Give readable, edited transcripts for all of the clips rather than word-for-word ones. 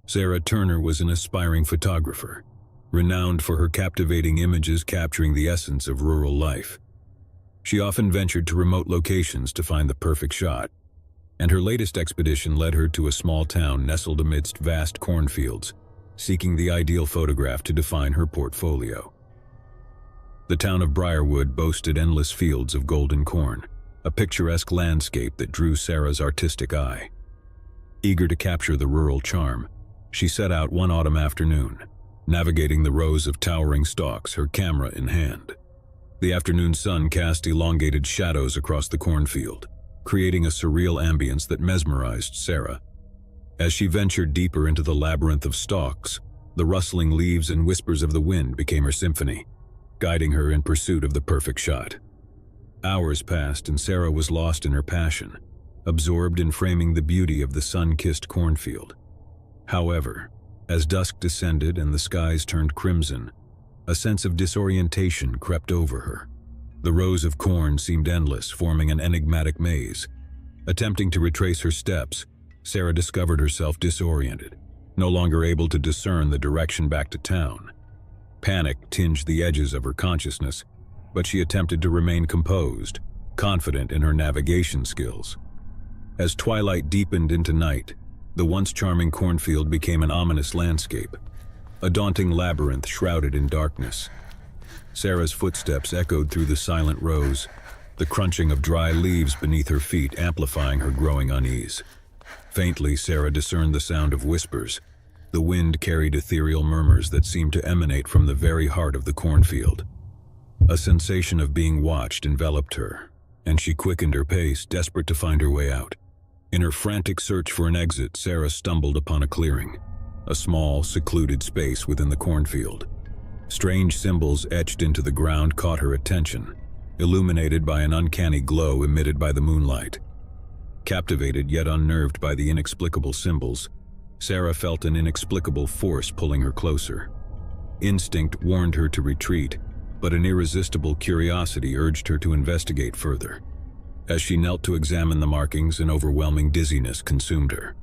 Sarah Turner was an aspiring photographer, renowned for her captivating images capturing the essence of rural life. She often ventured to remote locations to find the perfect shot, and her latest expedition led her to a small town nestled amidst vast cornfields, seeking the ideal photograph to define her portfolio. The town of Briarwood boasted endless fields of golden corn, a picturesque landscape that drew Sarah's artistic eye. Eager to capture the rural charm, she set out one autumn afternoon, navigating the rows of towering stalks, her camera in hand. The afternoon sun cast elongated shadows across the cornfield, creating a surreal ambience that mesmerized Sarah. As she ventured deeper into the labyrinth of stalks, the rustling leaves and whispers of the wind became her symphony, guiding her in pursuit of the perfect shot. Hours passed and Sarah was lost in her passion, absorbed in framing the beauty of the sun-kissed cornfield. However, as dusk descended and the skies turned crimson, a sense of disorientation crept over her. The rows of corn seemed endless, forming an enigmatic maze. Attempting to retrace her steps, Sarah discovered herself disoriented, no longer able to discern the direction back to town. Panic tinged the edges of her consciousness, but she attempted to remain composed, confident in her navigation skills. As twilight deepened into night, the once charming cornfield became an ominous landscape, a daunting labyrinth shrouded in darkness. Sarah's footsteps echoed through the silent rows, the crunching of dry leaves beneath her feet amplifying her growing unease. Faintly, Sarah discerned the sound of whispers. The wind carried ethereal murmurs that seemed to emanate from the very heart of the cornfield. A sensation of being watched enveloped her, and she quickened her pace, desperate to find her way out. In her frantic search for an exit, Sarah stumbled upon a clearing, a small, secluded space within the cornfield. Strange symbols etched into the ground caught her attention, illuminated by an uncanny glow emitted by the moonlight. Captivated yet unnerved by the inexplicable symbols, Sarah felt an inexplicable force pulling her closer. Instinct warned her to retreat, but an irresistible curiosity urged her to investigate further. As she knelt to examine the markings, an overwhelming dizziness consumed her.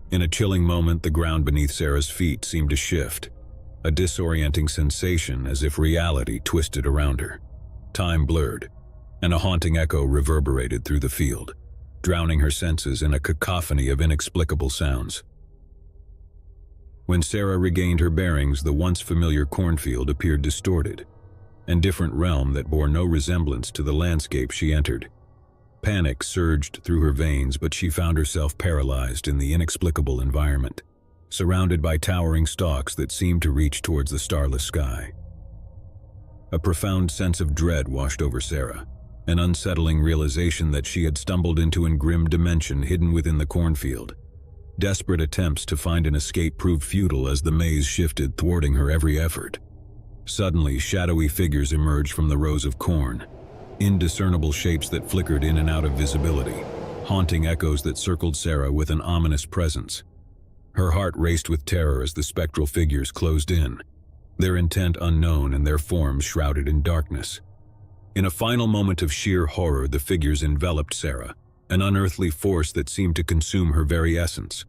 In a chilling moment, the ground beneath Sarah's feet seemed to shift, a disorienting sensation as if reality twisted around her. Time blurred, and a haunting echo reverberated through the field, drowning her senses in a cacophony of inexplicable sounds. When Sarah regained her bearings, the once familiar cornfield appeared distorted, a different realm that bore no resemblance to the landscape she entered. Panic surged through her veins, but she found herself paralyzed in the inexplicable environment, surrounded by towering stalks that seemed to reach towards the starless sky. A profound sense of dread washed over Sarah, an unsettling realization that she had stumbled into a grim dimension hidden within the cornfield. Desperate attempts to find an escape proved futile as the maze shifted, thwarting her every effort. Suddenly, shadowy figures emerged from the rows of corn, indiscernible shapes that flickered in and out of visibility, haunting echoes that circled Sarah with an ominous presence. Her heart raced with terror as the spectral figures closed in, their intent unknown and their forms shrouded in darkness. In a final moment of sheer horror, the figures enveloped Sarah, an unearthly force that seemed to consume her very essence.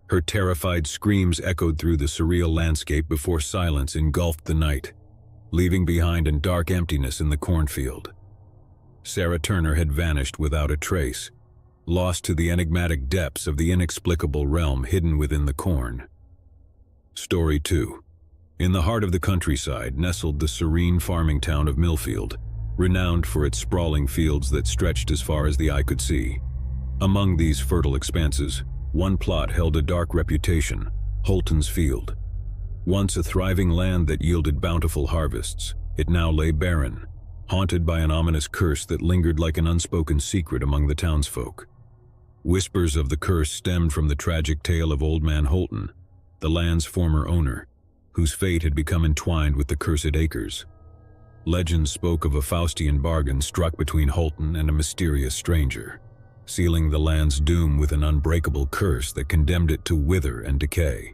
Her terrified screams echoed through the surreal landscape before silence engulfed the night, leaving behind a dark emptiness in the cornfield. Sarah Turner had vanished without a trace, lost to the enigmatic depths of the inexplicable realm hidden within the corn. Story 2. In the heart of the countryside nestled the serene farming town of Millfield, renowned for its sprawling fields that stretched as far as the eye could see. Among these fertile expanses, one plot held a dark reputation, Holton's Field. Once a thriving land that yielded bountiful harvests, it now lay barren, haunted by an ominous curse that lingered like an unspoken secret among the townsfolk. Whispers of the curse stemmed from the tragic tale of Old Man Holton, the land's former owner, whose fate had become entwined with the cursed acres. Legends spoke of a Faustian bargain struck between Holton and a mysterious stranger, sealing the land's doom with an unbreakable curse that condemned it to wither and decay.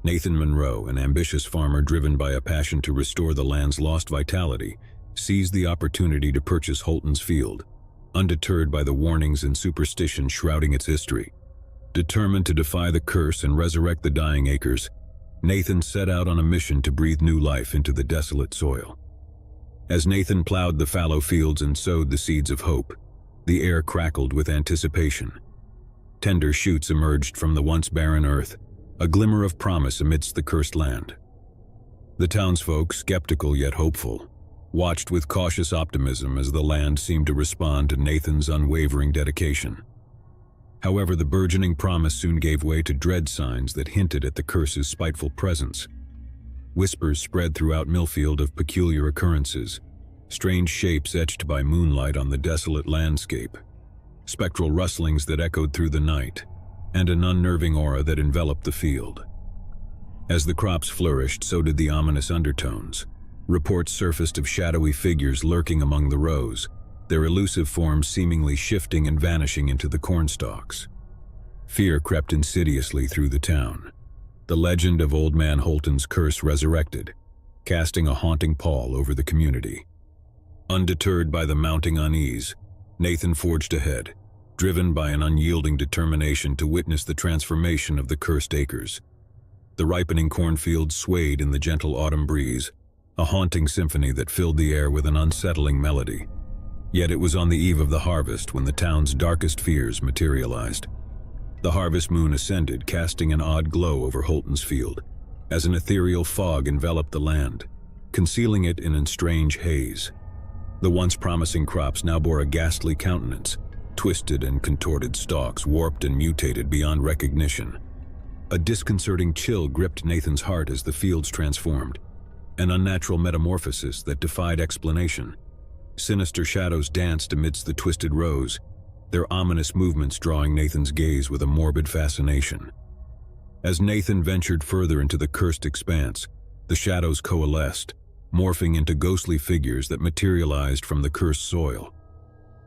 Nathan Monroe, an ambitious farmer driven by a passion to restore the land's lost vitality, seized the opportunity to purchase Holton's Field, undeterred by the warnings and superstition shrouding its history. Determined to defy the curse and resurrect the dying acres, Nathan set out on a mission to breathe new life into the desolate soil. As Nathan plowed the fallow fields and sowed the seeds of hope, the air crackled with anticipation. Tender shoots emerged from the once barren earth, a glimmer of promise amidst the cursed land. The townsfolk, skeptical yet hopeful, watched with cautious optimism as the land seemed to respond to Nathan's unwavering dedication. However, the burgeoning promise soon gave way to dread signs that hinted at the curse's spiteful presence. Whispers spread throughout Millfield of peculiar occurrences, strange shapes etched by moonlight on the desolate landscape, spectral rustlings that echoed through the night, and an unnerving aura that enveloped the field. As the crops flourished, so did the ominous undertones. Reports surfaced of shadowy figures lurking among the rows, their elusive forms seemingly shifting and vanishing into the cornstalks. Fear crept insidiously through the town. The legend of Old Man Holton's curse resurrected, casting a haunting pall over the community. Undeterred by the mounting unease, Nathan forged ahead, driven by an unyielding determination to witness the transformation of the cursed acres. The ripening cornfields swayed in the gentle autumn breeze, a haunting symphony that filled the air with an unsettling melody. Yet it was on the eve of the harvest when the town's darkest fears materialized. The harvest moon ascended, casting an odd glow over Holton's field, as an ethereal fog enveloped the land, concealing it in a strange haze. The once promising crops now bore a ghastly countenance, twisted and contorted stalks warped and mutated beyond recognition. A disconcerting chill gripped Nathan's heart as the fields transformed, an unnatural metamorphosis that defied explanation. Sinister shadows danced amidst the twisted rows, their ominous movements drawing Nathan's gaze with a morbid fascination. As Nathan ventured further into the cursed expanse, the shadows coalesced, morphing into ghostly figures that materialized from the cursed soil.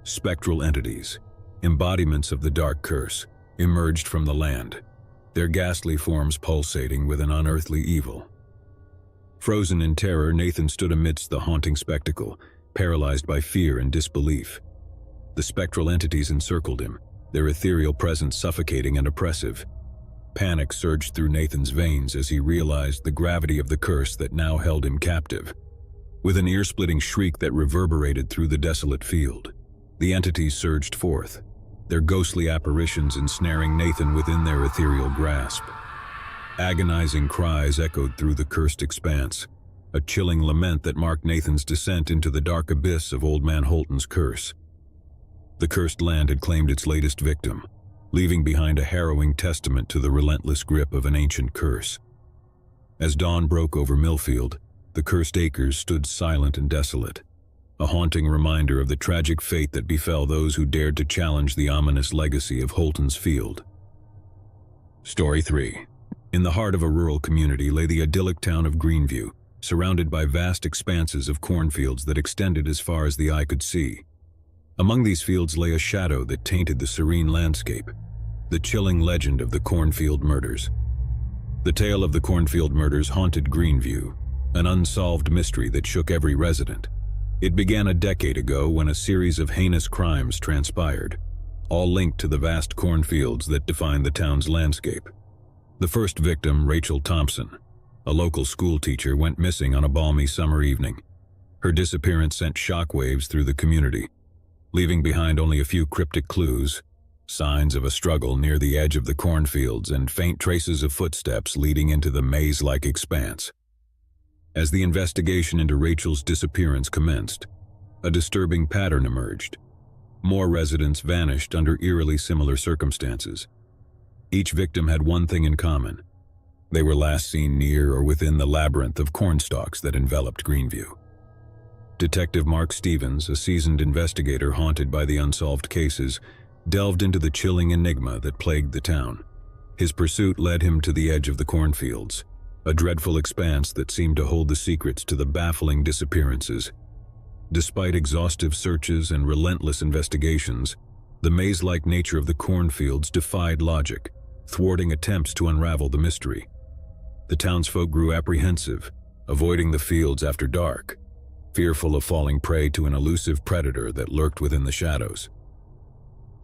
Spectral entities, embodiments of the dark curse, emerged from the land, their ghastly forms pulsating with an unearthly evil. Frozen in terror, Nathan stood amidst the haunting spectacle, paralyzed by fear and disbelief. The spectral entities encircled him, their ethereal presence suffocating and oppressive. Panic surged through Nathan's veins as he realized the gravity of the curse that now held him captive. With an ear-splitting shriek that reverberated through the desolate field, the entities surged forth, their ghostly apparitions ensnaring Nathan within their ethereal grasp. Agonizing cries echoed through the cursed expanse, a chilling lament that marked Nathan's descent into the dark abyss of Old Man Holton's curse. The cursed land had claimed its latest victim, leaving behind a harrowing testament to the relentless grip of an ancient curse. As dawn broke over Millfield, the cursed acres stood silent and desolate, a haunting reminder of the tragic fate that befell those who dared to challenge the ominous legacy of Holton's field. Story 3. In the heart of a rural community lay the idyllic town of Greenview, surrounded by vast expanses of cornfields that extended as far as the eye could see. Among these fields lay a shadow that tainted the serene landscape, the chilling legend of the cornfield murders. The tale of the cornfield murders haunted Greenview, an unsolved mystery that shook every resident. It began a decade ago when a series of heinous crimes transpired, all linked to the vast cornfields that defined the town's landscape. The first victim, Rachel Thompson, a local school teacher, went missing on a balmy summer evening. Her disappearance sent shockwaves through the community, leaving behind only a few cryptic clues, signs of a struggle near the edge of the cornfields and faint traces of footsteps leading into the maze-like expanse. As the investigation into Rachel's disappearance commenced, a disturbing pattern emerged. More residents vanished under eerily similar circumstances. Each victim had one thing in common. They were last seen near or within the labyrinth of cornstalks that enveloped Greenview. Detective Mark Stevens, a seasoned investigator haunted by the unsolved cases, delved into the chilling enigma that plagued the town. His pursuit led him to the edge of the cornfields, a dreadful expanse that seemed to hold the secrets to the baffling disappearances. Despite exhaustive searches and relentless investigations, the maze-like nature of the cornfields defied logic, thwarting attempts to unravel the mystery. The townsfolk grew apprehensive, avoiding the fields after dark, fearful of falling prey to an elusive predator that lurked within the shadows.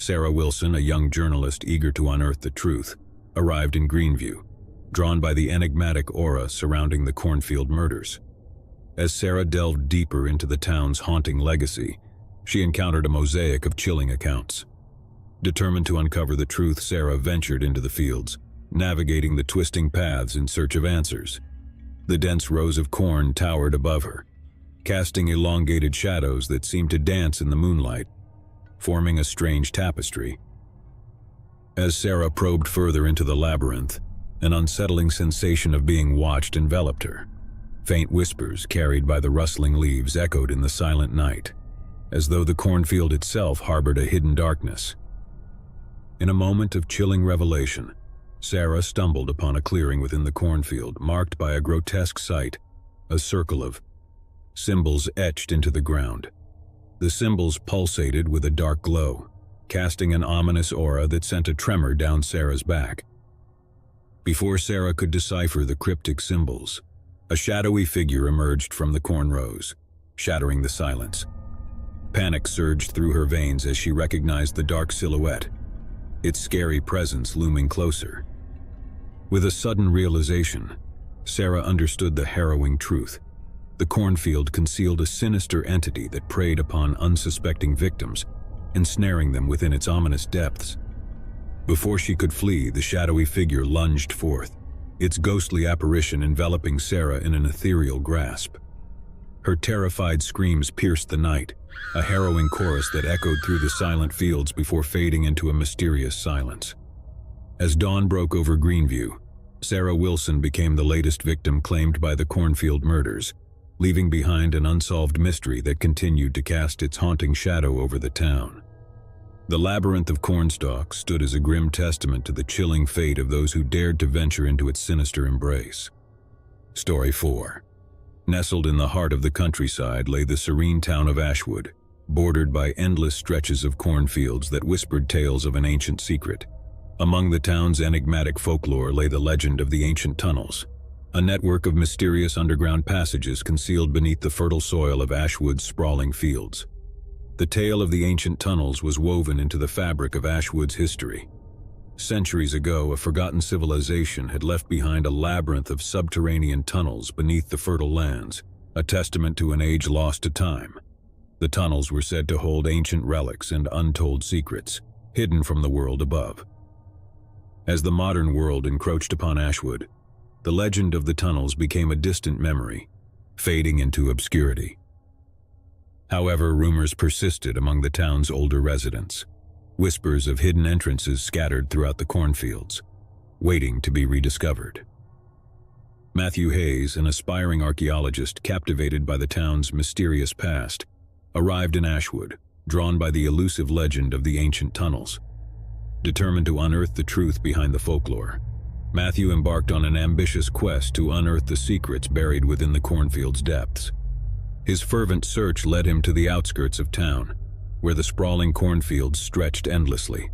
Sarah Wilson, a young journalist eager to unearth the truth, arrived in Greenview, drawn by the enigmatic aura surrounding the cornfield murders. As Sarah delved deeper into the town's haunting legacy, she encountered a mosaic of chilling accounts. Determined to uncover the truth, Sarah ventured into the fields, navigating the twisting paths in search of answers. The dense rows of corn towered above her, casting elongated shadows that seemed to dance in the moonlight, forming a strange tapestry. As Sarah probed further into the labyrinth, an unsettling sensation of being watched enveloped her. Faint whispers carried by the rustling leaves echoed in the silent night, as though the cornfield itself harbored a hidden darkness. In a moment of chilling revelation, Sarah stumbled upon a clearing within the cornfield marked by a grotesque sight, a circle of symbols etched into the ground. The symbols pulsated with a dark glow, casting an ominous aura that sent a tremor down Sarah's back. Before Sarah could decipher the cryptic symbols, a shadowy figure emerged from the corn rows, shattering the silence. Panic surged through her veins as she recognized the dark silhouette, its scary presence looming closer. With a sudden realization, Sarah understood the harrowing truth. The cornfield concealed a sinister entity that preyed upon unsuspecting victims, ensnaring them within its ominous depths. Before she could flee, the shadowy figure lunged forth, its ghostly apparition enveloping Sarah in an ethereal grasp. Her terrified screams pierced the night, a harrowing chorus that echoed through the silent fields before fading into a mysterious silence. As dawn broke over Greenview, Sarah Wilson became the latest victim claimed by the cornfield murders, leaving behind an unsolved mystery that continued to cast its haunting shadow over the town. The labyrinth of cornstalks stood as a grim testament to the chilling fate of those who dared to venture into its sinister embrace. Story 4. Nestled in the heart of the countryside lay the serene town of Ashwood, bordered by endless stretches of cornfields that whispered tales of an ancient secret. Among the town's enigmatic folklore lay the legend of the ancient tunnels, a network of mysterious underground passages concealed beneath the fertile soil of Ashwood's sprawling fields. The tale of the ancient tunnels was woven into the fabric of Ashwood's history. Centuries ago, a forgotten civilization had left behind a labyrinth of subterranean tunnels beneath the fertile lands, a testament to an age lost to time. The tunnels were said to hold ancient relics and untold secrets, hidden from the world above. As the modern world encroached upon Ashwood, the legend of the tunnels became a distant memory, fading into obscurity. However, rumors persisted among the town's older residents, whispers of hidden entrances scattered throughout the cornfields, waiting to be rediscovered. Matthew Hayes, an aspiring archaeologist captivated by the town's mysterious past, arrived in Ashwood, drawn by the elusive legend of the ancient tunnels. Determined to unearth the truth behind the folklore, Matthew embarked on an ambitious quest to unearth the secrets buried within the cornfield's depths. His fervent search led him to the outskirts of town, where the sprawling cornfields stretched endlessly.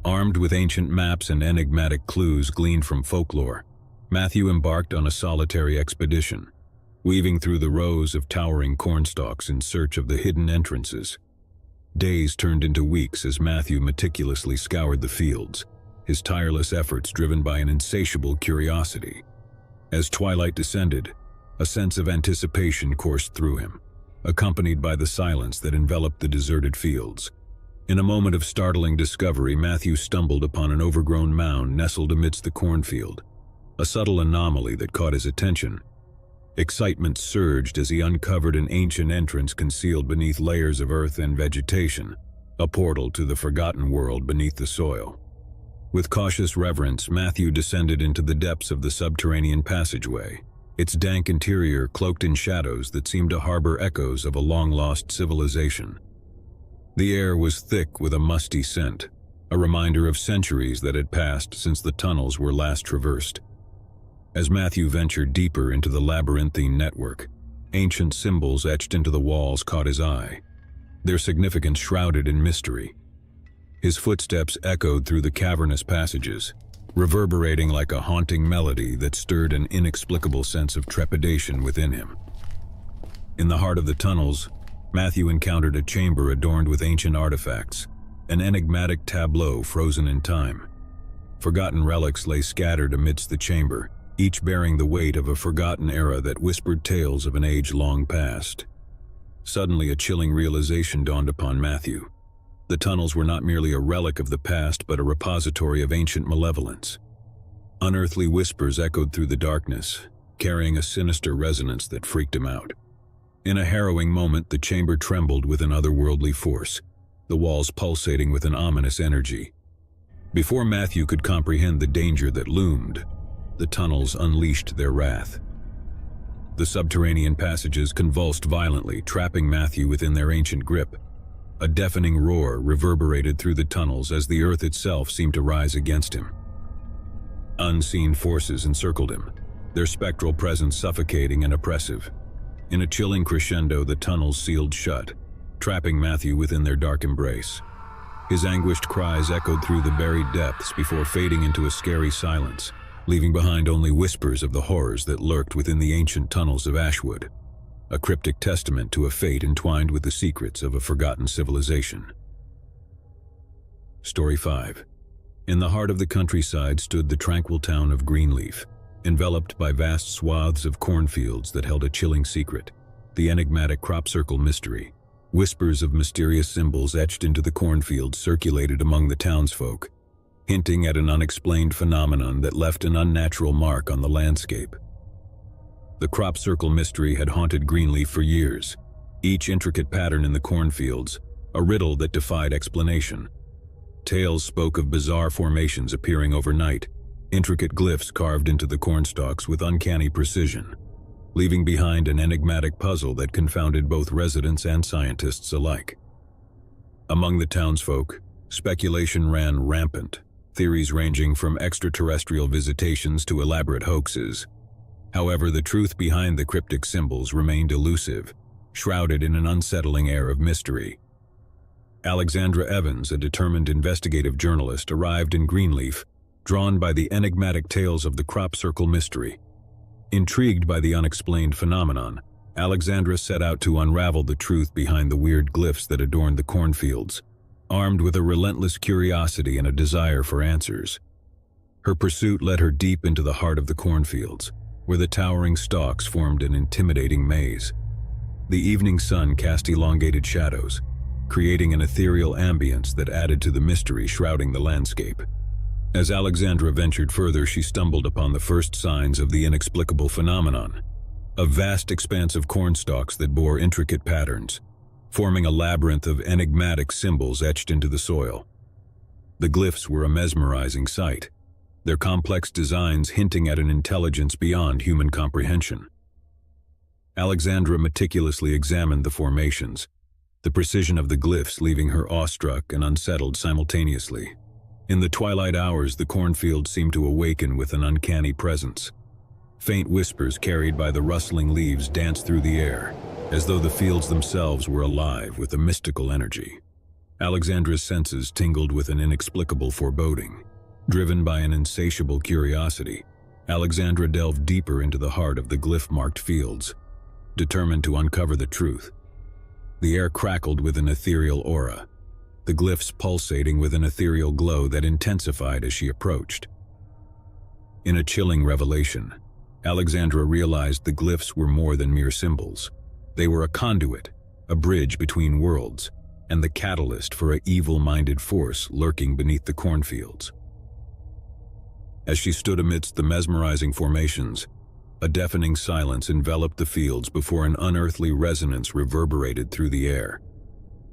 Armed with ancient maps and enigmatic clues gleaned from folklore, Matthew embarked on a solitary expedition, weaving through the rows of towering cornstalks in search of the hidden entrances. Days turned into weeks as Matthew meticulously scoured the fields, his tireless efforts driven by an insatiable curiosity. As twilight descended, a sense of anticipation coursed through him, accompanied by the silence that enveloped the deserted fields. In a moment of startling discovery, Matthew stumbled upon an overgrown mound nestled amidst the cornfield, a subtle anomaly that caught his attention. Excitement surged as he uncovered an ancient entrance concealed beneath layers of earth and vegetation, a portal to the forgotten world beneath the soil. With cautious reverence, Matthew descended into the depths of the subterranean passageway, its dank interior cloaked in shadows that seemed to harbor echoes of a long-lost civilization. The air was thick with a musty scent, a reminder of centuries that had passed since the tunnels were last traversed. As Matthew ventured deeper into the labyrinthine network, ancient symbols etched into the walls caught his eye, their significance shrouded in mystery. His footsteps echoed through the cavernous passages, reverberating like a haunting melody that stirred an inexplicable sense of trepidation within him. In the heart of the tunnels, Matthew encountered a chamber adorned with ancient artifacts, an enigmatic tableau frozen in time. Forgotten relics lay scattered amidst the chamber, each bearing the weight of a forgotten era that whispered tales of an age long past. Suddenly, a chilling realization dawned upon Matthew. The tunnels were not merely a relic of the past, but a repository of ancient malevolence. Unearthly whispers echoed through the darkness, carrying a sinister resonance that freaked him out. In a harrowing moment, the chamber trembled with an otherworldly force, the walls pulsating with an ominous energy. Before Matthew could comprehend the danger that loomed, the tunnels unleashed their wrath. The subterranean passages convulsed violently, trapping Matthew within their ancient grip. A deafening roar reverberated through the tunnels as the earth itself seemed to rise against him. Unseen forces encircled him, their spectral presence suffocating and oppressive. In a chilling crescendo, the tunnels sealed shut, trapping Matthew within their dark embrace. His anguished cries echoed through the buried depths before fading into a scary silence, leaving behind only whispers of the horrors that lurked within the ancient tunnels of Ashwood, a cryptic testament to a fate entwined with the secrets of a forgotten civilization. Story 5. In the heart of the countryside stood the tranquil town of Greenleaf, enveloped by vast swaths of cornfields that held a chilling secret, the enigmatic crop circle mystery. Whispers of mysterious symbols etched into the cornfields circulated among the townsfolk, hinting at an unexplained phenomenon that left an unnatural mark on the landscape. The crop circle mystery had haunted Greenleaf for years, each intricate pattern in the cornfields, a riddle that defied explanation. Tales spoke of bizarre formations appearing overnight, intricate glyphs carved into the cornstalks with uncanny precision, leaving behind an enigmatic puzzle that confounded both residents and scientists alike. Among the townsfolk, speculation ran rampant, theories ranging from extraterrestrial visitations to elaborate hoaxes. However, the truth behind the cryptic symbols remained elusive, shrouded in an unsettling air of mystery. Alexandra Evans, a determined investigative journalist, arrived in Greenleaf, drawn by the enigmatic tales of the crop circle mystery. Intrigued by the unexplained phenomenon, Alexandra set out to unravel the truth behind the weird glyphs that adorned the cornfields, armed with a relentless curiosity and a desire for answers. Her pursuit led her deep into the heart of the cornfields, where the towering stalks formed an intimidating maze. The evening sun cast elongated shadows, creating an ethereal ambience that added to the mystery shrouding the landscape. As Alexandra ventured further, she stumbled upon the first signs of the inexplicable phenomenon, a vast expanse of cornstalks that bore intricate patterns, forming a labyrinth of enigmatic symbols etched into the soil. The glyphs were a mesmerizing sight, their complex designs hinting at an intelligence beyond human comprehension. Alexandra meticulously examined the formations, the precision of the glyphs leaving her awestruck and unsettled simultaneously. In the twilight hours, the cornfield seemed to awaken with an uncanny presence. Faint whispers carried by the rustling leaves danced through the air, as though the fields themselves were alive with a mystical energy. Alexandra's senses tingled with an inexplicable foreboding. Driven by an insatiable curiosity, Alexandra delved deeper into the heart of the glyph-marked fields, determined to uncover the truth. The air crackled with an ethereal aura, the glyphs pulsating with an ethereal glow that intensified as she approached. In a chilling revelation, Alexandra realized the glyphs were more than mere symbols. They were a conduit, a bridge between worlds, and the catalyst for an evil-minded force lurking beneath the cornfields. As she stood amidst the mesmerizing formations, a deafening silence enveloped the fields before an unearthly resonance reverberated through the air.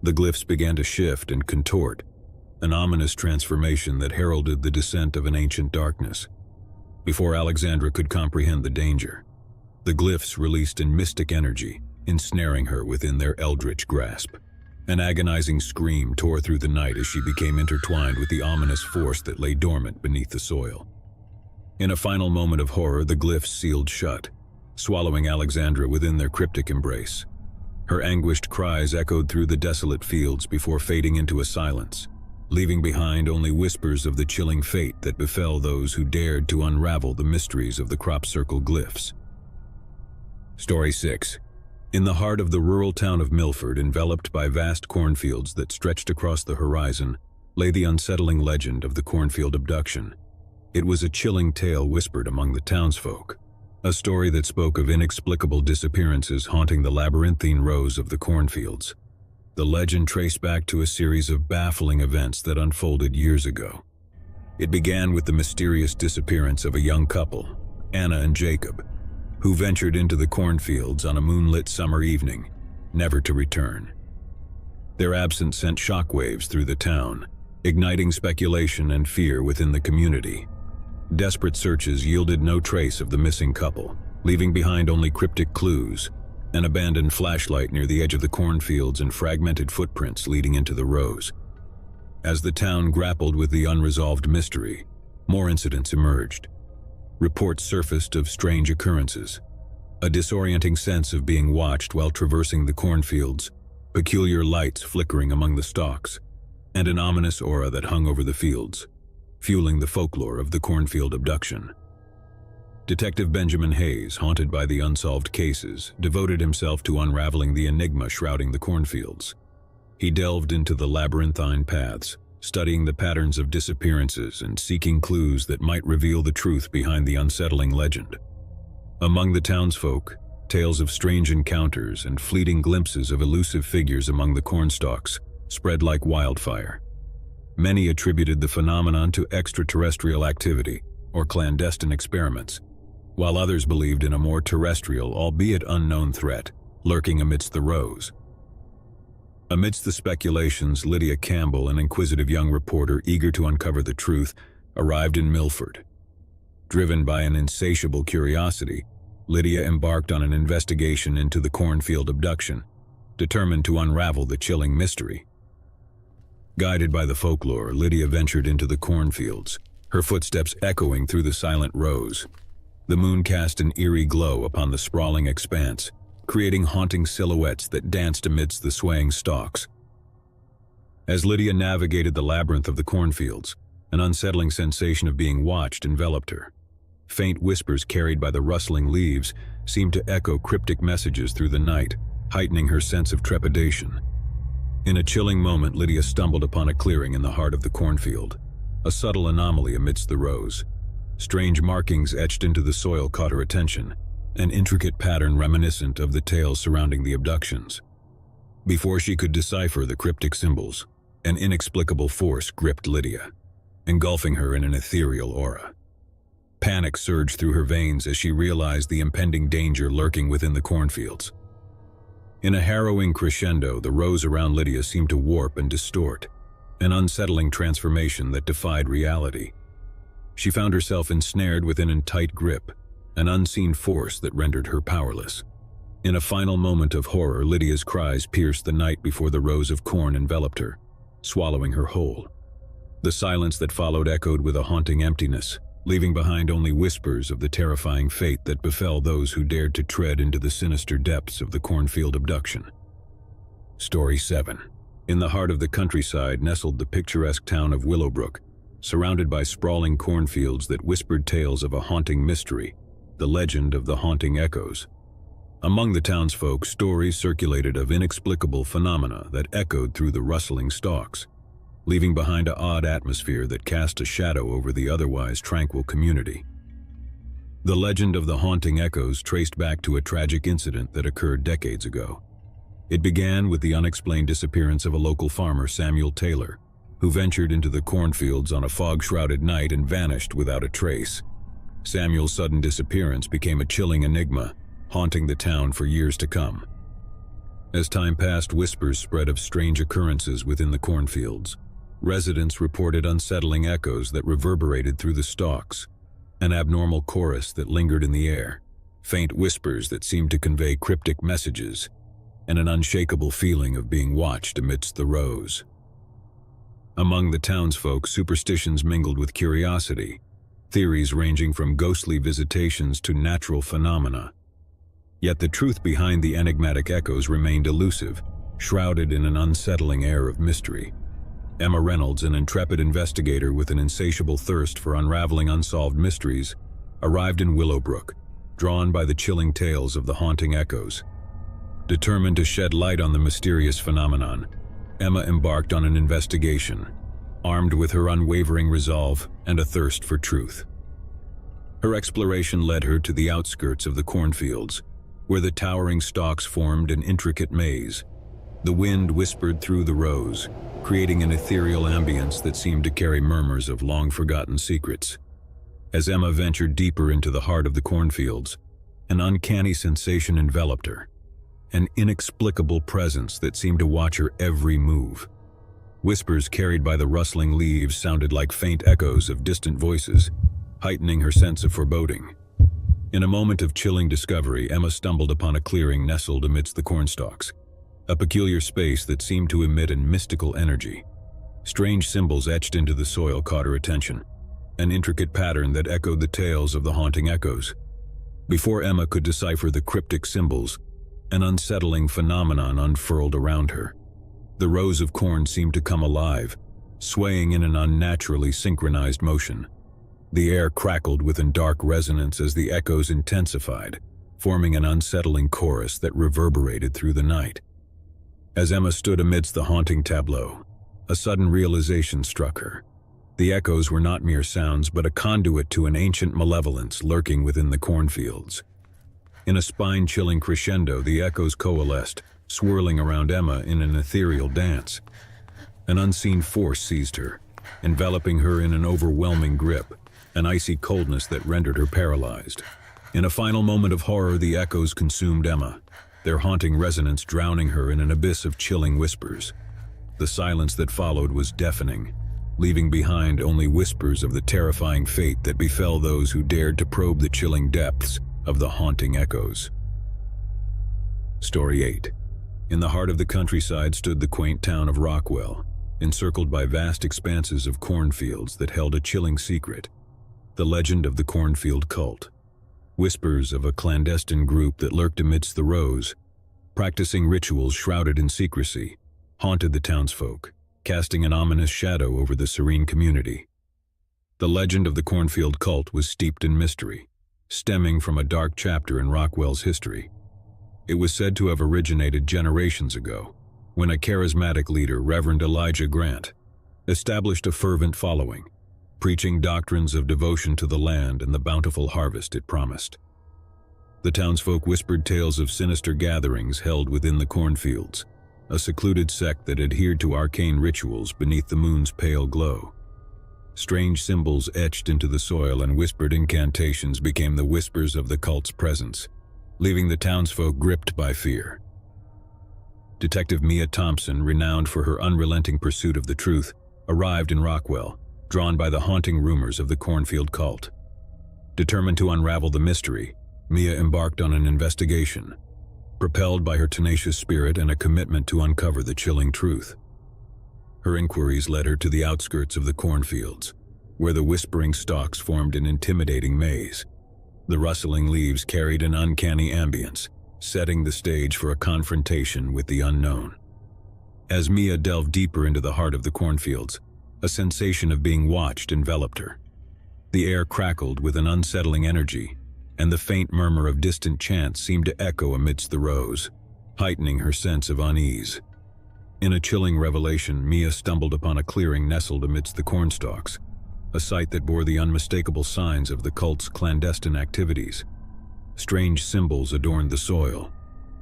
The glyphs began to shift and contort, an ominous transformation that heralded the descent of an ancient darkness. Before Alexandra could comprehend the danger, the glyphs released in mystic energy, ensnaring her within their eldritch grasp. An agonizing scream tore through the night as she became intertwined with the ominous force that lay dormant beneath the soil. In a final moment of horror, the glyphs sealed shut, swallowing Alexandra within their cryptic embrace. Her anguished cries echoed through the desolate fields before fading into a silence, leaving behind only whispers of the chilling fate that befell those who dared to unravel the mysteries of the crop circle glyphs. Story 6. In the heart of the rural town of Milford, enveloped by vast cornfields that stretched across the horizon, lay the unsettling legend of the cornfield abduction. It was a chilling tale whispered among the townsfolk, a story that spoke of inexplicable disappearances haunting the labyrinthine rows of the cornfields. The legend traced back to a series of baffling events that unfolded years ago. It began with the mysterious disappearance of a young couple, Anna and Jacob, who ventured into the cornfields on a moonlit summer evening, never to return. Their absence sent shockwaves through the town, igniting speculation and fear within the community. Desperate searches yielded no trace of the missing couple, leaving behind only cryptic clues, an abandoned flashlight near the edge of the cornfields and fragmented footprints leading into the rows. As the town grappled with the unresolved mystery, more incidents emerged. Reports surfaced of strange occurrences, a disorienting sense of being watched while traversing the cornfields, peculiar lights flickering among the stalks, and an ominous aura that hung over the fields, fueling the folklore of the cornfield abduction. Detective Benjamin Hayes, haunted by the unsolved cases, devoted himself to unraveling the enigma shrouding the cornfields. He delved into the labyrinthine paths, studying the patterns of disappearances and seeking clues that might reveal the truth behind the unsettling legend. Among the townsfolk, tales of strange encounters and fleeting glimpses of elusive figures among the cornstalks spread like wildfire. Many attributed the phenomenon to extraterrestrial activity or clandestine experiments, while others believed in a more terrestrial, albeit unknown threat, lurking amidst the rows. Amidst the speculations, Lydia Campbell, an inquisitive young reporter eager to uncover the truth, arrived in Milford. Driven by an insatiable curiosity, Lydia embarked on an investigation into the cornfield abduction, determined to unravel the chilling mystery. Guided by the folklore, Lydia ventured into the cornfields, her footsteps echoing through the silent rows. The moon cast an eerie glow upon the sprawling expanse, creating haunting silhouettes that danced amidst the swaying stalks. As Lydia navigated the labyrinth of the cornfields, an unsettling sensation of being watched enveloped her. Faint whispers carried by the rustling leaves seemed to echo cryptic messages through the night, heightening her sense of trepidation. In a chilling moment, Lydia stumbled upon a clearing in the heart of the cornfield, a subtle anomaly amidst the rows. Strange markings etched into the soil caught her attention, an intricate pattern reminiscent of the tales surrounding the abductions. Before she could decipher the cryptic symbols, an inexplicable force gripped Lydia, engulfing her in an ethereal aura. Panic surged through her veins as she realized the impending danger lurking within the cornfields. In a harrowing crescendo, the rows around Lydia seemed to warp and distort, an unsettling transformation that defied reality. She found herself ensnared within a tight grip, an unseen force that rendered her powerless. In a final moment of horror, Lydia's cries pierced the night before the rows of corn enveloped her, swallowing her whole. The silence that followed echoed with a haunting emptiness, leaving behind only whispers of the terrifying fate that befell those who dared to tread into the sinister depths of the cornfield abduction. Story 7. In the heart of the countryside nestled the picturesque town of Willowbrook, surrounded by sprawling cornfields that whispered tales of a haunting mystery, the legend of the haunting echoes. Among the townsfolk, stories circulated of inexplicable phenomena that echoed through the rustling stalks, leaving behind an odd atmosphere that cast a shadow over the otherwise tranquil community. The legend of the haunting echoes traced back to a tragic incident that occurred decades ago. It began with the unexplained disappearance of a local farmer, Samuel Taylor, who ventured into the cornfields on a fog-shrouded night and vanished without a trace. Samuel's sudden disappearance became a chilling enigma, haunting the town for years to come. As time passed, whispers spread of strange occurrences within the cornfields. Residents reported unsettling echoes that reverberated through the stalks, an abnormal chorus that lingered in the air, faint whispers that seemed to convey cryptic messages, and an unshakable feeling of being watched amidst the rows. Among the townsfolk, superstitions mingled with curiosity, theories ranging from ghostly visitations to natural phenomena. Yet the truth behind the enigmatic echoes remained elusive, shrouded in an unsettling air of mystery. Emma Reynolds, an intrepid investigator with an insatiable thirst for unraveling unsolved mysteries, arrived in Willowbrook, drawn by the chilling tales of the haunting echoes. Determined to shed light on the mysterious phenomenon, Emma embarked on an investigation. armed with her unwavering resolve and a thirst for truth. Her exploration led her to the outskirts of the cornfields, where the towering stalks formed an intricate maze. The wind whispered through the rows, creating an ethereal ambience that seemed to carry murmurs of long-forgotten secrets. As Emma ventured deeper into the heart of the cornfields, an uncanny sensation enveloped her, an inexplicable presence that seemed to watch her every move. Whispers carried by the rustling leaves sounded like faint echoes of distant voices, heightening her sense of foreboding. In a moment of chilling discovery, Emma stumbled upon a clearing nestled amidst the cornstalks, a peculiar space that seemed to emit a mystical energy. Strange symbols etched into the soil caught her attention, an intricate pattern that echoed the tales of the haunting echoes. Before Emma could decipher the cryptic symbols, an unsettling phenomenon unfurled around her. The rows of corn seemed to come alive, swaying in an unnaturally synchronized motion. The air crackled with a dark resonance as the echoes intensified, forming an unsettling chorus that reverberated through the night. As Emma stood amidst the haunting tableau, a sudden realization struck her. The echoes were not mere sounds, but a conduit to an ancient malevolence lurking within the cornfields. In a spine-chilling crescendo, the echoes coalesced, swirling around Emma in an ethereal dance. An unseen force seized her, enveloping her in an overwhelming grip, an icy coldness that rendered her paralyzed. In a final moment of horror, the echoes consumed Emma, their haunting resonance drowning her in an abyss of chilling whispers. The silence that followed was deafening, leaving behind only whispers of the terrifying fate that befell those who dared to probe the chilling depths of the haunting echoes. Story 8. In the heart of the countryside stood the quaint town of Rockwell, encircled by vast expanses of cornfields that held a chilling secret: the legend of the cornfield cult. Whispers of a clandestine group that lurked amidst the rows, practicing rituals shrouded in secrecy, haunted the townsfolk, casting an ominous shadow over the serene community. The legend of the cornfield cult was steeped in mystery, stemming from a dark chapter in Rockwell's history. It was said to have originated generations ago, when a charismatic leader, Reverend Elijah Grant, established a fervent following, preaching doctrines of devotion to the land and the bountiful harvest it promised. The townsfolk whispered tales of sinister gatherings held within the cornfields, a secluded sect that adhered to arcane rituals beneath the moon's pale glow. Strange symbols etched into the soil and whispered incantations became the whispers of the cult's presence, leaving the townsfolk gripped by fear. Detective Mia Thompson, renowned for her unrelenting pursuit of the truth, arrived in Rockwell, drawn by the haunting rumors of the cornfield cult. Determined to unravel the mystery, Mia embarked on an investigation, propelled by her tenacious spirit and a commitment to uncover the chilling truth. Her inquiries led her to the outskirts of the cornfields, where the whispering stalks formed an intimidating maze. The rustling leaves carried an uncanny ambience, setting the stage for a confrontation with the unknown. As Mia delved deeper into the heart of the cornfields, a sensation of being watched enveloped her. The air crackled with an unsettling energy, and the faint murmur of distant chants seemed to echo amidst the rows, heightening her sense of unease. In a chilling revelation, Mia stumbled upon a clearing nestled amidst the cornstalks, a sight that bore the unmistakable signs of the cult's clandestine activities. Strange symbols adorned the soil,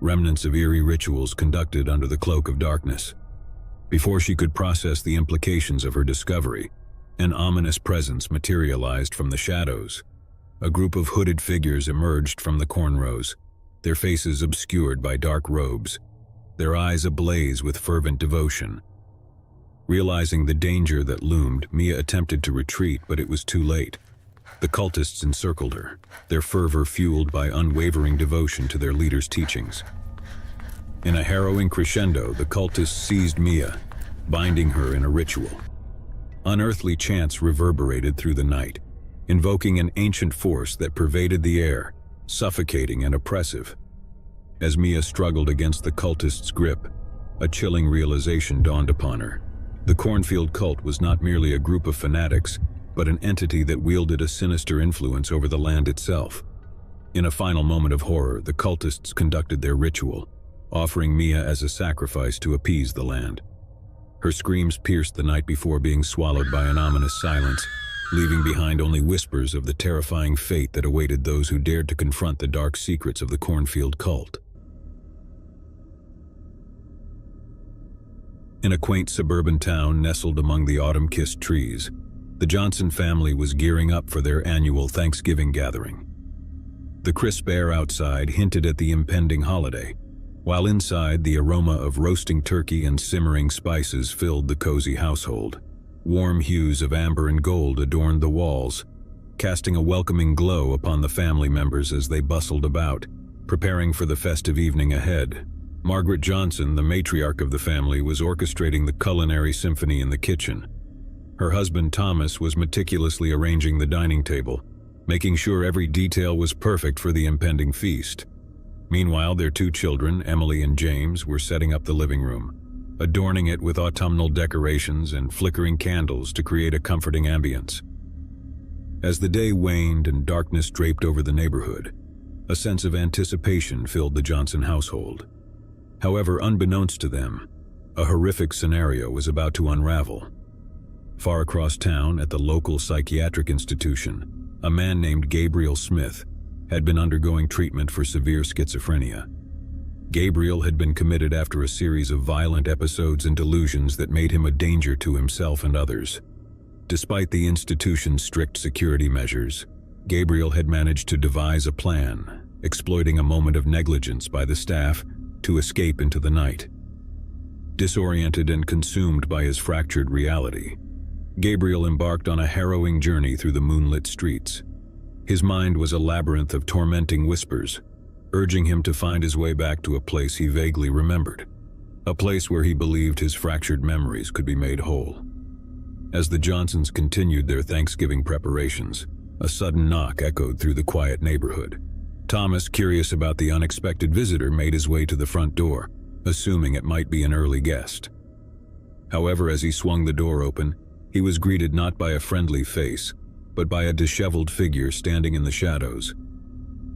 remnants of eerie rituals conducted under the cloak of darkness. Before she could process the implications of her discovery, an ominous presence materialized from the shadows. A group of hooded figures emerged from the corn rows, their faces obscured by dark robes, their eyes ablaze with fervent devotion. Realizing the danger that loomed, Mia attempted to retreat, but it was too late. The cultists encircled her, their fervor fueled by unwavering devotion to their leader's teachings. In a harrowing crescendo, the cultists seized Mia, binding her in a ritual. Unearthly chants reverberated through the night, invoking an ancient force that pervaded the air, suffocating and oppressive. As Mia struggled against the cultists' grip, a chilling realization dawned upon her. The cornfield cult was not merely a group of fanatics, but an entity that wielded a sinister influence over the land itself. In a final moment of horror, the cultists conducted their ritual, offering Mia as a sacrifice to appease the land. Her screams pierced the night before being swallowed by an ominous silence, leaving behind only whispers of the terrifying fate that awaited those who dared to confront the dark secrets of the cornfield cult. In a quaint suburban town nestled among the autumn-kissed trees, the Johnson family was gearing up for their annual Thanksgiving gathering. The crisp air outside hinted at the impending holiday, while inside the aroma of roasting turkey and simmering spices filled the cozy household. Warm hues of amber and gold adorned the walls, casting a welcoming glow upon the family members as they bustled about, preparing for the festive evening ahead. Margaret Johnson, the matriarch of the family, was orchestrating the culinary symphony in the kitchen. Her husband Thomas was meticulously arranging the dining table, making sure every detail was perfect for the impending feast. Meanwhile, their two children, Emily and James, were setting up the living room, adorning it with autumnal decorations and flickering candles to create a comforting ambience. As the day waned and darkness draped over the neighborhood, a sense of anticipation filled the Johnson household. However, unbeknownst to them, a horrific scenario was about to unravel. Far across town, at the local psychiatric institution, a man named Gabriel Smith had been undergoing treatment for severe schizophrenia. Gabriel had been committed after a series of violent episodes and delusions that made him a danger to himself and others. Despite the institution's strict security measures, Gabriel had managed to devise a plan, exploiting a moment of negligence by the staff to escape into the night. Disoriented and consumed by his fractured reality, Gabriel embarked on a harrowing journey through the moonlit streets. His mind was a labyrinth of tormenting whispers, urging him to find his way back to a place he vaguely remembered, a place where he believed his fractured memories could be made whole. As the Johnsons continued their Thanksgiving preparations, a sudden knock echoed through the quiet neighborhood. Thomas, curious about the unexpected visitor, made his way to the front door, assuming it might be an early guest. However, as he swung the door open, he was greeted not by a friendly face, but by a disheveled figure standing in the shadows.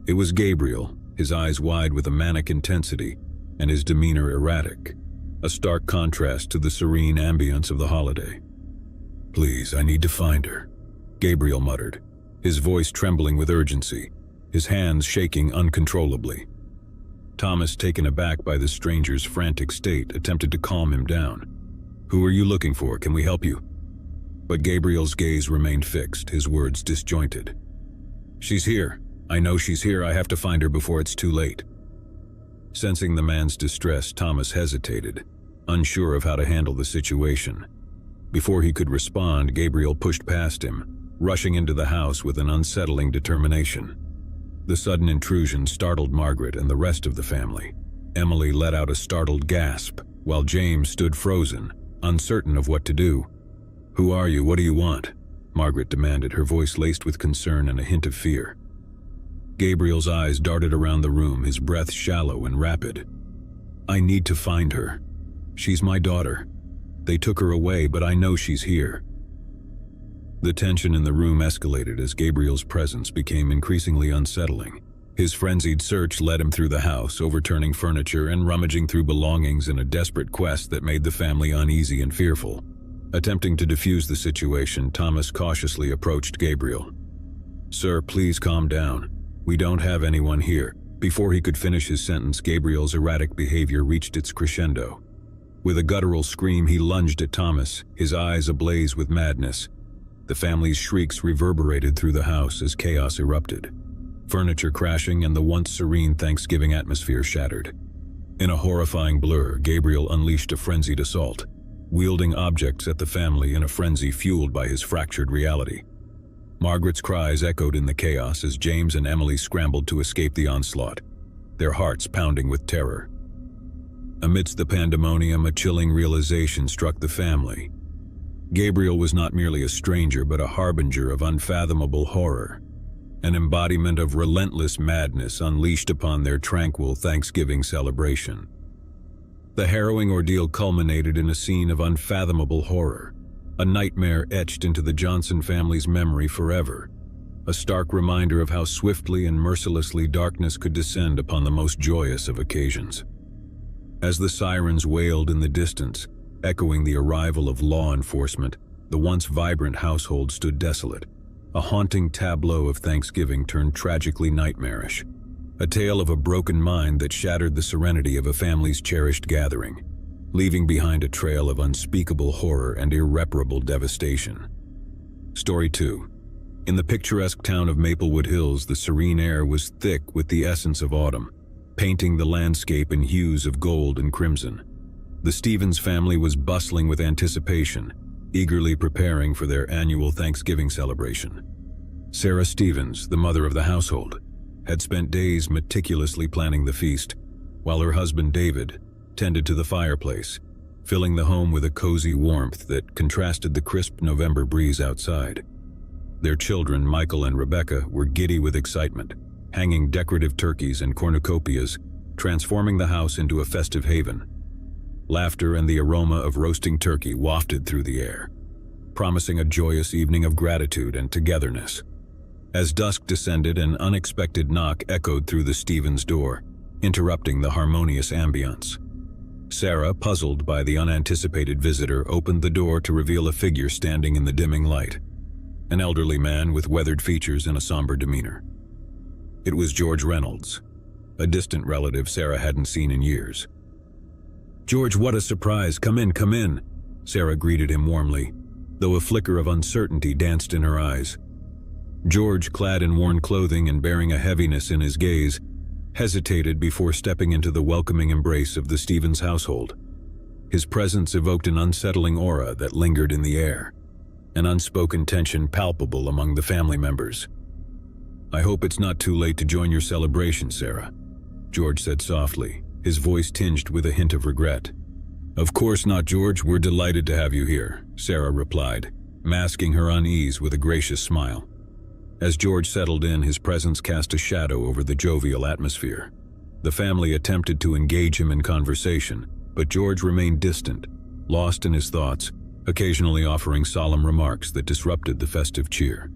It was Gabriel, his eyes wide with a manic intensity, and his demeanor erratic, a stark contrast to the serene ambience of the holiday. "Please, I need to find her," Gabriel muttered, his voice trembling with urgency, his hands shaking uncontrollably. Thomas, taken aback by the stranger's frantic state, attempted to calm him down. "Who are you looking for? Can we help you?" But Gabriel's gaze remained fixed, his words disjointed. "She's here. I know she's here. I have to find her before it's too late." Sensing the man's distress, Thomas hesitated, unsure of how to handle the situation. Before he could respond, Gabriel pushed past him, rushing into the house with an unsettling determination. The sudden intrusion startled Margaret and the rest of the family. Emily let out a startled gasp, while James stood frozen, uncertain of what to do. "Who are you? What do you want?" Margaret demanded, her voice laced with concern and a hint of fear. Gabriel's eyes darted around the room, his breath shallow and rapid. "I need to find her. She's my daughter. They took her away, but I know she's here." The tension in the room escalated as Gabriel's presence became increasingly unsettling. His frenzied search led him through the house, overturning furniture and rummaging through belongings in a desperate quest that made the family uneasy and fearful. Attempting to defuse the situation, Thomas cautiously approached Gabriel. "Sir, please calm down. We don't have anyone here." Before he could finish his sentence, Gabriel's erratic behavior reached its crescendo. With a guttural scream, he lunged at Thomas, his eyes ablaze with madness. The family's shrieks reverberated through the house as chaos erupted. Furniture crashing and the once serene Thanksgiving atmosphere shattered. In a horrifying blur, Gabriel unleashed a frenzied assault, wielding objects at the family in a frenzy fueled by his fractured reality. Margaret's cries echoed in the chaos as James and Emily scrambled to escape the onslaught, their hearts pounding with terror. Amidst the pandemonium, a chilling realization struck the family. Gabriel was not merely a stranger, but a harbinger of unfathomable horror, an embodiment of relentless madness unleashed upon their tranquil Thanksgiving celebration. The harrowing ordeal culminated in a scene of unfathomable horror, a nightmare etched into the Johnson family's memory forever, a stark reminder of how swiftly and mercilessly darkness could descend upon the most joyous of occasions. As the sirens wailed in the distance, Echoing the arrival of law enforcement, the once vibrant household stood desolate, a haunting tableau of Thanksgiving turned tragically nightmarish, a tale of a broken mind that shattered the serenity of a family's cherished gathering, leaving behind a trail of unspeakable horror and irreparable devastation. Story 2. In the picturesque town of Maplewood Hills, the serene air was thick with the essence of autumn, painting the landscape in hues of gold and crimson. The Stevens family was bustling with anticipation, eagerly preparing for their annual Thanksgiving celebration. Sarah Stevens, the mother of the household, had spent days meticulously planning the feast, while her husband David tended to the fireplace, filling the home with a cozy warmth that contrasted the crisp November breeze outside. Their children, Michael and Rebecca, were giddy with excitement, hanging decorative turkeys and cornucopias, transforming the house into a festive haven. Laughter and the aroma of roasting turkey wafted through the air, promising a joyous evening of gratitude and togetherness. As dusk descended, an unexpected knock echoed through the Stevens' door, interrupting the harmonious ambience. Sarah, puzzled by the unanticipated visitor, opened the door to reveal a figure standing in the dimming light, an elderly man with weathered features and a somber demeanor. It was George Reynolds, a distant relative Sarah hadn't seen in years. "George, what a surprise! Come in," Sarah greeted him warmly, though a flicker of uncertainty danced in her eyes. George, clad in worn clothing and bearing a heaviness in his gaze, hesitated before stepping into the welcoming embrace of the Stevens household. His presence evoked an unsettling aura that lingered in the air, an unspoken tension palpable among the family members. "I hope it's not too late to join your celebration, Sarah," George said softly, his voice tinged with a hint of regret. "Of course not, George. We're delighted to have you here," Sarah replied, masking her unease with a gracious smile. As George settled in, his presence cast a shadow over the jovial atmosphere. The family attempted to engage him in conversation, but George remained distant, lost in his thoughts, occasionally offering solemn remarks that disrupted the festive cheer.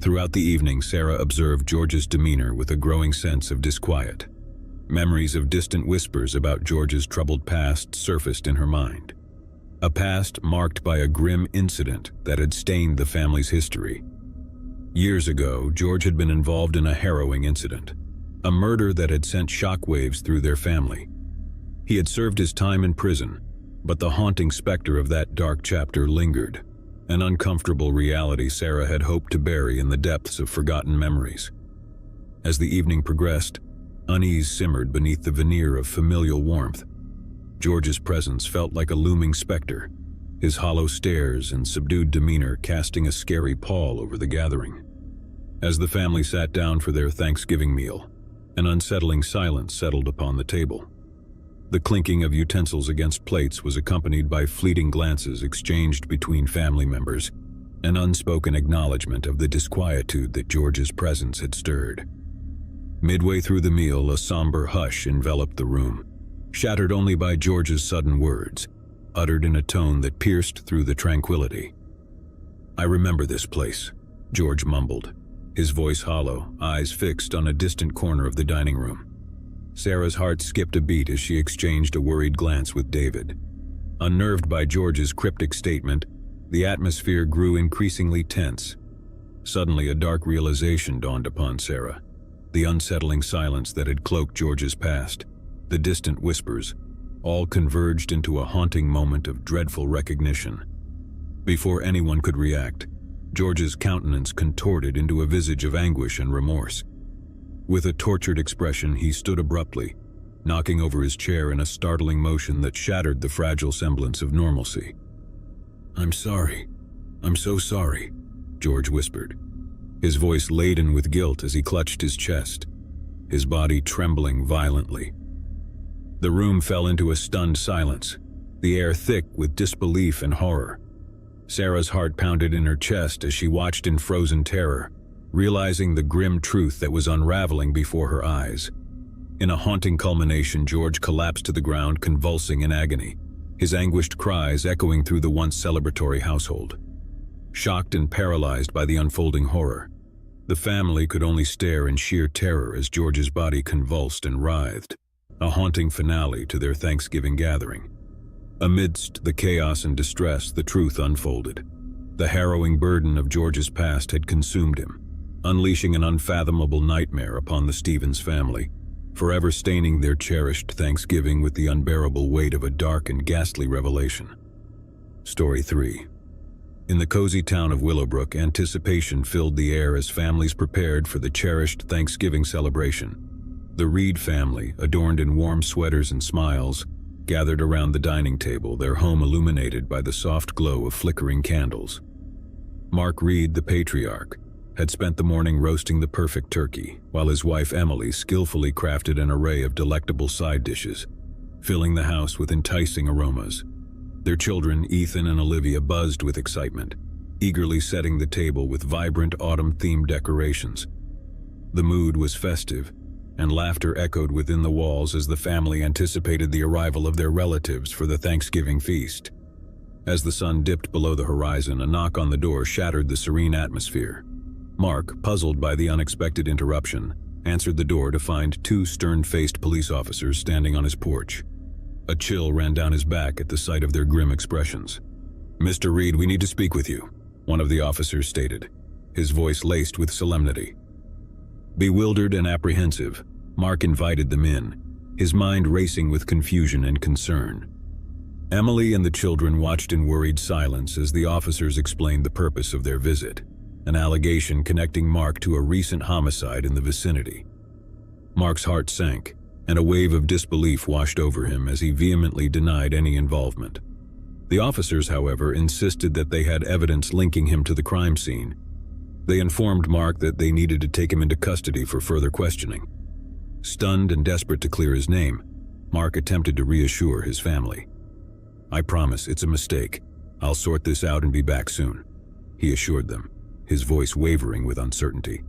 Throughout the evening, Sarah observed George's demeanor with a growing sense of disquiet. Memories of distant whispers about George's troubled past surfaced in her mind. A past marked by a grim incident that had stained the family's history. Years ago, George had been involved in a harrowing incident, a murder that had sent shockwaves through their family. He had served his time in prison, but the haunting specter of that dark chapter lingered, an uncomfortable reality Sarah had hoped to bury in the depths of forgotten memories. As the evening progressed, unease simmered beneath the veneer of familial warmth. George's presence felt like a looming specter, his hollow stares and subdued demeanor casting a scary pall over the gathering. As the family sat down for their Thanksgiving meal, an unsettling silence settled upon the table. The clinking of utensils against plates was accompanied by fleeting glances exchanged between family members, an unspoken acknowledgement of the disquietude that George's presence had stirred. Midway through the meal, a somber hush enveloped the room, shattered only by George's sudden words, uttered in a tone that pierced through the tranquility. "I remember this place," George mumbled, his voice hollow, eyes fixed on a distant corner of the dining room. Sarah's heart skipped a beat as she exchanged a worried glance with David. Unnerved by George's cryptic statement, the atmosphere grew increasingly tense. Suddenly, a dark realization dawned upon Sarah. The unsettling silence that had cloaked George's past, the distant whispers, all converged into a haunting moment of dreadful recognition. Before anyone could react, George's countenance contorted into a visage of anguish and remorse. With a tortured expression, he stood abruptly, knocking over his chair in a startling motion that shattered the fragile semblance of normalcy. "I'm sorry. I'm so sorry," George whispered, his voice laden with guilt as he clutched his chest, his body trembling violently. The room fell into a stunned silence, the air thick with disbelief and horror. Sarah's heart pounded in her chest as she watched in frozen terror, realizing the grim truth that was unraveling before her eyes. In a haunting culmination, George collapsed to the ground, convulsing in agony, his anguished cries echoing through the once celebratory household. Shocked and paralyzed by the unfolding horror, the family could only stare in sheer terror as George's body convulsed and writhed, a haunting finale to their Thanksgiving gathering. Amidst the chaos and distress, the truth unfolded. The harrowing burden of George's past had consumed him, unleashing an unfathomable nightmare upon the Stevens family, forever staining their cherished Thanksgiving with the unbearable weight of a dark and ghastly revelation. Story 3. In the cozy town of Willowbrook, anticipation filled the air as families prepared for the cherished Thanksgiving celebration. The Reed family, adorned in warm sweaters and smiles, gathered around the dining table, their home illuminated by the soft glow of flickering candles. Mark Reed, the patriarch, had spent the morning roasting the perfect turkey, while his wife Emily skillfully crafted an array of delectable side dishes, filling the house with enticing aromas. Their children, Ethan and Olivia, buzzed with excitement, eagerly setting the table with vibrant autumn-themed decorations. The mood was festive, and laughter echoed within the walls as the family anticipated the arrival of their relatives for the Thanksgiving feast. As the sun dipped below the horizon, a knock on the door shattered the serene atmosphere. Mark, puzzled by the unexpected interruption, answered the door to find two stern-faced police officers standing on his porch. A chill ran down his back at the sight of their grim expressions. "Mr. Reed, we need to speak with you," one of the officers stated, his voice laced with solemnity. Bewildered and apprehensive, Mark invited them in, his mind racing with confusion and concern. Emily and the children watched in worried silence as the officers explained the purpose of their visit, an allegation connecting Mark to a recent homicide in the vicinity. Mark's heart sank, and a wave of disbelief washed over him as he vehemently denied any involvement. The officers, however, insisted that they had evidence linking him to the crime scene. They informed Mark that they needed to take him into custody for further questioning. Stunned and desperate to clear his name, Mark attempted to reassure his family. "I promise, it's a mistake. I'll sort this out and be back soon," he assured them, his voice wavering with uncertainty.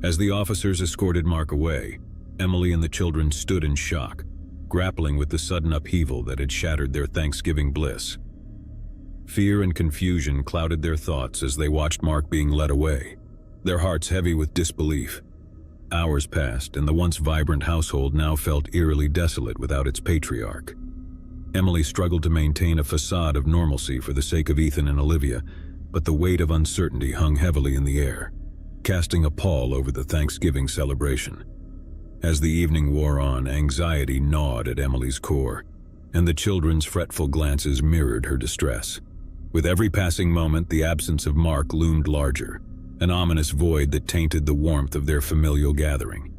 As the officers escorted Mark away, Emily and the children stood in shock, grappling with the sudden upheaval that had shattered their Thanksgiving bliss. Fear and confusion clouded their thoughts as they watched Mark being led away, their hearts heavy with disbelief. Hours passed, and the once vibrant household now felt eerily desolate without its patriarch. Emily struggled to maintain a facade of normalcy for the sake of Ethan and Olivia, but the weight of uncertainty hung heavily in the air, casting a pall over the Thanksgiving celebration. As the evening wore on, anxiety gnawed at Emily's core, and the children's fretful glances mirrored her distress. With every passing moment, the absence of Mark loomed larger, an ominous void that tainted the warmth of their familial gathering.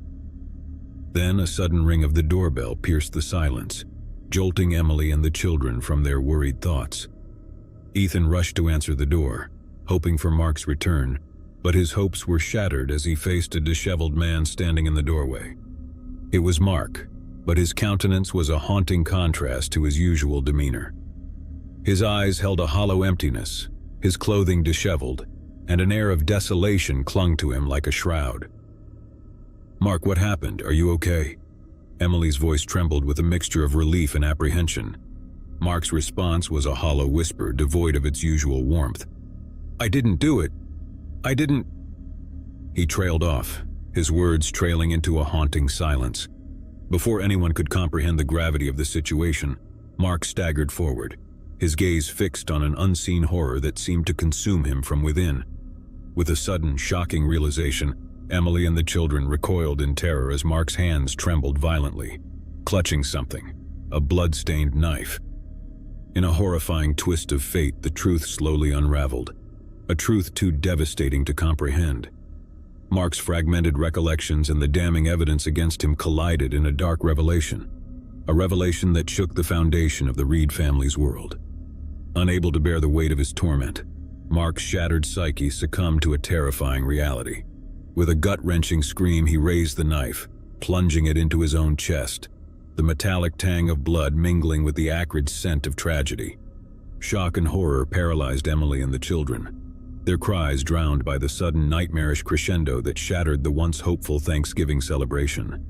Then a sudden ring of the doorbell pierced the silence, jolting Emily and the children from their worried thoughts. Ethan rushed to answer the door, hoping for Mark's return, but his hopes were shattered as he faced a disheveled man standing in the doorway. It was Mark, but his countenance was a haunting contrast to his usual demeanor. His eyes held a hollow emptiness, his clothing disheveled, and an air of desolation clung to him like a shroud. "Mark, what happened? Are you okay?" Emily's voice trembled with a mixture of relief and apprehension. Mark's response was a hollow whisper devoid of its usual warmth. "I didn't do it. I didn't—" He trailed off, his words trailing into a haunting silence. Before anyone could comprehend the gravity of the situation, Mark staggered forward, his gaze fixed on an unseen horror that seemed to consume him from within. With a sudden, shocking realization, Emily and the children recoiled in terror as Mark's hands trembled violently, clutching something, a blood-stained knife. In a horrifying twist of fate, the truth slowly unraveled, a truth too devastating to comprehend. Mark's fragmented recollections and the damning evidence against him collided in a dark revelation, a revelation that shook the foundation of the Reed family's world. Unable to bear the weight of his torment, Mark's shattered psyche succumbed to a terrifying reality. With a gut-wrenching scream, he raised the knife, plunging it into his own chest, the metallic tang of blood mingling with the acrid scent of tragedy. Shock and horror paralyzed Emily and the children, their cries drowned by the sudden nightmarish crescendo that shattered the once hopeful Thanksgiving celebration.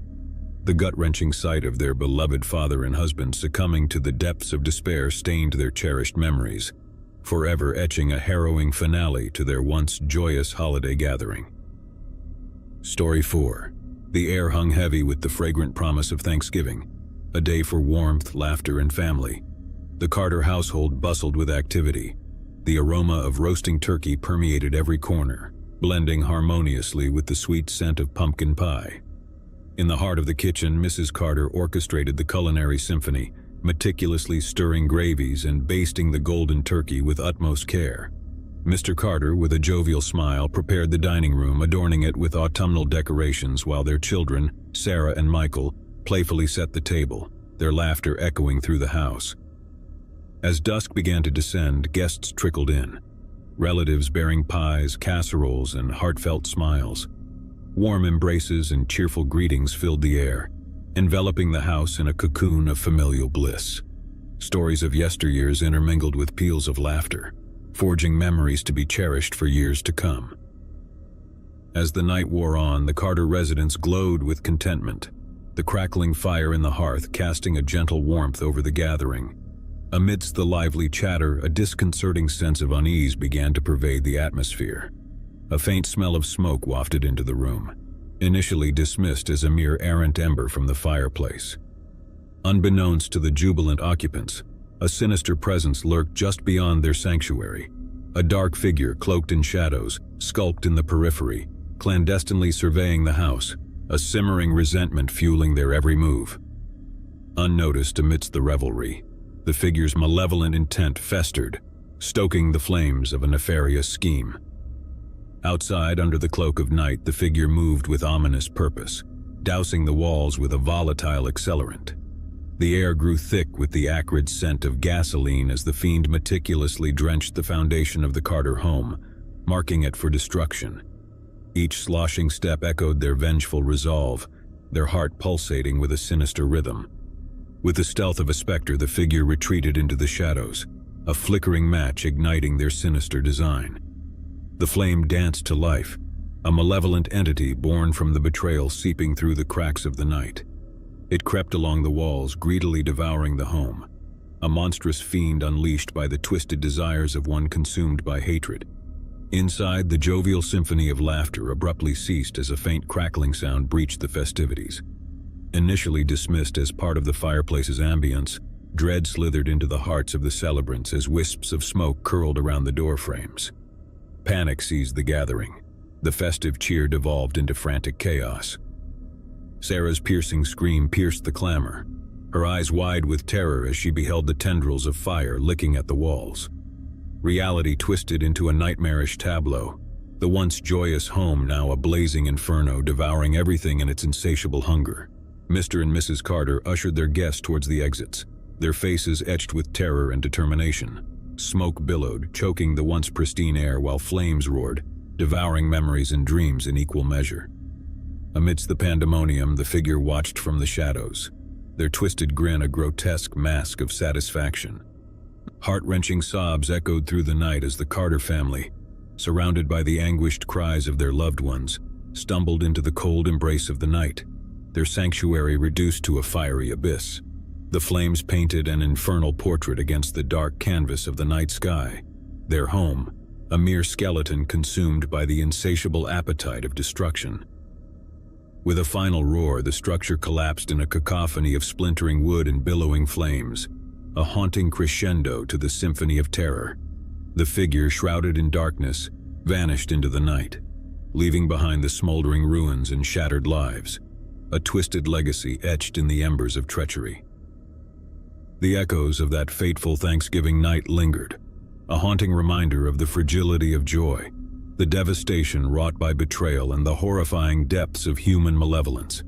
The gut-wrenching sight of their beloved father and husband succumbing to the depths of despair stained their cherished memories, forever etching a harrowing finale to their once joyous holiday gathering. Story 4. The air hung heavy with the fragrant promise of Thanksgiving, a day for warmth, laughter, and family, The Carter household bustled with activity. The aroma of roasting turkey permeated every corner, blending harmoniously with the sweet scent of pumpkin pie. In the heart of the kitchen, Mrs. Carter orchestrated the culinary symphony, meticulously stirring gravies and basting the golden turkey with utmost care. Mr. Carter, with a jovial smile, prepared the dining room, adorning it with autumnal decorations, while their children, Sarah and Michael, playfully set the table, their laughter echoing through the house. As dusk began to descend, guests trickled in, relatives bearing pies, casseroles, and heartfelt smiles. Warm embraces and cheerful greetings filled the air, enveloping the house in a cocoon of familial bliss. Stories of yesteryears intermingled with peals of laughter, forging memories to be cherished for years to come. As the night wore on, the Carter residence glowed with contentment, the crackling fire in the hearth casting a gentle warmth over the gathering. Amidst the lively chatter, a disconcerting sense of unease began to pervade the atmosphere. A faint smell of smoke wafted into the room, initially dismissed as a mere errant ember from the fireplace. Unbeknownst to the jubilant occupants, a sinister presence lurked just beyond their sanctuary. A dark figure, cloaked in shadows, skulked in the periphery, clandestinely surveying the house, a simmering resentment fueling their every move. Unnoticed amidst the revelry, the figure's malevolent intent festered, stoking the flames of a nefarious scheme. Outside, under the cloak of night, the figure moved with ominous purpose, dousing the walls with a volatile accelerant. The air grew thick with the acrid scent of gasoline as the fiend meticulously drenched the foundation of the Carter home, marking it for destruction. Each sloshing step echoed their vengeful resolve, their heart pulsating with a sinister rhythm. With the stealth of a specter, the figure retreated into the shadows, a flickering match igniting their sinister design. The flame danced to life, a malevolent entity born from the betrayal seeping through the cracks of the night. It crept along the walls, greedily devouring the home, a monstrous fiend unleashed by the twisted desires of one consumed by hatred. Inside, the jovial symphony of laughter abruptly ceased as a faint crackling sound breached the festivities. Initially dismissed as part of the fireplace's ambience, dread slithered into the hearts of the celebrants as wisps of smoke curled around the doorframes. Panic seized the gathering. The festive cheer devolved into frantic chaos. Sarah's piercing scream pierced the clamor, her eyes wide with terror as she beheld the tendrils of fire licking at the walls. Reality twisted into a nightmarish tableau, the once joyous home now a blazing inferno devouring everything in its insatiable hunger. Mr. and Mrs. Carter ushered their guests towards the exits, their faces etched with terror and determination. Smoke billowed, choking the once pristine air, while flames roared, devouring memories and dreams in equal measure. Amidst the pandemonium, the figure watched from the shadows, their twisted grin a grotesque mask of satisfaction. Heart-wrenching sobs echoed through the night as the Carter family, surrounded by the anguished cries of their loved ones, stumbled into the cold embrace of the night, their sanctuary reduced to a fiery abyss. The flames painted an infernal portrait against the dark canvas of the night sky, their home, a mere skeleton consumed by the insatiable appetite of destruction. With a final roar, the structure collapsed in a cacophony of splintering wood and billowing flames, a haunting crescendo to the symphony of terror. The figure, shrouded in darkness, vanished into the night, leaving behind the smoldering ruins and shattered lives, a twisted legacy etched in the embers of treachery. The echoes of that fateful Thanksgiving night lingered, a haunting reminder of the fragility of joy, the devastation wrought by betrayal, and the horrifying depths of human malevolence.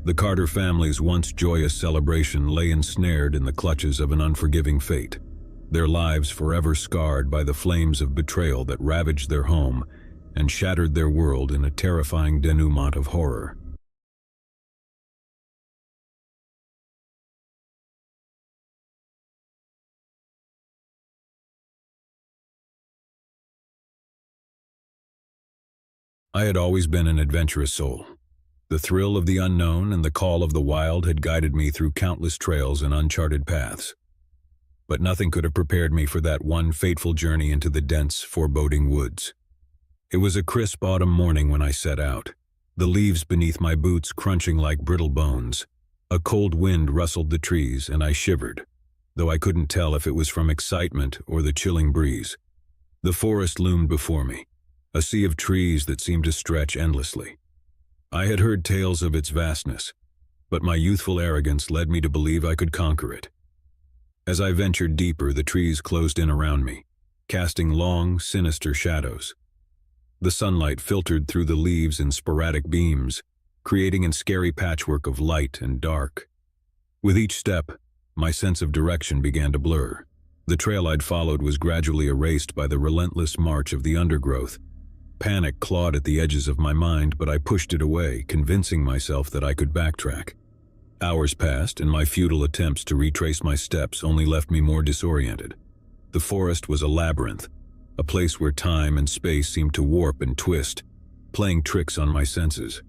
The Carter family's once joyous celebration lay ensnared in the clutches of an unforgiving fate, their lives forever scarred by the flames of betrayal that ravaged their home and shattered their world in a terrifying denouement of horror. I had always been an adventurous soul. The thrill of the unknown and the call of the wild had guided me through countless trails and uncharted paths. But nothing could have prepared me for that one fateful journey into the dense, foreboding woods. It was a crisp autumn morning when I set out, the leaves beneath my boots crunching like brittle bones. A cold wind rustled the trees, and I shivered, though I couldn't tell if it was from excitement or the chilling breeze. The forest loomed before me, a sea of trees that seemed to stretch endlessly. I had heard tales of its vastness, but my youthful arrogance led me to believe I could conquer it. As I ventured deeper, the trees closed in around me, casting long, sinister shadows. The sunlight filtered through the leaves in sporadic beams, creating a scary patchwork of light and dark. With each step, my sense of direction began to blur. The trail I'd followed was gradually erased by the relentless march of the undergrowth. Panic clawed at the edges of my mind, but I pushed it away, convincing myself that I could backtrack. Hours passed, and my futile attempts to retrace my steps only left me more disoriented. The forest was a labyrinth, a place where time and space seemed to warp and twist, playing tricks on my senses.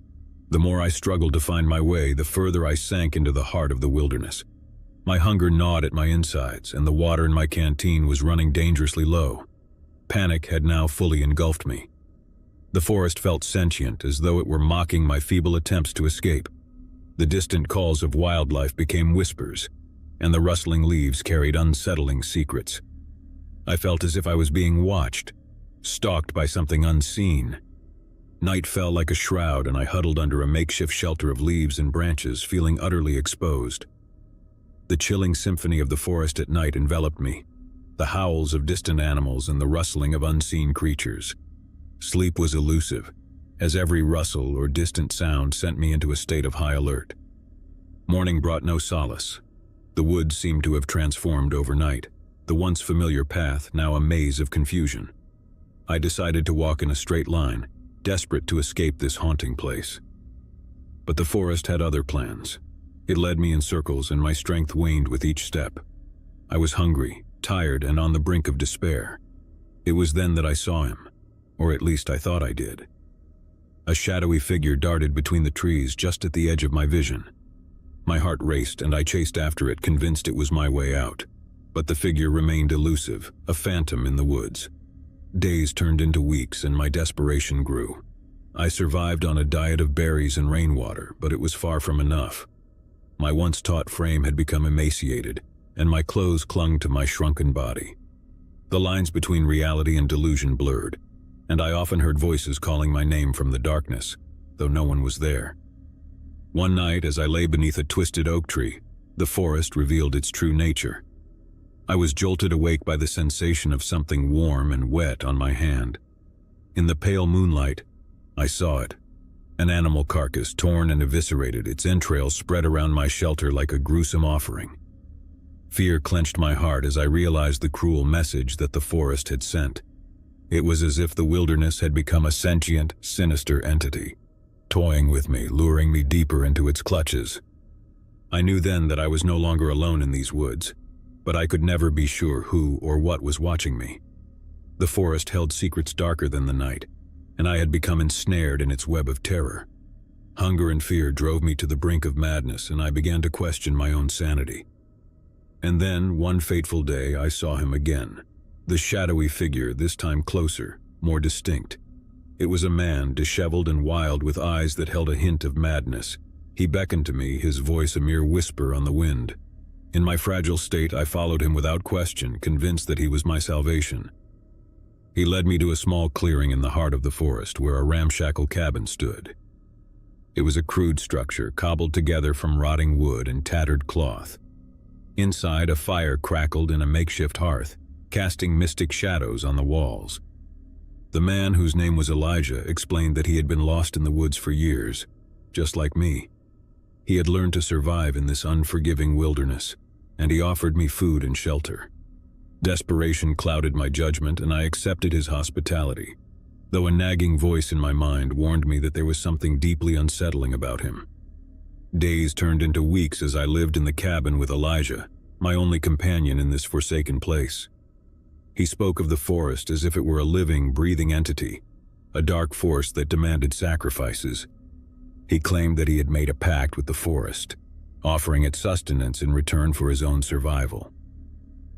The more I struggled to find my way, the further I sank into the heart of the wilderness. My hunger gnawed at my insides, and the water in my canteen was running dangerously low. Panic had now fully engulfed me. The forest felt sentient, as though it were mocking my feeble attempts to escape. The distant calls of wildlife became whispers, and the rustling leaves carried unsettling secrets. I felt as if I was being watched, stalked by something unseen. Night fell like a shroud, and I huddled under a makeshift shelter of leaves and branches, feeling utterly exposed. The chilling symphony of the forest at night enveloped me, the howls of distant animals and the rustling of unseen creatures. Sleep was elusive, as every rustle or distant sound sent me into a state of high alert. Morning brought no solace. The woods seemed to have transformed overnight, the once familiar path now a maze of confusion. I decided to walk in a straight line, desperate to escape this haunting place. But the forest had other plans. It led me in circles, and my strength waned with each step. I was hungry, tired, and on the brink of despair. It was then that I saw him, or at least I thought I did. A shadowy figure darted between the trees just at the edge of my vision. My heart raced, and I chased after it, convinced it was my way out. But the figure remained elusive, a phantom in the woods. Days turned into weeks, and my desperation grew. I survived on a diet of berries and rainwater, but it was far from enough. My once taut frame had become emaciated, and my clothes clung to my shrunken body. The lines between reality and delusion blurred, and I often heard voices calling my name from the darkness, though no one was there. One night, as I lay beneath a twisted oak tree, the forest revealed its true nature. I was jolted awake by the sensation of something warm and wet on my hand. In the pale moonlight, I saw it. An animal carcass, torn and eviscerated, its entrails spread around my shelter like a gruesome offering. Fear clenched my heart as I realized the cruel message that the forest had sent. It was as if the wilderness had become a sentient, sinister entity, toying with me, luring me deeper into its clutches. I knew then that I was no longer alone in these woods, but I could never be sure who or what was watching me. The forest held secrets darker than the night, and I had become ensnared in its web of terror. Hunger and fear drove me to the brink of madness, and I began to question my own sanity. And then, one fateful day, I saw him again. The shadowy figure, this time closer, more distinct. It was a man, disheveled and wild, with eyes that held a hint of madness. He beckoned to me, his voice a mere whisper on the wind. In my fragile state, I followed him without question, convinced that he was my salvation. He led me to a small clearing in the heart of the forest, where a ramshackle cabin stood. It was a crude structure, cobbled together from rotting wood and tattered cloth. Inside, a fire crackled in a makeshift hearth, casting mystic shadows on the walls. The man, whose name was Elijah, explained that he had been lost in the woods for years, just like me. He had learned to survive in this unforgiving wilderness, and he offered me food and shelter. Desperation clouded my judgment, and I accepted his hospitality, though a nagging voice in my mind warned me that there was something deeply unsettling about him. Days turned into weeks as I lived in the cabin with Elijah, my only companion in this forsaken place. He spoke of the forest as if it were a living, breathing entity, a dark force that demanded sacrifices. He claimed that he had made a pact with the forest, offering it sustenance in return for his own survival.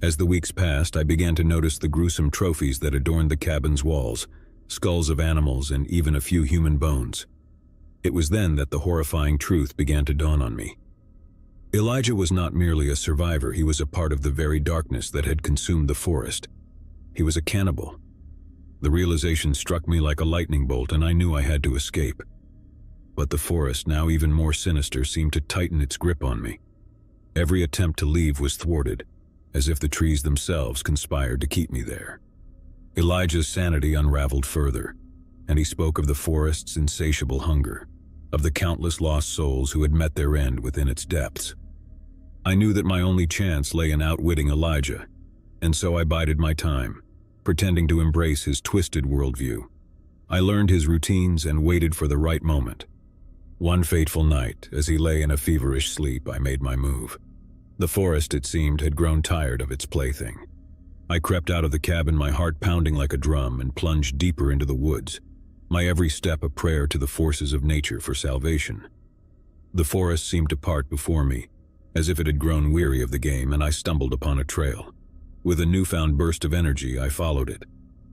As the weeks passed, I began to notice the gruesome trophies that adorned the cabin's walls, skulls of animals and even a few human bones. It was then that the horrifying truth began to dawn on me. Elijah was not merely a survivor, he was a part of the very darkness that had consumed the forest. He was a cannibal. The realization struck me like a lightning bolt, and I knew I had to escape. But the forest, now even more sinister, seemed to tighten its grip on me. Every attempt to leave was thwarted, as if the trees themselves conspired to keep me there. Elijah's sanity unraveled further, and he spoke of the forest's insatiable hunger, of the countless lost souls who had met their end within its depths. I knew that my only chance lay in outwitting Elijah, and so I bided my time, pretending to embrace his twisted worldview. I learned his routines and waited for the right moment. One fateful night, as he lay in a feverish sleep, I made my move. The forest, it seemed, had grown tired of its plaything. I crept out of the cabin, my heart pounding like a drum, and plunged deeper into the woods, my every step a prayer to the forces of nature for salvation. The forest seemed to part before me, as if it had grown weary of the game, and I stumbled upon a trail. With a newfound burst of energy, I followed it,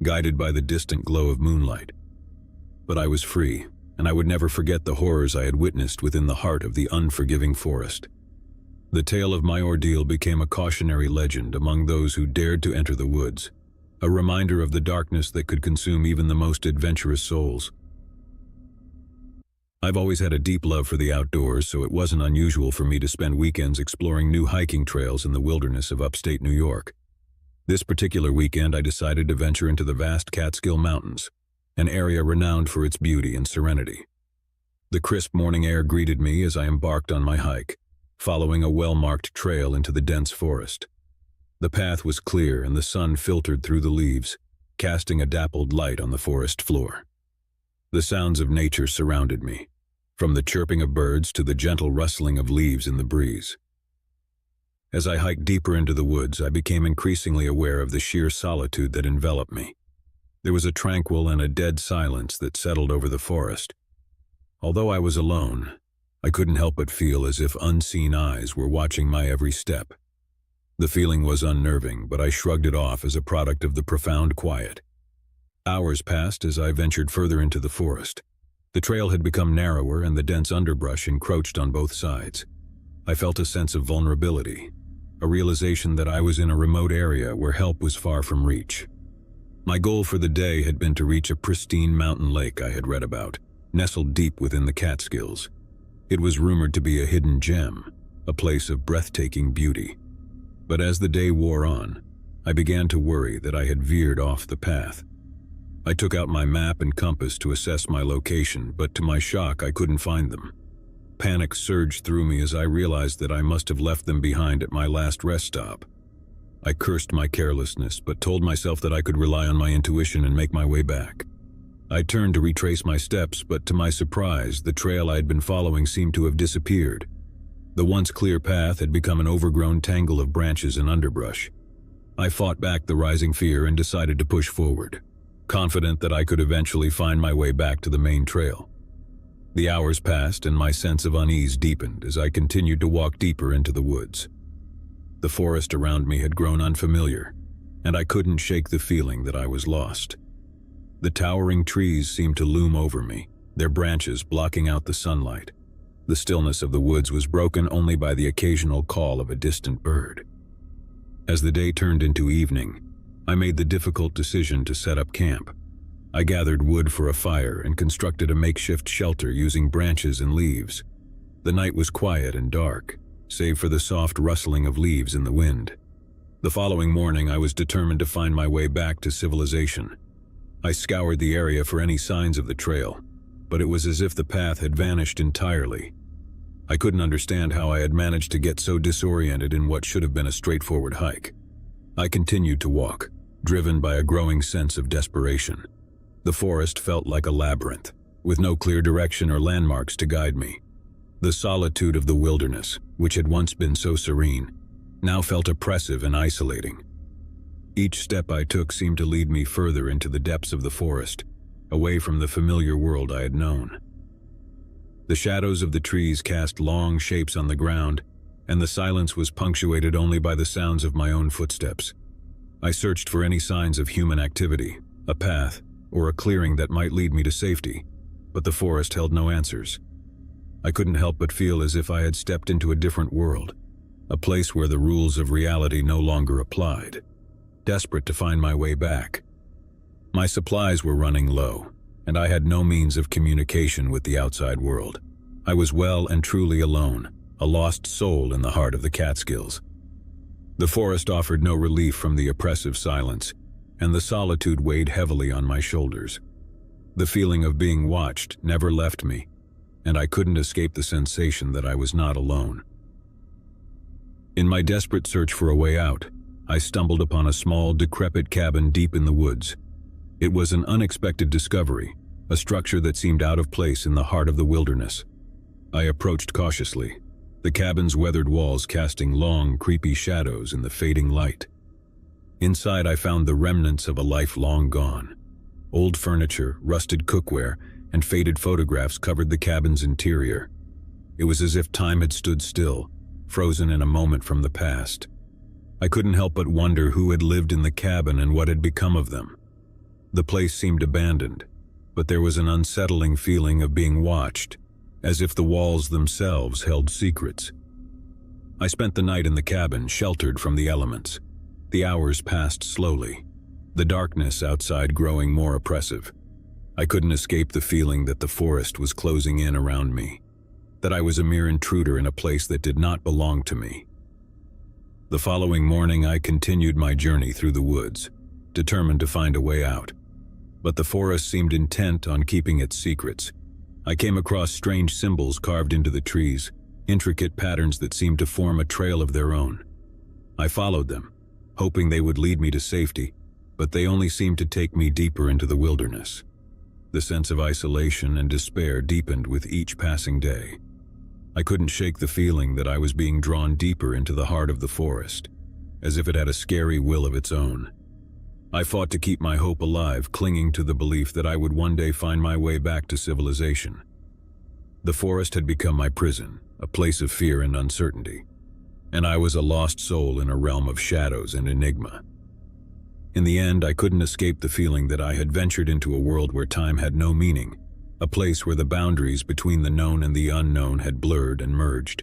guided by the distant glow of moonlight. But I was free, and I would never forget the horrors I had witnessed within the heart of the unforgiving forest. The tale of my ordeal became a cautionary legend among those who dared to enter the woods, a reminder of the darkness that could consume even the most adventurous souls. I've always had a deep love for the outdoors, so it wasn't unusual for me to spend weekends exploring new hiking trails in the wilderness of upstate New York. This particular weekend, I decided to venture into the vast Catskill Mountains, an area renowned for its beauty and serenity. The crisp morning air greeted me as I embarked on my hike, following a well-marked trail into the dense forest. The path was clear, and the sun filtered through the leaves, casting a dappled light on the forest floor. The sounds of nature surrounded me, from the chirping of birds to the gentle rustling of leaves in the breeze. As I hiked deeper into the woods, I became increasingly aware of the sheer solitude that enveloped me. There was a tranquil and a dead silence that settled over the forest. Although I was alone, I couldn't help but feel as if unseen eyes were watching my every step. The feeling was unnerving, but I shrugged it off as a product of the profound quiet. Hours passed as I ventured further into the forest. The trail had become narrower, and the dense underbrush encroached on both sides. I felt a sense of vulnerability, a realization that I was in a remote area where help was far from reach. My goal for the day had been to reach a pristine mountain lake I had read about, nestled deep within the Catskills. It was rumored to be a hidden gem, a place of breathtaking beauty. But as the day wore on, I began to worry that I had veered off the path. I took out my map and compass to assess my location, but to my shock, I couldn't find them. Panic surged through me as I realized that I must have left them behind at my last rest stop. I cursed my carelessness, but told myself that I could rely on my intuition and make my way back. I turned to retrace my steps, but to my surprise, the trail I had been following seemed to have disappeared. The once clear path had become an overgrown tangle of branches and underbrush. I fought back the rising fear and decided to push forward, confident that I could eventually find my way back to the main trail. The hours passed, and my sense of unease deepened as I continued to walk deeper into the woods. The forest around me had grown unfamiliar, and I couldn't shake the feeling that I was lost. The towering trees seemed to loom over me, their branches blocking out the sunlight. The stillness of the woods was broken only by the occasional call of a distant bird. As the day turned into evening, I made the difficult decision to set up camp. I gathered wood for a fire and constructed a makeshift shelter using branches and leaves. The night was quiet and dark, save for the soft rustling of leaves in the wind. The following morning, I was determined to find my way back to civilization. I scoured the area for any signs of the trail, but it was as if the path had vanished entirely. I couldn't understand how I had managed to get so disoriented in what should have been a straightforward hike. I continued to walk, driven by a growing sense of desperation. The forest felt like a labyrinth, with no clear direction or landmarks to guide me. The solitude of the wilderness, which had once been so serene, now felt oppressive and isolating. Each step I took seemed to lead me further into the depths of the forest, away from the familiar world I had known. The shadows of the trees cast long shapes on the ground, and the silence was punctuated only by the sounds of my own footsteps. I searched for any signs of human activity, a path, or a clearing that might lead me to safety, but the forest held no answers. I couldn't help but feel as if I had stepped into a different world, a place where the rules of reality no longer applied. Desperate to find my way back. My supplies were running low, and I had no means of communication with the outside world. I was well and truly alone, a lost soul in the heart of the Catskills. The forest offered no relief from the oppressive silence, and the solitude weighed heavily on my shoulders. The feeling of being watched never left me, and I couldn't escape the sensation that I was not alone. In my desperate search for a way out, I stumbled upon a small, decrepit cabin deep in the woods. It was an unexpected discovery, a structure that seemed out of place in the heart of the wilderness. I approached cautiously, the cabin's weathered walls casting long, creepy shadows in the fading light. Inside I found the remnants of a life long gone. Old furniture, rusted cookware, and faded photographs covered the cabin's interior. It was as if time had stood still, frozen in a moment from the past. I couldn't help but wonder who had lived in the cabin and what had become of them. The place seemed abandoned, but there was an unsettling feeling of being watched, as if the walls themselves held secrets. I spent the night in the cabin, sheltered from the elements. The hours passed slowly, the darkness outside growing more oppressive. I couldn't escape the feeling that the forest was closing in around me, that I was a mere intruder in a place that did not belong to me. The following morning I continued my journey through the woods, determined to find a way out. But the forest seemed intent on keeping its secrets. I came across strange symbols carved into the trees, intricate patterns that seemed to form a trail of their own. I followed them, hoping they would lead me to safety, but they only seemed to take me deeper into the wilderness. The sense of isolation and despair deepened with each passing day. I couldn't shake the feeling that I was being drawn deeper into the heart of the forest, as if it had a scary will of its own. I fought to keep my hope alive, clinging to the belief that I would one day find my way back to civilization. The forest had become my prison, a place of fear and uncertainty, and I was a lost soul in a realm of shadows and enigma. In the end, I couldn't escape the feeling that I had ventured into a world where time had no meaning, a place where the boundaries between the known and the unknown had blurred and merged.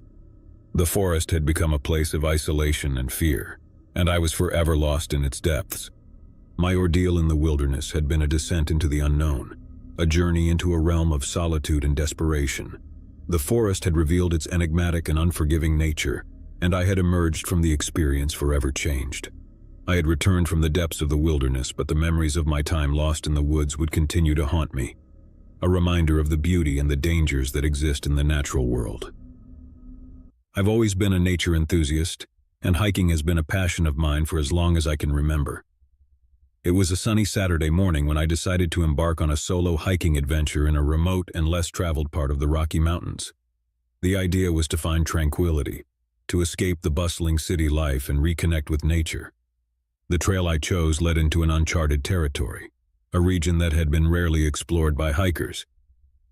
The forest had become a place of isolation and fear, and I was forever lost in its depths. My ordeal in the wilderness had been a descent into the unknown, a journey into a realm of solitude and desperation. The forest had revealed its enigmatic and unforgiving nature, and I had emerged from the experience forever changed. I had returned from the depths of the wilderness, but the memories of my time lost in the woods would continue to haunt me, a reminder of the beauty and the dangers that exist in the natural world. I've always been a nature enthusiast, and hiking has been a passion of mine for as long as I can remember. It was a sunny Saturday morning when I decided to embark on a solo hiking adventure in a remote and less traveled part of the Rocky Mountains. The idea was to find tranquility, to escape the bustling city life and reconnect with nature. The trail I chose led into an uncharted territory, a region that had been rarely explored by hikers.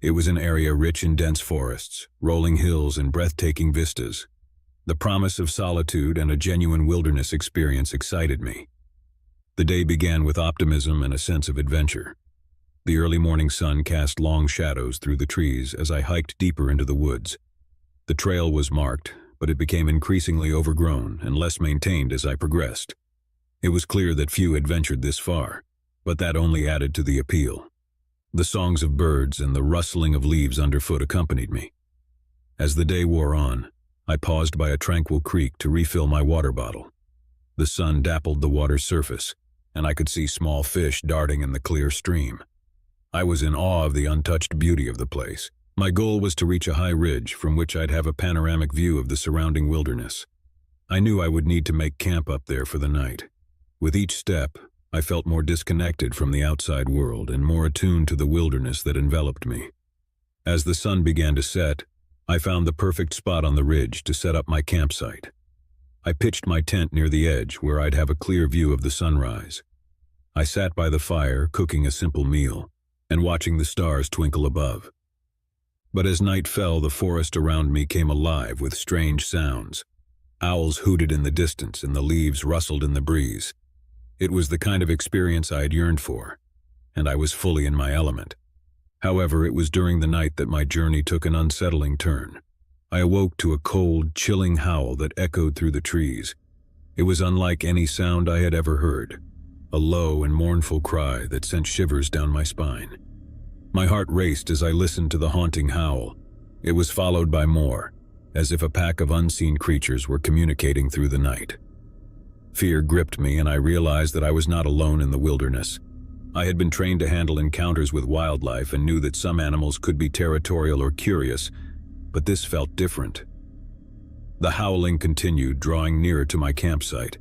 It was an area rich in dense forests, rolling hills, and breathtaking vistas. The promise of solitude and a genuine wilderness experience excited me. The day began with optimism and a sense of adventure. The early morning sun cast long shadows through the trees as I hiked deeper into the woods. The trail was marked, but it became increasingly overgrown and less maintained as I progressed. It was clear that few had ventured this far, but that only added to the appeal. The songs of birds and the rustling of leaves underfoot accompanied me. As the day wore on, I paused by a tranquil creek to refill my water bottle. The sun dappled the water's surface, and I could see small fish darting in the clear stream. I was in awe of the untouched beauty of the place. My goal was to reach a high ridge from which I'd have a panoramic view of the surrounding wilderness. I knew I would need to make camp up there for the night. With each step, I felt more disconnected from the outside world and more attuned to the wilderness that enveloped me. As the sun began to set, I found the perfect spot on the ridge to set up my campsite. I pitched my tent near the edge where I'd have a clear view of the sunrise. I sat by the fire, cooking a simple meal, and watching the stars twinkle above. But as night fell, the forest around me came alive with strange sounds. Owls hooted in the distance and the leaves rustled in the breeze. It was the kind of experience I had yearned for, and I was fully in my element. However, it was during the night that my journey took an unsettling turn. I awoke to a cold, chilling howl that echoed through the trees. It was unlike any sound I had ever heard, a low and mournful cry that sent shivers down my spine. My heart raced as I listened to the haunting howl. It was followed by more, as if a pack of unseen creatures were communicating through the night. Fear gripped me, and I realized that I was not alone in the wilderness. I had been trained to handle encounters with wildlife and knew that some animals could be territorial or curious, but this felt different. The howling continued, drawing nearer to my campsite.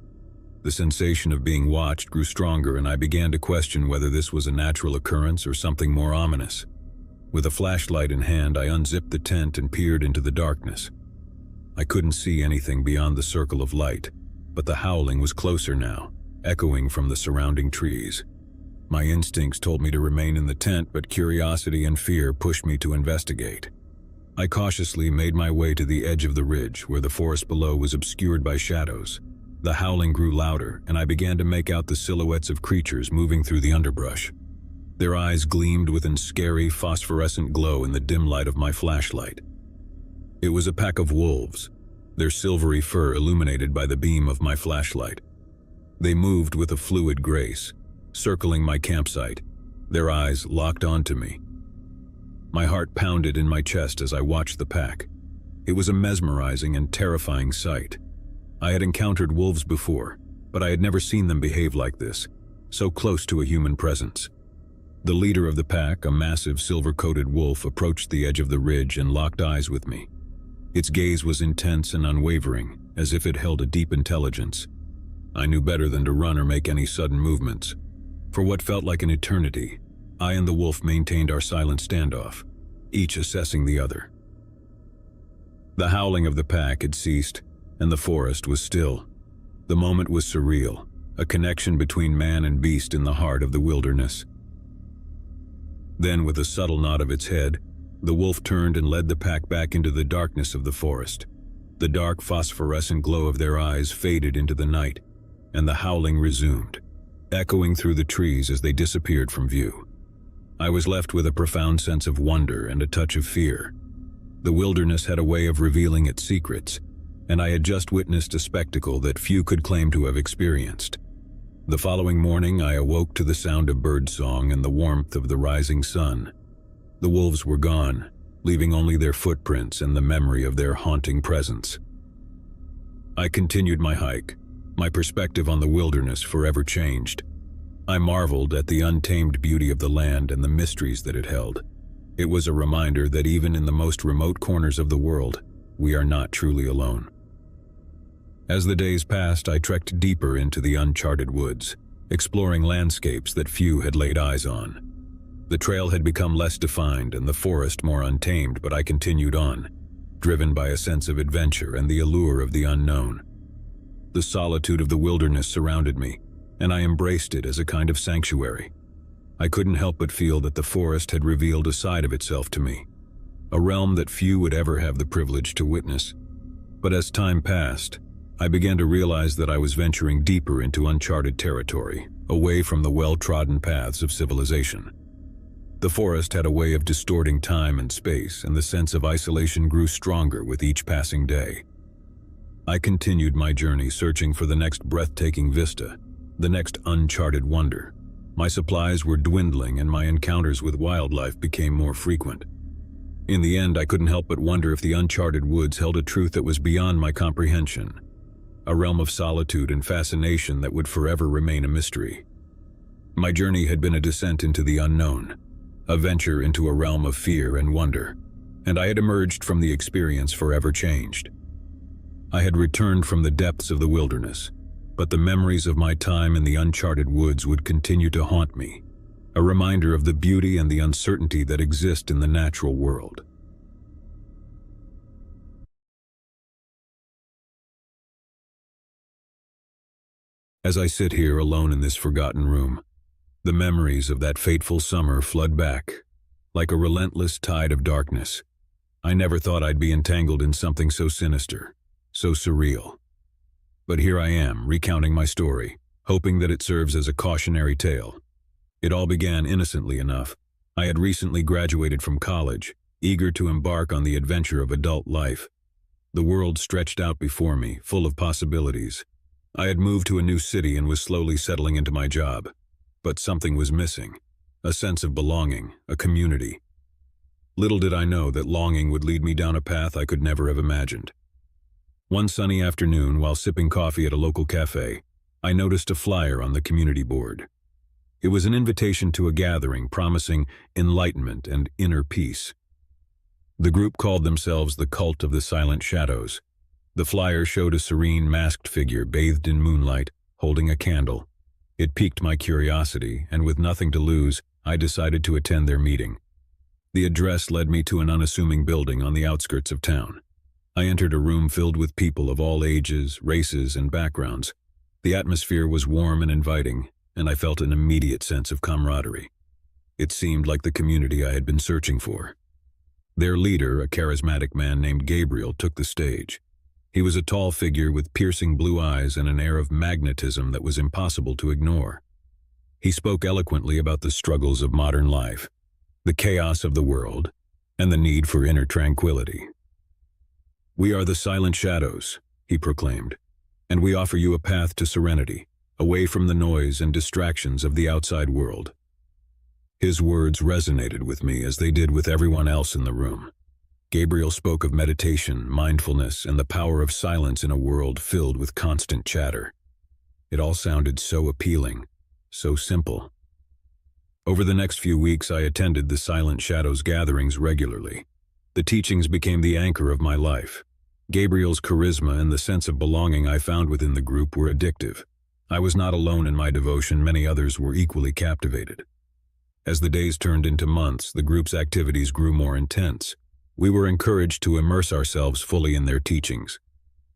The sensation of being watched grew stronger, and I began to question whether this was a natural occurrence or something more ominous. With a flashlight in hand, I unzipped the tent and peered into the darkness. I couldn't see anything beyond the circle of light, but the howling was closer now, echoing from the surrounding trees. My instincts told me to remain in the tent, but curiosity and fear pushed me to investigate. I cautiously made my way to the edge of the ridge, where the forest below was obscured by shadows. The howling grew louder, and I began to make out the silhouettes of creatures moving through the underbrush. Their eyes gleamed with a scary, phosphorescent glow in the dim light of my flashlight. It was a pack of wolves, their silvery fur illuminated by the beam of my flashlight. They moved with a fluid grace, circling my campsite, their eyes locked onto me. My heart pounded in my chest as I watched the pack. It was a mesmerizing and terrifying sight. I had encountered wolves before, but I had never seen them behave like this, so close to a human presence. The leader of the pack, a massive silver-coated wolf, approached the edge of the ridge and locked eyes with me. Its gaze was intense and unwavering, as if it held a deep intelligence. I knew better than to run or make any sudden movements. For what felt like an eternity, I and the wolf maintained our silent standoff, each assessing the other. The howling of the pack had ceased, and the forest was still. The moment was surreal, a connection between man and beast in the heart of the wilderness. Then, with a subtle nod of its head, the wolf turned and led the pack back into the darkness of the forest. The dark phosphorescent glow of their eyes faded into the night, and the howling resumed, echoing through the trees as they disappeared from view. I was left with a profound sense of wonder and a touch of fear. The wilderness had a way of revealing its secrets, and I had just witnessed a spectacle that few could claim to have experienced. The following morning, I awoke to the sound of birdsong and the warmth of the rising sun. The wolves were gone, leaving only their footprints and the memory of their haunting presence. I continued my hike, my perspective on the wilderness forever changed. I marveled at the untamed beauty of the land and the mysteries that it held. It was a reminder that even in the most remote corners of the world, we are not truly alone. As the days passed, I trekked deeper into the uncharted woods, exploring landscapes that few had laid eyes on. The trail had become less defined and the forest more untamed, but I continued on, driven by a sense of adventure and the allure of the unknown. The solitude of the wilderness surrounded me, and I embraced it as a kind of sanctuary. I couldn't help but feel that the forest had revealed a side of itself to me, a realm that few would ever have the privilege to witness. But as time passed, I began to realize that I was venturing deeper into uncharted territory, away from the well-trodden paths of civilization. The forest had a way of distorting time and space, and the sense of isolation grew stronger with each passing day. I continued my journey, searching for the next breathtaking vista, the next uncharted wonder. My supplies were dwindling, and my encounters with wildlife became more frequent. In the end, I couldn't help but wonder if the uncharted woods held a truth that was beyond my comprehension, a realm of solitude and fascination that would forever remain a mystery. My journey had been a descent into the unknown, a venture into a realm of fear and wonder, and I had emerged from the experience forever changed. I had returned from the depths of the wilderness, but the memories of my time in the uncharted woods would continue to haunt me, a reminder of the beauty and the uncertainty that exist in the natural world. As I sit here alone in this forgotten room, the memories of that fateful summer flood back, like a relentless tide of darkness. I never thought I'd be entangled in something so sinister, so surreal. But here I am, recounting my story, hoping that it serves as a cautionary tale. It all began innocently enough, I had recently graduated from college, eager to embark on the adventure of adult life. The world stretched out before me, full of possibilities. I had moved to a new city and was slowly settling into my job. But something was missing. A sense of belonging, a community. Little did I know that longing would lead me down a path I could never have imagined. One sunny afternoon, while sipping coffee at a local cafe, I noticed a flyer on the community board. It was an invitation to a gathering promising enlightenment and inner peace. The group called themselves the Cult of the Silent Shadows. The flyer showed a serene, masked figure bathed in moonlight, holding a candle. It piqued my curiosity, and with nothing to lose, I decided to attend their meeting. The address led me to an unassuming building on the outskirts of town. I entered a room filled with people of all ages, races, and backgrounds. The atmosphere was warm and inviting, and I felt an immediate sense of camaraderie. It seemed like the community I had been searching for. Their leader, a charismatic man named Gabriel, took the stage. He was a tall figure with piercing blue eyes and an air of magnetism that was impossible to ignore. He spoke eloquently about the struggles of modern life, the chaos of the world, and the need for inner tranquility. "We are the Silent Shadows," he proclaimed, "and we offer you a path to serenity, away from the noise and distractions of the outside world." His words resonated with me as they did with everyone else in the room. Gabriel spoke of meditation, mindfulness, and the power of silence in a world filled with constant chatter. It all sounded so appealing, so simple. Over the next few weeks, I attended the Silent Shadows gatherings regularly. The teachings became the anchor of my life. Gabriel's charisma and the sense of belonging I found within the group were addictive. I was not alone in my devotion, many others were equally captivated. As the days turned into months, the group's activities grew more intense. We were encouraged to immerse ourselves fully in their teachings.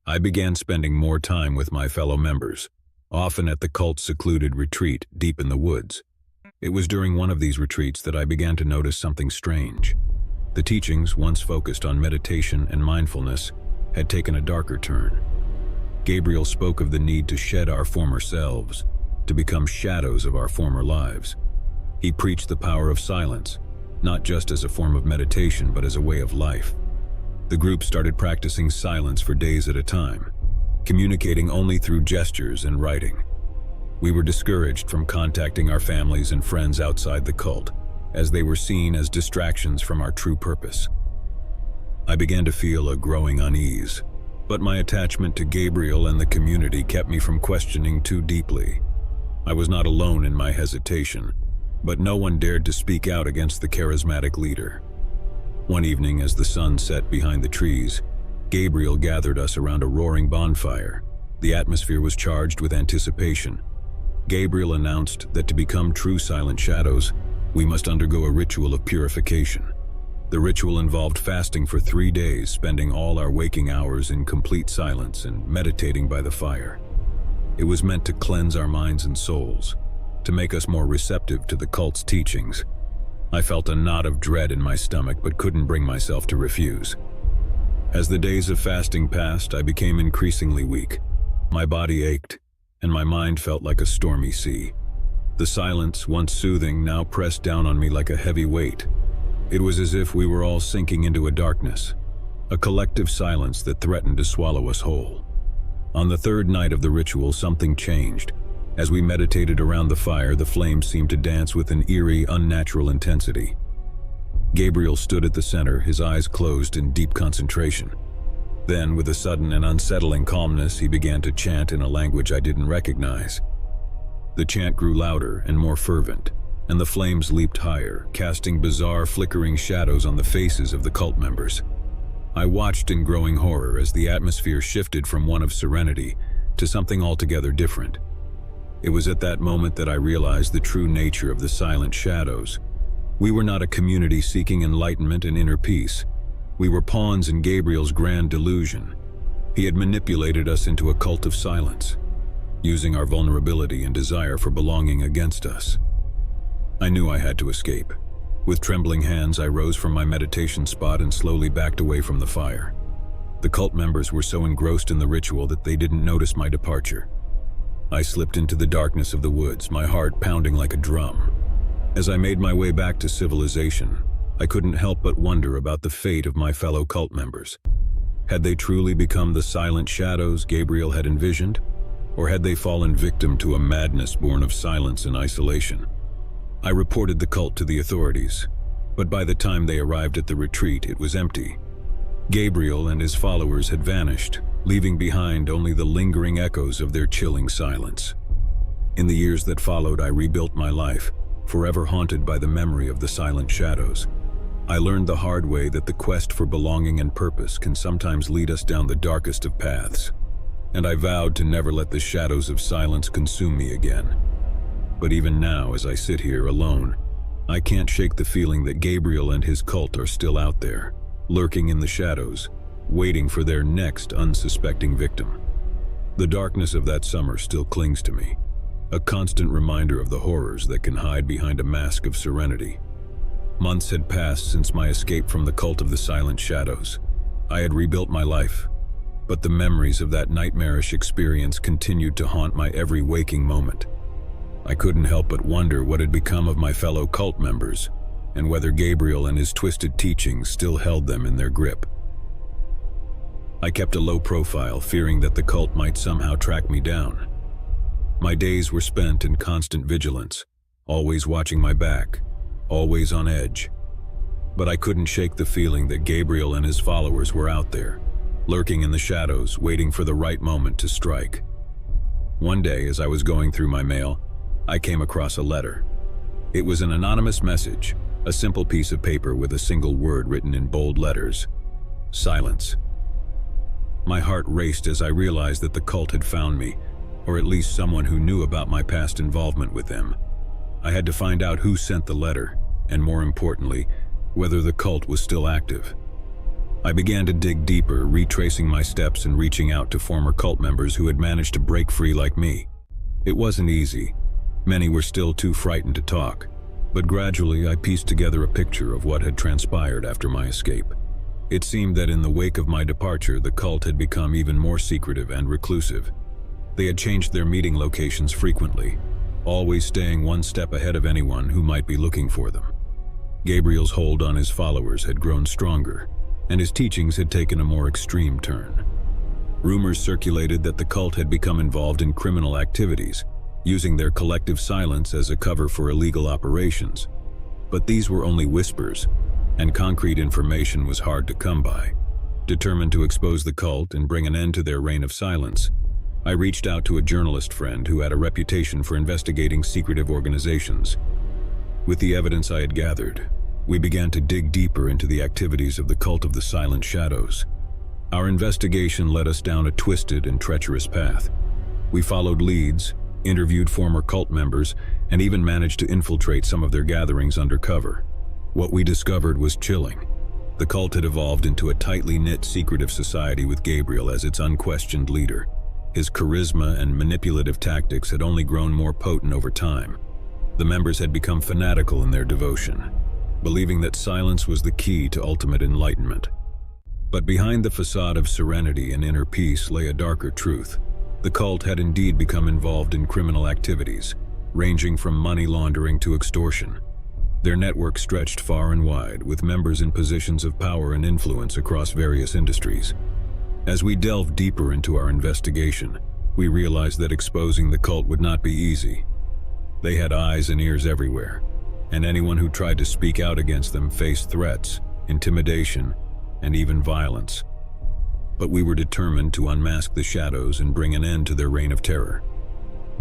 I began spending more time with my fellow members, often at the cult's secluded retreat deep in the woods. It was during one of these retreats that I began to notice something strange. The teachings, once focused on meditation and mindfulness, had taken a darker turn. Gabriel spoke of the need to shed our former selves, to become shadows of our former lives. He preached the power of silence, not just as a form of meditation, but as a way of life. The group started practicing silence for days at a time, communicating only through gestures and writing. We were discouraged from contacting our families and friends outside the cult, as they were seen as distractions from our true purpose. I began to feel a growing unease, but my attachment to Gabriel and the community kept me from questioning too deeply. I was not alone in my hesitation, but no one dared to speak out against the charismatic leader. One evening, as the sun set behind the trees, Gabriel gathered us around a roaring bonfire. The atmosphere was charged with anticipation. Gabriel announced that to become true Silent Shadows, we must undergo a ritual of purification. The ritual involved fasting for 3 days, spending all our waking hours in complete silence and meditating by the fire. It was meant to cleanse our minds and souls, to make us more receptive to the cult's teachings. I felt a knot of dread in my stomach but couldn't bring myself to refuse. As the days of fasting passed, I became increasingly weak. My body ached, and my mind felt like a stormy sea. The silence, once soothing, now pressed down on me like a heavy weight. It was as if we were all sinking into a darkness, a collective silence that threatened to swallow us whole. On the third night of the ritual, something changed. As we meditated around the fire, the flames seemed to dance with an eerie, unnatural intensity. Gabriel stood at the center, his eyes closed in deep concentration. Then, with a sudden and unsettling calmness, he began to chant in a language I didn't recognize. The chant grew louder and more fervent, and the flames leaped higher, casting bizarre, flickering shadows on the faces of the cult members. I watched in growing horror as the atmosphere shifted from one of serenity to something altogether different. It was at that moment that I realized the true nature of the Silent Shadows. We were not a community seeking enlightenment and inner peace. We were pawns in Gabriel's grand delusion. He had manipulated us into a cult of silence, using our vulnerability and desire for belonging against us. I knew I had to escape. With trembling hands, I rose from my meditation spot and slowly backed away from the fire. The cult members were so engrossed in the ritual that they didn't notice my departure. I slipped into the darkness of the woods, my heart pounding like a drum. As I made my way back to civilization, I couldn't help but wonder about the fate of my fellow cult members. Had they truly become the silent shadows Gabriel had envisioned? Or had they fallen victim to a madness born of silence and isolation? I reported the cult to the authorities, but by the time they arrived at the retreat, it was empty. Gabriel and his followers had vanished, leaving behind only the lingering echoes of their chilling silence. In the years that followed, I rebuilt my life, forever haunted by the memory of the silent shadows. I learned the hard way that the quest for belonging and purpose can sometimes lead us down the darkest of paths, and I vowed to never let the shadows of silence consume me again. But even now, as I sit here alone, I can't shake the feeling that Gabriel and his cult are still out there, lurking in the shadows, waiting for their next unsuspecting victim. The darkness of that summer still clings to me, a constant reminder of the horrors that can hide behind a mask of serenity. Months had passed since my escape from the cult of the silent shadows. I had rebuilt my life, but the memories of that nightmarish experience continued to haunt my every waking moment. I couldn't help but wonder what had become of my fellow cult members, and whether Gabriel and his twisted teachings still held them in their grip. I kept a low profile, fearing that the cult might somehow track me down. My days were spent in constant vigilance, always watching my back, always on edge. But I couldn't shake the feeling that Gabriel and his followers were out there, lurking in the shadows, waiting for the right moment to strike. One day, as I was going through my mail, I came across a letter. It was an anonymous message, a simple piece of paper with a single word written in bold letters: silence. My heart raced as I realized that the cult had found me, or at least someone who knew about my past involvement with them. I had to find out who sent the letter, and more importantly, whether the cult was still active. I began to dig deeper, retracing my steps and reaching out to former cult members who had managed to break free like me. It wasn't easy. Many were still too frightened to talk, but gradually I pieced together a picture of what had transpired after my escape. It seemed that in the wake of my departure, the cult had become even more secretive and reclusive. They had changed their meeting locations frequently, always staying one step ahead of anyone who might be looking for them. Gabriel's hold on his followers had grown stronger, and his teachings had taken a more extreme turn. Rumors circulated that the cult had become involved in criminal activities, using their collective silence as a cover for illegal operations. But these were only whispers, and concrete information was hard to come by. Determined to expose the cult and bring an end to their reign of silence, I reached out to a journalist friend who had a reputation for investigating secretive organizations. With the evidence I had gathered, we began to dig deeper into the activities of the cult of the silent shadows. Our investigation led us down a twisted and treacherous path. We followed leads, interviewed former cult members, and even managed to infiltrate some of their gatherings undercover. What we discovered was chilling. The cult had evolved into a tightly knit, secretive society with Gabriel as its unquestioned leader. His charisma and manipulative tactics had only grown more potent over time. The members had become fanatical in their devotion, believing that silence was the key to ultimate enlightenment. But behind the facade of serenity and inner peace lay a darker truth. The cult had indeed become involved in criminal activities, ranging from money laundering to extortion. Their network stretched far and wide, with members in positions of power and influence across various industries. As we delved deeper into our investigation, we realized that exposing the cult would not be easy. They had eyes and ears everywhere, and anyone who tried to speak out against them faced threats, intimidation, and even violence. But we were determined to unmask the shadows and bring an end to their reign of terror.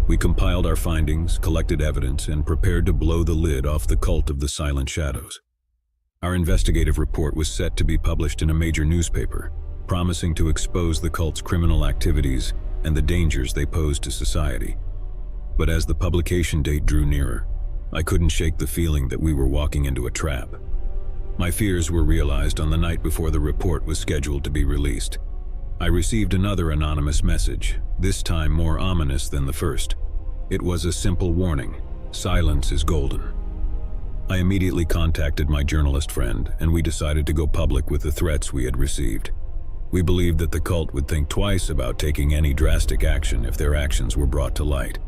We compiled our findings, collected evidence, and prepared to blow the lid off the cult of the silent shadows. Our investigative report was set to be published in a major newspaper, promising to expose the cult's criminal activities and the dangers they posed to society. But as the publication date drew nearer, I couldn't shake the feeling that we were walking into a trap. My fears were realized on the night before the report was scheduled to be released. I received another anonymous message, this time more ominous than the first. It was a simple warning: silence is golden. I immediately contacted my journalist friend, and we decided to go public with the threats we had received. We believed that the cult would think twice about taking any drastic action if their actions were brought to light.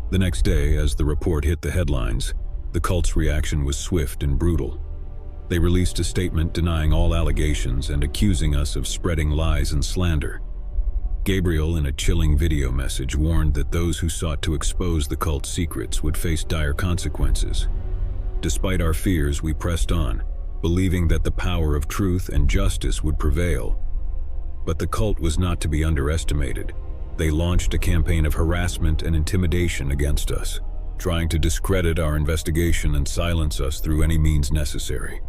The next day, as the report hit the headlines, The cult's reaction was swift and brutal. They released a statement denying all allegations and accusing us of spreading lies and slander. Gabriel, in a chilling video message, warned that those who sought to expose the cult's secrets would face dire consequences. Despite our fears, we pressed on, believing that the power of truth and justice would prevail. But the cult was not to be underestimated. They launched a campaign of harassment and intimidation against us, trying to discredit our investigation and silence us through any means necessary.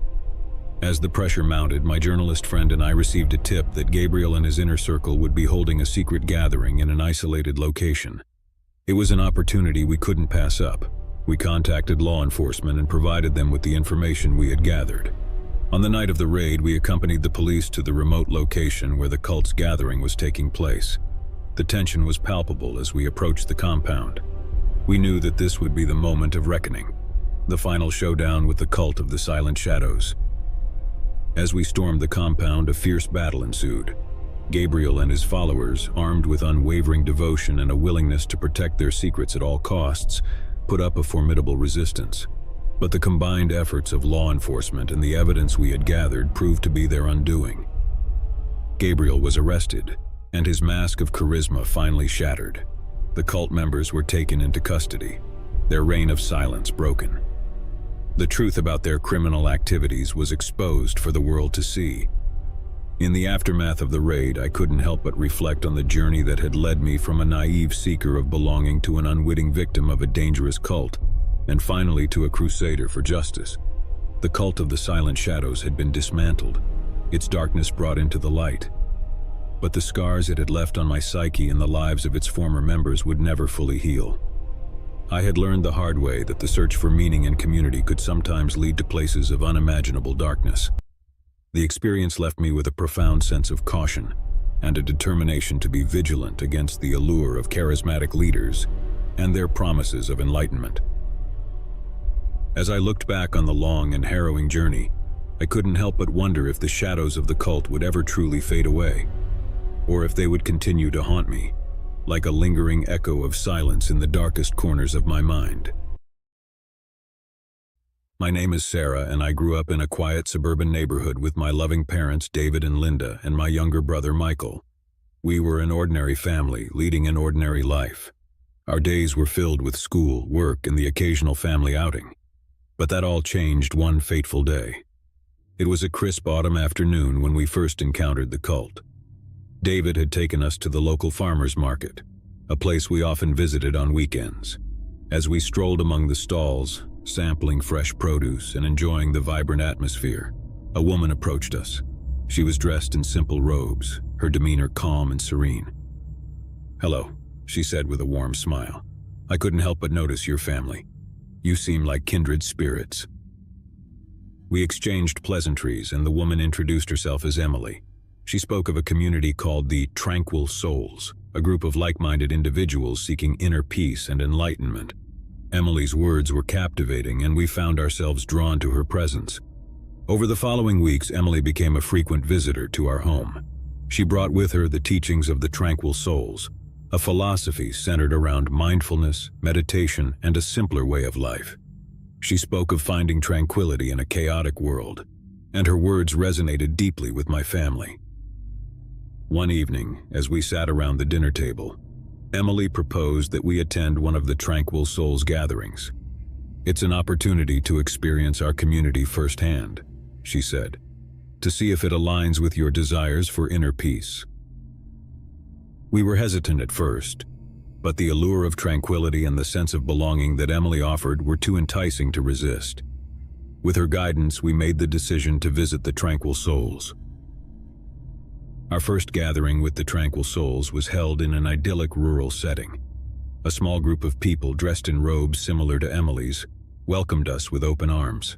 As the pressure mounted, my journalist friend and I received a tip that Gabriel and his inner circle would be holding a secret gathering in an isolated location. It was an opportunity we couldn't pass up. We contacted law enforcement and provided them with the information we had gathered. On the night of the raid, we accompanied the police to the remote location where the cult's gathering was taking place. The tension was palpable as we approached the compound. We knew that this would be the moment of reckoning, the final showdown with the cult of the Silent Shadows. As we stormed the compound, a fierce battle ensued. Gabriel and his followers, armed with unwavering devotion and a willingness to protect their secrets at all costs, put up a formidable resistance. But the combined efforts of law enforcement and the evidence we had gathered proved to be their undoing. Gabriel was arrested, and his mask of charisma finally shattered. The cult members were taken into custody, their reign of silence broken. The truth about their criminal activities was exposed for the world to see. In the aftermath of the raid, I couldn't help but reflect on the journey that had led me from a naive seeker of belonging to an unwitting victim of a dangerous cult, and finally to a crusader for justice. The cult of the Silent Shadows had been dismantled, its darkness brought into the light. But the scars it had left on my psyche and the lives of its former members would never fully heal. I had learned the hard way that the search for meaning and community could sometimes lead to places of unimaginable darkness. The experience left me with a profound sense of caution and a determination to be vigilant against the allure of charismatic leaders and their promises of enlightenment. As I looked back on the long and harrowing journey, I couldn't help but wonder if the shadows of the cult would ever truly fade away, or if they would continue to haunt me, like a lingering echo of silence in the darkest corners of my mind. My name is Sarah, and I grew up in a quiet suburban neighborhood with my loving parents, David and Linda, and my younger brother, Michael. We were an ordinary family, leading an ordinary life. Our days were filled with school, work, and the occasional family outing. But that all changed one fateful day. It was a crisp autumn afternoon when we first encountered the cult. David had taken us to the local farmers market, a place we often visited on weekends. As we strolled among the stalls, sampling fresh produce and enjoying the vibrant atmosphere, a woman approached us. She was dressed in simple robes, her demeanor calm and serene. "Hello," she said with a warm smile. "I couldn't help but notice your family. You seem like kindred spirits." We exchanged pleasantries, and the woman introduced herself as Emily. She spoke of a community called the Tranquil Souls, a group of like-minded individuals seeking inner peace and enlightenment. Emily's words were captivating, and we found ourselves drawn to her presence. Over the following weeks, Emily became a frequent visitor to our home. She brought with her the teachings of the Tranquil Souls, a philosophy centered around mindfulness, meditation, and a simpler way of life. She spoke of finding tranquility in a chaotic world, and her words resonated deeply with my family. One evening, as we sat around the dinner table, Emily proposed that we attend one of the Tranquil Souls gatherings. "It's an opportunity to experience our community firsthand," she said, "to see if it aligns with your desires for inner peace." We were hesitant at first, but the allure of tranquility and the sense of belonging that Emily offered were too enticing to resist. With her guidance, we made the decision to visit the Tranquil Souls. Our first gathering with the Tranquil Souls was held in an idyllic rural setting. A small group of people dressed in robes similar to Emily's welcomed us with open arms.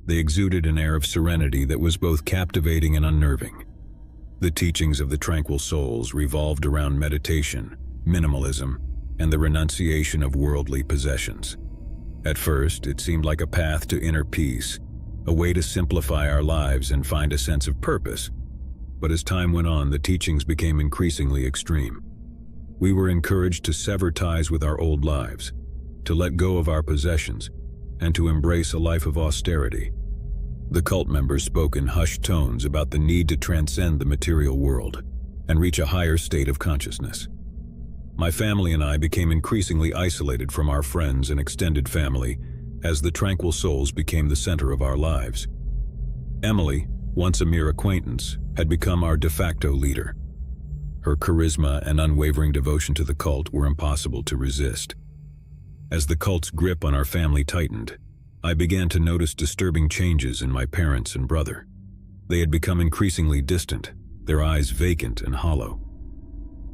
They exuded an air of serenity that was both captivating and unnerving. The teachings of the Tranquil Souls revolved around meditation, minimalism, and the renunciation of worldly possessions. At first, it seemed like a path to inner peace, a way to simplify our lives and find a sense of purpose. But as time went on, the teachings became increasingly extreme. We were encouraged to sever ties with our old lives, to let go of our possessions, and to embrace a life of austerity. The cult members spoke in hushed tones about the need to transcend the material world and reach a higher state of consciousness. My family and I became increasingly isolated from our friends and extended family as the tranquil souls became the center of our lives. Emily, once a mere acquaintance, had become our de facto leader. Her charisma and unwavering devotion to the cult were impossible to resist. As the cult's grip on our family tightened, I began to notice disturbing changes in my parents and brother. They had become increasingly distant, their eyes vacant and hollow.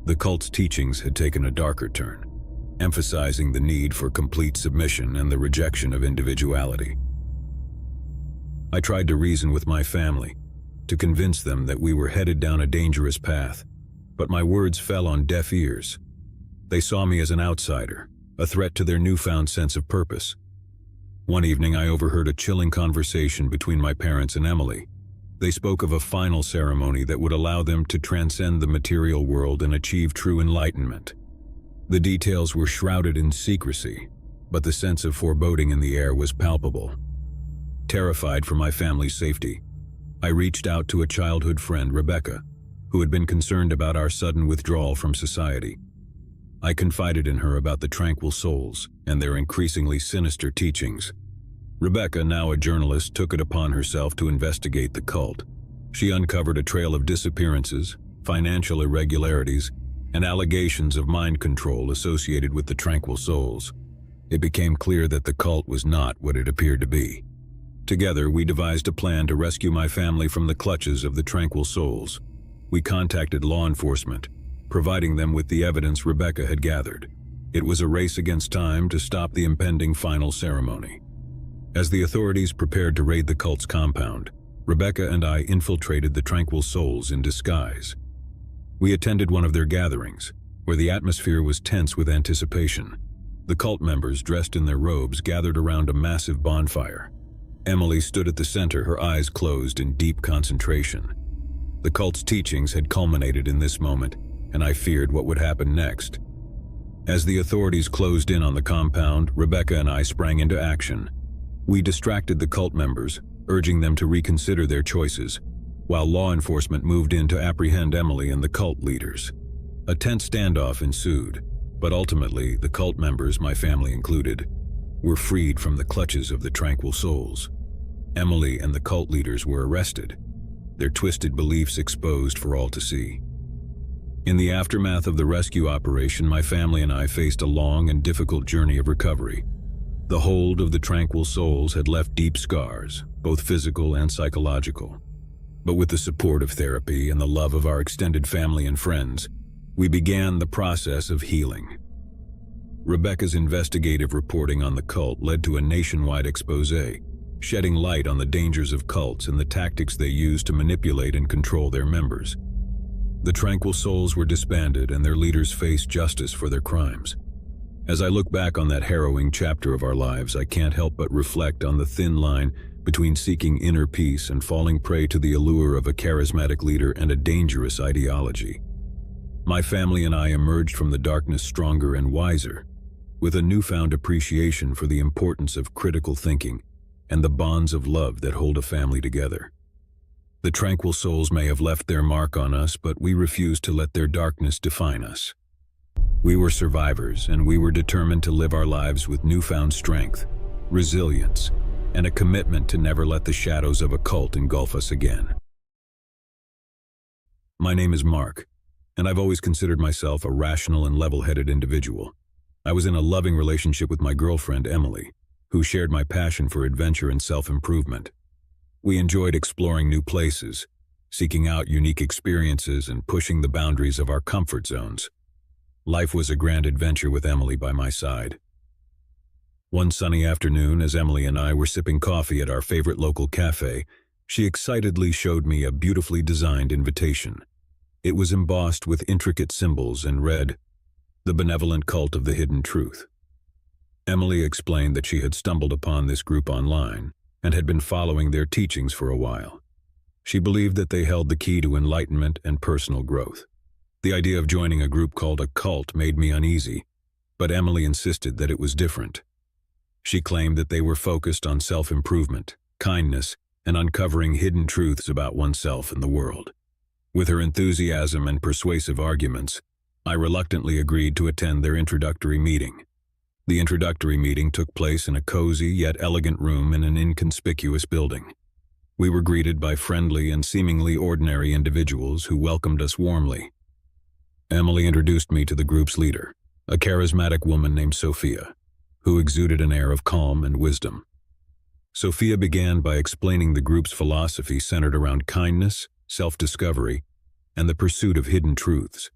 The cult's teachings had taken a darker turn, emphasizing the need for complete submission and the rejection of individuality. I tried to reason with my family, to convince them that we were headed down a dangerous path, but my words fell on deaf ears. They saw me as an outsider, a threat to their newfound sense of purpose. One evening I overheard a chilling conversation between my parents and Emily. They spoke of a final ceremony that would allow them to transcend the material world and achieve true enlightenment. The details were shrouded in secrecy, but the sense of foreboding in the air was palpable. Terrified for my family's safety, I reached out to a childhood friend, Rebecca, who had been concerned about our sudden withdrawal from society. I confided in her about the tranquil souls and their increasingly sinister teachings. Rebecca, now a journalist, took it upon herself to investigate the cult. She uncovered a trail of disappearances, financial irregularities, and allegations of mind control associated with the tranquil souls. It became clear that the cult was not what it appeared to be. Together, we devised a plan to rescue my family from the clutches of the tranquil souls. We contacted law enforcement, providing them with the evidence Rebecca had gathered. It was a race against time to stop the impending final ceremony. As the authorities prepared to raid the cult's compound, Rebecca and I infiltrated the tranquil souls in disguise. We attended one of their gatherings, where the atmosphere was tense with anticipation. The cult members, dressed in their robes, gathered around a massive bonfire. Emily stood at the center, her eyes closed in deep concentration. The cult's teachings had culminated in this moment, and I feared what would happen next. As the authorities closed in on the compound, Rebecca and I sprang into action. We distracted the cult members, urging them to reconsider their choices, while law enforcement moved in to apprehend Emily and the cult leaders. A tense standoff ensued, but ultimately the cult members, my family included, were freed from the clutches of the tranquil souls. Emily and the cult leaders were arrested, their twisted beliefs exposed for all to see. In the aftermath of the rescue operation, my family and I faced a long and difficult journey of recovery. The hold of the tranquil souls had left deep scars, both physical and psychological. But with the support of therapy and the love of our extended family and friends, we began the process of healing. Rebecca's investigative reporting on the cult led to a nationwide expose, shedding light on the dangers of cults and the tactics they use to manipulate and control their members. The tranquil souls were disbanded and their leaders faced justice for their crimes. As I look back on that harrowing chapter of our lives, I can't help but reflect on the thin line between seeking inner peace and falling prey to the allure of a charismatic leader and a dangerous ideology. My family and I emerged from the darkness stronger and wiser, with a newfound appreciation for the importance of critical thinking and the bonds of love that hold a family together. The tranquil souls may have left their mark on us, but we refused to let their darkness define us. We were survivors, and we were determined to live our lives with newfound strength, resilience, and a commitment to never let the shadows of a cult engulf us again. My name is Mark, and I've always considered myself a rational and level-headed individual. I was in a loving relationship with my girlfriend, Emily, who shared my passion for adventure and self-improvement. We enjoyed exploring new places, seeking out unique experiences, and pushing the boundaries of our comfort zones. Life was a grand adventure with Emily by my side. One sunny afternoon, as Emily and I were sipping coffee at our favorite local cafe, she excitedly showed me a beautifully designed invitation. It was embossed with intricate symbols and read, "The Benevolent Cult of the Hidden Truth." Emily explained that she had stumbled upon this group online and had been following their teachings for a while. She believed that they held the key to enlightenment and personal growth. The idea of joining a group called a cult made me uneasy, but Emily insisted that it was different. She claimed that they were focused on self-improvement, kindness, and uncovering hidden truths about oneself and the world. With her enthusiasm and persuasive arguments, I reluctantly agreed to attend their introductory meeting. The introductory meeting took place in a cozy yet elegant room in an inconspicuous building. We were greeted by friendly and seemingly ordinary individuals who welcomed us warmly. Emily introduced me to the group's leader, a charismatic woman named Sophia, who exuded an air of calm and wisdom. Sophia began by explaining the group's philosophy centered around kindness, self-discovery, and the pursuit of hidden truths.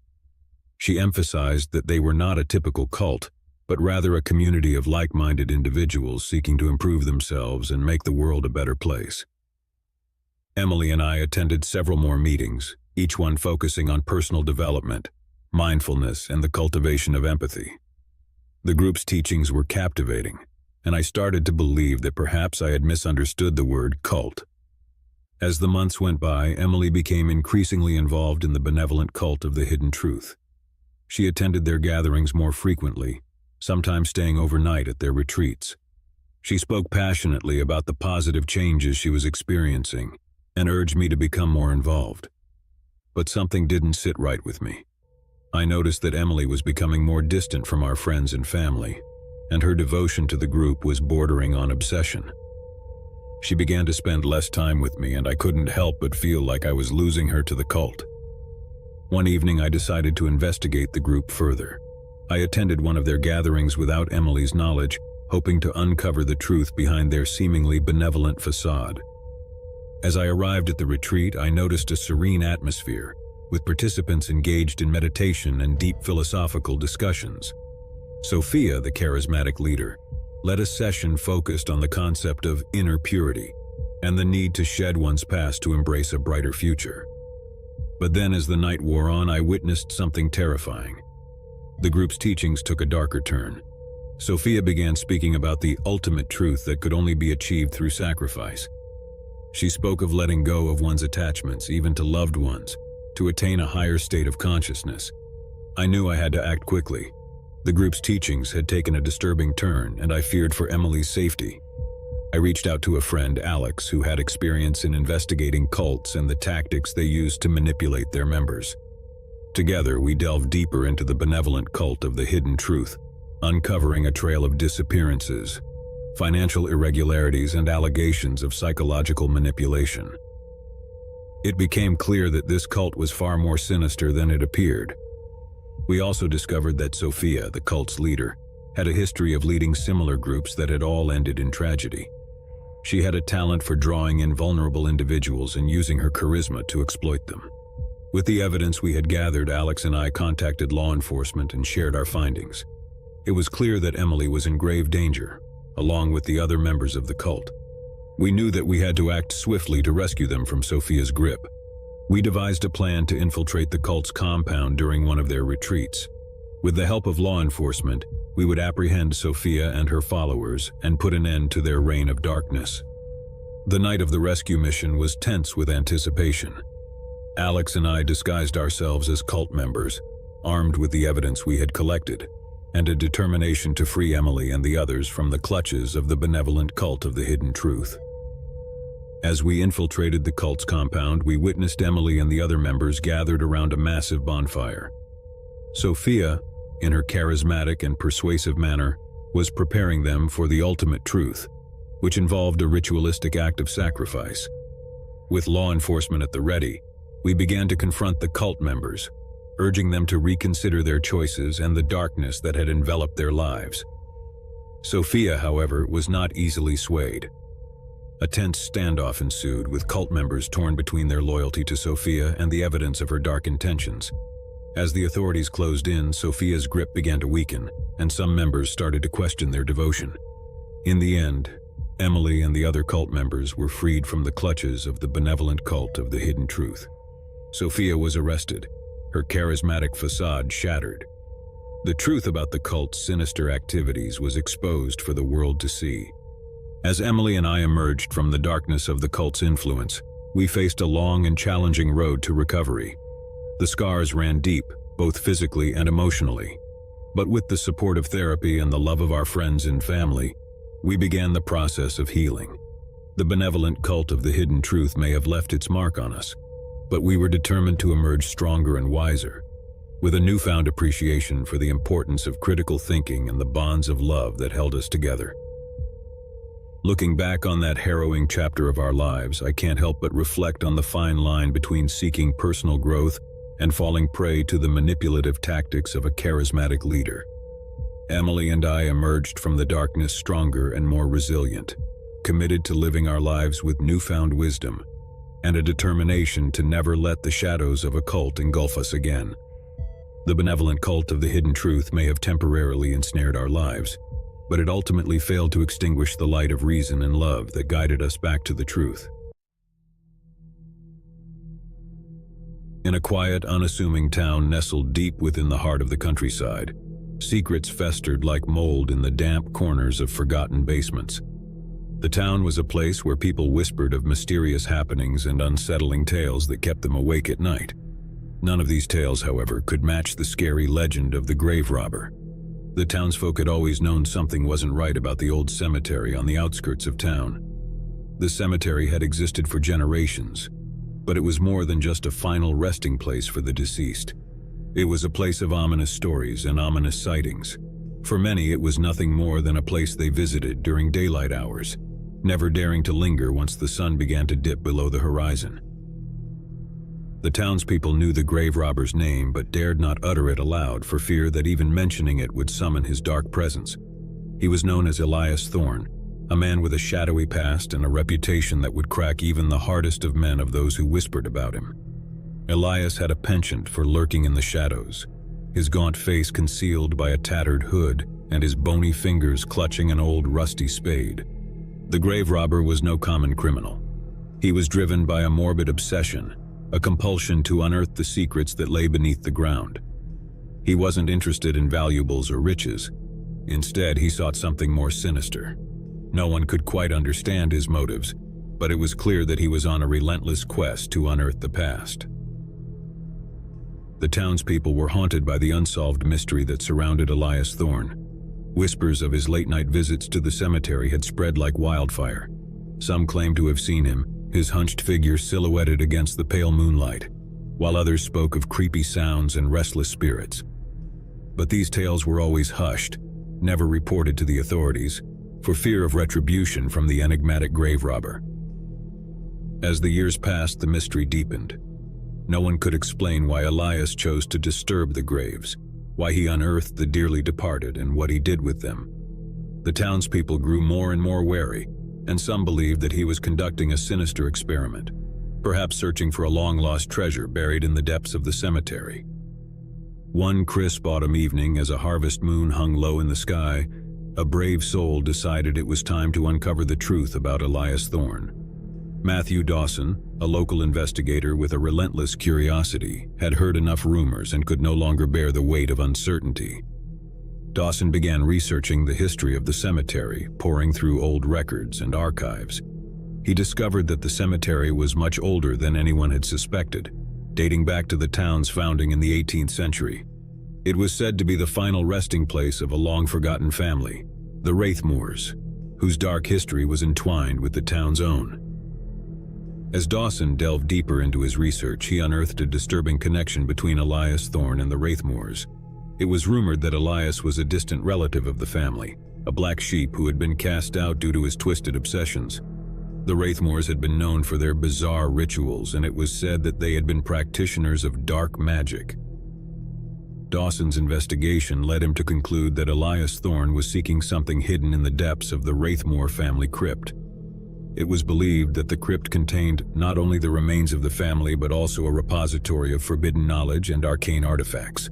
She emphasized that they were not a typical cult, but rather a community of like-minded individuals seeking to improve themselves and make the world a better place. Emily and I attended several more meetings, each one focusing on personal development, mindfulness, and the cultivation of empathy. The group's teachings were captivating, and I started to believe that perhaps I had misunderstood the word cult. As the months went by, Emily became increasingly involved in the benevolent cult of the hidden truth. She attended their gatherings more frequently, sometimes staying overnight at their retreats. She spoke passionately about the positive changes she was experiencing and urged me to become more involved. But something didn't sit right with me. I noticed that Emily was becoming more distant from our friends and family, and her devotion to the group was bordering on obsession. She began to spend less time with me, and I couldn't help but feel like I was losing her to the cult. One evening, I decided to investigate the group further. I attended one of their gatherings without Emily's knowledge, hoping to uncover the truth behind their seemingly benevolent facade. As I arrived at the retreat, I noticed a serene atmosphere, with participants engaged in meditation and deep philosophical discussions. Sophia, the charismatic leader, led a session focused on the concept of inner purity and the need to shed one's past to embrace a brighter future. But then, as the night wore on, I witnessed something terrifying. The group's teachings took a darker turn. Sophia began speaking about the ultimate truth that could only be achieved through sacrifice. She spoke of letting go of one's attachments, even to loved ones, to attain a higher state of consciousness. I knew I had to act quickly. The group's teachings had taken a disturbing turn, and I feared for Emily's safety. I reached out to a friend, Alex, who had experience in investigating cults and the tactics they used to manipulate their members. Together, we delved deeper into the benevolent cult of the hidden truth, uncovering a trail of disappearances, financial irregularities, and allegations of psychological manipulation. It became clear that this cult was far more sinister than it appeared. We also discovered that Sophia, the cult's leader, had a history of leading similar groups that had all ended in tragedy. She had a talent for drawing in vulnerable individuals and using her charisma to exploit them. With the evidence we had gathered, Alex and I contacted law enforcement and shared our findings. It was clear that Emily was in grave danger, along with the other members of the cult. We knew that we had to act swiftly to rescue them from Sophia's grip. We devised a plan to infiltrate the cult's compound during one of their retreats. With the help of law enforcement, we would apprehend Sophia and her followers and put an end to their reign of darkness. The night of the rescue mission was tense with anticipation. Alex and I disguised ourselves as cult members, armed with the evidence we had collected, and a determination to free Emily and the others from the clutches of the benevolent cult of the hidden truth. As we infiltrated the cult's compound, we witnessed Emily and the other members gathered around a massive bonfire. Sophia, in her charismatic and persuasive manner, was preparing them for the ultimate truth, which involved a ritualistic act of sacrifice. With law enforcement at the ready, we began to confront the cult members, urging them to reconsider their choices and the darkness that had enveloped their lives. Sophia, however, was not easily swayed. A tense standoff ensued, with cult members torn between their loyalty to Sophia and the evidence of her dark intentions. As the authorities closed in, Sophia's grip began to weaken, and some members started to question their devotion. In the end, Emily and the other cult members were freed from the clutches of the benevolent cult of the hidden truth. Sophia was arrested, her charismatic facade shattered. The truth about the cult's sinister activities was exposed for the world to see. As Emily and I emerged from the darkness of the cult's influence, we faced a long and challenging road to recovery. The scars ran deep, both physically and emotionally. But with the support of therapy and the love of our friends and family, We began the process of healing. The benevolent cult of the hidden truth may have left its mark on us, but we were determined to emerge stronger and wiser, with a newfound appreciation for the importance of critical thinking and the bonds of love that held us together. Looking back on that harrowing chapter of our lives, I can't help but reflect on the fine line between seeking personal growth and falling prey to the manipulative tactics of a charismatic leader. Emily and I emerged from the darkness stronger and more resilient, committed to living our lives with newfound wisdom and a determination to never let the shadows of a cult engulf us again. The benevolent cult of the hidden truth may have temporarily ensnared our lives, but it ultimately failed to extinguish the light of reason and love that guided us back to the truth. In a quiet, unassuming town nestled deep within the heart of the countryside, secrets festered like mold in the damp corners of forgotten basements. The town was a place where people whispered of mysterious happenings and unsettling tales that kept them awake at night. None of these tales, however, could match the scary legend of the grave robber. The townsfolk had always known something wasn't right about the old cemetery on the outskirts of town. The cemetery had existed for generations, but it was more than just a final resting place for the deceased. It was a place of ominous stories and ominous sightings. For many, it was nothing more than a place they visited during daylight hours, never daring to linger once the sun began to dip below the horizon. The townspeople knew the grave robber's name but dared not utter it aloud for fear that even mentioning it would summon his dark presence. He was known as Elias Thorne, a man with a shadowy past and a reputation that would crack even the hardest of men of those who whispered about him. Elias had a penchant for lurking in the shadows, his gaunt face concealed by a tattered hood and his bony fingers clutching an old rusty spade. The grave robber was no common criminal. He was driven by a morbid obsession, a compulsion to unearth the secrets that lay beneath the ground. He wasn't interested in valuables or riches. Instead, he sought something more sinister. No one could quite understand his motives, but it was clear that he was on a relentless quest to unearth the past. The townspeople were haunted by the unsolved mystery that surrounded Elias Thorne. Whispers of his late-night visits to the cemetery had spread like wildfire. Some claimed to have seen him, his hunched figure silhouetted against the pale moonlight, while others spoke of creepy sounds and restless spirits. But these tales were always hushed, never reported to the authorities, for fear of retribution from the enigmatic grave robber. As the years passed, the mystery deepened. No one could explain why Elias chose to disturb the graves, why he unearthed the dearly departed, and what he did with them. The townspeople grew more and more wary, and some believed that he was conducting a sinister experiment, perhaps searching for a long-lost treasure buried in the depths of the cemetery. One crisp autumn evening, as a harvest moon hung low in the sky, a brave soul decided it was time to uncover the truth about Elias Thorne. Matthew Dawson, a local investigator with a relentless curiosity, had heard enough rumors and could no longer bear the weight of uncertainty. Dawson began researching the history of the cemetery, poring through old records and archives. He discovered that the cemetery was much older than anyone had suspected, dating back to the town's founding in the 18th century. It was said to be the final resting place of a long-forgotten family, the Wraithmoors, whose dark history was entwined with the town's own. As Dawson delved deeper into his research, he unearthed a disturbing connection between Elias Thorne and the Wraithmoors. It was rumored that Elias was a distant relative of the family, a black sheep who had been cast out due to his twisted obsessions. The Wraithmoors had been known for their bizarre rituals, and it was said that they had been practitioners of dark magic. Dawson's investigation led him to conclude that Elias Thorne was seeking something hidden in the depths of the Wraithmoor family crypt. It was believed that the crypt contained not only the remains of the family but also a repository of forbidden knowledge and arcane artifacts.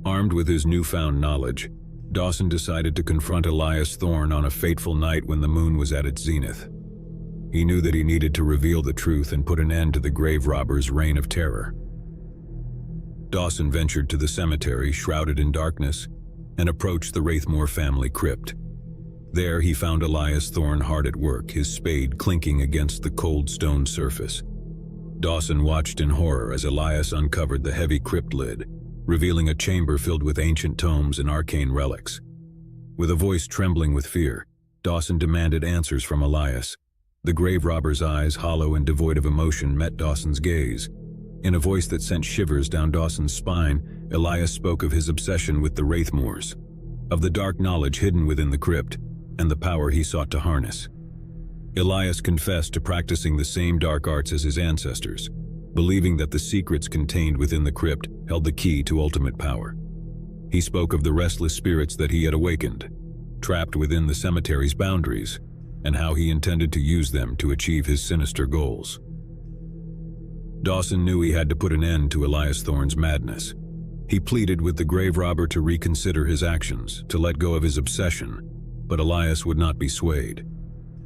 Armed with his newfound knowledge, Dawson decided to confront Elias Thorne on a fateful night when the moon was at its zenith. He knew that he needed to reveal the truth and put an end to the grave robber's reign of terror. Dawson ventured to the cemetery, shrouded in darkness, and approached the Wraithmoor family crypt. There he found Elias Thorne hard at work, his spade clinking against the cold stone surface. Dawson watched in horror as Elias uncovered the heavy crypt lid, revealing a chamber filled with ancient tomes and arcane relics. With a voice trembling with fear, Dawson demanded answers from Elias. The grave robber's eyes, hollow and devoid of emotion, met Dawson's gaze. In a voice that sent shivers down Dawson's spine, Elias spoke of his obsession with the Wraithmoors, of the dark knowledge hidden within the crypt, and the power he sought to harness. Elias confessed to practicing the same dark arts as his ancestors, believing that the secrets contained within the crypt held the key to ultimate power. He spoke of the restless spirits that he had awakened, trapped within the cemetery's boundaries, and how he intended to use them to achieve his sinister goals. Dawson knew he had to put an end to Elias Thorne's madness. He pleaded with the grave robber to reconsider his actions, to let go of his obsession, but Elias would not be swayed.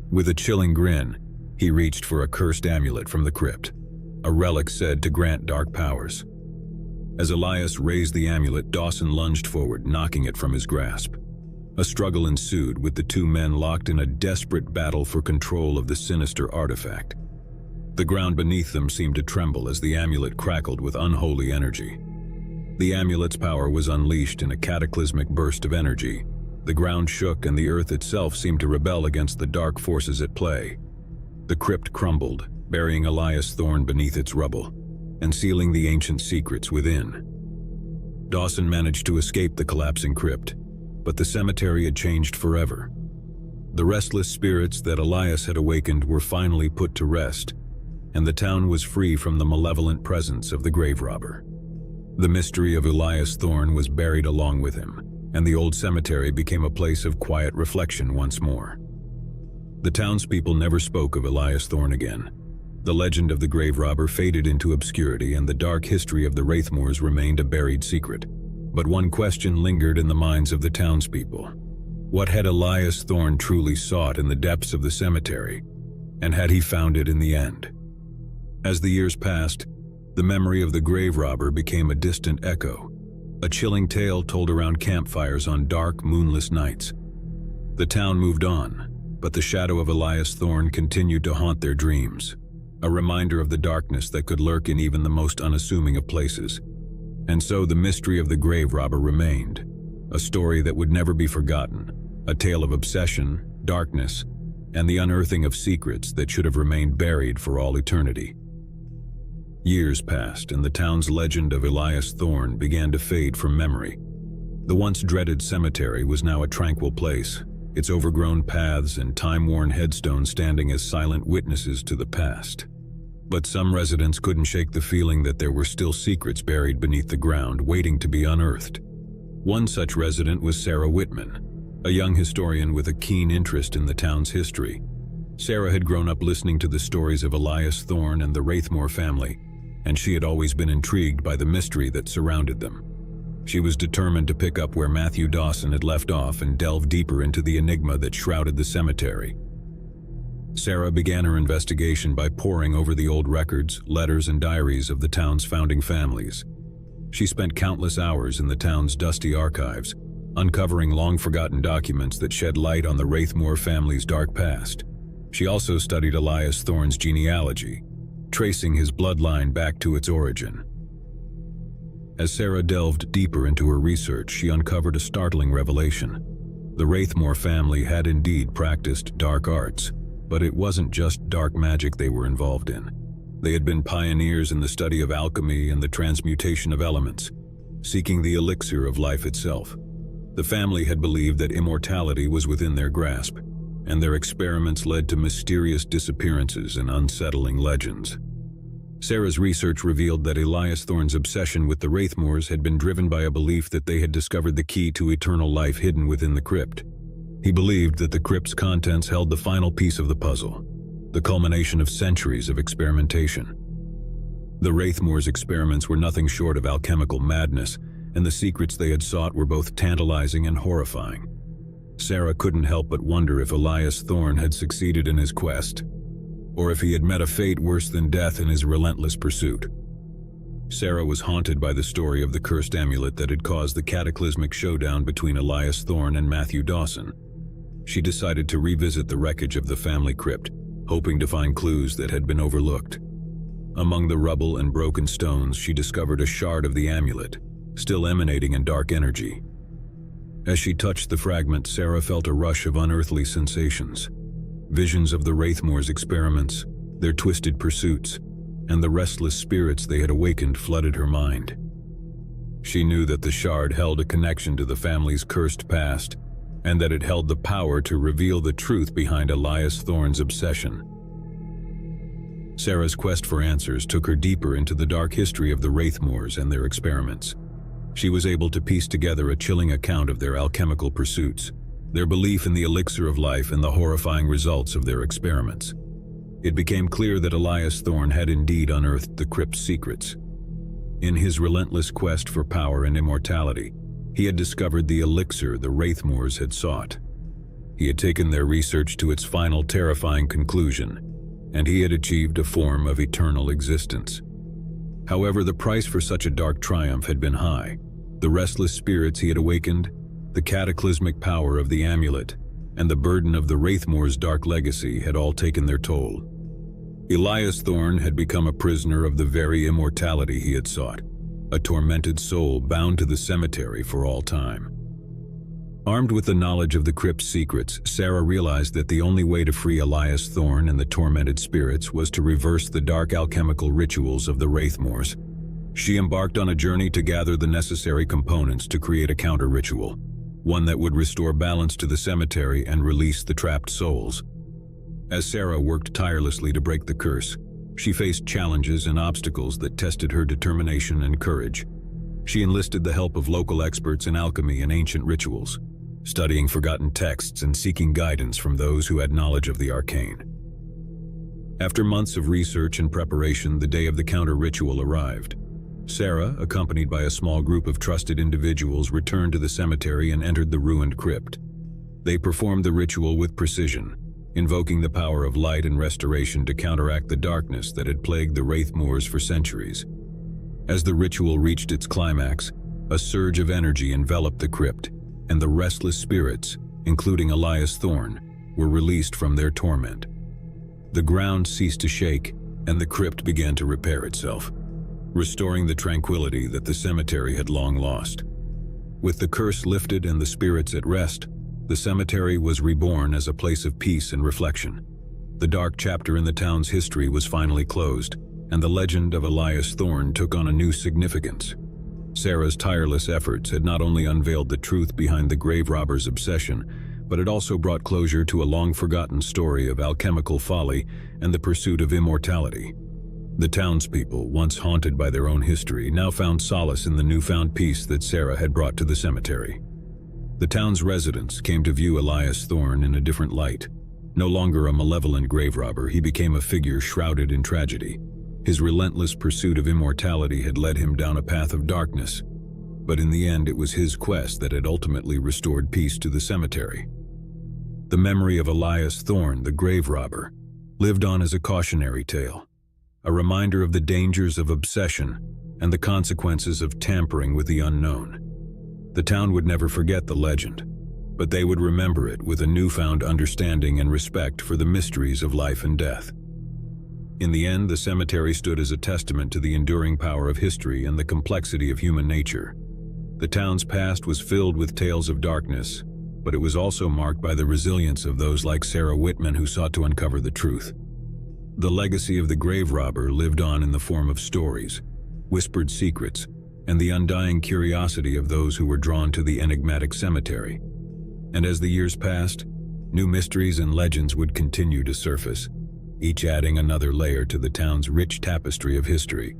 With a chilling grin, he reached for a cursed amulet from the crypt, a relic said to grant dark powers. As Elias raised the amulet, Dawson lunged forward, knocking it from his grasp. A struggle ensued, with the two men locked in a desperate battle for control of the sinister artifact. The ground beneath them seemed to tremble as the amulet crackled with unholy energy. The amulet's power was unleashed in a cataclysmic burst of energy. The ground shook and the earth itself seemed to rebel against the dark forces at play. The crypt crumbled, burying Elias Thorne beneath its rubble, and sealing the ancient secrets within. Dawson managed to escape the collapsing crypt, but the cemetery had changed forever. The restless spirits that Elias had awakened were finally put to rest, and the town was free from the malevolent presence of the grave robber. The mystery of Elias Thorne was buried along with him, and the old cemetery became a place of quiet reflection once more. The townspeople never spoke of Elias Thorne again. The legend of the grave robber faded into obscurity, and the dark history of the Wraithmoors remained a buried secret. But one question lingered in the minds of the townspeople. What had Elias Thorne truly sought in the depths of the cemetery, and had he found it in the end? As the years passed, the memory of the grave robber became a distant echo, a chilling tale told around campfires on dark, moonless nights. The town moved on, but the shadow of Elias Thorne continued to haunt their dreams, a reminder of the darkness that could lurk in even the most unassuming of places. And so the mystery of the grave robber remained, a story that would never be forgotten, a tale of obsession, darkness, and the unearthing of secrets that should have remained buried for all eternity. Years passed, and the town's legend of Elias Thorne began to fade from memory. The once dreaded cemetery was now a tranquil place, its overgrown paths and time-worn headstones standing as silent witnesses to the past. But some residents couldn't shake the feeling that there were still secrets buried beneath the ground, waiting to be unearthed. One such resident was Sarah Whitman, a young historian with a keen interest in the town's history. Sarah had grown up listening to the stories of Elias Thorne and the Wraithmoor family, and she had always been intrigued by the mystery that surrounded them. She was determined to pick up where Matthew Dawson had left off and delve deeper into the enigma that shrouded the cemetery. Sarah began her investigation by poring over the old records, letters, and diaries of the town's founding families. She spent countless hours in the town's dusty archives, uncovering long-forgotten documents that shed light on the Wraithmoor family's dark past. She also studied Elias Thorne's genealogy, tracing his bloodline back to its origin. As Sarah delved deeper into her research, she uncovered a startling revelation. The Wraithmoor family had indeed practiced dark arts, but it wasn't just dark magic they were involved in. They had been pioneers in the study of alchemy and the transmutation of elements, seeking the elixir of life itself. The family had believed that immortality was within their grasp, and their experiments led to mysterious disappearances and unsettling legends. Sarah's research revealed that Elias Thorne's obsession with the Wraithmoors had been driven by a belief that they had discovered the key to eternal life hidden within the crypt. He believed that the crypt's contents held the final piece of the puzzle, the culmination of centuries of experimentation. The Wraithmoors' experiments were nothing short of alchemical madness, and the secrets they had sought were both tantalizing and horrifying. Sarah couldn't help but wonder if Elias Thorne had succeeded in his quest, or if he had met a fate worse than death in his relentless pursuit. Sarah was haunted by the story of the cursed amulet that had caused the cataclysmic showdown between Elias Thorne and Matthew Dawson. She decided to revisit the wreckage of the family crypt, hoping to find clues that had been overlooked. Among the rubble and broken stones, she discovered a shard of the amulet, still emanating in dark energy. As she touched the fragment, Sarah felt a rush of unearthly sensations. Visions of the Wraithmore's experiments, their twisted pursuits, and the restless spirits they had awakened flooded her mind. She knew that the shard held a connection to the family's cursed past, and that it held the power to reveal the truth behind Elias Thorne's obsession. Sarah's quest for answers took her deeper into the dark history of the Wraithmores and their experiments. She was able to piece together a chilling account of their alchemical pursuits, their belief in the elixir of life, and the horrifying results of their experiments. It became clear that Elias Thorne had indeed unearthed the crypt's secrets. In his relentless quest for power and immortality, he had discovered the elixir the Wraithmores had sought. He had taken their research to its final terrifying conclusion, and he had achieved a form of eternal existence. However, the price for such a dark triumph had been high. The restless spirits he had awakened, the cataclysmic power of the amulet, and the burden of the Wraithmore's dark legacy had all taken their toll. Elias Thorne had become a prisoner of the very immortality he had sought, a tormented soul bound to the cemetery for all time. Armed with the knowledge of the crypt's secrets, Sarah realized that the only way to free Elias Thorne and the tormented spirits was to reverse the dark alchemical rituals of the Wraithmores. She embarked on a journey to gather the necessary components to create a counter-ritual, one that would restore balance to the cemetery and release the trapped souls. As Sarah worked tirelessly to break the curse, she faced challenges and obstacles that tested her determination and courage. She enlisted the help of local experts in alchemy and ancient rituals, studying forgotten texts and seeking guidance from those who had knowledge of the arcane. After months of research and preparation, the day of the counter-ritual arrived. Sarah, accompanied by a small group of trusted individuals, returned to the cemetery and entered the ruined crypt. They performed the ritual with precision, invoking the power of light and restoration to counteract the darkness that had plagued the Wraithmores for centuries. As the ritual reached its climax, a surge of energy enveloped the crypt, and the restless spirits, including Elias Thorne, were released from their torment. The ground ceased to shake, and the crypt began to repair itself, restoring the tranquility that the cemetery had long lost. With the curse lifted and the spirits at rest, the cemetery was reborn as a place of peace and reflection. The dark chapter in the town's history was finally closed, and the legend of Elias Thorne took on a new significance. Sarah's tireless efforts had not only unveiled the truth behind the grave robber's obsession, but it also brought closure to a long-forgotten story of alchemical folly and the pursuit of immortality. The townspeople, once haunted by their own history, now found solace in the newfound peace that Sarah had brought to the cemetery. The town's residents came to view Elias Thorne in a different light. No longer a malevolent grave robber, he became a figure shrouded in tragedy. His relentless pursuit of immortality had led him down a path of darkness, but in the end it was his quest that had ultimately restored peace to the cemetery. The memory of Elias Thorne, the grave robber, lived on as a cautionary tale, a reminder of the dangers of obsession and the consequences of tampering with the unknown. The town would never forget the legend, but they would remember it with a newfound understanding and respect for the mysteries of life and death. In the end, the cemetery stood as a testament to the enduring power of history and the complexity of human nature. The town's past was filled with tales of darkness, but it was also marked by the resilience of those like Sarah Whitman who sought to uncover the truth. The legacy of the grave robber lived on in the form of stories, whispered secrets, and the undying curiosity of those who were drawn to the enigmatic cemetery. And as the years passed, new mysteries and legends would continue to surface, each adding another layer to the town's rich tapestry of history.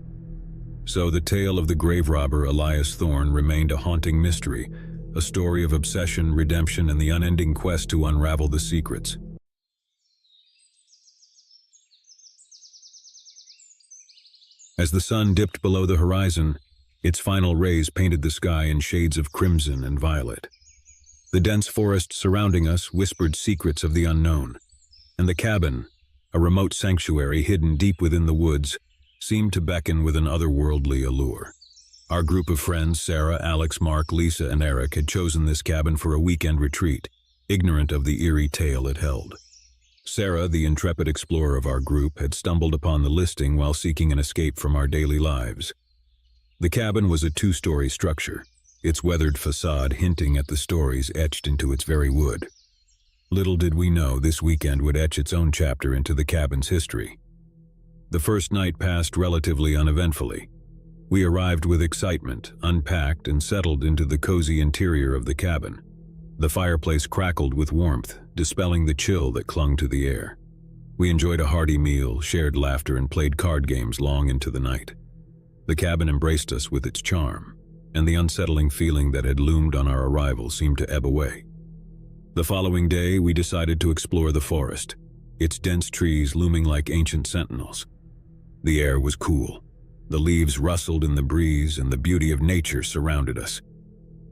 So the tale of the grave robber Elias Thorne remained a haunting mystery, a story of obsession, redemption, and the unending quest to unravel the secrets. As the sun dipped below the horizon, its final rays painted the sky in shades of crimson and violet. The dense forest surrounding us whispered secrets of the unknown, and the cabin, a remote sanctuary hidden deep within the woods, seemed to beckon with an otherworldly allure. Our group of friends, Sarah, Alex, Mark, Lisa, and Eric, had chosen this cabin for a weekend retreat, ignorant of the eerie tale it held. Sarah, the intrepid explorer of our group, had stumbled upon the listing while seeking an escape from our daily lives. The cabin was a two-story structure, its weathered facade hinting at the stories etched into its very wood. Little did we know this weekend would etch its own chapter into the cabin's history. The first night passed relatively uneventfully. We arrived with excitement, unpacked, and settled into the cozy interior of the cabin. The fireplace crackled with warmth, dispelling the chill that clung to the air. We enjoyed a hearty meal, shared laughter, and played card games long into the night. The cabin embraced us with its charm, and the unsettling feeling that had loomed on our arrival seemed to ebb away. The following day, we decided to explore the forest, its dense trees looming like ancient sentinels. The air was cool. The leaves rustled in the breeze, and the beauty of nature surrounded us.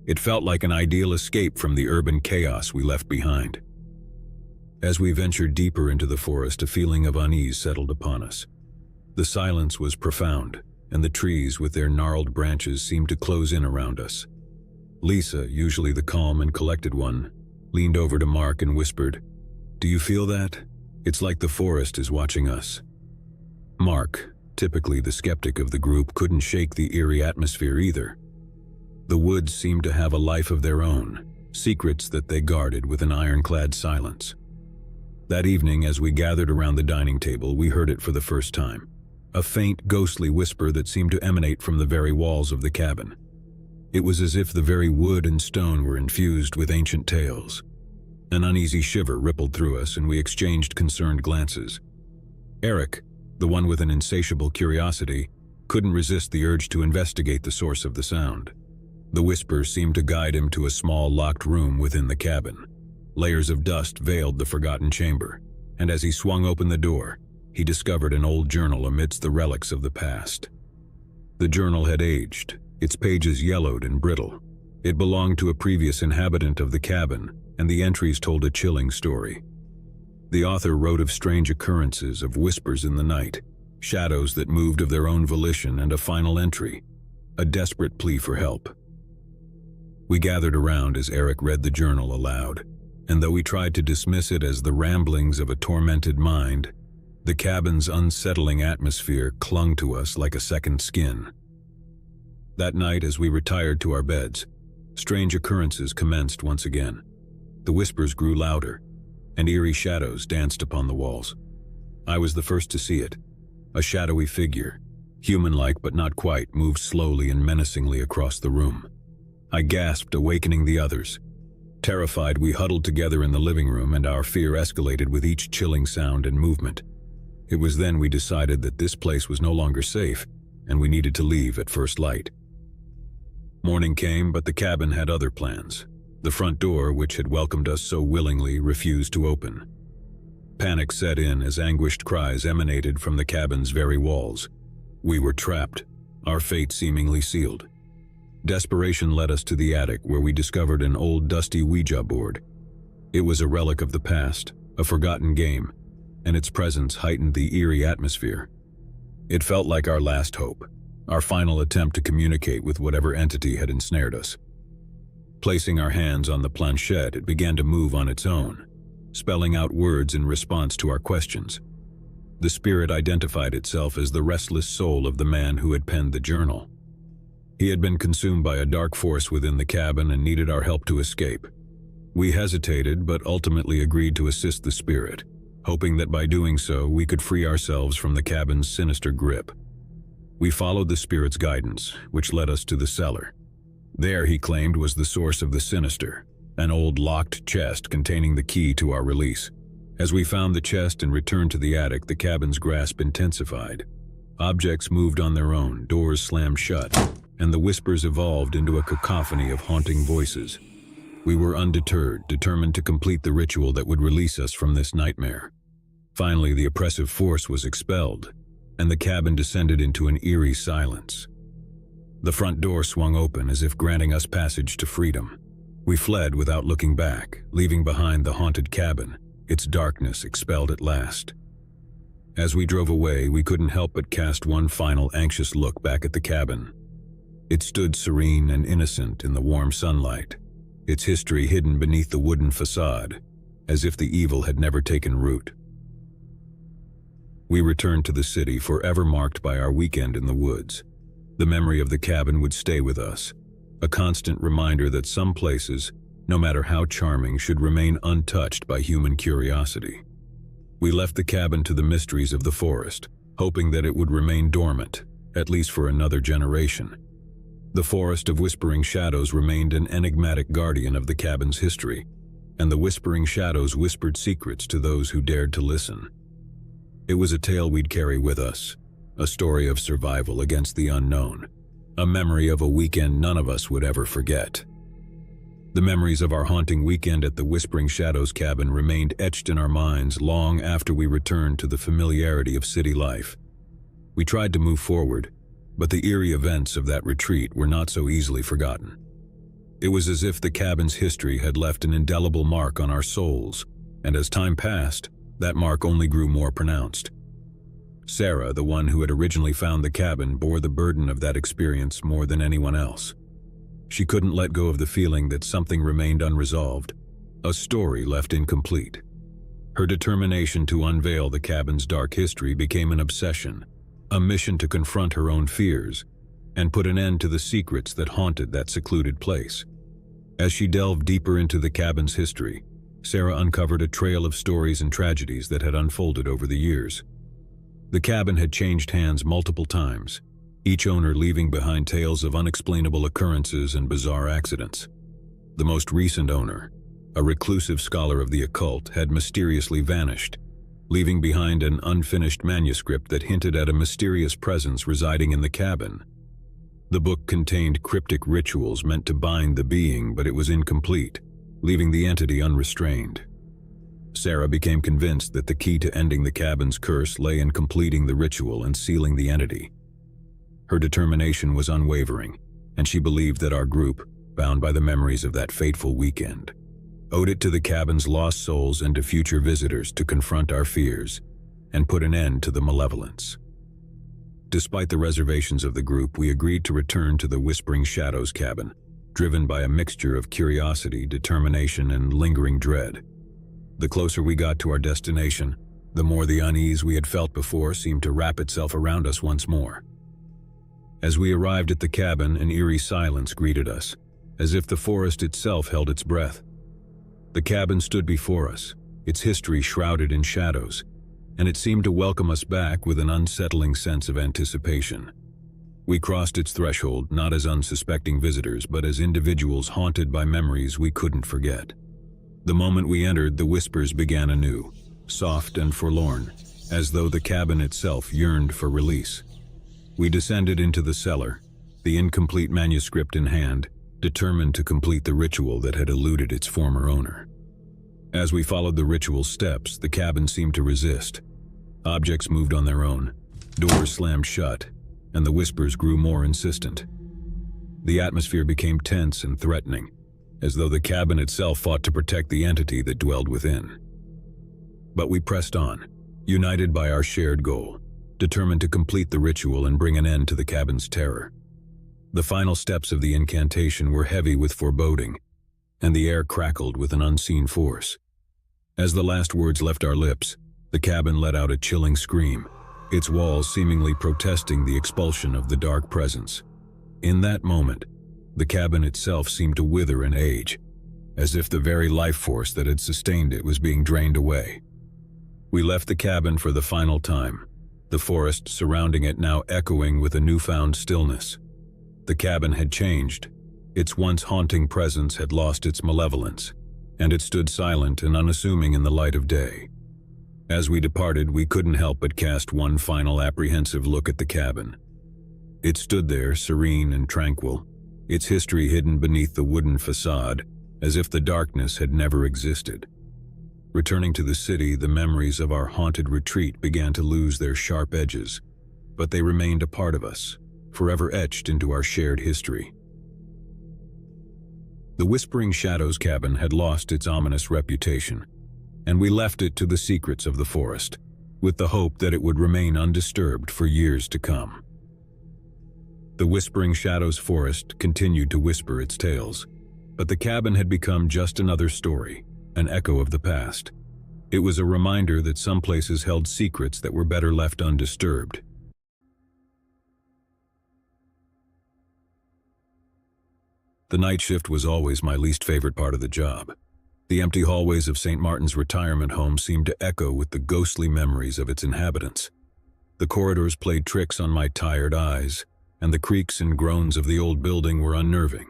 It felt like an ideal escape from the urban chaos we left behind. As we ventured deeper into the forest, a feeling of unease settled upon us. The silence was profound, and the trees with their gnarled branches seemed to close in around us. Lisa, usually the calm and collected one, leaned over to Mark and whispered, "Do you feel that? It's like the forest is watching us." Mark, typically the skeptic of the group, couldn't shake the eerie atmosphere either. The woods seemed to have a life of their own, secrets that they guarded with an ironclad silence. That evening, as we gathered around the dining table, we heard it for the first time. A faint, ghostly whisper that seemed to emanate from the very walls of the cabin. It was as if the very wood and stone were infused with ancient tales. An uneasy shiver rippled through us, and we exchanged concerned glances. Eric, the one with an insatiable curiosity, couldn't resist the urge to investigate the source of the sound. The whisper seemed to guide him to a small locked room within the cabin. Layers of dust veiled the forgotten chamber, and as he swung open the door, he discovered an old journal amidst the relics of the past. The journal had aged, its pages yellowed and brittle. It belonged to a previous inhabitant of the cabin, and the entries told a chilling story. The author wrote of strange occurrences, of whispers in the night, shadows that moved of their own volition, and a final entry, a desperate plea for help. We gathered around as Eric read the journal aloud, and though we tried to dismiss it as the ramblings of a tormented mind, the cabin's unsettling atmosphere clung to us like a second skin. That night, as we retired to our beds, strange occurrences commenced once again. The whispers grew louder, and eerie shadows danced upon the walls. I was the first to see it. A shadowy figure, human-like but not quite, moved slowly and menacingly across the room. I gasped, awakening the others. Terrified, we huddled together in the living room, and our fear escalated with each chilling sound and movement. It was then we decided that this place was no longer safe, and we needed to leave at first light. Morning came, but the cabin had other plans. The front door, which had welcomed us so willingly, refused to open. Panic set in as anguished cries emanated from the cabin's very walls. We were trapped, our fate seemingly sealed. Desperation led us to the attic, where we discovered an old dusty Ouija board. It was a relic of the past, a forgotten game, and its presence heightened the eerie atmosphere. It felt like our last hope, our final attempt to communicate with whatever entity had ensnared us. Placing our hands on the planchette, it began to move on its own, spelling out words in response to our questions. The spirit identified itself as the restless soul of the man who had penned the journal. He had been consumed by a dark force within the cabin and needed our help to escape. We hesitated, but ultimately agreed to assist the spirit, hoping that by doing so we could free ourselves from the cabin's sinister grip. We followed the spirit's guidance, which led us to the cellar. There, he claimed, was the source of the sinister, an old locked chest containing the key to our release. As we found the chest and returned to the attic, the cabin's grasp intensified. Objects moved on their own, doors slammed shut, and the whispers evolved into a cacophony of haunting voices. We were undeterred, determined to complete the ritual that would release us from this nightmare. Finally, the oppressive force was expelled, and the cabin descended into an eerie silence. The front door swung open as if granting us passage to freedom. We fled without looking back, leaving behind the haunted cabin, its darkness expelled at last. As we drove away, we couldn't help but cast one final anxious look back at the cabin. It stood serene and innocent in the warm sunlight, its history hidden beneath the wooden facade, as if the evil had never taken root. We returned to the city, forever marked by our weekend in the woods. The memory of the cabin would stay with us, a constant reminder that some places, no matter how charming, should remain untouched by human curiosity. We left the cabin to the mysteries of the forest, hoping that it would remain dormant, at least for another generation. The Forest of Whispering Shadows remained an enigmatic guardian of the cabin's history, and the Whispering Shadows whispered secrets to those who dared to listen. It was a tale we'd carry with us, a story of survival against the unknown, a memory of a weekend none of us would ever forget. The memories of our haunting weekend at the Whispering Shadows cabin remained etched in our minds long after we returned to the familiarity of city life. We tried to move forward, but the eerie events of that retreat were not so easily forgotten. It was as if the cabin's history had left an indelible mark on our souls, and as time passed, that mark only grew more pronounced. Sarah, the one who had originally found the cabin, bore the burden of that experience more than anyone else. She couldn't let go of the feeling that something remained unresolved, a story left incomplete. Her determination to unveil the cabin's dark history became an obsession, a mission to confront her own fears and put an end to the secrets that haunted that secluded place. As she delved deeper into the cabin's history, Sarah uncovered a trail of stories and tragedies that had unfolded over the years. The cabin had changed hands multiple times, each owner leaving behind tales of unexplainable occurrences and bizarre accidents. The most recent owner, a reclusive scholar of the occult, had mysteriously vanished, leaving behind an unfinished manuscript that hinted at a mysterious presence residing in the cabin. The book contained cryptic rituals meant to bind the being, but it was incomplete, leaving the entity unrestrained. Sarah became convinced that the key to ending the cabin's curse lay in completing the ritual and sealing the entity. Her determination was unwavering, and she believed that our group, bound by the memories of that fateful weekend, owed it to the cabin's lost souls and to future visitors to confront our fears and put an end to the malevolence. Despite the reservations of the group, we agreed to return to the Whispering Shadows cabin, driven by a mixture of curiosity, determination, and lingering dread. The closer we got to our destination, the more the unease we had felt before seemed to wrap itself around us once more. As we arrived at the cabin, an eerie silence greeted us, as if the forest itself held its breath. The cabin stood before us, its history shrouded in shadows, and it seemed to welcome us back with an unsettling sense of anticipation. We crossed its threshold not as unsuspecting visitors, but as individuals haunted by memories we couldn't forget. The moment we entered, the whispers began anew, soft and forlorn, as though the cabin itself yearned for release. We descended into the cellar, the incomplete manuscript in hand, determined to complete the ritual that had eluded its former owner. As we followed the ritual steps, the cabin seemed to resist. Objects moved on their own, doors slammed shut, and the whispers grew more insistent. The atmosphere became tense and threatening, as though the cabin itself fought to protect the entity that dwelled within. But we pressed on, united by our shared goal, determined to complete the ritual and bring an end to the cabin's terror. The final steps of the incantation were heavy with foreboding, and the air crackled with an unseen force. As the last words left our lips, the cabin let out a chilling scream, its walls seemingly protesting the expulsion of the dark presence. In that moment, the cabin itself seemed to wither and age, as if the very life force that had sustained it was being drained away. We left the cabin for the final time, the forest surrounding it now echoing with a newfound stillness. The cabin had changed. Its once haunting presence had lost its malevolence, and it stood silent and unassuming in the light of day. As we departed, we couldn't help but cast one final apprehensive look at the cabin. It stood there, serene and tranquil, its history hidden beneath the wooden facade, as if the darkness had never existed. Returning to the city, the memories of our haunted retreat began to lose their sharp edges, but they remained a part of us, forever etched into our shared history. The Whispering Shadows cabin had lost its ominous reputation, and we left it to the secrets of the forest, with the hope that it would remain undisturbed for years to come. The Whispering Shadows forest continued to whisper its tales, but the cabin had become just another story, an echo of the past. It was a reminder that some places held secrets that were better left undisturbed. The night shift was always my least favorite part of the job. The empty hallways of St. Martin's retirement home seemed to echo with the ghostly memories of its inhabitants. The corridors played tricks on my tired eyes, and the creaks and groans of the old building were unnerving.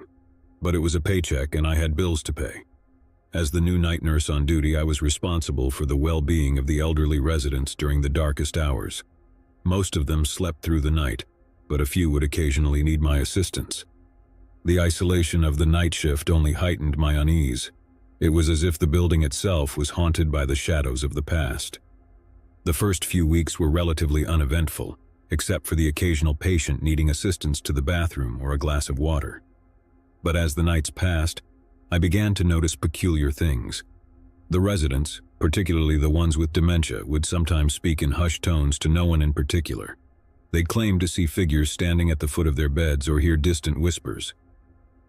But it was a paycheck and I had bills to pay. As the new night nurse on duty, I was responsible for the well-being of the elderly residents during the darkest hours. Most of them slept through the night, but a few would occasionally need my assistance. The isolation of the night shift only heightened my unease. It was as if the building itself was haunted by the shadows of the past. The first few weeks were relatively uneventful, except for the occasional patient needing assistance to the bathroom or a glass of water. But as the nights passed, I began to notice peculiar things. The residents, particularly the ones with dementia, would sometimes speak in hushed tones to no one in particular. They claimed to see figures standing at the foot of their beds or hear distant whispers.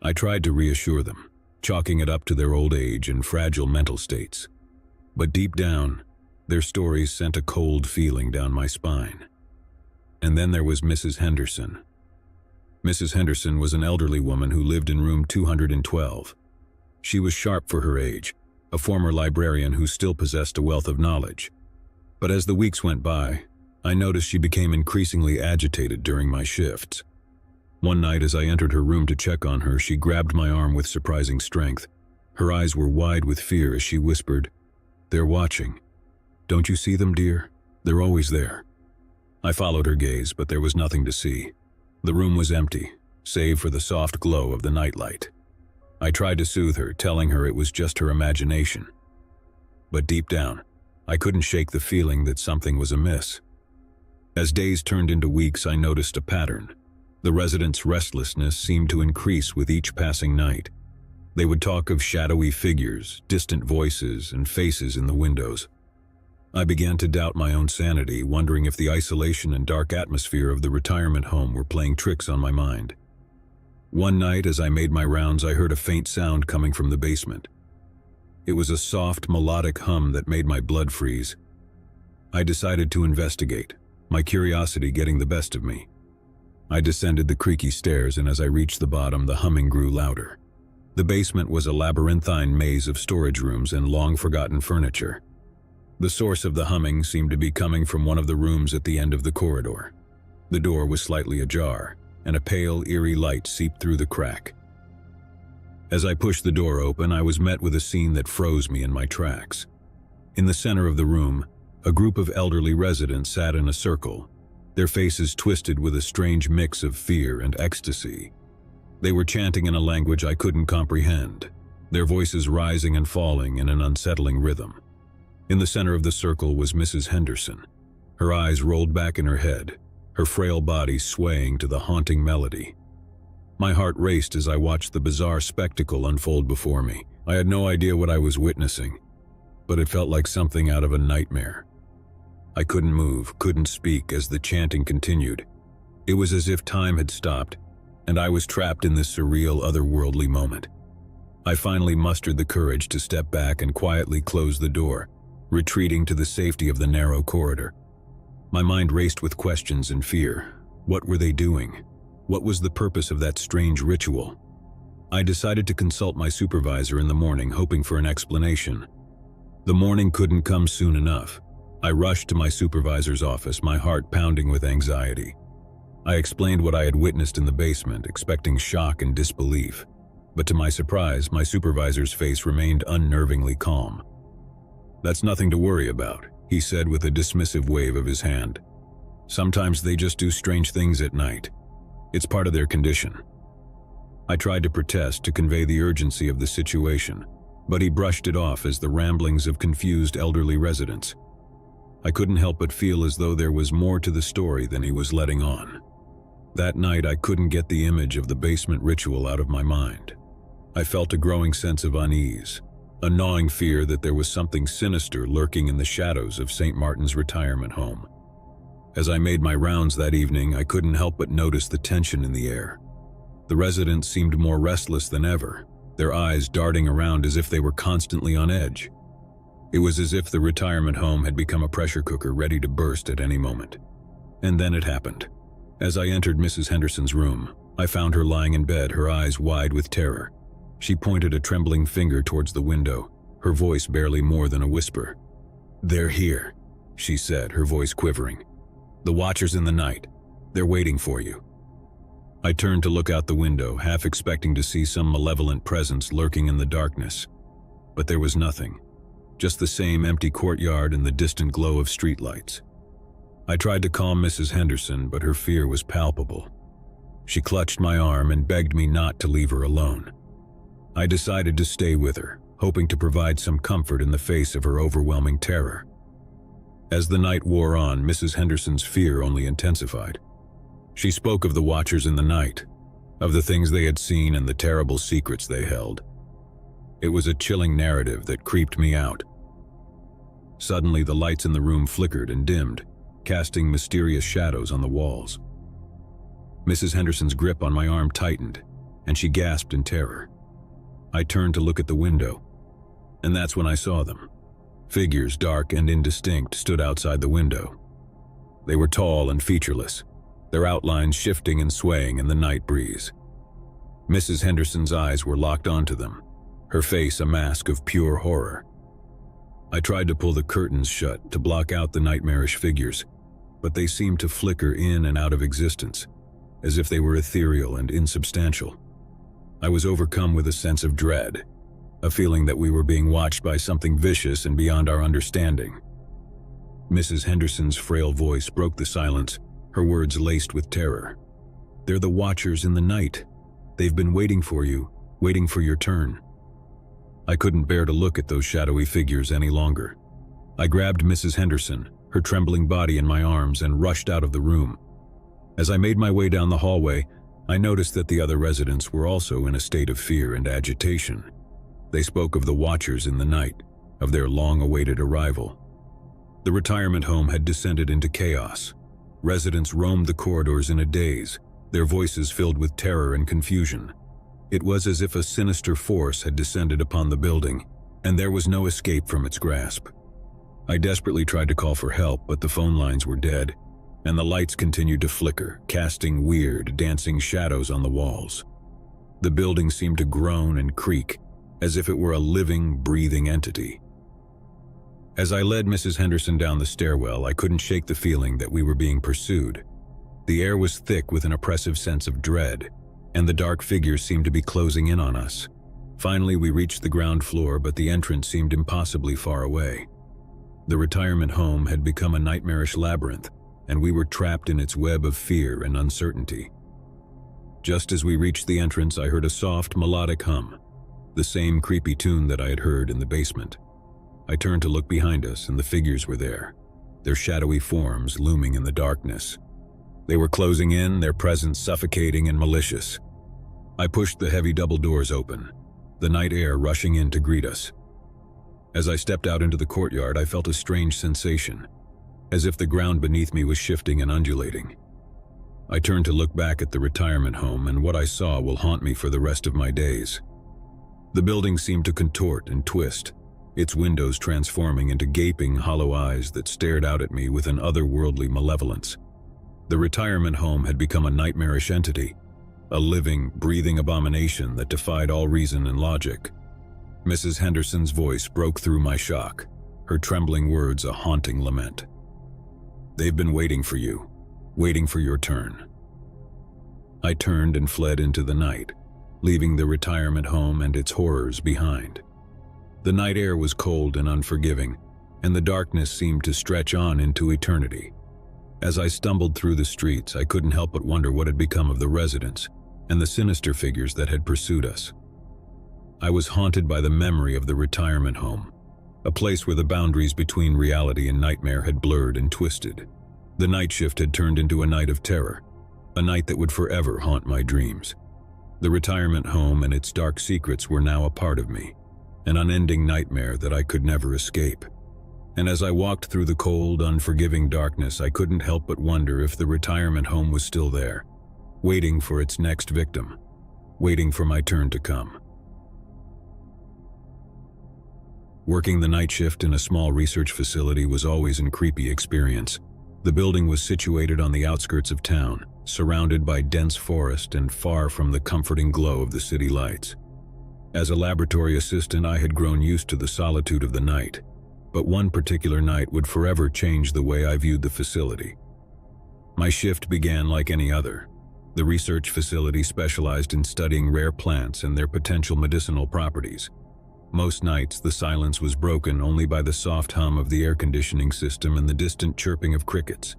I tried to reassure them, chalking it up to their old age and fragile mental states. But deep down, their stories sent a cold feeling down my spine. And then there was Mrs. Henderson. Mrs. Henderson was an elderly woman who lived in room 212. She was sharp for her age, a former librarian who still possessed a wealth of knowledge. But as the weeks went by, I noticed she became increasingly agitated during my shifts. One night as I entered her room to check on her, she grabbed my arm with surprising strength. Her eyes were wide with fear as she whispered, "They're watching. Don't you see them, dear? They're always there." I followed her gaze, but there was nothing to see. The room was empty, save for the soft glow of the nightlight. I tried to soothe her, telling her it was just her imagination. But deep down, I couldn't shake the feeling that something was amiss. As days turned into weeks, I noticed a pattern. The residents' restlessness seemed to increase with each passing night. They would talk of shadowy figures, distant voices, and faces in the windows. I began to doubt my own sanity, wondering if the isolation and dark atmosphere of the retirement home were playing tricks on my mind. One night, as I made my rounds, I heard a faint sound coming from the basement. It was a soft, melodic hum that made my blood freeze. I decided to investigate, my curiosity getting the best of me. I descended the creaky stairs, and as I reached the bottom, the humming grew louder. The basement was a labyrinthine maze of storage rooms and long-forgotten furniture. The source of the humming seemed to be coming from one of the rooms at the end of the corridor. The door was slightly ajar, and a pale, eerie light seeped through the crack. As I pushed the door open, I was met with a scene that froze me in my tracks. In the center of the room, a group of elderly residents sat in a circle, their faces twisted with a strange mix of fear and ecstasy. They were chanting in a language I couldn't comprehend, their voices rising and falling in an unsettling rhythm. In the center of the circle was Mrs. Henderson. Her eyes rolled back in her head, her frail body swaying to the haunting melody. My heart raced as I watched the bizarre spectacle unfold before me. I had no idea what I was witnessing, but it felt like something out of a nightmare. I couldn't move, couldn't speak as the chanting continued. It was as if time had stopped, and I was trapped in this surreal, otherworldly moment. I finally mustered the courage to step back and quietly close the door, retreating to the safety of the narrow corridor. My mind raced with questions and fear. What were they doing? What was the purpose of that strange ritual? I decided to consult my supervisor in the morning, hoping for an explanation. The morning couldn't come soon enough. I rushed to my supervisor's office, my heart pounding with anxiety. I explained what I had witnessed in the basement, expecting shock and disbelief. But to my surprise, my supervisor's face remained unnervingly calm. "That's nothing to worry about," he said with a dismissive wave of his hand. "Sometimes they just do strange things at night. It's part of their condition." I tried to protest, to convey the urgency of the situation, but he brushed it off as the ramblings of confused elderly residents. I couldn't help but feel as though there was more to the story than he was letting on. That night, I couldn't get the image of the basement ritual out of my mind. I felt a growing sense of unease, a gnawing fear that there was something sinister lurking in the shadows of St. Martin's retirement home. As I made my rounds that evening, I couldn't help but notice the tension in the air. The residents seemed more restless than ever, their eyes darting around as if they were constantly on edge. It was as if the retirement home had become a pressure cooker ready to burst at any moment. And then it happened. As I entered Mrs. Henderson's room, I found her lying in bed, her eyes wide with terror. She pointed a trembling finger towards the window, her voice barely more than a whisper. "They're here," she said, her voice quivering. "The watchers in the night. They're waiting for you." I turned to look out the window, half expecting to see some malevolent presence lurking in the darkness. But there was nothing, just the same empty courtyard and the distant glow of streetlights. I tried to calm Mrs. Henderson, but her fear was palpable. She clutched my arm and begged me not to leave her alone. I decided to stay with her, hoping to provide some comfort in the face of her overwhelming terror. As the night wore on, Mrs. Henderson's fear only intensified. She spoke of the watchers in the night, of the things they had seen and the terrible secrets they held. It was a chilling narrative that creeped me out. Suddenly, the lights in the room flickered and dimmed, casting mysterious shadows on the walls. Mrs. Henderson's grip on my arm tightened, and she gasped in terror. I turned to look at the window, and that's when I saw them. Figures, dark and indistinct, stood outside the window. They were tall and featureless, their outlines shifting and swaying in the night breeze. Mrs. Henderson's eyes were locked onto them, her face a mask of pure horror. I tried to pull the curtains shut to block out the nightmarish figures, but they seemed to flicker in and out of existence, as if they were ethereal and insubstantial. I was overcome with a sense of dread, a feeling that we were being watched by something vicious and beyond our understanding. Mrs. Henderson's frail voice broke the silence, her words laced with terror. "They're the watchers in the night. They've been waiting for you, waiting for your turn." I couldn't bear to look at those shadowy figures any longer. I grabbed Mrs. Henderson, her trembling body in my arms, and rushed out of the room. As I made my way down the hallway, I noticed that the other residents were also in a state of fear and agitation. They spoke of the watchers in the night, of their long-awaited arrival. The retirement home had descended into chaos. Residents roamed the corridors in a daze, their voices filled with terror and confusion. It was as if a sinister force had descended upon the building, and there was no escape from its grasp. I desperately tried to call for help, but the phone lines were dead, and the lights continued to flicker, casting weird, dancing shadows on the walls. The building seemed to groan and creak, as if it were a living, breathing entity. As I led Mrs. Henderson down the stairwell, I couldn't shake the feeling that we were being pursued. The air was thick with an oppressive sense of dread, and the dark figures seemed to be closing in on us. Finally, we reached the ground floor, but the entrance seemed impossibly far away. The retirement home had become a nightmarish labyrinth, and we were trapped in its web of fear and uncertainty. Just as we reached the entrance, I heard a soft, melodic hum, the same creepy tune that I had heard in the basement. I turned to look behind us, and the figures were there, their shadowy forms looming in the darkness. They were closing in, their presence suffocating and malicious. I pushed the heavy double doors open, the night air rushing in to greet us. As I stepped out into the courtyard, I felt a strange sensation, as if the ground beneath me was shifting and undulating. I turned to look back at the retirement home, and what I saw will haunt me for the rest of my days. The building seemed to contort and twist, its windows transforming into gaping, hollow eyes that stared out at me with an otherworldly malevolence. The retirement home had become a nightmarish entity, a living, breathing abomination that defied all reason and logic. Mrs. Henderson's voice broke through my shock, her trembling words a haunting lament. "They've been waiting for you, waiting for your turn." I turned and fled into the night, leaving the retirement home and its horrors behind. The night air was cold and unforgiving, and the darkness seemed to stretch on into eternity. As I stumbled through the streets, I couldn't help but wonder what had become of the residents and the sinister figures that had pursued us. I was haunted by the memory of the retirement home, a place where the boundaries between reality and nightmare had blurred and twisted. The night shift had turned into a night of terror, a night that would forever haunt my dreams. The retirement home and its dark secrets were now a part of me, an unending nightmare that I could never escape. And as I walked through the cold, unforgiving darkness, I couldn't help but wonder if the retirement home was still there, waiting for its next victim, waiting for my turn to come. Working the night shift in a small research facility was always a creepy experience. The building was situated on the outskirts of town, surrounded by dense forest and far from the comforting glow of the city lights. As a laboratory assistant, I had grown used to the solitude of the night, but one particular night would forever change the way I viewed the facility. My shift began like any other. The research facility specialized in studying rare plants and their potential medicinal properties. Most nights, the silence was broken only by the soft hum of the air conditioning system and the distant chirping of crickets.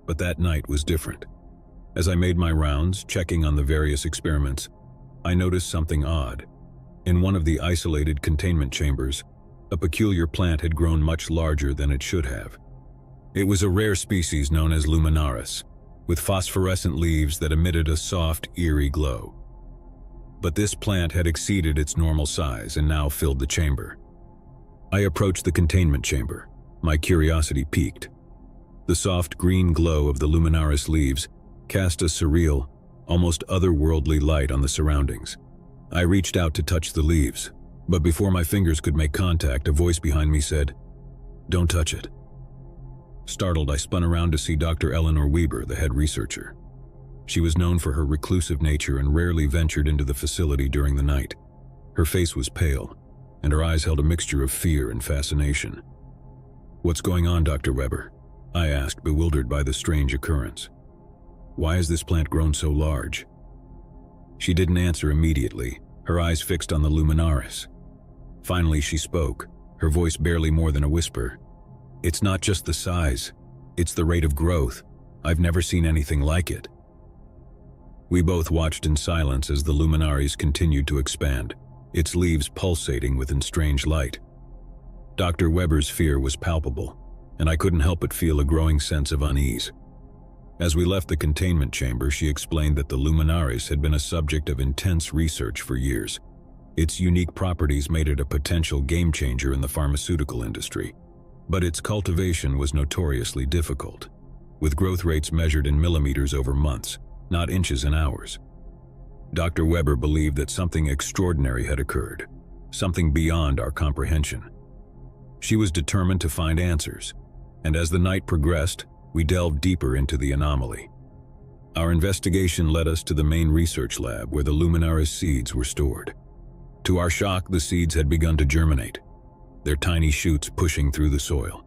But that night was different. As I made my rounds, checking on the various experiments, I noticed something odd. In one of the isolated containment chambers, a peculiar plant had grown much larger than it should have. It was a rare species known as luminaris, with phosphorescent leaves that emitted a soft, eerie glow. But this plant had exceeded its normal size and now filled the chamber. I approached the containment chamber, my curiosity piqued. The soft green glow of the luminaris leaves cast a surreal, almost otherworldly light on the surroundings. I reached out to touch the leaves, but before my fingers could make contact, a voice behind me said, "Don't touch it." Startled, I spun around to see Dr. Eleanor Weber, the head researcher. She was known for her reclusive nature and rarely ventured into the facility during the night. Her face was pale, and her eyes held a mixture of fear and fascination. "What's going on, Dr. Weber?" I asked, bewildered by the strange occurrence. "Why has this plant grown so large?" She didn't answer immediately, her eyes fixed on the luminaris. Finally, she spoke, her voice barely more than a whisper. "It's not just the size, it's the rate of growth. I've never seen anything like it." We both watched in silence as the luminaris continued to expand, its leaves pulsating with strange light. Dr. Weber's fear was palpable, and I couldn't help but feel a growing sense of unease. As we left the containment chamber, she explained that the luminaris had been a subject of intense research for years. Its unique properties made it a potential game-changer in the pharmaceutical industry, but its cultivation was notoriously difficult, with growth rates measured in millimeters over months, not inches and hours. Dr. Weber believed that something extraordinary had occurred, something beyond our comprehension. She was determined to find answers, and as the night progressed, we delved deeper into the anomaly. Our investigation led us to the main research lab where the luminaris seeds were stored. To our shock, the seeds had begun to germinate, their tiny shoots pushing through the soil.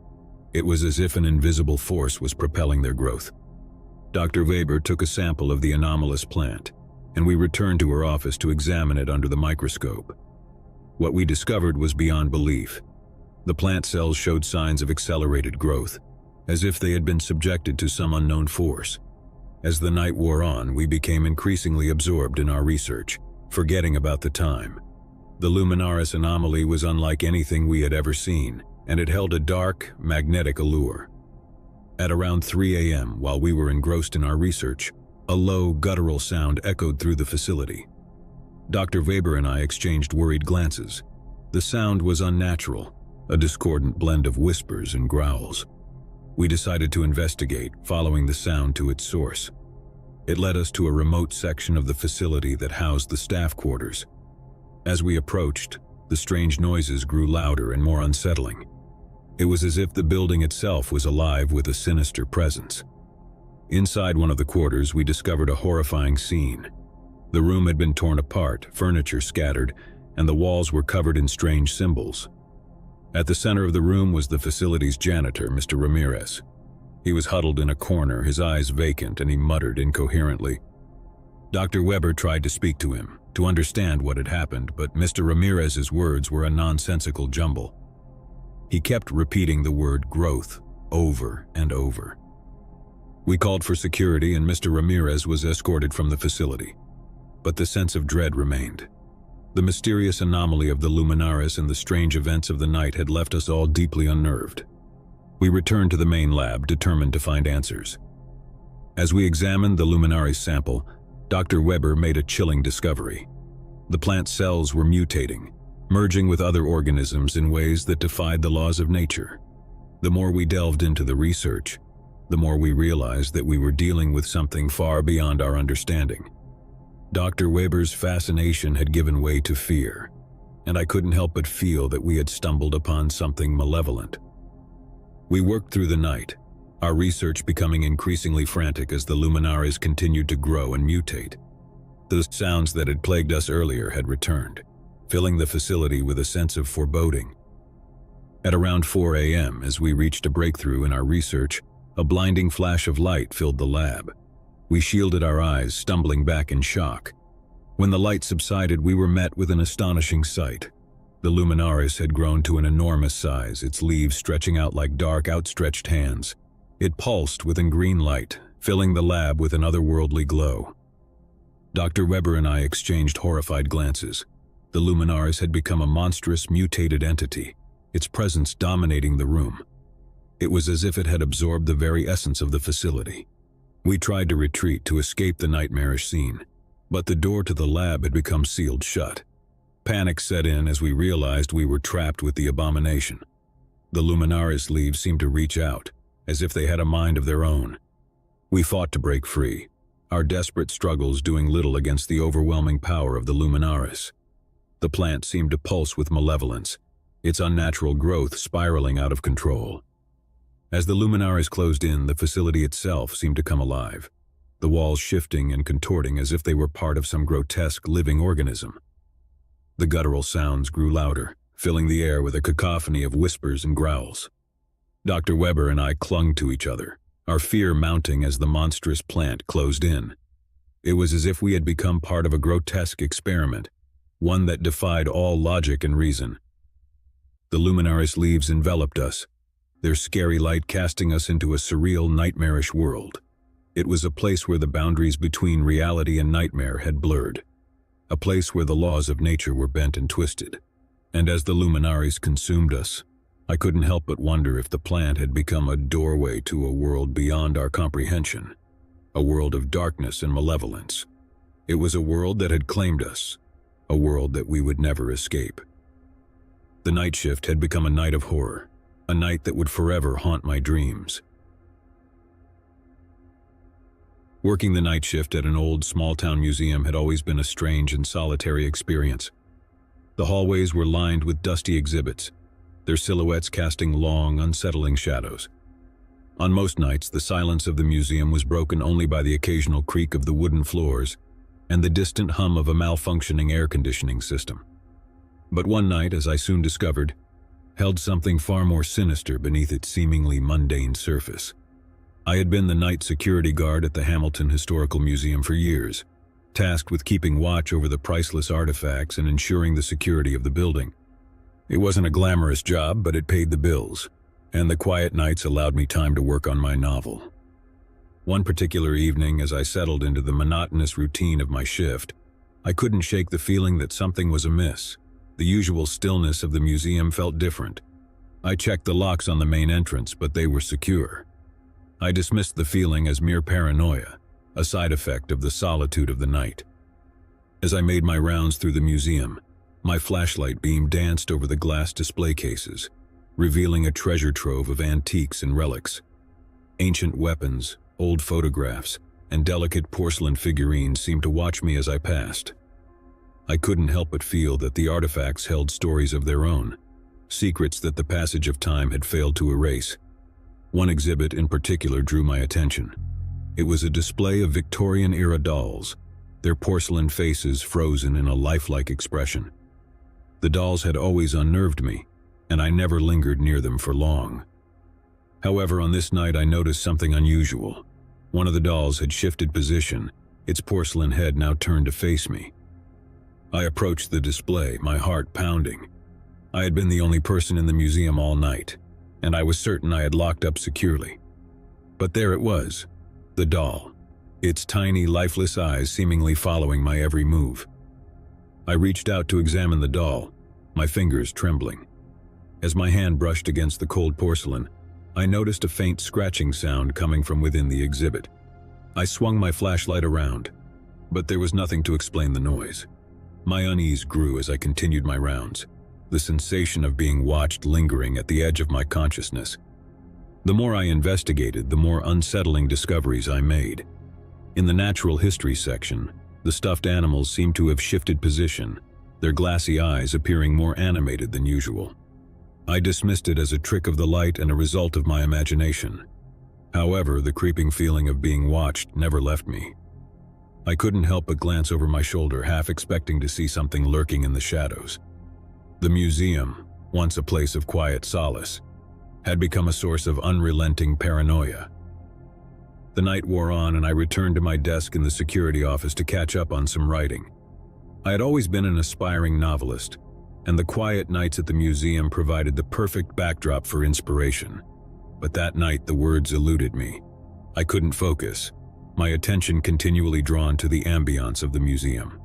It was as if an invisible force was propelling their growth. Dr. Weber took a sample of the anomalous plant, and we returned to her office to examine it under the microscope. What we discovered was beyond belief. The plant cells showed signs of accelerated growth, as if they had been subjected to some unknown force. As the night wore on, we became increasingly absorbed in our research, forgetting about the time. The luminaris anomaly was unlike anything we had ever seen, and it held a dark, magnetic allure. At around 3 a.m., while we were engrossed in our research, a low, guttural sound echoed through the facility. Dr. Weber and I exchanged worried glances. The sound was unnatural, a discordant blend of whispers and growls. We decided to investigate, following the sound to its source. It led us to a remote section of the facility that housed the staff quarters. As we approached, the strange noises grew louder and more unsettling. It was as if the building itself was alive with a sinister presence. Inside one of the quarters, we discovered a horrifying scene. The room had been torn apart, furniture scattered, and the walls were covered in strange symbols. At the center of the room was the facility's janitor, Mr. Ramirez. He was huddled in a corner, his eyes vacant, and he muttered incoherently. Dr. Weber tried to speak to him, to understand what had happened, but Mr. Ramirez's words were a nonsensical jumble. He kept repeating the word growth over and over. We called for security and Mr. Ramirez was escorted from the facility. But the sense of dread remained. The mysterious anomaly of the luminaris and the strange events of the night had left us all deeply unnerved. We returned to the main lab, determined to find answers. As we examined the luminaris sample, Dr. Weber made a chilling discovery. The plant cells were mutating, merging with other organisms in ways that defied the laws of nature. The more we delved into the research, the more we realized that we were dealing with something far beyond our understanding. Dr. Weber's fascination had given way to fear, and I couldn't help but feel that we had stumbled upon something malevolent. We worked through the night, our research becoming increasingly frantic as the luminaries continued to grow and mutate. Those sounds that had plagued us earlier had returned, filling the facility with a sense of foreboding. At around 4 a.m., as we reached a breakthrough in our research, a blinding flash of light filled the lab. We shielded our eyes, stumbling back in shock. When the light subsided, we were met with an astonishing sight. The luminaris had grown to an enormous size, its leaves stretching out like dark, outstretched hands. It pulsed within green light, filling the lab with an otherworldly glow. Dr. Weber and I exchanged horrified glances. The luminaris had become a monstrous, mutated entity, its presence dominating the room. It was as if it had absorbed the very essence of the facility. We tried to retreat to escape the nightmarish scene, but the door to the lab had become sealed shut. Panic set in as we realized we were trapped with the abomination. The luminaris leaves seemed to reach out, as if they had a mind of their own. We fought to break free, our desperate struggles doing little against the overwhelming power of the luminaris. The plant seemed to pulse with malevolence, its unnatural growth spiraling out of control. As the luminaris closed in, the facility itself seemed to come alive, the walls shifting and contorting as if they were part of some grotesque living organism. The guttural sounds grew louder, filling the air with a cacophony of whispers and growls. Dr. Weber and I clung to each other, our fear mounting as the monstrous plant closed in. It was as if we had become part of a grotesque experiment, one that defied all logic and reason. The luminaris leaves enveloped us, their scary light casting us into a surreal, nightmarish world. It was a place where the boundaries between reality and nightmare had blurred, a place where the laws of nature were bent and twisted. And as the luminaries consumed us, I couldn't help but wonder if the plant had become a doorway to a world beyond our comprehension, a world of darkness and malevolence. It was a world that had claimed us, a world that we would never escape. The night shift had become a night of horror, a night that would forever haunt my dreams. Working the night shift at an old small-town museum had always been a strange and solitary experience. The hallways were lined with dusty exhibits, their silhouettes casting long, unsettling shadows. On most nights, the silence of the museum was broken only by the occasional creak of the wooden floors and the distant hum of a malfunctioning air conditioning system. But one night, as I soon discovered, held something far more sinister beneath its seemingly mundane surface. I had been the night security guard at the Hamilton Historical Museum for years, tasked with keeping watch over the priceless artifacts and ensuring the security of the building. It wasn't a glamorous job, but it paid the bills, and the quiet nights allowed me time to work on my novel. One particular evening, as I settled into the monotonous routine of my shift, I couldn't shake the feeling that something was amiss. The usual stillness of the museum felt different. I checked the locks on the main entrance, but they were secure. I dismissed the feeling as mere paranoia, a side effect of the solitude of the night. As I made my rounds through the museum, my flashlight beam danced over the glass display cases, revealing a treasure trove of antiques and relics. Ancient weapons, old photographs, and delicate porcelain figurines seemed to watch me as I passed. I couldn't help but feel that the artifacts held stories of their own, secrets that the passage of time had failed to erase. One exhibit in particular drew my attention. It was a display of Victorian-era dolls, their porcelain faces frozen in a lifelike expression. The dolls had always unnerved me, and I never lingered near them for long. However, on this night I noticed something unusual. One of the dolls had shifted position, its porcelain head now turned to face me. I approached the display, my heart pounding. I had been the only person in the museum all night, and I was certain I had locked up securely. But there it was, the doll, its tiny, lifeless eyes seemingly following my every move. I reached out to examine the doll, my fingers trembling. As my hand brushed against the cold porcelain, I noticed a faint scratching sound coming from within the exhibit. I swung my flashlight around, but there was nothing to explain the noise. My unease grew as I continued my rounds, the sensation of being watched lingering at the edge of my consciousness. The more I investigated, the more unsettling discoveries I made. In the natural history section, the stuffed animals seemed to have shifted position, their glassy eyes appearing more animated than usual. I dismissed it as a trick of the light and a result of my imagination. However, the creeping feeling of being watched never left me. I couldn't help but glance over my shoulder, half expecting to see something lurking in the shadows. The museum, once a place of quiet solace, had become a source of unrelenting paranoia. The night wore on, and I returned to my desk in the security office to catch up on some writing. I had always been an aspiring novelist, and the quiet nights at the museum provided the perfect backdrop for inspiration. But that night the words eluded me. I couldn't focus, my attention continually drawn to the ambiance of the museum.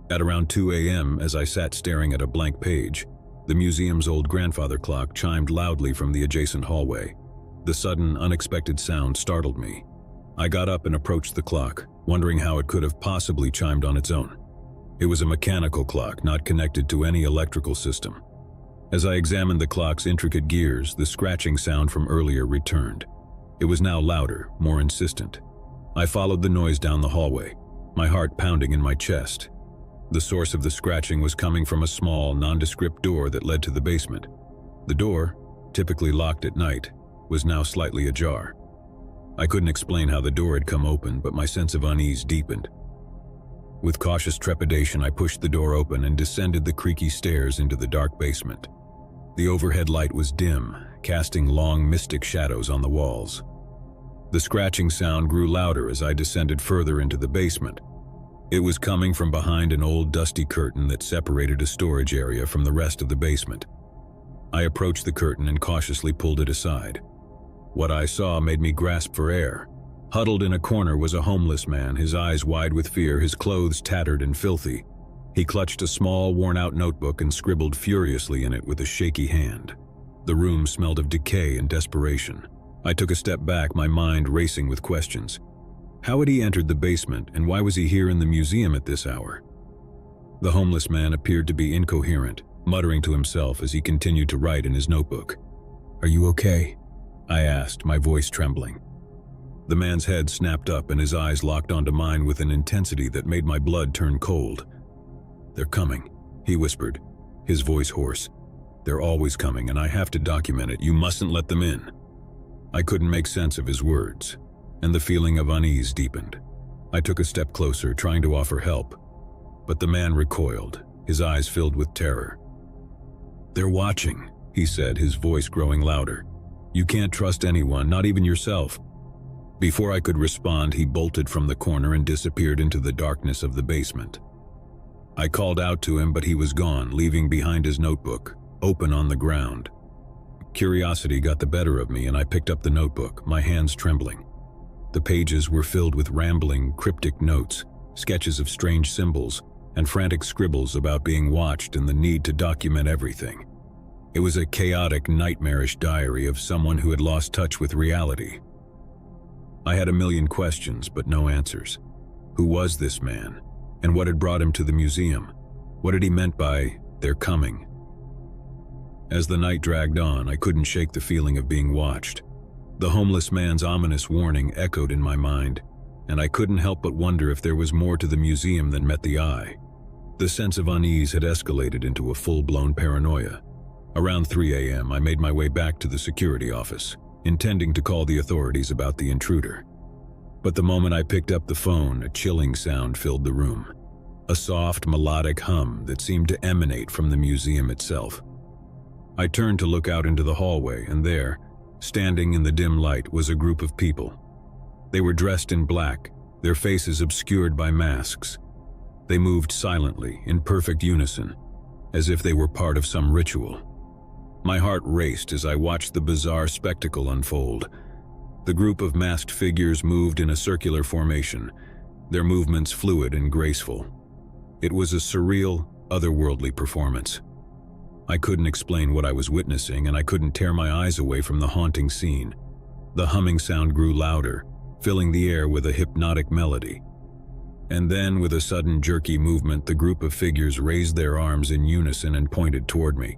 At around 2 a.m., as I sat staring at a blank page, the museum's old grandfather clock chimed loudly from the adjacent hallway. The sudden, unexpected sound startled me. I got up and approached the clock, wondering how it could have possibly chimed on its own. It was a mechanical clock, not connected to any electrical system. As I examined the clock's intricate gears, the scratching sound from earlier returned. It was now louder, more insistent. I followed the noise down the hallway, my heart pounding in my chest. The source of the scratching was coming from a small, nondescript door that led to the basement. The door, typically locked at night, was now slightly ajar. I couldn't explain how the door had come open, but my sense of unease deepened. With cautious trepidation, I pushed the door open and descended the creaky stairs into the dark basement. The overhead light was dim, casting long, mystic shadows on the walls. The scratching sound grew louder as I descended further into the basement. It was coming from behind an old, dusty curtain that separated a storage area from the rest of the basement. I approached the curtain and cautiously pulled it aside. What I saw made me grasp for air. Huddled in a corner was a homeless man, his eyes wide with fear, his clothes tattered and filthy. He clutched a small, worn-out notebook and scribbled furiously in it with a shaky hand. The room smelled of decay and desperation. I took a step back, my mind racing with questions. How had he entered the basement, and why was he here in the museum at this hour? The homeless man appeared to be incoherent, muttering to himself as he continued to write in his notebook. "Are you okay?" I asked, my voice trembling. The man's head snapped up and his eyes locked onto mine with an intensity that made my blood turn cold. "They're coming," he whispered, his voice hoarse. "They're always coming, and I have to document it. You mustn't let them in." I couldn't make sense of his words, and the feeling of unease deepened. I took a step closer, trying to offer help, but the man recoiled, his eyes filled with terror. "They're watching," he said, his voice growing louder. "You can't trust anyone, not even yourself." Before I could respond, he bolted from the corner and disappeared into the darkness of the basement. I called out to him, but he was gone, leaving behind his notebook, open on the ground. Curiosity got the better of me, and I picked up the notebook, my hands trembling. The pages were filled with rambling, cryptic notes, sketches of strange symbols, and frantic scribbles about being watched and the need to document everything. It was a chaotic, nightmarish diary of someone who had lost touch with reality. I had a million questions, but no answers. Who was this man? And what had brought him to the museum? What had he meant by, "they're coming"? As the night dragged on, I couldn't shake the feeling of being watched. The homeless man's ominous warning echoed in my mind, and I couldn't help but wonder if there was more to the museum than met the eye. The sense of unease had escalated into a full-blown paranoia. Around 3 a.m., I made my way back to the security office, intending to call the authorities about the intruder. But the moment I picked up the phone, a chilling sound filled the room. A soft, melodic hum that seemed to emanate from the museum itself. I turned to look out into the hallway, and there, standing in the dim light, was a group of people. They were dressed in black, their faces obscured by masks. They moved silently, in perfect unison, as if they were part of some ritual. My heart raced as I watched the bizarre spectacle unfold. The group of masked figures moved in a circular formation, their movements fluid and graceful. It was a surreal, otherworldly performance. I couldn't explain what I was witnessing, and I couldn't tear my eyes away from the haunting scene. The humming sound grew louder, filling the air with a hypnotic melody. And then, with a sudden jerky movement, the group of figures raised their arms in unison and pointed toward me.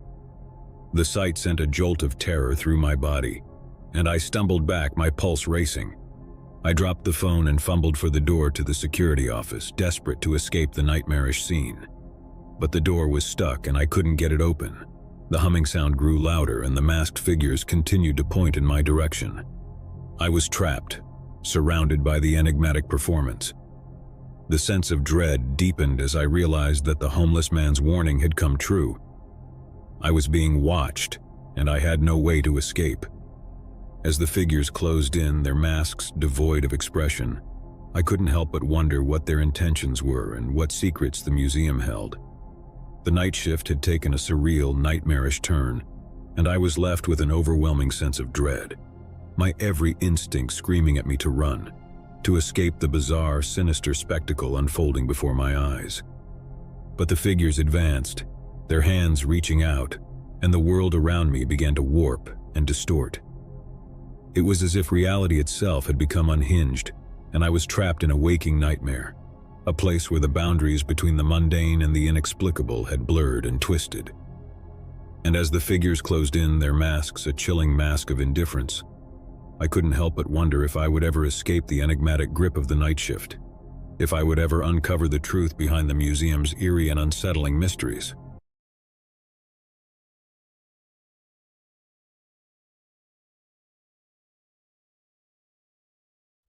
The sight sent a jolt of terror through my body, and I stumbled back, my pulse racing. I dropped the phone and fumbled for the door to the security office, desperate to escape the nightmarish scene. But the door was stuck and I couldn't get it open. The humming sound grew louder and the masked figures continued to point in my direction. I was trapped, surrounded by the enigmatic performance. The sense of dread deepened as I realized that the homeless man's warning had come true. I was being watched, and I had no way to escape. As the figures closed in, their masks devoid of expression, I couldn't help but wonder what their intentions were and what secrets the museum held. The night shift had taken a surreal, nightmarish turn, and I was left with an overwhelming sense of dread, my every instinct screaming at me to run, to escape the bizarre, sinister spectacle unfolding before my eyes. But the figures advanced, their hands reaching out, and the world around me began to warp and distort. It was as if reality itself had become unhinged, and I was trapped in a waking nightmare, a place where the boundaries between the mundane and the inexplicable had blurred and twisted. And as the figures closed in, their masks a chilling mask of indifference, I couldn't help but wonder if I would ever escape the enigmatic grip of the night shift, if I would ever uncover the truth behind the museum's eerie and unsettling mysteries.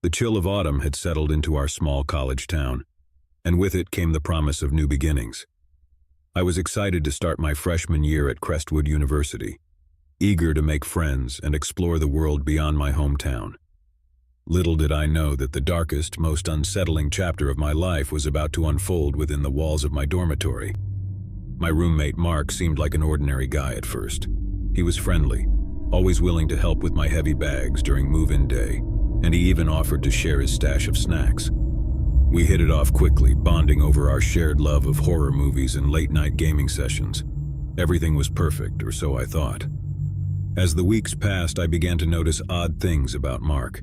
The chill of autumn had settled into our small college town, and with it came the promise of new beginnings. I was excited to start my freshman year at Crestwood University, eager to make friends and explore the world beyond my hometown. Little did I know that the darkest, most unsettling chapter of my life was about to unfold within the walls of my dormitory. My roommate Mark seemed like an ordinary guy at first. He was friendly, always willing to help with my heavy bags during move-in day, and he even offered to share his stash of snacks. We hit it off quickly, bonding over our shared love of horror movies and late-night gaming sessions. Everything was perfect, or so I thought. As the weeks passed, I began to notice odd things about Mark.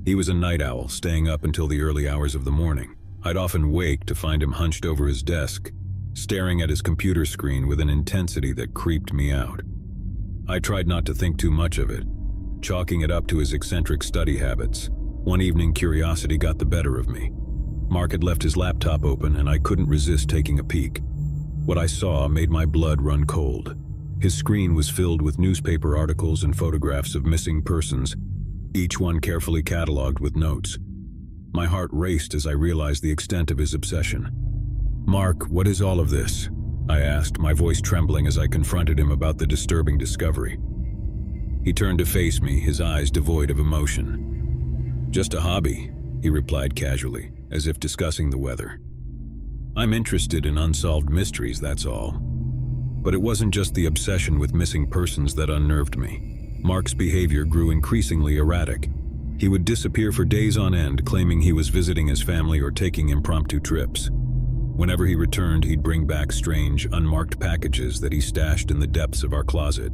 He was a night owl, staying up until the early hours of the morning. I'd often wake to find him hunched over his desk, staring at his computer screen with an intensity that creeped me out. I tried not to think too much of it, chalking it up to his eccentric study habits. One evening, curiosity got the better of me. Mark had left his laptop open, and I couldn't resist taking a peek. What I saw made my blood run cold. His screen was filled with newspaper articles and photographs of missing persons, each one carefully cataloged with notes. My heart raced as I realized the extent of his obsession. "Mark, what is all of this?" I asked, my voice trembling as I confronted him about the disturbing discovery. He turned to face me, his eyes devoid of emotion. "Just a hobby," he replied casually, as if discussing the weather. "I'm interested in unsolved mysteries, that's all." But it wasn't just the obsession with missing persons that unnerved me. Mark's behavior grew increasingly erratic. He would disappear for days on end, claiming he was visiting his family or taking impromptu trips. Whenever he returned, he'd bring back strange, unmarked packages that he stashed in the depths of our closet.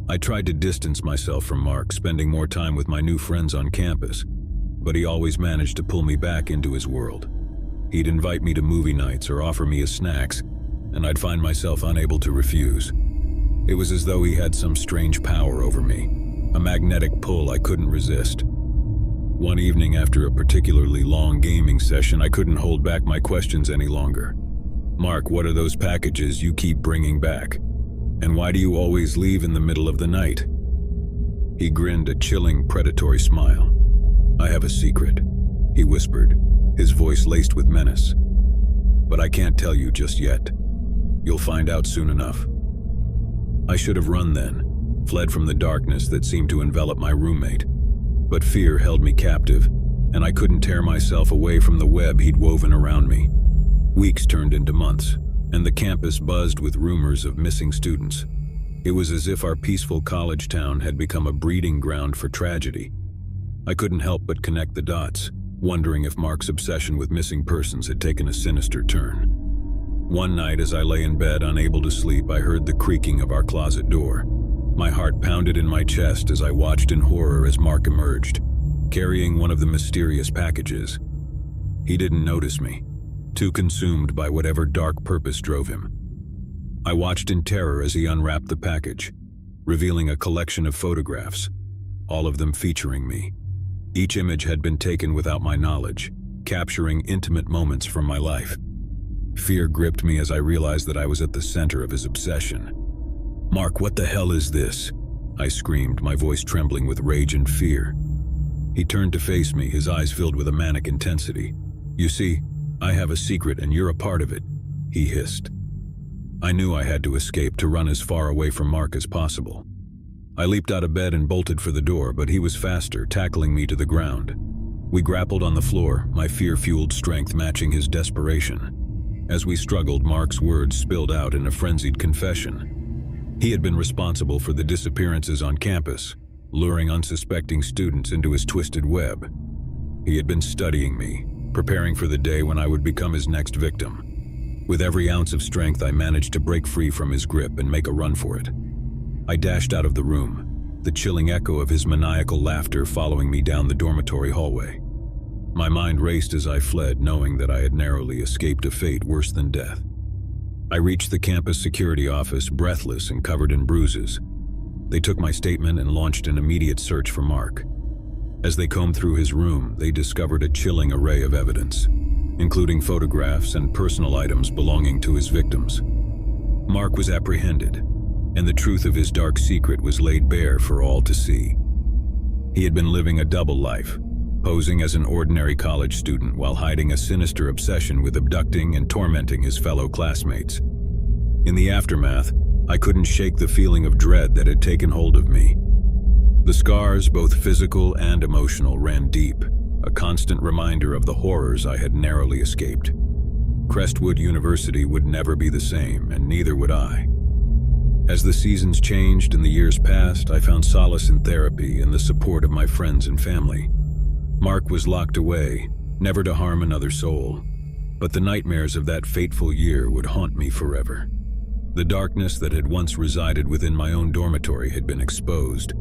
I tried to distance myself from Mark, spending more time with my new friends on campus, but he always managed to pull me back into his world. He'd invite me to movie nights or offer me his snacks, and I'd find myself unable to refuse. It was as though he had some strange power over me, a magnetic pull I couldn't resist. One evening after a particularly long gaming session, I couldn't hold back my questions any longer. "Mark, what are those packages you keep bringing back? And why do you always leave in the middle of the night?" He grinned a chilling, predatory smile. "I have a secret," he whispered, his voice laced with menace. "But I can't tell you just yet. You'll find out soon enough." I should have run then, fled from the darkness that seemed to envelop my roommate. But fear held me captive, and I couldn't tear myself away from the web he'd woven around me. Weeks turned into months, and the campus buzzed with rumors of missing students. It was as if our peaceful college town had become a breeding ground for tragedy. I couldn't help but connect the dots, wondering if Mark's obsession with missing persons had taken a sinister turn. One night, as I lay in bed unable to sleep, I heard the creaking of our closet door. My heart pounded in my chest as I watched in horror as Mark emerged, carrying one of the mysterious packages. He didn't notice me, too consumed by whatever dark purpose drove him. I watched in terror as he unwrapped the package, revealing a collection of photographs, all of them featuring me. Each image had been taken without my knowledge, capturing intimate moments from my life. Fear gripped me as I realized that I was at the center of his obsession. "Mark, what the hell is this?" I screamed, my voice trembling with rage and fear. He turned to face me, his eyes filled with a manic intensity. "You see, I have a secret and you're a part of it," he hissed. I knew I had to escape, to run as far away from Mark as possible. I leaped out of bed and bolted for the door, but he was faster, tackling me to the ground. We grappled on the floor, my fear-fueled strength matching his desperation. As we struggled, Mark's words spilled out in a frenzied confession. He had been responsible for the disappearances on campus, luring unsuspecting students into his twisted web. He had been studying me, preparing for the day when I would become his next victim. With every ounce of strength, I managed to break free from his grip and make a run for it. I dashed out of the room, the chilling echo of his maniacal laughter following me down the dormitory hallway. My mind raced as I fled, knowing that I had narrowly escaped a fate worse than death. I reached the campus security office, breathless and covered in bruises. They took my statement and launched an immediate search for Mark. As they combed through his room, they discovered a chilling array of evidence, including photographs and personal items belonging to his victims. Mark was apprehended, and the truth of his dark secret was laid bare for all to see. He had been living a double life, posing as an ordinary college student while hiding a sinister obsession with abducting and tormenting his fellow classmates. In the aftermath, I couldn't shake the feeling of dread that had taken hold of me. The scars, both physical and emotional, ran deep, a constant reminder of the horrors I had narrowly escaped. Crestwood University would never be the same, and neither would I. As the seasons changed and the years passed, I found solace in therapy and the support of my friends and family. Mark was locked away, never to harm another soul, but the nightmares of that fateful year would haunt me forever. The darkness that had once resided within my own dormitory had been exposed,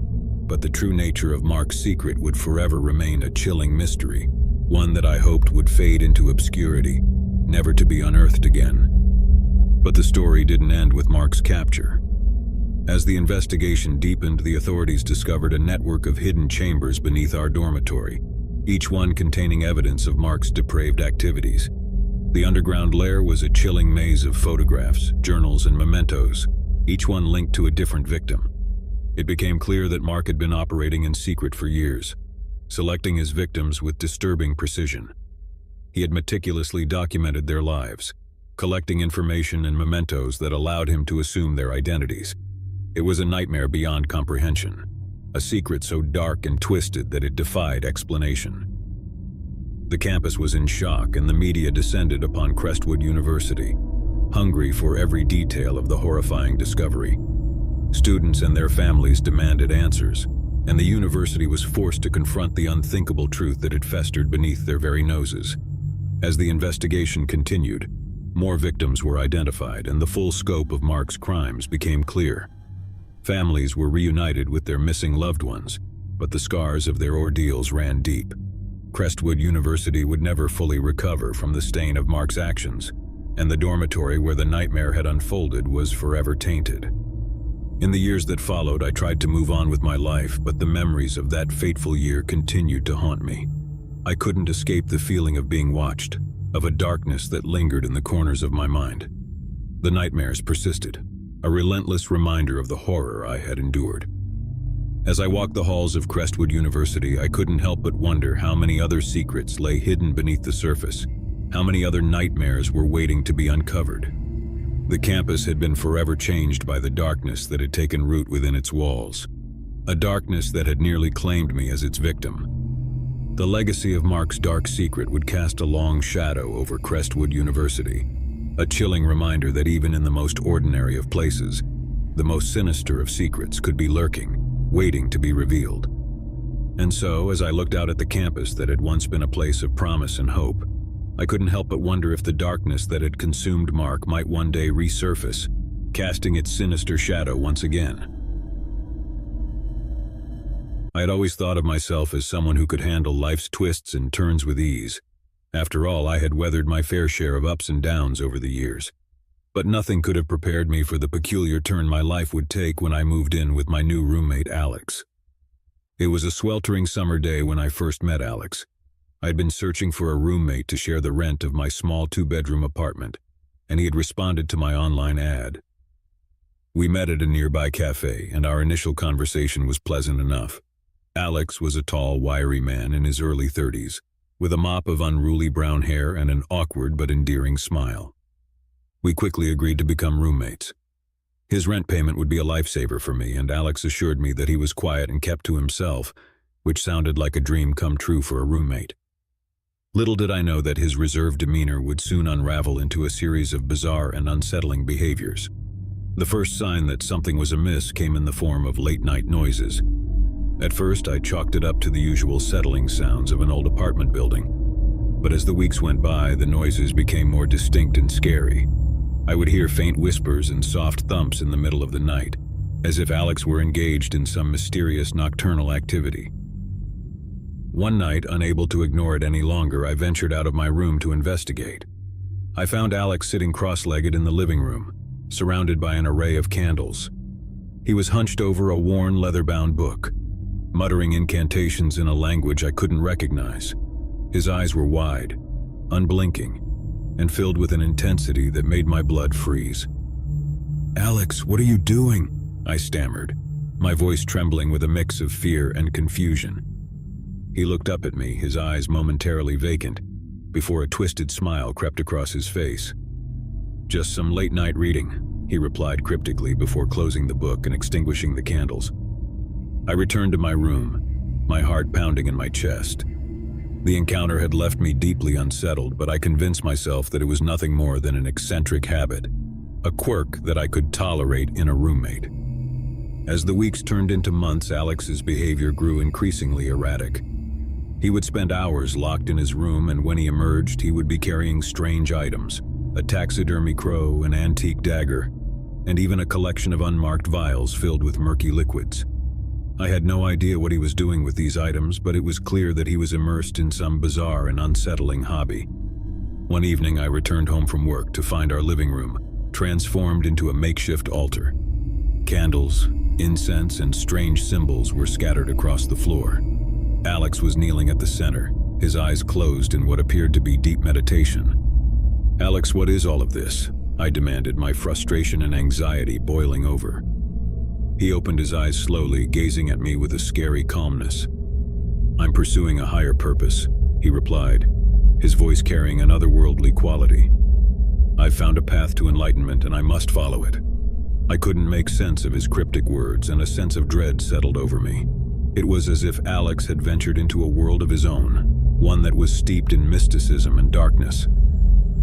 but the true nature of Mark's secret would forever remain a chilling mystery, one that I hoped would fade into obscurity, never to be unearthed again. But the story didn't end with Mark's capture. As the investigation deepened, the authorities discovered a network of hidden chambers beneath our dormitory, each one containing evidence of Mark's depraved activities. The underground lair was a chilling maze of photographs, journals, and mementos, each one linked to a different victim. It became clear that Mark had been operating in secret for years, selecting his victims with disturbing precision. He had meticulously documented their lives, collecting information and mementos that allowed him to assume their identities. It was a nightmare beyond comprehension, a secret so dark and twisted that it defied explanation. The campus was in shock, and the media descended upon Crestwood University, hungry for every detail of the horrifying discovery. Students and their families demanded answers, and the university was forced to confront the unthinkable truth that had festered beneath their very noses. As the investigation continued, more victims were identified, and the full scope of Mark's crimes became clear. Families were reunited with their missing loved ones, but the scars of their ordeals ran deep. Crestwood University would never fully recover from the stain of Mark's actions, and the dormitory where the nightmare had unfolded was forever tainted. In the years that followed, I tried to move on with my life, but the memories of that fateful year continued to haunt me. I couldn't escape the feeling of being watched, of a darkness that lingered in the corners of my mind. The nightmares persisted, a relentless reminder of the horror I had endured. As I walked the halls of Crestwood University, I couldn't help but wonder how many other secrets lay hidden beneath the surface, how many other nightmares were waiting to be uncovered. The campus had been forever changed by the darkness that had taken root within its walls, a darkness that had nearly claimed me as its victim. The legacy of Mark's dark secret would cast a long shadow over Crestwood University, a chilling reminder that even in the most ordinary of places, the most sinister of secrets could be lurking, waiting to be revealed. And so, as I looked out at the campus that had once been a place of promise and hope, I couldn't help but wonder if the darkness that had consumed Mark might one day resurface, casting its sinister shadow once again. I had always thought of myself as someone who could handle life's twists and turns with ease. After all, I had weathered my fair share of ups and downs over the years. But nothing could have prepared me for the peculiar turn my life would take when I moved in with my new roommate, Alex. It was a sweltering summer day when I first met Alex. I had been searching for a roommate to share the rent of my small 2-bedroom apartment, and he had responded to my online ad. We met at a nearby cafe, and our initial conversation was pleasant enough. Alex was a tall, wiry man in his early 30s, with a mop of unruly brown hair and an awkward but endearing smile. We quickly agreed to become roommates. His rent payment would be a lifesaver for me, and Alex assured me that he was quiet and kept to himself, which sounded like a dream come true for a roommate. Little did I know that his reserved demeanor would soon unravel into a series of bizarre and unsettling behaviors. The first sign that something was amiss came in the form of late-night noises. At first, I chalked it up to the usual settling sounds of an old apartment building. But as the weeks went by, the noises became more distinct and scary. I would hear faint whispers and soft thumps in the middle of the night, as if Alex were engaged in some mysterious nocturnal activity. One night, unable to ignore it any longer, I ventured out of my room to investigate. I found Alex sitting cross-legged in the living room, surrounded by an array of candles. He was hunched over a worn, leather-bound book, muttering incantations in a language I couldn't recognize. His eyes were wide, unblinking, and filled with an intensity that made my blood freeze. "Alex, what are you doing?" I stammered, my voice trembling with a mix of fear and confusion. He looked up at me, his eyes momentarily vacant, before a twisted smile crept across his face. "Just some late-night reading," he replied cryptically before closing the book and extinguishing the candles. I returned to my room, my heart pounding in my chest. The encounter had left me deeply unsettled, but I convinced myself that it was nothing more than an eccentric habit, a quirk that I could tolerate in a roommate. As the weeks turned into months, Alex's behavior grew increasingly erratic. He would spend hours locked in his room, and when he emerged, he would be carrying strange items, a taxidermy crow, an antique dagger, and even a collection of unmarked vials filled with murky liquids. I had no idea what he was doing with these items, but it was clear that he was immersed in some bizarre and unsettling hobby. One evening, I returned home from work to find our living room transformed into a makeshift altar. Candles, incense, and strange symbols were scattered across the floor. Alex was kneeling at the center, his eyes closed in what appeared to be deep meditation. "Alex, what is all of this?" I demanded, my frustration and anxiety boiling over. He opened his eyes slowly, gazing at me with a scary calmness. "I'm pursuing a higher purpose," he replied, his voice carrying an otherworldly quality. "I've found a path to enlightenment, and I must follow it." I couldn't make sense of his cryptic words, and a sense of dread settled over me. It was as if Alex had ventured into a world of his own, one that was steeped in mysticism and darkness.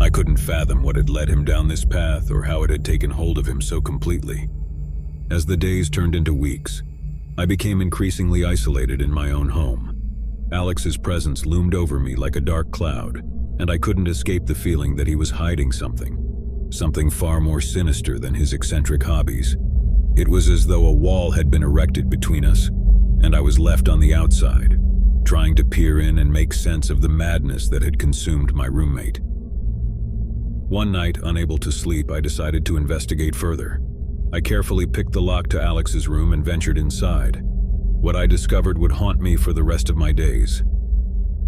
I couldn't fathom what had led him down this path or how it had taken hold of him so completely. As the days turned into weeks, I became increasingly isolated in my own home. Alex's presence loomed over me like a dark cloud, and I couldn't escape the feeling that he was hiding something far more sinister than his eccentric hobbies. It was as though a wall had been erected between us, and I was left on the outside, trying to peer in and make sense of the madness that had consumed my roommate. One night, unable to sleep, I decided to investigate further. I carefully picked the lock to Alex's room and ventured inside. What I discovered would haunt me for the rest of my days.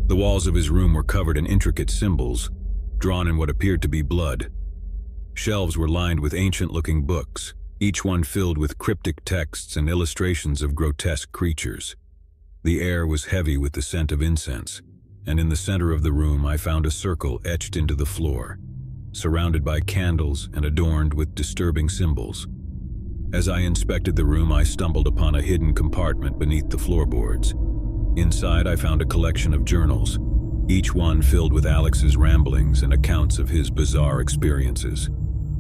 The walls of his room were covered in intricate symbols, drawn in what appeared to be blood. Shelves were lined with ancient-looking books, each one filled with cryptic texts and illustrations of grotesque creatures. The air was heavy with the scent of incense, and in the center of the room I found a circle etched into the floor, surrounded by candles and adorned with disturbing symbols. As I inspected the room, I stumbled upon a hidden compartment beneath the floorboards. Inside, I found a collection of journals, each one filled with Alex's ramblings and accounts of his bizarre experiences.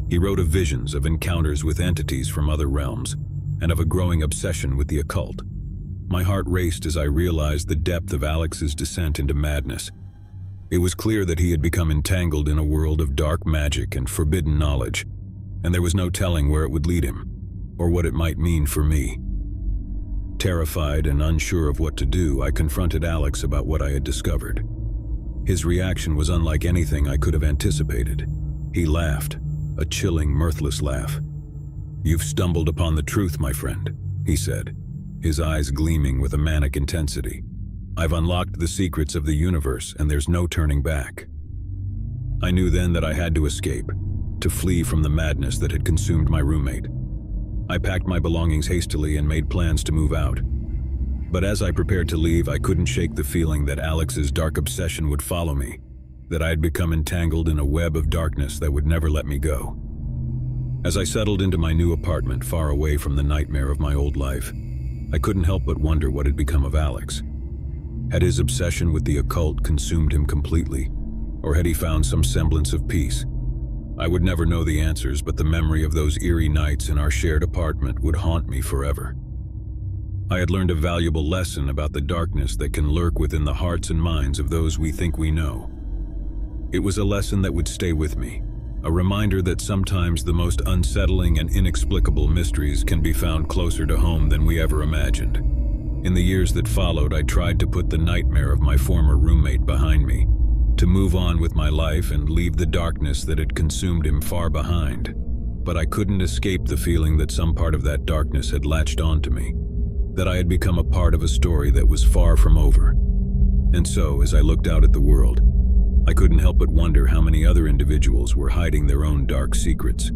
He wrote of visions of encounters with entities from other realms, and of a growing obsession with the occult. My heart raced as I realized the depth of Alex's descent into madness. It was clear that he had become entangled in a world of dark magic and forbidden knowledge, and there was no telling where it would lead him, or what it might mean for me. Terrified and unsure of what to do, I confronted Alex about what I had discovered. His reaction was unlike anything I could have anticipated. He laughed, a chilling, mirthless laugh. "You've stumbled upon the truth, my friend," he said, his eyes gleaming with a manic intensity. "I've unlocked the secrets of the universe, and there's no turning back." I knew then that I had to escape, to flee from the madness that had consumed my roommate. I packed my belongings hastily and made plans to move out. But as I prepared to leave, I couldn't shake the feeling that Alex's dark obsession would follow me, that I had become entangled in a web of darkness that would never let me go. As I settled into my new apartment far away from the nightmare of my old life, I couldn't help but wonder what had become of Alex. Had his obsession with the occult consumed him completely, or had he found some semblance of peace? I would never know the answers, but the memory of those eerie nights in our shared apartment would haunt me forever. I had learned a valuable lesson about the darkness that can lurk within the hearts and minds of those we think we know. It was a lesson that would stay with me, a reminder that sometimes the most unsettling and inexplicable mysteries can be found closer to home than we ever imagined. In the years that followed, I tried to put the nightmare of my former roommate behind me, to move on with my life and leave the darkness that had consumed him far behind. But I couldn't escape the feeling that some part of that darkness had latched onto me, that I had become a part of a story that was far from over. And so, as I looked out at the world, I couldn't help but wonder how many other individuals were hiding their own dark secrets,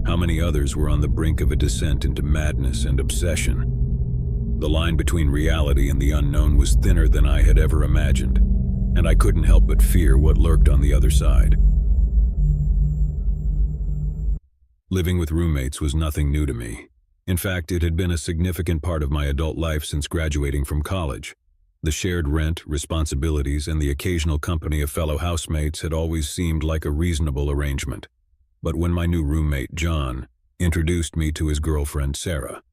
how many others were on the brink of a descent into madness and obsession. The line between reality and the unknown was thinner than I had ever imagined, and I couldn't help but fear what lurked on the other side. Living with roommates was nothing new to me. In fact, it had been a significant part of my adult life since graduating from college. The shared rent, responsibilities, and the occasional company of fellow housemates had always seemed like a reasonable arrangement. But when my new roommate, John, introduced me to his girlfriend, Sarah,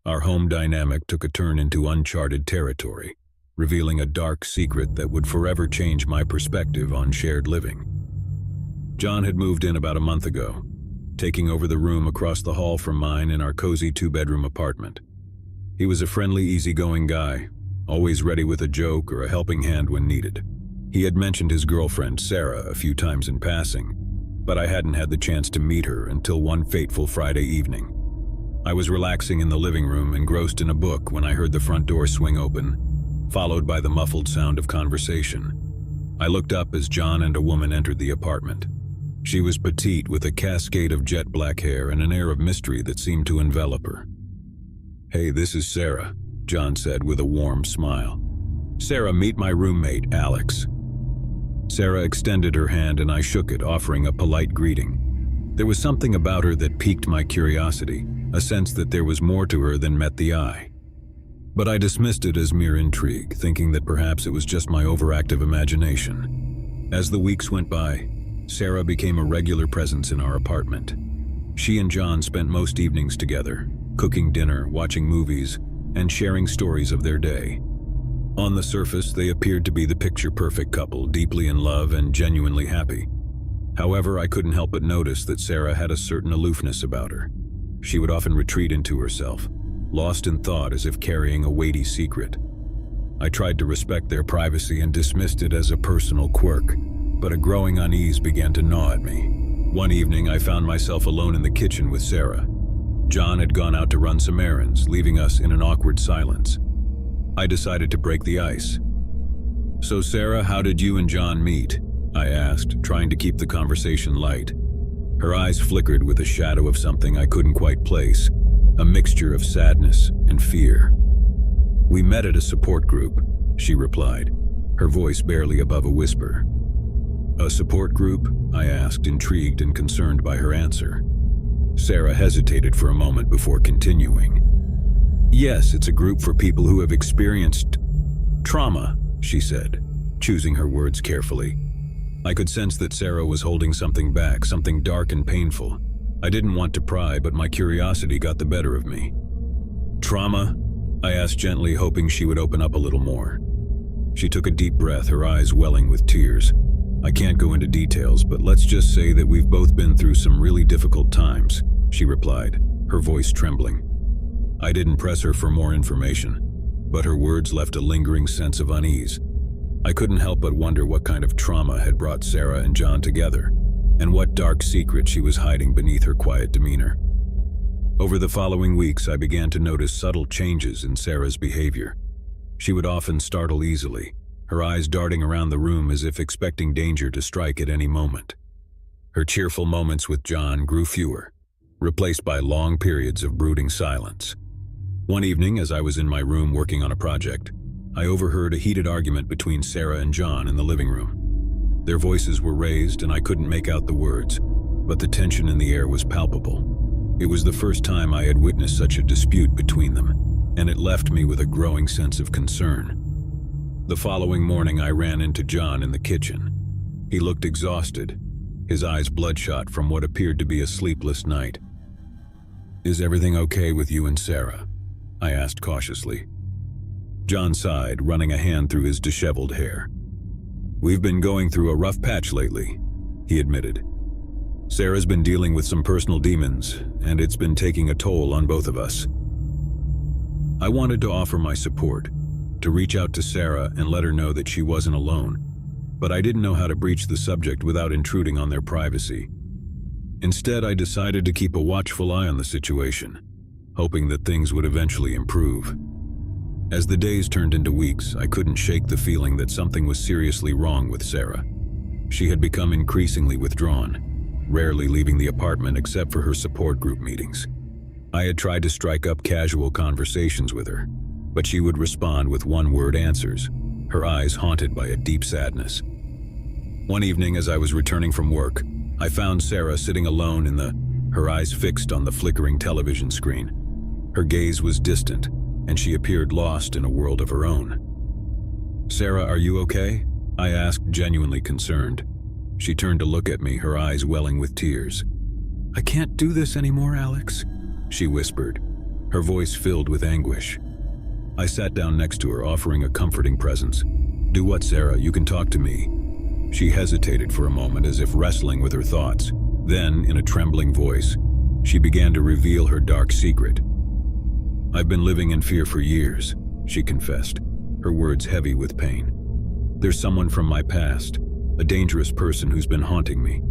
our home dynamic took a turn into uncharted territory, revealing a dark secret that would forever change my perspective on shared living. John had moved in about a month ago, taking over the room across the hall from mine in our cozy two-bedroom apartment. He was a friendly, easygoing guy, always ready with a joke or a helping hand when needed. He had mentioned his girlfriend, Sarah, a few times in passing, but I hadn't had the chance to meet her until one fateful Friday evening. I was relaxing in the living room, engrossed in a book, when I heard the front door swing open, followed by the muffled sound of conversation. I looked up as John and a woman entered the apartment. She was petite, with a cascade of jet black hair and an air of mystery that seemed to envelop her. "Hey, this is Sarah," John said with a warm smile. "Sarah, meet my roommate, Alex." Sarah extended her hand and I shook it, offering a polite greeting. There was something about her that piqued my curiosity, a sense that there was more to her than met the eye. But I dismissed it as mere intrigue, thinking that perhaps it was just my overactive imagination. As the weeks went by, Sarah became a regular presence in our apartment. She and John spent most evenings together, cooking dinner, watching movies, and sharing stories of their day. On the surface, they appeared to be the picture-perfect couple, deeply in love and genuinely happy. However, I couldn't help but notice that Sarah had a certain aloofness about her. She would often retreat into herself, lost in thought as if carrying a weighty secret. I tried to respect their privacy and dismissed it as a personal quirk, but a growing unease began to gnaw at me. One evening, I found myself alone in the kitchen with Sarah. John had gone out to run some errands, leaving us in an awkward silence. I decided to break the ice. "So Sarah, how did you and John meet?" I asked, trying to keep the conversation light. Her eyes flickered with a shadow of something I couldn't quite place, a mixture of sadness and fear. "We met at a support group," she replied, her voice barely above a whisper. "A support group?" I asked, intrigued and concerned by her answer. Sarah hesitated for a moment before continuing. "Yes, it's a group for people who have experienced trauma," she said, choosing her words carefully. I could sense that Sarah was holding something back, something dark and painful. I didn't want to pry, but my curiosity got the better of me. "Trauma?" I asked gently, hoping she would open up a little more. She took a deep breath, her eyes welling with tears. "I can't go into details, but let's just say that we've both been through some really difficult times," she replied, her voice trembling. I didn't press her for more information, but her words left a lingering sense of unease. I couldn't help but wonder what kind of trauma had brought Sarah and John together, and what dark secret she was hiding beneath her quiet demeanor. Over the following weeks, I began to notice subtle changes in Sarah's behavior. She would often startle easily, her eyes darting around the room as if expecting danger to strike at any moment. Her cheerful moments with John grew fewer, replaced by long periods of brooding silence. One evening, as I was in my room working on a project, I overheard a heated argument between Sarah and John in the living room. Their voices were raised and I couldn't make out the words, but the tension in the air was palpable. It was the first time I had witnessed such a dispute between them, and it left me with a growing sense of concern. The following morning, I ran into John in the kitchen. He looked exhausted, his eyes bloodshot from what appeared to be a sleepless night. "Is everything okay with you and Sarah?" I asked cautiously. John sighed, running a hand through his disheveled hair. "We've been going through a rough patch lately," he admitted. "Sarah's been dealing with some personal demons, and it's been taking a toll on both of us." I wanted to offer my support, to reach out to Sarah and let her know that she wasn't alone, but I didn't know how to breach the subject without intruding on their privacy. Instead, I decided to keep a watchful eye on the situation, hoping that things would eventually improve. As the days turned into weeks, I couldn't shake the feeling that something was seriously wrong with Sarah. She had become increasingly withdrawn, rarely leaving the apartment except for her support group meetings. I had tried to strike up casual conversations with her, but she would respond with one-word answers, her eyes haunted by a deep sadness. One evening, as I was returning from work, I found Sarah sitting alone her eyes fixed on the flickering television screen. Her gaze was distant, and she appeared lost in a world of her own. "Sarah, are you okay?" I asked, genuinely concerned. She turned to look at me, her eyes welling with tears. "I can't do this anymore, Alex," she whispered, her voice filled with anguish. I sat down next to her, offering a comforting presence. "Do what, Sarah? You can talk to me." She hesitated for a moment, as if wrestling with her thoughts. Then, in a trembling voice, she began to reveal her dark secret. "I've been living in fear for years," she confessed, her words heavy with pain. "There's someone from my past, a dangerous person who's been haunting me.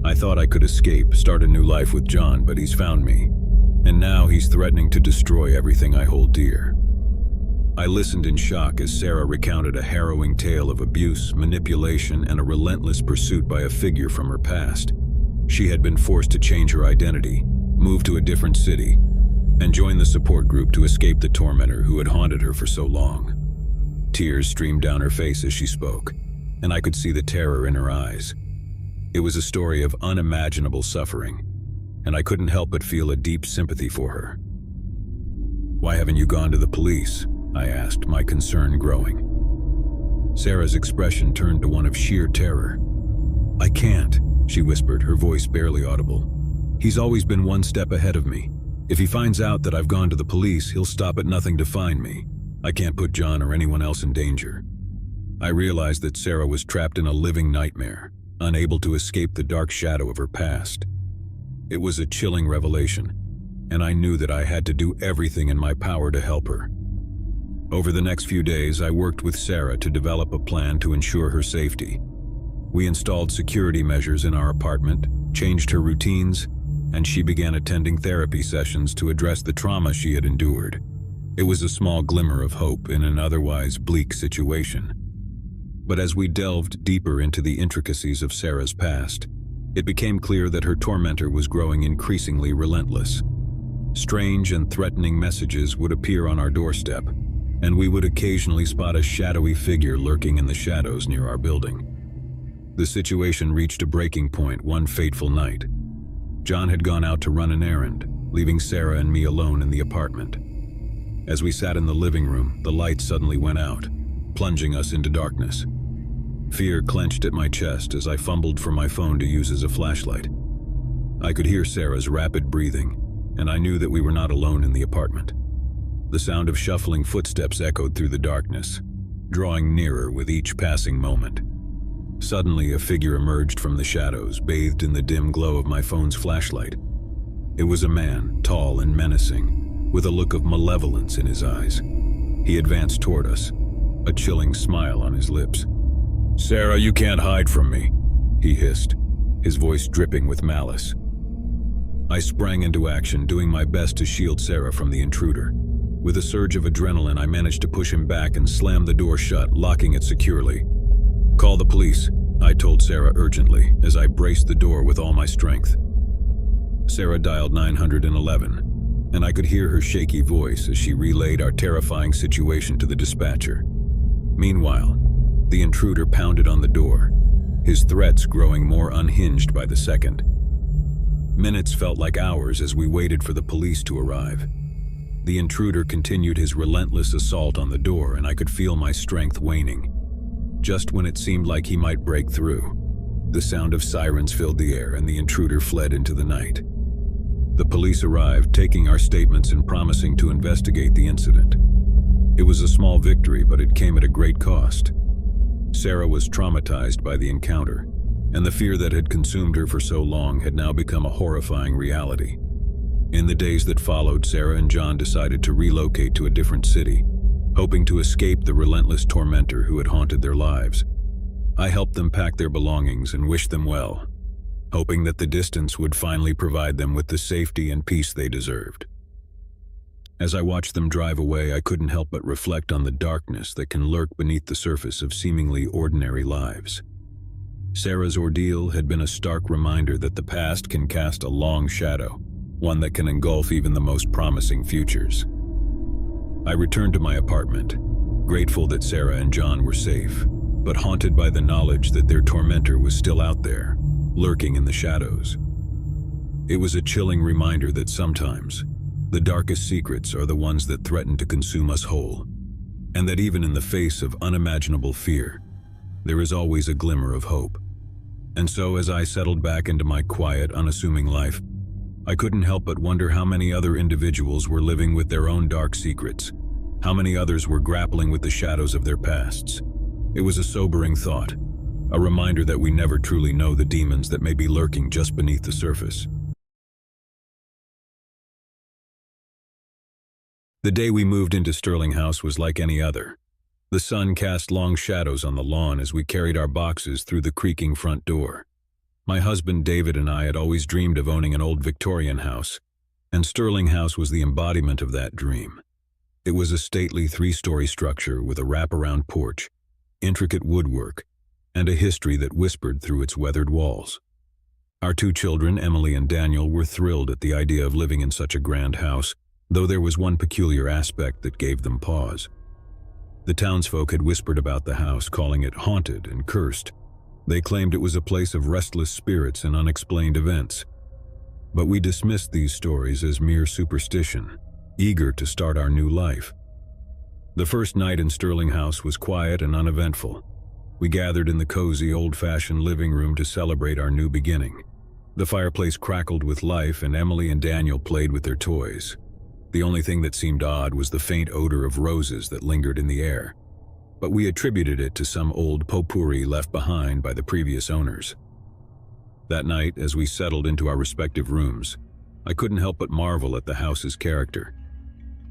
I thought I could escape, start a new life with John, but he's found me. And now he's threatening to destroy everything I hold dear." I listened in shock as Sarah recounted a harrowing tale of abuse, manipulation, and a relentless pursuit by a figure from her past. She had been forced to change her identity, move to a different city, and join the support group to escape the tormentor who had haunted her for so long. Tears streamed down her face as she spoke, and I could see the terror in her eyes. It was a story of unimaginable suffering, and I couldn't help but feel a deep sympathy for her. "Why haven't you gone to the police?" I asked, my concern growing. Sarah's expression turned to one of sheer terror. "I can't," she whispered, her voice barely audible. "He's always been one step ahead of me. If he finds out that I've gone to the police, he'll stop at nothing to find me. I can't put John or anyone else in danger." I realized that Sarah was trapped in a living nightmare, unable to escape the dark shadow of her past. It was a chilling revelation, and I knew that I had to do everything in my power to help her. Over the next few days, I worked with Sarah to develop a plan to ensure her safety. We installed security measures in our apartment, changed her routines, and she began attending therapy sessions to address the trauma she had endured. It was a small glimmer of hope in an otherwise bleak situation. But as we delved deeper into the intricacies of Sarah's past, it became clear that her tormentor was growing increasingly relentless. Strange and threatening messages would appear on our doorstep, and we would occasionally spot a shadowy figure lurking in the shadows near our building. The situation reached a breaking point one fateful night. John had gone out to run an errand, leaving Sarah and me alone in the apartment. As we sat in the living room, the light suddenly went out, plunging us into darkness. Fear clenched at my chest as I fumbled for my phone to use as a flashlight. I could hear Sarah's rapid breathing, and I knew that we were not alone in the apartment. The sound of shuffling footsteps echoed through the darkness, drawing nearer with each passing moment. Suddenly, a figure emerged from the shadows, bathed in the dim glow of my phone's flashlight. It was a man, tall and menacing, with a look of malevolence in his eyes. He advanced toward us, a chilling smile on his lips. "Sarah, you can't hide from me," he hissed, his voice dripping with malice. I sprang into action, doing my best to shield Sarah from the intruder. With a surge of adrenaline, I managed to push him back and slam the door shut, locking it securely. "Call the police," I told Sarah urgently, as I braced the door with all my strength. Sarah dialed 911, and I could hear her shaky voice as she relayed our terrifying situation to the dispatcher. Meanwhile, the intruder pounded on the door, his threats growing more unhinged by the second. Minutes felt like hours as we waited for the police to arrive. The intruder continued his relentless assault on the door, and I could feel my strength waning. Just when it seemed like he might break through, the sound of sirens filled the air and the intruder fled into the night. The police arrived, taking our statements and promising to investigate the incident. It was a small victory, but it came at a great cost. Sarah was traumatized by the encounter, and the fear that had consumed her for so long had now become a horrifying reality. In the days that followed, Sarah and John decided to relocate to a different city, hoping to escape the relentless tormentor who had haunted their lives. I helped them pack their belongings and wished them well, hoping that the distance would finally provide them with the safety and peace they deserved. As I watched them drive away, I couldn't help but reflect on the darkness that can lurk beneath the surface of seemingly ordinary lives. Sarah's ordeal had been a stark reminder that the past can cast a long shadow, one that can engulf even the most promising futures. I returned to my apartment, grateful that Sarah and John were safe, but haunted by the knowledge that their tormentor was still out there, lurking in the shadows. It was a chilling reminder that sometimes, the darkest secrets are the ones that threaten to consume us whole, and that even in the face of unimaginable fear, there is always a glimmer of hope. And so as I settled back into my quiet, unassuming life, I couldn't help but wonder how many other individuals were living with their own dark secrets, how many others were grappling with the shadows of their pasts. It was a sobering thought, a reminder that we never truly know the demons that may be lurking just beneath the surface. The day we moved into Sterling House was like any other. The sun cast long shadows on the lawn as we carried our boxes through the creaking front door. My husband David and I had always dreamed of owning an old Victorian house, and Sterling House was the embodiment of that dream. It was a stately 3-story structure with a wraparound porch, intricate woodwork, and a history that whispered through its weathered walls. Our 2 children, Emily and Daniel, were thrilled at the idea of living in such a grand house, though there was one peculiar aspect that gave them pause. The townsfolk had whispered about the house, calling it haunted and cursed. They claimed it was a place of restless spirits and unexplained events. But we dismissed these stories as mere superstition, eager to start our new life. The first night in Sterling House was quiet and uneventful. We gathered in the cozy, old-fashioned living room to celebrate our new beginning. The fireplace crackled with life, and Emily and Daniel played with their toys. The only thing that seemed odd was the faint odor of roses that lingered in the air, but we attributed it to some old potpourri left behind by the previous owners. That night, as we settled into our respective rooms, I couldn't help but marvel at the house's character.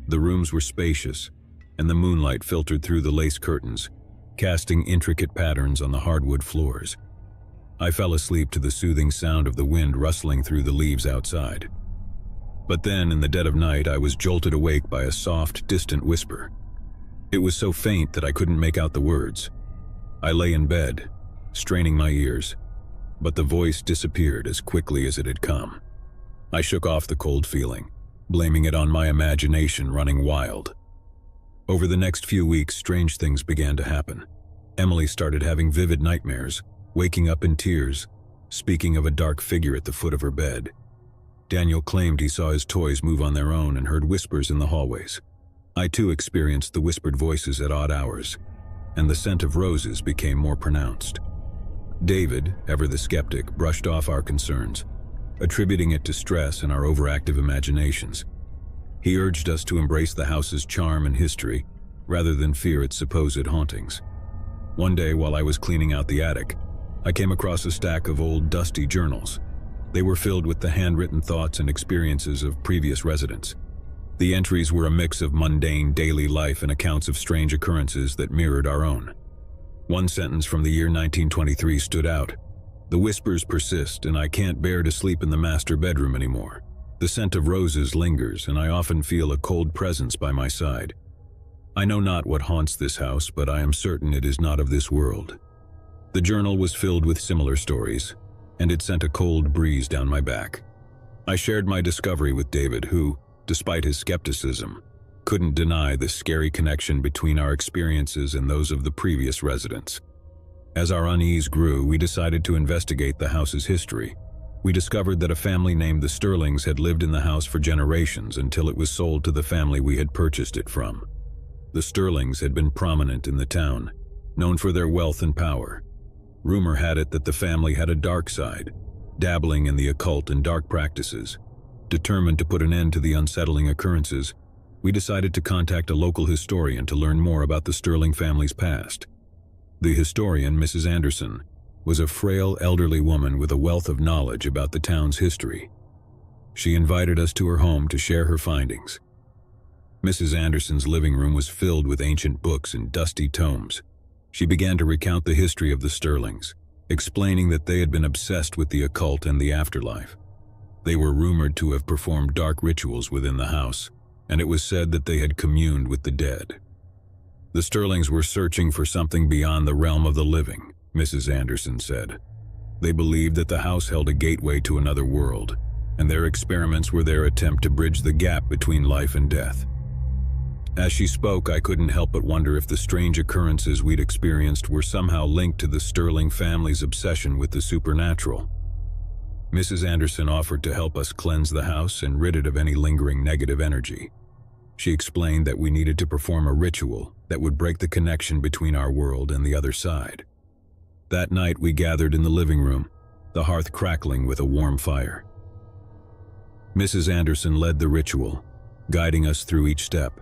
The rooms were spacious, and the moonlight filtered through the lace curtains, casting intricate patterns on the hardwood floors. I fell asleep to the soothing sound of the wind rustling through the leaves outside. But then, in the dead of night, I was jolted awake by a soft, distant whisper. It was so faint that I couldn't make out the words. I lay in bed, straining my ears, but the voice disappeared as quickly as it had come. I shook off the cold feeling, blaming it on my imagination running wild. Over the next few weeks, strange things began to happen. Emily started having vivid nightmares, waking up in tears, speaking of a dark figure at the foot of her bed. Daniel claimed he saw his toys move on their own and heard whispers in the hallways. I too experienced the whispered voices at odd hours, and the scent of roses became more pronounced. David, ever the skeptic, brushed off our concerns, attributing it to stress and our overactive imaginations. He urged us to embrace the house's charm and history, rather than fear its supposed hauntings. One day, while I was cleaning out the attic, I came across a stack of old, dusty journals. They were filled with the handwritten thoughts and experiences of previous residents. The entries were a mix of mundane daily life and accounts of strange occurrences that mirrored our own. One sentence from the year 1923 stood out. "The whispers persist, and I can't bear to sleep in the master bedroom anymore. The scent of roses lingers, and I often feel a cold presence by my side. I know not what haunts this house, but I am certain it is not of this world." The journal was filled with similar stories, and it sent a cold breeze down my back. I shared my discovery with David, who, despite his skepticism, couldn't deny the scary connection between our experiences and those of the previous residents. As our unease grew, we decided to investigate the house's history. We discovered that a family named the Sterlings had lived in the house for generations until it was sold to the family we had purchased it from. The Sterlings had been prominent in the town, known for their wealth and power. Rumor had it that the family had a dark side, dabbling in the occult and dark practices. Determined to put an end to the unsettling occurrences, we decided to contact a local historian to learn more about the Sterling family's past. The historian, Mrs. Anderson, was a frail elderly woman with a wealth of knowledge about the town's history. She invited us to her home to share her findings. Mrs. Anderson's living room was filled with ancient books and dusty tomes. She began to recount the history of the Sterlings, explaining that they had been obsessed with the occult and the afterlife. They were rumored to have performed dark rituals within the house, and it was said that they had communed with the dead. The Sterlings were searching for something beyond the realm of the living, Mrs. Anderson said. They believed that the house held a gateway to another world, and their experiments were their attempt to bridge the gap between life and death. As she spoke, I couldn't help but wonder if the strange occurrences we'd experienced were somehow linked to the Sterling family's obsession with the supernatural. Mrs. Anderson offered to help us cleanse the house and rid it of any lingering negative energy. She explained that we needed to perform a ritual that would break the connection between our world and the other side. That night we gathered in the living room, the hearth crackling with a warm fire. Mrs. Anderson led the ritual, guiding us through each step.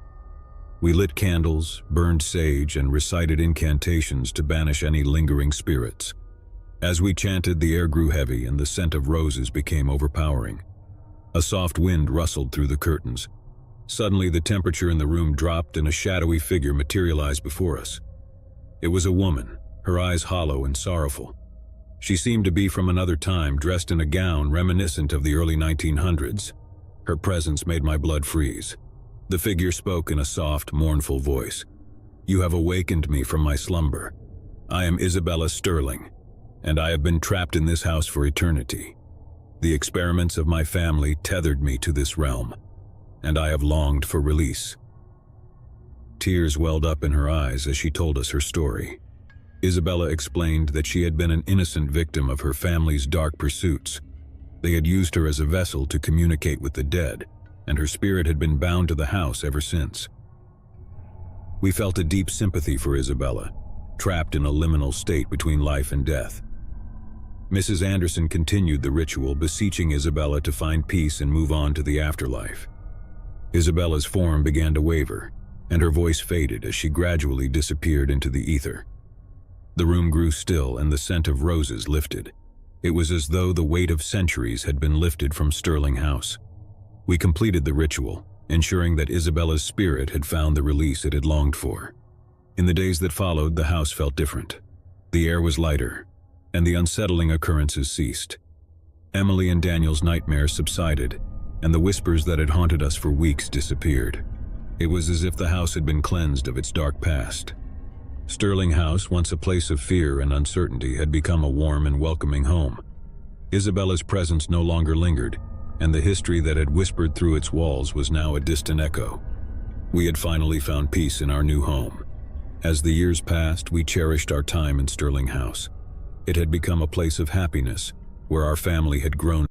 We lit candles, burned sage, and recited incantations to banish any lingering spirits. As we chanted, the air grew heavy and the scent of roses became overpowering. A soft wind rustled through the curtains. Suddenly, the temperature in the room dropped and a shadowy figure materialized before us. It was a woman, her eyes hollow and sorrowful. She seemed to be from another time, dressed in a gown reminiscent of the early 1900s. Her presence made my blood freeze. The figure spoke in a soft, mournful voice. "You have awakened me from my slumber. I am Isabella Sterling, and I have been trapped in this house for eternity. The experiments of my family tethered me to this realm, and I have longed for release." Tears welled up in her eyes as she told us her story. Isabella explained that she had been an innocent victim of her family's dark pursuits. They had used her as a vessel to communicate with the dead, and her spirit had been bound to the house ever since. We felt a deep sympathy for Isabella, trapped in a liminal state between life and death. Mrs. Anderson continued the ritual, beseeching Isabella to find peace and move on to the afterlife. Isabella's form began to waver, and her voice faded as she gradually disappeared into the ether. The room grew still and the scent of roses lifted. It was as though the weight of centuries had been lifted from Sterling House. We completed the ritual, ensuring that Isabella's spirit had found the release it had longed for. In the days that followed, the house felt different. The air was lighter, and the unsettling occurrences ceased. Emily and Daniel's nightmares subsided, and the whispers that had haunted us for weeks disappeared. It was as if the house had been cleansed of its dark past. Sterling House, once a place of fear and uncertainty, had become a warm and welcoming home. Isabella's presence no longer lingered, and the history that had whispered through its walls was now a distant echo. We had finally found peace in our new home. As the years passed, we cherished our time in Sterling House. It had become a place of happiness, where our family had grown.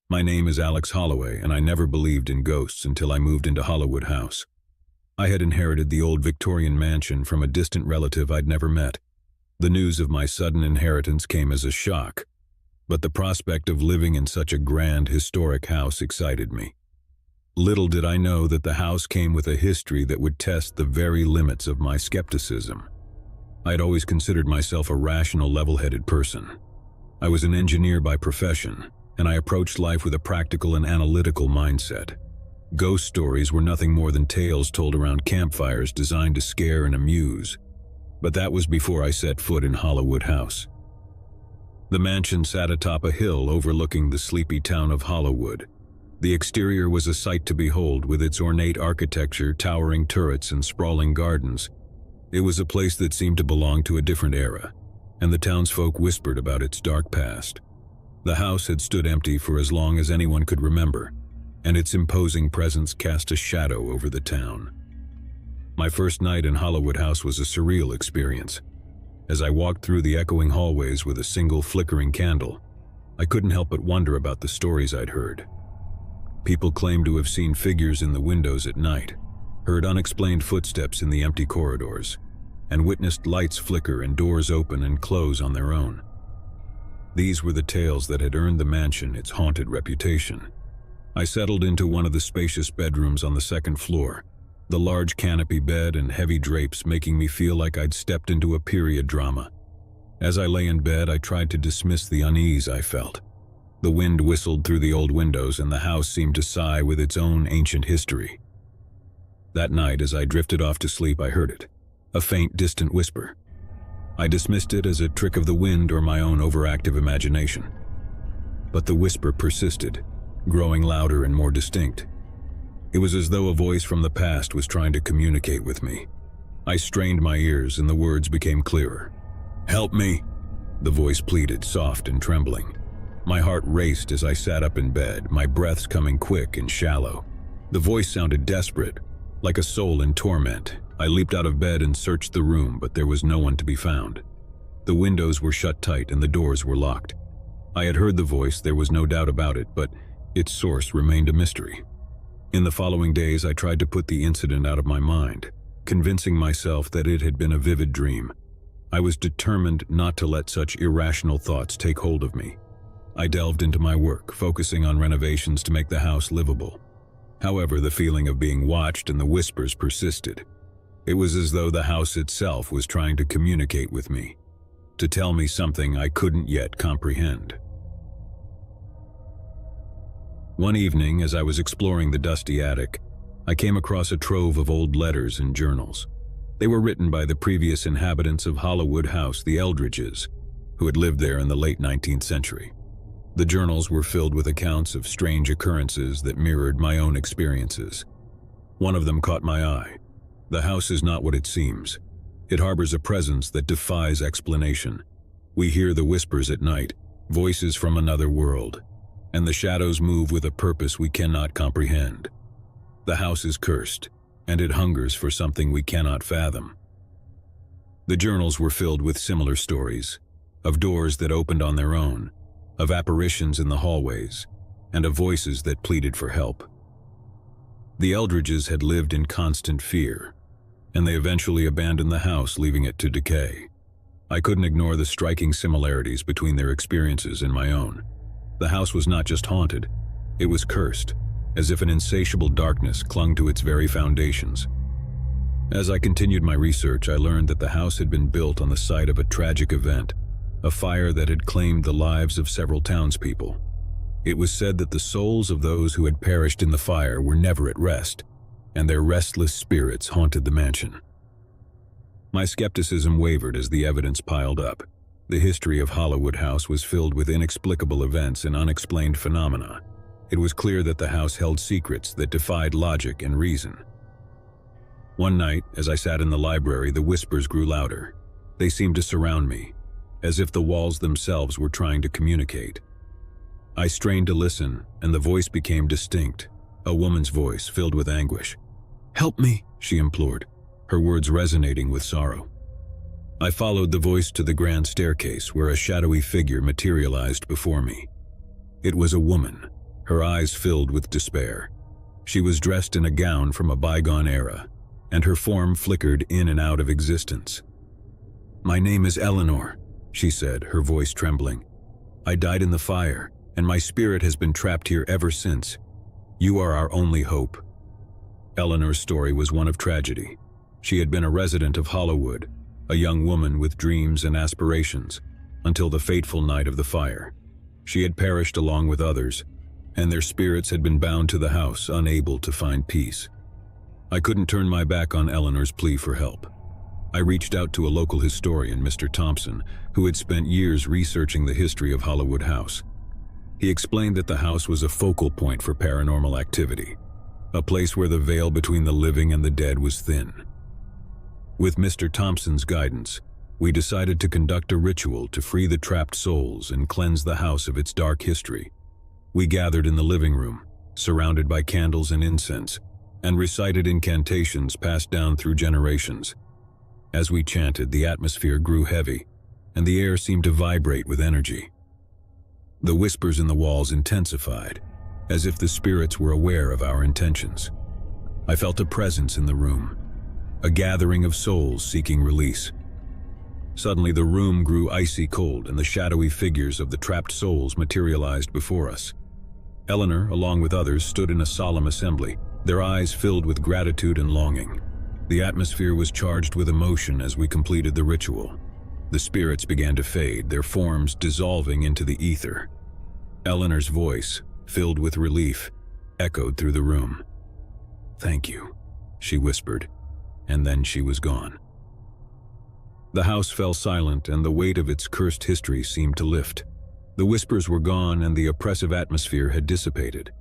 My name is Alex Holloway, and I never believed in ghosts until I moved into Hollywood House. I had inherited the old Victorian mansion from a distant relative I'd never met. The news of my sudden inheritance came as a shock, but the prospect of living in such a grand, historic house excited me. Little did I know that the house came with a history that would test the very limits of my skepticism. I had always considered myself a rational, level-headed person. I was an engineer by profession, and I approached life with a practical and analytical mindset. Ghost stories were nothing more than tales told around campfires designed to scare and amuse. But that was before I set foot in Hollywood House. The mansion sat atop a hill overlooking the sleepy town of Hollywood. The exterior was a sight to behold, with its ornate architecture, towering turrets, and sprawling gardens. It was a place that seemed to belong to a different era, and the townsfolk whispered about its dark past. The house had stood empty for as long as anyone could remember. and its imposing presence cast a shadow over the town. My first night in Hollywood House was a surreal experience. As I walked through the echoing hallways with a single flickering candle, I couldn't help but wonder about the stories I'd heard. People claimed to have seen figures in the windows at night, heard unexplained footsteps in the empty corridors, and witnessed lights flicker and doors open and close on their own. These were the tales that had earned the mansion its haunted reputation. I settled into one of the spacious bedrooms on the second floor, the large canopy bed and heavy drapes making me feel like I'd stepped into a period drama. As I lay in bed, I tried to dismiss the unease I felt. The wind whistled through the old windows and the house seemed to sigh with its own ancient history. That night, as I drifted off to sleep, I heard it, a faint, distant whisper. I dismissed it as a trick of the wind or my own overactive imagination. But the whisper persisted, growing louder and more distinct. It was as though a voice from the past was trying to communicate with me. I strained my ears and the words became clearer. "Help me," the voice pleaded, soft and trembling. My heart raced as I sat up in bed, my breaths coming quick and shallow. The voice sounded desperate, like a soul in torment. I leaped out of bed and searched the room, but there was no one to be found. The windows were shut tight and the doors were locked. I had heard the voice, there was no doubt about it, but its source remained a mystery. In the following days, I tried to put the incident out of my mind, convincing myself that it had been a vivid dream. I was determined not to let such irrational thoughts take hold of me. I delved into my work, focusing on renovations to make the house livable. However, the feeling of being watched and the whispers persisted. It was as though the house itself was trying to communicate with me, to tell me something I couldn't yet comprehend. One evening, as I was exploring the dusty attic, I came across a trove of old letters and journals. They were written by the previous inhabitants of Hollywood House, the Eldridges, who had lived there in the late 19th century. The journals were filled with accounts of strange occurrences that mirrored my own experiences. One of them caught my eye. The house is not what it seems. It harbors a presence that defies explanation. We hear the whispers at night, voices from another world, and the shadows move with a purpose we cannot comprehend. The house is cursed, and it hungers for something we cannot fathom. The journals were filled with similar stories, of doors that opened on their own, of apparitions in the hallways, and of voices that pleaded for help. The Eldridges had lived in constant fear, and they eventually abandoned the house, leaving it to decay. I couldn't ignore the striking similarities between their experiences and my own. The house was not just haunted, it was cursed, as if an insatiable darkness clung to its very foundations. As I continued my research, I learned that the house had been built on the site of a tragic event, a fire that had claimed the lives of several townspeople. It was said that the souls of those who had perished in the fire were never at rest, and their restless spirits haunted the mansion. My skepticism wavered as the evidence piled up. The history of Hollywood House was filled with inexplicable events and unexplained phenomena. It was clear that the house held secrets that defied logic and reason. One night, as I sat in the library, the whispers grew louder. They seemed to surround me, as if the walls themselves were trying to communicate. I strained to listen, and the voice became distinct, a woman's voice filled with anguish. "Help me," she implored, her words resonating with sorrow. I followed the voice to the grand staircase, where a shadowy figure materialized before me. It was a woman, her eyes filled with despair. She was dressed in a gown from a bygone era, and her form flickered in and out of existence. "My name is Eleanor," she said, her voice trembling. "I died in the fire, and my spirit has been trapped here ever since. You are our only hope." Eleanor's story was one of tragedy. She had been a resident of Hollywood, a young woman with dreams and aspirations, until the fateful night of the fire. She had perished along with others, and their spirits had been bound to the house, unable to find peace. I couldn't turn my back on Eleanor's plea for help. I reached out to a local historian, Mr. Thompson, who had spent years researching the history of Hollywood House. He explained that the house was a focal point for paranormal activity, a place where the veil between the living and the dead was thin. With Mr. Thompson's guidance, we decided to conduct a ritual to free the trapped souls and cleanse the house of its dark history. We gathered in the living room, surrounded by candles and incense, and recited incantations passed down through generations. As we chanted, the atmosphere grew heavy, and the air seemed to vibrate with energy. The whispers in the walls intensified, as if the spirits were aware of our intentions. I felt a presence in the room, a gathering of souls seeking release. Suddenly the room grew icy cold, and the shadowy figures of the trapped souls materialized before us. Eleanor, along with others, stood in a solemn assembly, their eyes filled with gratitude and longing. The atmosphere was charged with emotion as we completed the ritual. The spirits began to fade, their forms dissolving into the ether. Eleanor's voice, filled with relief, echoed through the room. "Thank you," she whispered, and then she was gone. The house fell silent, and the weight of its cursed history seemed to lift. The whispers were gone, and the oppressive atmosphere had dissipated.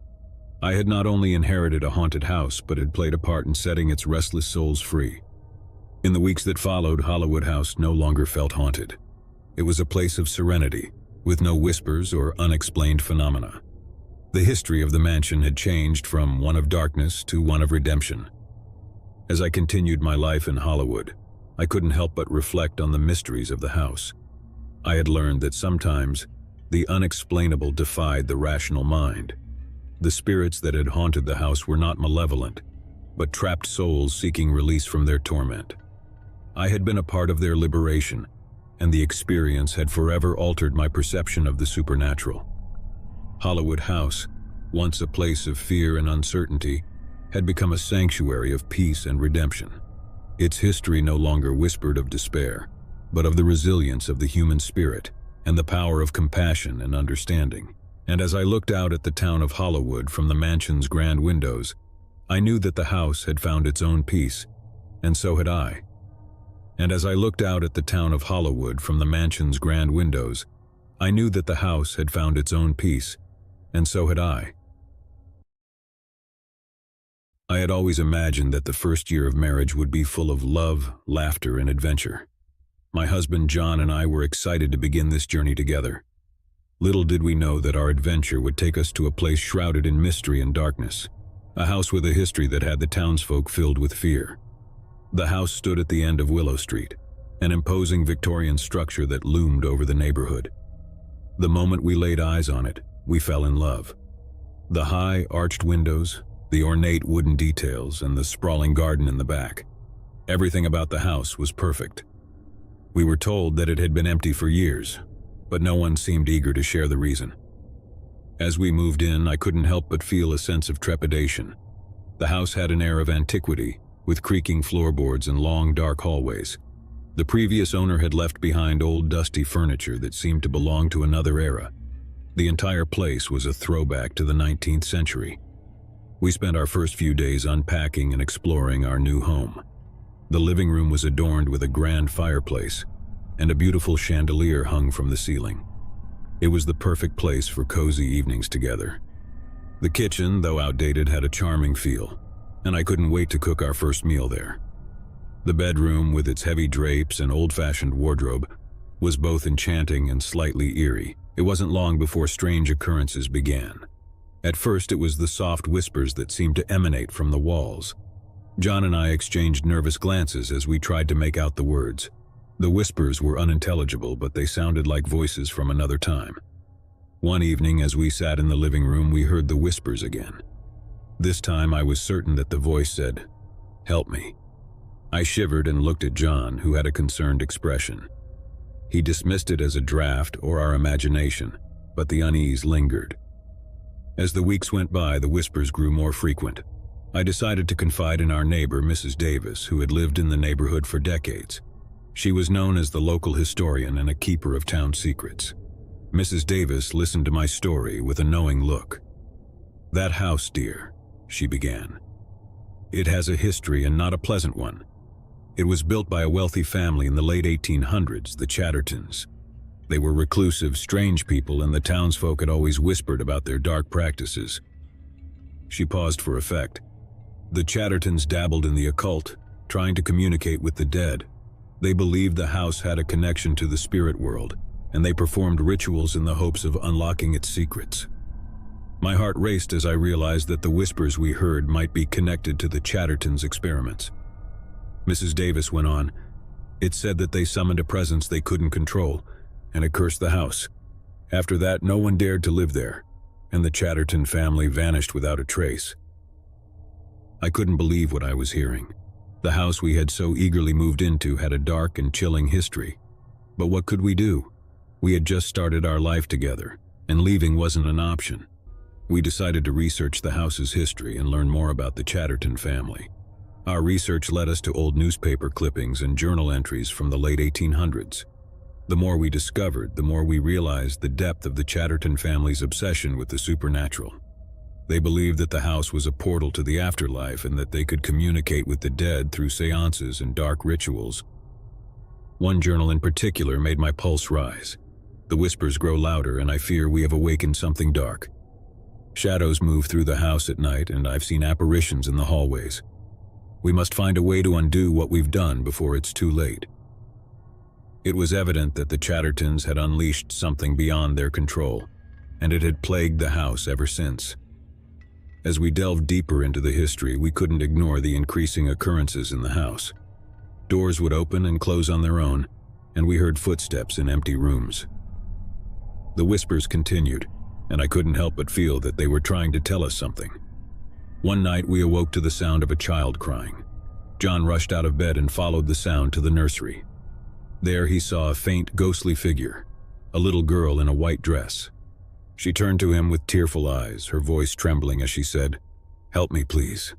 I had not only inherited a haunted house, but had played a part in setting its restless souls free. In the weeks that followed, Hollywood House no longer felt haunted. It was a place of serenity, with no whispers or unexplained phenomena. The history of the mansion had changed from one of darkness to one of redemption. As I continued my life in Hollywood, I couldn't help but reflect on the mysteries of the house. I had learned that sometimes the unexplainable defied the rational mind. The spirits that had haunted the house were not malevolent, but trapped souls seeking release from their torment. I had been a part of their liberation, and the experience had forever altered my perception of the supernatural. Hollywood House, once a place of fear and uncertainty, had become a sanctuary of peace and redemption. Its history no longer whispered of despair, but of the resilience of the human spirit and the power of compassion and understanding. And as I looked out at the town of Hollywood from the mansion's grand windows, I knew that the house had found its own peace, and so had I. And as I looked out at the town of Hollywood from the mansion's grand windows, I knew that the house had found its own peace, and so had I. I had always imagined that the first year of marriage would be full of love, laughter, and adventure. My husband John and I were excited to begin this journey together. Little did we know that our adventure would take us to a place shrouded in mystery and darkness, a house with a history that had the townsfolk filled with fear. The house stood at the end of Willow Street, an imposing Victorian structure that loomed over the neighborhood. The moment we laid eyes on it, we fell in love. The high, arched windows, the ornate wooden details, and the sprawling garden in the back. Everything about the house was perfect. We were told that it had been empty for years, but no one seemed eager to share the reason. As we moved in, I couldn't help but feel a sense of trepidation. The house had an air of antiquity, with creaking floorboards and long, dark hallways. The previous owner had left behind old, dusty furniture that seemed to belong to another era. The entire place was a throwback to the 19th century. We spent our first few days unpacking and exploring our new home. The living room was adorned with a grand fireplace, and a beautiful chandelier hung from the ceiling. It was the perfect place for cozy evenings together. The kitchen, though outdated, had a charming feel, and I couldn't wait to cook our first meal there. The bedroom, with its heavy drapes and old-fashioned wardrobe, was both enchanting and slightly eerie. It wasn't long before strange occurrences began. At first, it was the soft whispers that seemed to emanate from the walls. John and I exchanged nervous glances as we tried to make out the words. The whispers were unintelligible, but they sounded like voices from another time. One evening, as we sat in the living room, we heard the whispers again. This time, I was certain that the voice said, "Help me." I shivered and looked at John, who had a concerned expression. He dismissed it as a draft or our imagination, but the unease lingered. As the weeks went by, the whispers grew more frequent. I decided to confide in our neighbor, Mrs. Davis, who had lived in the neighborhood for decades. She was known as the local historian and a keeper of town secrets. Mrs. Davis listened to my story with a knowing look. "That house, dear," she began. "It has a history and not a pleasant one. It was built by a wealthy family in the late 1800s, the Chattertons. They were reclusive, strange people, and the townsfolk had always whispered about their dark practices." She paused for effect. "The Chattertons dabbled in the occult, trying to communicate with the dead. They believed the house had a connection to the spirit world, and they performed rituals in the hopes of unlocking its secrets." My heart raced as I realized that the whispers we heard might be connected to the Chatterton's experiments. Mrs. Davis went on, "It said that they summoned a presence they couldn't control, and it cursed the house. After that, no one dared to live there, and the Chatterton family vanished without a trace." I couldn't believe what I was hearing. The house we had so eagerly moved into had a dark and chilling history. But what could we do? We had just started our life together, and leaving wasn't an option. We decided to research the house's history and learn more about the Chatterton family. Our research led us to old newspaper clippings and journal entries from the late 1800s. The more we discovered, the more we realized the depth of the Chatterton family's obsession with the supernatural. They believed that the house was a portal to the afterlife and that they could communicate with the dead through seances and dark rituals. One journal in particular made my pulse rise. The whispers grow louder, and I fear we have awakened something dark. Shadows move through the house at night, and I've seen apparitions in the hallways. We must find a way to undo what we've done before it's too late. It was evident that the Chattertons had unleashed something beyond their control, and it had plagued the house ever since. As we delved deeper into the history, we couldn't ignore the increasing occurrences in the house. Doors would open and close on their own, and we heard footsteps in empty rooms. The whispers continued, and I couldn't help but feel that they were trying to tell us something. One night we awoke to the sound of a child crying. John rushed out of bed and followed the sound to the nursery. There he saw a faint, ghostly figure, a little girl in a white dress. She turned to him with tearful eyes, her voice trembling as she said, "Help me, please."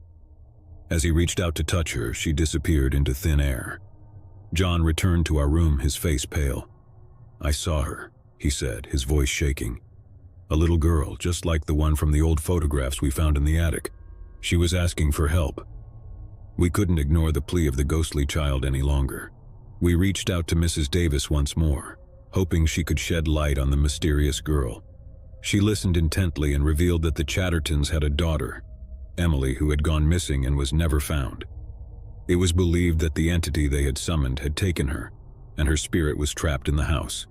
As he reached out to touch her, she disappeared into thin air. John returned to our room, his face pale. "I saw her," he said, his voice shaking. "A little girl, just like the one from the old photographs we found in the attic. She was asking for help." We couldn't ignore the plea of the ghostly child any longer. We reached out to Mrs. Davis once more, hoping she could shed light on the mysterious girl. She listened intently and revealed that the Chattertons had a daughter, Emily, who had gone missing and was never found. It was believed that the entity they had summoned had taken her, and her spirit was trapped in the house.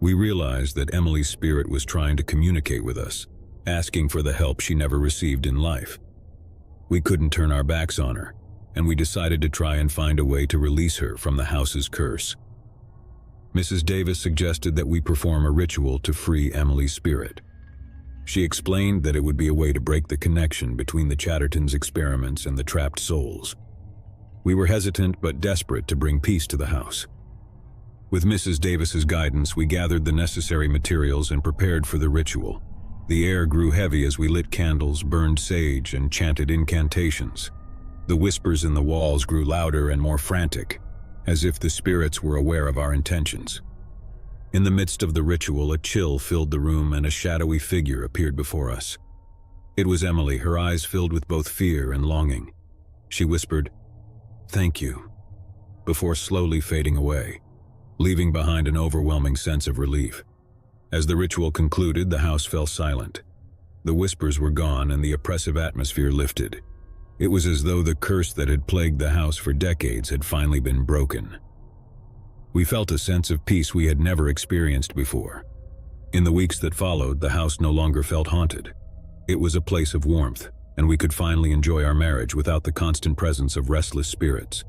We realized that Emily's spirit was trying to communicate with us, asking for the help she never received in life. We couldn't turn our backs on her, and we decided to try and find a way to release her from the house's curse. Mrs. Davis suggested that we perform a ritual to free Emily's spirit. She explained that it would be a way to break the connection between the Chattertons' experiments and the trapped souls. We were hesitant but desperate to bring peace to the house. With Mrs. Davis's guidance, we gathered the necessary materials and prepared for the ritual. The air grew heavy as we lit candles, burned sage, and chanted incantations. The whispers in the walls grew louder and more frantic, as if the spirits were aware of our intentions. In the midst of the ritual, a chill filled the room and a shadowy figure appeared before us. It was Emily, her eyes filled with both fear and longing. She whispered, "Thank you," before slowly fading away, leaving behind an overwhelming sense of relief. As the ritual concluded, the house fell silent. The whispers were gone and the oppressive atmosphere lifted. It was as though the curse that had plagued the house for decades had finally been broken. We felt a sense of peace we had never experienced before. In the weeks that followed, the house no longer felt haunted. It was a place of warmth, and we could finally enjoy our marriage without the constant presence of restless spirits.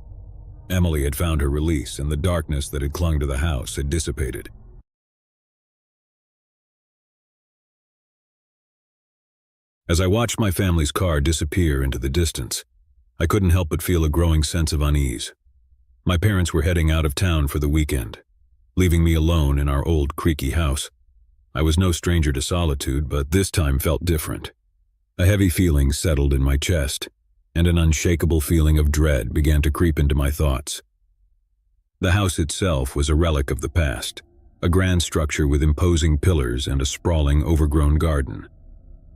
Emily had found her release, and the darkness that had clung to the house had dissipated. As I watched my family's car disappear into the distance, I couldn't help but feel a growing sense of unease. My parents were heading out of town for the weekend, leaving me alone in our old creaky house. I was no stranger to solitude, but this time felt different. A heavy feeling settled in my chest, and an unshakable feeling of dread began to creep into my thoughts. The house itself was a relic of the past, a grand structure with imposing pillars and a sprawling, overgrown garden.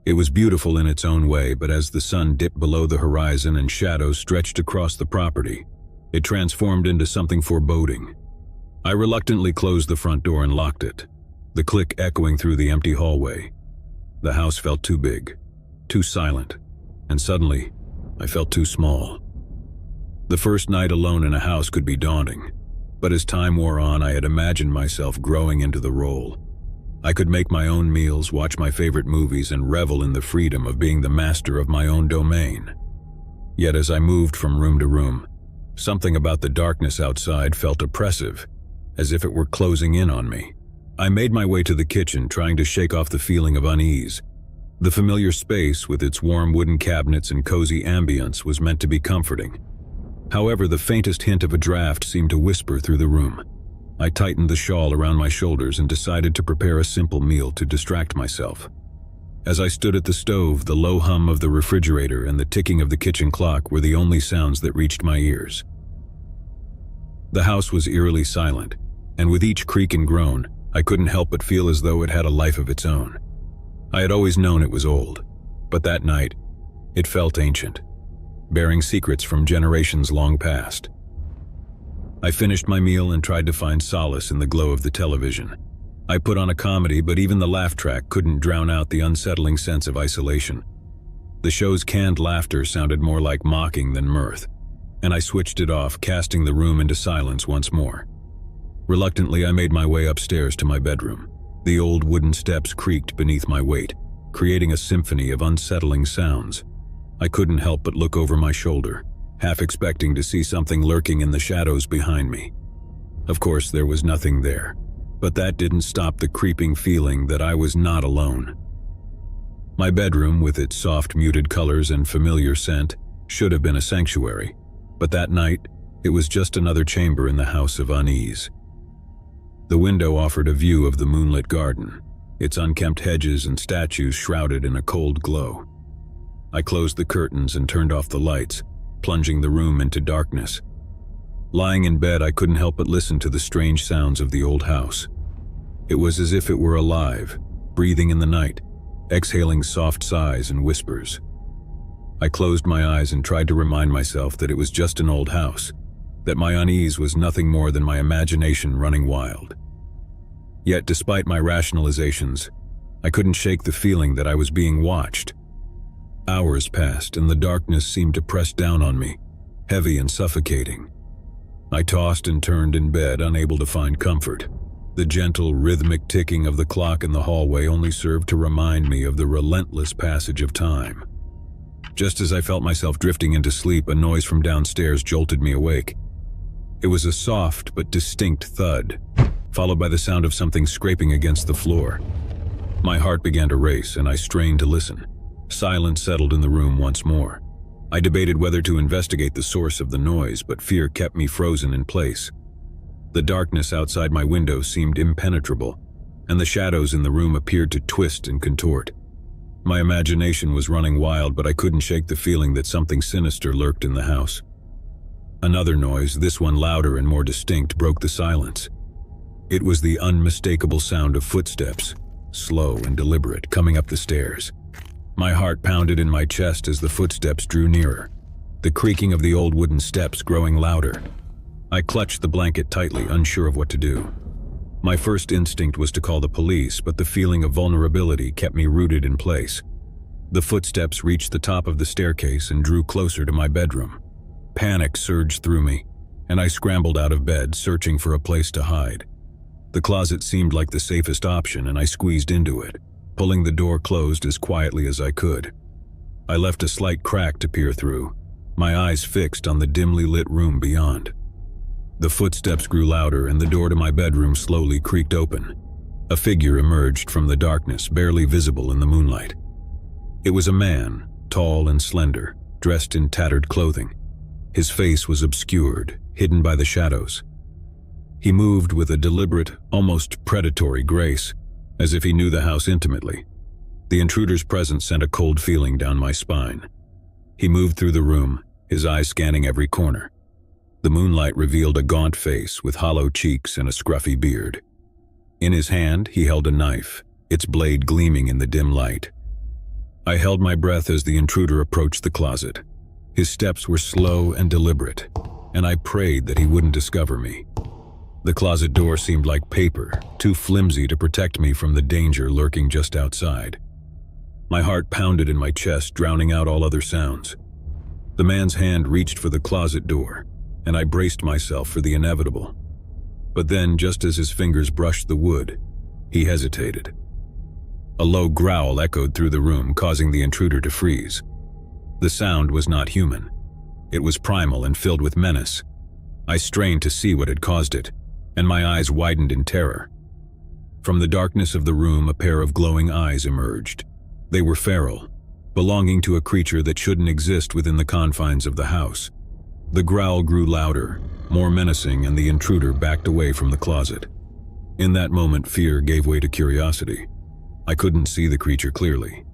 It was beautiful in its own way, but as the sun dipped below the horizon and shadows stretched across the property, it transformed into something foreboding. I reluctantly closed the front door and locked it, the click echoing through the empty hallway. The house felt too big, too silent, and suddenly, I felt too small. The first night alone in a house could be daunting, but as time wore on, I had imagined myself growing into the role. I could make my own meals, watch my favorite movies, and revel in the freedom of being the master of my own domain. Yet as I moved from room to room, something about the darkness outside felt oppressive, as if it were closing in on me. I made my way to the kitchen, trying to shake off the feeling of unease. The familiar space, with its warm wooden cabinets and cozy ambience, was meant to be comforting. However, the faintest hint of a draft seemed to whisper through the room. I tightened the shawl around my shoulders and decided to prepare a simple meal to distract myself. As I stood at the stove, the low hum of the refrigerator and the ticking of the kitchen clock were the only sounds that reached my ears. The house was eerily silent, and with each creak and groan, I couldn't help but feel as though it had a life of its own. I had always known it was old, but that night, it felt ancient, bearing secrets from generations long past. I finished my meal and tried to find solace in the glow of the television. I put on a comedy, but even the laugh track couldn't drown out the unsettling sense of isolation. The show's canned laughter sounded more like mocking than mirth, and I switched it off, casting the room into silence once more. Reluctantly, I made my way upstairs to my bedroom. The old wooden steps creaked beneath my weight, creating a symphony of unsettling sounds. I couldn't help but look over my shoulder, half expecting to see something lurking in the shadows behind me. Of course, there was nothing there, but that didn't stop the creeping feeling that I was not alone. My bedroom, with its soft muted colors and familiar scent, should have been a sanctuary, but that night, it was just another chamber in the house of unease. The window offered a view of the moonlit garden, its unkempt hedges and statues shrouded in a cold glow. I closed the curtains and turned off the lights, plunging the room into darkness. Lying in bed, I couldn't help but listen to the strange sounds of the old house. It was as if it were alive, breathing in the night, exhaling soft sighs and whispers. I closed my eyes and tried to remind myself that it was just an old house, that my unease was nothing more than my imagination running wild. Yet, despite my rationalizations, I couldn't shake the feeling that I was being watched. Hours passed, and the darkness seemed to press down on me, heavy and suffocating. I tossed and turned in bed, unable to find comfort. The gentle, rhythmic ticking of the clock in the hallway only served to remind me of the relentless passage of time. Just as I felt myself drifting into sleep, a noise from downstairs jolted me awake. It was a soft but distinct thud, followed by the sound of something scraping against the floor. My heart began to race, and I strained to listen. Silence settled in the room once more. I debated whether to investigate the source of the noise, but fear kept me frozen in place. The darkness outside my window seemed impenetrable, and the shadows in the room appeared to twist and contort. My imagination was running wild, but I couldn't shake the feeling that something sinister lurked in the house. Another noise, this one louder and more distinct, broke the silence. It was the unmistakable sound of footsteps, slow and deliberate, coming up the stairs. My heart pounded in my chest as the footsteps drew nearer, the creaking of the old wooden steps growing louder. I clutched the blanket tightly, unsure of what to do. My first instinct was to call the police, but the feeling of vulnerability kept me rooted in place. The footsteps reached the top of the staircase and drew closer to my bedroom. Panic surged through me, and I scrambled out of bed, searching for a place to hide. The closet seemed like the safest option, and I squeezed into it, pulling the door closed as quietly as I could. I left a slight crack to peer through, my eyes fixed on the dimly lit room beyond. The footsteps grew louder, and the door to my bedroom slowly creaked open. A figure emerged from the darkness, barely visible in the moonlight. It was a man, tall and slender, dressed in tattered clothing. His face was obscured, hidden by the shadows. He moved with a deliberate, almost predatory grace, as if he knew the house intimately. The intruder's presence sent a cold feeling down my spine. He moved through the room, his eyes scanning every corner. The moonlight revealed a gaunt face with hollow cheeks and a scruffy beard. In his hand, he held a knife, its blade gleaming in the dim light. I held my breath as the intruder approached the closet. His steps were slow and deliberate, and I prayed that he wouldn't discover me. The closet door seemed like paper, too flimsy to protect me from the danger lurking just outside. My heart pounded in my chest, drowning out all other sounds. The man's hand reached for the closet door, and I braced myself for the inevitable. But then, just as his fingers brushed the wood, He hesitated. A low growl echoed through the room, causing the intruder to freeze. The sound was not human. It was primal and filled with menace. I strained to see what had caused it, and my eyes widened in terror. From the darkness of the room, a pair of glowing eyes emerged. They were feral, belonging to a creature that shouldn't exist within the confines of the house. The growl grew louder, more menacing, and the intruder backed away from the closet. In that moment, fear gave way to curiosity. I couldn't see the creature clearly,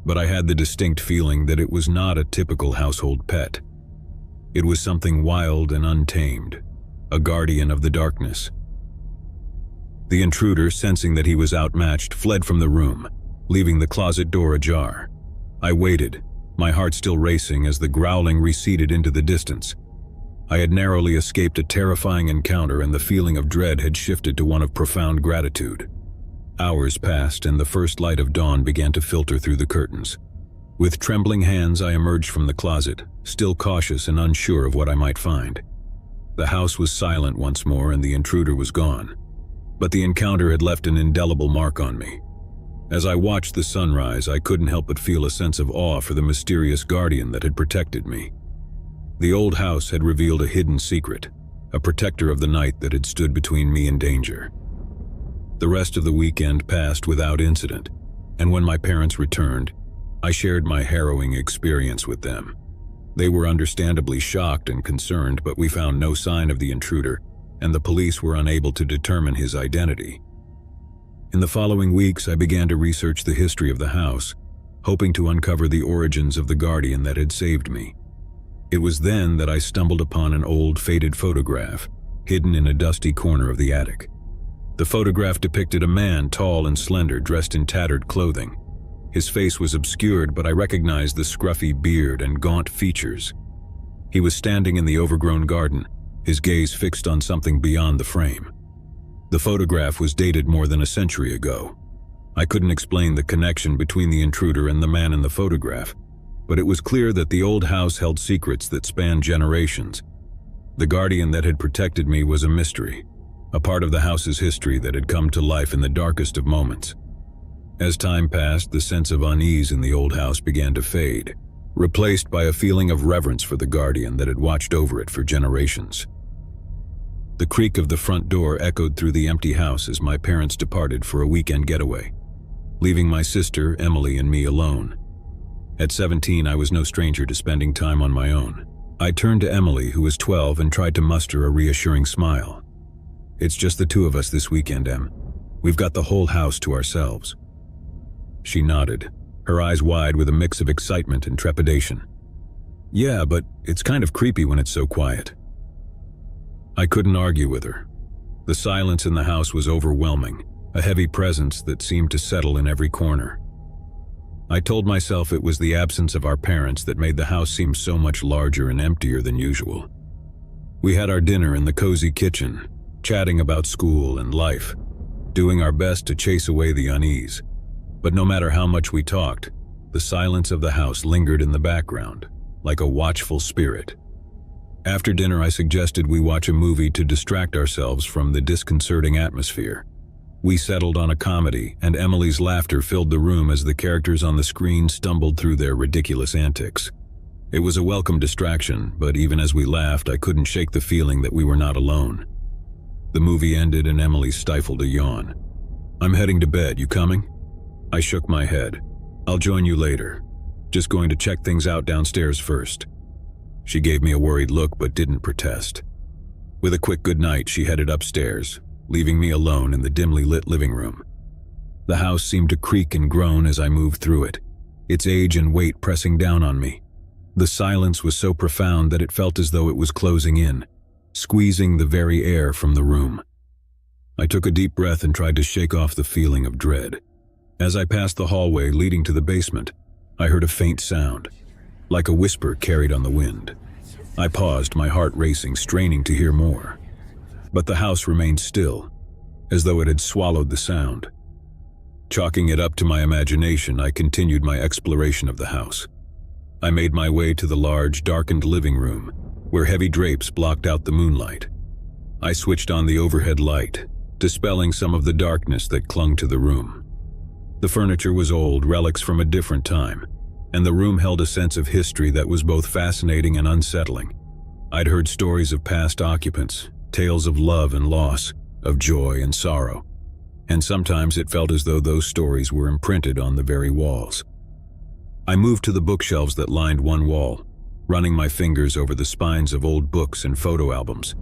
but I had the distinct feeling that it was not a typical household pet. It was something wild and untamed, a guardian of the darkness. The intruder, sensing that he was outmatched, fled from the room, leaving the closet door ajar. I waited, my heart still racing as the growling receded into the distance. I had narrowly escaped a terrifying encounter, and the feeling of dread had shifted to one of profound gratitude. Hours passed, and the first light of dawn began to filter through the curtains. With trembling hands, I emerged from the closet, still cautious and unsure of what I might find. The house was silent once more, and the intruder was gone. But the encounter had left an indelible mark on me. As I watched the sunrise, I couldn't help but feel a sense of awe for the mysterious guardian that had protected me. The old house had revealed a hidden secret, a protector of the night that had stood between me and danger. The rest of the weekend passed without incident, and when my parents returned, I shared my harrowing experience with them. They were understandably shocked and concerned, but we found no sign of the intruder, and the police were unable to determine his identity. In the following weeks, I began to research the history of the house, hoping to uncover the origins of the guardian that had saved me. It was then that I stumbled upon an old, faded photograph, hidden in a dusty corner of the attic. The photograph depicted a man, tall and slender, dressed in tattered clothing. His face was obscured, but I recognized the scruffy beard and gaunt features. He was standing in the overgrown garden, his gaze fixed on something beyond the frame. The photograph was dated more than a century ago. I couldn't explain the connection between the intruder and the man in the photograph, but it was clear that the old house held secrets that spanned generations. The guardian that had protected me was a mystery, a part of the house's history that had come to life in the darkest of moments. As time passed, the sense of unease in the old house began to fade, replaced by a feeling of reverence for the guardian that had watched over it for generations. The creak of the front door echoed through the empty house as my parents departed for a weekend getaway, leaving my sister, Emily, and me alone. At 17, I was no stranger to spending time on my own. I turned to Emily, who was 12, and tried to muster a reassuring smile. "It's just the two of us this weekend, Em. We've got the whole house to ourselves." She nodded, her eyes wide with a mix of excitement and trepidation. "Yeah, but it's kind of creepy when it's so quiet." I couldn't argue with her. The silence in the house was overwhelming, a heavy presence that seemed to settle in every corner. I told myself it was the absence of our parents that made the house seem so much larger and emptier than usual. We had our dinner in the cozy kitchen, chatting about school and life, doing our best to chase away the unease. But no matter how much we talked, the silence of the house lingered in the background, like a watchful spirit. After dinner, I suggested we watch a movie to distract ourselves from the disconcerting atmosphere. We settled on a comedy, and Emily's laughter filled the room as the characters on the screen stumbled through their ridiculous antics. It was a welcome distraction, but even as we laughed, I couldn't shake the feeling that we were not alone. The movie ended and Emily stifled a yawn. "I'm heading to bed, you coming?" I shook my head. "I'll join you later. Just going to check things out downstairs first." She gave me a worried look but didn't protest. With a quick goodnight, she headed upstairs, leaving me alone in the dimly lit living room. The house seemed to creak and groan as I moved through it, its age and weight pressing down on me. The silence was so profound that it felt as though it was closing in, squeezing the very air from the room. I took a deep breath and tried to shake off the feeling of dread. As I passed the hallway leading to the basement, I heard a faint sound, like a whisper carried on the wind. I paused, my heart racing, straining to hear more. But the house remained still, as though it had swallowed the sound. Chalking it up to my imagination, I continued my exploration of the house. I made my way to the large, darkened living room, where heavy drapes blocked out the moonlight. I switched on the overhead light, dispelling some of the darkness that clung to the room. The furniture was old, relics from a different time, and the room held a sense of history that was both fascinating and unsettling. I'd heard stories of past occupants, tales of love and loss, of joy and sorrow, and sometimes it felt as though those stories were imprinted on the very walls. I moved to the bookshelves that lined one wall, running my fingers over the spines of old books and photo albums.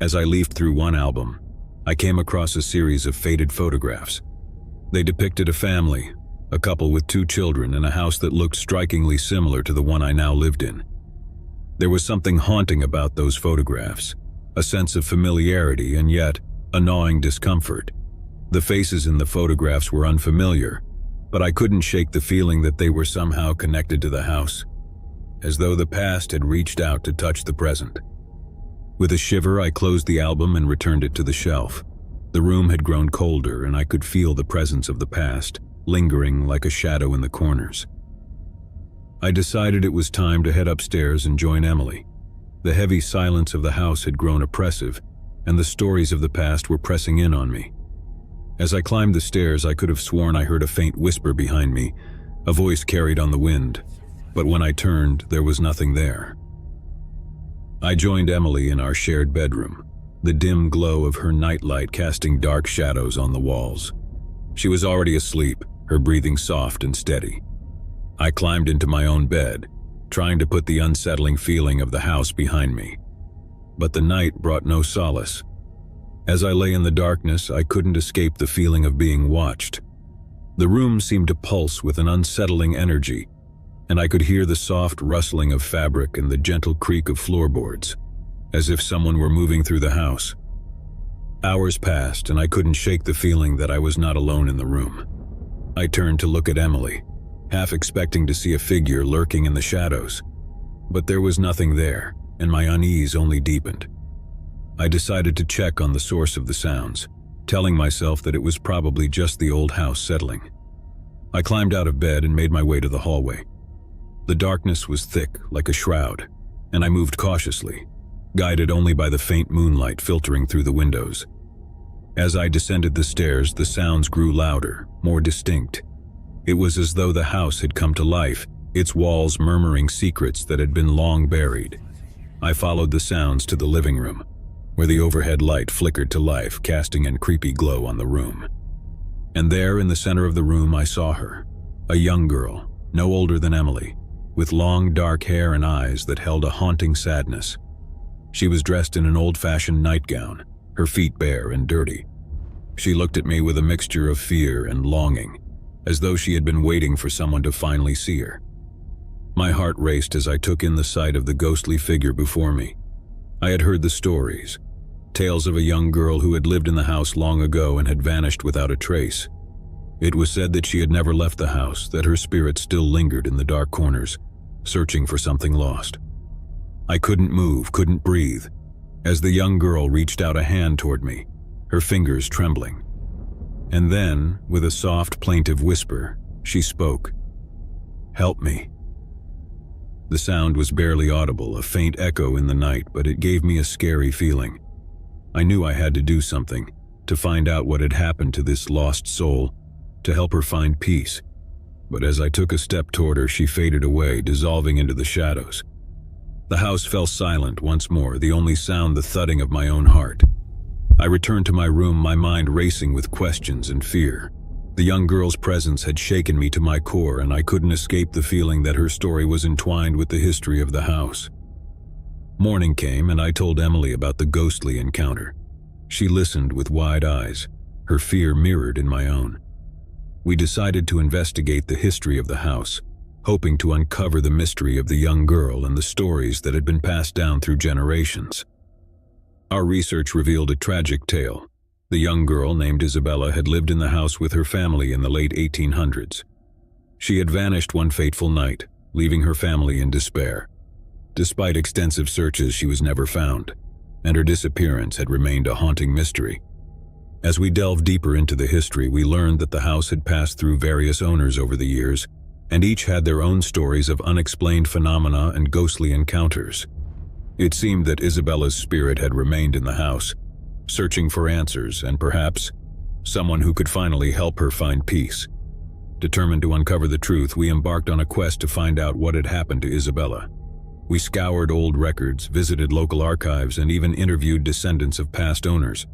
As I leafed through one album, I came across a series of faded photographs. They depicted a family, a couple with 2 children in a house that looked strikingly similar to the one I now lived in. There was something haunting about those photographs, a sense of familiarity and yet a gnawing discomfort. The faces in the photographs were unfamiliar, but I couldn't shake the feeling that they were somehow connected to the house, as though the past had reached out to touch the present. With a shiver, I closed the album and returned it to the shelf. The room had grown colder, and I could feel the presence of the past, lingering like a shadow in the corners. I decided it was time to head upstairs and join Emily. The heavy silence of the house had grown oppressive, and the stories of the past were pressing in on me. As I climbed the stairs, I could have sworn I heard a faint whisper behind me, a voice carried on the wind, but when I turned, there was nothing there. I joined Emily in our shared bedroom, the dim glow of her nightlight casting dark shadows on the walls. She was already asleep, her breathing soft and steady. I climbed into my own bed, trying to put the unsettling feeling of the house behind me. But the night brought no solace. As I lay in the darkness, I couldn't escape the feeling of being watched. The room seemed to pulse with an unsettling energy, and I could hear the soft rustling of fabric and the gentle creak of floorboards, as if someone were moving through the house. Hours passed, and I couldn't shake the feeling that I was not alone in the room. I turned to look at Emily, half expecting to see a figure lurking in the shadows. But there was nothing there, and my unease only deepened. I decided to check on the source of the sounds, telling myself that it was probably just the old house settling. I climbed out of bed and made my way to the hallway. The darkness was thick, like a shroud, and I moved cautiously, guided only by the faint moonlight filtering through the windows. As I descended the stairs, the sounds grew louder, more distinct. It was as though the house had come to life, its walls murmuring secrets that had been long buried. I followed the sounds to the living room, where the overhead light flickered to life, casting a creepy glow on the room. And there, in the center of the room, I saw her, a young girl, no older than Emily, with long dark hair and eyes that held a haunting sadness. She was dressed in an old-fashioned nightgown, her feet bare and dirty. She looked at me with a mixture of fear and longing, as though she had been waiting for someone to finally see her. My heart raced as I took in the sight of the ghostly figure before me. I had heard the stories, tales of a young girl who had lived in the house long ago and had vanished without a trace. It was said that she had never left the house, that her spirit still lingered in the dark corners, searching for something lost. I couldn't move, couldn't breathe, as the young girl reached out a hand toward me, her fingers trembling. And then, with a soft, plaintive whisper, she spoke. "Help me." The sound was barely audible, a faint echo in the night, but it gave me a scary feeling. I knew I had to do something, to find out what had happened to this lost soul, to help her find peace. But as I took a step toward her, she faded away, dissolving into the shadows. The house fell silent once more, the only sound the thudding of my own heart. I returned to my room, my mind racing with questions and fear. The young girl's presence had shaken me to my core, and I couldn't escape the feeling that her story was entwined with the history of the house. Morning came, and I told Emily about the ghostly encounter. She listened with wide eyes, her fear mirrored in my own. We decided to investigate the history of the house, hoping to uncover the mystery of the young girl and the stories that had been passed down through generations. Our research revealed a tragic tale. The young girl, named Isabella, had lived in the house with her family in the late 1800s. She had vanished one fateful night, leaving her family in despair. Despite extensive searches, she was never found, and her disappearance had remained a haunting mystery. As we delved deeper into the history, we learned that the house had passed through various owners over the years, and each had their own stories of unexplained phenomena and ghostly encounters. It seemed that Isabella's spirit had remained in the house, searching for answers and perhaps someone who could finally help her find peace. Determined to uncover the truth, we embarked on a quest to find out what had happened to Isabella. We scoured old records, visited local archives, and even interviewed descendants of past owners.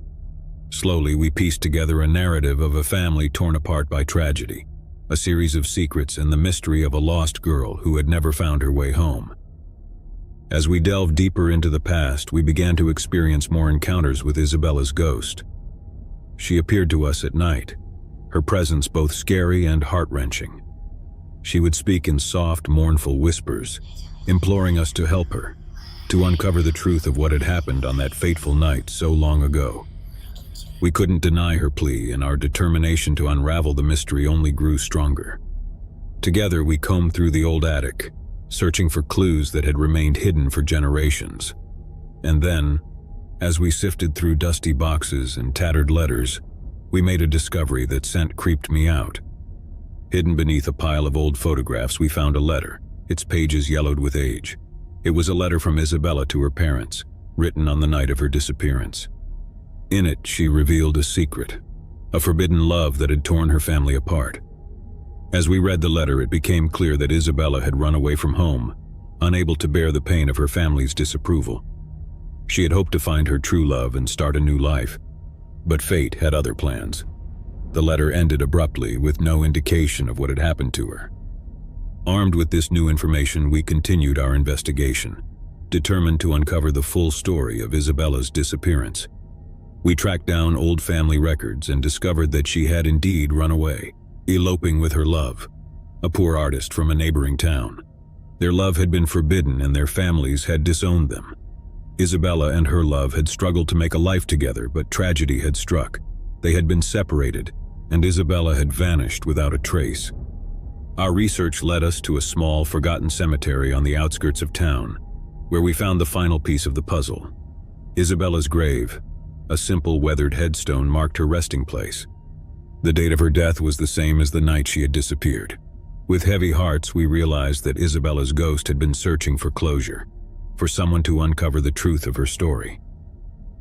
Slowly, we pieced together a narrative of a family torn apart by tragedy, a series of secrets and the mystery of a lost girl who had never found her way home. As we delved deeper into the past, we began to experience more encounters with Isabella's ghost. She appeared to us at night, her presence both scary and heart-wrenching. She would speak in soft, mournful whispers, imploring us to help her, to uncover the truth of what had happened on that fateful night so long ago. We couldn't deny her plea, and our determination to unravel the mystery only grew stronger. Together, we combed through the old attic, searching for clues that had remained hidden for generations. And then, as we sifted through dusty boxes and tattered letters, we made a discovery that creeped me out. Hidden beneath a pile of old photographs, we found a letter, its pages yellowed with age. It was a letter from Isabella to her parents, written on the night of her disappearance. In it, she revealed a secret, a forbidden love that had torn her family apart. As we read the letter, it became clear that Isabella had run away from home, unable to bear the pain of her family's disapproval. She had hoped to find her true love and start a new life, but fate had other plans. The letter ended abruptly, with no indication of what had happened to her. Armed with this new information, we continued our investigation, determined to uncover the full story of Isabella's disappearance. We tracked down old family records and discovered that she had indeed run away, eloping with her love, a poor artist from a neighboring town. Their love had been forbidden and their families had disowned them. Isabella and her love had struggled to make a life together, but tragedy had struck. They had been separated, and Isabella had vanished without a trace. Our research led us to a small, forgotten cemetery on the outskirts of town, where we found the final piece of the puzzle. Isabella's grave, a simple weathered headstone, marked her resting place. The date of her death was the same as the night she had disappeared. With heavy hearts, we realized that Isabella's ghost had been searching for closure, for someone to uncover the truth of her story.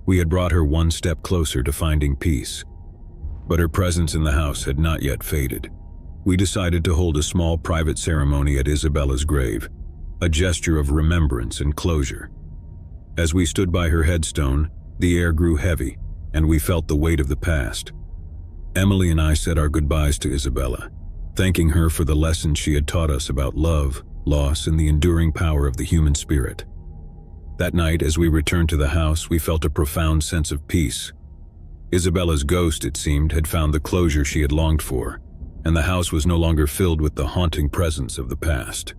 We had brought her one step closer to finding peace, but her presence in the house had not yet faded. We decided to hold a small private ceremony at Isabella's grave, a gesture of remembrance and closure. As we stood by her headstone, the air grew heavy, and we felt the weight of the past. Emily and I said our goodbyes to Isabella, thanking her for the lessons she had taught us about love, loss, and the enduring power of the human spirit. That night, as we returned to the house, we felt a profound sense of peace. Isabella's ghost, it seemed, had found the closure she had longed for, and the house was no longer filled with the haunting presence of the past.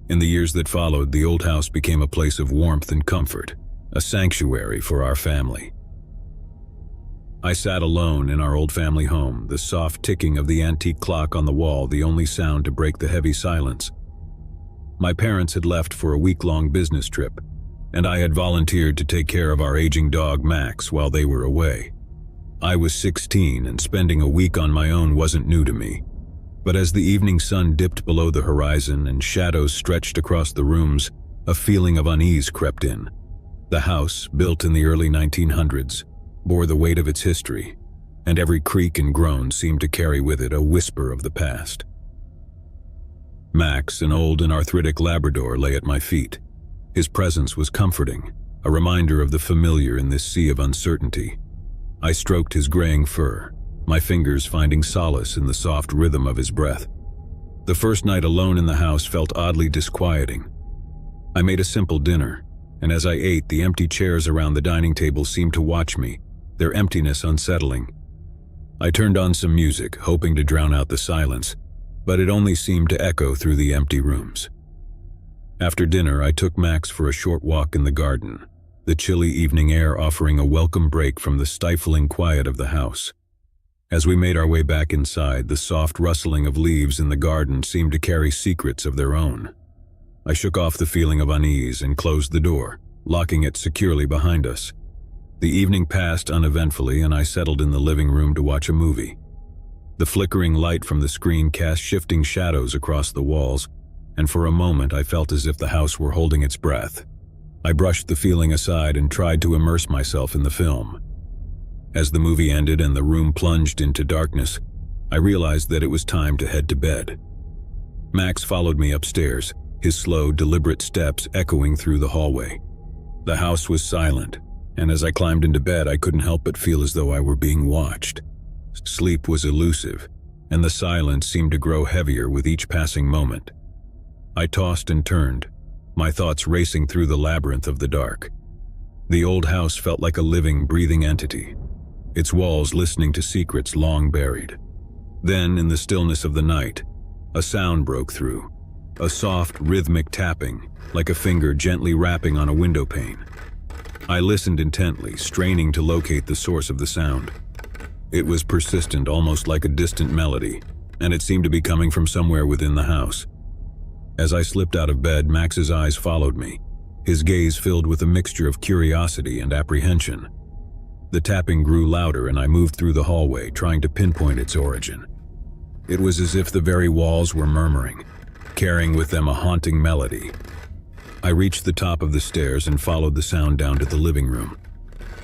In the years that followed, the old house became a place of warmth and comfort, a sanctuary for our family. I sat alone in our old family home, the soft ticking of the antique clock on the wall the only sound to break the heavy silence. My parents had left for a week-long business trip, and I had volunteered to take care of our aging dog Max while they were away. I was 16, and spending a week on my own wasn't new to me. But as the evening sun dipped below the horizon and shadows stretched across the rooms, a feeling of unease crept in. The house, built in the early 1900s, bore the weight of its history, and every creak and groan seemed to carry with it a whisper of the past. Max, an old and arthritic Labrador, lay at my feet. His presence was comforting, a reminder of the familiar in this sea of uncertainty. I stroked his graying fur, my fingers finding solace in the soft rhythm of his breath. The first night alone in the house felt oddly disquieting. I made a simple dinner, and as I ate, the empty chairs around the dining table seemed to watch me, their emptiness unsettling. I turned on some music, hoping to drown out the silence, but it only seemed to echo through the empty rooms. After dinner, I took Max for a short walk in the garden, the chilly evening air offering a welcome break from the stifling quiet of the house. As we made our way back inside, the soft rustling of leaves in the garden seemed to carry secrets of their own. I shook off the feeling of unease and closed the door, locking it securely behind us. The evening passed uneventfully, and I settled in the living room to watch a movie. The flickering light from the screen cast shifting shadows across the walls, and for a moment I felt as if the house were holding its breath. I brushed the feeling aside and tried to immerse myself in the film. As the movie ended and the room plunged into darkness, I realized that it was time to head to bed. Max followed me upstairs, his slow, deliberate steps echoing through the hallway. The house was silent, and as I climbed into bed, I couldn't help but feel as though I were being watched. Sleep was elusive, and the silence seemed to grow heavier with each passing moment. I tossed and turned, my thoughts racing through the labyrinth of the dark. The old house felt like a living, breathing entity, its walls listening to secrets long buried. Then, in the stillness of the night, a sound broke through, a soft, rhythmic tapping, like a finger gently rapping on a window pane. I listened intently, straining to locate the source of the sound. It was persistent, almost like a distant melody, and it seemed to be coming from somewhere within the house. As I slipped out of bed, Max's eyes followed me, his gaze filled with a mixture of curiosity and apprehension. The tapping grew louder, and I moved through the hallway, trying to pinpoint its origin. It was as if the very walls were murmuring, carrying with them a haunting melody. I reached the top of the stairs and followed the sound down to the living room.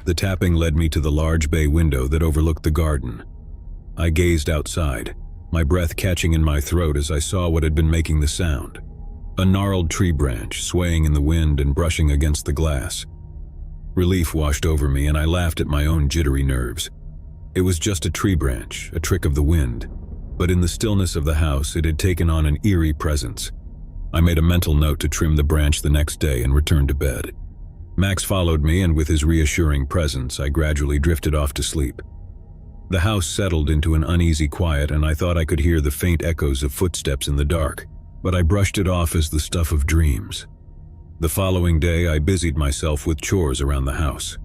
The tapping led me to the large bay window that overlooked the garden. I gazed outside, my breath catching in my throat as I saw what had been making the sound. A gnarled tree branch swaying in the wind and brushing against the glass. Relief washed over me, and I laughed at my own jittery nerves. It was just a tree branch, a trick of the wind, but in the stillness of the house it had taken on an eerie presence. I made a mental note to trim the branch the next day and return to bed. Max followed me, and with his reassuring presence, I gradually drifted off to sleep. The house settled into an uneasy quiet, and I thought I could hear the faint echoes of footsteps in the dark, but I brushed it off as the stuff of dreams. The following day, I busied myself with chores around the house.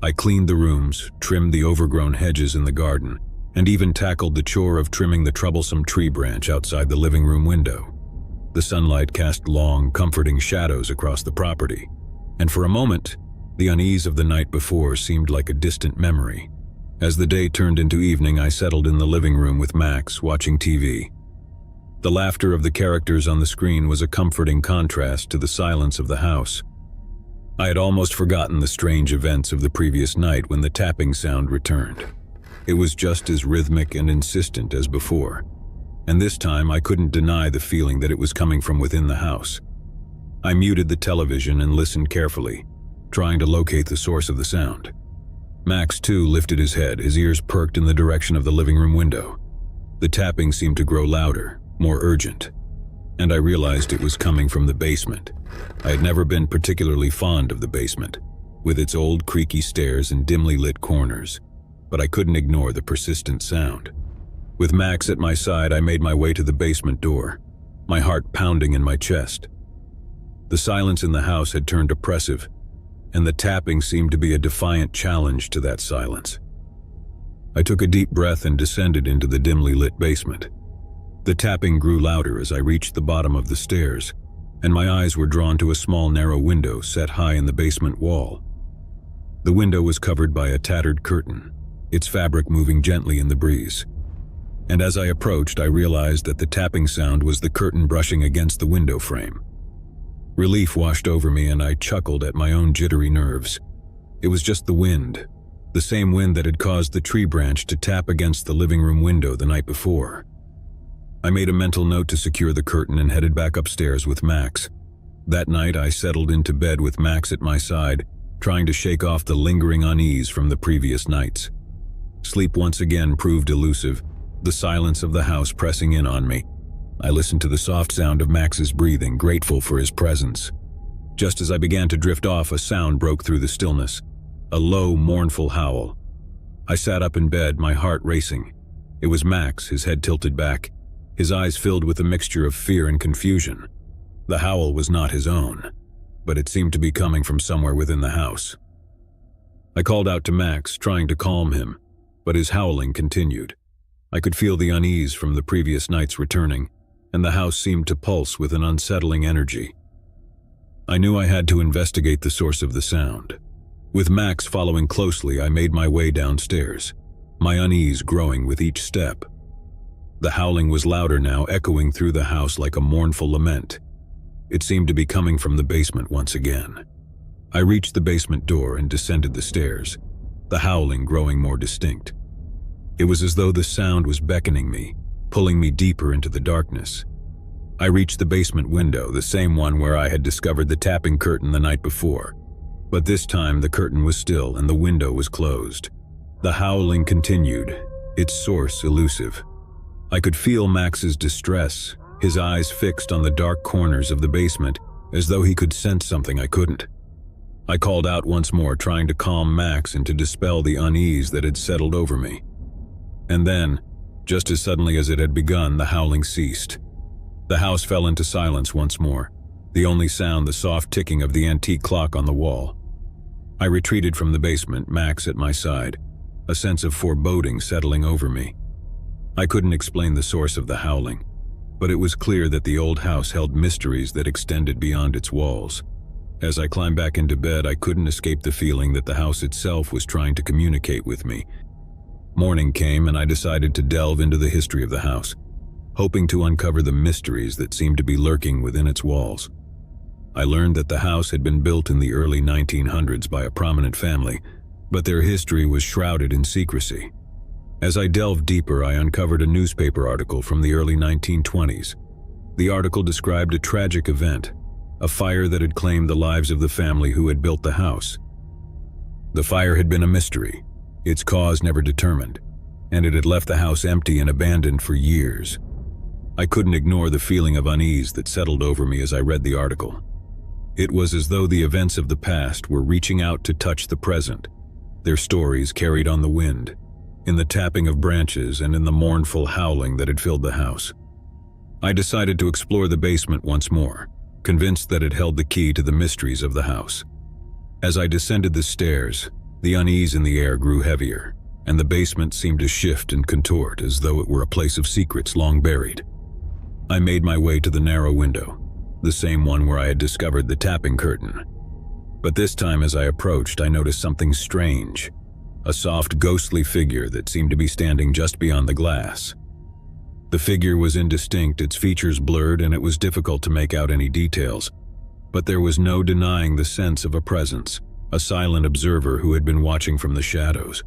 I cleaned the rooms, trimmed the overgrown hedges in the garden, and even tackled the chore of trimming the troublesome tree branch outside the living room window. The sunlight cast long, comforting shadows across the property, and for a moment, the unease of the night before seemed like a distant memory. As the day turned into evening, I settled in the living room with Max, watching TV. The laughter of the characters on the screen was a comforting contrast to the silence of the house. I had almost forgotten the strange events of the previous night when the tapping sound returned. It was just as rhythmic and insistent as before, and this time I couldn't deny the feeling that it was coming from within the house. I muted the television and listened carefully, trying to locate the source of the sound. Max, too, lifted his head, his ears perked in the direction of the living room window. The tapping seemed to grow louder, more urgent, and I realized it was coming from the basement. I had never been particularly fond of the basement, with its old creaky stairs and dimly lit corners, but I couldn't ignore the persistent sound. With Max at my side, I made my way to the basement door, my heart pounding in my chest. The silence in the house had turned oppressive, and the tapping seemed to be a defiant challenge to that silence. I took a deep breath and descended into the dimly lit basement. The tapping grew louder as I reached the bottom of the stairs, and my eyes were drawn to a small narrow window set high in the basement wall. The window was covered by a tattered curtain, its fabric moving gently in the breeze. And as I approached, I realized that the tapping sound was the curtain brushing against the window frame. Relief washed over me, and I chuckled at my own jittery nerves. It was just the wind, the same wind that had caused the tree branch to tap against the living room window the night before. I made a mental note to secure the curtain and headed back upstairs with Max. That night, I settled into bed with Max at my side, trying to shake off the lingering unease from the previous nights. Sleep once again proved elusive, the silence of the house pressing in on me. I listened to the soft sound of Max's breathing, grateful for his presence. Just as I began to drift off, a sound broke through the stillness, a low, mournful howl. I sat up in bed, my heart racing. It was Max, his head tilted back, his eyes filled with a mixture of fear and confusion. The howl was not his own, but it seemed to be coming from somewhere within the house. I called out to Max, trying to calm him, but his howling continued. I could feel the unease from the previous nights returning, and the house seemed to pulse with an unsettling energy. I knew I had to investigate the source of the sound. With Max following closely, I made my way downstairs, my unease growing with each step. The howling was louder now, echoing through the house like a mournful lament. It seemed to be coming from the basement once again. I reached the basement door and descended the stairs. the howling growing more distinct. It was as though the sound was beckoning me, pulling me deeper into the darkness. I reached the basement window, the same one where I had discovered the tapping curtain the night before. But this time the curtain was still and the window was closed. The howling continued, its source elusive. I could feel Max's distress, his eyes fixed on the dark corners of the basement, as though he could sense something I couldn't. I called out once more, trying to calm Max and to dispel the unease that had settled over me. And then, just as suddenly as it had begun, the howling ceased. The house fell into silence once more, the only sound the soft ticking of the antique clock on the wall. I retreated from the basement, Max at my side, a sense of foreboding settling over me. I couldn't explain the source of the howling, but it was clear that the old house held mysteries that extended beyond its walls. As I climbed back into bed, I couldn't escape the feeling that the house itself was trying to communicate with me. Morning came and I decided to delve into the history of the house, hoping to uncover the mysteries that seemed to be lurking within its walls. I learned that the house had been built in the early 1900s by a prominent family, but their history was shrouded in secrecy. As I delved deeper, I uncovered a newspaper article from the early 1920s. The article described a tragic event, a fire that had claimed the lives of the family who had built the house. The fire had been a mystery, its cause never determined, and it had left the house empty and abandoned for years. I couldn't ignore the feeling of unease that settled over me as I read the article. It was as though the events of the past were reaching out to touch the present, their stories carried on the wind, in the tapping of branches and in the mournful howling that had filled the house. I decided to explore the basement once more, convinced that it held the key to the mysteries of the house. As I descended the stairs, the unease in the air grew heavier, and the basement seemed to shift and contort as though it were a place of secrets long buried. I made my way to the narrow window, the same one where I had discovered the tapping curtain. But this time as I approached, I noticed something strange, a soft, ghostly figure that seemed to be standing just beyond the glass. The figure was indistinct, its features blurred, and it was difficult to make out any details. But there was no denying the sense of a presence, a silent observer who had been watching from the shadows.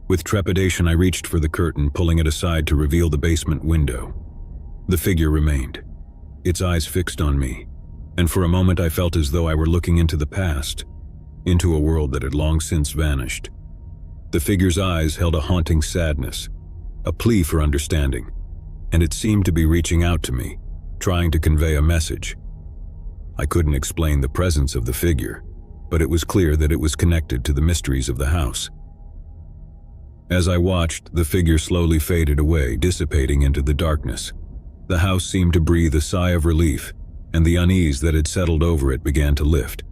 With trepidation, I reached for the curtain, pulling it aside to reveal the basement window. The figure remained, its eyes fixed on me, and for a moment I felt as though I were looking into the past, into a world that had long since vanished. The figure's eyes held a haunting sadness, a plea for understanding, and it seemed to be reaching out to me, trying to convey a message. I couldn't explain the presence of the figure, but it was clear that it was connected to the mysteries of the house. As I watched, the figure slowly faded away, dissipating into the darkness. The house seemed to breathe a sigh of relief, and the unease that had settled over it began to lift.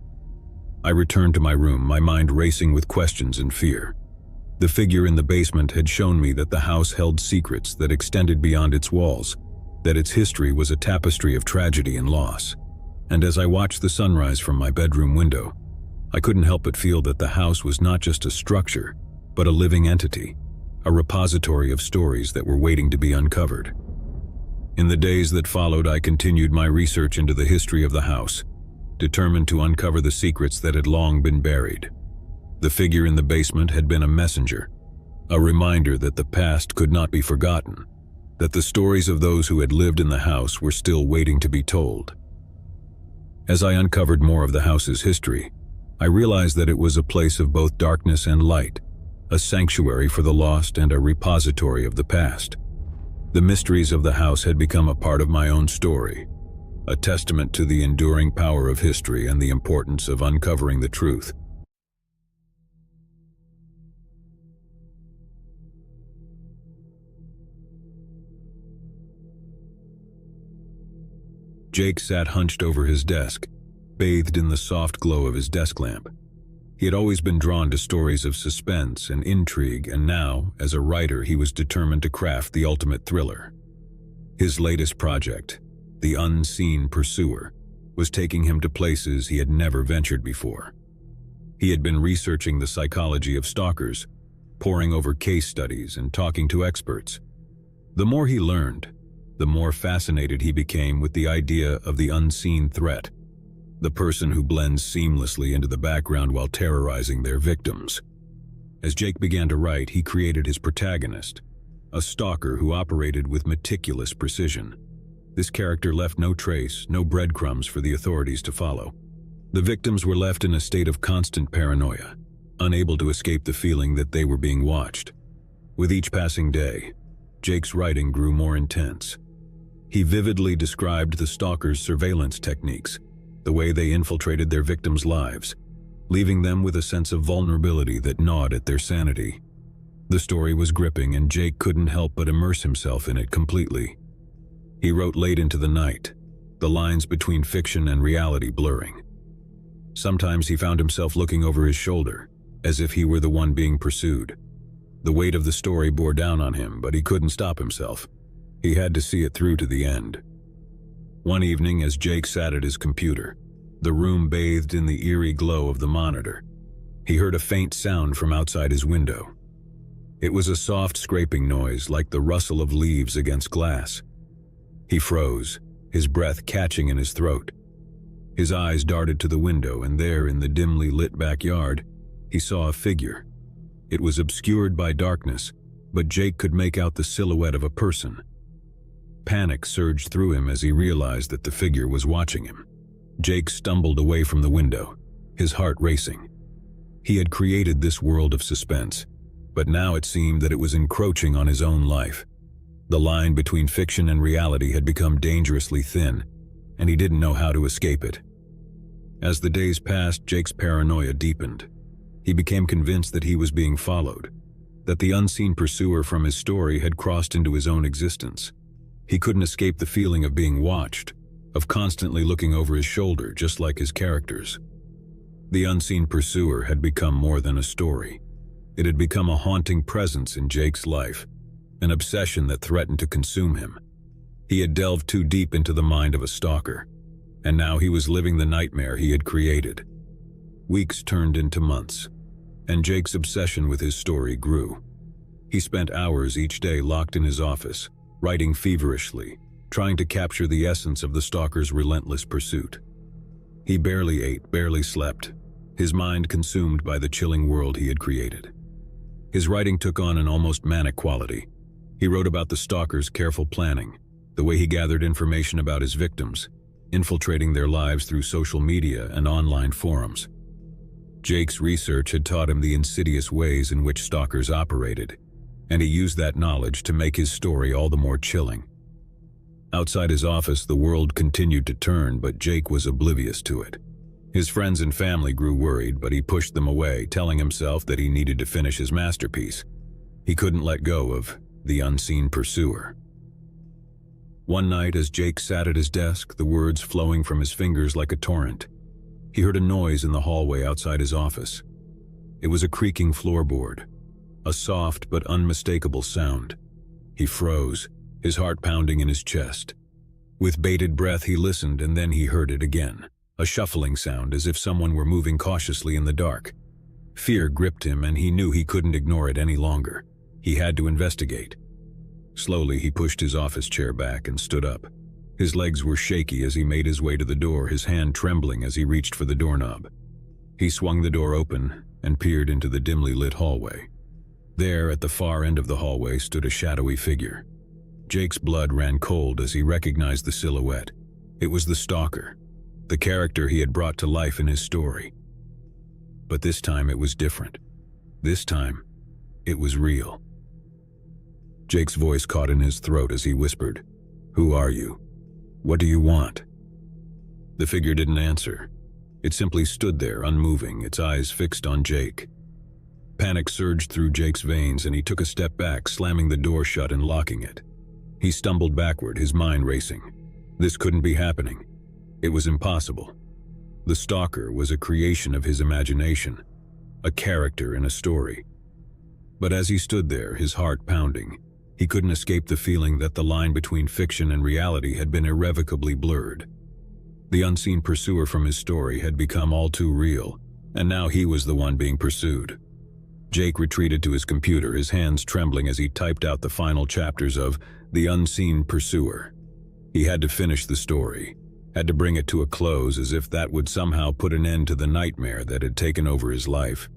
I returned to my room, my mind racing with questions and fear. The figure in the basement had shown me that the house held secrets that extended beyond its walls, that its history was a tapestry of tragedy and loss. And as I watched the sunrise from my bedroom window, I couldn't help but feel that the house was not just a structure, but a living entity, a repository of stories that were waiting to be uncovered. In the days that followed, I continued my research into the history of the house, determined to uncover the secrets that had long been buried. The figure in the basement had been a messenger, a reminder that the past could not be forgotten, that the stories of those who had lived in the house were still waiting to be told. As I uncovered more of the house's history, I realized that it was a place of both darkness and light, a sanctuary for the lost and a repository of the past. The mysteries of the house had become a part of my own story, a testament to the enduring power of history and the importance of uncovering the truth. Jake sat hunched over his desk, bathed in the soft glow of his desk lamp. He had always been drawn to stories of suspense and intrigue, and now, as a writer, he was determined to craft the ultimate thriller. His latest project, The Unseen Pursuer, was taking him to places he had never ventured before. He had been researching the psychology of stalkers, poring over case studies and talking to experts. The more he learned, the more fascinated he became with the idea of the unseen threat, the person who blends seamlessly into the background while terrorizing their victims. As Jake began to write, he created his protagonist, a stalker who operated with meticulous precision. This character left no trace, no breadcrumbs for the authorities to follow. The victims were left in a state of constant paranoia, unable to escape the feeling that they were being watched. With each passing day, Jake's writing grew more intense. He vividly described the stalkers' surveillance techniques, the way they infiltrated their victims' lives, leaving them with a sense of vulnerability that gnawed at their sanity. The story was gripping, and Jake couldn't help but immerse himself in it completely. He wrote late into the night, the lines between fiction and reality blurring. Sometimes he found himself looking over his shoulder, as if he were the one being pursued. The weight of the story bore down on him, but he couldn't stop himself. He had to see it through to the end. One evening, as Jake sat at his computer, the room bathed in the eerie glow of the monitor, he heard a faint sound from outside his window. It was a soft scraping noise, like the rustle of leaves against glass. He froze, his breath catching in his throat. His eyes darted to the window, and there, in the dimly lit backyard, he saw a figure. It was obscured by darkness, but Jake could make out the silhouette of a person. Panic surged through him as he realized that the figure was watching him. Jake stumbled away from the window, his heart racing. He had created this world of suspense, but now it seemed that it was encroaching on his own life. The line between fiction and reality had become dangerously thin, and he didn't know how to escape it. As the days passed, Jake's paranoia deepened. He became convinced that he was being followed, that the unseen pursuer from his story had crossed into his own existence. He couldn't escape the feeling of being watched, of constantly looking over his shoulder, just like his characters. The unseen pursuer had become more than a story. It had become a haunting presence in Jake's life, an obsession that threatened to consume him. He had delved too deep into the mind of a stalker, and now he was living the nightmare he had created. Weeks turned into months, and Jake's obsession with his story grew. He spent hours each day locked in his office, writing feverishly, trying to capture the essence of the stalker's relentless pursuit. He barely ate, barely slept, his mind consumed by the chilling world he had created. His writing took on an almost manic quality. He wrote about the stalker's careful planning, the way he gathered information about his victims, infiltrating their lives through social media and online forums. Jake's research had taught him the insidious ways in which stalkers operated, and he used that knowledge to make his story all the more chilling. Outside his office, the world continued to turn, but Jake was oblivious to it. His friends and family grew worried, but he pushed them away, telling himself that he needed to finish his masterpiece. He couldn't let go of the unseen pursuer. One night, as Jake sat at his desk, the words flowing from his fingers like a torrent, he heard a noise in the hallway outside his office. It was a creaking floorboard, a soft but unmistakable sound. He froze, his heart pounding in his chest. With bated breath, he listened, and then he heard it again. A shuffling sound, as if someone were moving cautiously in the dark. Fear gripped him, and he knew he couldn't ignore it any longer. He had to investigate. Slowly, he pushed his office chair back and stood up. His legs were shaky as he made his way to the door, his hand trembling as he reached for the doorknob. He swung the door open and peered into the dimly lit hallway. There, at the far end of the hallway, stood a shadowy figure. Jake's blood ran cold as he recognized the silhouette. It was the stalker, the character he had brought to life in his story. But this time it was different. This time, it was real. Jake's voice caught in his throat as he whispered, "Who are you? What do you want?" The figure didn't answer. It simply stood there, unmoving, its eyes fixed on Jake. Panic surged through Jake's veins, and he took a step back, slamming the door shut and locking it. He stumbled backward, his mind racing. This couldn't be happening. It was impossible. The stalker was a creation of his imagination, a character in a story. But as he stood there, his heart pounding, he couldn't escape the feeling that the line between fiction and reality had been irrevocably blurred. The unseen pursuer from his story had become all too real, and now he was the one being pursued. Jake retreated to his computer, his hands trembling as he typed out the final chapters of The Unseen Pursuer. He had to finish the story, had to bring it to a close, as if that would somehow put an end to the nightmare that had taken over his life.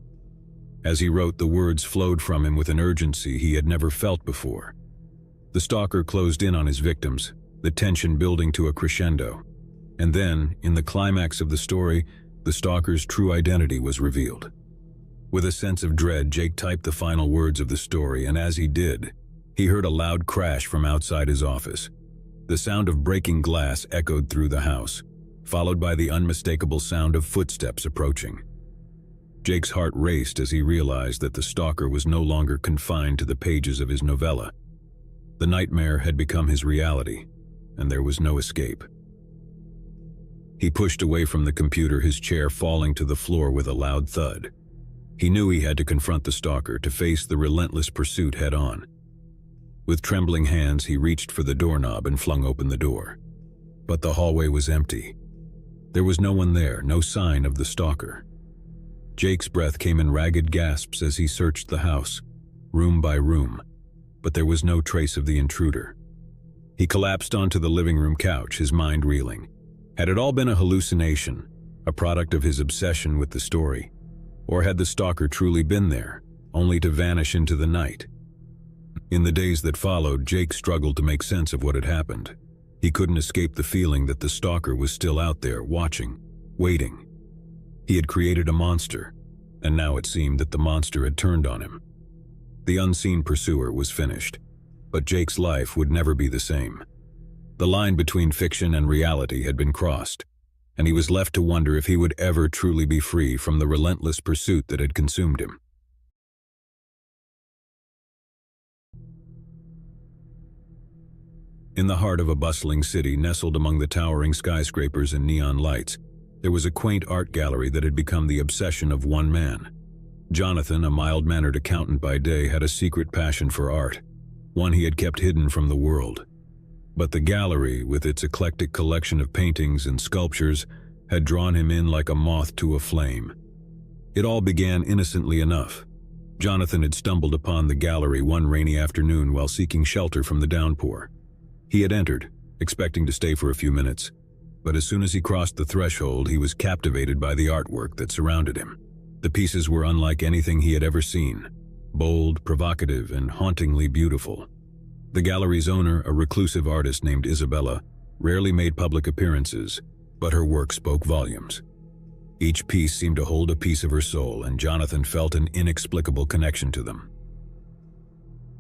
As he wrote, the words flowed from him with an urgency he had never felt before. The stalker closed in on his victims, the tension building to a crescendo. And then, in the climax of the story, the stalker's true identity was revealed. With a sense of dread, Jake typed the final words of the story, and as he did, he heard a loud crash from outside his office. The sound of breaking glass echoed through the house, followed by the unmistakable sound of footsteps approaching. Jake's heart raced as he realized that the stalker was no longer confined to the pages of his novella. The nightmare had become his reality, and there was no escape. He pushed away from the computer, his chair falling to the floor with a loud thud. He knew he had to confront the stalker, to face the relentless pursuit head-on. With trembling hands, he reached for the doorknob and flung open the door. But the hallway was empty. There was no one there, no sign of the stalker. Jake's breath came in ragged gasps as he searched the house, room by room, but there was no trace of the intruder. He collapsed onto the living room couch, his mind reeling. Had it all been a hallucination, a product of his obsession with the story? Or had the stalker truly been there, only to vanish into the night? In the days that followed, Jake struggled to make sense of what had happened. He couldn't escape the feeling that the stalker was still out there, watching, waiting. He had created a monster, and now it seemed that the monster had turned on him. The unseen pursuer was finished, but Jake's life would never be the same. The line between fiction and reality had been crossed, and he was left to wonder if he would ever truly be free from the relentless pursuit that had consumed him. In the heart of a bustling city, nestled among the towering skyscrapers and neon lights, there was a quaint art gallery that had become the obsession of one man. Jonathan, a mild-mannered accountant by day, had a secret passion for art, one he had kept hidden from the world. But the gallery, with its eclectic collection of paintings and sculptures, had drawn him in like a moth to a flame. It all began innocently enough. Jonathan had stumbled upon the gallery one rainy afternoon while seeking shelter from the downpour. He had entered, expecting to stay for a few minutes, but as soon as he crossed the threshold, he was captivated by the artwork that surrounded him. The pieces were unlike anything he had ever seen, bold, provocative, and hauntingly beautiful. The gallery's owner, a reclusive artist named Isabella, rarely made public appearances, but her work spoke volumes. Each piece seemed to hold a piece of her soul, and Jonathan felt an inexplicable connection to them.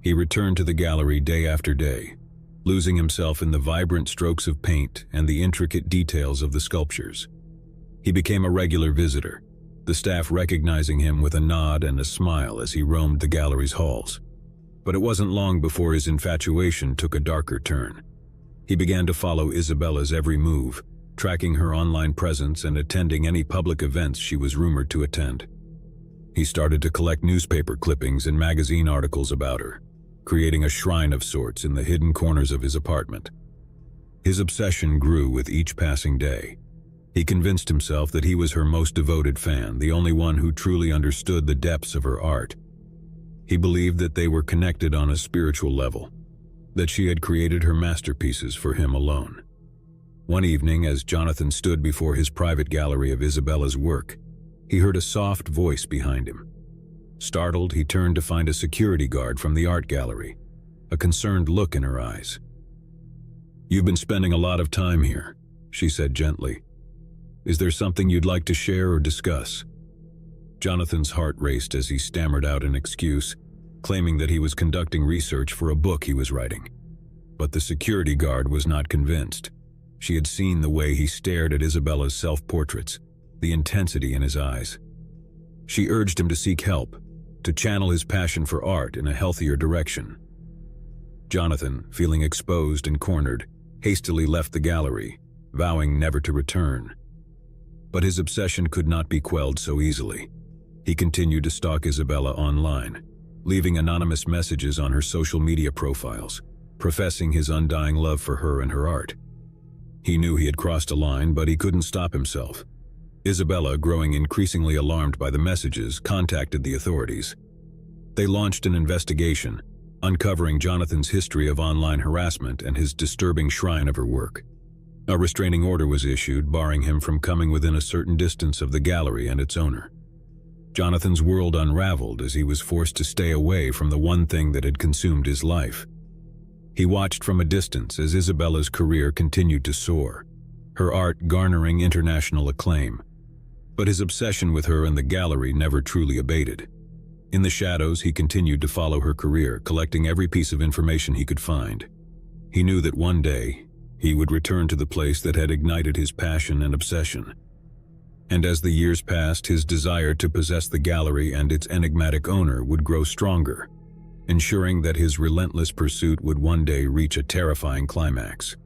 He returned to the gallery day after day, losing himself in the vibrant strokes of paint and the intricate details of the sculptures. He became a regular visitor, the staff recognizing him with a nod and a smile as he roamed the gallery's halls. But it wasn't long before his infatuation took a darker turn. He began to follow Isabella's every move, tracking her online presence and attending any public events she was rumored to attend. He started to collect newspaper clippings and magazine articles about her, creating a shrine of sorts in the hidden corners of his apartment. His obsession grew with each passing day. He convinced himself that he was her most devoted fan, the only one who truly understood the depths of her art. He believed that they were connected on a spiritual level, that she had created her masterpieces for him alone. One evening, as Jonathan stood before his private gallery of Isabella's work, he heard a soft voice behind him. Startled, he turned to find a security guard from the art gallery, a concerned look in her eyes. "You've been spending a lot of time here," she said gently. "Is there something you'd like to share or discuss?" Jonathan's heart raced as he stammered out an excuse, claiming that he was conducting research for a book he was writing. But the security guard was not convinced. She had seen the way he stared at Isabella's self-portraits, the intensity in his eyes. She urged him to seek help, to channel his passion for art in a healthier direction. Jonathan, feeling exposed and cornered, hastily left the gallery, vowing never to return. But his obsession could not be quelled so easily. He continued to stalk Isabella online, leaving anonymous messages on her social media profiles, professing his undying love for her and her art. He knew he had crossed a line, but he couldn't stop himself. Isabella, growing increasingly alarmed by the messages, contacted the authorities. They launched an investigation, uncovering Jonathan's history of online harassment and his disturbing shrine of her work. A restraining order was issued, barring him from coming within a certain distance of the gallery and its owner. Jonathan's world unraveled as he was forced to stay away from the one thing that had consumed his life. He watched from a distance as Isabella's career continued to soar, her art garnering international acclaim. But his obsession with her and the gallery never truly abated. In the shadows, he continued to follow her career, collecting every piece of information he could find. He knew that one day, he would return to the place that had ignited his passion and obsession. And as the years passed, his desire to possess the gallery and its enigmatic owner would grow stronger, ensuring that his relentless pursuit would one day reach a terrifying climax.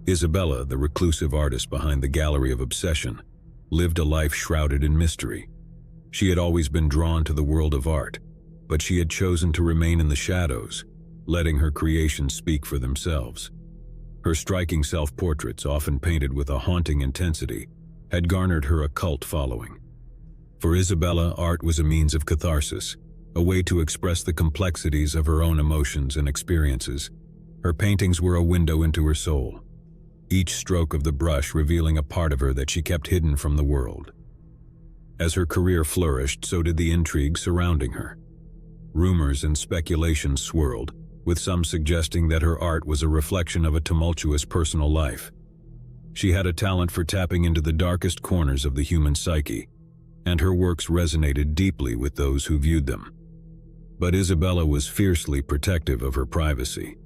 Isabella, the reclusive artist behind the Gallery of Obsession, lived a life shrouded in mystery. She had always been drawn to the world of art, but she had chosen to remain in the shadows, letting her creations speak for themselves. Her striking self-portraits, often painted with a haunting intensity, had garnered her a cult following. For Isabella, art was a means of catharsis, a way to express the complexities of her own emotions and experiences. Her paintings were a window into her soul, each stroke of the brush revealing a part of her that she kept hidden from the world. As her career flourished, so did the intrigue surrounding her. Rumors and speculations swirled, with some suggesting that her art was a reflection of a tumultuous personal life. She had a talent for tapping into the darkest corners of the human psyche, and her works resonated deeply with those who viewed them. But Isabella was fiercely protective of her privacy.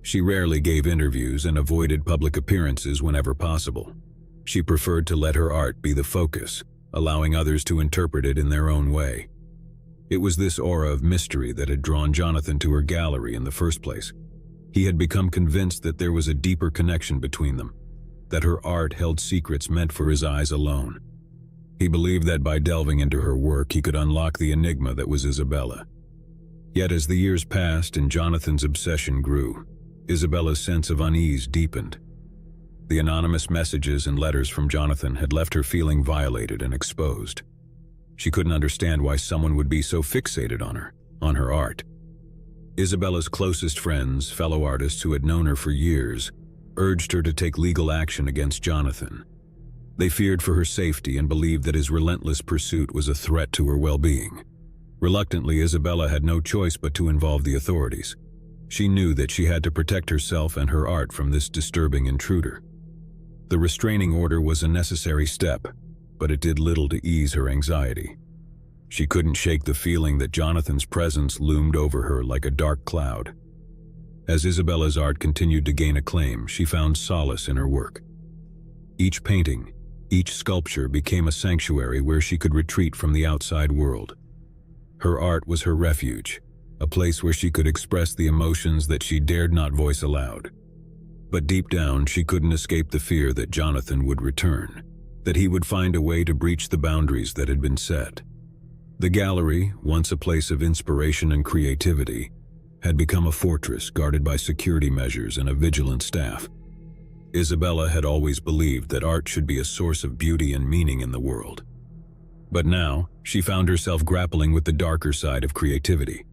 She rarely gave interviews and avoided public appearances whenever possible. She preferred to let her art be the focus, allowing others to interpret it in their own way. It was this aura of mystery that had drawn Jonathan to her gallery in the first place. He had become convinced that there was a deeper connection between them, that her art held secrets meant for his eyes alone. He believed that by delving into her work, he could unlock the enigma that was Isabella. Yet as the years passed and Jonathan's obsession grew, Isabella's sense of unease deepened. The anonymous messages and letters from Jonathan had left her feeling violated and exposed. She couldn't understand why someone would be so fixated on her art. Isabella's closest friends, fellow artists who had known her for years, urged her to take legal action against Jonathan. They feared for her safety and believed that his relentless pursuit was a threat to her well-being. Reluctantly, Isabella had no choice but to involve the authorities. She knew that she had to protect herself and her art from this disturbing intruder. The restraining order was a necessary step, but it did little to ease her anxiety. She couldn't shake the feeling that Jonathan's presence loomed over her like a dark cloud. As Isabella's art continued to gain acclaim, she found solace in her work. Each painting, each sculpture became a sanctuary where she could retreat from the outside world. Her art was her refuge, a place where she could express the emotions that she dared not voice aloud. But deep down, she couldn't escape the fear that Jonathan would return, that he would find a way to breach the boundaries that had been set. The gallery, once a place of inspiration and creativity, had become a fortress guarded by security measures and a vigilant staff. Isabella had always believed that art should be a source of beauty and meaning in the world. But now, she found herself grappling with the darker side of creativity,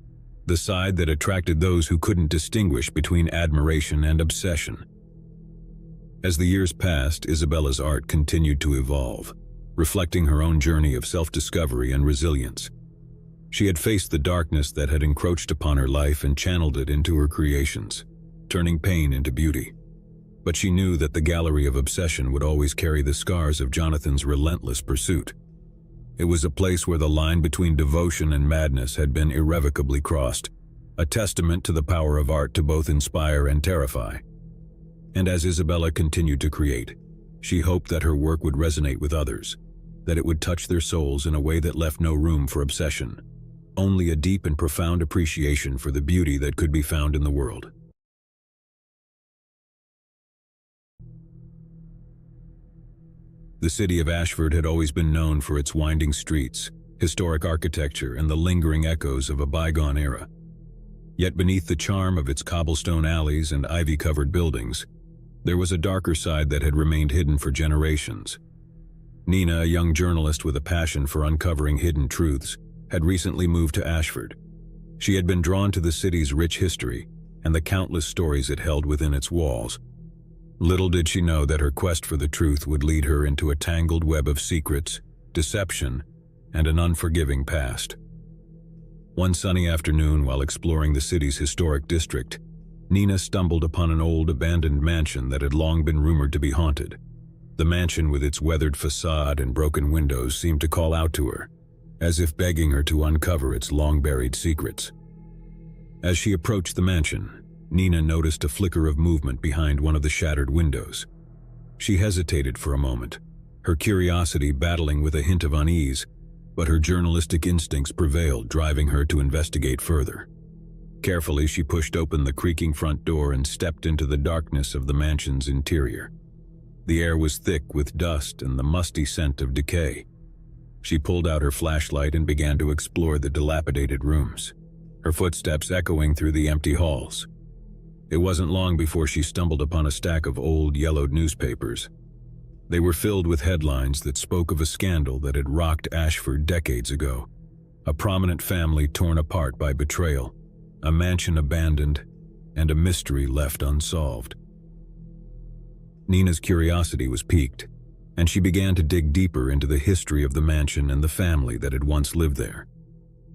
the side that attracted those who couldn't distinguish between admiration and obsession. As the years passed, Isabella's art continued to evolve, reflecting her own journey of self-discovery and resilience. She had faced the darkness that had encroached upon her life and channeled it into her creations, turning pain into beauty. But she knew that the Gallery of Obsession would always carry the scars of Jonathan's relentless pursuit. It was a place where the line between devotion and madness had been irrevocably crossed, a testament to the power of art to both inspire and terrify. And as Isabella continued to create, she hoped that her work would resonate with others, that it would touch their souls in a way that left no room for obsession, only a deep and profound appreciation for the beauty that could be found in the world. The city of Ashford had always been known for its winding streets, historic architecture, and the lingering echoes of a bygone era. Yet beneath the charm of its cobblestone alleys and ivy-covered buildings, there was a darker side that had remained hidden for generations. Nina, a young journalist with a passion for uncovering hidden truths, had recently moved to Ashford. She had been drawn to the city's rich history and the countless stories it held within its walls. Little did she know that her quest for the truth would lead her into a tangled web of secrets, deception, and an unforgiving past. One sunny afternoon, while exploring the city's historic district, Nina stumbled upon an old abandoned mansion that had long been rumored to be haunted. The mansion, with its weathered facade and broken windows, seemed to call out to her, as if begging her to uncover its long-buried secrets. As she approached the mansion, Nina noticed a flicker of movement behind one of the shattered windows. She hesitated for a moment, her curiosity battling with a hint of unease, but her journalistic instincts prevailed, driving her to investigate further. Carefully, she pushed open the creaking front door and stepped into the darkness of the mansion's interior. The air was thick with dust and the musty scent of decay. She pulled out her flashlight and began to explore the dilapidated rooms, her footsteps echoing through the empty halls. It wasn't long before she stumbled upon a stack of old, yellowed newspapers. They were filled with headlines that spoke of a scandal that had rocked Ashford decades ago, a prominent family torn apart by betrayal, a mansion abandoned, and a mystery left unsolved. Nina's curiosity was piqued, and she began to dig deeper into the history of the mansion and the family that had once lived there.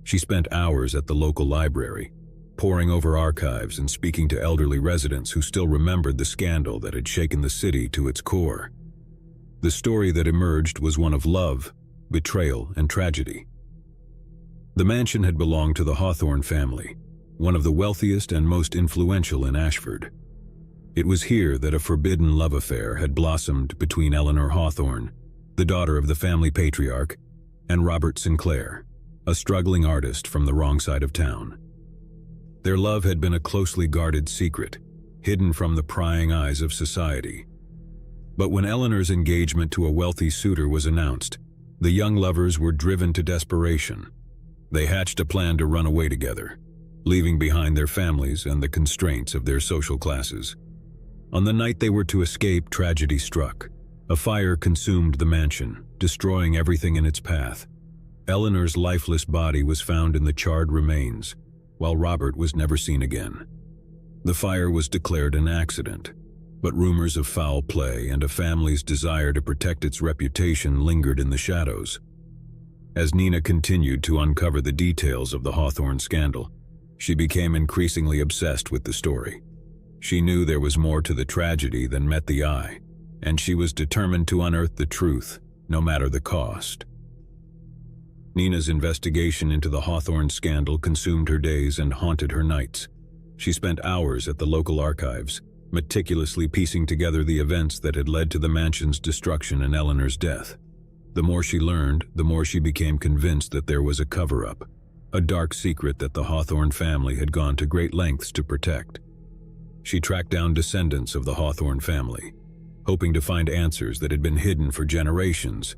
She spent hours at the local library, poring over archives and speaking to elderly residents who still remembered the scandal that had shaken the city to its core. The story that emerged was one of love, betrayal, and tragedy. The mansion had belonged to the Hawthorne family, one of the wealthiest and most influential in Ashford. It was here that a forbidden love affair had blossomed between Eleanor Hawthorne, the daughter of the family patriarch, and Robert Sinclair, a struggling artist from the wrong side of town. Their love had been a closely guarded secret, hidden from the prying eyes of society. But when Eleanor's engagement to a wealthy suitor was announced, the young lovers were driven to desperation. They hatched a plan to run away together, leaving behind their families and the constraints of their social classes. On the night they were to escape, tragedy struck. A fire consumed the mansion, destroying everything in its path. Eleanor's lifeless body was found in the charred remains, while Robert was never seen again. The fire was declared an accident, but rumors of foul play and a family's desire to protect its reputation lingered in the shadows. As Nina continued to uncover the details of the Hawthorne scandal, she became increasingly obsessed with the story. She knew there was more to the tragedy than met the eye, and she was determined to unearth the truth, no matter the cost. Nina's investigation into the Hawthorne scandal consumed her days and haunted her nights. She spent hours at the local archives, meticulously piecing together the events that had led to the mansion's destruction and Eleanor's death. The more she learned, the more she became convinced that there was a cover-up, a dark secret that the Hawthorne family had gone to great lengths to protect. She tracked down descendants of the Hawthorne family, hoping to find answers that had been hidden for generations,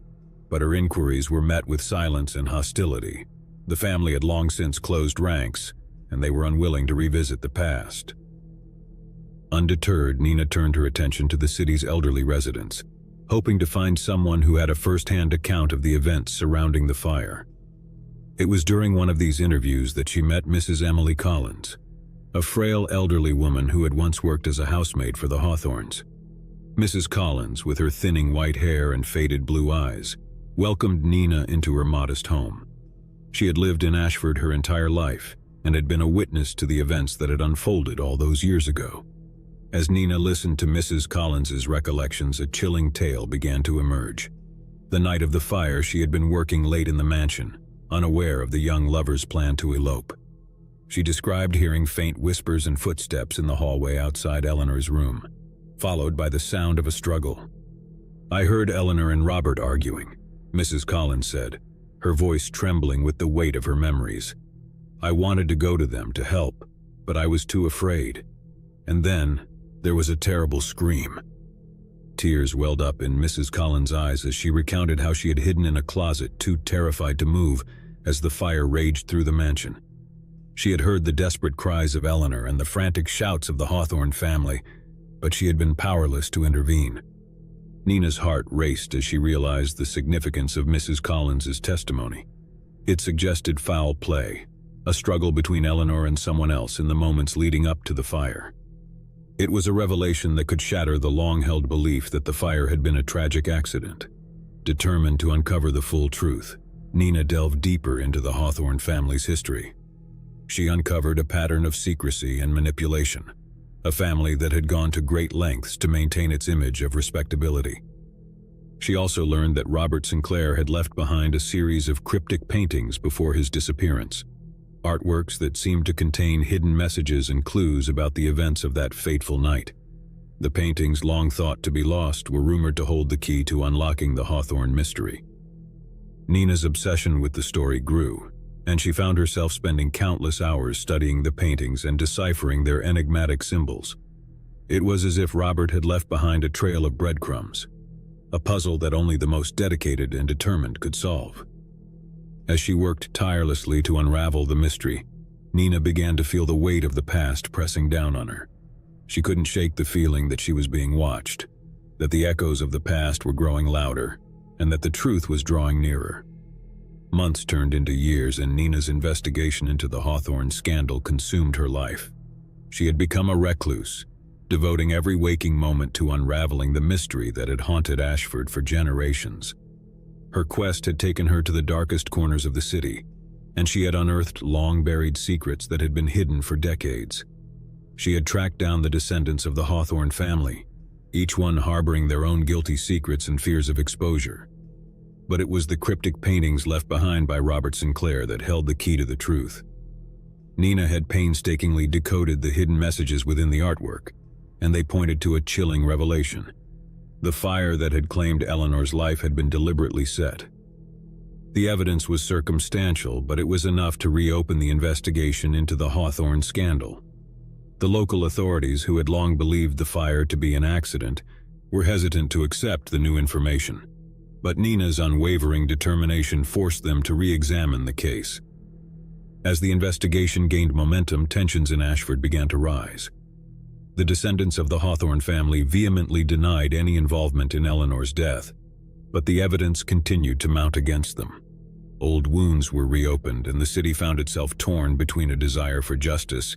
but her inquiries were met with silence and hostility. The family had long since closed ranks, and they were unwilling to revisit the past. Undeterred, Nina turned her attention to the city's elderly residents, hoping to find someone who had a first-hand account of the events surrounding the fire. It was during one of these interviews that she met Mrs. Emily Collins, a frail elderly woman who had once worked as a housemaid for the Hawthornes. Mrs. Collins, with her thinning white hair and faded blue eyes, welcomed Nina into her modest home. She had lived in Ashford her entire life and had been a witness to the events that had unfolded all those years ago. As Nina listened to Mrs. Collins's recollections, a chilling tale began to emerge. The night of the fire, she had been working late in the mansion, unaware of the young lovers' plan to elope. She described hearing faint whispers and footsteps in the hallway outside Eleanor's room, followed by the sound of a struggle. "I heard Eleanor and Robert arguing," Mrs. Collins said, her voice trembling with the weight of her memories. "I wanted to go to them to help, but I was too afraid. And then there was a terrible scream." Tears welled up in Mrs. Collins' eyes as she recounted how she had hidden in a closet, too terrified to move, as the fire raged through the mansion. She had heard the desperate cries of Eleanor and the frantic shouts of the Hawthorne family, but she had been powerless to intervene. Nina's heart raced as she realized the significance of Mrs. Collins's testimony. It suggested foul play, a struggle between Eleanor and someone else in the moments leading up to the fire. It was a revelation that could shatter the long-held belief that the fire had been a tragic accident. Determined to uncover the full truth, Nina delved deeper into the Hawthorne family's history. She uncovered a pattern of secrecy and manipulation, a family that had gone to great lengths to maintain its image of respectability. She also learned that Robert Sinclair had left behind a series of cryptic paintings before his disappearance, artworks that seemed to contain hidden messages and clues about the events of that fateful night. The paintings, long thought to be lost, were rumored to hold the key to unlocking the Hawthorne mystery. Nina's obsession with the story grew, and she found herself spending countless hours studying the paintings and deciphering their enigmatic symbols. It was as if Robert had left behind a trail of breadcrumbs, a puzzle that only the most dedicated and determined could solve. As she worked tirelessly to unravel the mystery, Nina began to feel the weight of the past pressing down on her. She couldn't shake the feeling that she was being watched, that the echoes of the past were growing louder, and that the truth was drawing nearer. Months turned into years, and Nina's investigation into the Hawthorne scandal consumed her life. She had become a recluse, devoting every waking moment to unraveling the mystery that had haunted Ashford for generations. Her quest had taken her to the darkest corners of the city, and she had unearthed long-buried secrets that had been hidden for decades. She had tracked down the descendants of the Hawthorne family, each one harboring their own guilty secrets and fears of exposure. But it was the cryptic paintings left behind by Robert Sinclair that held the key to the truth. Nina had painstakingly decoded the hidden messages within the artwork, and they pointed to a chilling revelation. The fire that had claimed Eleanor's life had been deliberately set. The evidence was circumstantial, but it was enough to reopen the investigation into the Hawthorne scandal. The local authorities, who had long believed the fire to be an accident, were hesitant to accept the new information. But Nina's unwavering determination forced them to re-examine the case. As the investigation gained momentum, tensions in Ashford began to rise. The descendants of the Hawthorne family vehemently denied any involvement in Eleanor's death, but the evidence continued to mount against them. Old wounds were reopened, and the city found itself torn between a desire for justice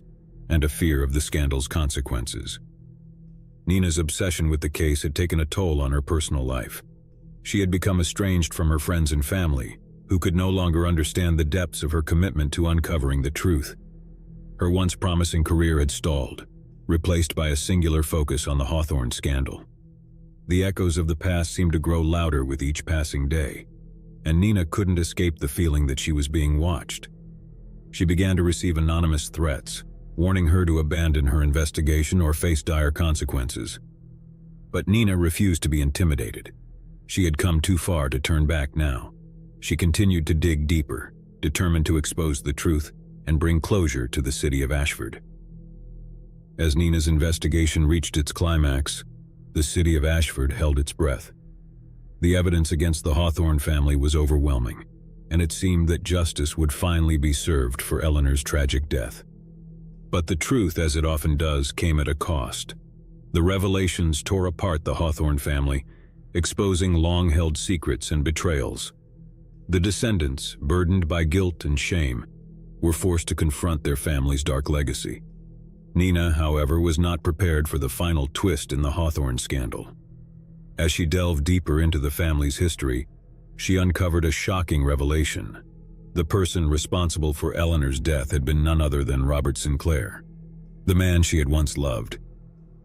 and a fear of the scandal's consequences. Nina's obsession with the case had taken a toll on her personal life. She had become estranged from her friends and family, who could no longer understand the depths of her commitment to uncovering the truth. Her once promising career had stalled, replaced by a singular focus on the Hawthorne scandal. The echoes of the past seemed to grow louder with each passing day, and Nina couldn't escape the feeling that she was being watched. She began to receive anonymous threats, warning her to abandon her investigation or face dire consequences. But Nina refused to be intimidated. She had come too far to turn back now. She continued to dig deeper, determined to expose the truth and bring closure to the city of Ashford. As Nina's investigation reached its climax, the city of Ashford held its breath. The evidence against the Hawthorne family was overwhelming, and it seemed that justice would finally be served for Eleanor's tragic death. But the truth, as it often does, came at a cost. The revelations tore apart the Hawthorne family, exposing long-held secrets and betrayals. The descendants, burdened by guilt and shame, were forced to confront their family's dark legacy. Nina, however, was not prepared for the final twist in the Hawthorne scandal. As she delved deeper into the family's history, she uncovered a shocking revelation. The person responsible for Eleanor's death had been none other than Robert Sinclair, the man she had once loved.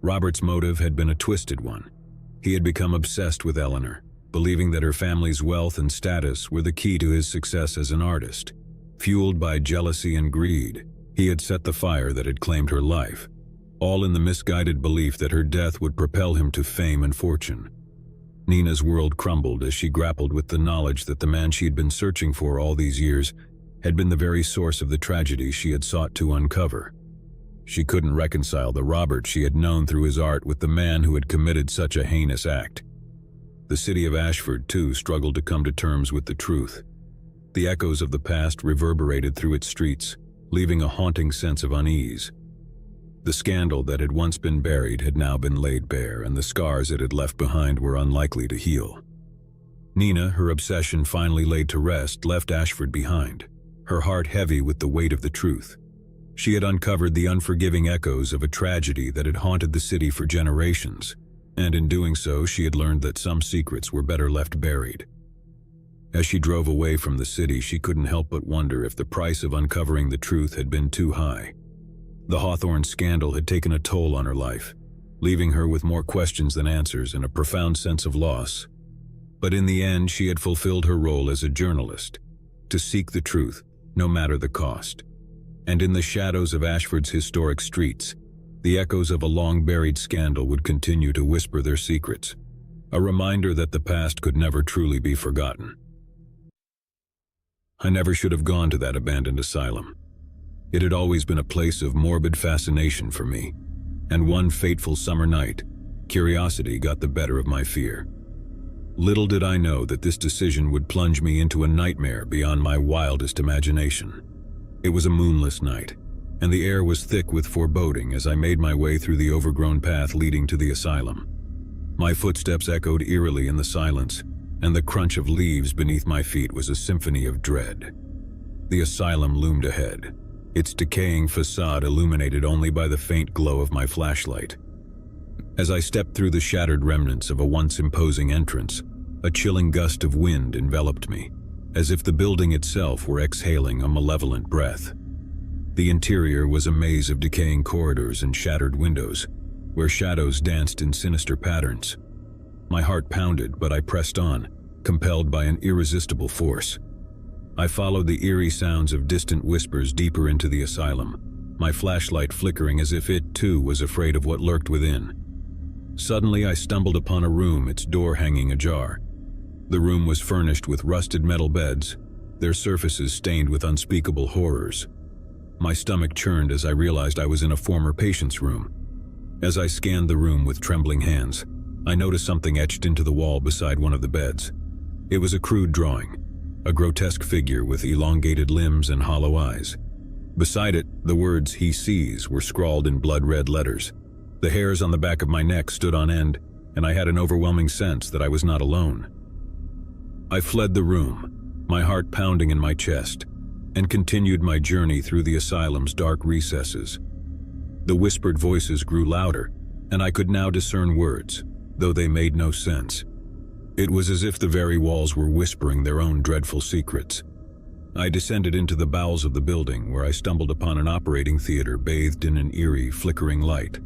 Robert's motive had been a twisted one. He had become obsessed with Eleanor, believing that her family's wealth and status were the key to his success as an artist. Fueled by jealousy and greed, he had set the fire that had claimed her life, all in the misguided belief that her death would propel him to fame and fortune. Nina's world crumbled as she grappled with the knowledge that the man she had been searching for all these years had been the very source of the tragedy she had sought to uncover. She couldn't reconcile the Robert she had known through his art with the man who had committed such a heinous act. The city of Ashford, too, struggled to come to terms with the truth. The echoes of the past reverberated through its streets, leaving a haunting sense of unease. The scandal that had once been buried had now been laid bare, and the scars it had left behind were unlikely to heal. Nina, her obsession finally laid to rest, left Ashford behind, her heart heavy with the weight of the truth. She had uncovered the unforgiving echoes of a tragedy that had haunted the city for generations, and in doing so she had learned that some secrets were better left buried. As she drove away from the city, she couldn't help but wonder if the price of uncovering the truth had been too high. The Hawthorne scandal had taken a toll on her life, leaving her with more questions than answers and a profound sense of loss. But in the end, she had fulfilled her role as a journalist, to seek the truth, no matter the cost. And in the shadows of Ashford's historic streets, the echoes of a long-buried scandal would continue to whisper their secrets, a reminder that the past could never truly be forgotten. I never should have gone to that abandoned asylum. It had always been a place of morbid fascination for me, and one fateful summer night, curiosity got the better of my fear. Little did I know that this decision would plunge me into a nightmare beyond my wildest imagination. It was a moonless night, and the air was thick with foreboding as I made my way through the overgrown path leading to the asylum. My footsteps echoed eerily in the silence, and the crunch of leaves beneath my feet was a symphony of dread. The asylum loomed ahead, its decaying facade illuminated only by the faint glow of my flashlight. As I stepped through the shattered remnants of a once imposing entrance, a chilling gust of wind enveloped me, as if the building itself were exhaling a malevolent breath. The interior was a maze of decaying corridors and shattered windows, where shadows danced in sinister patterns. My heart pounded, but I pressed on, compelled by an irresistible force. I followed the eerie sounds of distant whispers deeper into the asylum, my flashlight flickering as if it, too, was afraid of what lurked within. Suddenly, I stumbled upon a room, its door hanging ajar. The room was furnished with rusted metal beds, their surfaces stained with unspeakable horrors. My stomach churned as I realized I was in a former patient's room. As I scanned the room with trembling hands, I noticed something etched into the wall beside one of the beds. It was a crude drawing, a grotesque figure with elongated limbs and hollow eyes. Beside it, the words "he sees" were scrawled in blood-red letters. The hairs on the back of my neck stood on end, and I had an overwhelming sense that I was not alone. I fled the room, my heart pounding in my chest, and continued my journey through the asylum's dark recesses. The whispered voices grew louder, and I could now discern words, though they made no sense. It was as if the very walls were whispering their own dreadful secrets. I descended into the bowels of the building, where I stumbled upon an operating theater bathed in an eerie, flickering light.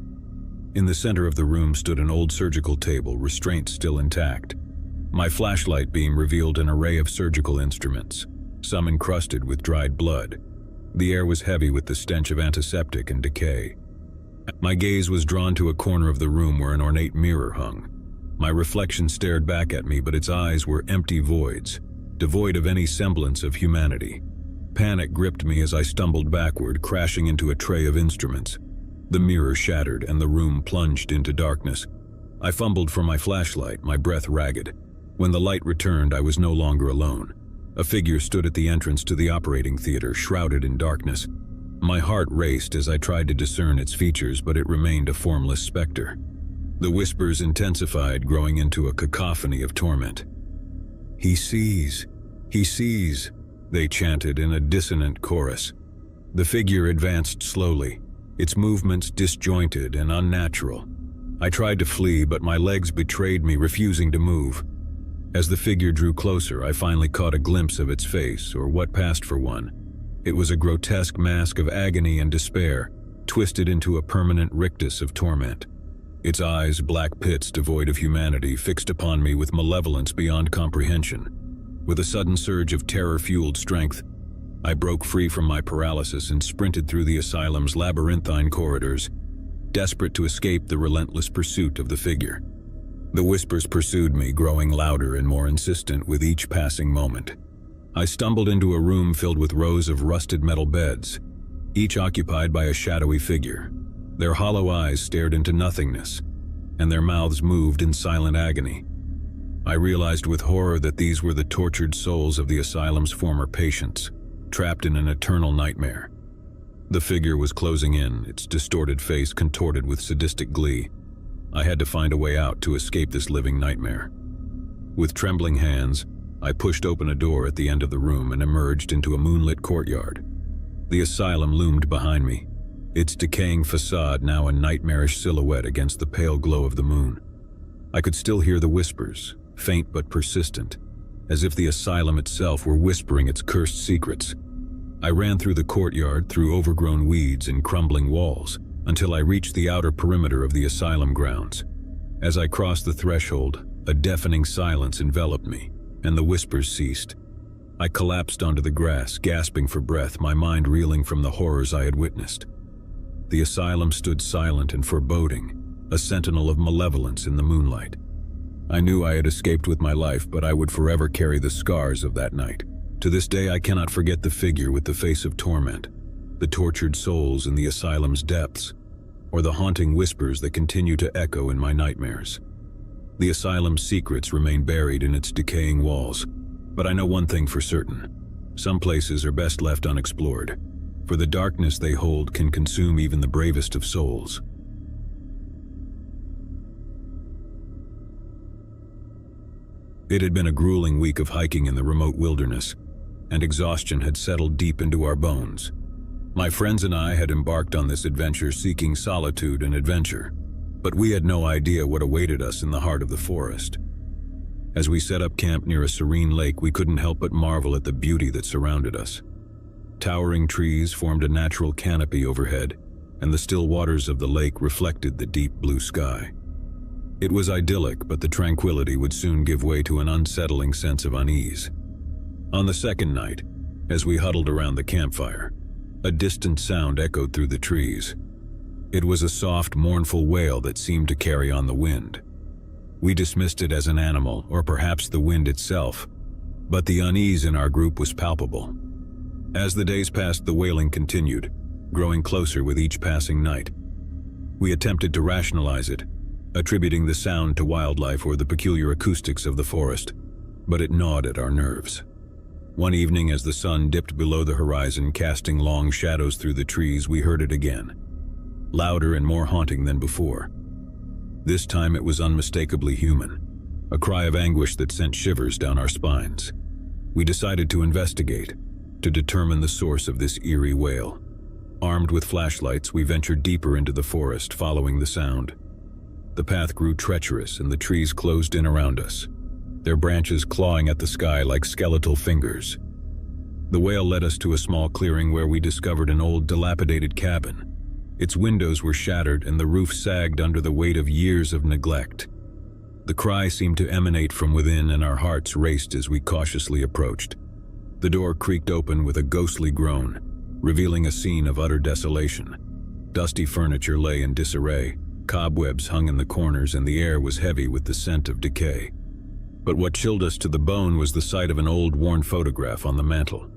In the center of the room stood an old surgical table, restraints still intact. My flashlight beam revealed an array of surgical instruments, some encrusted with dried blood. The air was heavy with the stench of antiseptic and decay. My gaze was drawn to a corner of the room where an ornate mirror hung. My reflection stared back at me, but its eyes were empty voids, devoid of any semblance of humanity. Panic gripped me as I stumbled backward, crashing into a tray of instruments. The mirror shattered and the room plunged into darkness. I fumbled for my flashlight, my breath ragged. When the light returned, I was no longer alone. A figure stood at the entrance to the operating theater, shrouded in darkness. My heart raced as I tried to discern its features, but it remained a formless specter. The whispers intensified, growing into a cacophony of torment. "He sees, he sees," they chanted in a dissonant chorus. The figure advanced slowly, its movements disjointed and unnatural. I tried to flee, but my legs betrayed me, refusing to move. As the figure drew closer, I finally caught a glimpse of its face, or what passed for one. It was a grotesque mask of agony and despair, twisted into a permanent rictus of torment. Its eyes, black pits devoid of humanity, fixed upon me with malevolence beyond comprehension. With a sudden surge of terror-fueled strength, I broke free from my paralysis and sprinted through the asylum's labyrinthine corridors, desperate to escape the relentless pursuit of the figure. The whispers pursued me, growing louder and more insistent with each passing moment. I stumbled into a room filled with rows of rusted metal beds, each occupied by a shadowy figure. Their hollow eyes stared into nothingness, and their mouths moved in silent agony. I realized with horror that these were the tortured souls of the asylum's former patients, trapped in an eternal nightmare. The figure was closing in, its distorted face contorted with sadistic glee. I had to find a way out to escape this living nightmare. With trembling hands, I pushed open a door at the end of the room and emerged into a moonlit courtyard. The asylum loomed behind me, its decaying facade now a nightmarish silhouette against the pale glow of the moon. I could still hear the whispers, faint but persistent, as if the asylum itself were whispering its cursed secrets. I ran through the courtyard, through overgrown weeds and crumbling walls, until I reached the outer perimeter of the asylum grounds. As I crossed the threshold, a deafening silence enveloped me, and the whispers ceased. I collapsed onto the grass, gasping for breath, my mind reeling from the horrors I had witnessed. The asylum stood silent and foreboding, a sentinel of malevolence in the moonlight. I knew I had escaped with my life, but I would forever carry the scars of that night. To this day, I cannot forget the figure with the face of torment, the tortured souls in the asylum's depths, or the haunting whispers that continue to echo in my nightmares. The asylum's secrets remain buried in its decaying walls, but I know one thing for certain. Some places are best left unexplored, for the darkness they hold can consume even the bravest of souls. It had been a grueling week of hiking in the remote wilderness, and exhaustion had settled deep into our bones. My friends and I had embarked on this adventure seeking solitude and adventure, but we had no idea what awaited us in the heart of the forest. As we set up camp near a serene lake, we couldn't help but marvel at the beauty that surrounded us. Towering trees formed a natural canopy overhead, and the still waters of the lake reflected the deep blue sky. It was idyllic, but the tranquility would soon give way to an unsettling sense of unease. On the second night, as we huddled around the campfire, a distant sound echoed through the trees. It was a soft, mournful wail that seemed to carry on the wind. We dismissed it as an animal, or perhaps the wind itself, but the unease in our group was palpable. As the days passed, the wailing continued, growing closer with each passing night. We attempted to rationalize it, attributing the sound to wildlife or the peculiar acoustics of the forest, but it gnawed at our nerves. One evening, as the sun dipped below the horizon, casting long shadows through the trees, we heard it again, louder and more haunting than before. This time it was unmistakably human, a cry of anguish that sent shivers down our spines. We decided to investigate, to determine the source of this eerie wail. Armed with flashlights, we ventured deeper into the forest, following the sound. The path grew treacherous and the trees closed in around us, their branches clawing at the sky like skeletal fingers. The wail led us to a small clearing where we discovered an old, dilapidated cabin. Its windows were shattered and the roof sagged under the weight of years of neglect. The cry seemed to emanate from within, and our hearts raced as we cautiously approached. The door creaked open with a ghostly groan, revealing a scene of utter desolation. Dusty furniture lay in disarray, cobwebs hung in the corners, and the air was heavy with the scent of decay. But what chilled us to the bone was the sight of an old, worn photograph on the mantel.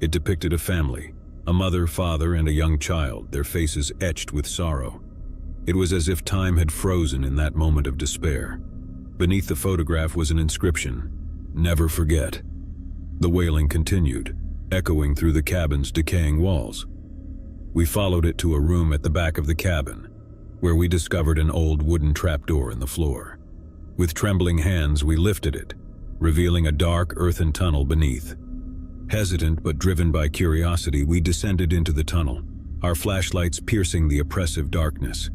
It depicted a family, a mother, father, and a young child, their faces etched with sorrow. It was as if time had frozen in that moment of despair. Beneath the photograph was an inscription, "Never forget." The wailing continued, echoing through the cabin's decaying walls. We followed it to a room at the back of the cabin, where we discovered an old wooden trapdoor in the floor. With trembling hands, we lifted it, revealing a dark earthen tunnel beneath. Hesitant but driven by curiosity, we descended into the tunnel, our flashlights piercing the oppressive darkness.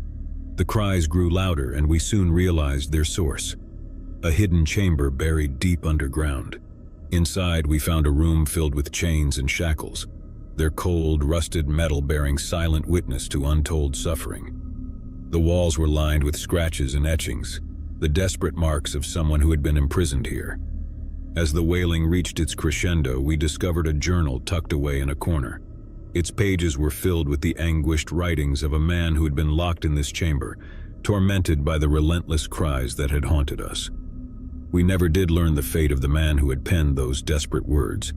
The cries grew louder, and we soon realized their source, a hidden chamber buried deep underground. Inside, we found a room filled with chains and shackles, their cold, rusted metal bearing silent witness to untold suffering. The walls were lined with scratches and etchings, the desperate marks of someone who had been imprisoned here. As the wailing reached its crescendo, we discovered a journal tucked away in a corner. Its pages were filled with the anguished writings of a man who had been locked in this chamber, tormented by the relentless cries that had haunted us. We never did learn the fate of the man who had penned those desperate words,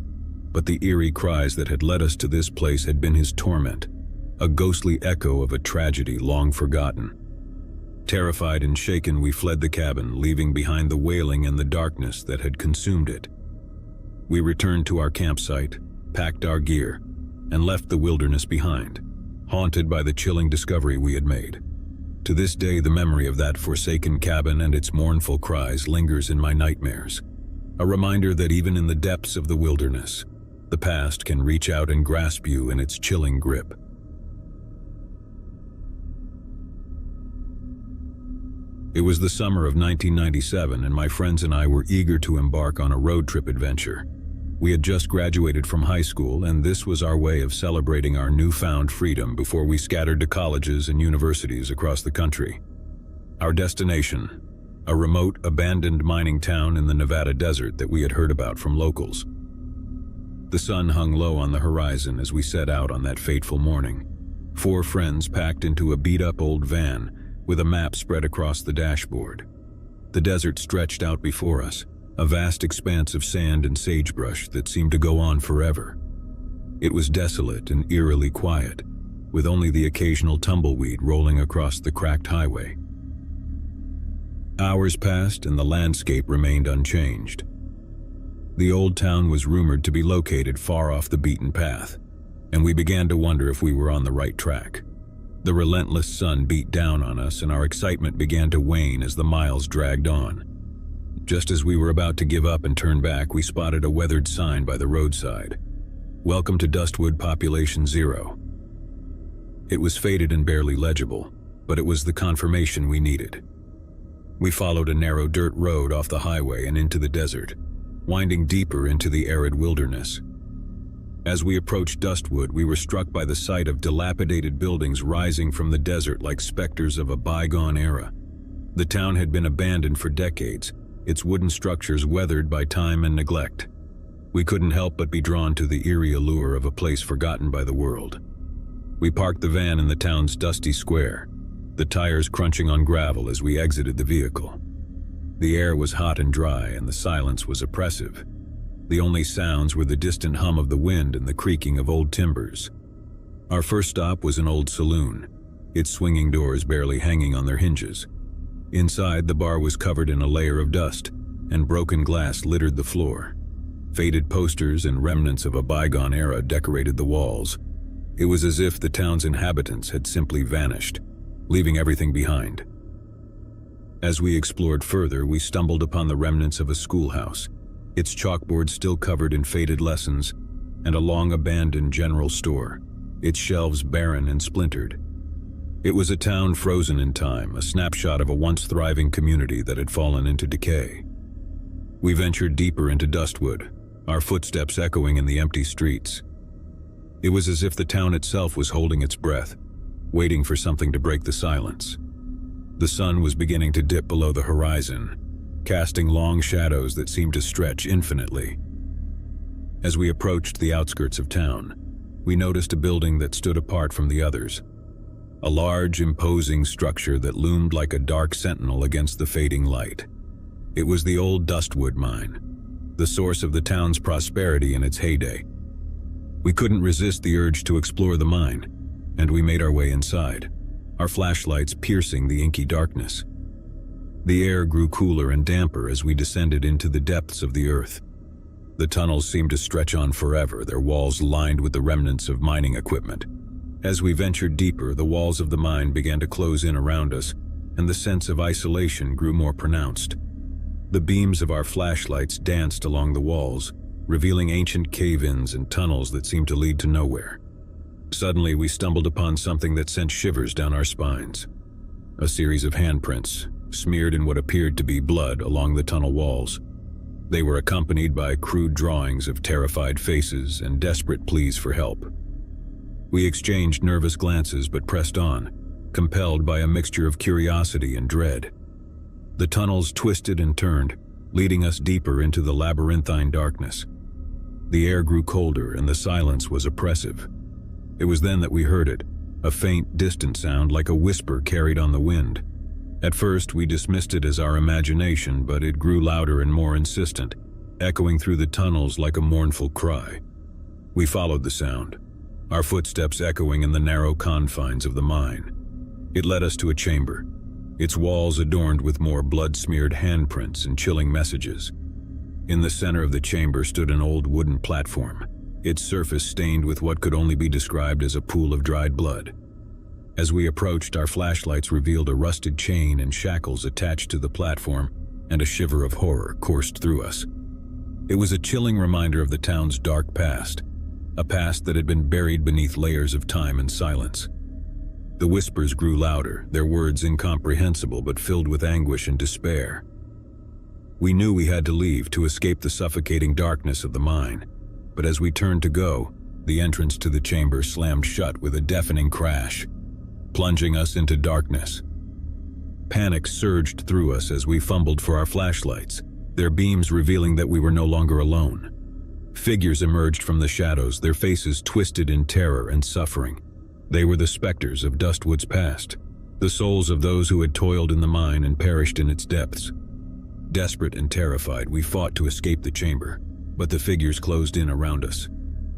but the eerie cries that had led us to this place had been his torment, a ghostly echo of a tragedy long forgotten. Terrified and shaken, we fled the cabin, leaving behind the wailing and the darkness that had consumed it. We returned to our campsite, packed our gear, and left the wilderness behind, haunted by the chilling discovery we had made. To this day, the memory of that forsaken cabin and its mournful cries lingers in my nightmares, a reminder that even in the depths of the wilderness, the past can reach out and grasp you in its chilling grip. It was the summer of 1997, and my friends and I were eager to embark on a road trip adventure. We had just graduated from high school, and this was our way of celebrating our newfound freedom before we scattered to colleges and universities across the country. Our destination, a remote, abandoned mining town in the Nevada desert that we had heard about from locals. The sun hung low on the horizon as we set out on that fateful morning. 4 friends packed into a beat-up old van with a map spread across the dashboard. The desert stretched out before us, a vast expanse of sand and sagebrush that seemed to go on forever. It was desolate and eerily quiet, with only the occasional tumbleweed rolling across the cracked highway. Hours passed and the landscape remained unchanged. The old town was rumored to be located far off the beaten path, and we began to wonder if we were on the right track. The relentless sun beat down on us, and our excitement began to wane as the miles dragged on. Just as we were about to give up and turn back, we spotted a weathered sign by the roadside. "Welcome to Dustwood Population Zero." It was faded and barely legible, but it was the confirmation we needed. We followed a narrow dirt road off the highway and into the desert, winding deeper into the arid wilderness. As we approached Dustwood, we were struck by the sight of dilapidated buildings rising from the desert like specters of a bygone era. The town had been abandoned for decades, its wooden structures weathered by time and neglect. We couldn't help but be drawn to the eerie allure of a place forgotten by the world. We parked the van in the town's dusty square, the tires crunching on gravel as we exited the vehicle. The air was hot and dry, and the silence was oppressive. The only sounds were the distant hum of the wind and the creaking of old timbers. Our first stop was an old saloon, its swinging doors barely hanging on their hinges. Inside, the bar was covered in a layer of dust, and broken glass littered the floor. Faded posters and remnants of a bygone era decorated the walls. It was as if the town's inhabitants had simply vanished, leaving everything behind. As we explored further, we stumbled upon the remnants of a schoolhouse, its chalkboard still covered in faded lessons, and a long-abandoned general store, its shelves barren and splintered. It was a town frozen in time, a snapshot of a once thriving community that had fallen into decay. We ventured deeper into Dustwood, our footsteps echoing in the empty streets. It was as if the town itself was holding its breath, waiting for something to break the silence. The sun was beginning to dip below the horizon, casting long shadows that seemed to stretch infinitely. As we approached the outskirts of town, we noticed a building that stood apart from the others. A large, imposing structure that loomed like a dark sentinel against the fading light. It was the old Dustwood mine, the source of the town's prosperity in its heyday. We couldn't resist the urge to explore the mine, and we made our way inside, our flashlights piercing the inky darkness. The air grew cooler and damper as we descended into the depths of the earth. The tunnels seemed to stretch on forever, their walls lined with the remnants of mining equipment. As we ventured deeper, the walls of the mine began to close in around us, and the sense of isolation grew more pronounced. The beams of our flashlights danced along the walls, revealing ancient cave-ins and tunnels that seemed to lead to nowhere. Suddenly, we stumbled upon something that sent shivers down our spines. A series of handprints, smeared in what appeared to be blood along the tunnel walls. They were accompanied by crude drawings of terrified faces and desperate pleas for help. We exchanged nervous glances but pressed on, compelled by a mixture of curiosity and dread. The tunnels twisted and turned, leading us deeper into the labyrinthine darkness. The air grew colder and the silence was oppressive. It was then that we heard it, a faint, distant sound like a whisper carried on the wind. At first, we dismissed it as our imagination, but it grew louder and more insistent, echoing through the tunnels like a mournful cry. We followed the sound, our footsteps echoing in the narrow confines of the mine. It led us to a chamber, its walls adorned with more blood-smeared handprints and chilling messages. In the center of the chamber stood an old wooden platform, its surface stained with what could only be described as a pool of dried blood. As we approached, our flashlights revealed a rusted chain and shackles attached to the platform, and a shiver of horror coursed through us. It was a chilling reminder of the town's dark past, a past that had been buried beneath layers of time and silence. The whispers grew louder, their words incomprehensible but filled with anguish and despair. We knew we had to leave to escape the suffocating darkness of the mine, but as we turned to go, the entrance to the chamber slammed shut with a deafening crash, plunging us into darkness. Panic surged through us as we fumbled for our flashlights, their beams revealing that we were no longer alone. Figures emerged from the shadows, their faces twisted in terror and suffering. They were the specters of Dustwood's past, the souls of those who had toiled in the mine and perished in its depths. Desperate and terrified, we fought to escape the chamber, but the figures closed in around us,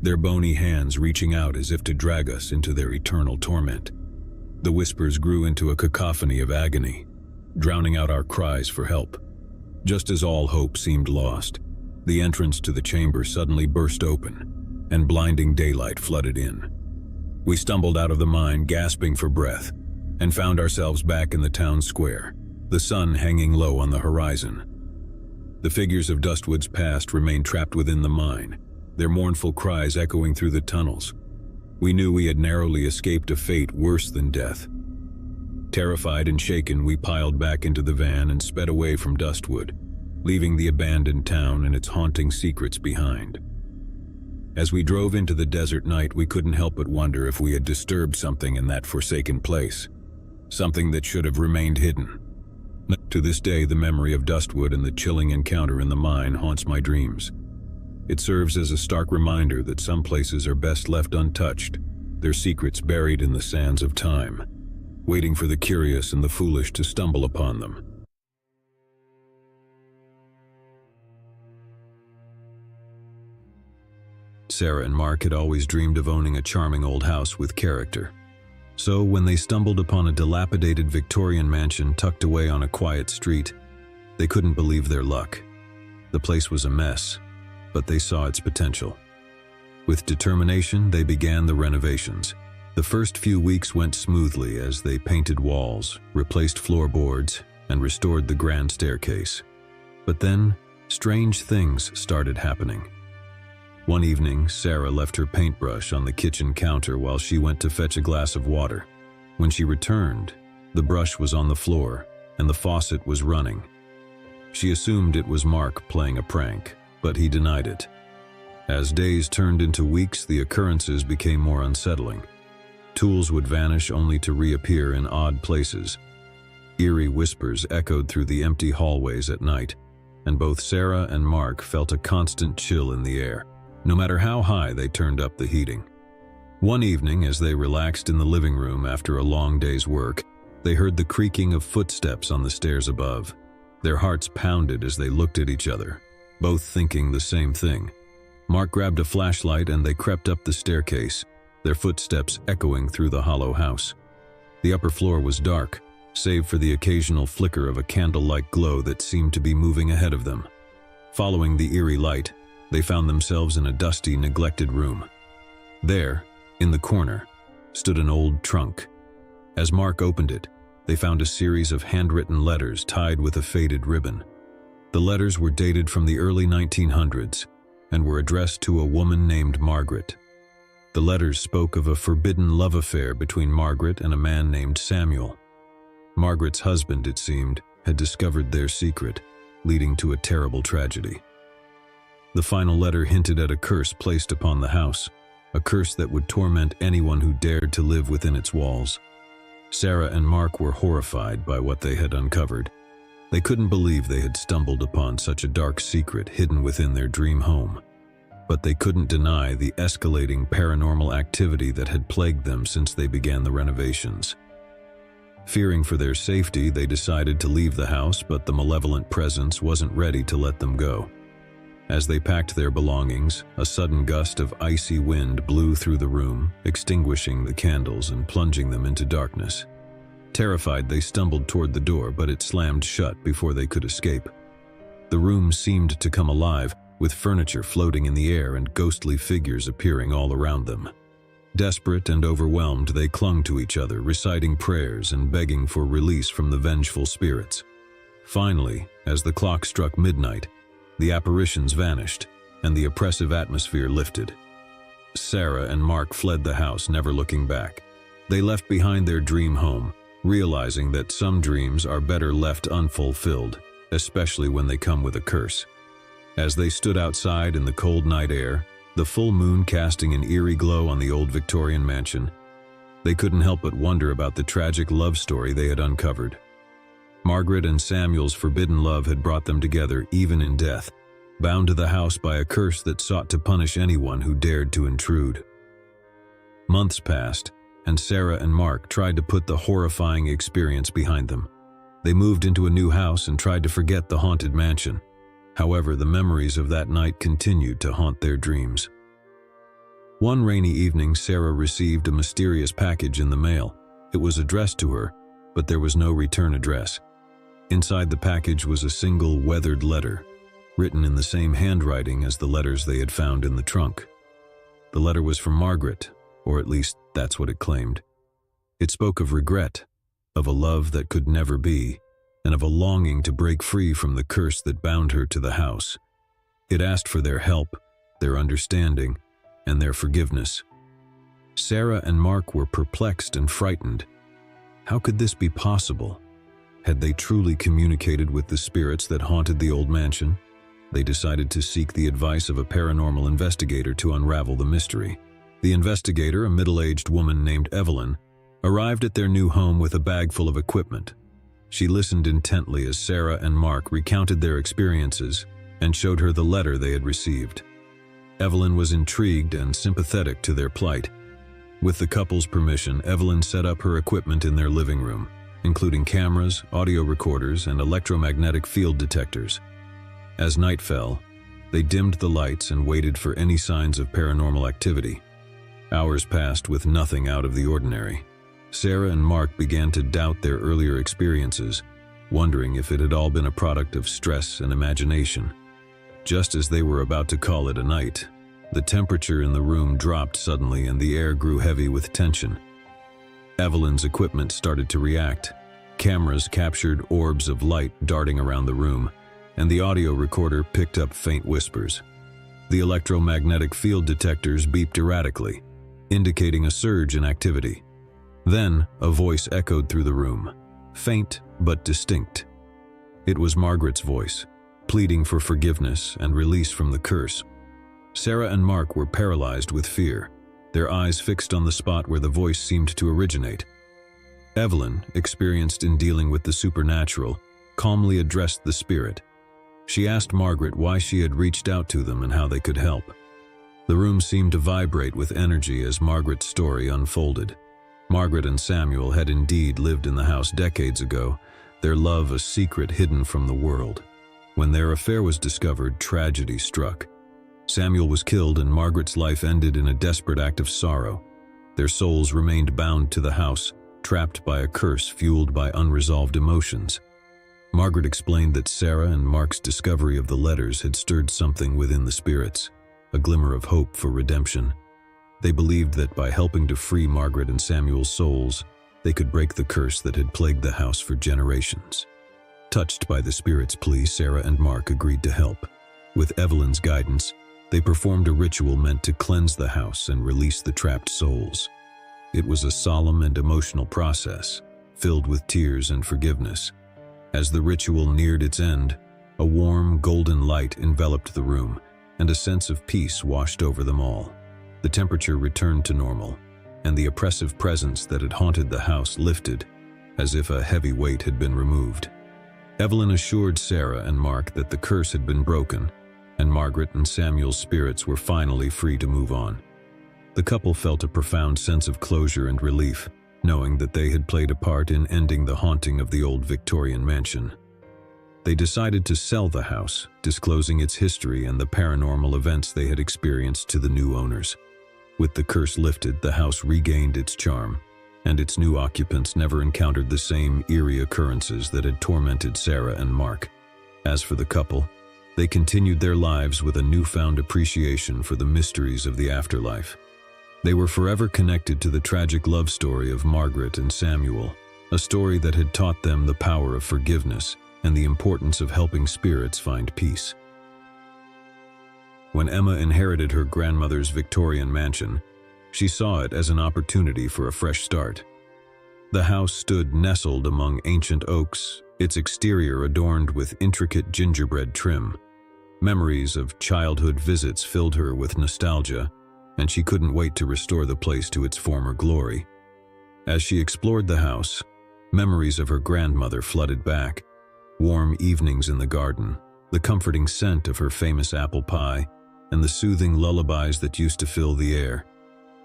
their bony hands reaching out as if to drag us into their eternal torment. The whispers grew into a cacophony of agony, drowning out our cries for help. Just as all hope seemed lost, the entrance to the chamber suddenly burst open, and blinding daylight flooded in. We stumbled out of the mine, gasping for breath, and found ourselves back in the town square, the sun hanging low on the horizon. The figures of Dustwood's past remained trapped within the mine, their mournful cries echoing through the tunnels. We knew we had narrowly escaped a fate worse than death. Terrified and shaken, we piled back into the van and sped away from Dustwood, leaving the abandoned town and its haunting secrets behind. As we drove into the desert night, we couldn't help but wonder if we had disturbed something in that forsaken place, something that should have remained hidden. To this day, the memory of Dustwood and the chilling encounter in the mine haunts my dreams. It serves as a stark reminder that some places are best left untouched, their secrets buried in the sands of time, waiting for the curious and the foolish to stumble upon them. Sarah and Mark had always dreamed of owning a charming old house with character. So when they stumbled upon a dilapidated Victorian mansion tucked away on a quiet street, they couldn't believe their luck. The place was a mess, but they saw its potential. With determination, they began the renovations. The first few weeks went smoothly as they painted walls, replaced floorboards, and restored the grand staircase. But then, strange things started happening. One evening, Sarah left her paintbrush on the kitchen counter while she went to fetch a glass of water. When she returned, the brush was on the floor and the faucet was running. She assumed it was Mark playing a prank, but he denied it. As days turned into weeks, the occurrences became more unsettling. Tools would vanish only to reappear in odd places. Eerie whispers echoed through the empty hallways at night, and both Sarah and Mark felt a constant chill in the air, no matter how high they turned up the heating. One evening, as they relaxed in the living room after a long day's work, they heard the creaking of footsteps on the stairs above. Their hearts pounded as they looked at each other, both thinking the same thing. Mark grabbed a flashlight and they crept up the staircase, their footsteps echoing through the hollow house. The upper floor was dark, save for the occasional flicker of a candle-like glow that seemed to be moving ahead of them. Following the eerie light, they found themselves in a dusty, neglected room. There, in the corner, stood an old trunk. As Mark opened it, they found a series of handwritten letters tied with a faded ribbon. The letters were dated from the early 1900s and were addressed to a woman named Margaret. The letters spoke of a forbidden love affair between Margaret and a man named Samuel. Margaret's husband, it seemed, had discovered their secret, leading to a terrible tragedy. The final letter hinted at a curse placed upon the house, a curse that would torment anyone who dared to live within its walls. Sarah and Mark were horrified by what they had uncovered. They couldn't believe they had stumbled upon such a dark secret hidden within their dream home. But they couldn't deny the escalating paranormal activity that had plagued them since they began the renovations. Fearing for their safety, they decided to leave the house, but the malevolent presence wasn't ready to let them go. As they packed their belongings, a sudden gust of icy wind blew through the room, extinguishing the candles and plunging them into darkness. Terrified, they stumbled toward the door, but it slammed shut before they could escape. The room seemed to come alive, with furniture floating in the air and ghostly figures appearing all around them. Desperate and overwhelmed, they clung to each other, reciting prayers and begging for release from the vengeful spirits. Finally, as the clock struck midnight, the apparitions vanished, and the oppressive atmosphere lifted. Sarah and Mark fled the house, never looking back. They left behind their dream home, realizing that some dreams are better left unfulfilled, especially when they come with a curse. As they stood outside in the cold night air, the full moon casting an eerie glow on the old Victorian mansion, they couldn't help but wonder about the tragic love story they had uncovered. Margaret and Samuel's forbidden love had brought them together even in death, bound to the house by a curse that sought to punish anyone who dared to intrude. Months passed, and Sarah and Mark tried to put the horrifying experience behind them. They moved into a new house and tried to forget the haunted mansion. However, the memories of that night continued to haunt their dreams. One rainy evening, Sarah received a mysterious package in the mail. It was addressed to her, but there was no return address. Inside the package was a single weathered letter, written in the same handwriting as the letters they had found in the trunk. The letter was from Margaret, or at least that's what it claimed. It spoke of regret, of a love that could never be, and of a longing to break free from the curse that bound her to the house. It asked for their help, their understanding, and their forgiveness. Sarah and Mark were perplexed and frightened. How could this be possible? Had they truly communicated with the spirits that haunted the old mansion? They decided to seek the advice of a paranormal investigator to unravel the mystery. The investigator, a middle-aged woman named Evelyn, arrived at their new home with a bag full of equipment. She listened intently as Sarah and Mark recounted their experiences and showed her the letter they had received. Evelyn was intrigued and sympathetic to their plight. With the couple's permission, Evelyn set up her equipment in their living room, including cameras, audio recorders, and electromagnetic field detectors. As night fell, they dimmed the lights and waited for any signs of paranormal activity. Hours passed with nothing out of the ordinary. Sarah and Mark began to doubt their earlier experiences, wondering if it had all been a product of stress and imagination. Just as they were about to call it a night, the temperature in the room dropped suddenly and the air grew heavy with tension. Evelyn's equipment started to react. Cameras captured orbs of light darting around the room, and the audio recorder picked up faint whispers. The electromagnetic field detectors beeped erratically, indicating a surge in activity. Then, a voice echoed through the room, faint but distinct. It was Margaret's voice, pleading for forgiveness and release from the curse. Sarah and Mark were paralyzed with fear, their eyes fixed on the spot where the voice seemed to originate. Evelyn, experienced in dealing with the supernatural, calmly addressed the spirit. She asked Margaret why she had reached out to them and how they could help. The room seemed to vibrate with energy as Margaret's story unfolded. Margaret and Samuel had indeed lived in the house decades ago, their love a secret hidden from the world. When their affair was discovered, tragedy struck. Samuel was killed and Margaret's life ended in a desperate act of sorrow. Their souls remained bound to the house, trapped by a curse fueled by unresolved emotions. Margaret explained that Sarah and Mark's discovery of the letters had stirred something within the spirits, a glimmer of hope for redemption. They believed that by helping to free Margaret and Samuel's souls, they could break the curse that had plagued the house for generations. Touched by the spirit's plea, Sarah and Mark agreed to help. With Evelyn's guidance, they performed a ritual meant to cleanse the house and release the trapped souls. It was a solemn and emotional process, filled with tears and forgiveness. As the ritual neared its end, a warm, golden light enveloped the room, and a sense of peace washed over them all. The temperature returned to normal, and the oppressive presence that had haunted the house lifted, as if a heavy weight had been removed. Evelyn assured Sarah and Mark that the curse had been broken, and Margaret and Samuel's spirits were finally free to move on. The couple felt a profound sense of closure and relief, knowing that they had played a part in ending the haunting of the old Victorian mansion. They decided to sell the house, disclosing its history and the paranormal events they had experienced to the new owners. With the curse lifted, the house regained its charm, and its new occupants never encountered the same eerie occurrences that had tormented Sarah and Mark. As for the couple, they continued their lives with a newfound appreciation for the mysteries of the afterlife. They were forever connected to the tragic love story of Margaret and Samuel, a story that had taught them the power of forgiveness and the importance of helping spirits find peace. When Emma inherited her grandmother's Victorian mansion, She saw it as an opportunity for a fresh start. The house stood nestled among ancient oaks, its exterior adorned with intricate gingerbread trim. Memories of childhood visits filled her with nostalgia, and she couldn't wait to restore the place to its former glory. As she explored the house, memories of her grandmother flooded back. Warm evenings in the garden, the comforting scent of her famous apple pie, and the soothing lullabies that used to fill the air.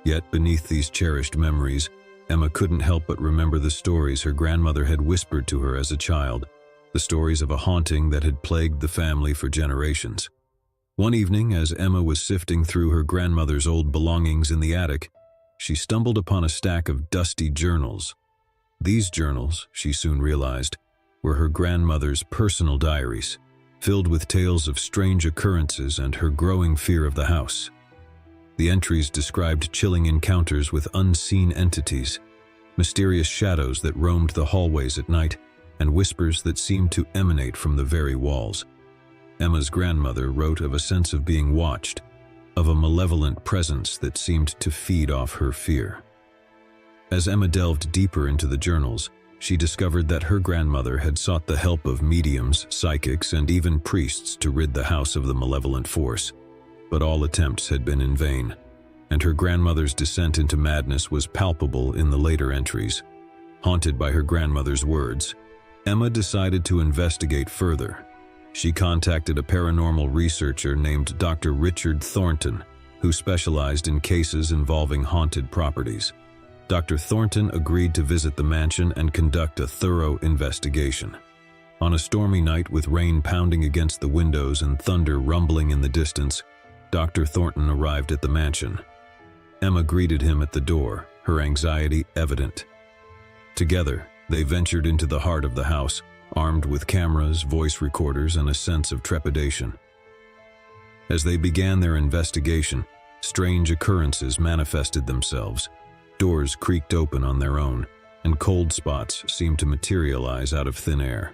Yet beneath these cherished memories, Emma couldn't help but remember the stories her grandmother had whispered to her as a child, the stories of a haunting that had plagued the family for generations. One evening, as Emma was sifting through her grandmother's old belongings in the attic, she stumbled upon a stack of dusty journals. These journals, she soon realized, were her grandmother's personal diaries, filled with tales of strange occurrences and her growing fear of the house. The entries described chilling encounters with unseen entities, mysterious shadows that roamed the hallways at night, and whispers that seemed to emanate from the very walls. Emma's grandmother wrote of a sense of being watched, of a malevolent presence that seemed to feed off her fear. As Emma delved deeper into the journals, she discovered that her grandmother had sought the help of mediums, psychics, and even priests to rid the house of the malevolent force. But all attempts had been in vain, and her grandmother's descent into madness was palpable in the later entries. Haunted by her grandmother's words, Emma decided to investigate further. She contacted a paranormal researcher named Dr. Richard Thornton, who specialized in cases involving haunted properties. Dr. Thornton agreed to visit the mansion and conduct a thorough investigation. On a stormy night with rain pounding against the windows and thunder rumbling in the distance, Dr. Thornton arrived at the mansion. Emma greeted him at the door, her anxiety evident. Together, they ventured into the heart of the house, armed with cameras, voice recorders, and a sense of trepidation. As they began their investigation, strange occurrences manifested themselves. Doors creaked open on their own, and cold spots seemed to materialize out of thin air.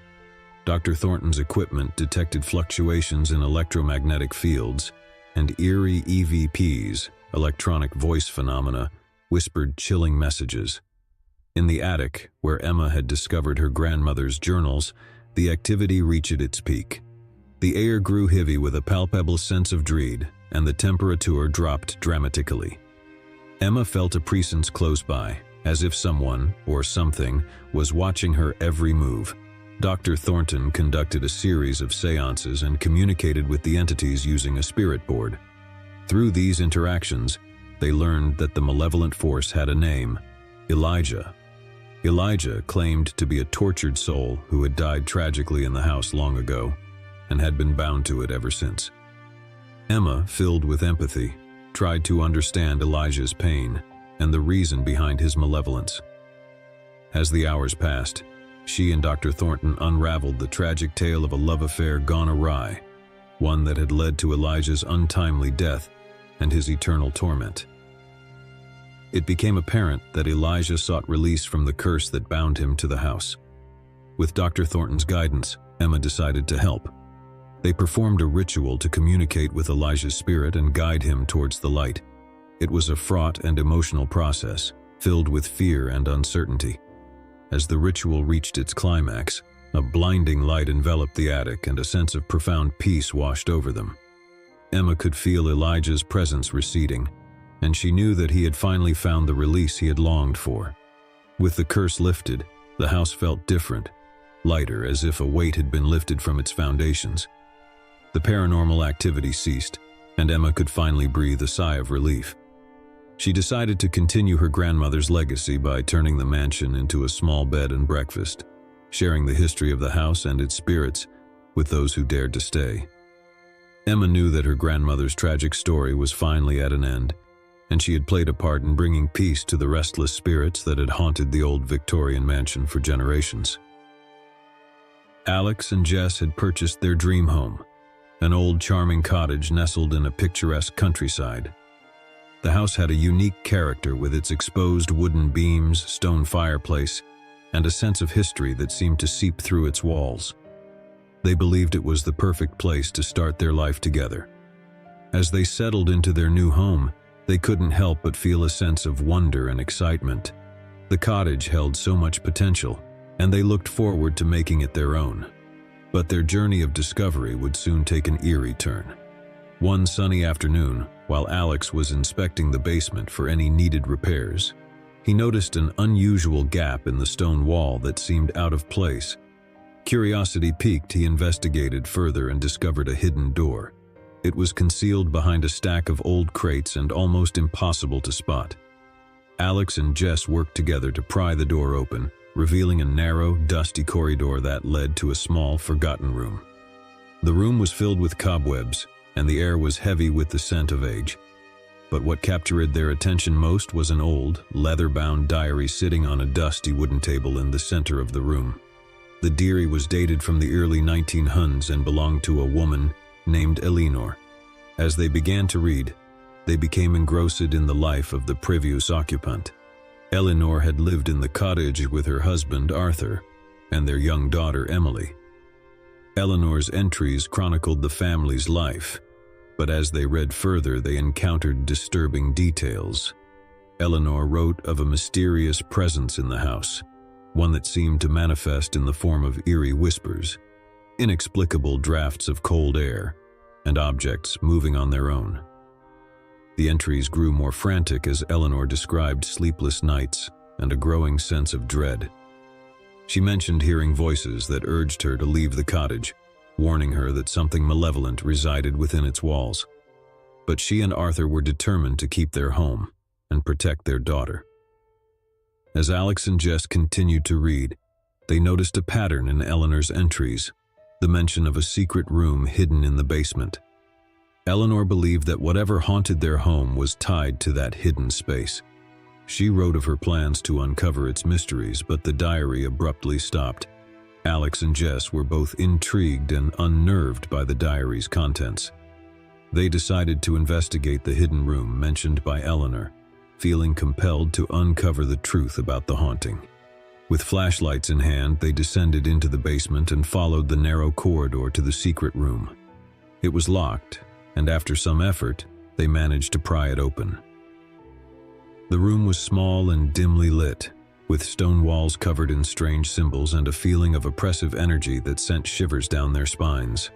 Dr. Thornton's equipment detected fluctuations in electromagnetic fields, and eerie EVPs, electronic voice phenomena, whispered chilling messages. In the attic, where Emma had discovered her grandmother's journals, the activity reached its peak. The air grew heavy with a palpable sense of dread, and the temperature dropped dramatically. Emma felt a presence close by, as if someone, or something, was watching her every move. Dr. Thornton conducted a series of seances and communicated with the entities using a spirit board. Through these interactions, they learned that the malevolent force had a name: Elijah. Elijah claimed to be a tortured soul who had died tragically in the house long ago, and had been bound to it ever since. Emma, filled with empathy, tried to understand Elijah's pain and the reason behind his malevolence. As the hours passed, she and Dr. Thornton unraveled the tragic tale of a love affair gone awry, one that had led to Elijah's untimely death and his eternal torment. It became apparent that Elijah sought release from the curse that bound him to the house. With Dr. Thornton's guidance, Emma decided to help. They performed a ritual to communicate with Elijah's spirit and guide him towards the light. It was a fraught and emotional process, filled with fear and uncertainty. As the ritual reached its climax, a blinding light enveloped the attic and a sense of profound peace washed over them. Emma could feel Elijah's presence receding, and she knew that he had finally found the release he had longed for. With the curse lifted, the house felt different, lighter, as if a weight had been lifted from its foundations. The paranormal activity ceased, and Emma could finally breathe a sigh of relief. She decided to continue her grandmother's legacy by turning the mansion into a small bed and breakfast, sharing the history of the house and its spirits with those who dared to stay. Emma knew that her grandmother's tragic story was finally at an end, and she had played a part in bringing peace to the restless spirits that had haunted the old Victorian mansion for generations. Alex and Jess had purchased their dream home, an old charming cottage nestled in a picturesque countryside. The house had a unique character with its exposed wooden beams, stone fireplace, and a sense of history that seemed to seep through its walls. They believed it was the perfect place to start their life together. As they settled into their new home, They couldn't help but feel a sense of wonder and excitement. The cottage held so much potential, and they looked forward to making it their own. But their journey of discovery would soon take an eerie turn. One sunny afternoon, while Alex was inspecting the basement for any needed repairs, he noticed an unusual gap in the stone wall that seemed out of place. Curiosity piqued, he investigated further and discovered a hidden door. It was concealed behind a stack of old crates and almost impossible to spot. Alex and Jess worked together to pry the door open, revealing a narrow, dusty corridor that led to a small, forgotten room. The room was filled with cobwebs, and the air was heavy with the scent of age. But what captured their attention most was an old, leather-bound diary sitting on a dusty wooden table in the center of the room. The diary was dated from the early 1900s and belonged to a woman named Eleanor. As they began to read, they became engrossed in the life of the previous occupant. Eleanor had lived in the cottage with her husband Arthur and their young daughter Emily. Eleanor's entries chronicled the family's life, but as they read further they encountered disturbing details. Eleanor wrote of a mysterious presence in the house, one that seemed to manifest in the form of eerie whispers, inexplicable drafts of cold air, and objects moving on their own. The entries grew more frantic as Eleanor described sleepless nights and a growing sense of dread. She mentioned hearing voices that urged her to leave the cottage, warning her that something malevolent resided within its walls. But she and Arthur were determined to keep their home and protect their daughter. As Alex and Jess continued to read, they noticed a pattern in Eleanor's entries, the mention of a secret room hidden in the basement. Eleanor believed that whatever haunted their home was tied to that hidden space. She wrote of her plans to uncover its mysteries, but the diary abruptly stopped. Alex and Jess were both intrigued and unnerved by the diary's contents. They decided to investigate the hidden room mentioned by Eleanor, feeling compelled to uncover the truth about the haunting. With flashlights in hand, they descended into the basement and followed the narrow corridor to the secret room. It was locked, and after some effort, they managed to pry it open. The room was small and dimly lit, with stone walls covered in strange symbols and a feeling of oppressive energy that sent shivers down their spines.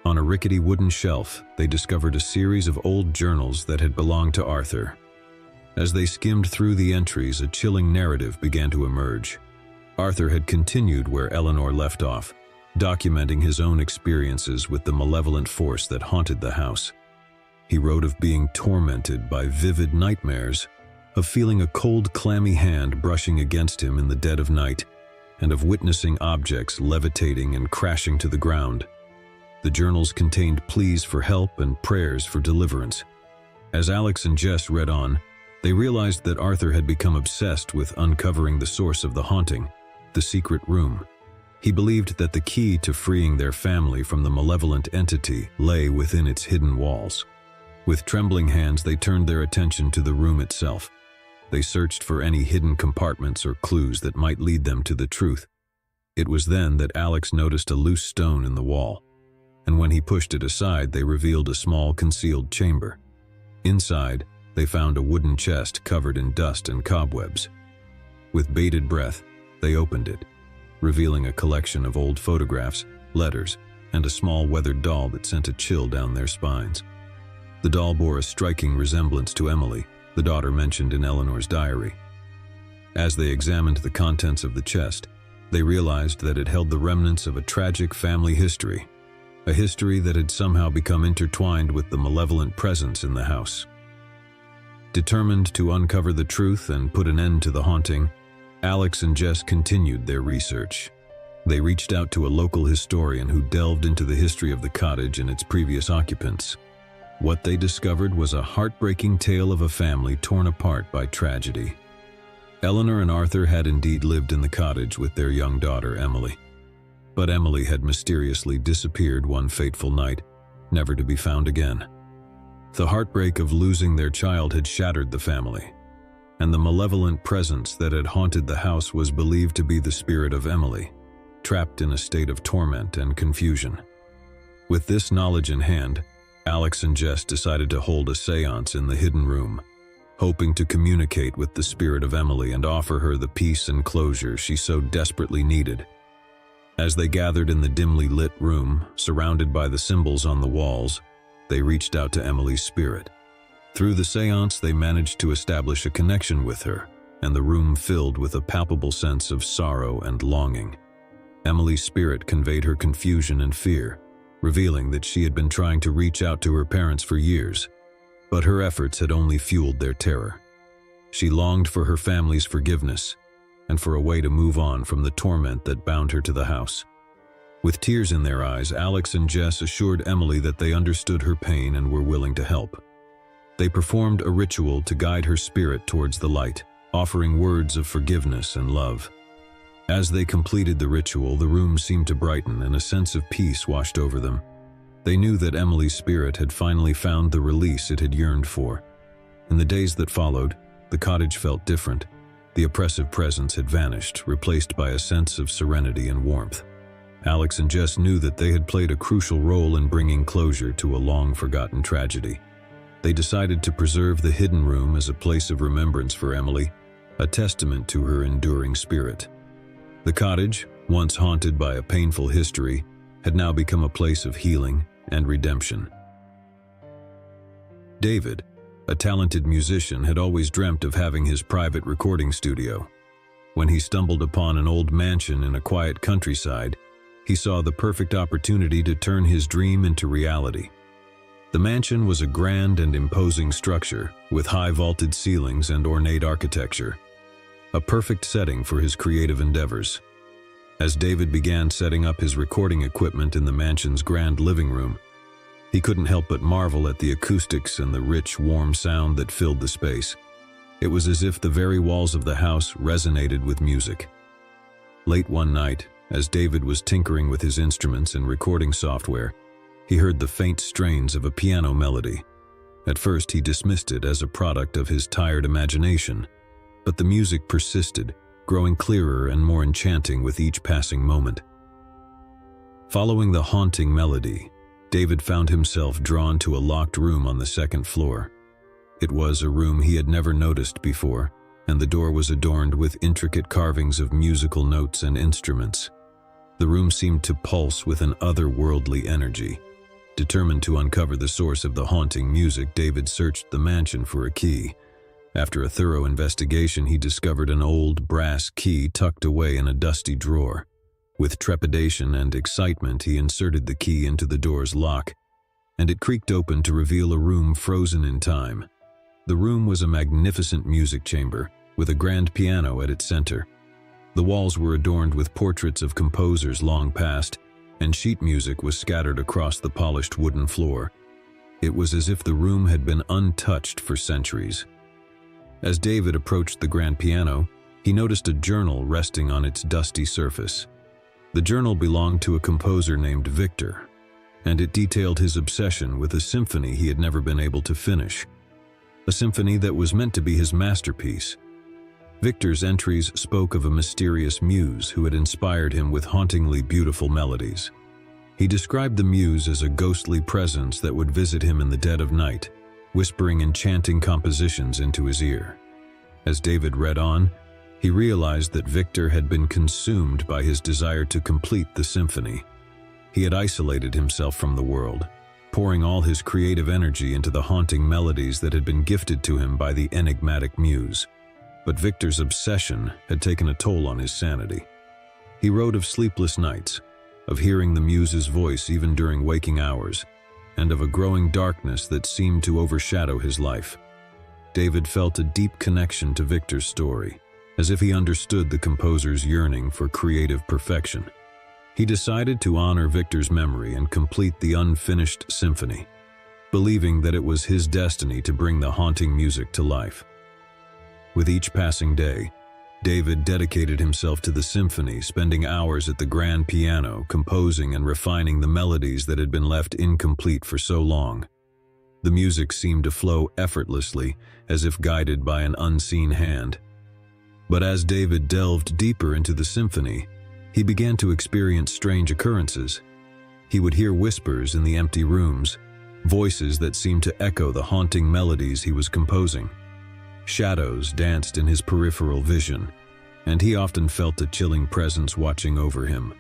On a rickety wooden shelf, they discovered a series of old journals that had belonged to Arthur. As they skimmed through the entries, a chilling narrative began to emerge. Arthur had continued where Eleanor left off, documenting his own experiences with the malevolent force that haunted the house. He wrote of being tormented by vivid nightmares, of feeling a cold, clammy hand brushing against him in the dead of night, and of witnessing objects levitating and crashing to the ground. The journals contained pleas for help and prayers for deliverance. As Alex and Jess read on, they realized that Arthur had become obsessed with uncovering the source of the haunting, the secret room. He believed that the key to freeing their family from the malevolent entity lay within its hidden walls. With trembling hands, they turned their attention to the room itself. They searched for any hidden compartments or clues that might lead them to the truth. It was then that Alex noticed a loose stone in the wall, and when he pushed it aside, they revealed a small concealed chamber. Inside, they found a wooden chest covered in dust and cobwebs. With bated breath, they opened it, revealing a collection of old photographs, letters, and a small weathered doll that sent a chill down their spines. The doll bore a striking resemblance to Emily, the daughter mentioned in Eleanor's diary. As they examined the contents of the chest, they realized that it held the remnants of a tragic family history, a history that had somehow become intertwined with the malevolent presence in the house. Determined to uncover the truth and put an end to the haunting, Alex and Jess continued their research. They reached out to a local historian who delved into the history of the cottage and its previous occupants. What they discovered was a heartbreaking tale of a family torn apart by tragedy. Eleanor and Arthur had indeed lived in the cottage with their young daughter, Emily. But Emily had mysteriously disappeared one fateful night, never to be found again. The heartbreak of losing their child had shattered the family, and the malevolent presence that had haunted the house was believed to be the spirit of Emily, trapped in a state of torment and confusion. With this knowledge in hand, Alex and Jess decided to hold a seance in the hidden room, hoping to communicate with the spirit of Emily and offer her the peace and closure she so desperately needed. As they gathered in the dimly lit room, surrounded by the symbols on the walls, they reached out to Emily's spirit. Through the seance, they managed to establish a connection with her, and the room filled with a palpable sense of sorrow and longing. Emily's spirit conveyed her confusion and fear, revealing that she had been trying to reach out to her parents for years, but her efforts had only fueled their terror. She longed for her family's forgiveness and for a way to move on from the torment that bound her to the house. With tears in their eyes, Alex and Jess assured Emily that they understood her pain and were willing to help. They performed a ritual to guide her spirit towards the light, offering words of forgiveness and love. As they completed the ritual, the room seemed to brighten and a sense of peace washed over them. They knew that Emily's spirit had finally found the release it had yearned for. In the days that followed, the cottage felt different. The oppressive presence had vanished, replaced by a sense of serenity and warmth. Alex and Jess knew that they had played a crucial role in bringing closure to a long-forgotten tragedy. They decided to preserve the hidden room as a place of remembrance for Emily, a testament to her enduring spirit. The cottage, once haunted by a painful history, had now become a place of healing and redemption. David, a talented musician, had always dreamt of having his private recording studio. When he stumbled upon an old mansion in a quiet countryside, he saw the perfect opportunity to turn his dream into reality. The mansion was a grand and imposing structure with high vaulted ceilings and ornate architecture, a perfect setting for his creative endeavors. As David began setting up his recording equipment in the mansion's grand living room, he couldn't help but marvel at the acoustics and the rich, warm sound that filled the space. It was as if the very walls of the house resonated with music. Late one night, as David was tinkering with his instruments and recording software, he heard the faint strains of a piano melody. At first, he dismissed it as a product of his tired imagination, but the music persisted, growing clearer and more enchanting with each passing moment. Following the haunting melody, David found himself drawn to a locked room on the second floor. It was a room he had never noticed before, and the door was adorned with intricate carvings of musical notes and instruments. The room seemed to pulse with an otherworldly energy. Determined to uncover the source of the haunting music, David searched the mansion for a key. After a thorough investigation, he discovered an old brass key tucked away in a dusty drawer. With trepidation and excitement, he inserted the key into the door's lock, and it creaked open to reveal a room frozen in time. The room was a magnificent music chamber, with a grand piano at its center. The walls were adorned with portraits of composers long past, and sheet music was scattered across the polished wooden floor. It was as if the room had been untouched for centuries. As David approached the grand piano, he noticed a journal resting on its dusty surface. The journal belonged to a composer named Victor, and it detailed his obsession with a symphony he had never been able to finish. A symphony that was meant to be his masterpiece. Victor's entries spoke of a mysterious muse who had inspired him with hauntingly beautiful melodies. He described the muse as a ghostly presence that would visit him in the dead of night, whispering enchanting compositions into his ear. As David read on, he realized that Victor had been consumed by his desire to complete the symphony. He had isolated himself from the world, pouring all his creative energy into the haunting melodies that had been gifted to him by the enigmatic muse. But Victor's obsession had taken a toll on his sanity. He wrote of sleepless nights, of hearing the muse's voice even during waking hours, and of a growing darkness that seemed to overshadow his life. David felt a deep connection to Victor's story, as if he understood the composer's yearning for creative perfection. He decided to honor Victor's memory and complete the unfinished symphony, believing that it was his destiny to bring the haunting music to life. With each passing day, David dedicated himself to the symphony, spending hours at the grand piano, composing and refining the melodies that had been left incomplete for so long. The music seemed to flow effortlessly, as if guided by an unseen hand. But as David delved deeper into the symphony, he began to experience strange occurrences. He would hear whispers in the empty rooms, voices that seemed to echo the haunting melodies he was composing. Shadows danced in his peripheral vision, and he often felt a chilling presence watching over him.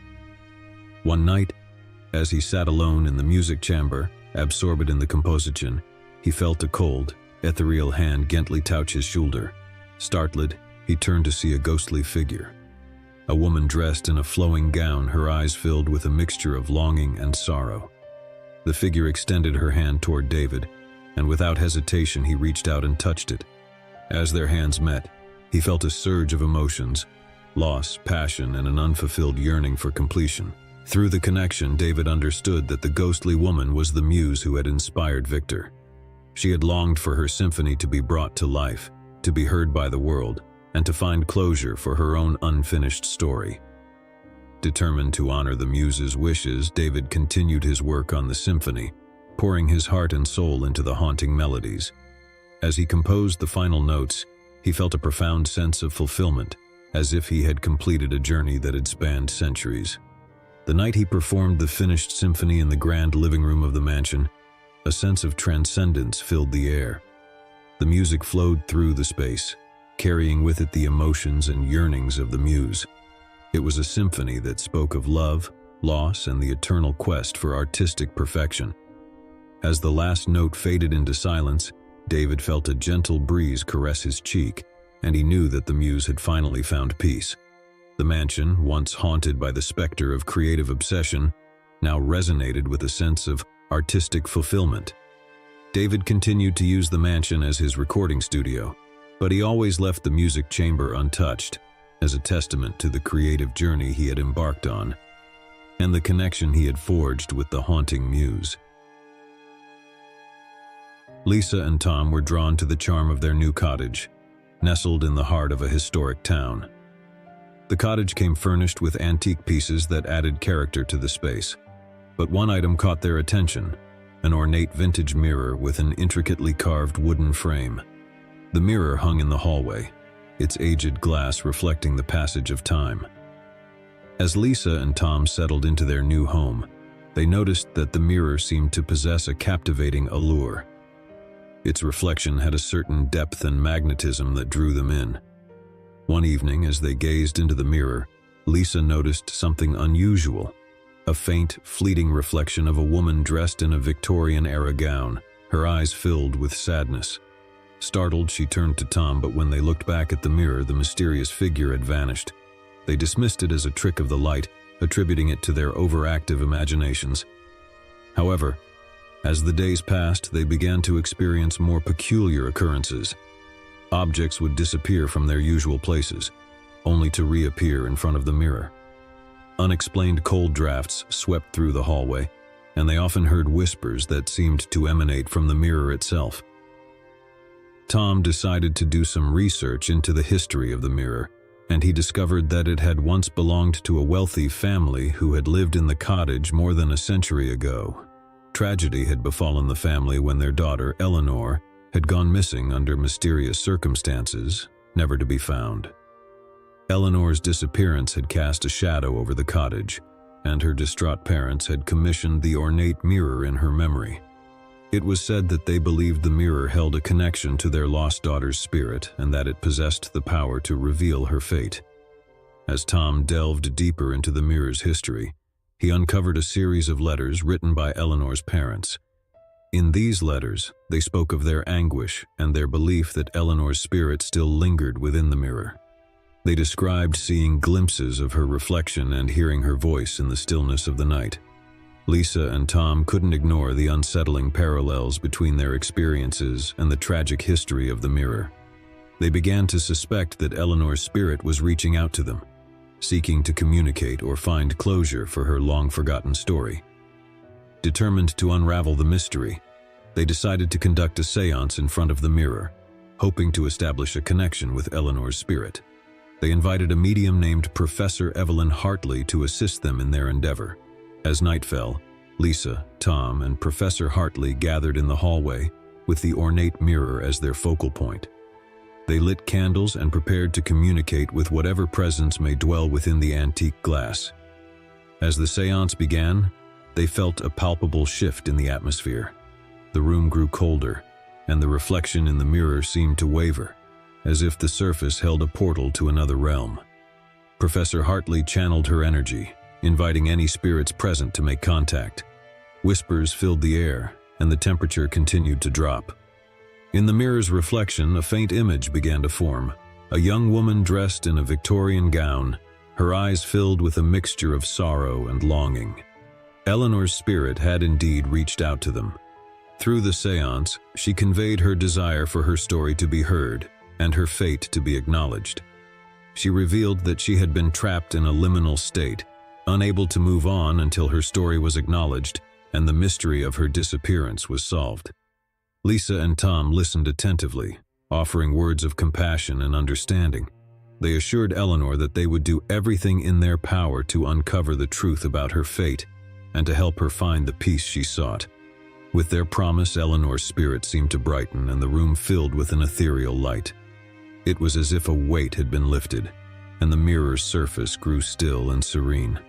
One night, as he sat alone in the music chamber, absorbed in the composition, he felt a cold, ethereal hand gently touch his shoulder. Startled, he turned to see a ghostly figure. A woman dressed in a flowing gown, her eyes filled with a mixture of longing and sorrow. The figure extended her hand toward David, and without hesitation he reached out and touched it. As their hands met, he felt a surge of emotions, loss, passion, and an unfulfilled yearning for completion. Through the connection, David understood that the ghostly woman was the muse who had inspired Victor. She had longed for her symphony to be brought to life, to be heard by the world, and to find closure for her own unfinished story. Determined to honor the muse's wishes, David continued his work on the symphony, pouring his heart and soul into the haunting melodies. As he composed the final notes, he felt a profound sense of fulfillment, as if he had completed a journey that had spanned centuries. The night he performed the finished symphony in the grand living room of the mansion, a sense of transcendence filled the air. The music flowed through the space, carrying with it the emotions and yearnings of the muse. It was a symphony that spoke of love, loss, and the eternal quest for artistic perfection. As the last note faded into silence, David felt a gentle breeze caress his cheek, and he knew that the muse had finally found peace. The mansion, once haunted by the specter of creative obsession, now resonated with a sense of artistic fulfillment. David continued to use the mansion as his recording studio, but he always left the music chamber untouched, as a testament to the creative journey he had embarked on, and the connection he had forged with the haunting muse. Lisa and Tom were drawn to the charm of their new cottage, nestled in the heart of a historic town. The cottage came furnished with antique pieces that added character to the space. But one item caught their attention, an ornate vintage mirror with an intricately carved wooden frame. The mirror hung in the hallway, its aged glass reflecting the passage of time. As Lisa and Tom settled into their new home, they noticed that the mirror seemed to possess a captivating allure. Its reflection had a certain depth and magnetism that drew them in. One evening, as they gazed into the mirror, Lisa noticed something unusual, a faint, fleeting reflection of a woman dressed in a Victorian-era gown, her eyes filled with sadness. Startled, she turned to Tom, but when they looked back at the mirror, the mysterious figure had vanished. They dismissed it as a trick of the light, attributing it to their overactive imaginations. However, as the days passed, they began to experience more peculiar occurrences. Objects would disappear from their usual places, only to reappear in front of the mirror. Unexplained cold drafts swept through the hallway, and they often heard whispers that seemed to emanate from the mirror itself. Tom decided to do some research into the history of the mirror, and he discovered that it had once belonged to a wealthy family who had lived in the cottage more than a century ago. Tragedy had befallen the family when their daughter, Eleanor, had gone missing under mysterious circumstances, never to be found. Eleanor's disappearance had cast a shadow over the cottage, and her distraught parents had commissioned the ornate mirror in her memory. It was said that they believed the mirror held a connection to their lost daughter's spirit and that it possessed the power to reveal her fate. As Tom delved deeper into the mirror's history, he uncovered a series of letters written by Eleanor's parents. In these letters, they spoke of their anguish and their belief that Eleanor's spirit still lingered within the mirror. They described seeing glimpses of her reflection and hearing her voice in the stillness of the night. Lisa and Tom couldn't ignore the unsettling parallels between their experiences and the tragic history of the mirror. They began to suspect that Eleanor's spirit was reaching out to them, seeking to communicate or find closure for her long-forgotten story. Determined to unravel the mystery, they decided to conduct a séance in front of the mirror, hoping to establish a connection with Eleanor's spirit. They invited a medium named Professor Evelyn Hartley to assist them in their endeavor. As night fell, Lisa, Tom, and Professor Hartley gathered in the hallway, with the ornate mirror as their focal point. They lit candles and prepared to communicate with whatever presence may dwell within the antique glass. As the séance began, they felt a palpable shift in the atmosphere. The room grew colder, and the reflection in the mirror seemed to waver, as if the surface held a portal to another realm. Professor Hartley channeled her energy, inviting any spirits present to make contact. Whispers filled the air, and the temperature continued to drop. In the mirror's reflection, a faint image began to form. A young woman dressed in a Victorian gown, her eyes filled with a mixture of sorrow and longing. Eleanor's spirit had indeed reached out to them. Through the séance, she conveyed her desire for her story to be heard and her fate to be acknowledged. She revealed that she had been trapped in a liminal state, unable to move on until her story was acknowledged and the mystery of her disappearance was solved. Lisa and Tom listened attentively, offering words of compassion and understanding. They assured Eleanor that they would do everything in their power to uncover the truth about her fate and to help her find the peace she sought. With their promise, Eleanor's spirit seemed to brighten and the room filled with an ethereal light. It was as if a weight had been lifted, and the mirror's surface grew still and serene.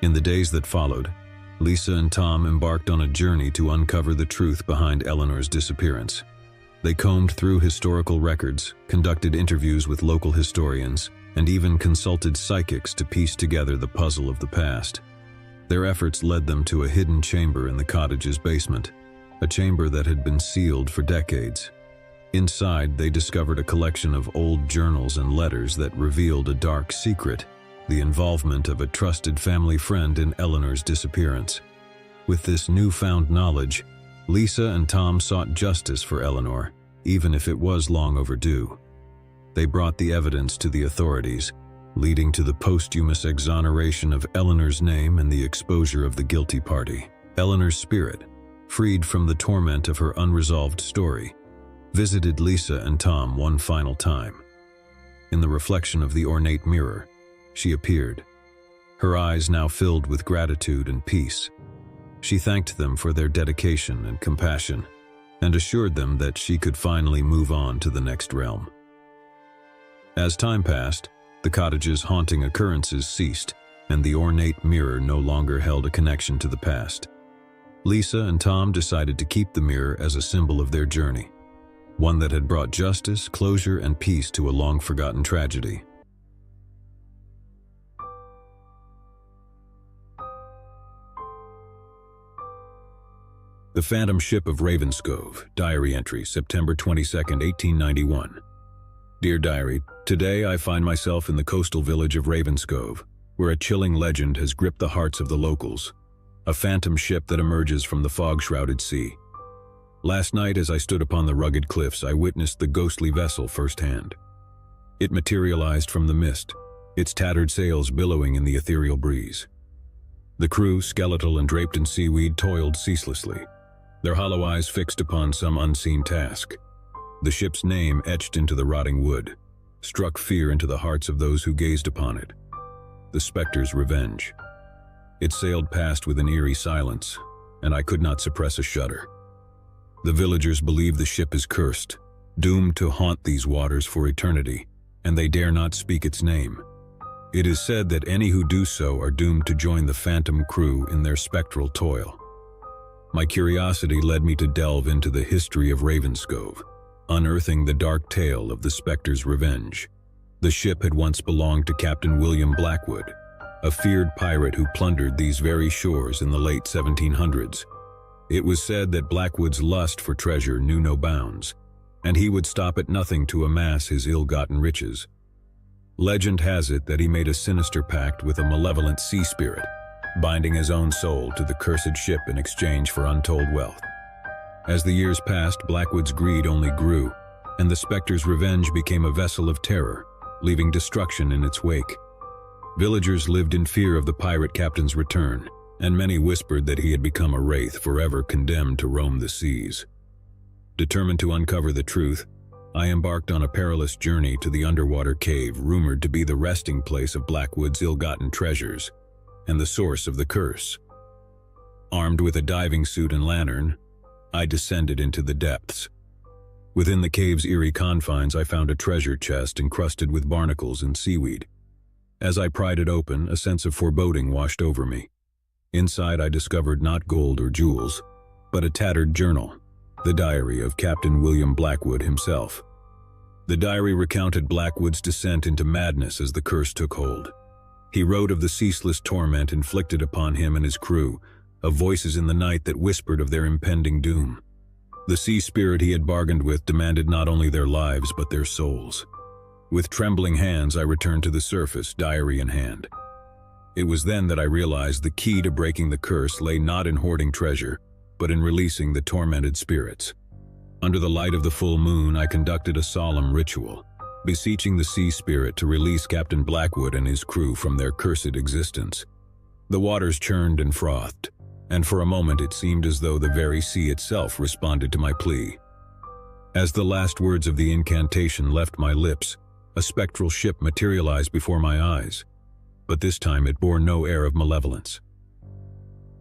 In the days that followed, Lisa and Tom embarked on a journey to uncover the truth behind Eleanor's disappearance. They combed through historical records, conducted interviews with local historians, and even consulted psychics to piece together the puzzle of the past. Their efforts led them to a hidden chamber in the cottage's basement, a chamber that had been sealed for decades. Inside, they discovered a collection of old journals and letters that revealed a dark secret: the involvement of a trusted family friend in Eleanor's disappearance. With this newfound knowledge, Lisa and Tom sought justice for Eleanor, even if it was long overdue. They brought the evidence to the authorities, leading to the posthumous exoneration of Eleanor's name and the exposure of the guilty party. Eleanor's spirit, freed from the torment of her unresolved story, visited Lisa and Tom one final time. In the reflection of the ornate mirror, she appeared, her eyes now filled with gratitude and peace. She thanked them for their dedication and compassion, and assured them that she could finally move on to the next realm. As time passed, the cottage's haunting occurrences ceased, and the ornate mirror no longer held a connection to the past. Lisa and Tom decided to keep the mirror as a symbol of their journey, one that had brought justice, closure, and peace to a long-forgotten tragedy. The Phantom Ship of Ravenscove, Diary Entry, September 22, 1891. Dear Diary, today I find myself in the coastal village of Ravenscove, where a chilling legend has gripped the hearts of the locals. A phantom ship that emerges from the fog-shrouded sea. Last night, as I stood upon the rugged cliffs, I witnessed the ghostly vessel firsthand. It materialized from the mist, its tattered sails billowing in the ethereal breeze. The crew, skeletal and draped in seaweed, toiled ceaselessly, their hollow eyes fixed upon some unseen task. The ship's name, etched into the rotting wood, struck fear into the hearts of those who gazed upon it. The Spectre's Revenge. It sailed past with an eerie silence, and I could not suppress a shudder. The villagers believe the ship is cursed, doomed to haunt these waters for eternity, and they dare not speak its name. It is said that any who do so are doomed to join the phantom crew in their spectral toil. My curiosity led me to delve into the history of Ravenscove, unearthing the dark tale of the Spectre's Revenge. The ship had once belonged to Captain William Blackwood, a feared pirate who plundered these very shores in the late 1700s. It was said that Blackwood's lust for treasure knew no bounds, and he would stop at nothing to amass his ill-gotten riches. Legend has it that he made a sinister pact with a malevolent sea spirit, binding his own soul to the cursed ship in exchange for untold wealth. As the years passed, Blackwood's greed only grew, and the Spectre's Revenge became a vessel of terror, leaving destruction in its wake. Villagers lived in fear of the pirate captain's return, and many whispered that he had become a wraith forever condemned to roam the seas. Determined to uncover the truth, I embarked on a perilous journey to the underwater cave rumored to be the resting place of Blackwood's ill-gotten treasures and the source of the curse. Armed with a diving suit and lantern, I descended into the depths. Within the cave's eerie confines, I found a treasure chest encrusted with barnacles and seaweed. As I pried it open, a sense of foreboding washed over me. Inside, I discovered not gold or jewels, but a tattered journal, the diary of Captain William Blackwood himself. The diary recounted Blackwood's descent into madness as the curse took hold. He wrote of the ceaseless torment inflicted upon him and his crew, of voices in the night that whispered of their impending doom. The sea spirit he had bargained with demanded not only their lives but their souls. With trembling hands, I returned to the surface, diary in hand. It was then that I realized the key to breaking the curse lay not in hoarding treasure, but in releasing the tormented spirits. Under the light of the full moon, I conducted a solemn ritual, beseeching the sea spirit to release Captain Blackwood and his crew from their cursed existence. The waters churned and frothed, and for a moment it seemed as though the very sea itself responded to my plea. As the last words of the incantation left my lips, a spectral ship materialized before my eyes, but this time it bore no air of malevolence.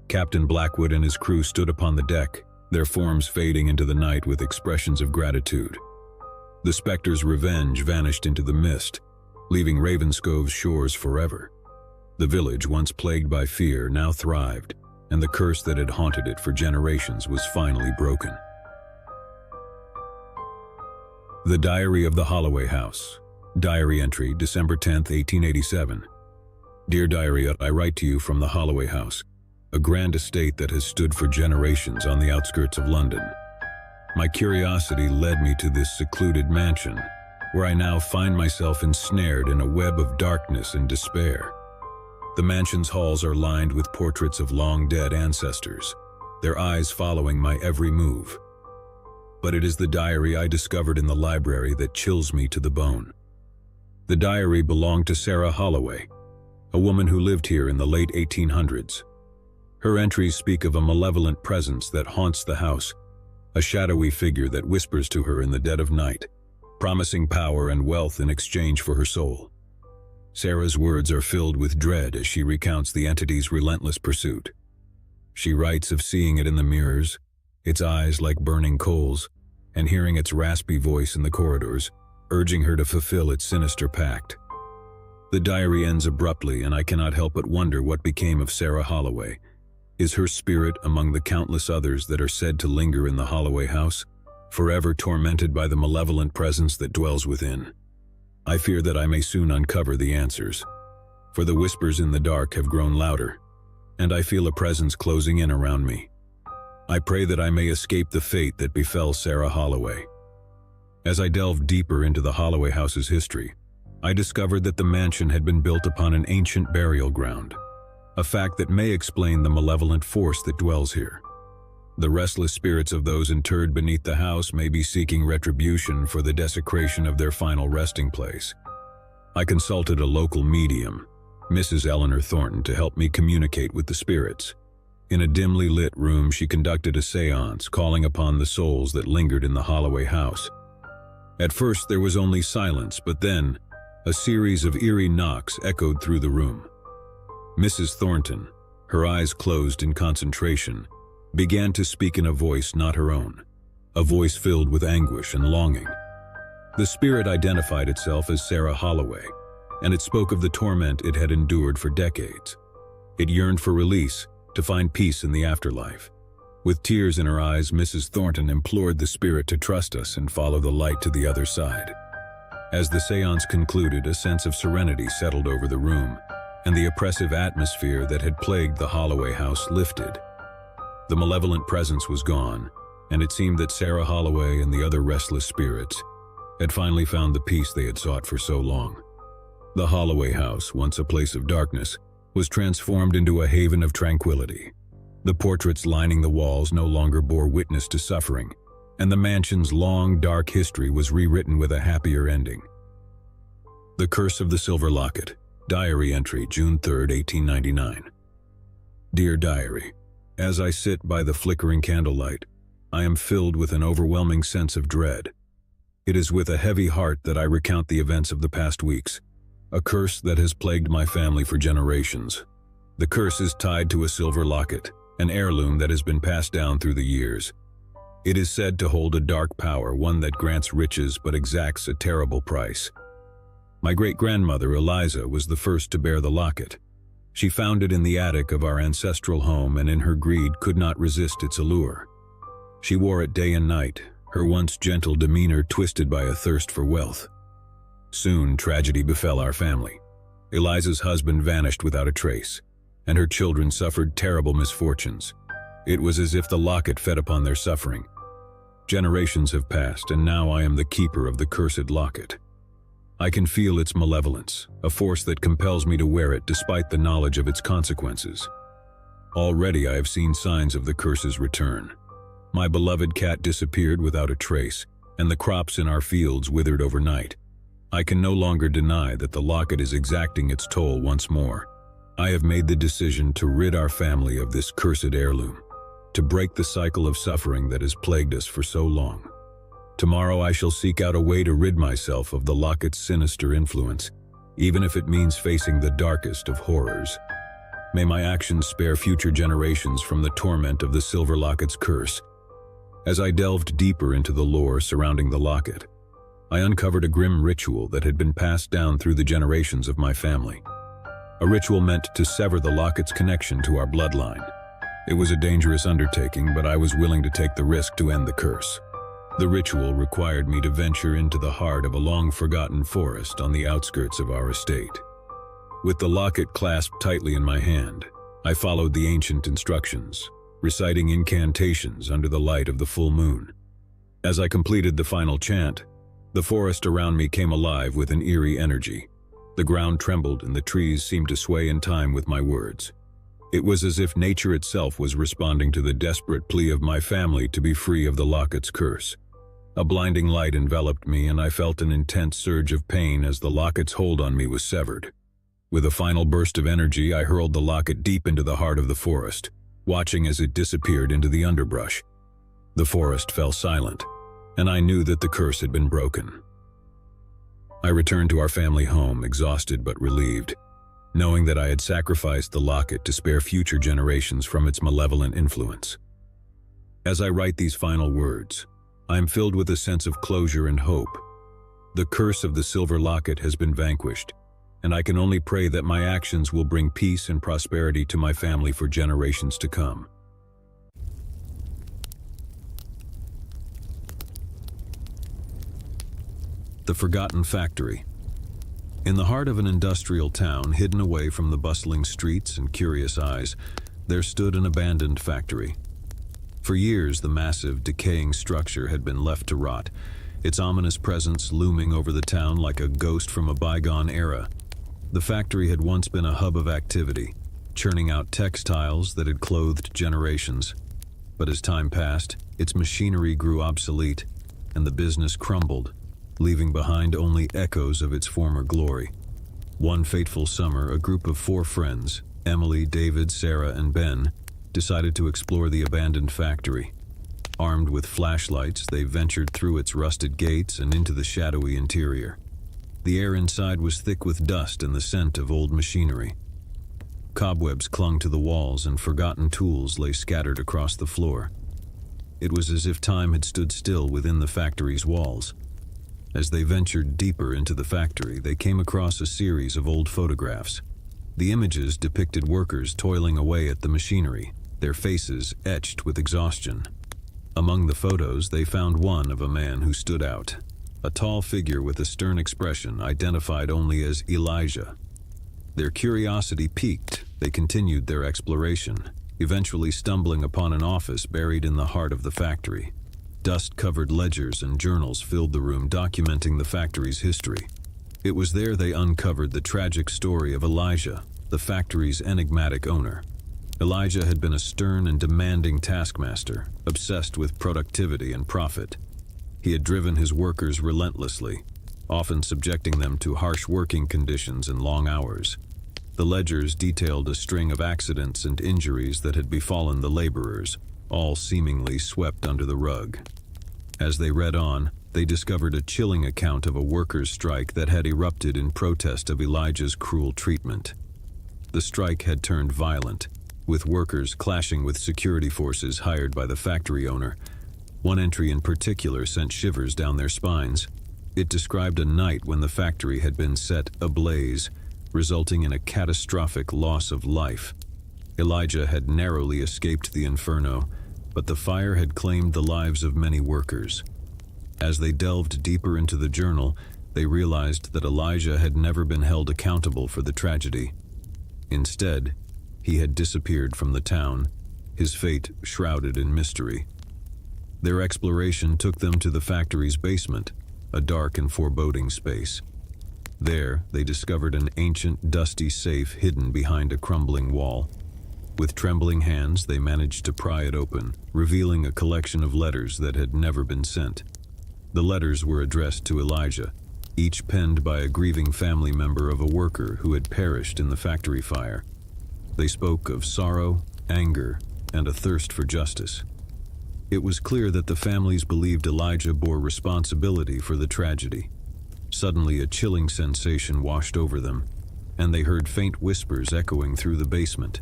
Captain Blackwood and his crew stood upon the deck, their forms fading into the night with expressions of gratitude. The specter's revenge vanished into the mist, leaving Ravenscove's shores forever. The village, once plagued by fear, now thrived, and the curse that had haunted it for generations was finally broken. The Diary of the Holloway House. Diary entry, December 10, 1887. Dear Diary, I write to you from the Holloway House, a grand estate that has stood for generations on the outskirts of London. My curiosity led me to this secluded mansion, where I now find myself ensnared in a web of darkness and despair. The mansion's halls are lined with portraits of long-dead ancestors, their eyes following my every move. But it is the diary I discovered in the library that chills me to the bone. The diary belonged to Sarah Holloway, a woman who lived here in the late 1800s. Her entries speak of a malevolent presence that haunts the house, a shadowy figure that whispers to her in the dead of night, promising power and wealth in exchange for her soul. Sarah's words are filled with dread as she recounts the entity's relentless pursuit. She writes of seeing it in the mirrors, its eyes like burning coals, and hearing its raspy voice in the corridors, urging her to fulfill its sinister pact. The diary ends abruptly, and I cannot help but wonder what became of Sarah Holloway. Is her spirit among the countless others that are said to linger in the Holloway house, forever tormented by the malevolent presence that dwells within? I fear that I may soon uncover the answers, for the whispers in the dark have grown louder, and I feel a presence closing in around me. I pray that I may escape the fate that befell Sarah Holloway. As I delved deeper into the Holloway house's history, I discovered that the mansion had been built upon an ancient burial ground, a fact that may explain the malevolent force that dwells here. The restless spirits of those interred beneath the house may be seeking retribution for the desecration of their final resting place. I consulted a local medium, Mrs. Eleanor Thornton, to help me communicate with the spirits. In a dimly lit room, she conducted a seance, calling upon the souls that lingered in the Holloway house. At first there was only silence, but then a series of eerie knocks echoed through the room. Mrs. Thornton, her eyes closed in concentration, began to speak in a voice not her own, a voice filled with anguish and longing. The spirit identified itself as Sarah Holloway, and it spoke of the torment it had endured for decades. It yearned for release, to find peace in the afterlife. With tears in her eyes, Mrs. Thornton implored the spirit to trust us and follow the light to the other side. As the seance concluded, a sense of serenity settled over the room, and the oppressive atmosphere that had plagued the Holloway house lifted. The malevolent presence was gone, and it seemed that Sarah Holloway and the other restless spirits had finally found the peace they had sought for so long. The Holloway house, once a place of darkness, was transformed into a haven of tranquility. The portraits lining the walls no longer bore witness to suffering, and the mansion's long, dark history was rewritten with a happier ending. The Curse of the Silver Locket. Diary entry, June 3, 1899. Dear Diary, as I sit by the flickering candlelight, I am filled with an overwhelming sense of dread. It is with a heavy heart that I recount the events of the past weeks, a curse that has plagued my family for generations. The curse is tied to a silver locket, an heirloom that has been passed down through the years. It is said to hold a dark power, one that grants riches but exacts a terrible price. My great-grandmother, Eliza, was the first to bear the locket. She found it in the attic of our ancestral home and in her greed could not resist its allure. She wore it day and night, her once gentle demeanor twisted by a thirst for wealth. Soon, tragedy befell our family. Eliza's husband vanished without a trace, and her children suffered terrible misfortunes. It was as if the locket fed upon their suffering. Generations have passed, and now I am the keeper of the cursed locket. I can feel its malevolence, a force that compels me to wear it despite the knowledge of its consequences. Already I have seen signs of the curse's return. My beloved cat disappeared without a trace, and the crops in our fields withered overnight. I can no longer deny that the locket is exacting its toll once more. I have made the decision to rid our family of this cursed heirloom, to break the cycle of suffering that has plagued us for so long. Tomorrow I shall seek out a way to rid myself of the locket's sinister influence, even if it means facing the darkest of horrors. May my actions spare future generations from the torment of the silver locket's curse. As I delved deeper into the lore surrounding the locket, I uncovered a grim ritual that had been passed down through the generations of my family. A ritual meant to sever the locket's connection to our bloodline. It was a dangerous undertaking, but I was willing to take the risk to end the curse. The ritual required me to venture into the heart of a long-forgotten forest on the outskirts of our estate. With the locket clasped tightly in my hand, I followed the ancient instructions, reciting incantations under the light of the full moon. As I completed the final chant, the forest around me came alive with an eerie energy. The ground trembled and the trees seemed to sway in time with my words. It was as if nature itself was responding to the desperate plea of my family to be free of the locket's curse. A blinding light enveloped me, and I felt an intense surge of pain as the locket's hold on me was severed. With a final burst of energy, I hurled the locket deep into the heart of the forest, watching as it disappeared into the underbrush. The forest fell silent, and I knew that the curse had been broken. I returned to our family home, exhausted but relieved, knowing that I had sacrificed the locket to spare future generations from its malevolent influence. As I write these final words, I am filled with a sense of closure and hope. The curse of the silver locket has been vanquished, and I can only pray that my actions will bring peace and prosperity to my family for generations to come. The Forgotten Factory. In the heart of an industrial town, hidden away from the bustling streets and curious eyes, there stood an abandoned factory. For years, the massive, decaying structure had been left to rot, its ominous presence looming over the town like a ghost from a bygone era. The factory had once been a hub of activity, churning out textiles that had clothed generations. But as time passed, its machinery grew obsolete, and the business crumbled, leaving behind only echoes of its former glory. One fateful summer, a group of 4 friends, Emily, David, Sarah, and Ben, decided to explore the abandoned factory. Armed with flashlights, they ventured through its rusted gates and into the shadowy interior. The air inside was thick with dust and the scent of old machinery. Cobwebs clung to the walls and forgotten tools lay scattered across the floor. It was as if time had stood still within the factory's walls. As they ventured deeper into the factory, they came across a series of old photographs. The images depicted workers toiling away at the machinery, their faces etched with exhaustion. Among the photos, they found one of a man who stood out. A tall figure with a stern expression, identified only as Elijah. Their curiosity piqued, they continued their exploration, eventually stumbling upon an office buried in the heart of the factory. Dust-covered ledgers and journals filled the room, documenting the factory's history. It was there they uncovered the tragic story of Elijah, the factory's enigmatic owner. Elijah had been a stern and demanding taskmaster, obsessed with productivity and profit. He had driven his workers relentlessly, often subjecting them to harsh working conditions and long hours. The ledgers detailed a string of accidents and injuries that had befallen the laborers, all seemingly swept under the rug. As they read on, they discovered a chilling account of a workers' strike that had erupted in protest of Elijah's cruel treatment. The strike had turned violent, with workers clashing with security forces hired by the factory owner. One entry in particular sent shivers down their spines. It described a night when the factory had been set ablaze, resulting in a catastrophic loss of life. Elijah had narrowly escaped the inferno, but the fire had claimed the lives of many workers. As they delved deeper into the journal, they realized that Elijah had never been held accountable for the tragedy. Instead, he had disappeared from the town, his fate shrouded in mystery. Their exploration took them to the factory's basement, a dark and foreboding space. There, they discovered an ancient, dusty safe hidden behind a crumbling wall. With trembling hands, they managed to pry it open, revealing a collection of letters that had never been sent. The letters were addressed to Elijah, each penned by a grieving family member of a worker who had perished in the factory fire. They spoke of sorrow, anger, and a thirst for justice. It was clear that the families believed Elijah bore responsibility for the tragedy. Suddenly, a chilling sensation washed over them, and they heard faint whispers echoing through the basement.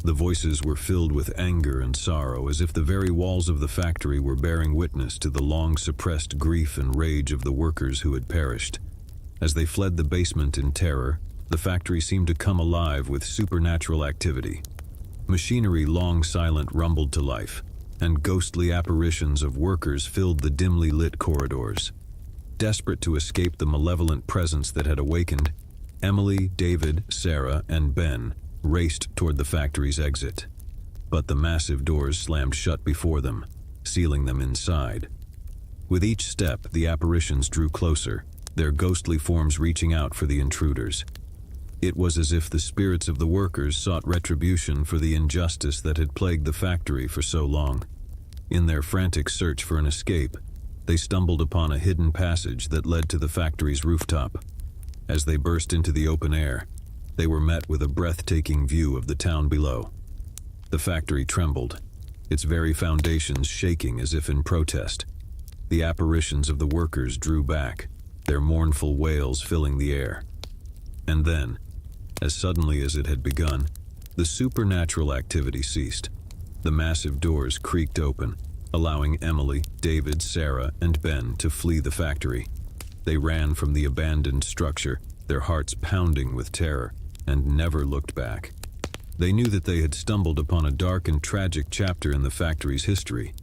The voices were filled with anger and sorrow, as if the very walls of the factory were bearing witness to the long-suppressed grief and rage of the workers who had perished. As they fled the basement in terror, the factory seemed to come alive with supernatural activity. Machinery long silent rumbled to life, and ghostly apparitions of workers filled the dimly lit corridors. Desperate to escape the malevolent presence that had awakened, Emily, David, Sarah, and Ben raced toward the factory's exit. But the massive doors slammed shut before them, sealing them inside. With each step, the apparitions drew closer, their ghostly forms reaching out for the intruders. It was as if the spirits of the workers sought retribution for the injustice that had plagued the factory for so long. In their frantic search for an escape, they stumbled upon a hidden passage that led to the factory's rooftop. As they burst into the open air, they were met with a breathtaking view of the town below. The factory trembled, its very foundations shaking as if in protest. The apparitions of the workers drew back, their mournful wails filling the air. And then, as suddenly as it had begun, the supernatural activity ceased. The massive doors creaked open, allowing Emily, David, Sarah, and Ben to flee the factory. They ran from the abandoned structure, their hearts pounding with terror, and never looked back. They knew that they had stumbled upon a dark and tragic chapter in the factory's history,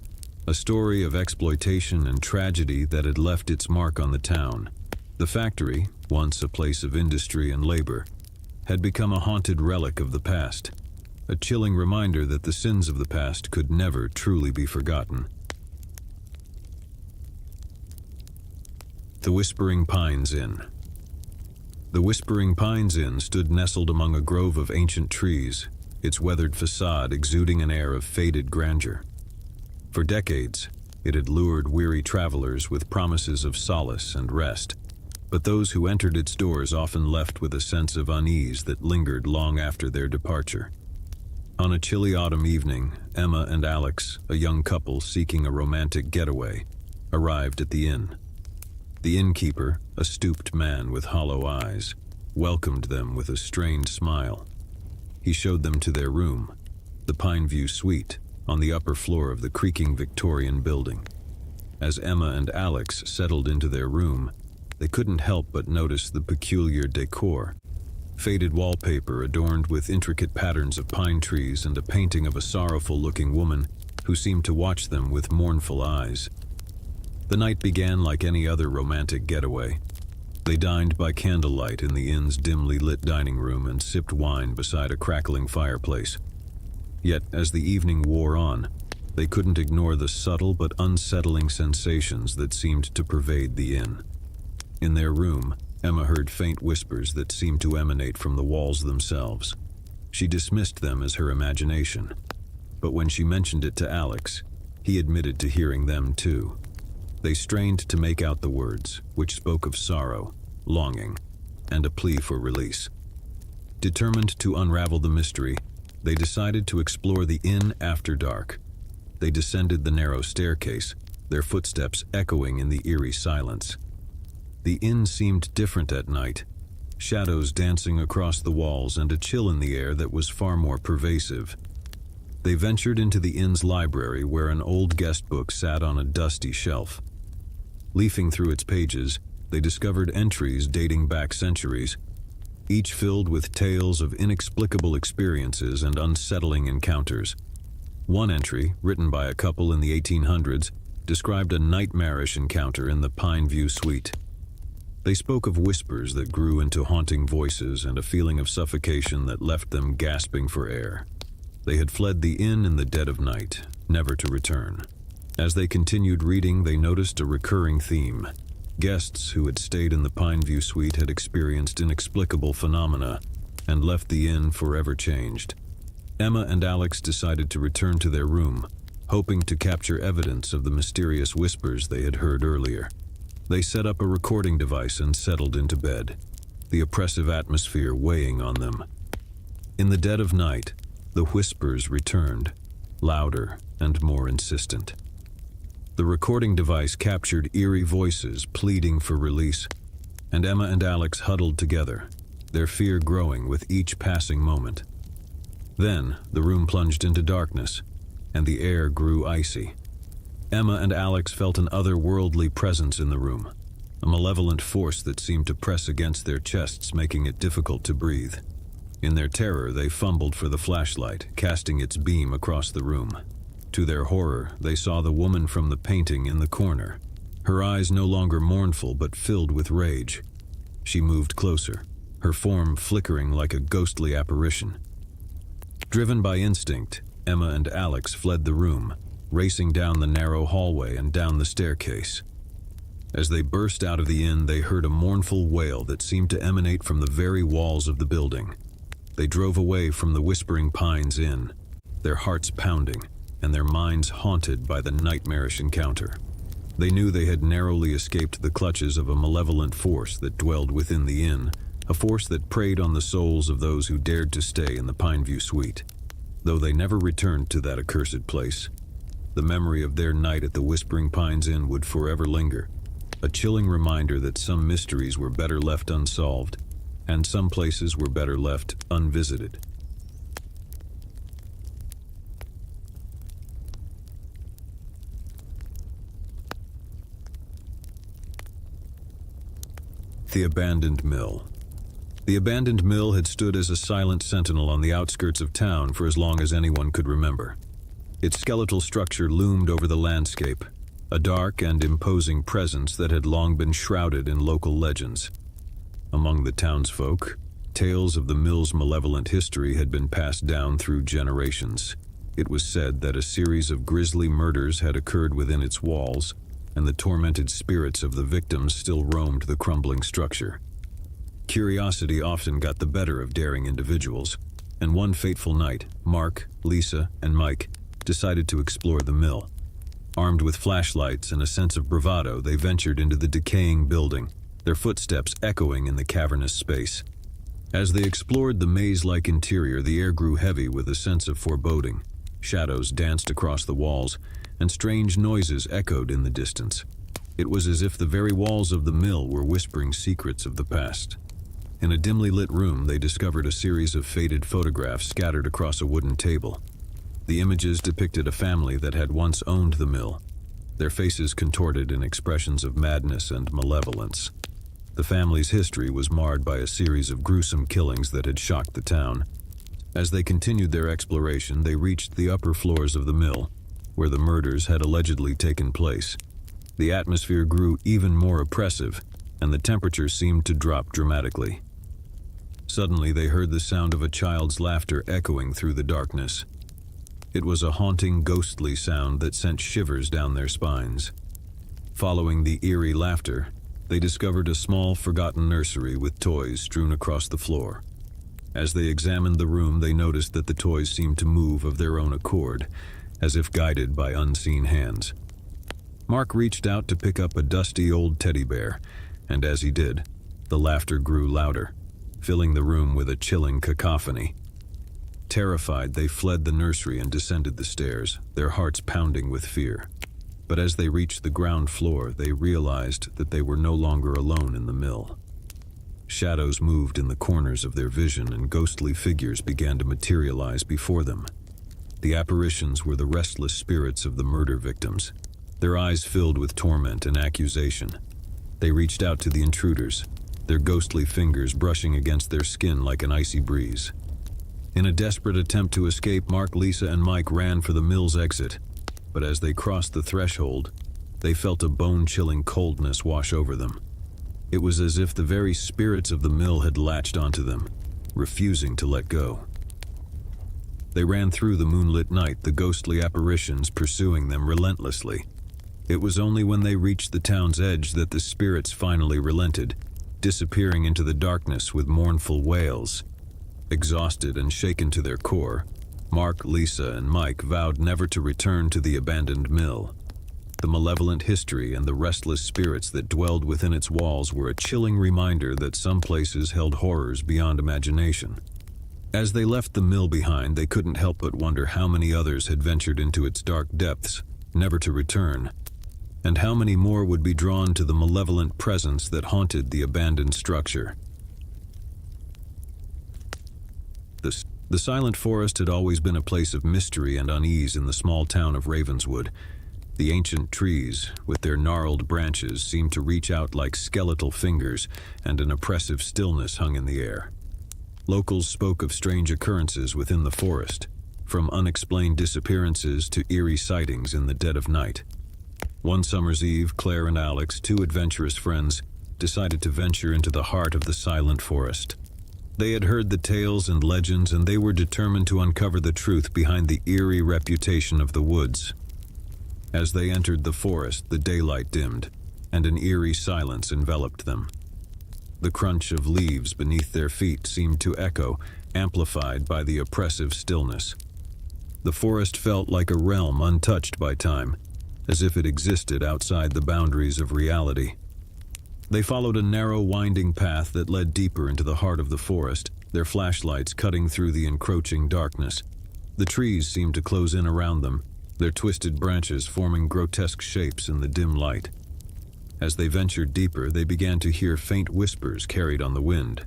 a story of exploitation and tragedy that had left its mark on the town. The factory, once a place of industry and labor, had become a haunted relic of the past, a chilling reminder that the sins of the past could never truly be forgotten. The Whispering Pines Inn. The Whispering Pines Inn stood nestled among a grove of ancient trees, its weathered facade exuding an air of faded grandeur. For decades, it had lured weary travelers with promises of solace and rest, but those who entered its doors often left with a sense of unease that lingered long after their departure. On a chilly autumn evening, Emma and Alex, a young couple seeking a romantic getaway, arrived at the inn. The innkeeper, a stooped man with hollow eyes, welcomed them with a strained smile. He showed them to their room, the Pineview Suite, on the upper floor of the creaking Victorian building. As Emma and Alex settled into their room, they couldn't help but notice the peculiar decor. Faded wallpaper adorned with intricate patterns of pine trees and a painting of a sorrowful-looking woman who seemed to watch them with mournful eyes. The night began like any other romantic getaway. They dined by candlelight in the inn's dimly lit dining room and sipped wine beside a crackling fireplace. Yet, as the evening wore on, they couldn't ignore the subtle but unsettling sensations that seemed to pervade the inn. In their room, Emma heard faint whispers that seemed to emanate from the walls themselves. She dismissed them as her imagination, but when she mentioned it to Alex, he admitted to hearing them too. They strained to make out the words, which spoke of sorrow, longing, and a plea for release. Determined to unravel the mystery, they decided to explore the inn after dark. They descended the narrow staircase, their footsteps echoing in the eerie silence. The inn seemed different at night, shadows dancing across the walls and a chill in the air that was far more pervasive. They ventured into the inn's library where an old guest book sat on a dusty shelf. Leafing through its pages, they discovered entries dating back centuries, each filled with tales of inexplicable experiences and unsettling encounters. One entry, written by a couple in the 1800s, described a nightmarish encounter in the Pine View suite. They spoke of whispers that grew into haunting voices and a feeling of suffocation that left them gasping for air. They had fled the inn in the dead of night, never to return. As they continued reading, they noticed a recurring theme. Guests who had stayed in the Pine View suite had experienced inexplicable phenomena and left the inn forever changed. Emma and Alex decided to return to their room, hoping to capture evidence of the mysterious whispers they had heard earlier. They set up a recording device and settled into bed, the oppressive atmosphere weighing on them. In the dead of night, the whispers returned, louder and more insistent. The recording device captured eerie voices pleading for release, and Emma and Alex huddled together, their fear growing with each passing moment. Then, the room plunged into darkness, and the air grew icy. Emma and Alex felt an otherworldly presence in the room, a malevolent force that seemed to press against their chests, making it difficult to breathe. In their terror, they fumbled for the flashlight, casting its beam across the room. To their horror, they saw the woman from the painting in the corner, her eyes no longer mournful but filled with rage. She moved closer, her form flickering like a ghostly apparition. Driven by instinct, Emma and Alex fled the room, racing down the narrow hallway and down the staircase. As they burst out of the inn, they heard a mournful wail that seemed to emanate from the very walls of the building. They drove away from the Whispering Pines Inn, their hearts pounding and their minds haunted by the nightmarish encounter. They knew they had narrowly escaped the clutches of a malevolent force that dwelled within the inn, a force that preyed on the souls of those who dared to stay in the Pineview suite. Though they never returned to that accursed place, the memory of their night at the Whispering Pines Inn would forever linger, a chilling reminder that some mysteries were better left unsolved, and some places were better left unvisited. The Abandoned Mill. The abandoned mill had stood as a silent sentinel on the outskirts of town for as long as anyone could remember. Its skeletal structure loomed over the landscape, a dark and imposing presence that had long been shrouded in local legends. Among the townsfolk, tales of the mill's malevolent history had been passed down through generations. It was said that a series of grisly murders had occurred within its walls, and the tormented spirits of the victims still roamed the crumbling structure. Curiosity often got the better of daring individuals, and one fateful night, Mark, Lisa, and Mike decided to explore the mill. Armed with flashlights and a sense of bravado, they ventured into the decaying building, their footsteps echoing in the cavernous space. As they explored the maze-like interior, the air grew heavy with a sense of foreboding. Shadows danced across the walls, and strange noises echoed in the distance. It was as if the very walls of the mill were whispering secrets of the past. In a dimly lit room, they discovered a series of faded photographs scattered across a wooden table. The images depicted a family that had once owned the mill, their faces contorted in expressions of madness and malevolence. The family's history was marred by a series of gruesome killings that had shocked the town. As they continued their exploration, they reached the upper floors of the mill, where the murders had allegedly taken place. The atmosphere grew even more oppressive, and the temperature seemed to drop dramatically. Suddenly, they heard the sound of a child's laughter echoing through the darkness. It was a haunting, ghostly sound that sent shivers down their spines. Following the eerie laughter, they discovered a small, forgotten nursery with toys strewn across the floor. As they examined the room, they noticed that the toys seemed to move of their own accord, as if guided by unseen hands. Mark reached out to pick up a dusty old teddy bear, and as he did, the laughter grew louder, filling the room with a chilling cacophony. Terrified, they fled the nursery and descended the stairs, their hearts pounding with fear. But as they reached the ground floor, they realized that they were no longer alone in the mill. Shadows moved in the corners of their vision, and ghostly figures began to materialize before them. The apparitions were the restless spirits of the murder victims, their eyes filled with torment and accusation. They reached out to the intruders, their ghostly fingers brushing against their skin like an icy breeze. In a desperate attempt to escape, Mark, Lisa, and Mike ran for the mill's exit. But as they crossed the threshold, they felt a bone-chilling coldness wash over them. It was as if the very spirits of the mill had latched onto them, refusing to let go. They ran through the moonlit night, the ghostly apparitions pursuing them relentlessly. It was only when they reached the town's edge that the spirits finally relented, disappearing into the darkness with mournful wails. Exhausted and shaken to their core, Mark, Lisa, and Mike vowed never to return to the abandoned mill. The malevolent history and the restless spirits that dwelled within its walls were a chilling reminder that some places held horrors beyond imagination. As they left the mill behind, they couldn't help but wonder how many others had ventured into its dark depths, never to return, and how many more would be drawn to the malevolent presence that haunted the abandoned structure. The silent forest had always been a place of mystery and unease in the small town of Ravenswood. The ancient trees, with their gnarled branches, seemed to reach out like skeletal fingers, and an oppressive stillness hung in the air. Locals spoke of strange occurrences within the forest, from unexplained disappearances to eerie sightings in the dead of night. One summer's eve, Claire and Alex, two adventurous friends, decided to venture into the heart of the silent forest. They had heard the tales and legends, and they were determined to uncover the truth behind the eerie reputation of the woods. As they entered the forest, the daylight dimmed, and an eerie silence enveloped them. The crunch of leaves beneath their feet seemed to echo, amplified by the oppressive stillness. The forest felt like a realm untouched by time, as if it existed outside the boundaries of reality. They followed a narrow, winding path that led deeper into the heart of the forest, their flashlights cutting through the encroaching darkness. The trees seemed to close in around them, their twisted branches forming grotesque shapes in the dim light. As they ventured deeper, they began to hear faint whispers carried on the wind.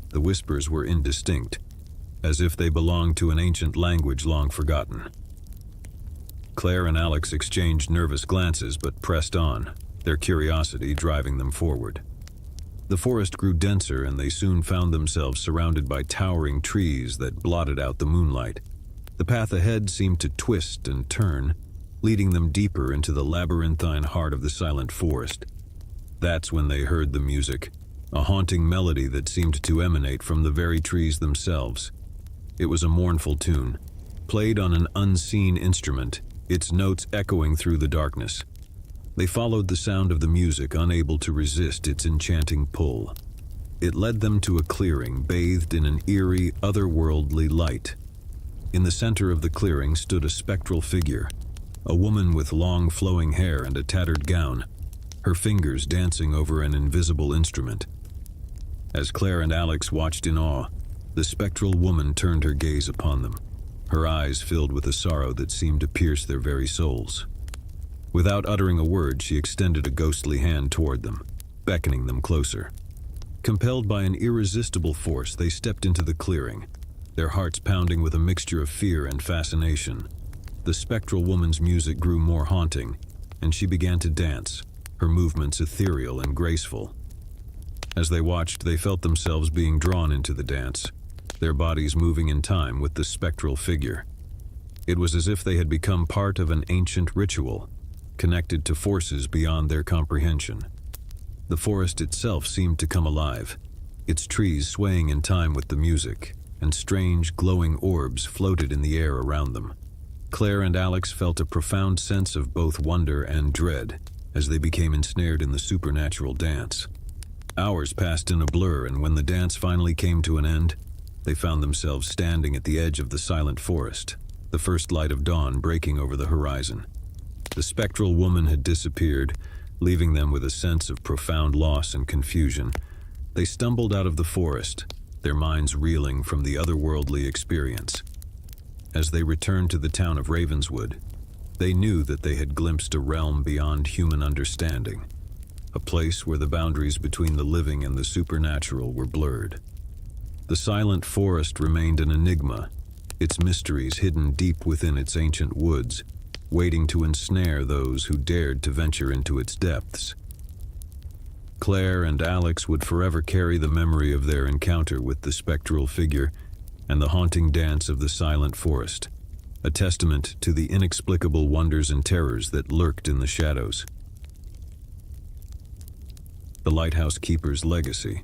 The whispers were indistinct, as if they belonged to an ancient language long forgotten. Claire and Alex exchanged nervous glances but pressed on, their curiosity driving them forward. The forest grew denser, and they soon found themselves surrounded by towering trees that blotted out the moonlight. The path ahead seemed to twist and turn, leading them deeper into the labyrinthine heart of the silent forest. That's when they heard the music, a haunting melody that seemed to emanate from the very trees themselves. It was a mournful tune, played on an unseen instrument, its notes echoing through the darkness. They followed the sound of the music, unable to resist its enchanting pull. It led them to a clearing bathed in an eerie, otherworldly light. In the center of the clearing stood a spectral figure, a woman with long flowing hair and a tattered gown, her fingers dancing over an invisible instrument. As Claire and Alex watched in awe, the spectral woman turned her gaze upon them, her eyes filled with a sorrow that seemed to pierce their very souls. Without uttering a word, she extended a ghostly hand toward them, beckoning them closer. Compelled by an irresistible force, they stepped into the clearing, their hearts pounding with a mixture of fear and fascination. The spectral woman's music grew more haunting, and she began to dance, her movements ethereal and graceful. As they watched, they felt themselves being drawn into the dance, their bodies moving in time with the spectral figure. It was as if they had become part of an ancient ritual, connected to forces beyond their comprehension. The forest itself seemed to come alive, its trees swaying in time with the music, and strange, glowing orbs floated in the air around them. Claire and Alex felt a profound sense of both wonder and dread as they became ensnared in the supernatural dance. Hours passed in a blur, and when the dance finally came to an end, they found themselves standing at the edge of the silent forest, the first light of dawn breaking over the horizon. The spectral woman had disappeared, leaving them with a sense of profound loss and confusion. They stumbled out of the forest, their minds reeling from the otherworldly experience. As they returned to the town of Ravenswood, they knew that they had glimpsed a realm beyond human understanding, a place where the boundaries between the living and the supernatural were blurred. The silent forest remained an enigma, its mysteries hidden deep within its ancient woods, waiting to ensnare those who dared to venture into its depths. Claire and Alex would forever carry the memory of their encounter with the spectral figure, and the haunting dance of the silent forest, a testament to the inexplicable wonders and terrors that lurked in the shadows. The lighthouse keeper's legacy.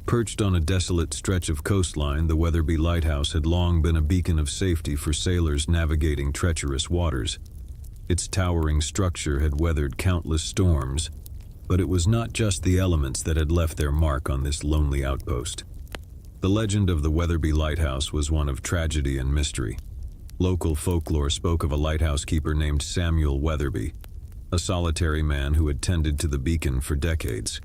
Perched on a desolate stretch of coastline, the Weatherby Lighthouse had long been a beacon of safety for sailors navigating treacherous waters. Its towering structure had weathered countless storms, but it was not just the elements that had left their mark on this lonely outpost. The legend of the Weatherby Lighthouse was one of tragedy and mystery. Local folklore spoke of a lighthouse keeper named Samuel Weatherby, a solitary man who had tended to the beacon for decades.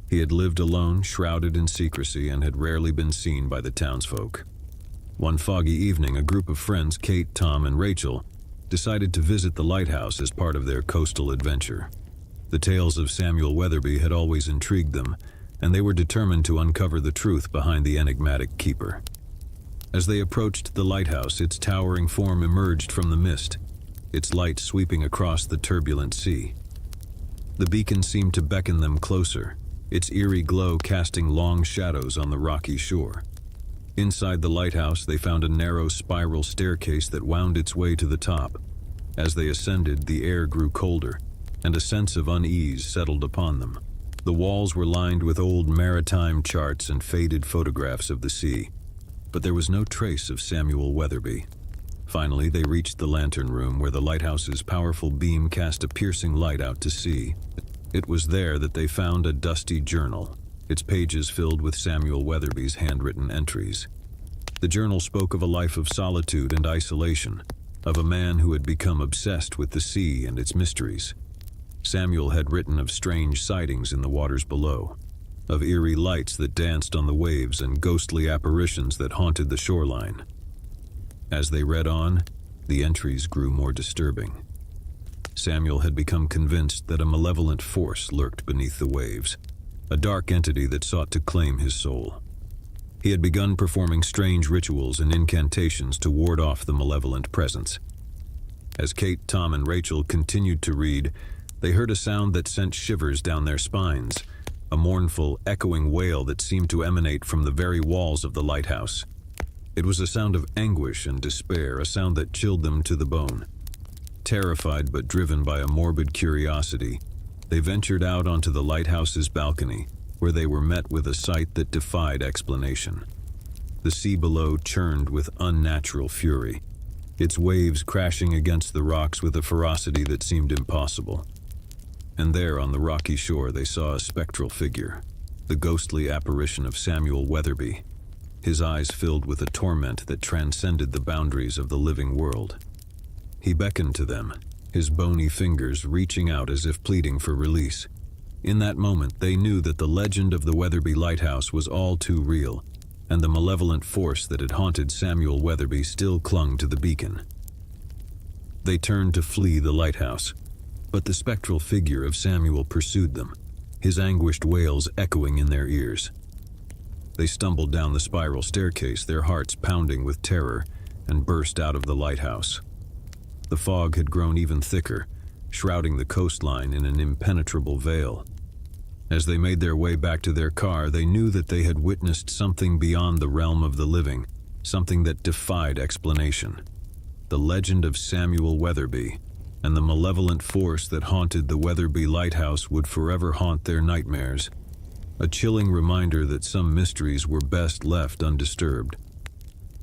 He had lived alone, shrouded in secrecy, and had rarely been seen by the townsfolk. One foggy evening, a group of friends, Kate, Tom, and Rachel, decided to visit the lighthouse as part of their coastal adventure. The tales of Samuel Weatherby had always intrigued them, and they were determined to uncover the truth behind the enigmatic keeper. As they approached the lighthouse, its towering form emerged from the mist, its light sweeping across the turbulent sea. The beacon seemed to beckon them closer, its eerie glow casting long shadows on the rocky shore. Inside the lighthouse, they found a narrow spiral staircase that wound its way to the top. As they ascended, the air grew colder, and a sense of unease settled upon them. The walls were lined with old maritime charts and faded photographs of the sea, but there was no trace of Samuel Weatherby. Finally, they reached the lantern room where the lighthouse's powerful beam cast a piercing light out to sea. It was there that they found a dusty journal, its pages filled with Samuel Weatherby's handwritten entries. The journal spoke of a life of solitude and isolation, of a man who had become obsessed with the sea and its mysteries. Samuel had written of strange sightings in the waters below, of eerie lights that danced on the waves and ghostly apparitions that haunted the shoreline. As they read on, the entries grew more disturbing. Samuel had become convinced that a malevolent force lurked beneath the waves, a dark entity that sought to claim his soul. He had begun performing strange rituals and incantations to ward off the malevolent presence. As Kate, Tom, and Rachel continued to read, they heard a sound that sent shivers down their spines, a mournful, echoing wail that seemed to emanate from the very walls of the lighthouse. It was a sound of anguish and despair, a sound that chilled them to the bone. Terrified but driven by a morbid curiosity, they ventured out onto the lighthouse's balcony, where they were met with a sight that defied explanation. The sea below churned with unnatural fury, its waves crashing against the rocks with a ferocity that seemed impossible. And there on the rocky shore they saw a spectral figure, the ghostly apparition of Samuel Weatherby, his eyes filled with a torment that transcended the boundaries of the living world. He beckoned to them, his bony fingers reaching out as if pleading for release. In that moment, they knew that the legend of the Weatherby Lighthouse was all too real, and the malevolent force that had haunted Samuel Weatherby still clung to the beacon. They turned to flee the lighthouse, but the spectral figure of Samuel pursued them, his anguished wails echoing in their ears. They stumbled down the spiral staircase, their hearts pounding with terror, and burst out of the lighthouse. The fog had grown even thicker, shrouding the coastline in an impenetrable veil. As they made their way back to their car, they knew that they had witnessed something beyond the realm of the living, something that defied explanation. The legend of Samuel Weatherby and the malevolent force that haunted the Weatherby Lighthouse would forever haunt their nightmares, a chilling reminder that some mysteries were best left undisturbed.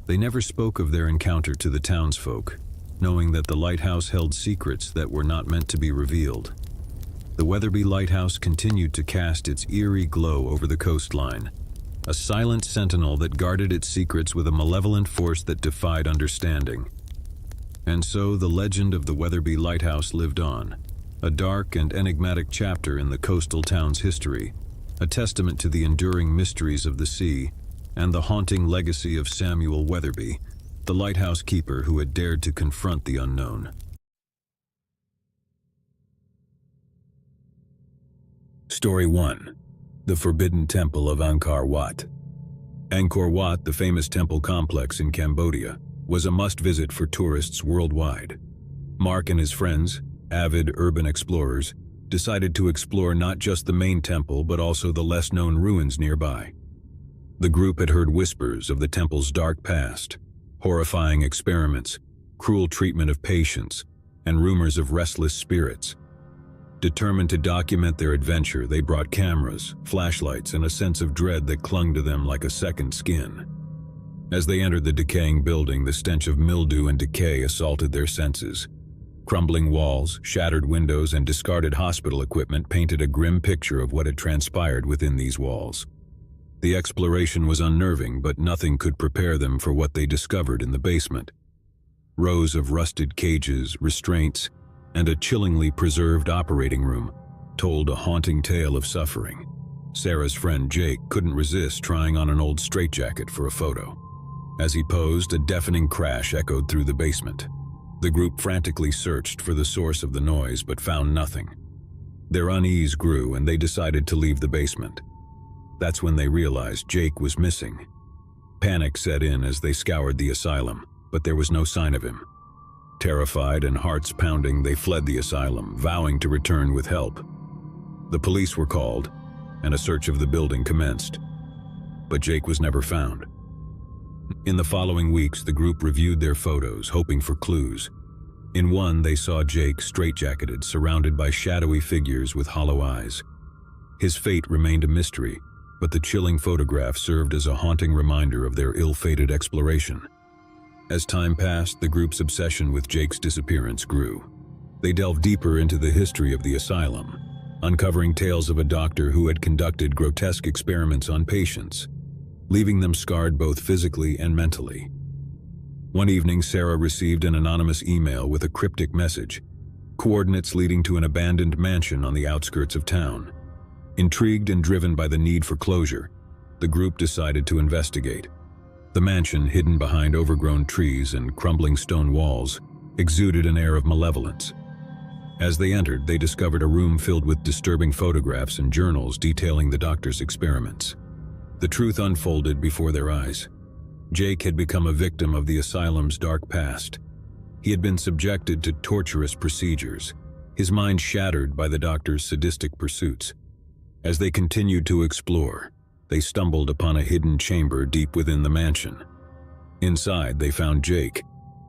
They never spoke of their encounter to the townsfolk, knowing that the lighthouse held secrets that were not meant to be revealed. The Weatherby Lighthouse continued to cast its eerie glow over the coastline, a silent sentinel that guarded its secrets with a malevolent force that defied understanding. And so the legend of the Weatherby Lighthouse lived on, a dark and enigmatic chapter in the coastal town's history, a testament to the enduring mysteries of the sea and the haunting legacy of Samuel Weatherby, the lighthouse keeper who had dared to confront the unknown. Story 1. The Forbidden Temple of Angkor Wat. Angkor Wat, the famous temple complex in Cambodia, was a must-visit for tourists worldwide. Mark and his friends, avid urban explorers, decided to explore not just the main temple but also the less-known ruins nearby. The group had heard whispers of the temple's dark past, horrifying experiments, cruel treatment of patients, and rumors of restless spirits. Determined to document their adventure, they brought cameras, flashlights, and a sense of dread that clung to them like a second skin. As they entered the decaying building, the stench of mildew and decay assaulted their senses. Crumbling walls, shattered windows, and discarded hospital equipment painted a grim picture of what had transpired within these walls. The exploration was unnerving, but nothing could prepare them for what they discovered in the basement. Rows of rusted cages, restraints, and a chillingly preserved operating room told a haunting tale of suffering. Sarah's friend Jake couldn't resist trying on an old straitjacket for a photo. As he posed, a deafening crash echoed through the basement. The group frantically searched for the source of the noise but found nothing. Their unease grew and they decided to leave the basement. That's when they realized Jake was missing. Panic set in as they scoured the asylum, but there was no sign of him. Terrified and hearts pounding, they fled the asylum, vowing to return with help. The police were called, and a search of the building commenced. But Jake was never found. In the following weeks, the group reviewed their photos, hoping for clues. In one, they saw Jake straitjacketed, surrounded by shadowy figures with hollow eyes. His fate remained a mystery, but the chilling photograph served as a haunting reminder of their ill-fated exploration. As time passed, the group's obsession with Jake's disappearance grew. They delved deeper into the history of the asylum, uncovering tales of a doctor who had conducted grotesque experiments on patients, leaving them scarred both physically and mentally. One evening, Sarah received an anonymous email with a cryptic message, coordinates leading to an abandoned mansion on the outskirts of town. Intrigued and driven by the need for closure, the group decided to investigate. The mansion, hidden behind overgrown trees and crumbling stone walls, exuded an air of malevolence. As they entered, they discovered a room filled with disturbing photographs and journals detailing the doctor's experiments. The truth unfolded before their eyes. Jake had become a victim of the asylum's dark past. He had been subjected to torturous procedures, his mind shattered by the doctor's sadistic pursuits. As they continued to explore, they stumbled upon a hidden chamber deep within the mansion. Inside, they found Jake,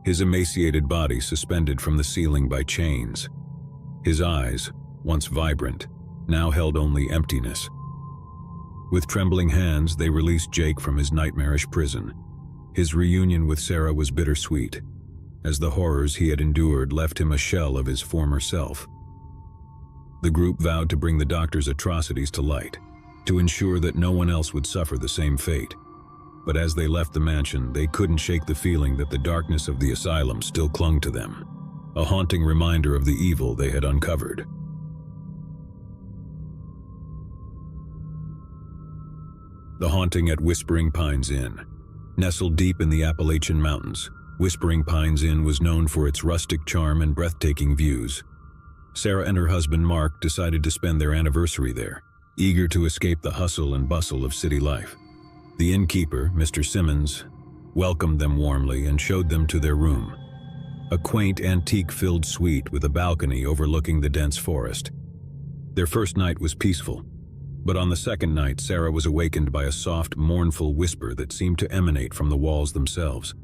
his emaciated body suspended from the ceiling by chains. His eyes, once vibrant, now held only emptiness. With trembling hands, they released Jake from his nightmarish prison. His reunion with Sarah was bittersweet, as the horrors he had endured left him a shell of his former self. The group vowed to bring the doctor's atrocities to light, to ensure that no one else would suffer the same fate. But as they left the mansion, they couldn't shake the feeling that the darkness of the asylum still clung to them, a haunting reminder of the evil they had uncovered. The Haunting at Whispering Pines Inn. Nestled deep in the Appalachian Mountains, Whispering Pines Inn was known for its rustic charm and breathtaking views. Sarah and her husband Mark decided to spend their anniversary there, eager to escape the hustle and bustle of city life. The innkeeper, Mr. Simmons, welcomed them warmly and showed them to their room, a quaint antique-filled suite with a balcony overlooking the dense forest. Their first night was peaceful, but on the second night, Sarah was awakened by a soft, mournful whisper that seemed to emanate from the walls themselves.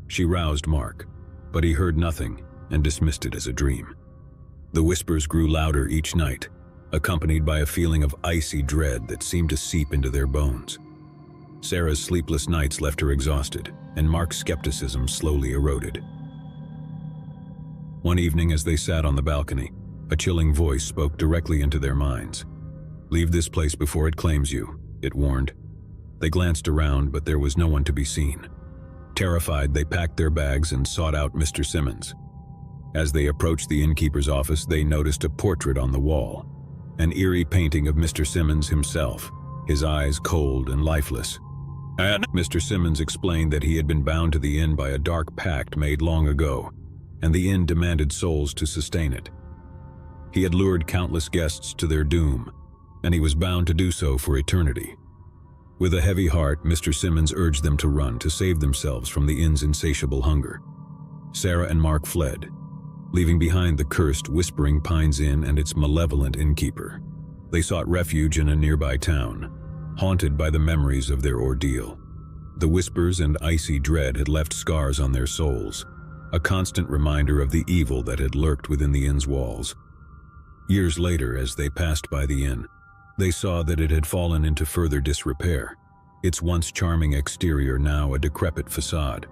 She roused Mark, but he heard nothing and dismissed it as a dream. The whispers grew louder each night, accompanied by a feeling of icy dread that seemed to seep into their bones. Sarah's sleepless nights left her exhausted, and Mark's skepticism slowly eroded. One evening, as they sat on the balcony, a chilling voice spoke directly into their minds. "Leave this place before it claims you," it warned. They glanced around, but there was no one to be seen. Terrified, they packed their bags and sought out Mr. Simmons. As they approached the innkeeper's office, they noticed a portrait on the wall, an eerie painting of Mr. Simmons himself, his eyes cold and lifeless. And Mr. Simmons explained that he had been bound to the inn by a dark pact made long ago, and the inn demanded souls to sustain it. He had lured countless guests to their doom, and he was bound to do so for eternity. With a heavy heart, Mr. Simmons urged them to run to save themselves from the inn's insatiable hunger. Sarah and Mark fled, leaving behind the cursed Whispering Pines Inn and its malevolent innkeeper. They sought refuge in a nearby town, haunted by the memories of their ordeal. The whispers and icy dread had left scars on their souls, a constant reminder of the evil that had lurked within the inn's walls. Years later, as they passed by the inn, they saw that it had fallen into further disrepair, its once charming exterior now a decrepit facade.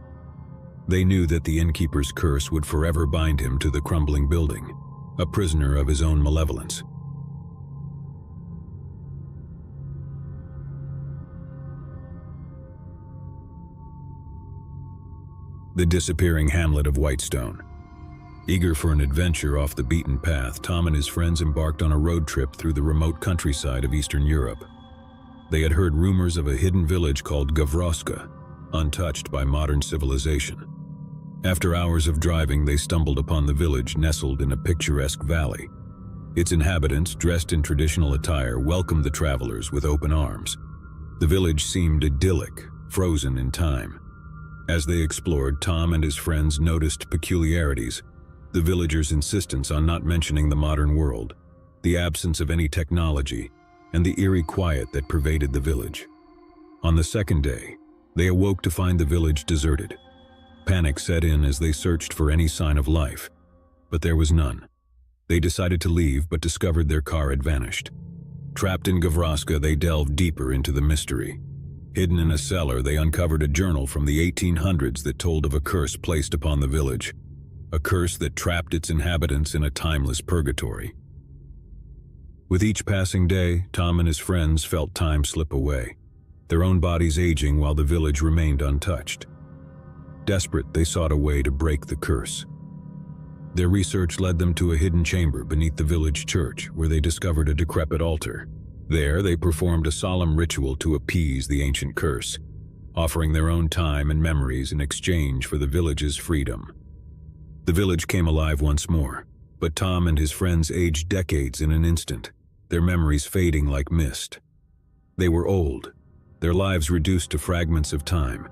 They knew that the innkeeper's curse would forever bind him to the crumbling building, a prisoner of his own malevolence. The disappearing hamlet of Whitestone. Eager for an adventure off the beaten path, Tom and his friends embarked on a road trip through the remote countryside of Eastern Europe. They had heard rumors of a hidden village called Gavroska, untouched by modern civilization. After hours of driving, they stumbled upon the village nestled in a picturesque valley. Its inhabitants, dressed in traditional attire, welcomed the travelers with open arms. The village seemed idyllic, frozen in time. As they explored, Tom and his friends noticed peculiarities: the villagers' insistence on not mentioning the modern world, the absence of any technology, and the eerie quiet that pervaded the village. On the second day, they awoke to find the village deserted. Panic set in as they searched for any sign of life, but there was none. They decided to leave, but discovered their car had vanished. Trapped in Gavroska, they delved deeper into the mystery. Hidden in a cellar, they uncovered a journal from the 1800s that told of a curse placed upon the village, a curse that trapped its inhabitants in a timeless purgatory. With each passing day, Tom and his friends felt time slip away, their own bodies aging while the village remained untouched. Desperate, they sought a way to break the curse. Their research led them to a hidden chamber beneath the village church, where they discovered a decrepit altar. There, they performed a solemn ritual to appease the ancient curse, offering their own time and memories in exchange for the village's freedom. The village came alive once more, but Tom and his friends aged decades in an instant, their memories fading like mist. They were old, their lives reduced to fragments of time,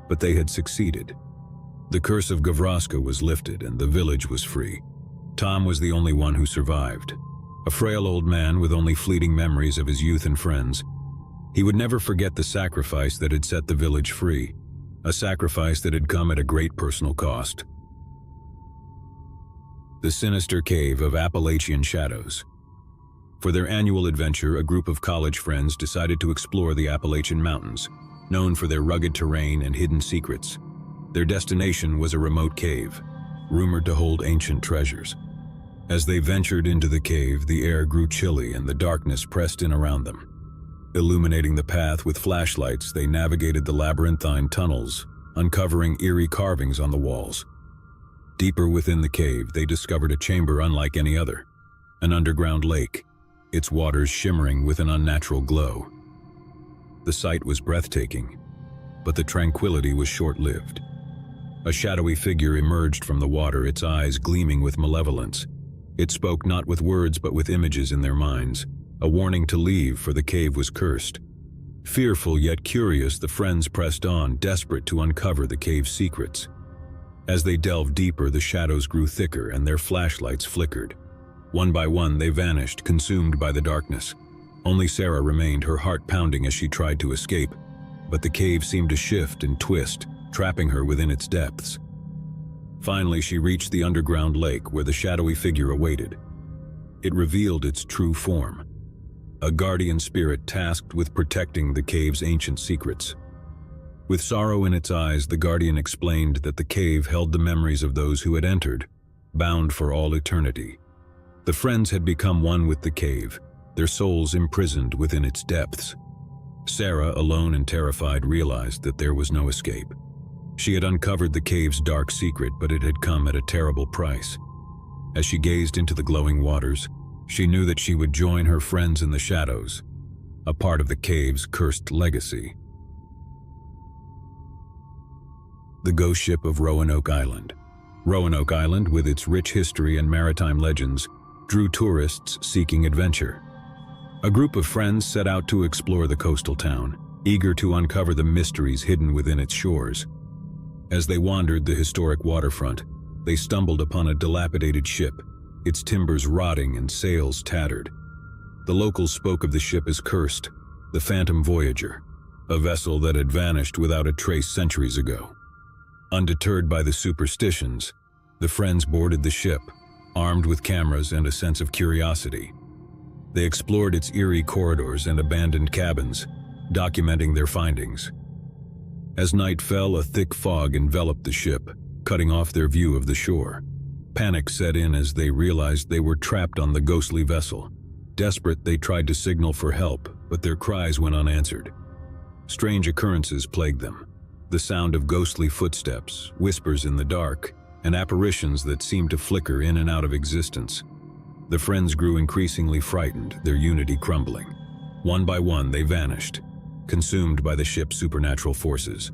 but they had succeeded. The curse of Gavroska was lifted and the village was free. Tom was the only one who survived. A frail old man with only fleeting memories of his youth and friends. He would never forget the sacrifice that had set the village free, a sacrifice that had come at a great personal cost. The sinister cave of Appalachian Shadows. For their annual adventure, a group of college friends decided to explore the Appalachian Mountains, known for their rugged terrain and hidden secrets. Their destination was a remote cave, rumored to hold ancient treasures. As they ventured into the cave, the air grew chilly and the darkness pressed in around them. Illuminating the path with flashlights, they navigated the labyrinthine tunnels, uncovering eerie carvings on the walls. Deeper within the cave, they discovered a chamber unlike any other, an underground lake, its waters shimmering with an unnatural glow. The sight was breathtaking, but the tranquility was short-lived. A shadowy figure emerged from the water, its eyes gleaming with malevolence. It spoke not with words but with images in their minds, a warning to leave, for the cave was cursed. Fearful yet curious, the friends pressed on, desperate to uncover the cave's secrets. As they delved deeper, the shadows grew thicker and their flashlights flickered. One by one, they vanished, consumed by the darkness. Only Sarah remained, her heart pounding as she tried to escape, but the cave seemed to shift and twist, trapping her within its depths. Finally, she reached the underground lake where the shadowy figure awaited. It revealed its true form, a guardian spirit tasked with protecting the cave's ancient secrets. With sorrow in its eyes, the guardian explained that the cave held the memories of those who had entered, bound for all eternity. The friends had become one with the cave, their souls imprisoned within its depths. Sarah, alone and terrified, realized that there was no escape. She had uncovered the cave's dark secret, but it had come at a terrible price. As she gazed into the glowing waters, she knew that she would join her friends in the shadows, a part of the cave's cursed legacy. The ghost ship of Roanoke Island. Roanoke Island, with its rich history and maritime legends, drew tourists seeking adventure. A group of friends set out to explore the coastal town, eager to uncover the mysteries hidden within its shores. As they wandered the historic waterfront, they stumbled upon a dilapidated ship, its timbers rotting and sails tattered. The locals spoke of the ship as cursed, the Phantom Voyager, a vessel that had vanished without a trace centuries ago. Undeterred by the superstitions, the friends boarded the ship, armed with cameras and a sense of curiosity. They explored its eerie corridors and abandoned cabins, documenting their findings. As night fell, a thick fog enveloped the ship, cutting off their view of the shore. Panic set in as they realized they were trapped on the ghostly vessel. Desperate, they tried to signal for help, but their cries went unanswered. Strange occurrences plagued them. The sound of ghostly footsteps, whispers in the dark, and apparitions that seemed to flicker in and out of existence. The friends grew increasingly frightened, their unity crumbling. One by one, they vanished, consumed by the ship's supernatural forces.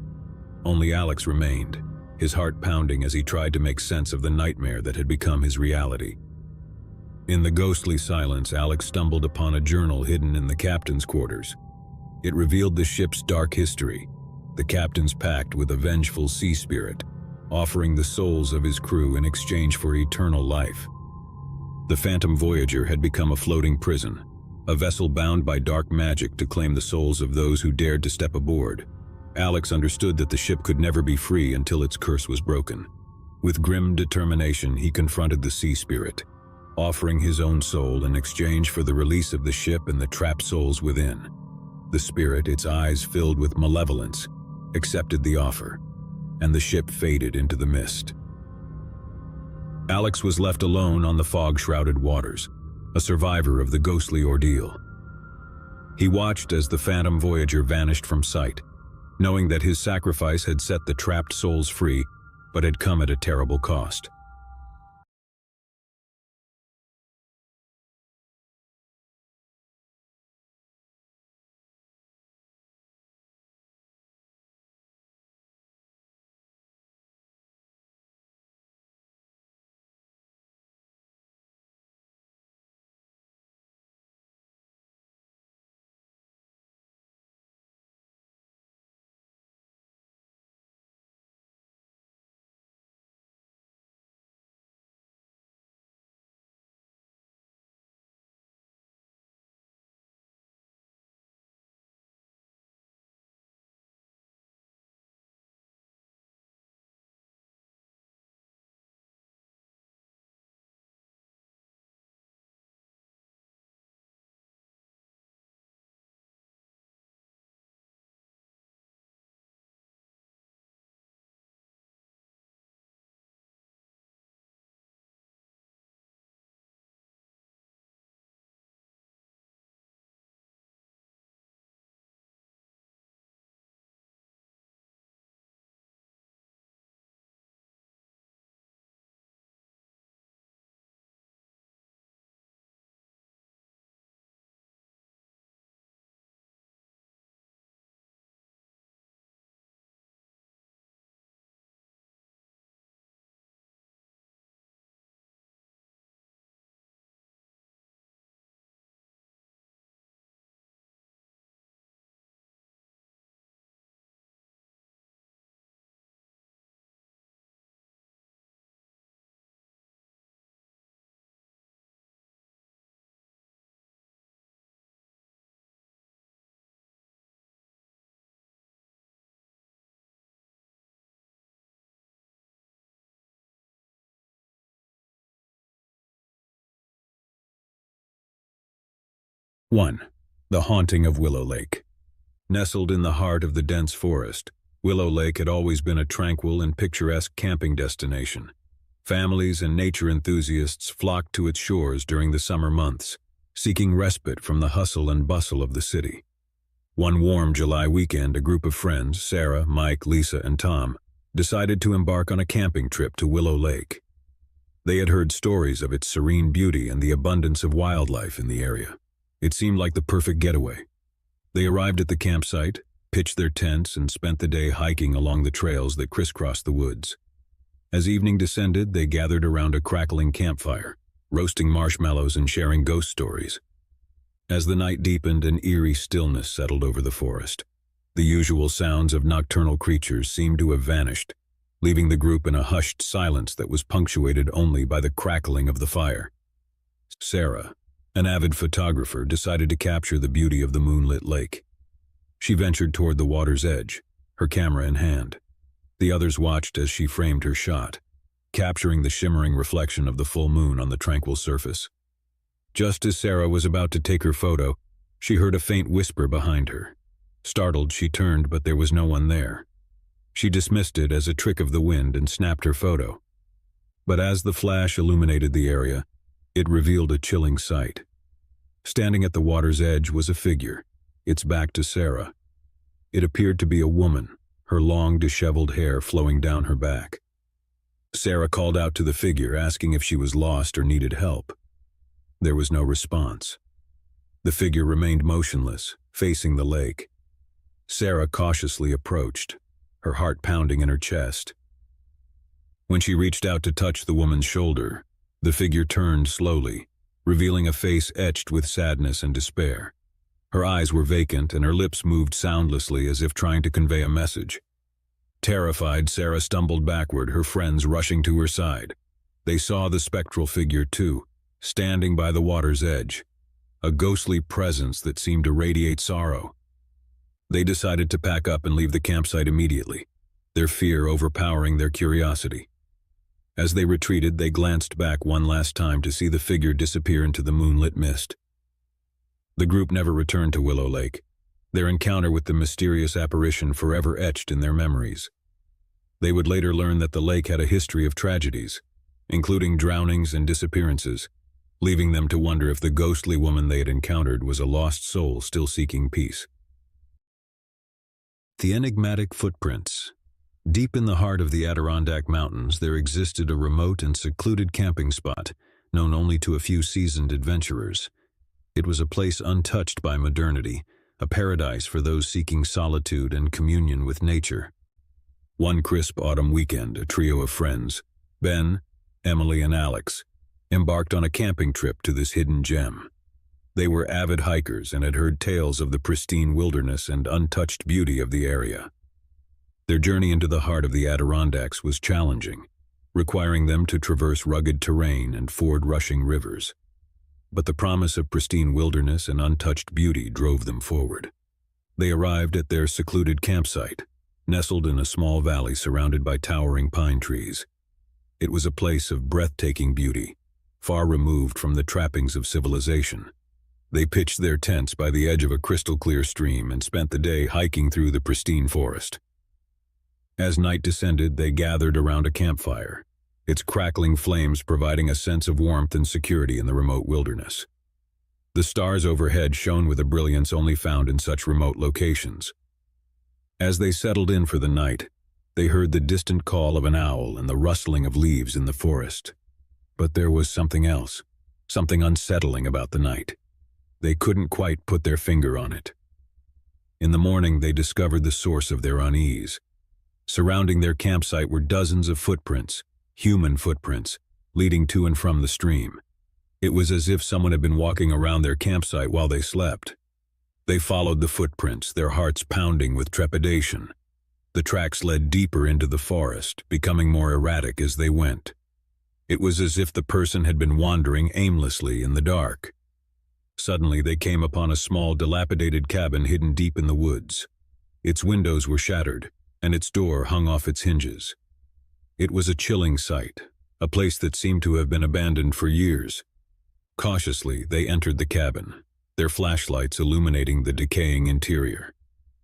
Only Alex remained, his heart pounding as he tried to make sense of the nightmare that had become his reality. In the ghostly silence, Alex stumbled upon a journal hidden in the captain's quarters. It revealed the ship's dark history, the captain's pact with a vengeful sea spirit, offering the souls of his crew in exchange for eternal life. The Phantom Voyager had become a floating prison, a vessel bound by dark magic to claim the souls of those who dared to step aboard. Alex understood that the ship could never be free until its curse was broken. With grim determination, he confronted the sea spirit, offering his own soul in exchange for the release of the ship and the trapped souls within. The spirit, its eyes filled with malevolence, accepted the offer, and the ship faded into the mist. Alex was left alone on the fog-shrouded waters, a survivor of the ghostly ordeal. He watched as the Phantom Voyager vanished from sight, knowing that his sacrifice had set the trapped souls free, but had come at a terrible cost. One, the haunting of Willow Lake. Nestled in the heart of the dense forest, Willow Lake had always been a tranquil and picturesque camping destination. Families and nature enthusiasts flocked to its shores during the summer months, seeking respite from the hustle and bustle of the city. One warm July weekend, a group of friends, Sarah, Mike, Lisa, and Tom, decided to embark on a camping trip to Willow Lake. They had heard stories of its serene beauty and the abundance of wildlife in the area. It seemed like the perfect getaway. They arrived at the campsite, pitched their tents, and spent the day hiking along the trails that crisscrossed the woods. As evening descended, they gathered around a crackling campfire, roasting marshmallows and sharing ghost stories. As the night deepened, an eerie stillness settled over the forest. The usual sounds of nocturnal creatures seemed to have vanished, leaving the group in a hushed silence that was punctuated only by the crackling of the fire. Sarah, An avid photographer decided to capture the beauty of the moonlit lake. She ventured toward the water's edge, her camera in hand. The others watched as she framed her shot, capturing the shimmering reflection of the full moon on the tranquil surface. Just as Sarah was about to take her photo, she heard a faint whisper behind her. Startled, she turned, but there was no one there. She dismissed it as a trick of the wind and snapped her photo. But as the flash illuminated the area, it revealed a chilling sight. Standing at the water's edge was a figure, its back to Sarah. It appeared to be a woman, her long, disheveled hair flowing down her back. Sarah called out to the figure, asking if she was lost or needed help. There was no response. The figure remained motionless, facing the lake. Sarah cautiously approached, her heart pounding in her chest. When she reached out to touch the woman's shoulder, the figure turned slowly, revealing a face etched with sadness and despair. Her eyes were vacant and her lips moved soundlessly as if trying to convey a message. Terrified, Sarah stumbled backward, her friends rushing to her side. They saw the spectral figure too, standing by the water's edge, a ghostly presence that seemed to radiate sorrow. They decided to pack up and leave the campsite immediately, their fear overpowering their curiosity. As they retreated, they glanced back one last time to see the figure disappear into the moonlit mist. The group never returned to Willow Lake, their encounter with the mysterious apparition forever etched in their memories. They would later learn that the lake had a history of tragedies, including drownings and disappearances, leaving them to wonder if the ghostly woman they had encountered was a lost soul still seeking peace. The enigmatic footprints. Deep in the heart of the Adirondack Mountains, there existed a remote and secluded camping spot, known only to a few seasoned adventurers. It was a place untouched by modernity, a paradise for those seeking solitude and communion with nature. One crisp autumn weekend, a trio of friends, Ben, Emily, and Alex, embarked on a camping trip to this hidden gem. They were avid hikers and had heard tales of the pristine wilderness and untouched beauty of the area. Their journey into the heart of the Adirondacks was challenging, requiring them to traverse rugged terrain and ford rushing rivers. But the promise of pristine wilderness and untouched beauty drove them forward. They arrived at their secluded campsite, nestled in a small valley surrounded by towering pine trees. It was a place of breathtaking beauty, far removed from the trappings of civilization. They pitched their tents by the edge of a crystal-clear stream and spent the day hiking through the pristine forest. As night descended, they gathered around a campfire, its crackling flames providing a sense of warmth and security in the remote wilderness. The stars overhead shone with a brilliance only found in such remote locations. As they settled in for the night, they heard the distant call of an owl and the rustling of leaves in the forest. But there was something else, something unsettling about the night. They couldn't quite put their finger on it. In the morning, they discovered the source of their unease. Surrounding their campsite were dozens of footprints, human footprints, leading to and from the stream. It was as if someone had been walking around their campsite while they slept. They followed the footprints, their hearts pounding with trepidation. The tracks led deeper into the forest, becoming more erratic as they went. It was as if the person had been wandering aimlessly in the dark. Suddenly, they came upon a small, dilapidated cabin hidden deep in the woods. Its windows were shattered, and its door hung off its hinges. It was a chilling sight, a place that seemed to have been abandoned for years. Cautiously, they entered the cabin, their flashlights illuminating the decaying interior.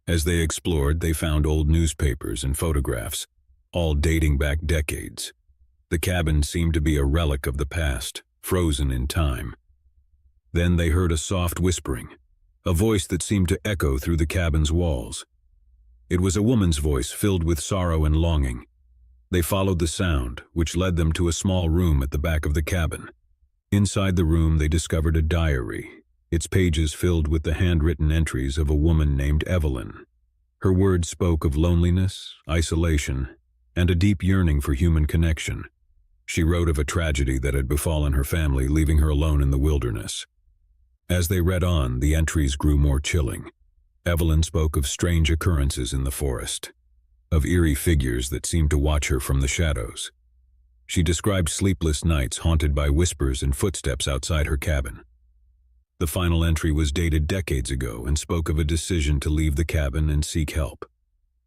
As they explored, they found old newspapers and photographs, all dating back decades. The cabin seemed to be a relic of the past, frozen in time. Then they heard a soft whispering, a voice that seemed to echo through the cabin's walls. It was a woman's voice filled with sorrow and longing. They followed the sound, which led them to a small room at the back of the cabin. Inside the room, they discovered a diary, its pages filled with the handwritten entries of a woman named Evelyn. Her words spoke of loneliness, isolation, and a deep yearning for human connection. She wrote of a tragedy that had befallen her family, leaving her alone in the wilderness. As they read on, the entries grew more chilling. Evelyn spoke of strange occurrences in the forest, of eerie figures that seemed to watch her from the shadows. She described sleepless nights haunted by whispers and footsteps outside her cabin. The final entry was dated decades ago and spoke of a decision to leave the cabin and seek help.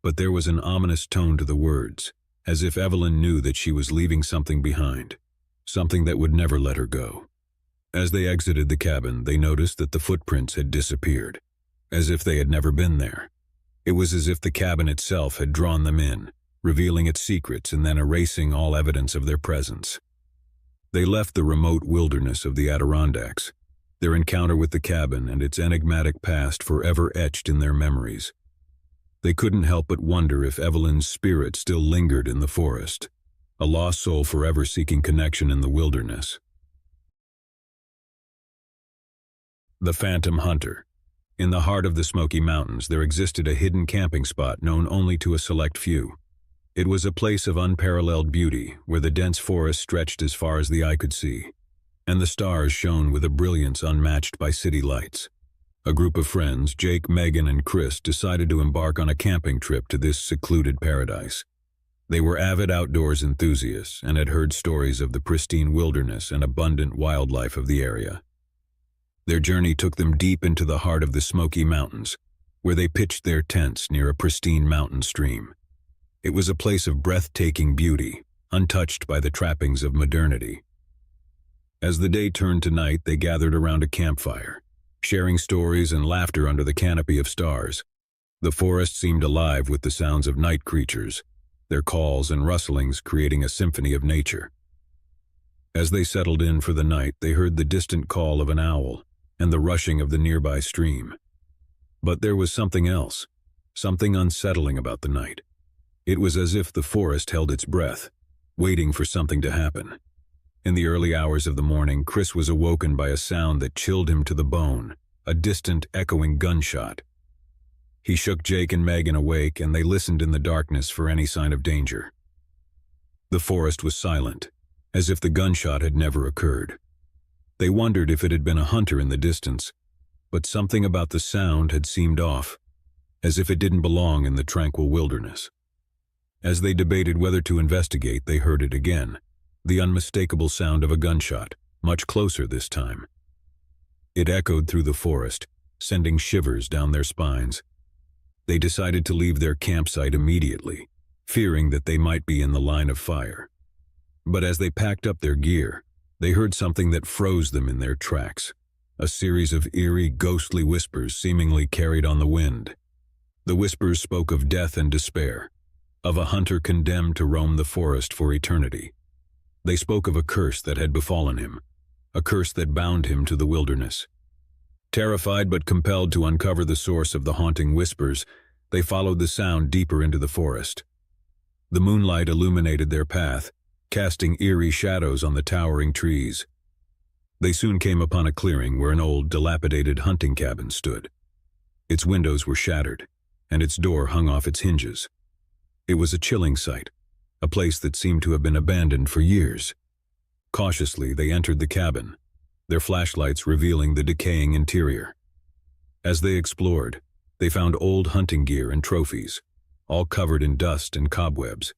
But there was an ominous tone to the words, as if Evelyn knew that she was leaving something behind, something that would never let her go. As they exited the cabin, they noticed that the footprints had disappeared, as if they had never been there. It was as if the cabin itself had drawn them in, revealing its secrets and then erasing all evidence of their presence. They left the remote wilderness of the Adirondacks, their encounter with the cabin and its enigmatic past forever etched in their memories. They couldn't help but wonder if Evelyn's spirit still lingered in the forest, a lost soul forever seeking connection in the wilderness. The Phantom Hunter. In the heart of the Smoky Mountains, there existed a hidden camping spot known only to a select few. It was a place of unparalleled beauty, where the dense forest stretched as far as the eye could see, and the stars shone with a brilliance unmatched by city lights. A group of friends, Jake, Megan, and Chris, decided to embark on a camping trip to this secluded paradise. They were avid outdoors enthusiasts and had heard stories of the pristine wilderness and abundant wildlife of the area. Their journey took them deep into the heart of the Smoky Mountains, where they pitched their tents near a pristine mountain stream. It was a place of breathtaking beauty, untouched by the trappings of modernity. As the day turned to night, they gathered around a campfire, sharing stories and laughter under the canopy of stars. The forest seemed alive with the sounds of night creatures, their calls and rustlings creating a symphony of nature. As they settled in for the night, they heard the distant call of an owl and the rushing of the nearby stream. But there was something else, something unsettling about the night. It was as if the forest held its breath, waiting for something to happen. In the early hours of the morning, Chris was awoken by a sound that chilled him to the bone, a distant, echoing gunshot. He shook Jake and Megan awake, and they listened in the darkness for any sign of danger. The forest was silent, as if the gunshot had never occurred. They wondered if it had been a hunter in the distance, but something about the sound had seemed off, as if it didn't belong in the tranquil wilderness. As they debated whether to investigate, they heard it again, the unmistakable sound of a gunshot, much closer this time. It echoed through the forest, sending shivers down their spines. They decided to leave their campsite immediately, fearing that they might be in the line of fire. But as they packed up their gear, they heard something that froze them in their tracks, a series of eerie, ghostly whispers seemingly carried on the wind. The whispers spoke of death and despair, of a hunter condemned to roam the forest for eternity. They spoke of a curse that had befallen him, a curse that bound him to the wilderness. Terrified but compelled to uncover the source of the haunting whispers, they followed the sound deeper into the forest. The moonlight illuminated their path, casting eerie shadows on the towering trees. They soon came upon a clearing where an old, dilapidated hunting cabin stood. Its windows were shattered, and its door hung off its hinges. It was a chilling sight, a place that seemed to have been abandoned for years. Cautiously, they entered the cabin, their flashlights revealing the decaying interior. As they explored, they found old hunting gear and trophies, all covered in dust and cobwebs.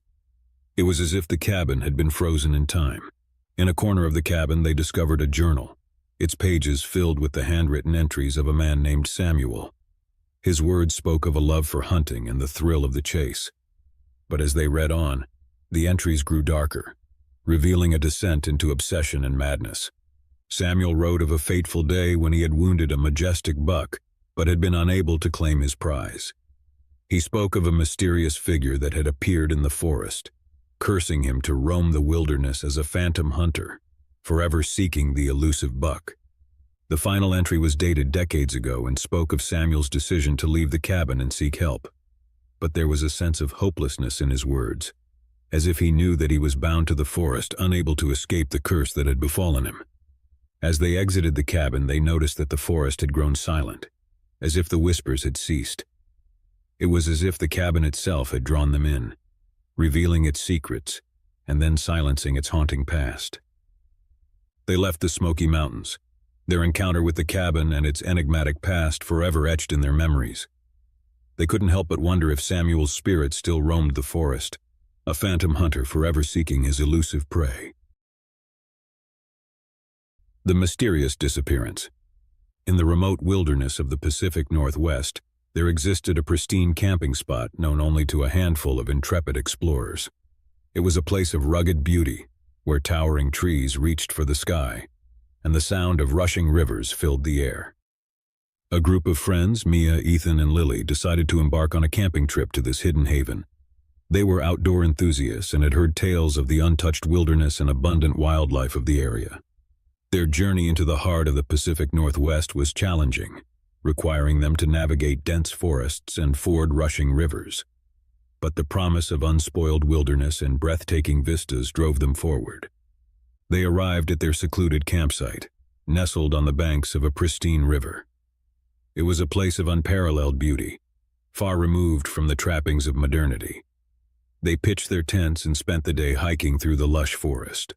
It was as if the cabin had been frozen in time. In a corner of the cabin, they discovered a journal, its pages filled with the handwritten entries of a man named Samuel. His words spoke of a love for hunting and the thrill of the chase. But as they read on, the entries grew darker, revealing a descent into obsession and madness. Samuel wrote of a fateful day when he had wounded a majestic buck, but had been unable to claim his prize. He spoke of a mysterious figure that had appeared in the forest, cursing him to roam the wilderness as a phantom hunter, forever seeking the elusive buck. The final entry was dated decades ago and spoke of Samuel's decision to leave the cabin and seek help. But there was a sense of hopelessness in his words, as if he knew that he was bound to the forest, unable to escape the curse that had befallen him. As they exited the cabin, they noticed that the forest had grown silent, as if the whispers had ceased. It was as if the cabin itself had drawn them in, revealing its secrets, and then silencing its haunting past. They left the Smoky Mountains, their encounter with the cabin and its enigmatic past forever etched in their memories. They couldn't help but wonder if Samuel's spirit still roamed the forest, a phantom hunter forever seeking his elusive prey. The mysterious disappearance. In the remote wilderness of the Pacific Northwest, there existed a pristine camping spot known only to a handful of intrepid explorers. It was a place of rugged beauty, where towering trees reached for the sky, and the sound of rushing rivers filled the air. A group of friends, Mia, Ethan, and Lily, decided to embark on a camping trip to this hidden haven. They were outdoor enthusiasts and had heard tales of the untouched wilderness and abundant wildlife of the area. Their journey into the heart of the Pacific Northwest was challenging, requiring them to navigate dense forests and ford rushing rivers. But the promise of unspoiled wilderness and breathtaking vistas drove them forward. They arrived at their secluded campsite, nestled on the banks of a pristine river. It was a place of unparalleled beauty, far removed from the trappings of modernity. They pitched their tents and spent the day hiking through the lush forest.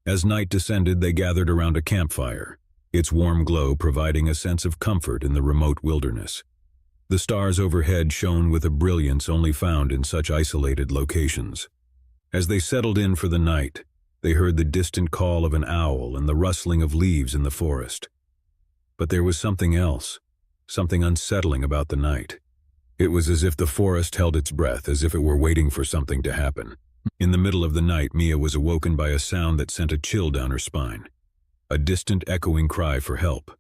As night descended, they gathered around a campfire, its warm glow providing a sense of comfort in the remote wilderness. The stars overhead shone with a brilliance only found in such isolated locations. As they settled in for the night, they heard the distant call of an owl and the rustling of leaves in the forest. But there was something else, something unsettling about the night. It was as if the forest held its breath, as if it were waiting for something to happen. In the middle of the night, Mia was awoken by a sound that sent a chill down her spine. A distant echoing cry for help.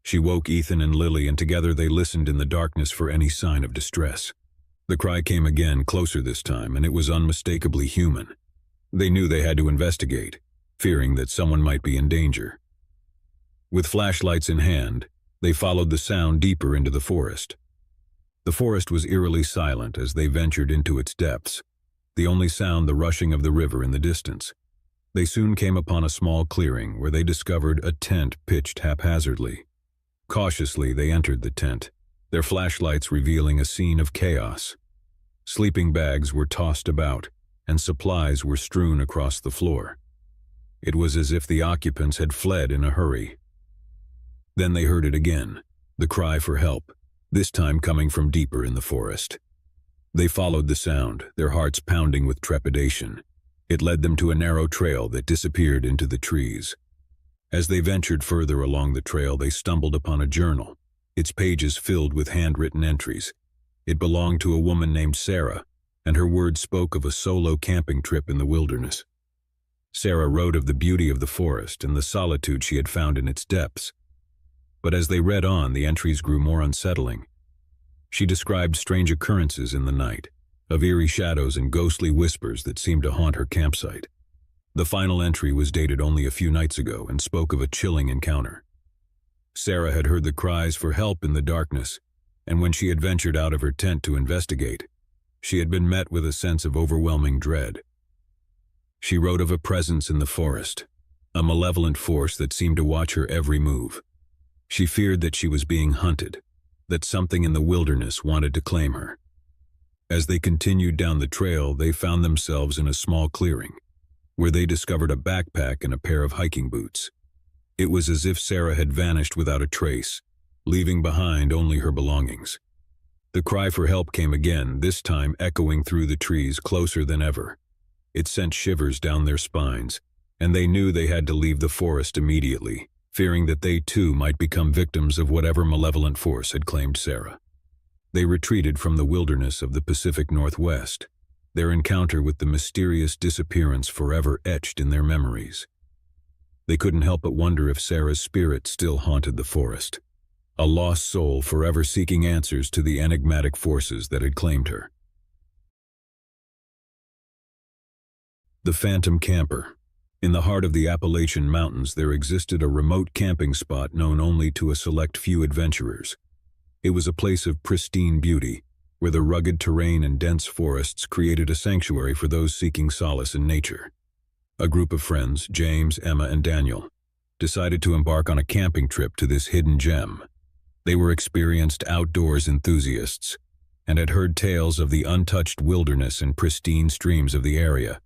She woke Ethan and Lily, and together they listened in the darkness for any sign of distress. The cry came again, closer this time, and it was unmistakably human. They knew they had to investigate, fearing that someone might be in danger. With flashlights in hand, they followed the sound deeper into the forest. The forest was eerily silent as they ventured into its depths, the only sound the rushing of the river in the distance. They soon came upon a small clearing where they discovered a tent pitched haphazardly. Cautiously, they entered the tent, their flashlights revealing a scene of chaos. Sleeping bags were tossed about, and supplies were strewn across the floor. It was as if the occupants had fled in a hurry. Then they heard it again, the cry for help, this time coming from deeper in the forest. They followed the sound, their hearts pounding with trepidation. It led them to a narrow trail that disappeared into the trees. As they ventured further along the trail, they stumbled upon a journal, its pages filled with handwritten entries. It belonged to a woman named Sarah, and her words spoke of a solo camping trip in the wilderness. Sarah wrote of the beauty of the forest and the solitude she had found in its depths. But as they read on, the entries grew more unsettling. She described strange occurrences in the night, of eerie shadows and ghostly whispers that seemed to haunt her campsite. The final entry was dated only a few nights ago and spoke of a chilling encounter. Sarah had heard the cries for help in the darkness, and when she had ventured out of her tent to investigate, she had been met with a sense of overwhelming dread. She wrote of a presence in the forest, a malevolent force that seemed to watch her every move. She feared that she was being hunted, that something in the wilderness wanted to claim her. As they continued down the trail, they found themselves in a small clearing, where they discovered a backpack and a pair of hiking boots. It was as if Sarah had vanished without a trace, leaving behind only her belongings. The cry for help came again, this time echoing through the trees closer than ever. It sent shivers down their spines, and they knew they had to leave the forest immediately, fearing that they too might become victims of whatever malevolent force had claimed Sarah. They retreated from the wilderness of the Pacific Northwest, their encounter with the mysterious disappearance forever etched in their memories. They couldn't help but wonder if Sarah's spirit still haunted the forest, a lost soul forever seeking answers to the enigmatic forces that had claimed her. The Phantom Camper. In the heart of the Appalachian Mountains, there existed a remote camping spot known only to a select few adventurers. It was a place of pristine beauty, where the rugged terrain and dense forests created a sanctuary for those seeking solace in nature. A group of friends, James, Emma, and Daniel, decided to embark on a camping trip to this hidden gem. They were experienced outdoors enthusiasts, and had heard tales of the untouched wilderness and pristine streams of the area.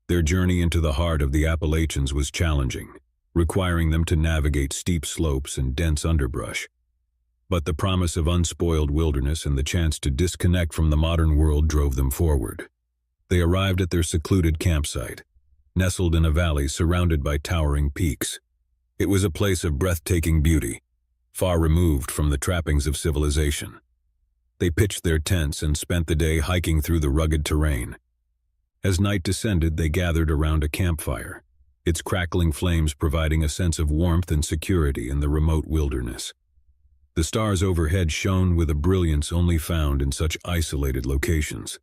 Their journey into the heart of the Appalachians was challenging, requiring them to navigate steep slopes and dense underbrush. But the promise of unspoiled wilderness and the chance to disconnect from the modern world drove them forward. They arrived at their secluded campsite, nestled in a valley surrounded by towering peaks. It was a place of breathtaking beauty, far removed from the trappings of civilization. They pitched their tents and spent the day hiking through the rugged terrain. As night descended, they gathered around a campfire, its crackling flames providing a sense of warmth and security in the remote wilderness. The stars overhead shone with a brilliance only found in such isolated locations.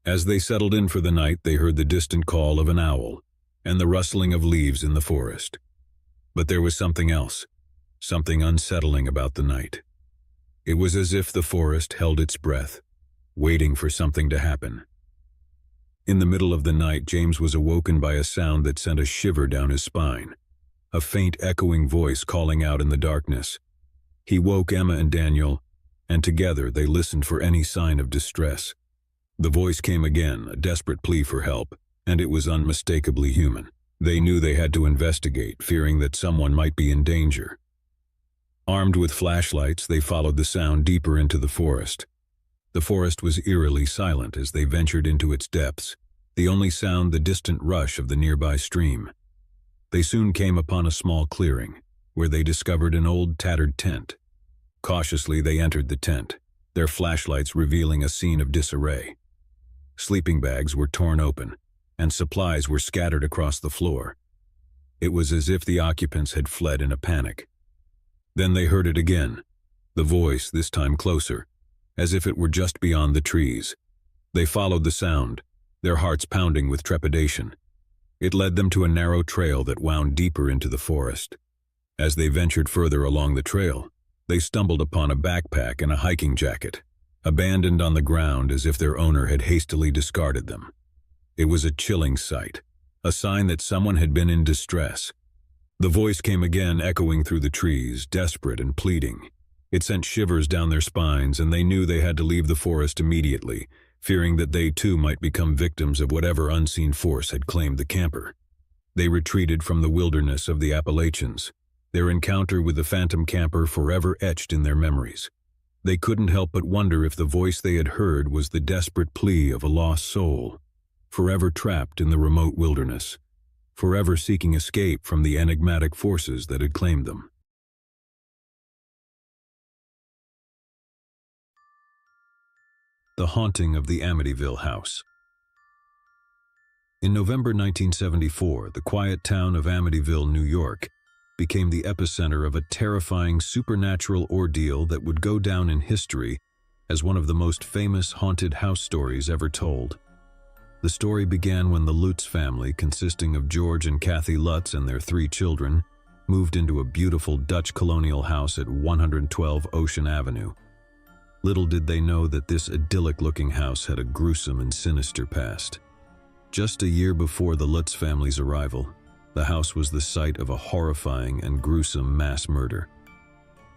As they settled in for the night, they heard the distant call of an owl and the rustling of leaves in the forest. But there was something else, something unsettling about the night. It was as if the forest held its breath, waiting for something to happen. In the middle of the night, James was awoken by a sound that sent a shiver down his spine, a faint echoing voice calling out in the darkness. He woke Emma and Daniel, and together they listened for any sign of distress. The voice came again, a desperate plea for help, and it was unmistakably human. They knew they had to investigate, fearing that someone might be in danger. Armed with flashlights, they followed the sound deeper into the forest. The forest was eerily silent as they ventured into its depths, the only sound the distant rush of the nearby stream. They soon came upon a small clearing, where they discovered an old tattered tent. Cautiously they entered the tent, their flashlights revealing a scene of disarray. Sleeping bags were torn open, and supplies were scattered across the floor. It was as if the occupants had fled in a panic. Then they heard it again, the voice this time closer, as if it were just beyond the trees. They followed the sound, their hearts pounding with trepidation. It led them to a narrow trail that wound deeper into the forest. As they ventured further along the trail, they stumbled upon a backpack and a hiking jacket, abandoned on the ground as if their owner had hastily discarded them. It was a chilling sight, a sign that someone had been in distress. The voice came again, echoing through the trees, desperate and pleading. It sent shivers down their spines, and they knew they had to leave the forest immediately, fearing that they too might become victims of whatever unseen force had claimed the camper. They retreated from the wilderness of the Appalachians, their encounter with the phantom camper forever etched in their memories. They couldn't help but wonder if the voice they had heard was the desperate plea of a lost soul, forever trapped in the remote wilderness, forever seeking escape from the enigmatic forces that had claimed them. The Haunting of the Amityville House. In November 1974, the quiet town of Amityville, New York, became the epicenter of a terrifying supernatural ordeal that would go down in history as one of the most famous haunted house stories ever told. The story began when the Lutz family, consisting of George and Kathy Lutz and their 3 children, moved into a beautiful Dutch colonial house at 112 Ocean Avenue. Little did they know that this idyllic-looking house had a gruesome and sinister past. Just a year before the Lutz family's arrival, the house was the site of a horrifying and gruesome mass murder.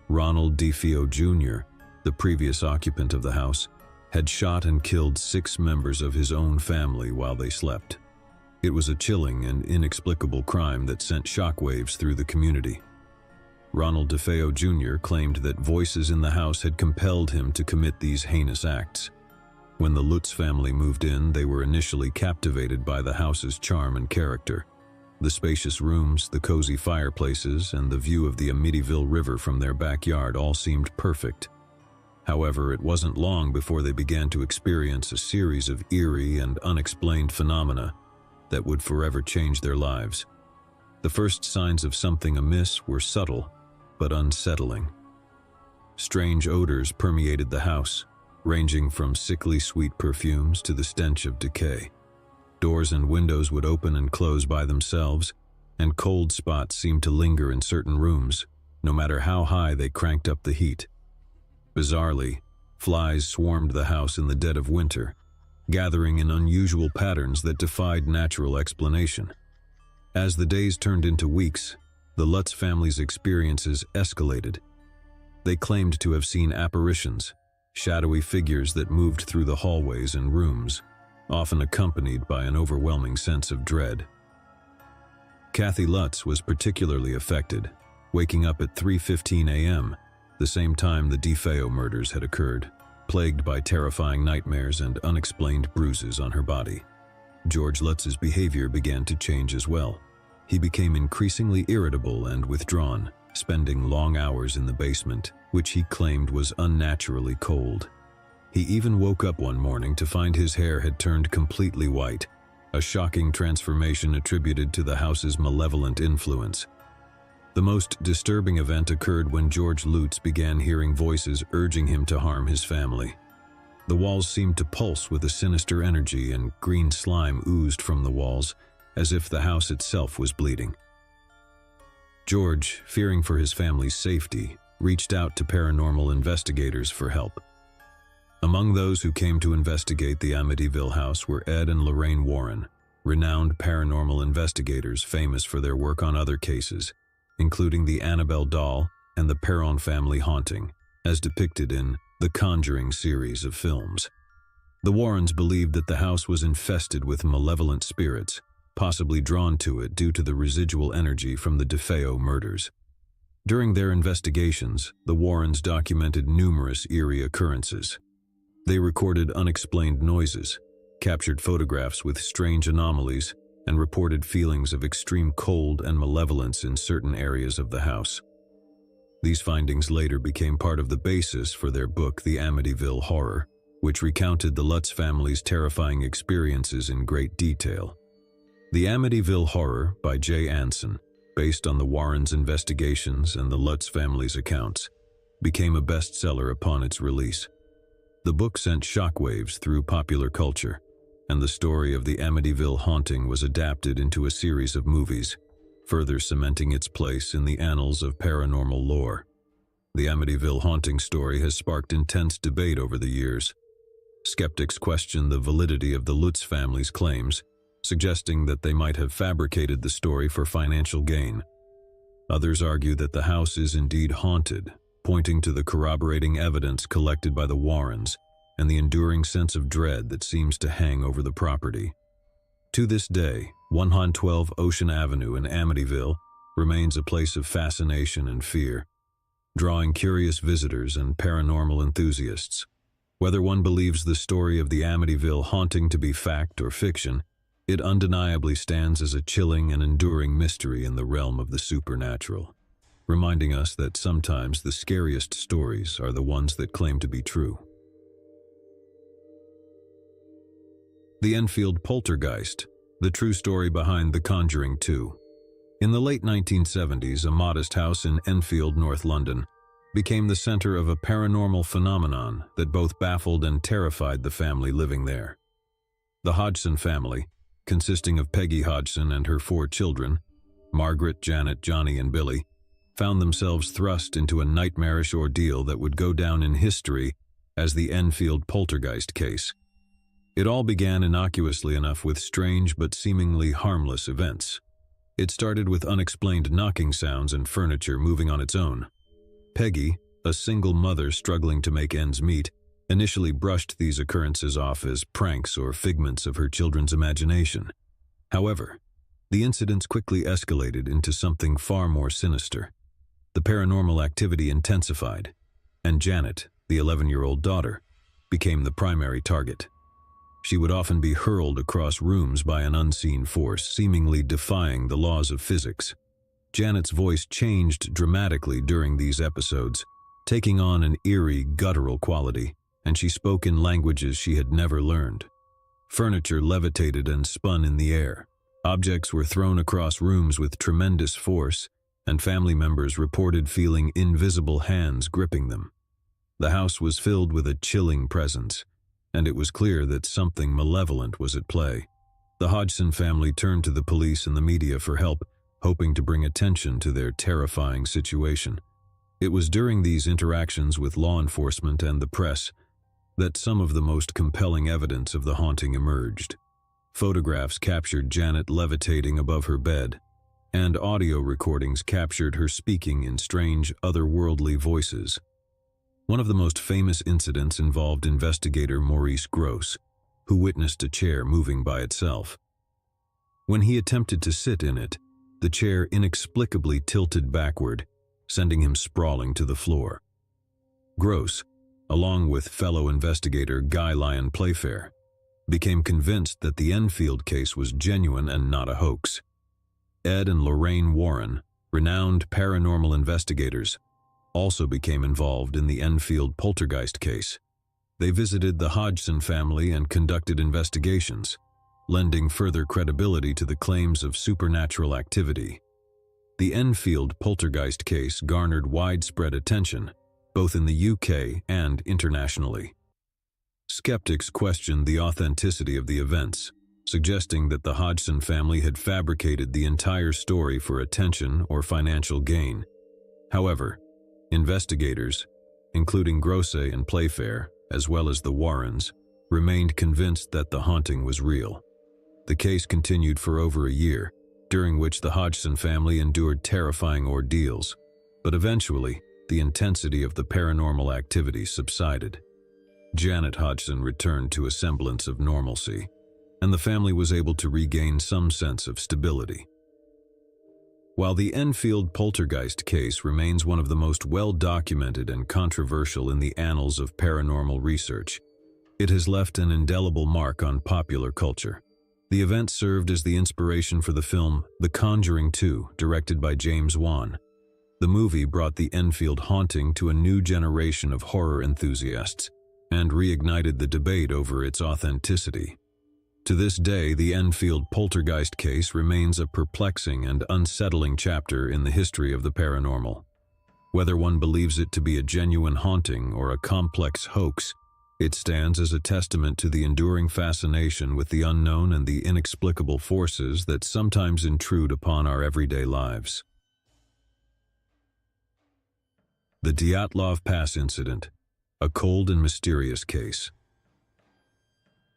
Ronald DeFeo Jr., the previous occupant of the house, had shot and killed 6 members of his own family while they slept. It was a chilling and inexplicable crime that sent shockwaves through the community. Ronald DeFeo Jr. claimed that voices in the house had compelled him to commit these heinous acts. When the Lutz family moved in, they were initially captivated by the house's charm and character. The spacious rooms, the cozy fireplaces, and the view of the Amityville River from their backyard all seemed perfect. However, it wasn't long before they began to experience a series of eerie and unexplained phenomena that would forever change their lives. The first signs of something amiss were subtle, but unsettling. Strange odors permeated the house, ranging from sickly sweet perfumes to the stench of decay. Doors and windows would open and close by themselves, and cold spots seemed to linger in certain rooms, no matter how high they cranked up the heat. Bizarrely, flies swarmed the house in the dead of winter, gathering in unusual patterns that defied natural explanation. As the days turned into weeks, the Lutz family's experiences escalated. They claimed to have seen apparitions, shadowy figures that moved through the hallways and rooms, often accompanied by an overwhelming sense of dread. Kathy Lutz was particularly affected, waking up at 3:15 a.m., the same time the DeFeo murders had occurred, plagued by terrifying nightmares and unexplained bruises on her body. George Lutz's behavior began to change as well. He became increasingly irritable and withdrawn, spending long hours in the basement, which he claimed was unnaturally cold. He even woke up one morning to find his hair had turned completely white, a shocking transformation attributed to the house's malevolent influence. The most disturbing event occurred when George Lutz began hearing voices urging him to harm his family. The walls seemed to pulse with a sinister energy, and green slime oozed from the walls, as if the house itself was bleeding. George, fearing for his family's safety, reached out to paranormal investigators for help. Among those who came to investigate the Amityville house were Ed and Lorraine Warren, renowned paranormal investigators famous for their work on other cases, including the Annabelle doll and the Perron family haunting, as depicted in the Conjuring series of films. The Warrens believed that the house was infested with malevolent spirits, possibly drawn to it due to the residual energy from the DeFeo murders. During their investigations, the Warrens documented numerous eerie occurrences. They recorded unexplained noises, captured photographs with strange anomalies, and reported feelings of extreme cold and malevolence in certain areas of the house. These findings later became part of the basis for their book, The Amityville Horror, which recounted the Lutz family's terrifying experiences in great detail. The Amityville Horror by Jay Anson, based on the Warrens' investigations and the Lutz family's accounts, became a bestseller upon its release. The book sent shockwaves through popular culture, and the story of the Amityville haunting was adapted into a series of movies, further cementing its place in the annals of paranormal lore. The Amityville haunting story has sparked intense debate over the years. Skeptics question the validity of the Lutz family's claims, suggesting that they might have fabricated the story for financial gain. Others argue that the house is indeed haunted, pointing to the corroborating evidence collected by the Warrens and the enduring sense of dread that seems to hang over the property. To this day, 112 Ocean Avenue in Amityville remains a place of fascination and fear, drawing curious visitors and paranormal enthusiasts. Whether one believes the story of the Amityville haunting to be fact or fiction, it undeniably stands as a chilling and enduring mystery in the realm of the supernatural, reminding us that sometimes the scariest stories are the ones that claim to be true. The Enfield Poltergeist, the true story behind The Conjuring 2. In the late 1970s, a modest house in Enfield, North London, became the center of a paranormal phenomenon that both baffled and terrified the family living there. The Hodgson family, consisting of Peggy Hodgson and her 4 children, Margaret, Janet, Johnny, and Billy, found themselves thrust into a nightmarish ordeal that would go down in history as the Enfield Poltergeist case. It all began innocuously enough with strange but seemingly harmless events. It started with unexplained knocking sounds and furniture moving on its own. Peggy, a single mother struggling to make ends meet, initially brushed these occurrences off as pranks or figments of her children's imagination. However, the incidents quickly escalated into something far more sinister. The paranormal activity intensified, and Janet, the 11-year-old daughter, became the primary target. She would often be hurled across rooms by an unseen force, seemingly defying the laws of physics. Janet's voice changed dramatically during these episodes, taking on an eerie, guttural quality, and she spoke in languages she had never learned. Furniture levitated and spun in the air. Objects were thrown across rooms with tremendous force, and family members reported feeling invisible hands gripping them. The house was filled with a chilling presence, and it was clear that something malevolent was at play. The Hodgson family turned to the police and the media for help, hoping to bring attention to their terrifying situation. It was during these interactions with law enforcement and the press that some of the most compelling evidence of the haunting emerged. Photographs captured Janet levitating above her bed, and audio recordings captured her speaking in strange, otherworldly voices. One of the most famous incidents involved investigator Maurice Gross, who witnessed a chair moving by itself. When he attempted to sit in it, the chair inexplicably tilted backward, sending him sprawling to the floor. Gross, along with fellow investigator Guy Lyon Playfair, became convinced that the Enfield case was genuine and not a hoax. Ed and Lorraine Warren, renowned paranormal investigators, also became involved in the Enfield poltergeist case. They visited the Hodgson family and conducted investigations, lending further credibility to the claims of supernatural activity. The Enfield poltergeist case garnered widespread attention, both in the UK and internationally. Skeptics questioned the authenticity of the events, suggesting that the Hodgson family had fabricated the entire story for attention or financial gain. However, investigators, including Grosse and Playfair, as well as the Warrens, remained convinced that the haunting was real. The case continued for over a year, during which the Hodgson family endured terrifying ordeals, but eventually, the intensity of the paranormal activity subsided. Janet Hodgson returned to a semblance of normalcy, and the family was able to regain some sense of stability. While the Enfield poltergeist case remains one of the most well-documented and controversial in the annals of paranormal research, it has left an indelible mark on popular culture. The event served as the inspiration for the film The Conjuring 2, directed by James Wan. The movie brought the Enfield haunting to a new generation of horror enthusiasts and reignited the debate over its authenticity. To this day, the Enfield poltergeist case remains a perplexing and unsettling chapter in the history of the paranormal. Whether one believes it to be a genuine haunting or a complex hoax, it stands as a testament to the enduring fascination with the unknown and the inexplicable forces that sometimes intrude upon our everyday lives. The Dyatlov Pass Incident, a cold and mysterious case.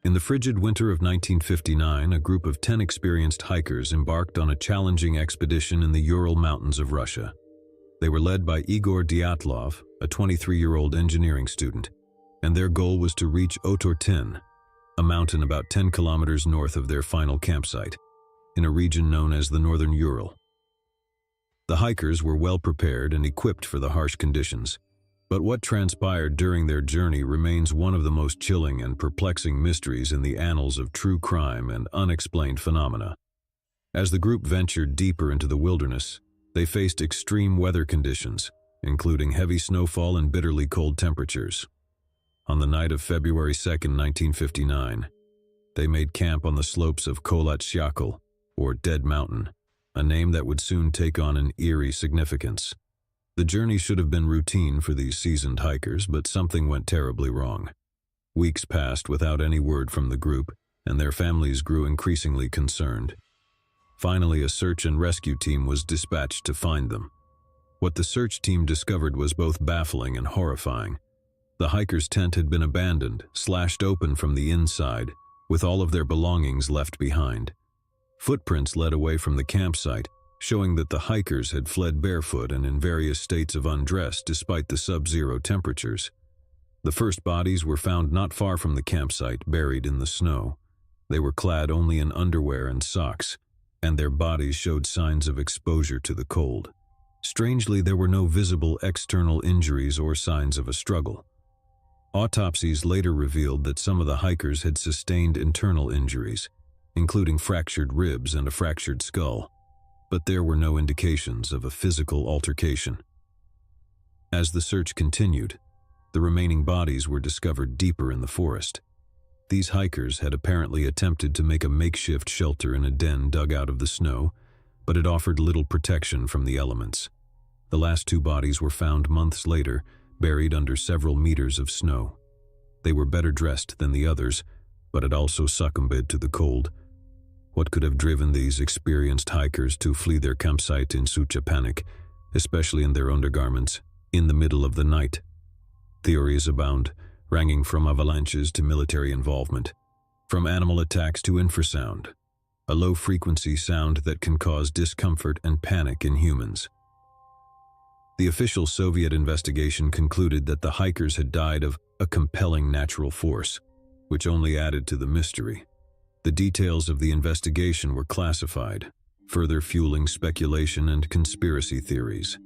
In the frigid winter of 1959, a group of 10 experienced hikers embarked on a challenging expedition in the Ural Mountains of Russia. They were led by Igor Dyatlov, a 23-year-old engineering student, and their goal was to reach Otorten, a mountain about 10 kilometers north of their final campsite, in a region known as the Northern Ural. The hikers were well prepared and equipped for the harsh conditions, but what transpired during their journey remains one of the most chilling and perplexing mysteries in the annals of true crime and unexplained phenomena. As the group ventured deeper into the wilderness, they faced extreme weather conditions, including heavy snowfall and bitterly cold temperatures. On the night of February 2, 1959, they made camp on the slopes of Kolatsyakal, or Dead Mountain, a name that would soon take on an eerie significance. The journey should have been routine for these seasoned hikers, but something went terribly wrong. Weeks passed without any word from the group, and their families grew increasingly concerned. Finally, a search and rescue team was dispatched to find them. What the search team discovered was both baffling and horrifying. The hikers' tent had been abandoned, slashed open from the inside, with all of their belongings left behind. Footprints led away from the campsite, showing that the hikers had fled barefoot and in various states of undress despite the sub-zero temperatures. The first bodies were found not far from the campsite, buried in the snow. They were clad only in underwear and socks, and their bodies showed signs of exposure to the cold. Strangely, there were no visible external injuries or signs of a struggle. Autopsies later revealed that some of the hikers had sustained internal injuries, including fractured ribs and a fractured skull, but there were no indications of a physical altercation. As the search continued, the remaining bodies were discovered deeper in the forest. These hikers had apparently attempted to make a makeshift shelter in a den dug out of the snow, but it offered little protection from the elements. The last two bodies were found months later, buried under several meters of snow. They were better dressed than the others, but had also succumbed to the cold. What could have driven these experienced hikers to flee their campsite in such a panic, especially in their undergarments, in the middle of the night? Theories abound, ranging from avalanches to military involvement, from animal attacks to infrasound, a low-frequency sound that can cause discomfort and panic in humans. The official Soviet investigation concluded that the hikers had died of a compelling natural force, which only added to the mystery. The details of the investigation were classified, further fueling speculation and conspiracy theories.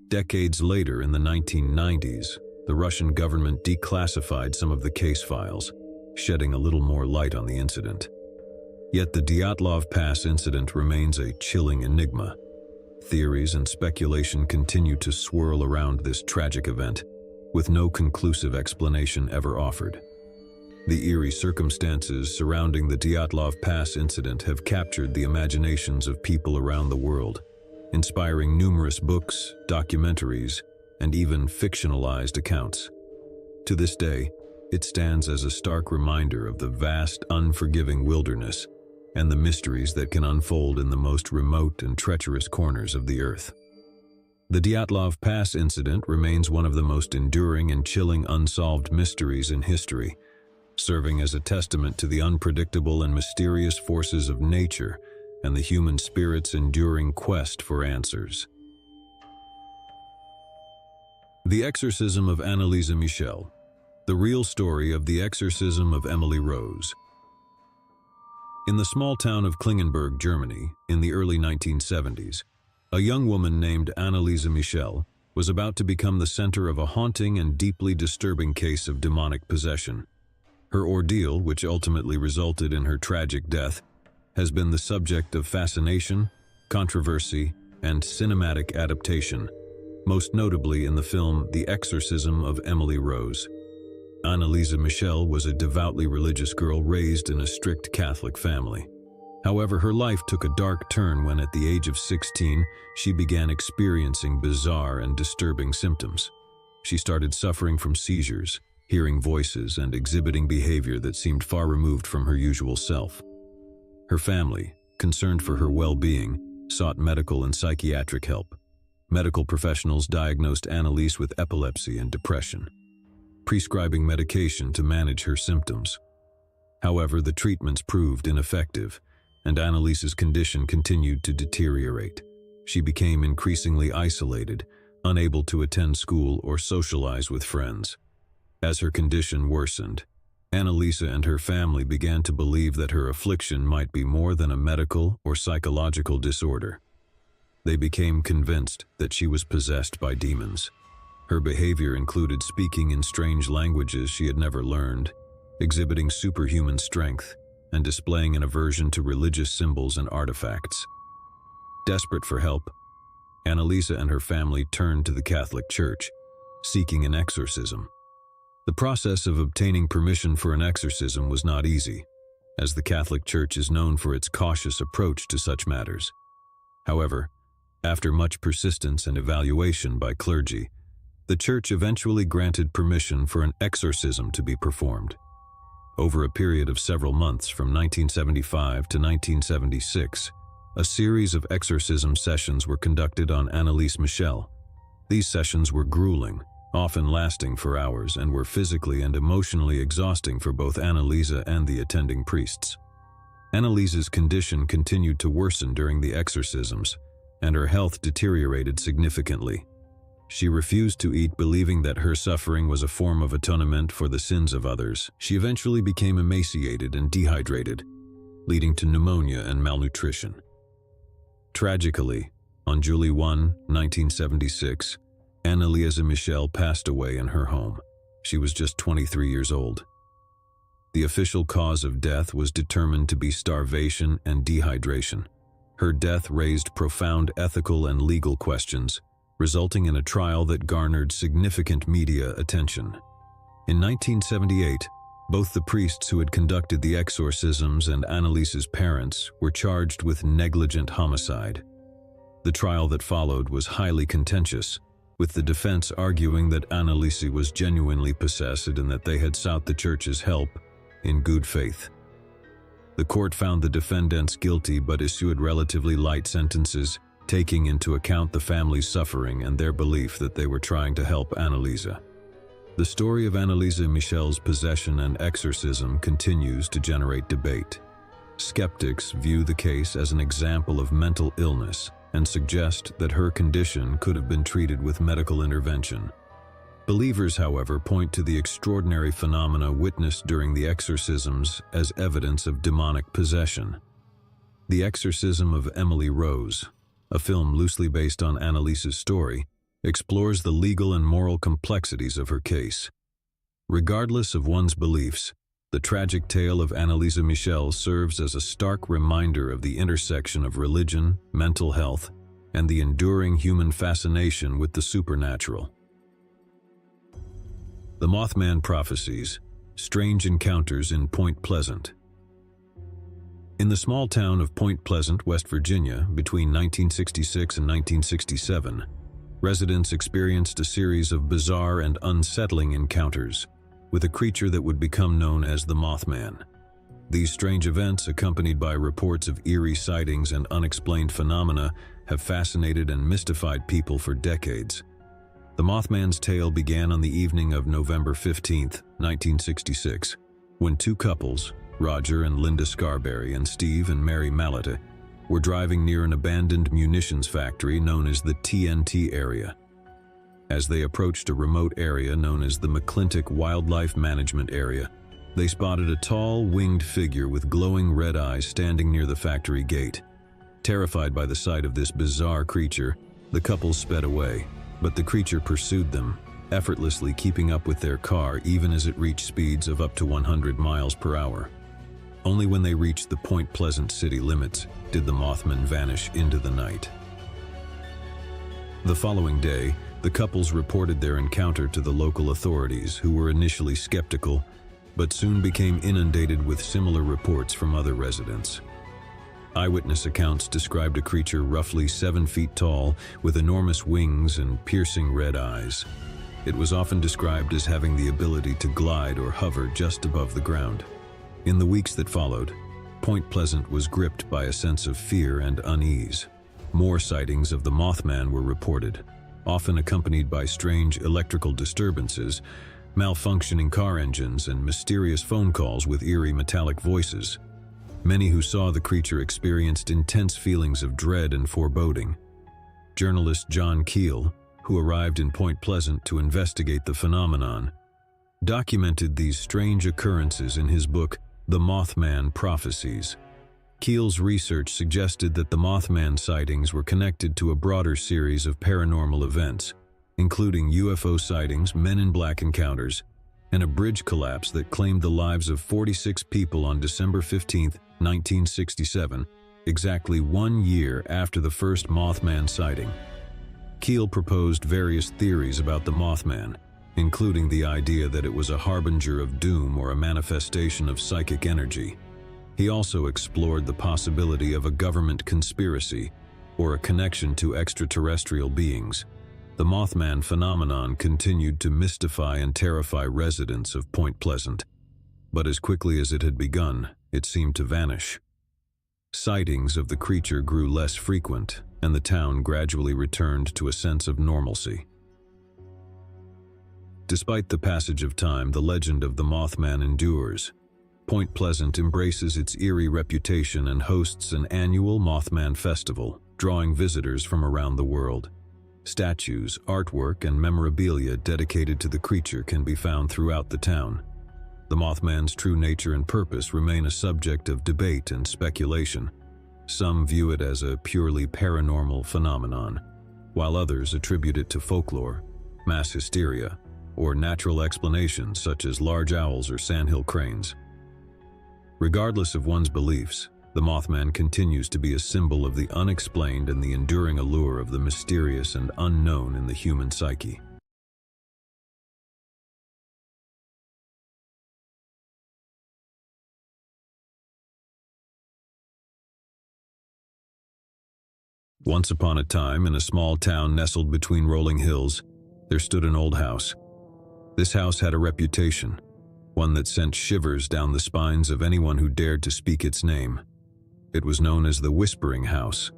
Decades later, in the 1990s, the Russian government declassified some of the case files, shedding a little more light on the incident. Yet the Dyatlov Pass incident remains a chilling enigma. Theories and speculation continue to swirl around this tragic event, with no conclusive explanation ever offered. The eerie circumstances surrounding the Dyatlov Pass incident have captured the imaginations of people around the world, inspiring numerous books, documentaries, and even fictionalized accounts. To this day, it stands as a stark reminder of the vast, unforgiving wilderness and the mysteries that can unfold in the most remote and treacherous corners of the earth. The Dyatlov Pass incident remains one of the most enduring and chilling unsolved mysteries in history, serving as a testament to the unpredictable and mysterious forces of nature and the human spirit's enduring quest for answers. The Exorcism of Anneliese Michel. The real story of the exorcism of Emily Rose. In the small town of Klingenberg, Germany, in the early 1970s, a young woman named Anneliese Michel was about to become the center of a haunting and deeply disturbing case of demonic possession. Her ordeal, which ultimately resulted in her tragic death, has been the subject of fascination, controversy, and cinematic adaptation, most notably in the film The Exorcism of Emily Rose. Anneliese Michel was a devoutly religious girl raised in a strict Catholic family. However, her life took a dark turn when at the age of 16, she began experiencing bizarre and disturbing symptoms. She started suffering from seizures, hearing voices, and exhibiting behavior that seemed far removed from her usual self. Her family, concerned for her well-being, sought medical and psychiatric help. Medical professionals diagnosed Anneliese with epilepsy and depression, prescribing medication to manage her symptoms. However, the treatments proved ineffective, and Anneliese's condition continued to deteriorate. She became increasingly isolated, unable to attend school or socialize with friends. As her condition worsened, Anneliese and her family began to believe that her affliction might be more than a medical or psychological disorder. They became convinced that she was possessed by demons. Her behavior included speaking in strange languages she had never learned, exhibiting superhuman strength, and displaying an aversion to religious symbols and artifacts. Desperate for help, Anneliese and her family turned to the Catholic Church, seeking an exorcism. The process of obtaining permission for an exorcism was not easy, as the Catholic Church is known for its cautious approach to such matters. However, after much persistence and evaluation by clergy, the Church eventually granted permission for an exorcism to be performed. Over a period of several months from 1975 to 1976, a series of exorcism sessions were conducted on Anneliese Michel. These sessions were grueling, often lasting for hours, and were physically and emotionally exhausting for both Anneliese and the attending priests. Anneliese's condition continued to worsen during the exorcisms, and her health deteriorated significantly. She refused to eat, believing that her suffering was a form of atonement for the sins of others. She eventually became emaciated and dehydrated, leading to pneumonia and malnutrition. Tragically, on July 1, 1976, Anneliese Michel passed away in her home. She was just 23 years old. The official cause of death was determined to be starvation and dehydration. Her death raised profound ethical and legal questions, resulting in a trial that garnered significant media attention. In 1978, both the priests who had conducted the exorcisms and Anneliese's parents were charged with negligent homicide. The trial that followed was highly contentious, with the defense arguing that Anneliese was genuinely possessed and that they had sought the Church's help in good faith. The court found the defendants guilty but issued relatively light sentences, taking into account the family's suffering and their belief that they were trying to help Anneliese. The story of Anneliese Michel's possession and exorcism continues to generate debate. Skeptics view the case as an example of mental illness and suggest that her condition could have been treated with medical intervention. Believers, however, point to the extraordinary phenomena witnessed during the exorcisms as evidence of demonic possession. The Exorcism of Emily Rose, a film loosely based on Anneliese's story, explores the legal and moral complexities of her case. Regardless of one's beliefs, The tragic tale of Annalisa Michel serves as a stark reminder of the intersection of religion, mental health, and the enduring human fascination with the supernatural. The Mothman Prophecies: Strange Encounters in Point Pleasant. In the small town of Point Pleasant, West Virginia, between 1966 and 1967, residents experienced a series of bizarre and unsettling encounters with a creature that would become known as the Mothman. These strange events, accompanied by reports of eerie sightings and unexplained phenomena, have fascinated and mystified people for decades. The Mothman's tale began on the evening of November 15, 1966, when two couples, Roger and Linda Scarberry and Steve and Mary Malata, were driving near an abandoned munitions factory known as the TNT area. As they approached a remote area known as the McClintock Wildlife Management Area, they spotted a tall, winged figure with glowing red eyes standing near the factory gate. Terrified by the sight of this bizarre creature, the couple sped away, but the creature pursued them, effortlessly keeping up with their car even as it reached speeds of up to 100 miles per hour. Only when they reached the Point Pleasant city limits did the Mothman vanish into the night. The following day, the couples reported their encounter to the local authorities, who were initially skeptical, but soon became inundated with similar reports from other residents. Eyewitness accounts described a creature roughly 7 feet tall, with enormous wings and piercing red eyes. It was often described as having the ability to glide or hover just above the ground. In the weeks that followed, Point Pleasant was gripped by a sense of fear and unease. More sightings of the Mothman were reported, often accompanied by strange electrical disturbances, malfunctioning car engines, and mysterious phone calls with eerie metallic voices. Many who saw the creature experienced intense feelings of dread and foreboding. Journalist John Keel, who arrived in Point Pleasant to investigate the phenomenon, documented these strange occurrences in his book, The Mothman Prophecies. Keel's research suggested that the Mothman sightings were connected to a broader series of paranormal events, including UFO sightings, Men in Black encounters, and a bridge collapse that claimed the lives of 46 people on December 15, 1967, exactly 1 year after the first Mothman sighting. Keel proposed various theories about the Mothman, including the idea that it was a harbinger of doom or a manifestation of psychic energy. He also explored the possibility of a government conspiracy or a connection to extraterrestrial beings. The Mothman phenomenon continued to mystify and terrify residents of Point Pleasant, but as quickly as it had begun, it seemed to vanish. Sightings of the creature grew less frequent, and the town gradually returned to a sense of normalcy. Despite the passage of time, the legend of the Mothman endures. Point Pleasant embraces its eerie reputation and hosts an annual Mothman Festival, drawing visitors from around the world. Statues, artwork, and memorabilia dedicated to the creature can be found throughout the town. The Mothman's true nature and purpose remain a subject of debate and speculation. Some view it as a purely paranormal phenomenon, while others attribute it to folklore, mass hysteria, or natural explanations such as large owls or sandhill cranes. Regardless of one's beliefs, the Mothman continues to be a symbol of the unexplained and the enduring allure of the mysterious and unknown in the human psyche. Once upon a time, in a small town nestled between rolling hills, there stood an old house. This house had a reputation, one that sent shivers down the spines of anyone who dared to speak its name. It was known as the Whispering House.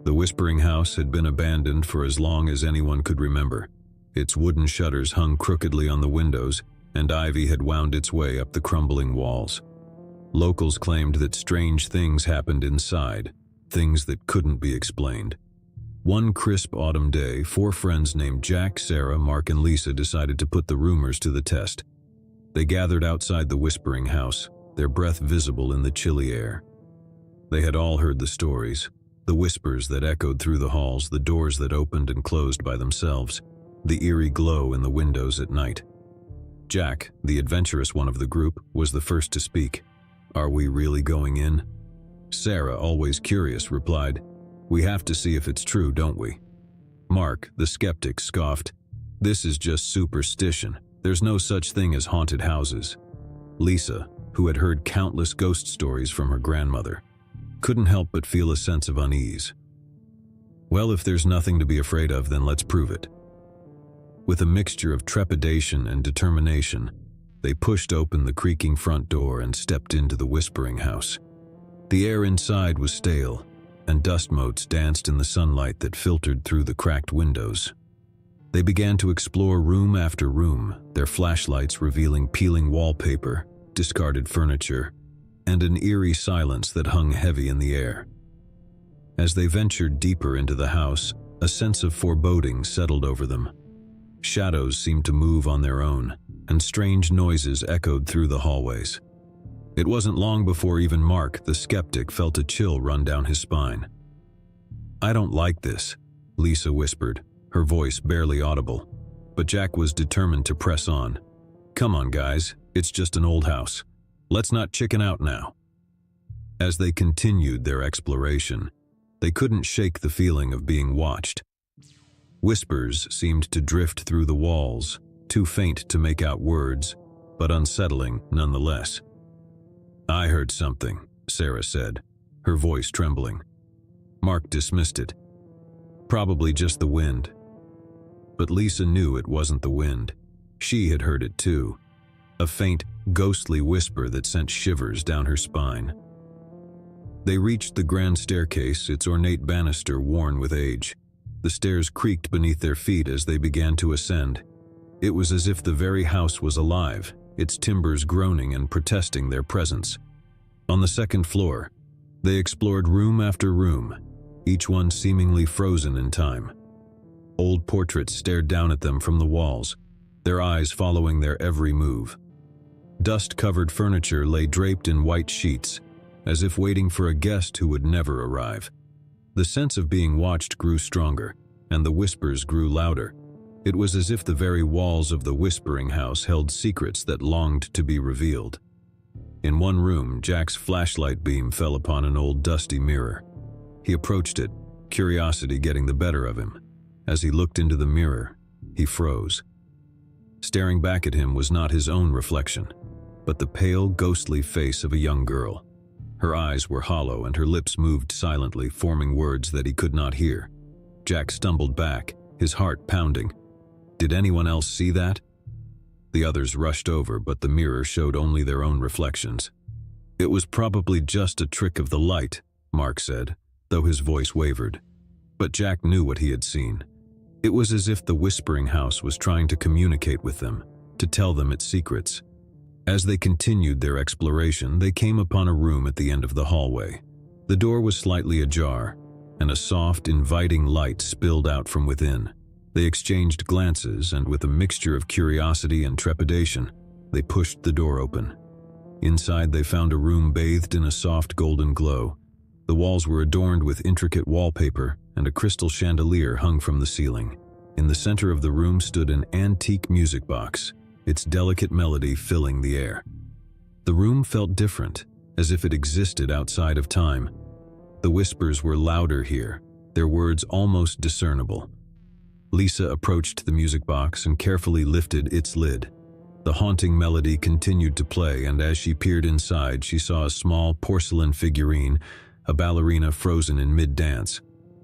The Whispering House had been abandoned for as long as anyone could remember. Its wooden shutters hung crookedly on the windows, and ivy had wound its way up the crumbling walls. Locals claimed that strange things happened inside, things that couldn't be explained. One crisp autumn day, 4 friends named Jack, Sarah, Mark, and Lisa decided to put the rumors to the test. They gathered outside the Whispering House, their breath visible in the chilly air. They had all heard the stories, the whispers that echoed through the halls, the doors that opened and closed by themselves, the eerie glow in the windows at night. Jack, the adventurous one of the group, was the first to speak. "Are we really going in?" Sarah, always curious, replied, "We have to see if it's true, don't we?" Mark, the skeptic, scoffed, "This is just superstition. There's no such thing as haunted houses." Lisa, who had heard countless ghost stories from her grandmother, couldn't help but feel a sense of unease. "Well, if there's nothing to be afraid of, then let's prove it." With a mixture of trepidation and determination, they pushed open the creaking front door and stepped into the whispering house. The air inside was stale, and dust motes danced in the sunlight that filtered through the cracked windows. They began to explore room after room, their flashlights revealing peeling wallpaper, discarded furniture, and an eerie silence that hung heavy in the air. As they ventured deeper into the house, a sense of foreboding settled over them. Shadows seemed to move on their own, and strange noises echoed through the hallways. It wasn't long before even Mark, the skeptic, felt a chill run down his spine. "I don't like this," Lisa whispered, her voice barely audible, but Jack was determined to press on. "Come on, guys, it's just an old house. Let's not chicken out now." As they continued their exploration, they couldn't shake the feeling of being watched. Whispers seemed to drift through the walls, too faint to make out words, but unsettling nonetheless. "I heard something," Sarah said, her voice trembling. Mark dismissed it. "Probably just the wind." But Lisa knew it wasn't the wind. She had heard it too. A faint, ghostly whisper that sent shivers down her spine. They reached the grand staircase, its ornate banister worn with age. The stairs creaked beneath their feet as they began to ascend. It was as if the very house was alive, its timbers groaning and protesting their presence. On the second floor, they explored room after room, each one seemingly frozen in time. Old portraits stared down at them from the walls, their eyes following their every move. Dust-covered furniture lay draped in white sheets, as if waiting for a guest who would never arrive. The sense of being watched grew stronger, and the whispers grew louder. It was as if the very walls of the whispering house held secrets that longed to be revealed. In one room, Jack's flashlight beam fell upon an old dusty mirror. He approached it, curiosity getting the better of him. As he looked into the mirror, he froze. Staring back at him was not his own reflection, but the pale, ghostly face of a young girl. Her eyes were hollow and her lips moved silently, forming words that he could not hear. Jack stumbled back, his heart pounding. Did anyone else see that? The others rushed over, but the mirror showed only their own reflections. "It was probably just a trick of the light," Mark said, though his voice wavered. But Jack knew what he had seen. It was as if the whispering house was trying to communicate with them, to tell them its secrets. As they continued their exploration, they came upon a room at the end of the hallway. The door was slightly ajar, and a soft, inviting light spilled out from within. They exchanged glances, and with a mixture of curiosity and trepidation, they pushed the door open. Inside, they found a room bathed in a soft golden glow. The walls were adorned with intricate wallpaper, and a crystal chandelier hung from the ceiling. In the center of the room stood an antique music box, its delicate melody filling the air. The room felt different, as if it existed outside of time. The whispers were louder here, their words almost discernible. Lisa approached the music box and carefully lifted its lid. The haunting melody continued to play, and as she peered inside, she saw a small porcelain figurine, a ballerina frozen in mid-dance.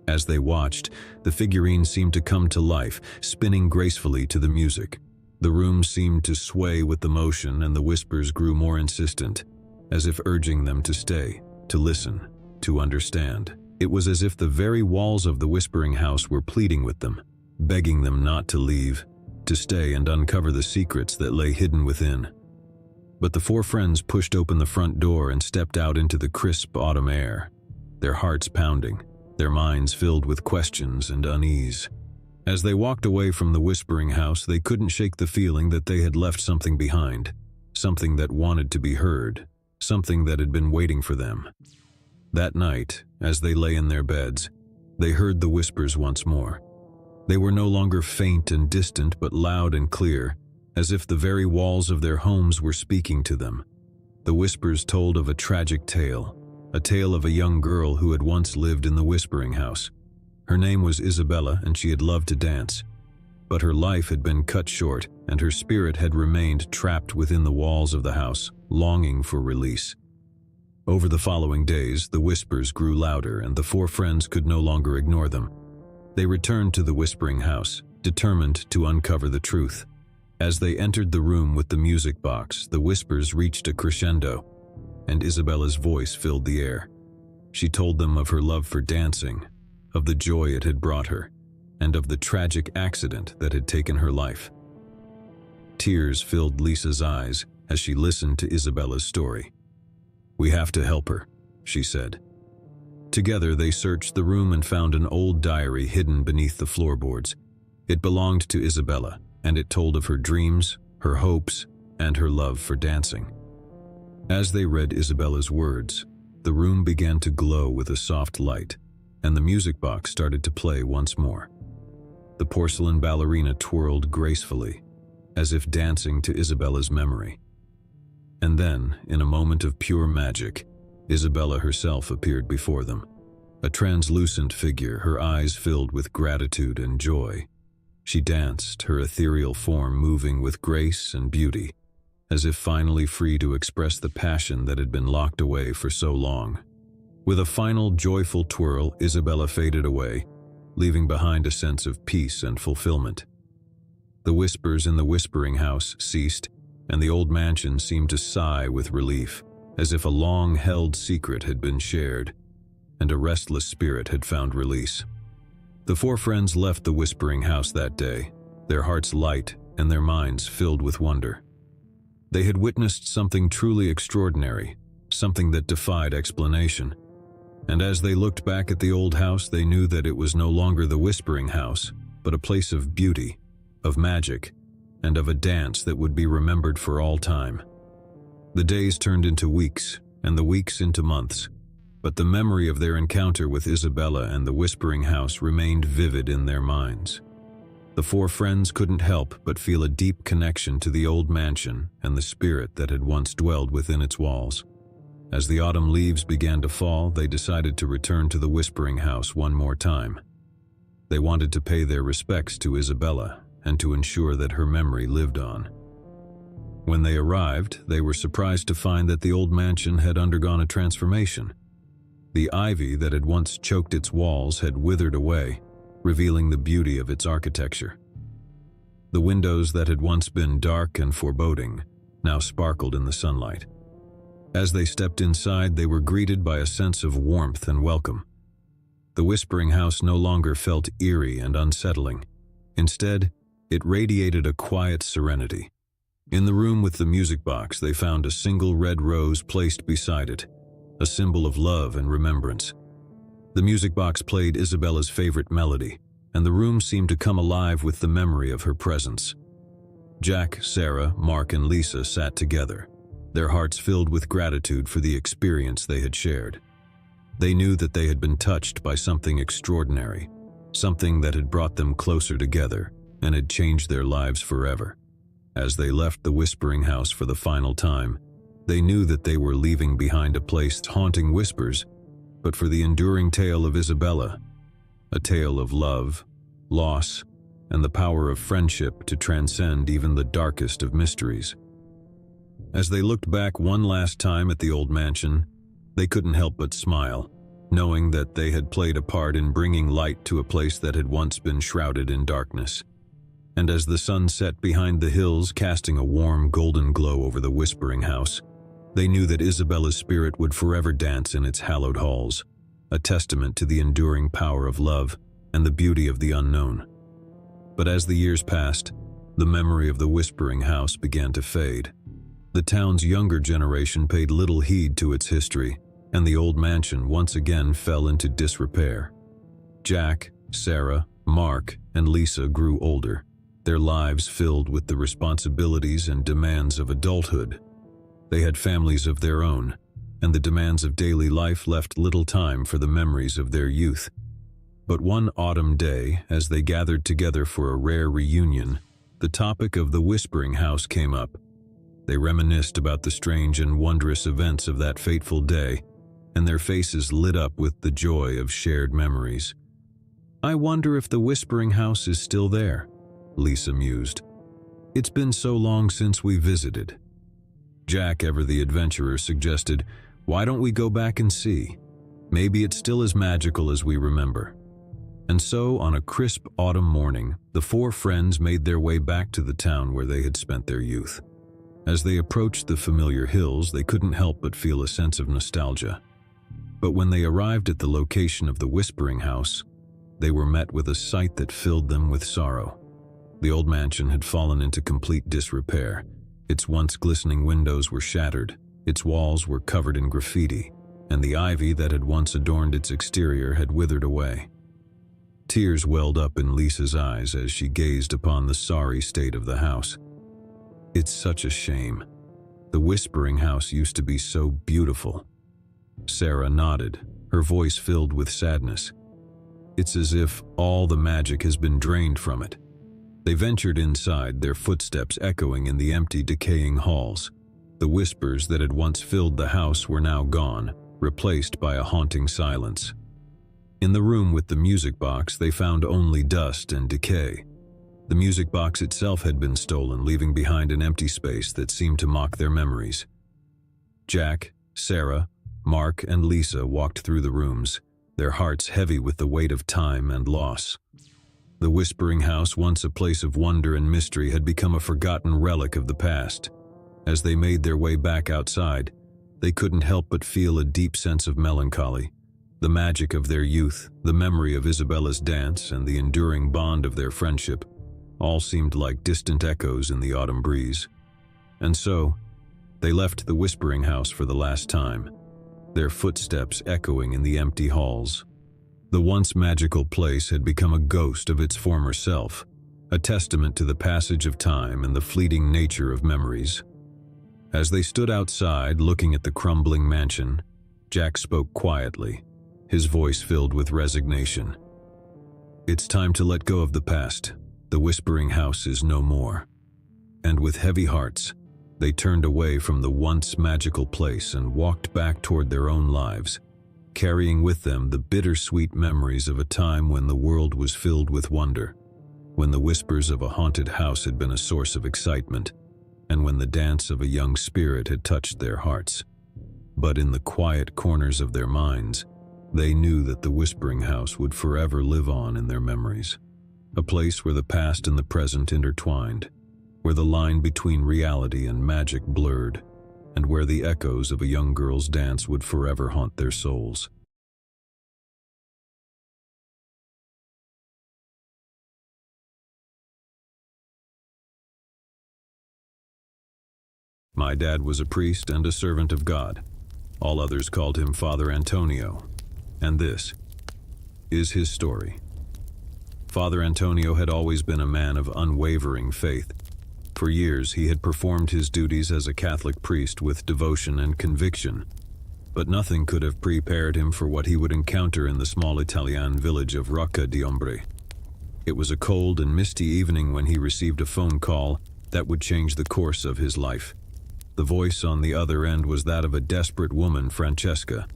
As they watched, the figurine seemed to come to life, spinning gracefully to the music. The room seemed to sway with the motion, and the whispers grew more insistent, as if urging them to stay, to listen, to understand. It was as if the very walls of the whispering house were pleading with them, begging them not to leave, to stay and uncover the secrets that lay hidden within. But the four friends pushed open the front door and stepped out into the crisp autumn air, their hearts pounding, their minds filled with questions and unease. As they walked away from the whispering house, they couldn't shake the feeling that they had left something behind, something that wanted to be heard, something that had been waiting for them. That night, as they lay in their beds, they heard the whispers once more. They were no longer faint and distant, but loud and clear, as if the very walls of their homes were speaking to them. The whispers told of a tragic tale, a tale of a young girl who had once lived in the Whispering House. Her name was Isabella, and she had loved to dance. But her life had been cut short, and her spirit had remained trapped within the walls of the house, longing for release. Over the following days, the whispers grew louder, and the four friends could no longer ignore them. They returned to the Whispering House, determined to uncover the truth. As they entered the room with the music box, the whispers reached a crescendo, and Isabella's voice filled the air. She told them of her love for dancing, of the joy it had brought her, and of the tragic accident that had taken her life. Tears filled Lisa's eyes as she listened to Isabella's story. "We have to help her," she said. Together they searched the room and found an old diary hidden beneath the floorboards. It belonged to Isabella, and it told of her dreams, her hopes, and her love for dancing. As they read Isabella's words, the room began to glow with a soft light, and the music box started to play once more. The porcelain ballerina twirled gracefully, as if dancing to Isabella's memory. And then, in a moment of pure magic, Isabella herself appeared before them, a translucent figure, her eyes filled with gratitude and joy. She danced, her ethereal form moving with grace and beauty, as if finally free to express the passion that had been locked away for so long. With a final joyful twirl, Isabella faded away, leaving behind a sense of peace and fulfillment. The whispers in the Whispering House ceased, and the old mansion seemed to sigh with relief, as if a long-held secret had been shared, and a restless spirit had found release. The four friends left the Whispering House that day, their hearts light and their minds filled with wonder. They had witnessed something truly extraordinary, something that defied explanation. And as they looked back at the old house, they knew that it was no longer the Whispering House, but a place of beauty, of magic, and of a dance that would be remembered for all time. The days turned into weeks, and the weeks into months, but the memory of their encounter with Isabella and the Whispering House remained vivid in their minds. The four friends couldn't help but feel a deep connection to the old mansion and the spirit that had once dwelled within its walls. As the autumn leaves began to fall, they decided to return to the Whispering House one more time. They wanted to pay their respects to Isabella and to ensure that her memory lived on. When they arrived, they were surprised to find that the old mansion had undergone a transformation. The ivy that had once choked its walls had withered away, revealing the beauty of its architecture. The windows that had once been dark and foreboding now sparkled in the sunlight. As they stepped inside, they were greeted by a sense of warmth and welcome. The Whispering House no longer felt eerie and unsettling. Instead, it radiated a quiet serenity. In the room with the music box, they found a single red rose placed beside it, a symbol of love and remembrance. The music box played Isabella's favorite melody, and the room seemed to come alive with the memory of her presence. Jack, Sarah, Mark, and Lisa sat together, their hearts filled with gratitude for the experience they had shared. They knew that they had been touched by something extraordinary, something that had brought them closer together and had changed their lives forever. As they left the Whispering House for the final time, they knew that they were leaving behind a place haunting whispers, but for the enduring tale of Isabella, a tale of love, loss, and the power of friendship to transcend even the darkest of mysteries. As they looked back one last time at the old mansion, they couldn't help but smile, knowing that they had played a part in bringing light to a place that had once been shrouded in darkness. And as the sun set behind the hills, casting a warm golden glow over the Whispering House, they knew that Isabella's spirit would forever dance in its hallowed halls, a testament to the enduring power of love and the beauty of the unknown. But as the years passed, the memory of the Whispering House began to fade. The town's younger generation paid little heed to its history, and the old mansion once again fell into disrepair. Jack, Sarah, Mark, and Lisa grew older, their lives filled with the responsibilities and demands of adulthood. They had families of their own, and the demands of daily life left little time for the memories of their youth. But one autumn day, as they gathered together for a rare reunion, the topic of the Whispering House came up. They reminisced about the strange and wondrous events of that fateful day, and their faces lit up with the joy of shared memories. "I wonder if the Whispering House is still there," Lisa mused. "It's been so long since we visited." Jack, ever the adventurer, suggested, "Why don't we go back and see? Maybe it's still as magical as we remember." And so, on a crisp autumn morning, the four friends made their way back to the town where they had spent their youth. As they approached the familiar hills, they couldn't help but feel a sense of nostalgia. But when they arrived at the location of the Whispering House, they were met with a sight that filled them with sorrow. The old mansion had fallen into complete disrepair. Its once glistening windows were shattered, its walls were covered in graffiti, and the ivy that had once adorned its exterior had withered away. Tears welled up in Lisa's eyes as she gazed upon the sorry state of the house. "It's such a shame. The Whispering House used to be so beautiful." Sarah nodded, her voice filled with sadness. "It's as if all the magic has been drained from it." They ventured inside, their footsteps echoing in the empty, decaying halls. The whispers that had once filled the house were now gone, replaced by a haunting silence. In the room with the music box, they found only dust and decay. The music box itself had been stolen, leaving behind an empty space that seemed to mock their memories. Jack, Sarah, Mark, and Lisa walked through the rooms, their hearts heavy with the weight of time and loss. The Whispering House, once a place of wonder and mystery, had become a forgotten relic of the past. As they made their way back outside, they couldn't help but feel a deep sense of melancholy. The magic of their youth, the memory of Isabella's dance, and the enduring bond of their friendship all seemed like distant echoes in the autumn breeze. And so, they left the Whispering House for the last time, their footsteps echoing in the empty halls. The once magical place had become a ghost of its former self, a testament to the passage of time and the fleeting nature of memories. As they stood outside, looking at the crumbling mansion, Jack spoke quietly, his voice filled with resignation. "It's time to let go of the past. The Whispering House is no more." And with heavy hearts, they turned away from the once magical place and walked back toward their own lives, carrying with them the bittersweet memories of a time when the world was filled with wonder, when the whispers of a haunted house had been a source of excitement, and when the dance of a young spirit had touched their hearts. But in the quiet corners of their minds, they knew that the Whispering House would forever live on in their memories, a place where the past and the present intertwined, where the line between reality and magic blurred, and where the echoes of a young girl's dance would forever haunt their souls. My dad was a priest and a servant of God. All others called him Father Antonio, and this is his story. Father Antonio had always been a man of unwavering faith. For years, he had performed his duties as a Catholic priest with devotion and conviction, but nothing could have prepared him for what he would encounter in the small Italian village of Rocca di Ombre. It was a cold and misty evening when he received a phone call that would change the course of his life. The voice on the other end was that of a desperate woman, Francesca,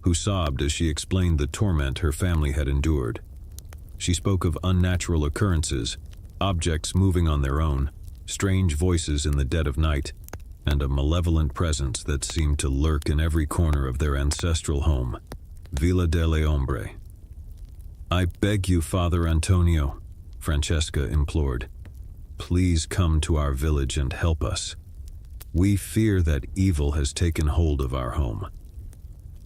who sobbed as she explained the torment her family had endured. She spoke of unnatural occurrences, objects moving on their own, strange voices in the dead of night, and a malevolent presence that seemed to lurk in every corner of their ancestral home, Villa delle Ombre. "I beg you, Father Antonio," Francesca implored. "Please come to our village and help us. We fear that evil has taken hold of our home."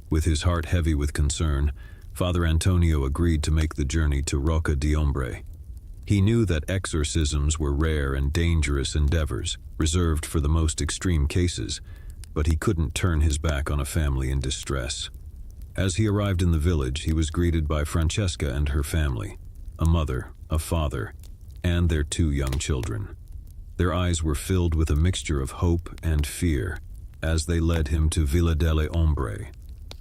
With his heart heavy with concern, Father Antonio agreed to make the journey to Rocca di Ombre. He knew that exorcisms were rare and dangerous endeavors, reserved for the most extreme cases, but he couldn't turn his back on a family in distress. As he arrived in the village, he was greeted by Francesca and her family, a mother, a father, and their 2 young children. Their eyes were filled with a mixture of hope and fear as they led him to Villa delle Ombre,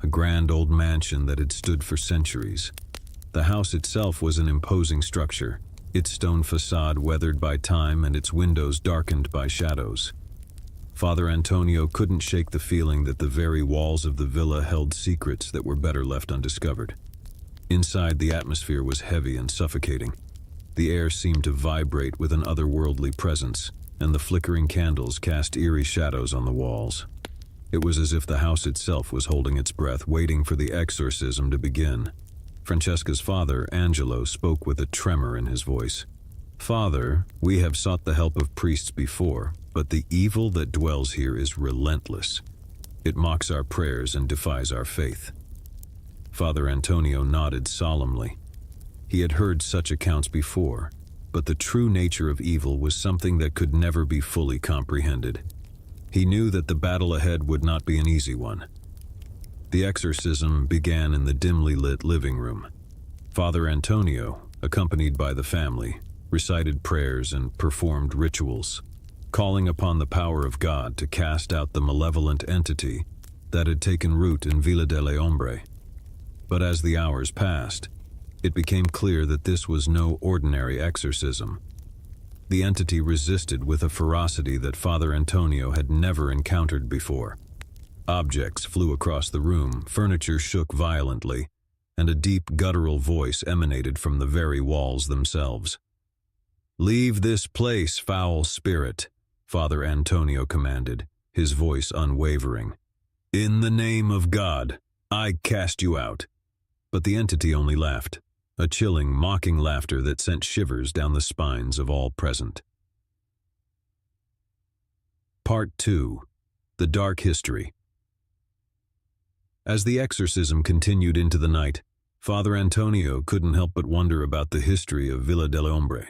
a grand old mansion that had stood for centuries. The house itself was an imposing structure, its stone facade weathered by time and its windows darkened by shadows. Father Antonio couldn't shake the feeling that the very walls of the villa held secrets that were better left undiscovered. Inside, the atmosphere was heavy and suffocating. The air seemed to vibrate with an otherworldly presence, and the flickering candles cast eerie shadows on the walls. It was as if the house itself was holding its breath, waiting for the exorcism to begin. Francesca's father, Angelo, spoke with a tremor in his voice. "Father, we have sought the help of priests before, but the evil that dwells here is relentless. It mocks our prayers and defies our faith." Father Antonio nodded solemnly. He had heard such accounts before, but the true nature of evil was something that could never be fully comprehended. He knew that the battle ahead would not be an easy one. The exorcism began in the dimly lit living room. Father Antonio, accompanied by the family, recited prayers and performed rituals, calling upon the power of God to cast out the malevolent entity that had taken root in Villa delle Ombre. But as the hours passed, it became clear that this was no ordinary exorcism. The entity resisted with a ferocity that Father Antonio had never encountered before. Objects flew across the room, furniture shook violently, and a deep guttural voice emanated from the very walls themselves. "Leave this place, foul spirit," Father Antonio commanded, his voice unwavering. "In the name of God, I cast you out." But the entity only laughed, a chilling, mocking laughter that sent shivers down the spines of all present. Part 2. The Dark History. As the exorcism continued into the night, Father Antonio couldn't help but wonder about the history of Villa delle Ombre.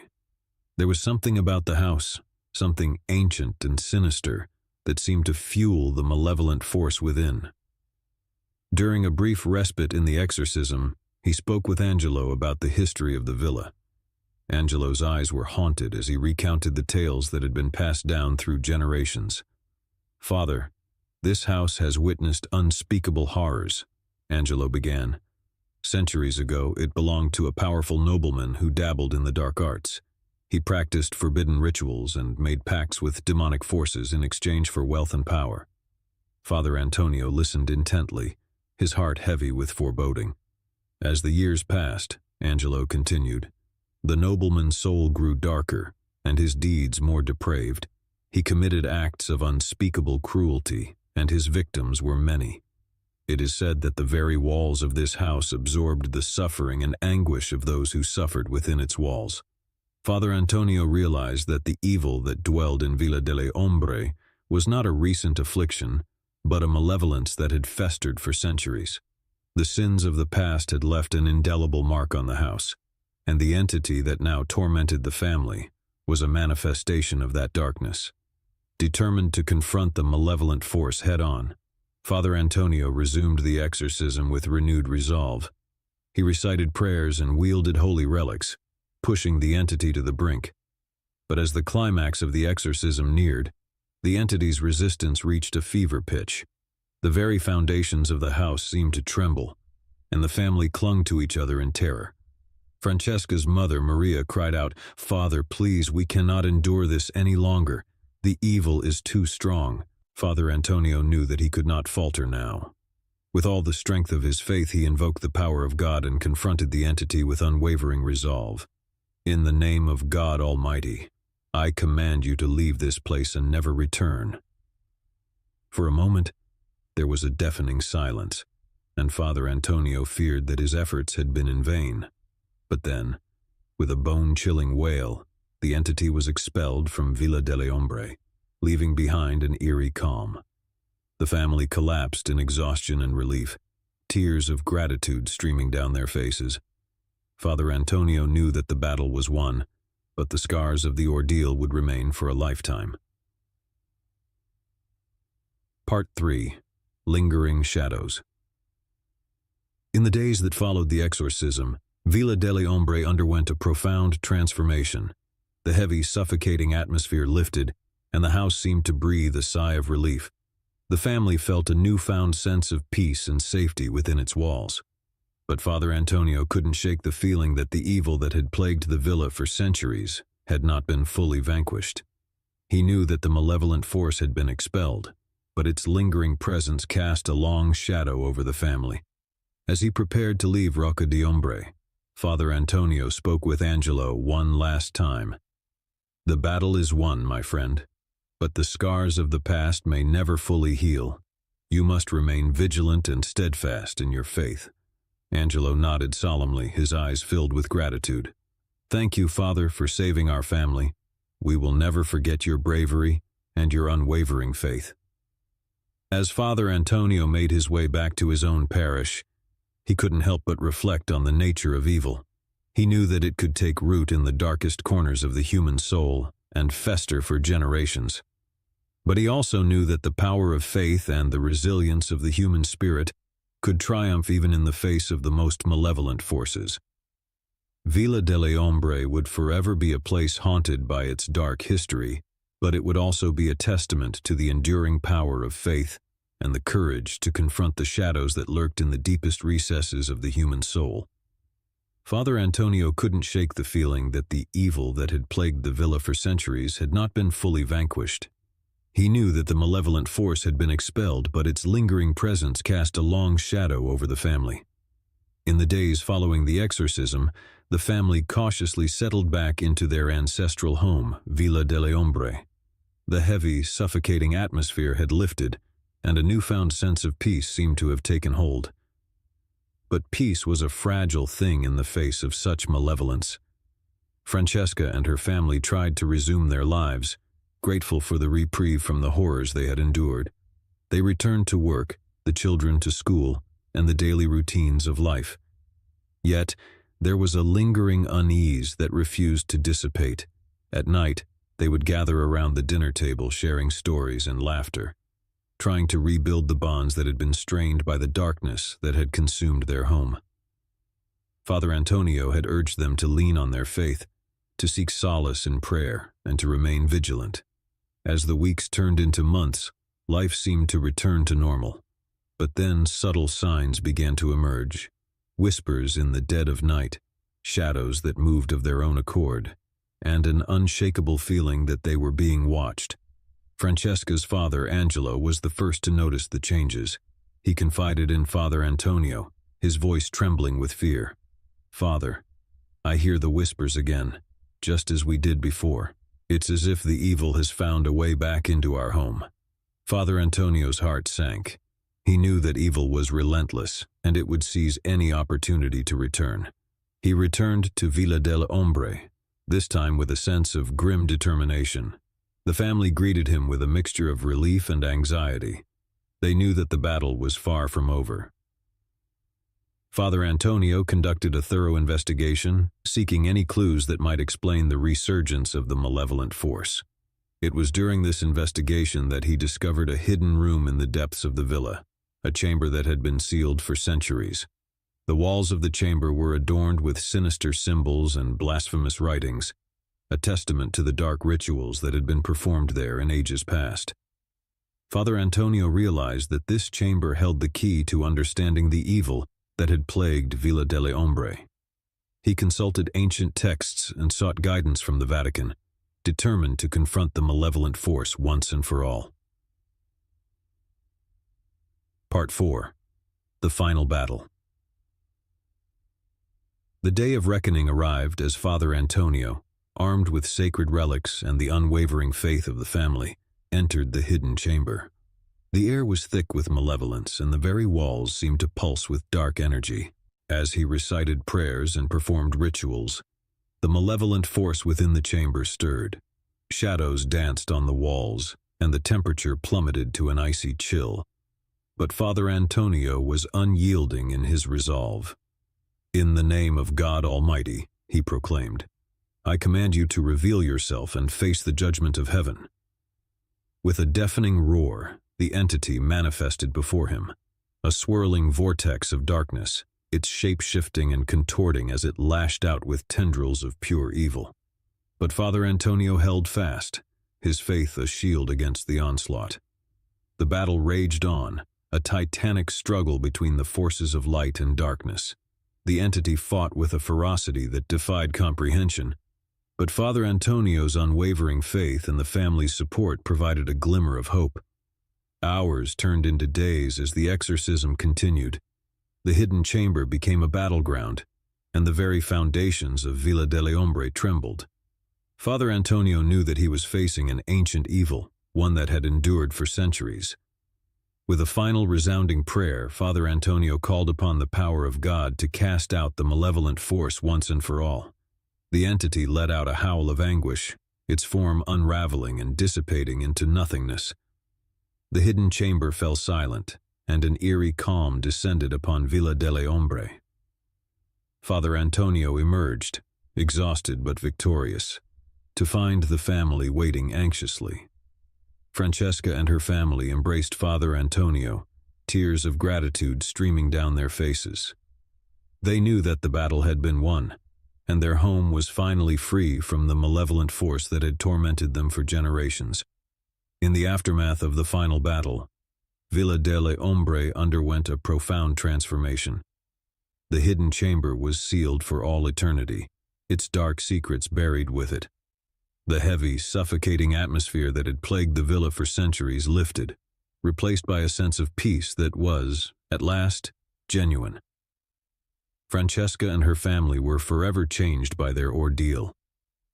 There was something about the house, something ancient and sinister, that seemed to fuel the malevolent force within. During a brief respite in the exorcism, he spoke with Angelo about the history of the villa. Angelo's eyes were haunted as he recounted the tales that had been passed down through generations. "Father, this house has witnessed unspeakable horrors," Angelo began. "Centuries ago, it belonged to a powerful nobleman who dabbled in the dark arts. He practiced forbidden rituals and made pacts with demonic forces in exchange for wealth and power." Father Antonio listened intently, his heart heavy with foreboding. As the years passed, Angelo continued, the nobleman's soul grew darker and his deeds more depraved. He committed acts of unspeakable cruelty, and his victims were many. It is said that the very walls of this house absorbed the suffering and anguish of those who suffered within its walls. Father Antonio realized that the evil that dwelled in Villa delle Ombre was not a recent affliction, but a malevolence that had festered for centuries. The sins of the past had left an indelible mark on the house, and the entity that now tormented the family was a manifestation of that darkness. Determined to confront the malevolent force head-on, Father Antonio resumed the exorcism with renewed resolve. He recited prayers and wielded holy relics, pushing the entity to the brink. But as the climax of the exorcism neared, the entity's resistance reached a fever pitch. The very foundations of the house seemed to tremble, and the family clung to each other in terror. Francesca's mother, Maria, cried out, "Father, please, we cannot endure this any longer. The evil is too strong." Father Antonio knew that he could not falter now. With all the strength of his faith, he invoked the power of God and confronted the entity with unwavering resolve. "In the name of God Almighty, I command you to leave this place and never return." For a moment, there was a deafening silence, and Father Antonio feared that his efforts had been in vain. But then, with a bone-chilling wail, the entity was expelled from Villa delle Ombre, leaving behind an eerie calm. The family collapsed in exhaustion and relief, tears of gratitude streaming down their faces. Father Antonio knew that the battle was won, but the scars of the ordeal would remain for a lifetime. Part 3. Lingering Shadows. In the days that followed the exorcism, Villa delle Ombre underwent a profound transformation. The heavy, suffocating atmosphere lifted, and the house seemed to breathe a sigh of relief. The family felt a newfound sense of peace and safety within its walls. But Father Antonio couldn't shake the feeling that the evil that had plagued the villa for centuries had not been fully vanquished. He knew that the malevolent force had been expelled, but its lingering presence cast a long shadow over the family. As he prepared to leave Rocca di Ombre, Father Antonio spoke with Angelo one last time. "The battle is won, my friend, but the scars of the past may never fully heal. You must remain vigilant and steadfast in your faith." Angelo nodded solemnly, his eyes filled with gratitude. "Thank you, Father, for saving our family. We will never forget your bravery and your unwavering faith." As Father Antonio made his way back to his own parish, he couldn't help but reflect on the nature of evil. He knew that it could take root in the darkest corners of the human soul and fester for generations. But he also knew that the power of faith and the resilience of the human spirit could triumph even in the face of the most malevolent forces. Villa delle Ombre would forever be a place haunted by its dark history, but it would also be a testament to the enduring power of faith and the courage to confront the shadows that lurked in the deepest recesses of the human soul. Father Antonio couldn't shake the feeling that the evil that had plagued the villa for centuries had not been fully vanquished. He knew that the malevolent force had been expelled, but its lingering presence cast a long shadow over the family. In the days following the exorcism, the family cautiously settled back into their ancestral home, Villa delle Ombre. The heavy, suffocating atmosphere had lifted, and a newfound sense of peace seemed to have taken hold. But peace was a fragile thing in the face of such malevolence. Francesca and her family tried to resume their lives, grateful for the reprieve from the horrors they had endured. They returned to work, the children to school, and the daily routines of life. Yet, there was a lingering unease that refused to dissipate. At night, they would gather around the dinner table sharing stories and laughter, trying to rebuild the bonds that had been strained by the darkness that had consumed their home. Father Antonio had urged them to lean on their faith, to seek solace in prayer, and to remain vigilant. As the weeks turned into months, life seemed to return to normal. But then subtle signs began to emerge, whispers in the dead of night, shadows that moved of their own accord, and an unshakable feeling that they were being watched. Francesca's father, Angelo, was the first to notice the changes. He confided in Father Antonio, his voice trembling with fear. "Father, I hear the whispers again, just as we did before. It's as if the evil has found a way back into our home." Father Antonio's heart sank. He knew that evil was relentless, and it would seize any opportunity to return. He returned to Villa delle Ombre, this time with a sense of grim determination. The family greeted him with a mixture of relief and anxiety. They knew that the battle was far from over. Father Antonio conducted a thorough investigation, seeking any clues that might explain the resurgence of the malevolent force. It was during this investigation that he discovered a hidden room in the depths of the villa, a chamber that had been sealed for centuries. The walls of the chamber were adorned with sinister symbols and blasphemous writings, a testament to the dark rituals that had been performed there in ages past. Father Antonio realized that this chamber held the key to understanding the evil that had plagued Villa delle Ombre. He consulted ancient texts and sought guidance from the Vatican, determined to confront the malevolent force once and for all. Part 4. The Final Battle. The day of reckoning arrived as Father Antonio, armed with sacred relics and the unwavering faith of the family, entered the hidden chamber. The air was thick with malevolence, and the very walls seemed to pulse with dark energy. As he recited prayers and performed rituals, the malevolent force within the chamber stirred. Shadows danced on the walls, and the temperature plummeted to an icy chill. But Father Antonio was unyielding in his resolve. "In the name of God Almighty," he proclaimed, "I command you to reveal yourself and face the judgment of heaven." With a deafening roar, the entity manifested before him, a swirling vortex of darkness, its shape shifting and contorting as it lashed out with tendrils of pure evil. But Father Antonio held fast, his faith a shield against the onslaught. The battle raged on, a titanic struggle between the forces of light and darkness. The entity fought with a ferocity that defied comprehension, but Father Antonio's unwavering faith and the family's support provided a glimmer of hope. Hours turned into days as the exorcism continued. The hidden chamber became a battleground, and the very foundations of Villa delle Ombre trembled. Father Antonio knew that he was facing an ancient evil, one that had endured for centuries. With a final resounding prayer, Father Antonio called upon the power of God to cast out the malevolent force once and for all. The entity let out a howl of anguish, its form unraveling and dissipating into nothingness. The hidden chamber fell silent, and an eerie calm descended upon Villa delle Ombre. Father Antonio emerged, exhausted but victorious, to find the family waiting anxiously. Francesca and her family embraced Father Antonio, tears of gratitude streaming down their faces. They knew that the battle had been won, and their home was finally free from the malevolent force that had tormented them for generations. In the aftermath of the final battle, Villa delle Ombre underwent a profound transformation. The hidden chamber was sealed for all eternity, its dark secrets buried with it. The heavy, suffocating atmosphere that had plagued the villa for centuries lifted, replaced by a sense of peace that was, at last, genuine. Francesca and her family were forever changed by their ordeal.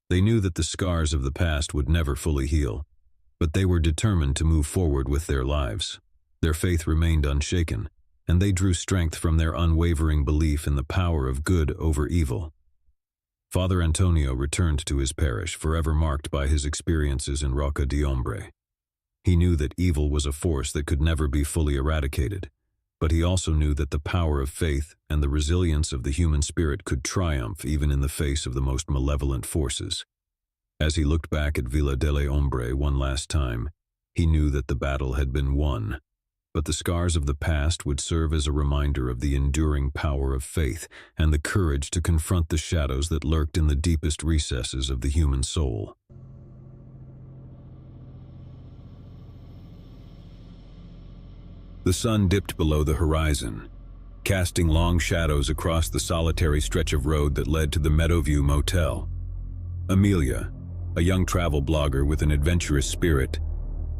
They knew that the scars of the past would never fully heal, but they were determined to move forward with their lives. Their faith remained unshaken, and they drew strength from their unwavering belief in the power of good over evil. Father Antonio returned to his parish, forever marked by his experiences in Rocca di Ombre. He knew that evil was a force that could never be fully eradicated, but he also knew that the power of faith and the resilience of the human spirit could triumph even in the face of the most malevolent forces. As he looked back at Villa delle Ombre one last time, he knew that the battle had been won, but the scars of the past would serve as a reminder of the enduring power of faith and the courage to confront the shadows that lurked in the deepest recesses of the human soul. The sun dipped below the horizon, casting long shadows across the solitary stretch of road that led to the Meadowview Motel. Amelia, a young travel blogger with an adventurous spirit,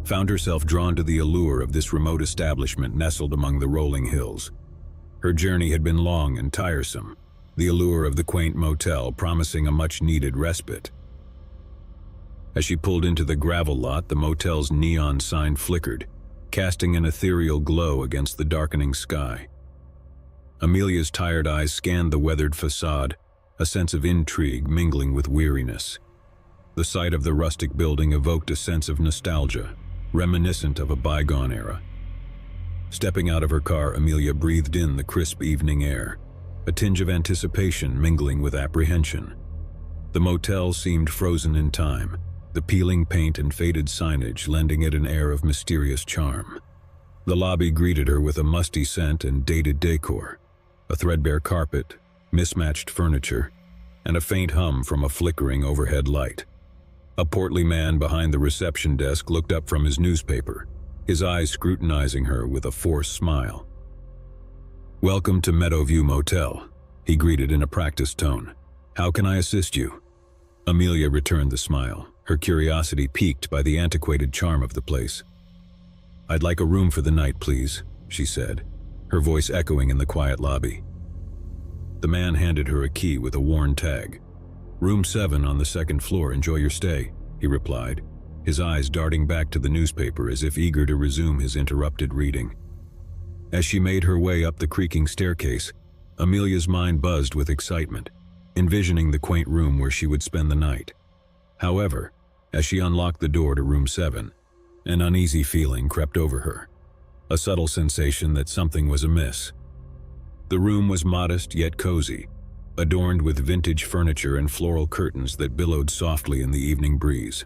found herself drawn to the allure of this remote establishment nestled among the rolling hills. Her journey had been long and tiresome, the allure of the quaint motel promising a much-needed respite. As she pulled into the gravel lot, the motel's neon sign flickered, casting an ethereal glow against the darkening sky. Amelia's tired eyes scanned the weathered facade, a sense of intrigue mingling with weariness. The sight of the rustic building evoked a sense of nostalgia, reminiscent of a bygone era. Stepping out of her car, Amelia breathed in the crisp evening air, a tinge of anticipation mingling with apprehension. The motel seemed frozen in time, the peeling paint and faded signage lending it an air of mysterious charm. The lobby greeted her with a musty scent and dated decor, a threadbare carpet, mismatched furniture, and a faint hum from a flickering overhead light. A portly man behind the reception desk looked up from his newspaper, his eyes scrutinizing her with a forced smile. "Welcome to Meadowview Motel," he greeted in a practiced tone. "How can I assist you?" Amelia returned the smile, her curiosity piqued by the antiquated charm of the place. "I'd like a room for the night, please," she said, her voice echoing in the quiet lobby. The man handed her a key with a worn tag. "Room 7 on the second floor, enjoy your stay," he replied, his eyes darting back to the newspaper as if eager to resume his interrupted reading. As she made her way up the creaking staircase, Amelia's mind buzzed with excitement, envisioning the quaint room where she would spend the night. However, as she unlocked the door to room 7, an uneasy feeling crept over her, a subtle sensation that something was amiss. The room was modest yet cozy, adorned with vintage furniture and floral curtains that billowed softly in the evening breeze.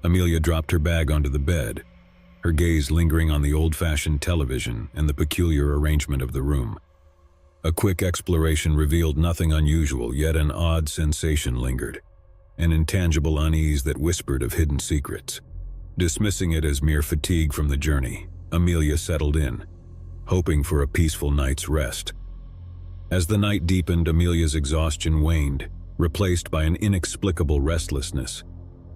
Amelia dropped her bag onto the bed, her gaze lingering on the old-fashioned television and the peculiar arrangement of the room. A quick exploration revealed nothing unusual, yet an odd sensation lingered, an intangible unease that whispered of hidden secrets. Dismissing it as mere fatigue from the journey, Amelia settled in, hoping for a peaceful night's rest. As the night deepened, Amelia's exhaustion waned, replaced by an inexplicable restlessness.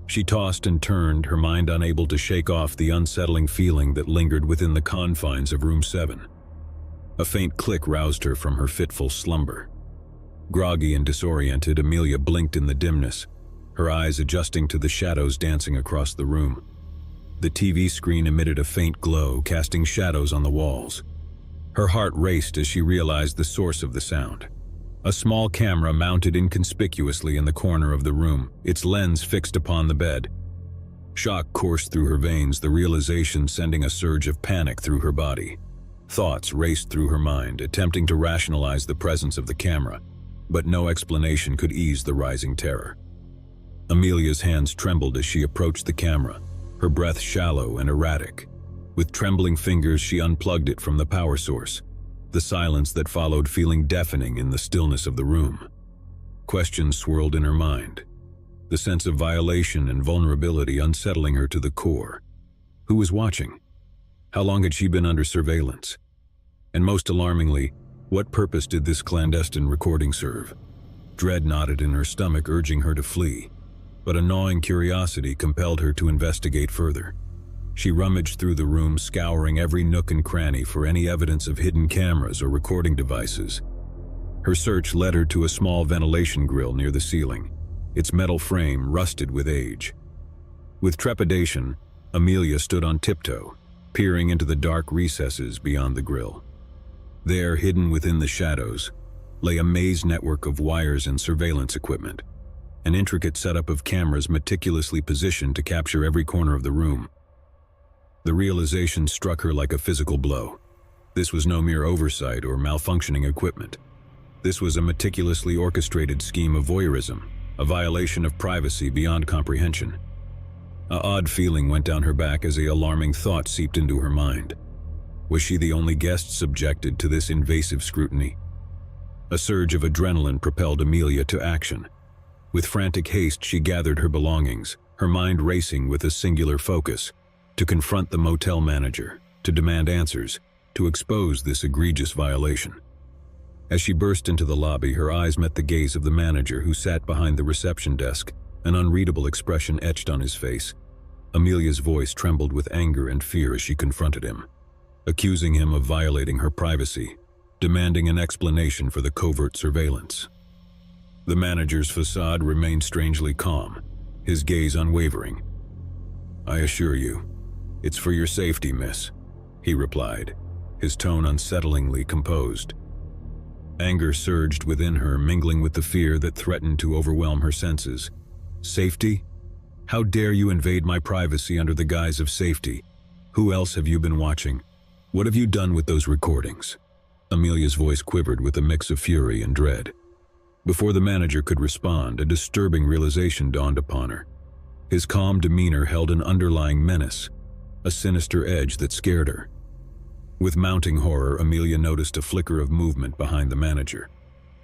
She tossed and turned, her mind unable to shake off the unsettling feeling that lingered within the confines of room 7. A faint click roused her from her fitful slumber. Groggy and disoriented, Amelia blinked in the dimness, her eyes adjusting to the shadows dancing across the room. The TV screen emitted a faint glow, casting shadows on the walls. Her heart raced as she realized the source of the sound. A small camera mounted inconspicuously in the corner of the room, its lens fixed upon the bed. Shock coursed through her veins, the realization sending a surge of panic through her body. Thoughts raced through her mind, attempting to rationalize the presence of the camera, but no explanation could ease the rising terror. Amelia's hands trembled as she approached the camera, her breath shallow and erratic. With trembling fingers, she unplugged it from the power source, the silence that followed feeling deafening in the stillness of the room. Questions swirled in her mind, the sense of violation and vulnerability unsettling her to the core. Who was watching? How long had she been under surveillance? And most alarmingly, what purpose did this clandestine recording serve? Dread knotted in her stomach, urging her to flee, but a gnawing curiosity compelled her to investigate further. She rummaged through the room, scouring every nook and cranny for any evidence of hidden cameras or recording devices. Her search led her to a small ventilation grill near the ceiling, its metal frame rusted with age. With trepidation, Amelia stood on tiptoe, peering into the dark recesses beyond the grill. There, hidden within the shadows, lay a maze network of wires and surveillance equipment, an intricate setup of cameras meticulously positioned to capture every corner of the room. The realization struck her like a physical blow. This was no mere oversight or malfunctioning equipment. This was a meticulously orchestrated scheme of voyeurism, a violation of privacy beyond comprehension. An odd feeling went down her back as an alarming thought seeped into her mind. Was she the only guest subjected to this invasive scrutiny? A surge of adrenaline propelled Amelia to action. With frantic haste, she gathered her belongings, her mind racing with a singular focus: to confront the motel manager, to demand answers, to expose this egregious violation. As she burst into the lobby, her eyes met the gaze of the manager, who sat behind the reception desk, an unreadable expression etched on his face. Amelia's voice trembled with anger and fear as she confronted him, accusing him of violating her privacy, demanding an explanation for the covert surveillance. The manager's facade remained strangely calm, his gaze unwavering. "I assure you, it's for your safety, miss," he replied, his tone unsettlingly composed. Anger surged within her, mingling with the fear that threatened to overwhelm her senses. "Safety? How dare you invade my privacy under the guise of safety? Who else have you been watching? What have you done with those recordings?" Amelia's voice quivered with a mix of fury and dread. Before the manager could respond, a disturbing realization dawned upon her. His calm demeanor held an underlying menace, a sinister edge that scared her. With mounting horror, Amelia noticed a flicker of movement behind the manager,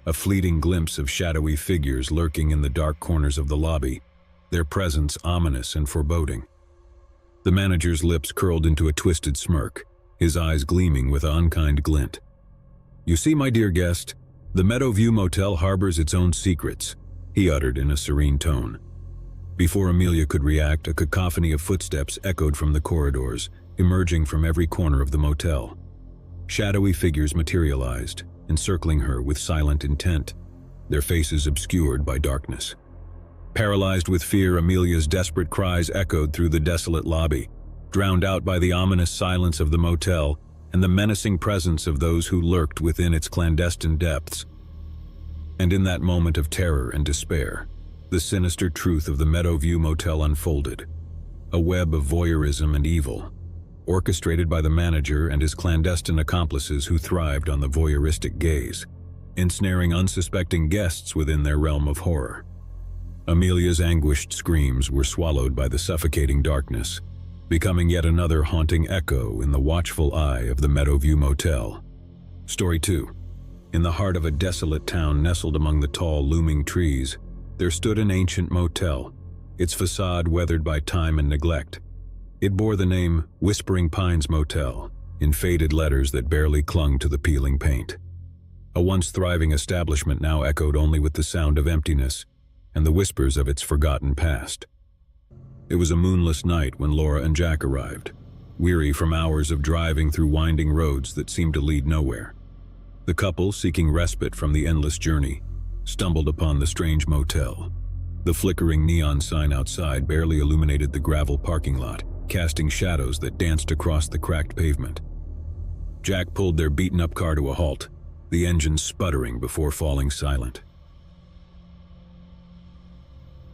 a fleeting glimpse of shadowy figures lurking in the dark corners of the lobby, their presence ominous and foreboding. The manager's lips curled into a twisted smirk, his eyes gleaming with an unkind glint. "You see, my dear guest, the Meadowview Motel harbors its own secrets," he uttered in a serene tone. Before Amelia could react, a cacophony of footsteps echoed from the corridors, emerging from every corner of the motel. Shadowy figures materialized, encircling her with silent intent, their faces obscured by darkness. Paralyzed with fear, Amelia's desperate cries echoed through the desolate lobby, drowned out by the ominous silence of the motel and the menacing presence of those who lurked within its clandestine depths. And in that moment of terror and despair, the sinister truth of the Meadowview Motel unfolded. A web of voyeurism and evil, orchestrated by the manager and his clandestine accomplices who thrived on the voyeuristic gaze, ensnaring unsuspecting guests within their realm of horror. Amelia's anguished screams were swallowed by the suffocating darkness, becoming yet another haunting echo in the watchful eye of the Meadowview Motel. Story 2. In the heart of a desolate town nestled among the tall, looming trees, there stood an ancient motel, its facade weathered by time and neglect. It bore the name Whispering Pines Motel, in faded letters that barely clung to the peeling paint. A once thriving establishment now echoed only with the sound of emptiness and the whispers of its forgotten past. It was a moonless night when Laura and Jack arrived, weary from hours of driving through winding roads that seemed to lead nowhere. The couple, seeking respite from the endless journey, stumbled upon the strange motel. The flickering neon sign outside barely illuminated the gravel parking lot, casting shadows that danced across the cracked pavement. Jack pulled their beaten-up car to a halt, the engine sputtering before falling silent.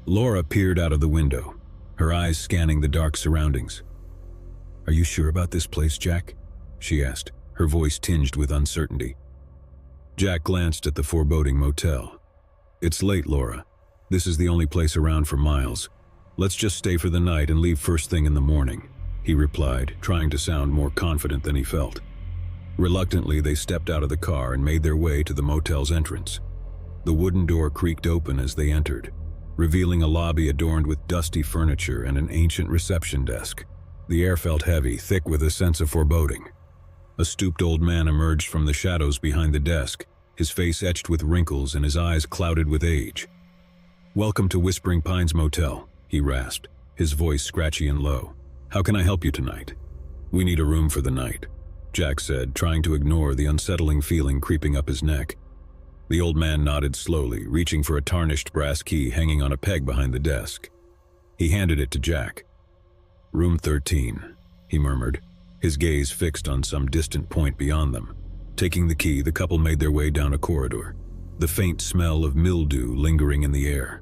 Laura peered out of the window, her eyes scanning the dark surroundings. "Are you sure about this place, Jack?" she asked, her voice tinged with uncertainty. Jack glanced at the foreboding motel. "It's late, Laura. This is the only place around for miles. Let's just stay for the night and leave first thing in the morning," he replied, trying to sound more confident than he felt. Reluctantly, they stepped out of the car and made their way to the motel's entrance. The wooden door creaked open as they entered, revealing a lobby adorned with dusty furniture and an ancient reception desk. The air felt heavy, thick with a sense of foreboding. A stooped old man emerged from the shadows behind the desk, his face etched with wrinkles and his eyes clouded with age. "Welcome to Whispering Pines Motel," he rasped, his voice scratchy and low. "How can I help you tonight?" "We need a room for the night," Jack said, trying to ignore the unsettling feeling creeping up his neck. The old man nodded slowly, reaching for a tarnished brass key hanging on a peg behind the desk. He handed it to Jack. "Room 13, he murmured, his gaze fixed on some distant point beyond them. Taking the key, the couple made their way down a corridor, the faint smell of mildew lingering in the air.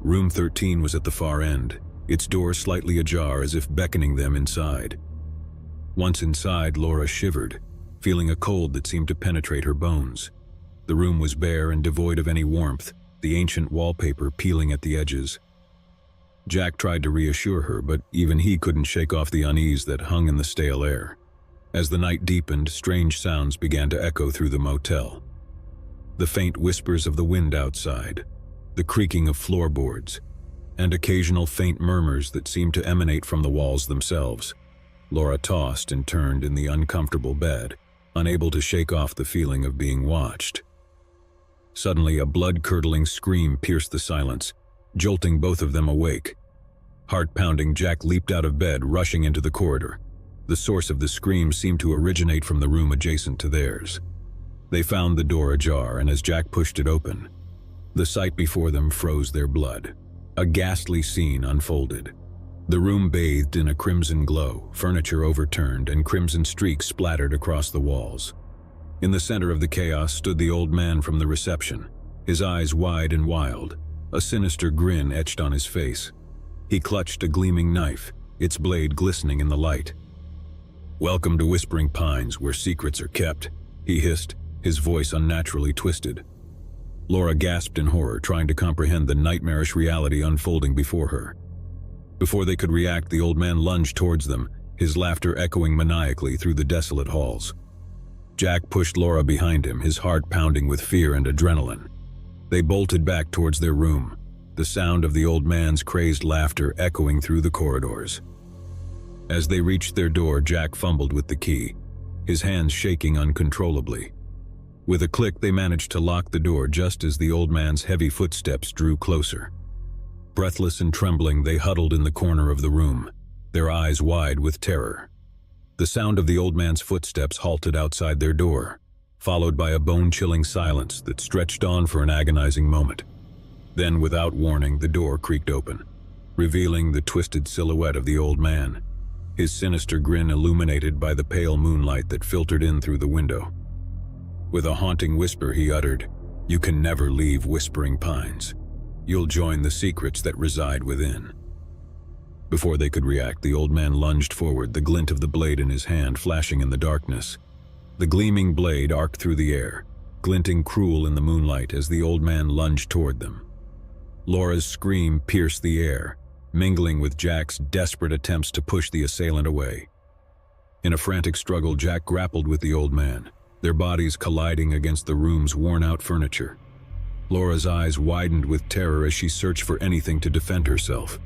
Room 13 was at the far end, its door slightly ajar as if beckoning them inside. Once inside, Laura shivered, feeling a cold that seemed to penetrate her bones. The room was bare and devoid of any warmth, the ancient wallpaper peeling at the edges. Jack tried to reassure her, but even he couldn't shake off the unease that hung in the stale air. As the night deepened, strange sounds began to echo through the motel. The faint whispers of the wind outside, the creaking of floorboards, and occasional faint murmurs that seemed to emanate from the walls themselves. Laura tossed and turned in the uncomfortable bed, unable to shake off the feeling of being watched. Suddenly, a blood-curdling scream pierced the silence, jolting both of them awake. Heart-pounding, Jack leaped out of bed, rushing into the corridor. The source of the scream seemed to originate from the room adjacent to theirs. They found the door ajar, and as Jack pushed it open, the sight before them froze their blood. A ghastly scene unfolded. The room bathed in a crimson glow, furniture overturned, and crimson streaks splattered across the walls. In the center of the chaos stood the old man from the reception, his eyes wide and wild, a sinister grin etched on his face. He clutched a gleaming knife, its blade glistening in the light. "Welcome to Whispering Pines, where secrets are kept," he hissed, his voice unnaturally twisted. Laura gasped in horror, trying to comprehend the nightmarish reality unfolding before her. Before they could react, the old man lunged towards them, his laughter echoing maniacally through the desolate halls. Jack pushed Laura behind him, his heart pounding with fear and adrenaline. They bolted back towards their room, the sound of the old man's crazed laughter echoing through the corridors. As they reached their door, Jack fumbled with the key, his hands shaking uncontrollably. With a click, they managed to lock the door just as the old man's heavy footsteps drew closer. Breathless and trembling, they huddled in the corner of the room, their eyes wide with terror. The sound of the old man's footsteps halted outside their door, followed by a bone-chilling silence that stretched on for an agonizing moment. Then, without warning, the door creaked open, revealing the twisted silhouette of the old man, his sinister grin illuminated by the pale moonlight that filtered in through the window. With a haunting whisper, he uttered, "You can never leave Whispering Pines. You'll join the secrets that reside within." Before they could react, the old man lunged forward, the glint of the blade in his hand flashing in the darkness. The gleaming blade arced through the air, glinting cruel in the moonlight as the old man lunged toward them. Laura's scream pierced the air, mingling with Jack's desperate attempts to push the assailant away. In a frantic struggle, Jack grappled with the old man, their bodies colliding against the room's worn-out furniture. Laura's eyes widened with terror as she searched for anything to defend herself.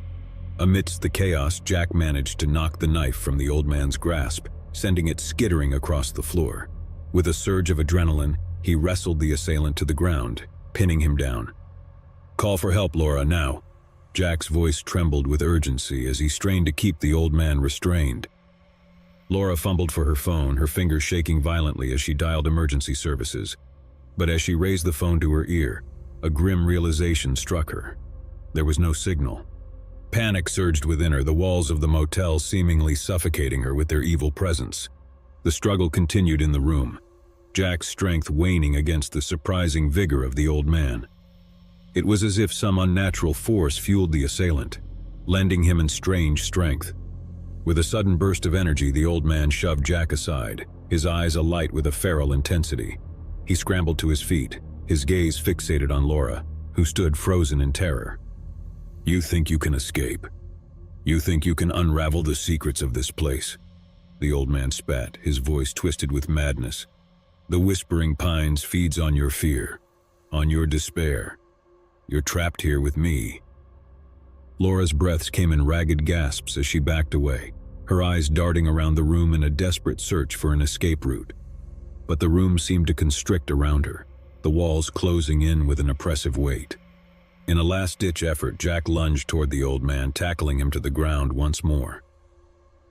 Amidst the chaos, Jack managed to knock the knife from the old man's grasp, sending it skittering across the floor. With a surge of adrenaline, He wrestled the assailant to the ground, pinning him down. "Call for help, Laura, now." Jack's voice trembled with urgency as he strained to keep the old man restrained. Laura fumbled for her phone, her fingers shaking violently as she dialed emergency services. But as she raised the phone to her ear, a grim realization struck her. There was no signal. Panic surged within her, the walls of the motel seemingly suffocating her with their evil presence. The struggle continued in the room, Jack's strength waning against the surprising vigor of the old man. It was as if some unnatural force fueled the assailant, lending him in strange strength. With a sudden burst of energy, the old man shoved Jack aside, his eyes alight with a feral intensity. He scrambled to his feet, his gaze fixated on Laura, who stood frozen in terror. "You think you can escape? You think you can unravel the secrets of this place?" The old man spat, his voice twisted with madness. "The Whispering Pines feeds on your fear, on your despair. You're trapped here with me." Laura's breaths came in ragged gasps as she backed away, her eyes darting around the room in a desperate search for an escape route. But the room seemed to constrict around her, the walls closing in with an oppressive weight. In a last-ditch effort, Jack lunged toward the old man, tackling him to the ground once more.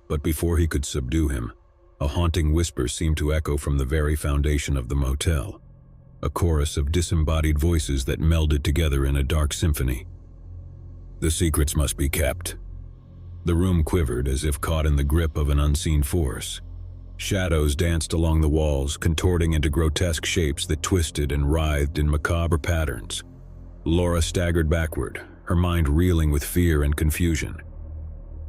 But before he could subdue him, a haunting whisper seemed to echo from the very foundation of the motel, a chorus of disembodied voices that melded together in a dark symphony. "The secrets must be kept." The room quivered as if caught in the grip of an unseen force. Shadows danced along the walls, contorting into grotesque shapes that twisted and writhed in macabre patterns. Laura staggered backward, her mind reeling with fear and confusion.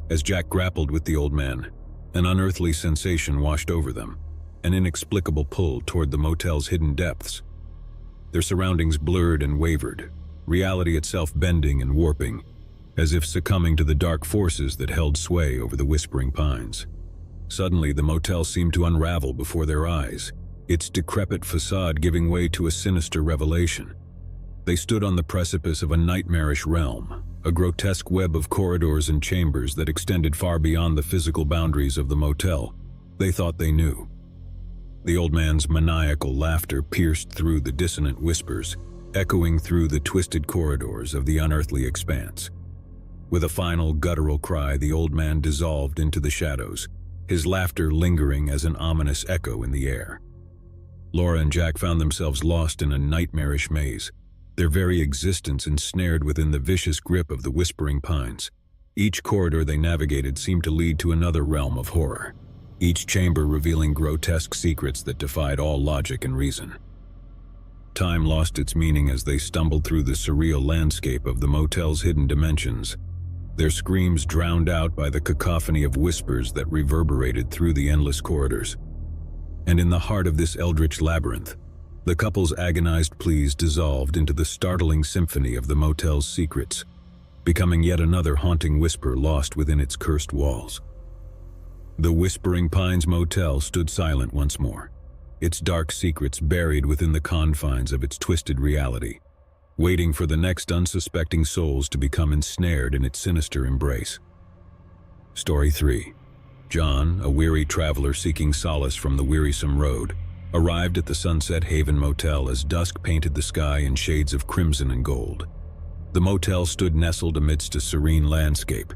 As Jack grappled with the old man, an unearthly sensation washed over them, an inexplicable pull toward the motel's hidden depths. Their surroundings blurred and wavered, reality itself bending and warping, as if succumbing to the dark forces that held sway over the Whispering Pines. Suddenly, the motel seemed to unravel before their eyes, its decrepit facade giving way to a sinister revelation. They stood on the precipice of a nightmarish realm, a grotesque web of corridors and chambers that extended far beyond the physical boundaries of the motel they thought they knew. The old man's maniacal laughter pierced through the dissonant whispers, echoing through the twisted corridors of the unearthly expanse. With a final guttural cry, the old man dissolved into the shadows, his laughter lingering as an ominous echo in the air. Laura and Jack found themselves lost in a nightmarish maze, their very existence ensnared within the vicious grip of the Whispering Pines. Each corridor they navigated seemed to lead to another realm of horror, each chamber revealing grotesque secrets that defied all logic and reason. Time lost its meaning as they stumbled through the surreal landscape of the motel's hidden dimensions, their screams drowned out by the cacophony of whispers that reverberated through the endless corridors. And in the heart of this eldritch labyrinth, the couple's agonized pleas dissolved into the startling symphony of the motel's secrets, becoming yet another haunting whisper lost within its cursed walls. The Whispering Pines Motel stood silent once more, its dark secrets buried within the confines of its twisted reality, waiting for the next unsuspecting souls to become ensnared in its sinister embrace. Story 3. John, a weary traveler seeking solace from the wearisome road, arrived at the Sunset Haven Motel as dusk painted the sky in shades of crimson and gold. The motel stood nestled amidst a serene landscape,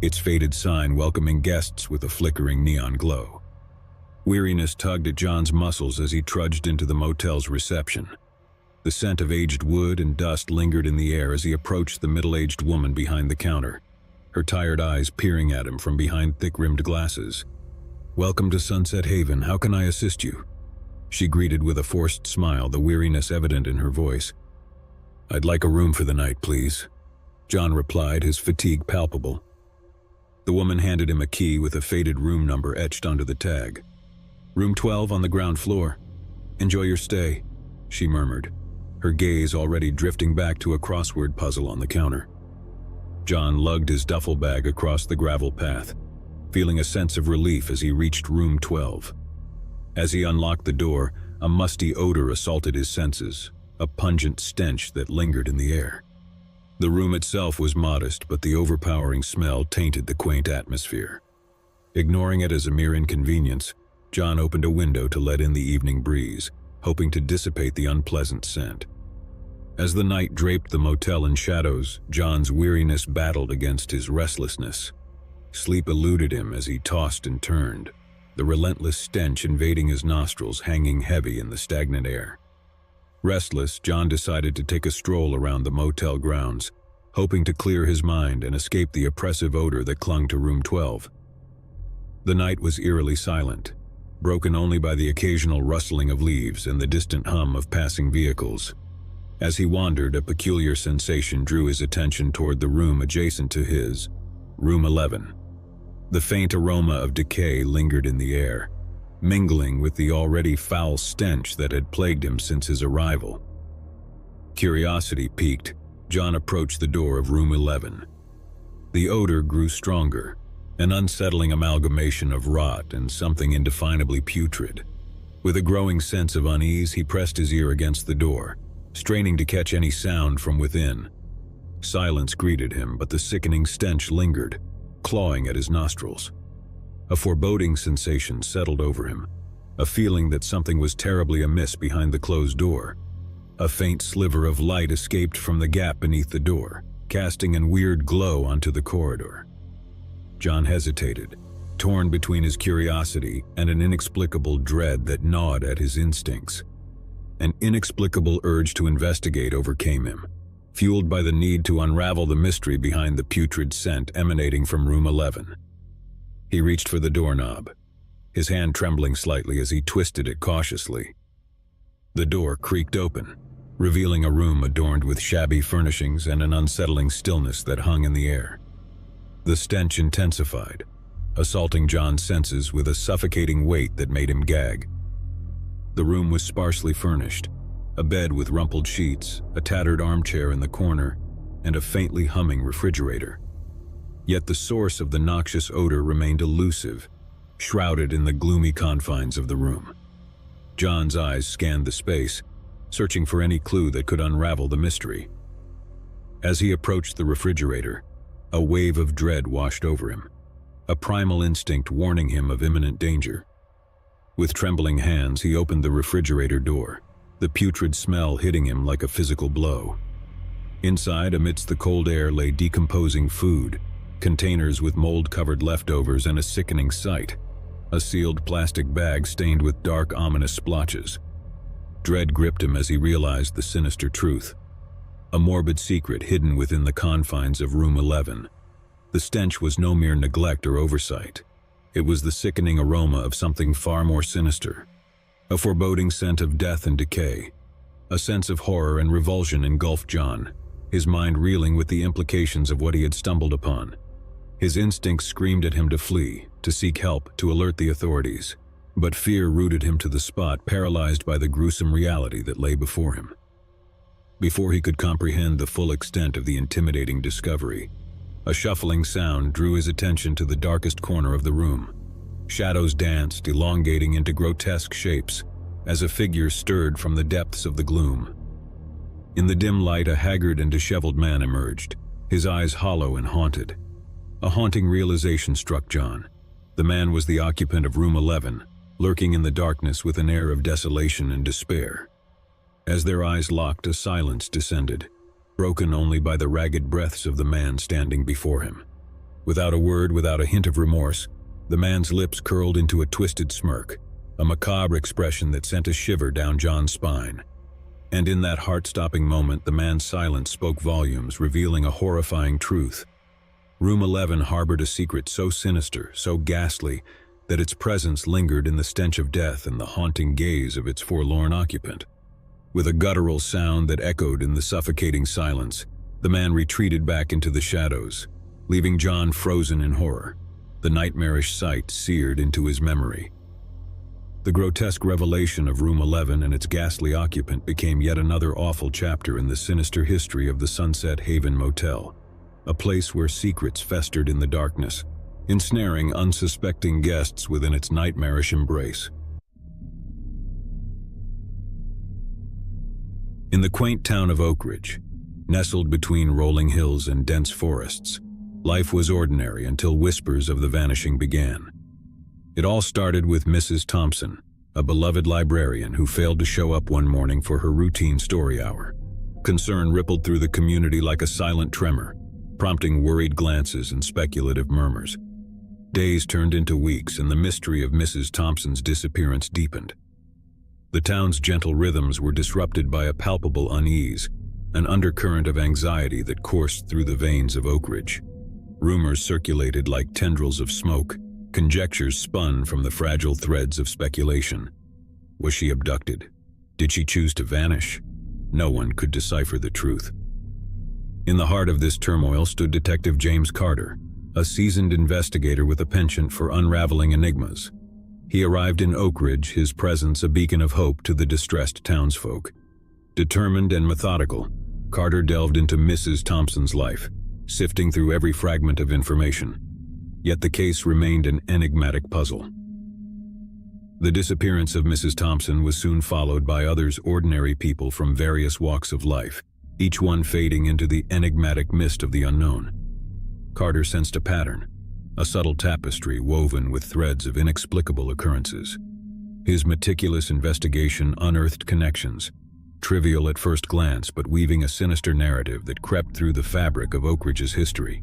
its faded sign welcoming guests with a flickering neon glow. Weariness tugged at John's muscles as he trudged into the motel's reception. The scent of aged wood and dust lingered in the air as he approached the middle-aged woman behind the counter, her tired eyes peering at him from behind thick-rimmed glasses. "Welcome to Sunset Haven. How can I assist you?" She greeted with a forced smile, the weariness evident in her voice. "I'd like a room for the night, please," John replied, his fatigue palpable. The woman handed him a key with a faded room number etched onto the tag. "Room 12 on the ground floor. Enjoy your stay," she murmured, her gaze already drifting back to a crossword puzzle on the counter. John lugged his duffel bag across the gravel path, feeling a sense of relief as he reached room 12. As he unlocked the door, a musty odor assaulted his senses, a pungent stench that lingered in the air. The room itself was modest, but the overpowering smell tainted the quaint atmosphere. Ignoring it as a mere inconvenience, John opened a window to let in the evening breeze, hoping to dissipate the unpleasant scent. As the night draped the motel in shadows, John's weariness battled against his restlessness. Sleep eluded him as he tossed and turned, the relentless stench invading his nostrils hanging heavy in the stagnant air. Restless, John decided to take a stroll around the motel grounds, hoping to clear his mind and escape the oppressive odor that clung to room 12. The night was eerily silent, broken only by the occasional rustling of leaves and the distant hum of passing vehicles. As he wandered, a peculiar sensation drew his attention toward the room adjacent to his, room 11. The faint aroma of decay lingered in the air, mingling with the already foul stench that had plagued him since his arrival. Curiosity piqued, John approached the door of room 11. The odor grew stronger, an unsettling amalgamation of rot and something indefinably putrid. With a growing sense of unease, he pressed his ear against the door, straining to catch any sound from within. Silence greeted him, but the sickening stench lingered, clawing at his nostrils. A foreboding sensation settled over him, a feeling that something was terribly amiss behind the closed door. A faint sliver of light escaped from the gap beneath the door, casting a weird glow onto the corridor. John hesitated, torn between his curiosity and an inexplicable dread that gnawed at his instincts. An inexplicable urge to investigate overcame him, fueled by the need to unravel the mystery behind the putrid scent emanating from room 11. He reached for the doorknob, his hand trembling slightly as he twisted it cautiously. The door creaked open, revealing a room adorned with shabby furnishings and an unsettling stillness that hung in the air. The stench intensified, assaulting John's senses with a suffocating weight that made him gag. The room was sparsely furnished, a bed with rumpled sheets, a tattered armchair in the corner, and a faintly humming refrigerator. Yet the source of the noxious odor remained elusive, shrouded in the gloomy confines of the room. John's eyes scanned the space, searching for any clue that could unravel the mystery. As he approached the refrigerator, a wave of dread washed over him, a primal instinct warning him of imminent danger. With trembling hands, he opened the refrigerator door, the putrid smell hitting him like a physical blow. Inside, amidst the cold air, lay decomposing food, containers with mold-covered leftovers, and a sickening sight: a sealed plastic bag stained with dark, ominous splotches. Dread gripped him as he realized the sinister truth. A morbid secret hidden within the confines of room 11. The stench was no mere neglect or oversight. It was the sickening aroma of something far more sinister. A foreboding scent of death and decay. A sense of horror and revulsion engulfed John, his mind reeling with the implications of what he had stumbled upon. His instincts screamed at him to flee, to seek help, to alert the authorities. But fear rooted him to the spot, paralyzed by the gruesome reality that lay before him. Before he could comprehend the full extent of the intimidating discovery, a shuffling sound drew his attention to the darkest corner of the room. Shadows danced, elongating into grotesque shapes, as a figure stirred from the depths of the gloom. In the dim light, a haggard and disheveled man emerged, his eyes hollow and haunted. A haunting realization struck John. The man was the occupant of room 11, lurking in the darkness with an air of desolation and despair. As their eyes locked, a silence descended, broken only by the ragged breaths of the man standing before him. Without a word, without a hint of remorse, the man's lips curled into a twisted smirk, a macabre expression that sent a shiver down John's spine. And in that heart-stopping moment, the man's silence spoke volumes, revealing a horrifying truth. Room 11 harbored a secret so sinister, so ghastly, that its presence lingered in the stench of death and the haunting gaze of its forlorn occupant. With a guttural sound that echoed in the suffocating silence, the man retreated back into the shadows, leaving John frozen in horror, the nightmarish sight seared into his memory. The grotesque revelation of room 11 and its ghastly occupant became yet another awful chapter in the sinister history of the Sunset Haven Motel, a place where secrets festered in the darkness, ensnaring unsuspecting guests within its nightmarish embrace. In the quaint town of Oak Ridge, nestled between rolling hills and dense forests, life was ordinary until whispers of the vanishing began. It all started with Mrs. Thompson, a beloved librarian who failed to show up one morning for her routine story hour. Concern rippled through the community like a silent tremor, prompting worried glances and speculative murmurs. Days turned into weeks, and the mystery of Mrs. Thompson's disappearance deepened. The town's gentle rhythms were disrupted by a palpable unease, an undercurrent of anxiety that coursed through the veins of Oak Ridge. Rumors circulated like tendrils of smoke, conjectures spun from the fragile threads of speculation. Was she abducted? Did she choose to vanish? No one could decipher the truth. In the heart of this turmoil stood Detective James Carter, a seasoned investigator with a penchant for unraveling enigmas. He arrived in Oak Ridge, his presence a beacon of hope to the distressed townsfolk. Determined and methodical, Carter delved into Mrs. Thompson's life, sifting through every fragment of information. Yet the case remained an enigmatic puzzle. The disappearance of Mrs. Thompson was soon followed by others, ordinary people from various walks of life, each one fading into the enigmatic mist of the unknown. Carter sensed a pattern, a subtle tapestry woven with threads of inexplicable occurrences. His meticulous investigation unearthed connections, trivial at first glance but weaving a sinister narrative that crept through the fabric of Oak Ridge's history.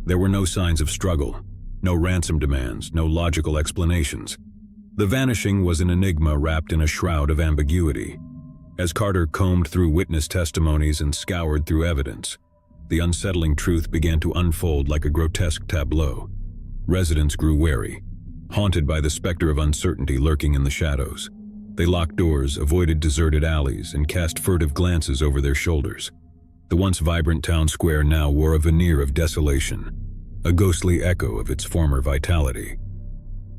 There were no signs of struggle, no ransom demands, no logical explanations. The vanishing was an enigma wrapped in a shroud of ambiguity. As Carter combed through witness testimonies and scoured through evidence, the unsettling truth began to unfold like a grotesque tableau. Residents grew wary, haunted by the specter of uncertainty lurking in the shadows. They locked doors, avoided deserted alleys, and cast furtive glances over their shoulders. The once vibrant town square now wore a veneer of desolation, a ghostly echo of its former vitality.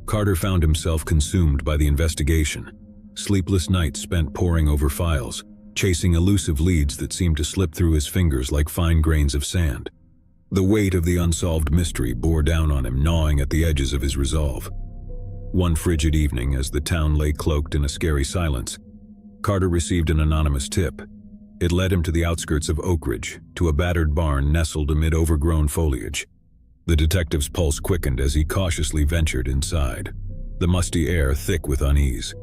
Carter found himself consumed by the investigation, sleepless nights spent poring over files, chasing elusive leads that seemed to slip through his fingers like fine grains of sand. The weight of the unsolved mystery bore down on him, gnawing at the edges of his resolve. One frigid evening, as the town lay cloaked in a scary silence, Carter received an anonymous tip. It led him to the outskirts of Oak Ridge, to a battered barn nestled amid overgrown foliage. The detective's pulse quickened as he cautiously ventured inside, the musty air thick with unease.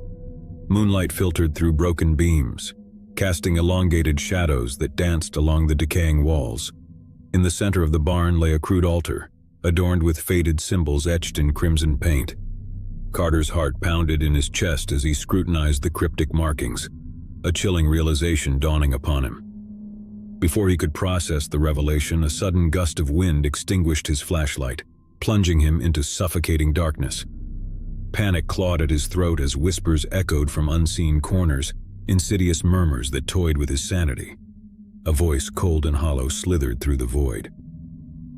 Moonlight filtered through broken beams, casting elongated shadows that danced along the decaying walls. In the center of the barn lay a crude altar, adorned with faded symbols etched in crimson paint. Carter's heart pounded in his chest as he scrutinized the cryptic markings, a chilling realization dawning upon him. Before he could process the revelation, a sudden gust of wind extinguished his flashlight, plunging him into suffocating darkness. Panic clawed at his throat as whispers echoed from unseen corners, insidious murmurs that toyed with his sanity. A voice cold and hollow slithered through the void.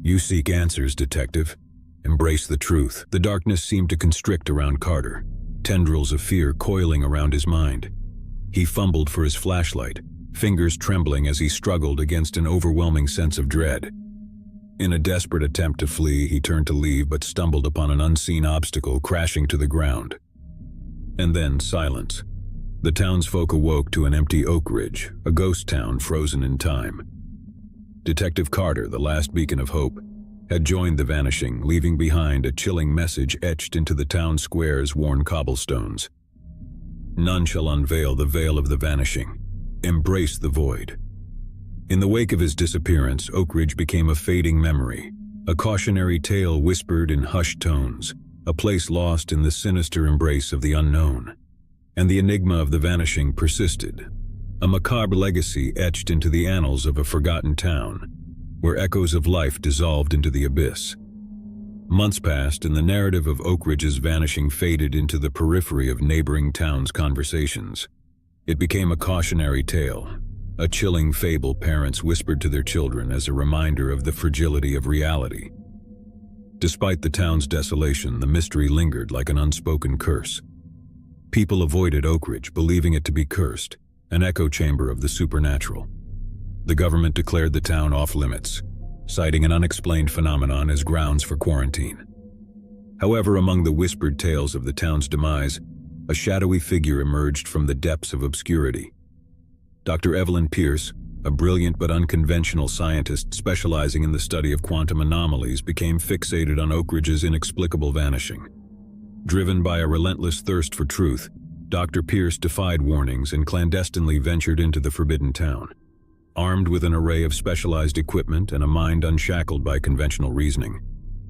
"You seek answers, detective. Embrace the truth." The darkness seemed to constrict around Carter, tendrils of fear coiling around his mind. He fumbled for his flashlight, fingers trembling as he struggled against an overwhelming sense of dread. In a desperate attempt to flee, he turned to leave but stumbled upon an unseen obstacle crashing to the ground. And then silence. The townsfolk awoke to an empty Oak Ridge, a ghost town frozen in time. Detective Carter, the last beacon of hope, had joined the vanishing, leaving behind a chilling message etched into the town square's worn cobblestones. None shall unveil the veil of the vanishing. Embrace the void. In the wake of his disappearance, Oak Ridge became a fading memory, a cautionary tale whispered in hushed tones, a place lost in the sinister embrace of the unknown. And the enigma of the vanishing persisted, a macabre legacy etched into the annals of a forgotten town, where echoes of life dissolved into the abyss. Months passed, and the narrative of Oak Ridge's vanishing faded into the periphery of neighboring towns' conversations. It became a cautionary tale, a chilling fable parents whispered to their children as a reminder of the fragility of reality. Despite the town's desolation, the mystery lingered like an unspoken curse. People avoided Oak Ridge, believing it to be cursed, an echo chamber of the supernatural. The government declared the town off-limits, citing an unexplained phenomenon as grounds for quarantine. However, among the whispered tales of the town's demise, a shadowy figure emerged from the depths of obscurity. Dr. Evelyn Pierce, a brilliant but unconventional scientist specializing in the study of quantum anomalies, became fixated on Oak Ridge's inexplicable vanishing. Driven by a relentless thirst for truth, Dr. Pierce defied warnings and clandestinely ventured into the forbidden town. Armed with an array of specialized equipment and a mind unshackled by conventional reasoning,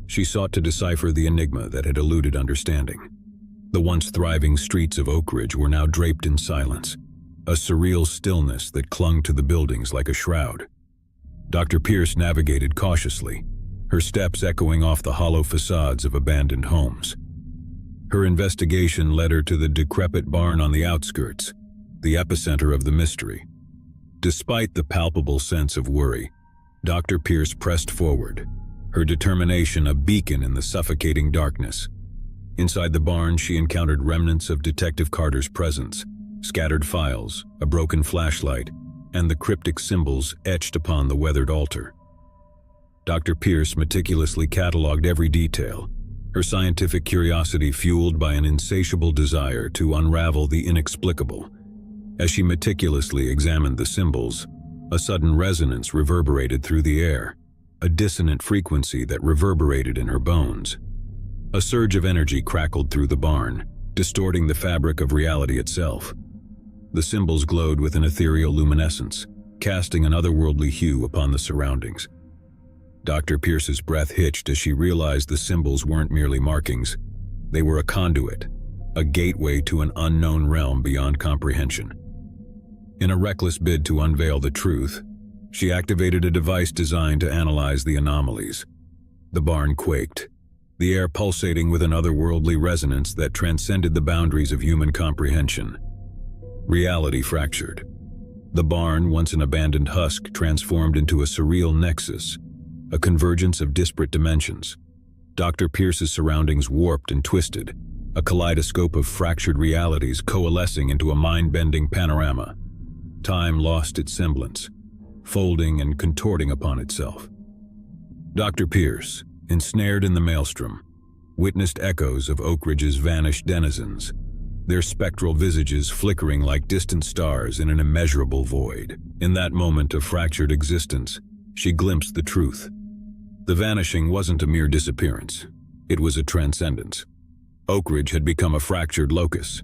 she sought to decipher the enigma that had eluded understanding. The once thriving streets of Oak Ridge were now draped in silence, a surreal stillness that clung to the buildings like a shroud. Dr. Pierce navigated cautiously, her steps echoing off the hollow facades of abandoned homes. Her investigation led her to the decrepit barn on the outskirts, the epicenter of the mystery. Despite the palpable sense of worry, Dr. Pierce pressed forward, her determination a beacon in the suffocating darkness. Inside the barn, she encountered remnants of Detective Carter's presence, scattered files, a broken flashlight, and the cryptic symbols etched upon the weathered altar. Dr. Pierce meticulously cataloged every detail, her scientific curiosity fueled by an insatiable desire to unravel the inexplicable. As she meticulously examined the symbols, a sudden resonance reverberated through the air, a dissonant frequency that reverberated in her bones. A surge of energy crackled through the barn, distorting the fabric of reality itself. The symbols glowed with an ethereal luminescence, casting an otherworldly hue upon the surroundings. Dr. Pierce's breath hitched as she realized the symbols weren't merely markings. They were a conduit, a gateway to an unknown realm beyond comprehension. In a reckless bid to unveil the truth, she activated a device designed to analyze the anomalies. The barn quaked, the air pulsating with an otherworldly resonance that transcended the boundaries of human comprehension. Reality fractured. The barn, once an abandoned husk, transformed into a surreal nexus, a convergence of disparate dimensions. Dr. Pierce's surroundings warped and twisted, a kaleidoscope of fractured realities coalescing into a mind-bending panorama. Time lost its semblance, folding and contorting upon itself. Dr. Pierce, ensnared in the maelstrom, witnessed echoes of Oak Ridge's vanished denizens, their spectral visages flickering like distant stars in an immeasurable void. In that moment of fractured existence, she glimpsed the truth. The vanishing wasn't a mere disappearance. It was a transcendence. Oak Ridge had become a fractured locus,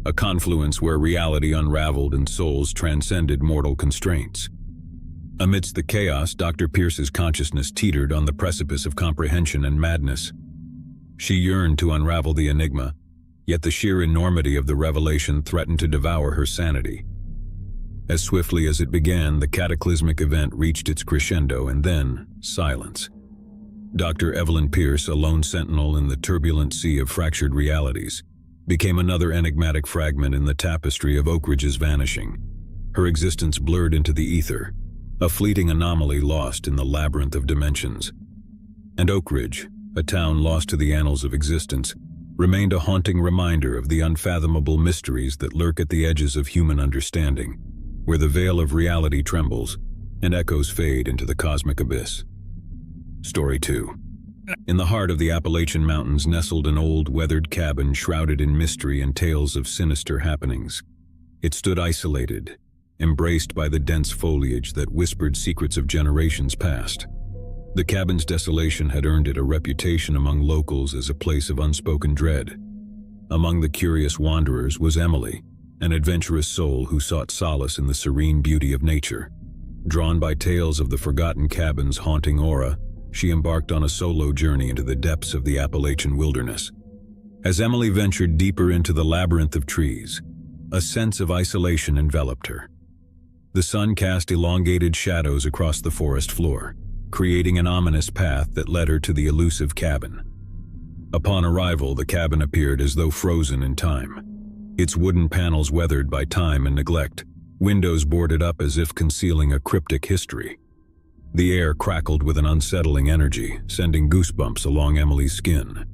a confluence where reality unraveled and souls transcended mortal constraints. Amidst the chaos, Dr. Pierce's consciousness teetered on the precipice of comprehension and madness. She yearned to unravel the enigma, yet the sheer enormity of the revelation threatened to devour her sanity. As swiftly as it began, the cataclysmic event reached its crescendo, and then silence. Dr. Evelyn Pierce, a lone sentinel in the turbulent sea of fractured realities, became another enigmatic fragment in the tapestry of Oak Ridge's vanishing. Her existence blurred into the ether, a fleeting anomaly lost in the labyrinth of dimensions. And Oak Ridge, a town lost to the annals of existence, remained a haunting reminder of the unfathomable mysteries that lurk at the edges of human understanding, where the veil of reality trembles and echoes fade into the cosmic abyss. Story 2. In the heart of the Appalachian Mountains nestled an old, weathered cabin shrouded in mystery and tales of sinister happenings. It stood isolated, embraced by the dense foliage that whispered secrets of generations past. The cabin's desolation had earned it a reputation among locals as a place of unspoken dread. Among the curious wanderers was Emily, an adventurous soul who sought solace in the serene beauty of nature. Drawn by tales of the forgotten cabin's haunting aura, she embarked on a solo journey into the depths of the Appalachian wilderness. As Emily ventured deeper into the labyrinth of trees, a sense of isolation enveloped her. The sun cast elongated shadows across the forest floor, creating an ominous path that led her to the elusive cabin. Upon arrival, the cabin appeared as though frozen in time, its wooden panels weathered by time and neglect, windows boarded up as if concealing a cryptic history. The air crackled with an unsettling energy, sending goosebumps along Emily's skin.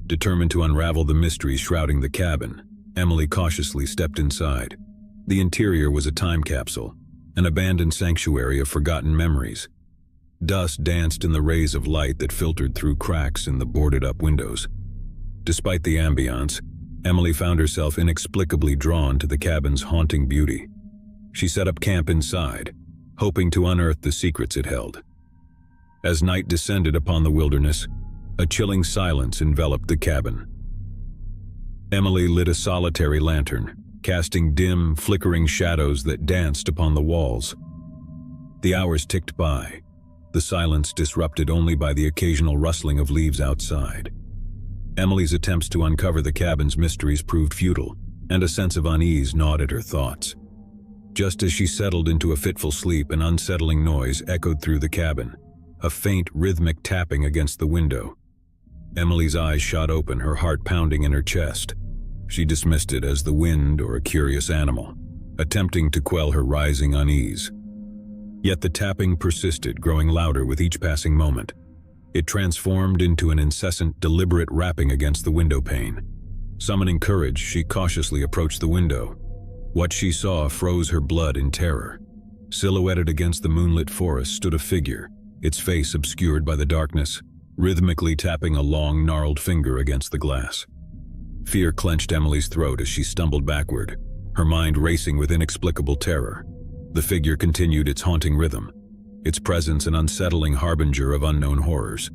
Determined to unravel the mysteries shrouding the cabin, Emily cautiously stepped inside. The interior was a time capsule, an abandoned sanctuary of forgotten memories. Dust danced in the rays of light that filtered through cracks in the boarded-up windows. Despite the ambiance, Emily found herself inexplicably drawn to the cabin's haunting beauty. She set up camp inside, hoping to unearth the secrets it held. As night descended upon the wilderness, a chilling silence enveloped the cabin. Emily lit a solitary lantern, casting dim, flickering shadows that danced upon the walls. The hours ticked by, the silence disrupted only by the occasional rustling of leaves outside. Emily's attempts to uncover the cabin's mysteries proved futile, and a sense of unease gnawed at her thoughts. Just as she settled into a fitful sleep, an unsettling noise echoed through the cabin, a faint, rhythmic tapping against the window. Emily's eyes shot open, her heart pounding in her chest. She dismissed it as the wind or a curious animal, attempting to quell her rising unease. Yet the tapping persisted, growing louder with each passing moment. It transformed into an incessant, deliberate rapping against the window pane. Summoning courage, she cautiously approached the window. What she saw froze her blood in terror. Silhouetted against the moonlit forest stood a figure, its face obscured by the darkness, rhythmically tapping a long, gnarled finger against the glass. Fear clenched Emily's throat as she stumbled backward, her mind racing with inexplicable terror. The figure continued its haunting rhythm, its presence an unsettling harbinger of unknown horrors.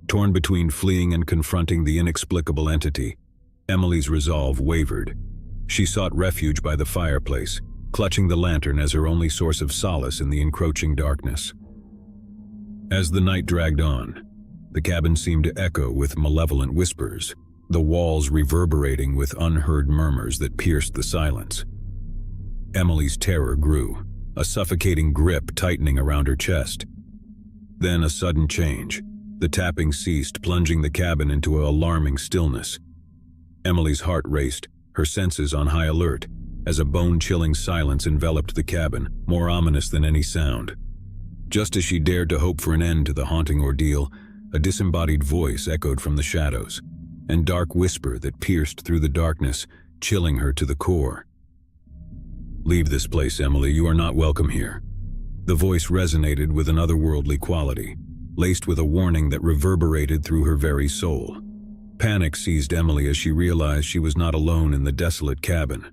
Torn between fleeing and confronting the inexplicable entity, Emily's resolve wavered. She sought refuge by the fireplace, clutching the lantern as her only source of solace in the encroaching darkness. As the night dragged on, the cabin seemed to echo with malevolent whispers, the walls reverberating with unheard murmurs that pierced the silence. Emily's terror grew, a suffocating grip tightening around her chest. Then a sudden change. The tapping ceased, plunging the cabin into an alarming stillness. Emily's heart raced, her senses on high alert, as a bone-chilling silence enveloped the cabin, more ominous than any sound. Just as she dared to hope for an end to the haunting ordeal, a disembodied voice echoed from the shadows, and dark whisper that pierced through the darkness, chilling her to the core. "Leave this place, Emily. You are not welcome here." The voice resonated with an otherworldly quality, laced with a warning that reverberated through her very soul. Panic seized Emily as she realized she was not alone in the desolate cabin.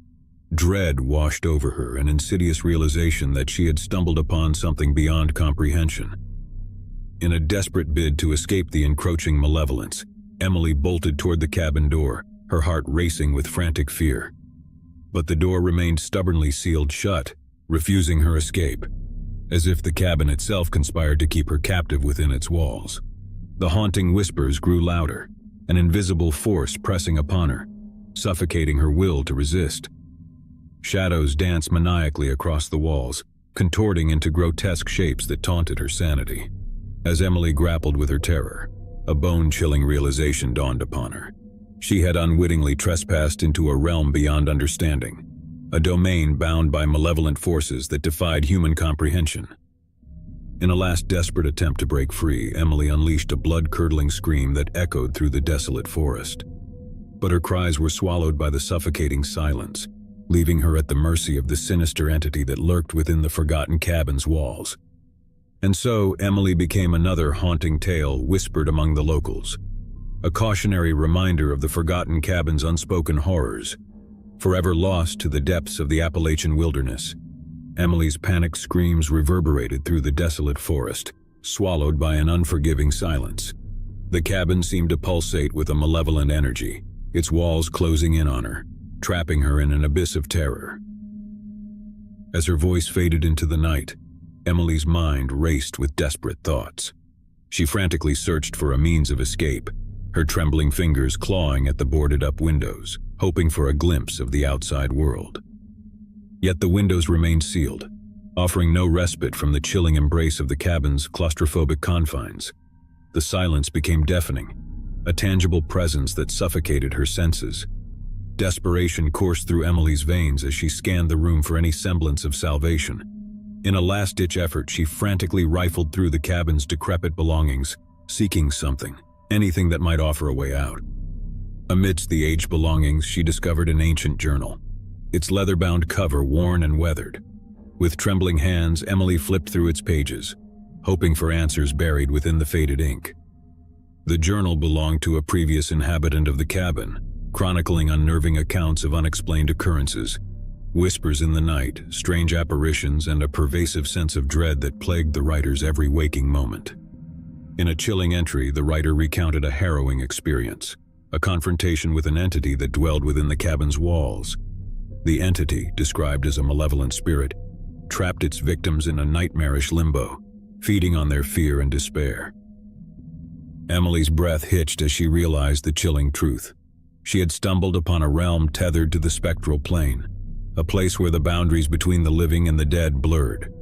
Dread washed over her, an insidious realization that she had stumbled upon something beyond comprehension. In a desperate bid to escape the encroaching malevolence, Emily bolted toward the cabin door, her heart racing with frantic fear. But the door remained stubbornly sealed shut, refusing her escape, as if the cabin itself conspired to keep her captive within its walls. The haunting whispers grew louder, an invisible force pressing upon her, suffocating her will to resist. Shadows danced maniacally across the walls, contorting into grotesque shapes that taunted her sanity. As Emily grappled with her terror, a bone-chilling realization dawned upon her. She had unwittingly trespassed into a realm beyond understanding, a domain bound by malevolent forces that defied human comprehension. In a last desperate attempt to break free, Emily unleashed a blood-curdling scream that echoed through the desolate forest. But her cries were swallowed by the suffocating silence, leaving her at the mercy of the sinister entity that lurked within the forgotten cabin's walls. And so, Emily became another haunting tale whispered among the locals, a cautionary reminder of the forgotten cabin's unspoken horrors. Forever lost to the depths of the Appalachian wilderness, Emily's panicked screams reverberated through the desolate forest, swallowed by an unforgiving silence. The cabin seemed to pulsate with a malevolent energy, its walls closing in on her, trapping her in an abyss of terror. As her voice faded into the night, Emily's mind raced with desperate thoughts. She frantically searched for a means of escape, her trembling fingers clawing at the boarded-up windows, hoping for a glimpse of the outside world. Yet the windows remained sealed, offering no respite from the chilling embrace of the cabin's claustrophobic confines. The silence became deafening, a tangible presence that suffocated her senses. Desperation coursed through Emily's veins as she scanned the room for any semblance of salvation. In a last-ditch effort, she frantically rifled through the cabin's decrepit belongings, seeking something, anything that might offer a way out. Amidst the aged belongings, she discovered an ancient journal, its leather-bound cover worn and weathered. With trembling hands, Emily flipped through its pages, hoping for answers buried within the faded ink. The journal belonged to a previous inhabitant of the cabin, chronicling unnerving accounts of unexplained occurrences, whispers in the night, strange apparitions, and a pervasive sense of dread that plagued the writer's every waking moment. In a chilling entry, the writer recounted a harrowing experience, a confrontation with an entity that dwelled within the cabin's walls. The entity, described as a malevolent spirit, trapped its victims in a nightmarish limbo, feeding on their fear and despair. Emily's breath hitched as she realized the chilling truth. She had stumbled upon a realm tethered to the spectral plane, a place where the boundaries between the living and the dead blurred.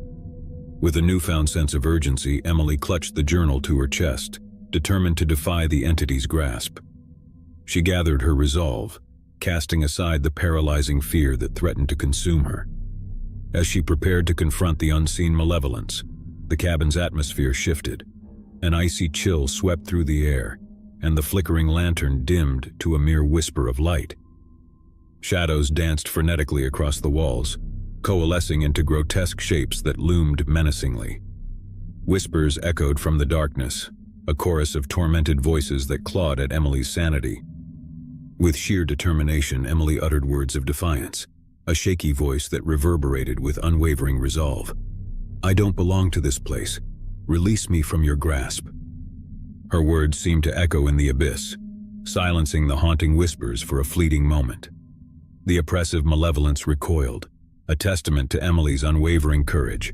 With a newfound sense of urgency, Emily clutched the journal to her chest, determined to defy the entity's grasp. She gathered her resolve, casting aside the paralyzing fear that threatened to consume her. As she prepared to confront the unseen malevolence, the cabin's atmosphere shifted. An icy chill swept through the air, and the flickering lantern dimmed to a mere whisper of light. Shadows danced frenetically across the walls, coalescing into grotesque shapes that loomed menacingly. Whispers echoed from the darkness, a chorus of tormented voices that clawed at Emily's sanity. With sheer determination, Emily uttered words of defiance, a shaky voice that reverberated with unwavering resolve. "I don't belong to this place. Release me from your grasp." Her words seemed to echo in the abyss, silencing the haunting whispers for a fleeting moment. The oppressive malevolence recoiled, a testament to Emily's unwavering courage.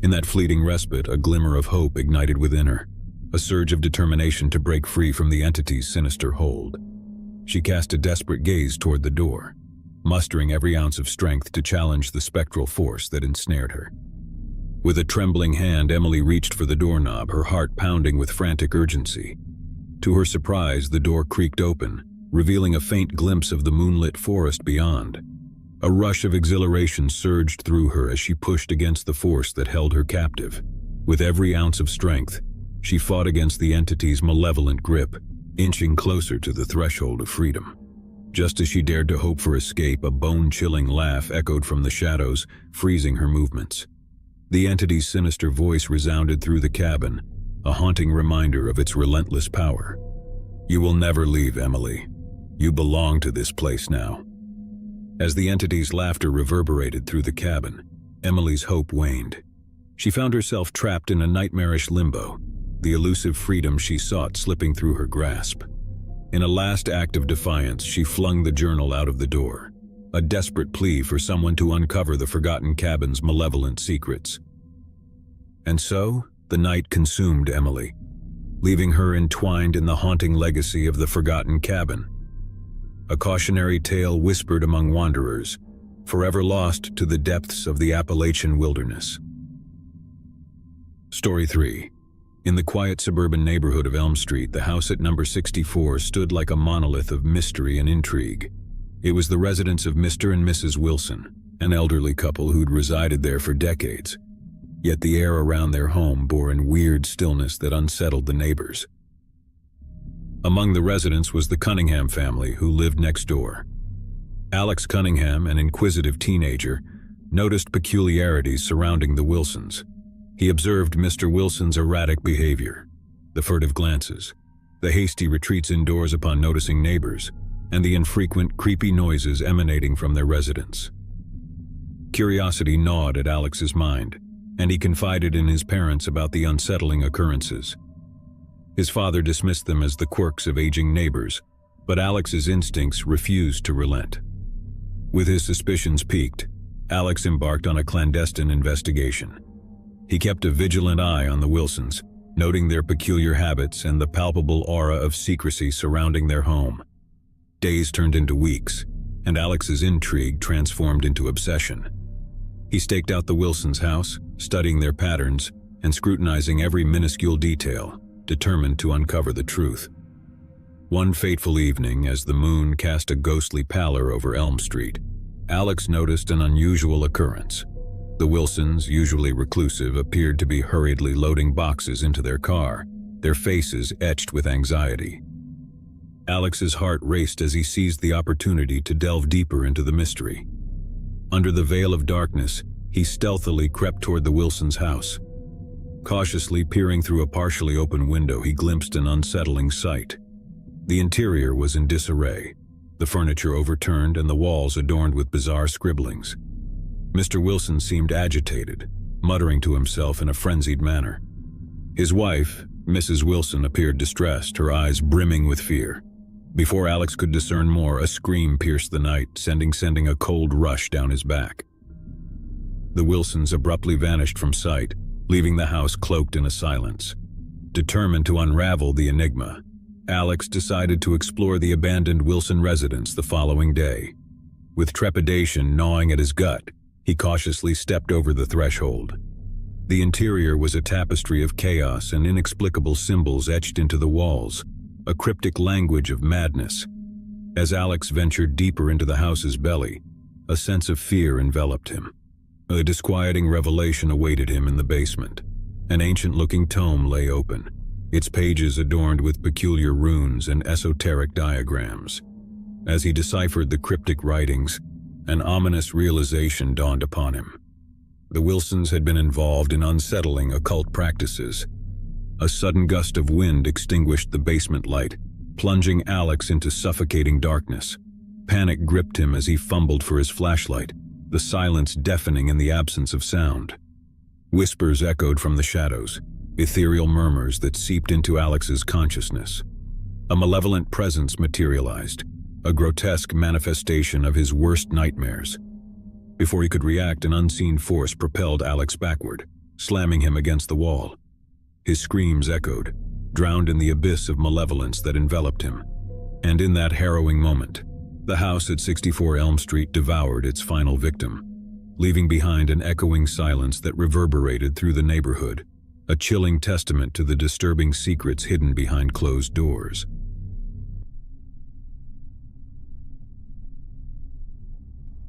In that fleeting respite, a glimmer of hope ignited within her, a surge of determination to break free from the entity's sinister hold. She cast a desperate gaze toward the door, mustering every ounce of strength to challenge the spectral force that ensnared her. With a trembling hand, Emily reached for the doorknob, her heart pounding with frantic urgency. To her surprise, the door creaked open, revealing a faint glimpse of the moonlit forest beyond. A rush of exhilaration surged through her as she pushed against the force that held her captive. With every ounce of strength, she fought against the entity's malevolent grip, inching closer to the threshold of freedom. Just as she dared to hope for escape, a bone-chilling laugh echoed from the shadows, freezing her movements. The entity's sinister voice resounded through the cabin, a haunting reminder of its relentless power. "You will never leave, Emily. You belong to this place now." As the entity's laughter reverberated through the cabin, Emily's hope waned. She found herself trapped in a nightmarish limbo, the elusive freedom she sought slipping through her grasp. In a last act of defiance, she flung the journal out of the door, a desperate plea for someone to uncover the forgotten cabin's malevolent secrets. And so, the night consumed Emily, leaving her entwined in the haunting legacy of the forgotten cabin. A cautionary tale whispered among wanderers, forever lost to the depths of the Appalachian wilderness. Story 3. In the quiet suburban neighborhood of Elm Street, the house at number 64 stood like a monolith of mystery and intrigue. It was the residence of Mr. and Mrs. Wilson, an elderly couple who'd resided there for decades. Yet the air around their home bore an weird stillness that unsettled the neighbors. Among the residents was the Cunningham family, who lived next door. Alex Cunningham, an inquisitive teenager, noticed peculiarities surrounding the Wilsons. He observed Mr. Wilson's erratic behavior, the furtive glances, the hasty retreats indoors upon noticing neighbors, and the infrequent, creepy noises emanating from their residence. Curiosity gnawed at Alex's mind, and he confided in his parents about the unsettling occurrences. His father dismissed them as the quirks of aging neighbors, but Alex's instincts refused to relent. With his suspicions piqued, Alex embarked on a clandestine investigation. He kept a vigilant eye on the Wilsons, noting their peculiar habits and the palpable aura of secrecy surrounding their home. Days turned into weeks, and Alex's intrigue transformed into obsession. He staked out the Wilsons' house, studying their patterns and scrutinizing every minuscule detail, determined to uncover the truth. One fateful evening, as the moon cast a ghostly pallor over Elm Street, Alex noticed an unusual occurrence. The Wilsons, usually reclusive, appeared to be hurriedly loading boxes into their car, their faces etched with anxiety. Alex's heart raced as he seized the opportunity to delve deeper into the mystery. Under the veil of darkness, he stealthily crept toward the Wilsons' house. Cautiously peering through a partially open window, he glimpsed an unsettling sight. The interior was in disarray, the furniture overturned and the walls adorned with bizarre scribblings. Mr. Wilson seemed agitated, muttering to himself in a frenzied manner. His wife, Mrs. Wilson, appeared distressed, her eyes brimming with fear. Before Alex could discern more, a scream pierced the night, sending a cold rush down his back. The Wilsons abruptly vanished from sight, leaving the house cloaked in a silence. Determined to unravel the enigma, Alex decided to explore the abandoned Wilson residence the following day. With trepidation gnawing at his gut, he cautiously stepped over the threshold. The interior was a tapestry of chaos and inexplicable symbols etched into the walls, a cryptic language of madness. As Alex ventured deeper into the house's belly, a sense of fear enveloped him. A disquieting revelation awaited him in the basement. An ancient-looking tome lay open, its pages adorned with peculiar runes and esoteric diagrams. As he deciphered the cryptic writings, an ominous realization dawned upon him. The Wilsons had been involved in unsettling occult practices. A sudden gust of wind extinguished the basement light, plunging Alex into suffocating darkness. Panic gripped him as he fumbled for his flashlight, the silence deafening in the absence of sound. Whispers echoed from the shadows, ethereal murmurs that seeped into Alex's consciousness. A malevolent presence materialized, a grotesque manifestation of his worst nightmares. Before he could react, an unseen force propelled Alex backward, slamming him against the wall. His screams echoed, drowned in the abyss of malevolence that enveloped him. And in that harrowing moment, the house at 64 Elm Street devoured its final victim, leaving behind an echoing silence that reverberated through the neighborhood, a chilling testament to the disturbing secrets hidden behind closed doors.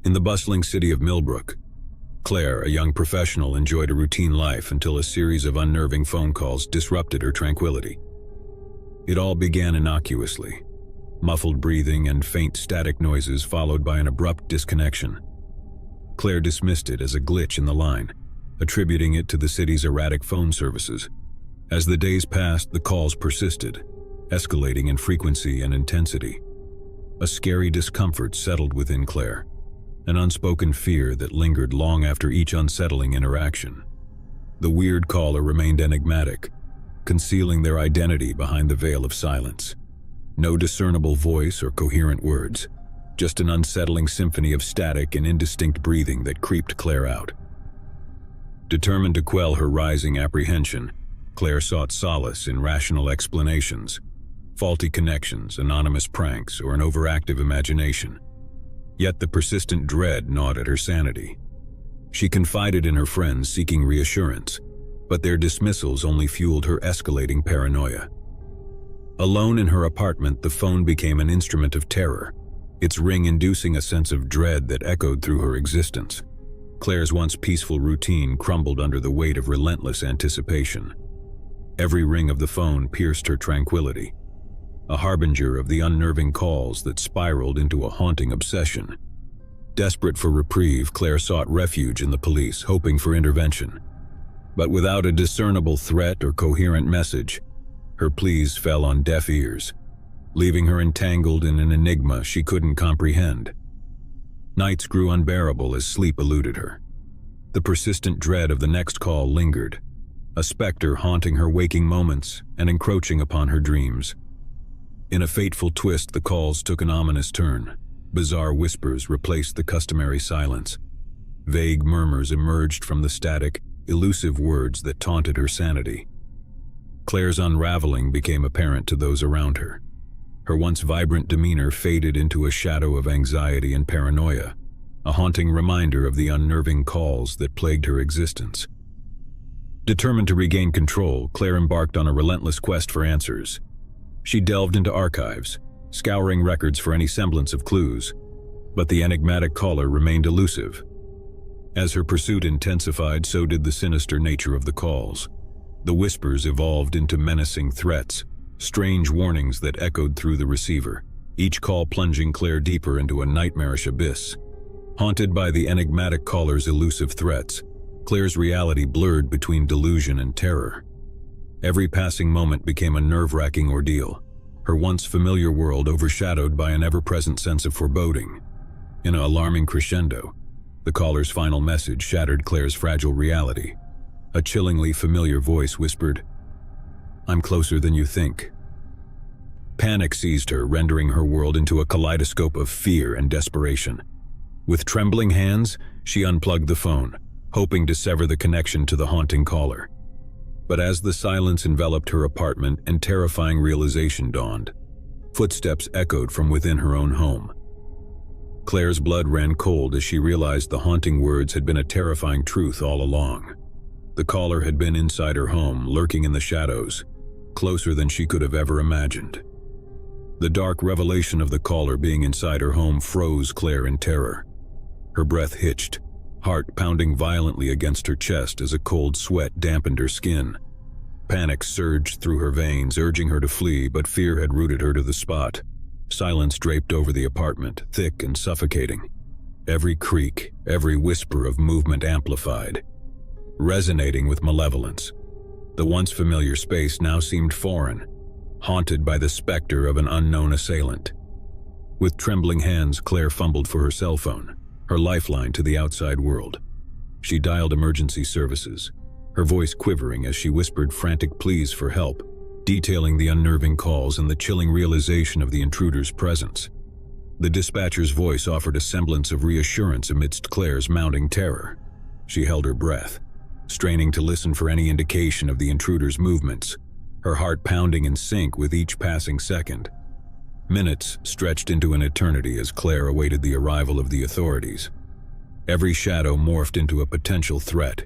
In the bustling city of Millbrook, Claire, a young professional, enjoyed a routine life until a series of unnerving phone calls disrupted her tranquility. It all began innocuously, muffled breathing and faint static noises followed by an abrupt disconnection. Claire dismissed it as a glitch in the line, attributing it to the city's erratic phone services. As the days passed, the calls persisted, escalating in frequency and intensity. A scary discomfort settled within Claire, an unspoken fear that lingered long after each unsettling interaction. The weird caller remained enigmatic, concealing their identity behind the veil of silence. No discernible voice or coherent words, just an unsettling symphony of static and indistinct breathing that creeped Claire out. Determined to quell her rising apprehension, Claire sought solace in rational explanations, faulty connections, anonymous pranks, or an overactive imagination. Yet the persistent dread gnawed at her sanity. She confided in her friends seeking reassurance, but their dismissals only fueled her escalating paranoia. Alone in her apartment, the phone became an instrument of terror, its ring inducing a sense of dread that echoed through her existence. Claire's once peaceful routine crumbled under the weight of relentless anticipation. Every ring of the phone pierced her tranquility, a harbinger of the unnerving calls that spiraled into a haunting obsession. Desperate for reprieve, Claire sought refuge in the police, hoping for intervention. But without a discernible threat or coherent message, her pleas fell on deaf ears, leaving her entangled in an enigma she couldn't comprehend. Nights grew unbearable as sleep eluded her. The persistent dread of the next call lingered, a specter haunting her waking moments and encroaching upon her dreams. In a fateful twist, the calls took an ominous turn. Bizarre whispers replaced the customary silence. Vague murmurs emerged from the static, elusive words that taunted her sanity. Claire's unraveling became apparent to those around her. Her once vibrant demeanor faded into a shadow of anxiety and paranoia, a haunting reminder of the unnerving calls that plagued her existence. Determined to regain control, Claire embarked on a relentless quest for answers. She delved into archives, scouring records for any semblance of clues, but the enigmatic caller remained elusive. As her pursuit intensified, so did the sinister nature of the calls. The whispers evolved into menacing threats, strange warnings that echoed through the receiver, each call plunging Claire deeper into a nightmarish abyss. Haunted by the enigmatic caller's elusive threats, Claire's reality blurred between delusion and terror. Every passing moment became a nerve-wracking ordeal, her once familiar world overshadowed by an ever-present sense of foreboding. In an alarming crescendo, the caller's final message shattered Claire's fragile reality. A chillingly familiar voice whispered, "I'm closer than you think." Panic seized her, rendering her world into a kaleidoscope of fear and desperation. With trembling hands, she unplugged the phone, hoping to sever the connection to the haunting caller. But as the silence enveloped her apartment and terrifying realization dawned, footsteps echoed from within her own home. Claire's blood ran cold as she realized the haunting words had been a terrifying truth all along. The caller had been inside her home, lurking in the shadows, closer than she could have ever imagined. The dark revelation of the caller being inside her home froze Claire in terror. Her breath hitched, heart pounding violently against her chest as a cold sweat dampened her skin. Panic surged through her veins, urging her to flee, but fear had rooted her to the spot. Silence draped over the apartment, thick and suffocating. Every creak, every whisper of movement amplified, resonating with malevolence. The once familiar space now seemed foreign, haunted by the specter of an unknown assailant. With trembling hands, Claire fumbled for her cell phone, her lifeline to the outside world. She dialed emergency services, her voice quivering as she whispered frantic pleas for help, detailing the unnerving calls and the chilling realization of the intruder's presence. The dispatcher's voice offered a semblance of reassurance amidst Claire's mounting terror. She held her breath, straining to listen for any indication of the intruder's movements, her heart pounding in sync with each passing second. Minutes stretched into an eternity as Claire awaited the arrival of the authorities. Every shadow morphed into a potential threat,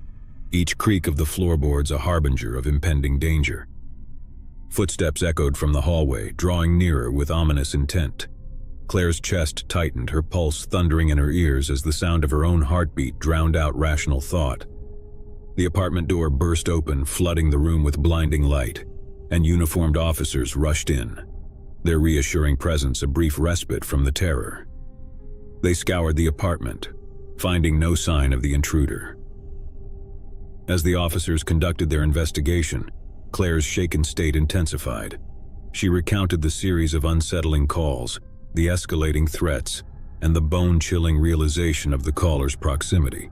each creak of the floorboards a harbinger of impending danger. Footsteps echoed from the hallway, drawing nearer with ominous intent. Claire's chest tightened, her pulse thundering in her ears as the sound of her own heartbeat drowned out rational thought. The apartment door burst open, flooding the room with blinding light, and uniformed officers rushed in, their reassuring presence a brief respite from the terror. They scoured the apartment, finding no sign of the intruder. As the officers conducted their investigation, Claire's shaken state intensified. She recounted the series of unsettling calls, the escalating threats, and the bone-chilling realization of the caller's proximity.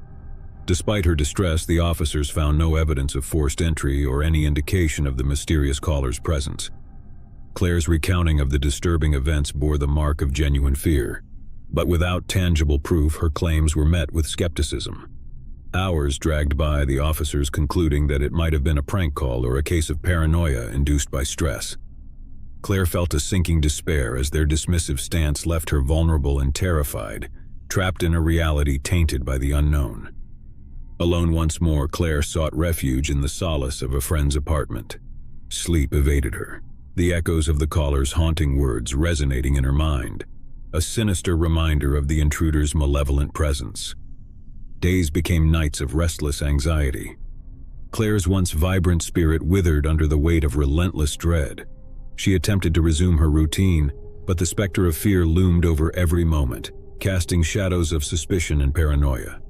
Despite her distress, the officers found no evidence of forced entry or any indication of the mysterious caller's presence. Claire's recounting of the disturbing events bore the mark of genuine fear, but without tangible proof, her claims were met with skepticism. Hours dragged by, the officers concluding that it might have been a prank call or a case of paranoia induced by stress. Claire felt a sinking despair as their dismissive stance left her vulnerable and terrified, trapped in a reality tainted by the unknown. Alone once more, Claire sought refuge in the solace of a friend's apartment. Sleep evaded her, the echoes of the caller's haunting words resonating in her mind, a sinister reminder of the intruder's malevolent presence. Days became nights of restless anxiety. Claire's once vibrant spirit withered under the weight of relentless dread. She attempted to resume her routine, but the specter of fear loomed over every moment, casting shadows of suspicion and paranoia.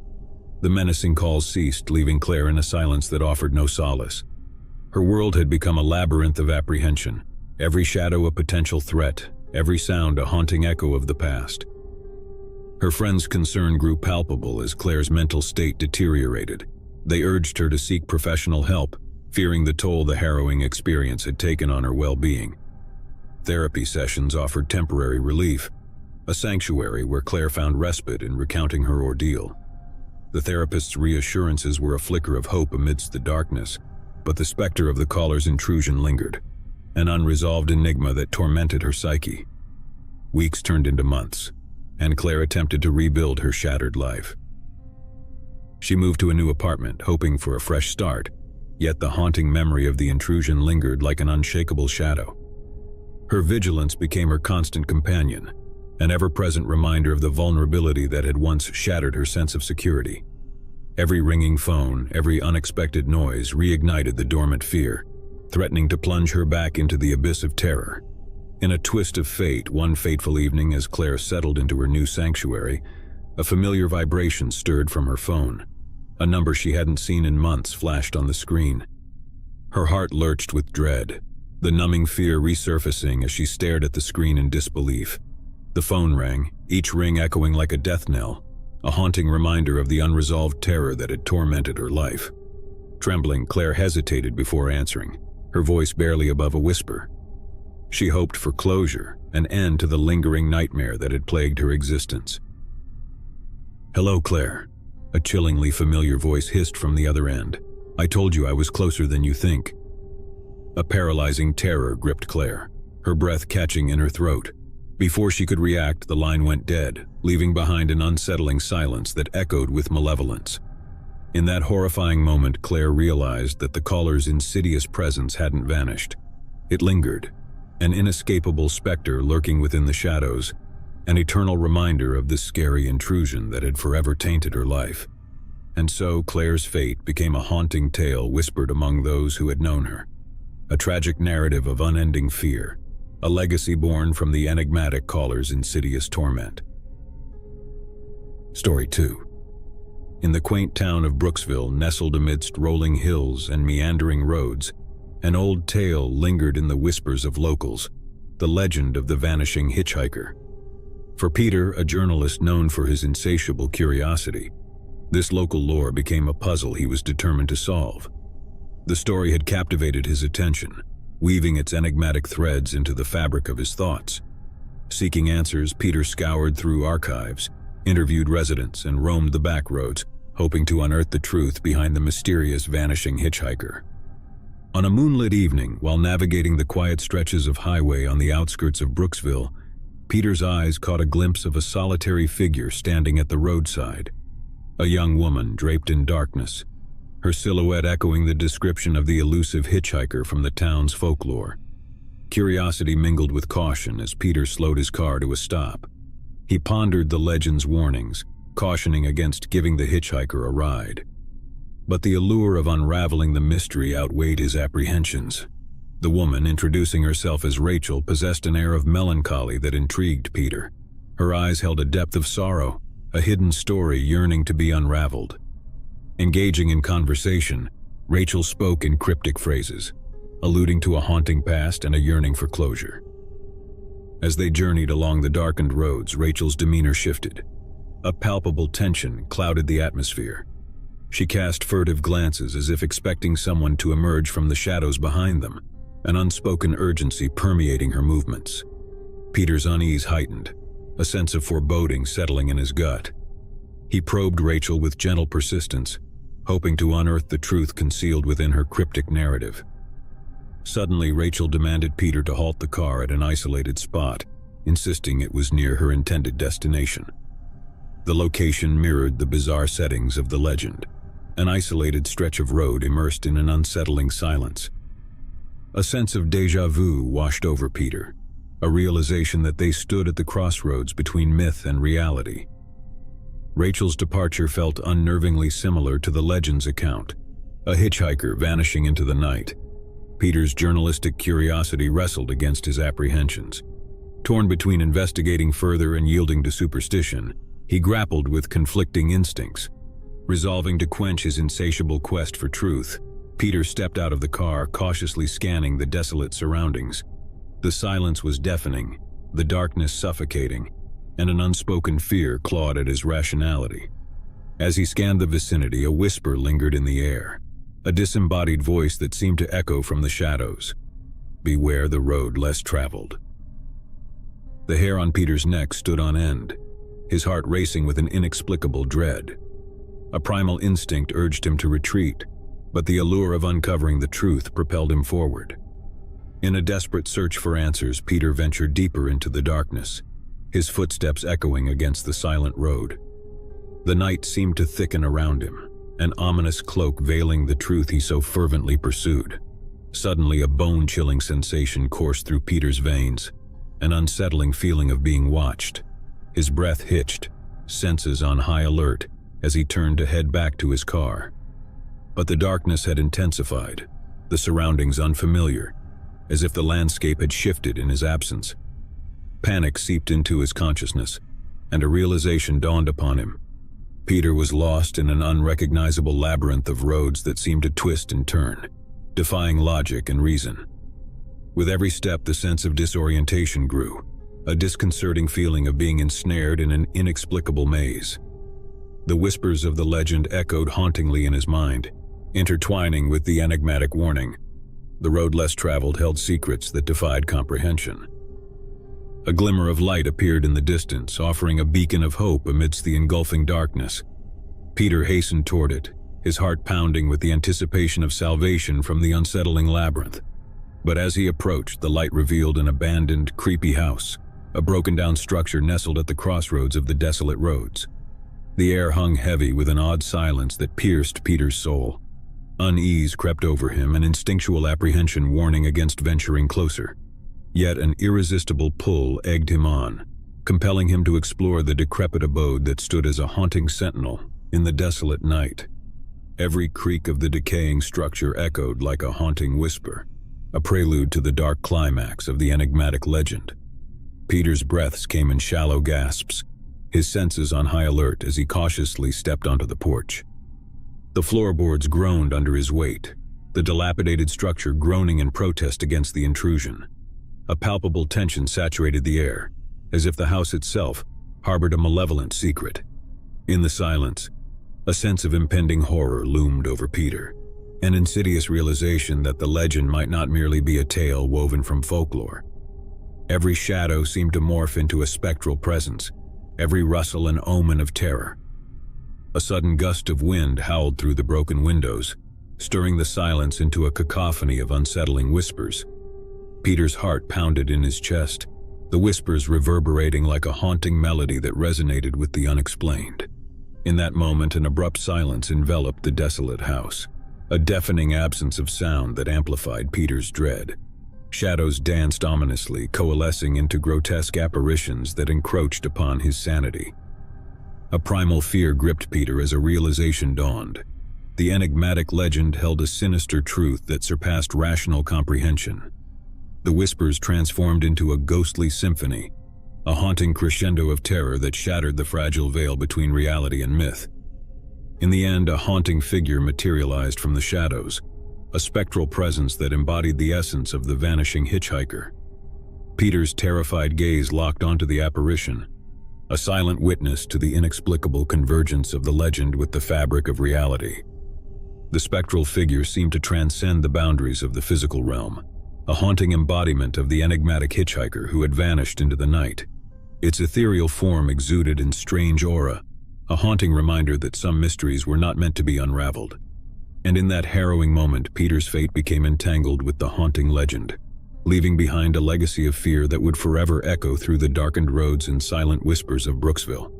The menacing calls ceased, leaving Claire in a silence that offered no solace. Her world had become a labyrinth of apprehension, every shadow a potential threat, every sound a haunting echo of the past. Her friends' concern grew palpable as Claire's mental state deteriorated. They urged her to seek professional help, fearing the toll the harrowing experience had taken on her well-being. Therapy sessions offered temporary relief, a sanctuary where Claire found respite in recounting her ordeal. The therapist's reassurances were a flicker of hope amidst the darkness, but the specter of the caller's intrusion lingered, an unresolved enigma that tormented her psyche. Weeks turned into months, and Claire attempted to rebuild her shattered life. She moved to a new apartment, hoping for a fresh start, yet the haunting memory of the intrusion lingered like an unshakable shadow. Her vigilance became her constant companion, an ever-present reminder of the vulnerability that had once shattered her sense of security. Every ringing phone, every unexpected noise reignited the dormant fear, threatening to plunge her back into the abyss of terror. In a twist of fate, one fateful evening as Claire settled into her new sanctuary, a familiar vibration stirred from her phone. A number she hadn't seen in months flashed on the screen. Her heart lurched with dread, the numbing fear resurfacing as she stared at the screen in disbelief. The phone rang, each ring echoing like a death knell, a haunting reminder of the unresolved terror that had tormented her life. Trembling, Claire hesitated before answering, her voice barely above a whisper. She hoped for closure, an end to the lingering nightmare that had plagued her existence. "Hello, Claire," a chillingly familiar voice hissed from the other end. "I told you I was closer than you think." A paralyzing terror gripped Claire, her breath catching in her throat. Before she could react, the line went dead, leaving behind an unsettling silence that echoed with malevolence. In that horrifying moment, Claire realized that the caller's insidious presence hadn't vanished. It lingered, an inescapable specter lurking within the shadows, an eternal reminder of the scary intrusion that had forever tainted her life. And so Claire's fate became a haunting tale whispered among those who had known her, a tragic narrative of unending fear, a legacy born from the enigmatic caller's insidious torment. Story 2. In the quaint town of Brooksville, nestled amidst rolling hills and meandering roads, an old tale lingered in the whispers of locals, the legend of the vanishing hitchhiker. For Peter, a journalist known for his insatiable curiosity, this local lore became a puzzle he was determined to solve. The story had captivated his attention, weaving its enigmatic threads into the fabric of his thoughts. Seeking answers, Peter scoured through archives, interviewed residents, and roamed the back roads, hoping to unearth the truth behind the mysterious vanishing hitchhiker. On a moonlit evening, while navigating the quiet stretches of highway on the outskirts of Brooksville, Peter's eyes caught a glimpse of a solitary figure standing at the roadside. A young woman draped in darkness, her silhouette echoing the description of the elusive hitchhiker from the town's folklore. Curiosity mingled with caution as Peter slowed his car to a stop. He pondered the legend's warnings, cautioning against giving the hitchhiker a ride. But the allure of unraveling the mystery outweighed his apprehensions. The woman, introducing herself as Rachel, possessed an air of melancholy that intrigued Peter. Her eyes held a depth of sorrow, a hidden story yearning to be unraveled. Engaging in conversation, Rachel spoke in cryptic phrases, alluding to a haunting past and a yearning for closure. As they journeyed along the darkened roads, Rachel's demeanor shifted. A palpable tension clouded the atmosphere. She cast furtive glances as if expecting someone to emerge from the shadows behind them, an unspoken urgency permeating her movements. Peter's unease heightened, a sense of foreboding settling in his gut. He probed Rachel with gentle persistence, hoping to unearth the truth concealed within her cryptic narrative. Suddenly, Rachel demanded Peter to halt the car at an isolated spot, insisting it was near her intended destination. The location mirrored the bizarre settings of the legend, an isolated stretch of road immersed in an unsettling silence. A sense of déjà vu washed over Peter, a realization that they stood at the crossroads between myth and reality. Rachel's departure felt unnervingly similar to the legend's account, a hitchhiker vanishing into the night. Peter's journalistic curiosity wrestled against his apprehensions. Torn between investigating further and yielding to superstition, he grappled with conflicting instincts. Resolving to quench his insatiable quest for truth, Peter stepped out of the car, cautiously scanning the desolate surroundings. The silence was deafening, the darkness suffocating, and an unspoken fear clawed at his rationality. As he scanned the vicinity, a whisper lingered in the air, a disembodied voice that seemed to echo from the shadows. Beware the road less traveled. The hair on Peter's neck stood on end, his heart racing with an inexplicable dread. A primal instinct urged him to retreat, but the allure of uncovering the truth propelled him forward. In a desperate search for answers, Peter ventured deeper into the darkness, his footsteps echoing against the silent road. The night seemed to thicken around him, an ominous cloak veiling the truth he so fervently pursued. Suddenly, a bone-chilling sensation coursed through Peter's veins, an unsettling feeling of being watched. His breath hitched, senses on high alert, as he turned to head back to his car. But the darkness had intensified, the surroundings unfamiliar, as if the landscape had shifted in his absence. Panic seeped into his consciousness, and a realization dawned upon him. Peter was lost in an unrecognizable labyrinth of roads that seemed to twist and turn, defying logic and reason. With every step, the sense of disorientation grew, a disconcerting feeling of being ensnared in an inexplicable maze. The whispers of the legend echoed hauntingly in his mind, intertwining with the enigmatic warning. The road less traveled held secrets that defied comprehension. A glimmer of light appeared in the distance, offering a beacon of hope amidst the engulfing darkness. Peter hastened toward it, his heart pounding with the anticipation of salvation from the unsettling labyrinth. But as he approached, the light revealed an abandoned, creepy house, a broken-down structure nestled at the crossroads of the desolate roads. The air hung heavy with an odd silence that pierced Peter's soul. Unease crept over him, an instinctual apprehension warning against venturing closer. Yet an irresistible pull egged him on, compelling him to explore the decrepit abode that stood as a haunting sentinel in the desolate night. Every creak of the decaying structure echoed like a haunting whisper, a prelude to the dark climax of the enigmatic legend. Peter's breaths came in shallow gasps, his senses on high alert as he cautiously stepped onto the porch. The floorboards groaned under his weight, the dilapidated structure groaning in protest against the intrusion. A palpable tension saturated the air, as if the house itself harbored a malevolent secret. In the silence, a sense of impending horror loomed over Peter, an insidious realization that the legend might not merely be a tale woven from folklore. Every shadow seemed to morph into a spectral presence, every rustle an omen of terror. A sudden gust of wind howled through the broken windows, stirring the silence into a cacophony of unsettling whispers. Peter's heart pounded in his chest, the whispers reverberating like a haunting melody that resonated with the unexplained. In that moment, an abrupt silence enveloped the desolate house, a deafening absence of sound that amplified Peter's dread. Shadows danced ominously, coalescing into grotesque apparitions that encroached upon his sanity. A primal fear gripped Peter as a realization dawned. The enigmatic legend held a sinister truth that surpassed rational comprehension. The whispers transformed into a ghostly symphony, a haunting crescendo of terror that shattered the fragile veil between reality and myth. In the end, a haunting figure materialized from the shadows, a spectral presence that embodied the essence of the vanishing hitchhiker. Peter's terrified gaze locked onto the apparition, a silent witness to the inexplicable convergence of the legend with the fabric of reality. The spectral figure seemed to transcend the boundaries of the physical realm, a haunting embodiment of the enigmatic hitchhiker who had vanished into the night. Its ethereal form exuded in strange aura, a haunting reminder that some mysteries were not meant to be unraveled. And in that harrowing moment, Peter's fate became entangled with the haunting legend, leaving behind a legacy of fear that would forever echo through the darkened roads and silent whispers of Brooksville,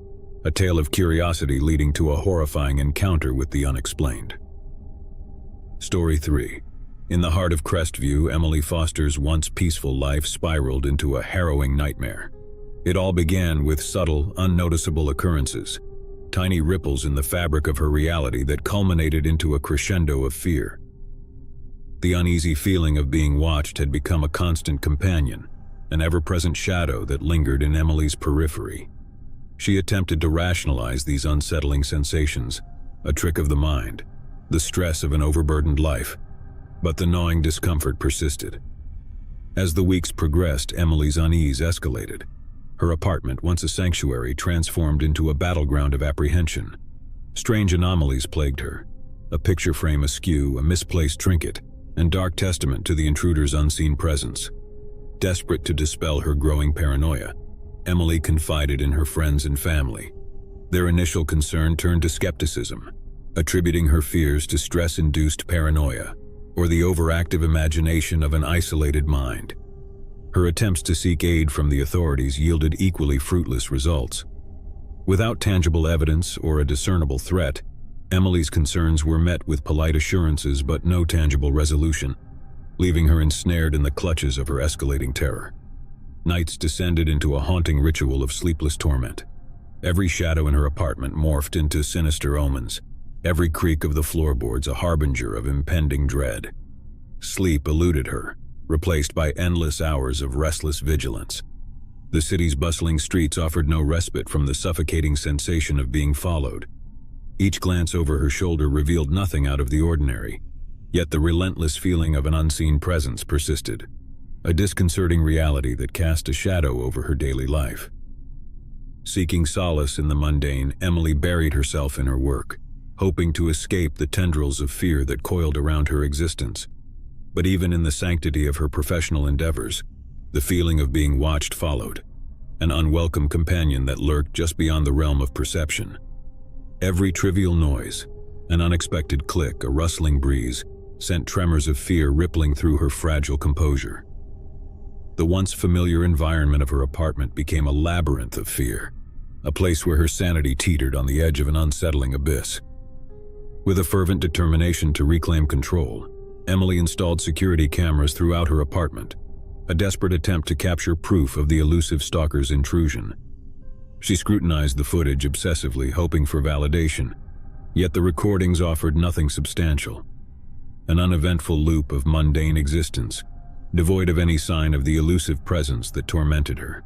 a tale of curiosity leading to a horrifying encounter with the unexplained. Story 3. In the heart of Crestview, Emily Foster's once peaceful life spiraled into a harrowing nightmare. It all began with subtle, unnoticeable occurrences, tiny ripples in the fabric of her reality that culminated into a crescendo of fear. The uneasy feeling of being watched had become a constant companion, an ever-present shadow that lingered in Emily's periphery. She attempted to rationalize these unsettling sensations, a trick of the mind, the stress of an overburdened life, but the gnawing discomfort persisted. As the weeks progressed, Emily's unease escalated. Her apartment, once a sanctuary, transformed into a battleground of apprehension. Strange anomalies plagued her, a picture frame askew, a misplaced trinket, and dark testament to the intruder's unseen presence. Desperate to dispel her growing paranoia, Emily confided in her friends and family. Their initial concern turned to skepticism, attributing her fears to stress-induced paranoia or the overactive imagination of an isolated mind. Her attempts to seek aid from the authorities yielded equally fruitless results. Without tangible evidence or a discernible threat, Emily's concerns were met with polite assurances but no tangible resolution, leaving her ensnared in the clutches of her escalating terror. Nights descended into a haunting ritual of sleepless torment. Every shadow in her apartment morphed into sinister omens, every creak of the floorboards a harbinger of impending dread. Sleep eluded her, replaced by endless hours of restless vigilance. The city's bustling streets offered no respite from the suffocating sensation of being followed. Each glance over her shoulder revealed nothing out of the ordinary, yet the relentless feeling of an unseen presence persisted, a disconcerting reality that cast a shadow over her daily life. Seeking solace in the mundane, Emily buried herself in her work, hoping to escape the tendrils of fear that coiled around her existence. But even in the sanctity of her professional endeavors, the feeling of being watched followed, an unwelcome companion that lurked just beyond the realm of perception. Every trivial noise, an unexpected click, a rustling breeze, sent tremors of fear rippling through her fragile composure. The once familiar environment of her apartment became a labyrinth of fear, a place where her sanity teetered on the edge of an unsettling abyss. With a fervent determination to reclaim control, Emily installed security cameras throughout her apartment, a desperate attempt to capture proof of the elusive stalker's intrusion. She scrutinized the footage obsessively, hoping for validation, yet the recordings offered nothing substantial. An uneventful loop of mundane existence, devoid of any sign of the elusive presence that tormented her.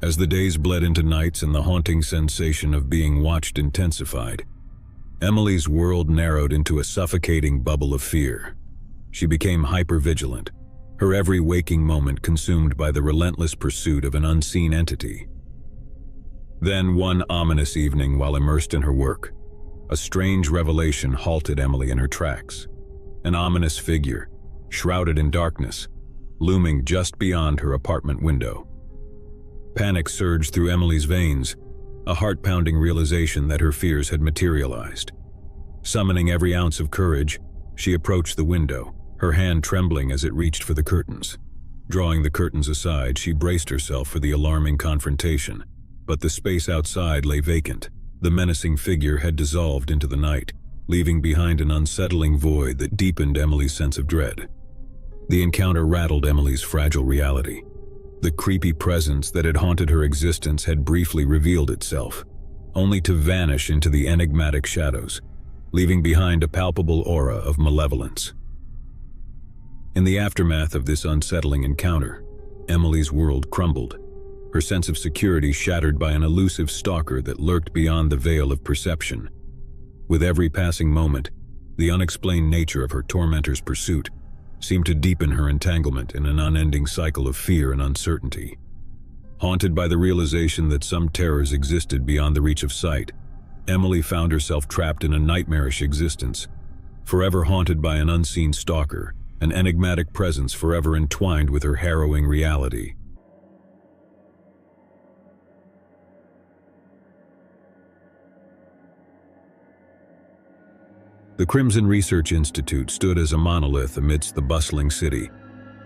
As the days bled into nights and the haunting sensation of being watched intensified, Emily's world narrowed into a suffocating bubble of fear. She became hypervigilant, her every waking moment consumed by the relentless pursuit of an unseen entity. Then, one ominous evening while immersed in her work, a strange revelation halted Emily in her tracks. An ominous figure, shrouded in darkness, looming just beyond her apartment window. Panic surged through Emily's veins, a heart-pounding realization that her fears had materialized. Summoning every ounce of courage, she approached the window, her hand trembling as it reached for the curtains. Drawing the curtains aside, she braced herself for the alarming confrontation, but the space outside lay vacant. The menacing figure had dissolved into the night, leaving behind an unsettling void that deepened Emily's sense of dread. The encounter rattled Emily's fragile reality. The creepy presence that had haunted her existence had briefly revealed itself, only to vanish into the enigmatic shadows, leaving behind a palpable aura of malevolence. In the aftermath of this unsettling encounter, Emily's world crumbled, her sense of security shattered by an elusive stalker that lurked beyond the veil of perception. With every passing moment, the unexplained nature of her tormentor's pursuit seemed to deepen her entanglement in an unending cycle of fear and uncertainty. Haunted by the realization that some terrors existed beyond the reach of sight, Emily found herself trapped in a nightmarish existence, forever haunted by an unseen stalker, an enigmatic presence forever entwined with her harrowing reality. The Crimson Research Institute stood as a monolith amidst the bustling city,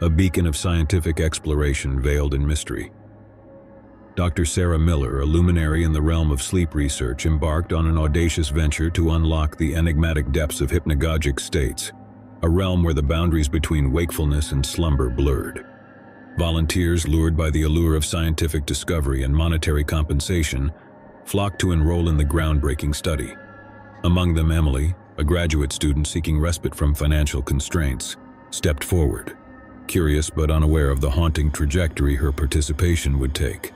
a beacon of scientific exploration veiled in mystery. Dr. Sarah Miller, a luminary in the realm of sleep research, embarked on an audacious venture to unlock the enigmatic depths of hypnagogic states, a realm where the boundaries between wakefulness and slumber blurred. Volunteers, lured by the allure of scientific discovery and monetary compensation, flocked to enroll in the groundbreaking study. Among them, Emily, a graduate student seeking respite from financial constraints, stepped forward, curious but unaware of the haunting trajectory her participation would take.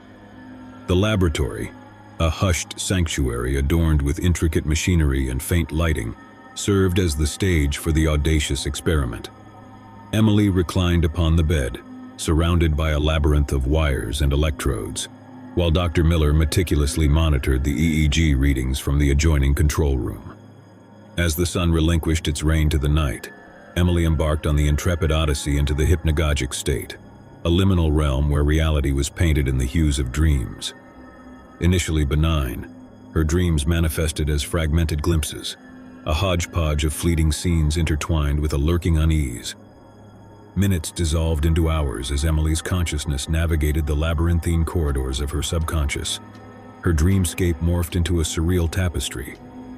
The laboratory, a hushed sanctuary adorned with intricate machinery and faint lighting, served as the stage for the audacious experiment. Emily reclined upon the bed, surrounded by a labyrinth of wires and electrodes, while Dr. Miller meticulously monitored the EEG readings from the adjoining control room. As the sun relinquished its reign to the night, Emily embarked on the intrepid odyssey into the hypnagogic state, a liminal realm where reality was painted in the hues of dreams. Initially benign, her dreams manifested as fragmented glimpses, a hodgepodge of fleeting scenes intertwined with a lurking unease. Minutes dissolved into hours as Emily's consciousness navigated the labyrinthine corridors of her subconscious. Her dreamscape morphed into a surreal tapestry,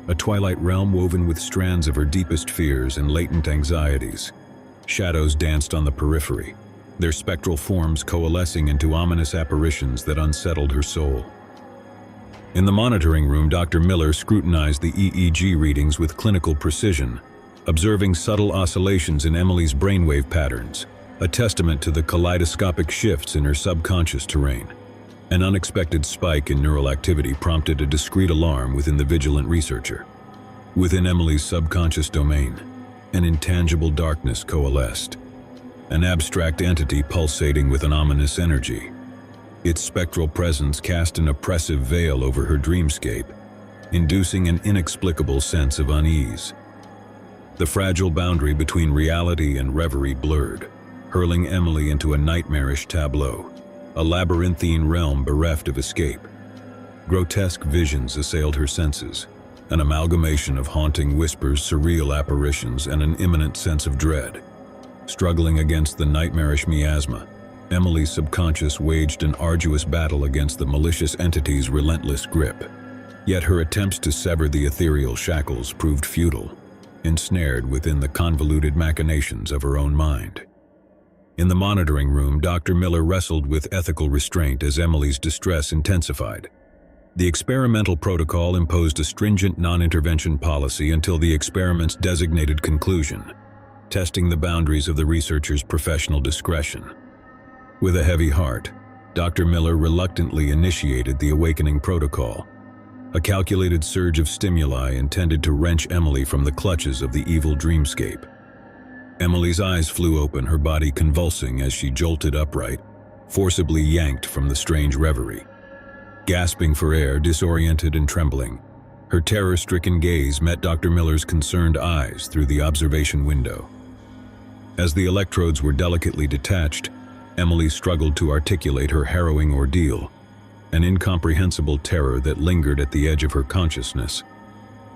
a twilight realm woven with strands of her deepest fears and latent anxieties. Shadows danced on the periphery, their spectral forms coalescing into ominous apparitions that unsettled her soul. In the monitoring room, Dr. Miller scrutinized the EEG readings with clinical precision, observing subtle oscillations in Emily's brainwave patterns, a testament to the kaleidoscopic shifts in her subconscious terrain. An unexpected spike in neural activity prompted a discreet alarm within the vigilant researcher. Within Emily's subconscious domain, an intangible darkness coalesced, an abstract entity pulsating with an ominous energy. Its spectral presence cast an oppressive veil over her dreamscape, inducing an inexplicable sense of unease. The fragile boundary between reality and reverie blurred, hurling Emily into a nightmarish tableau, a labyrinthine realm bereft of escape. Grotesque visions assailed her senses, an amalgamation of haunting whispers, surreal apparitions, and an imminent sense of dread. Struggling against the nightmarish miasma, Emily's subconscious waged an arduous battle against the malicious entity's relentless grip. Yet her attempts to sever the ethereal shackles proved futile, ensnared within the convoluted machinations of her own mind. In the monitoring room, Dr. Miller wrestled with ethical restraint as Emily's distress intensified. The experimental protocol imposed a stringent non-intervention policy until the experiment's designated conclusion, testing the boundaries of the researcher's professional discretion. With a heavy heart, Dr. Miller reluctantly initiated the awakening protocol, a calculated surge of stimuli intended to wrench Emily from the clutches of the evil dreamscape. Emily's eyes flew open, her body convulsing as she jolted upright, forcibly yanked from the strange reverie. Gasping for air, disoriented and trembling, her terror-stricken gaze met Dr. Miller's concerned eyes through the observation window. As the electrodes were delicately detached, Emily struggled to articulate her harrowing ordeal, an incomprehensible terror that lingered at the edge of her consciousness.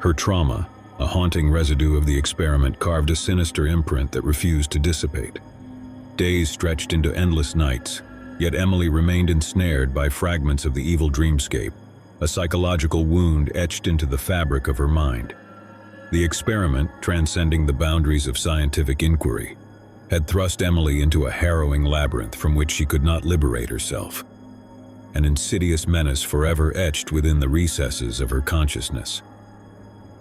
Her trauma, a haunting residue of the experiment, carved a sinister imprint that refused to dissipate. Days stretched into endless nights, yet Emily remained ensnared by fragments of the evil dreamscape, a psychological wound etched into the fabric of her mind. The experiment, transcending the boundaries of scientific inquiry, had thrust Emily into a harrowing labyrinth from which she could not liberate herself, an insidious menace forever etched within the recesses of her consciousness.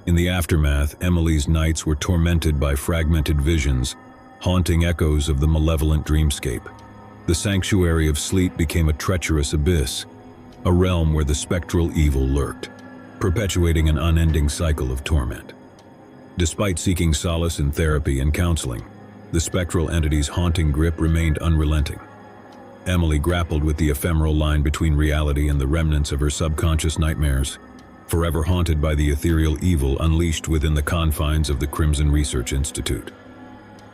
In the aftermath, Emily's nights were tormented by fragmented visions, haunting echoes of the malevolent dreamscape. The sanctuary of sleep became a treacherous abyss, a realm where the spectral evil lurked, perpetuating an unending cycle of torment. Despite seeking solace in therapy and counseling, the spectral entity's haunting grip remained unrelenting. Emily grappled with the ephemeral line between reality and the remnants of her subconscious nightmares, forever haunted by the ethereal evil unleashed within the confines of the Crimson Research Institute.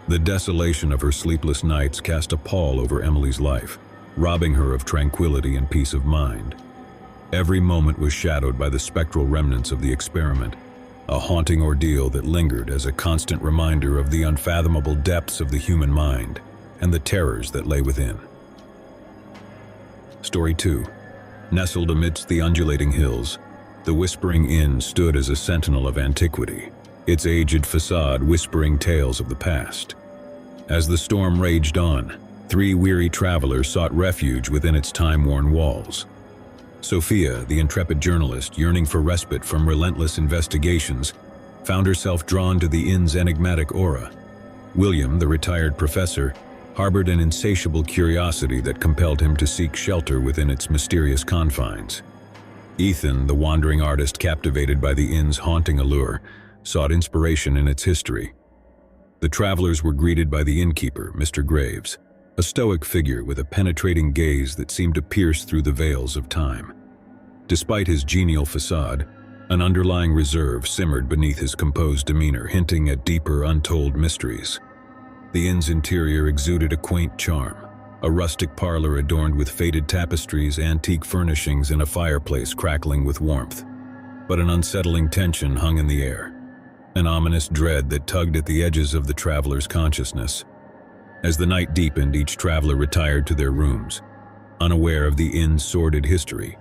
The desolation of her sleepless nights cast a pall over Emily's life, robbing her of tranquility and peace of mind. Every moment was shadowed by the spectral remnants of the experiment, a haunting ordeal that lingered as a constant reminder of the unfathomable depths of the human mind and the terrors that lay within. Story 2. Nestled amidst the undulating hills, the Whispering Inn stood as a sentinel of antiquity, its aged facade whispering tales of the past. As the storm raged on, 3 weary travelers sought refuge within its time-worn walls. Sophia, the intrepid journalist yearning for respite from relentless investigations, found herself drawn to the inn's enigmatic aura. William, the retired professor, harbored an insatiable curiosity that compelled him to seek shelter within its mysterious confines. Ethan, the wandering artist captivated by the inn's haunting allure, sought inspiration in its history. The travelers were greeted by the innkeeper, Mr. Graves, a stoic figure with a penetrating gaze that seemed to pierce through the veils of time. Despite his genial facade, an underlying reserve simmered beneath his composed demeanor, hinting at deeper, untold mysteries. The inn's interior exuded a quaint charm, a rustic parlor adorned with faded tapestries, antique furnishings, and a fireplace crackling with warmth. But an unsettling tension hung in the air, an ominous dread that tugged at the edges of the traveler's consciousness. As the night deepened, each traveler retired to their rooms, unaware of the inn's sordid history,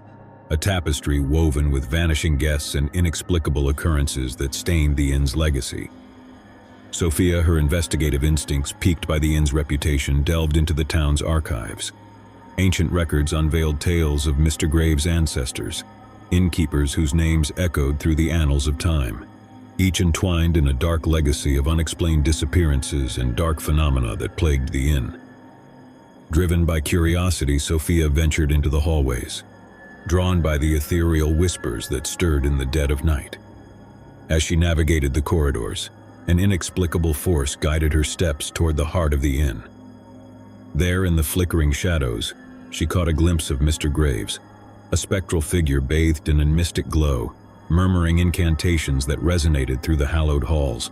a tapestry woven with vanishing guests and inexplicable occurrences that stained the inn's legacy. Sophia, her investigative instincts piqued by the inn's reputation, delved into the town's archives. Ancient records unveiled tales of Mr. Graves' ancestors, innkeepers whose names echoed through the annals of time, each entwined in a dark legacy of unexplained disappearances and dark phenomena that plagued the inn. Driven by curiosity, Sophia ventured into the hallways, drawn by the ethereal whispers that stirred in the dead of night. As she navigated the corridors, an inexplicable force guided her steps toward the heart of the inn. There, in the flickering shadows, she caught a glimpse of Mr. Graves, a spectral figure bathed in a mystic glow, murmuring incantations that resonated through the hallowed halls.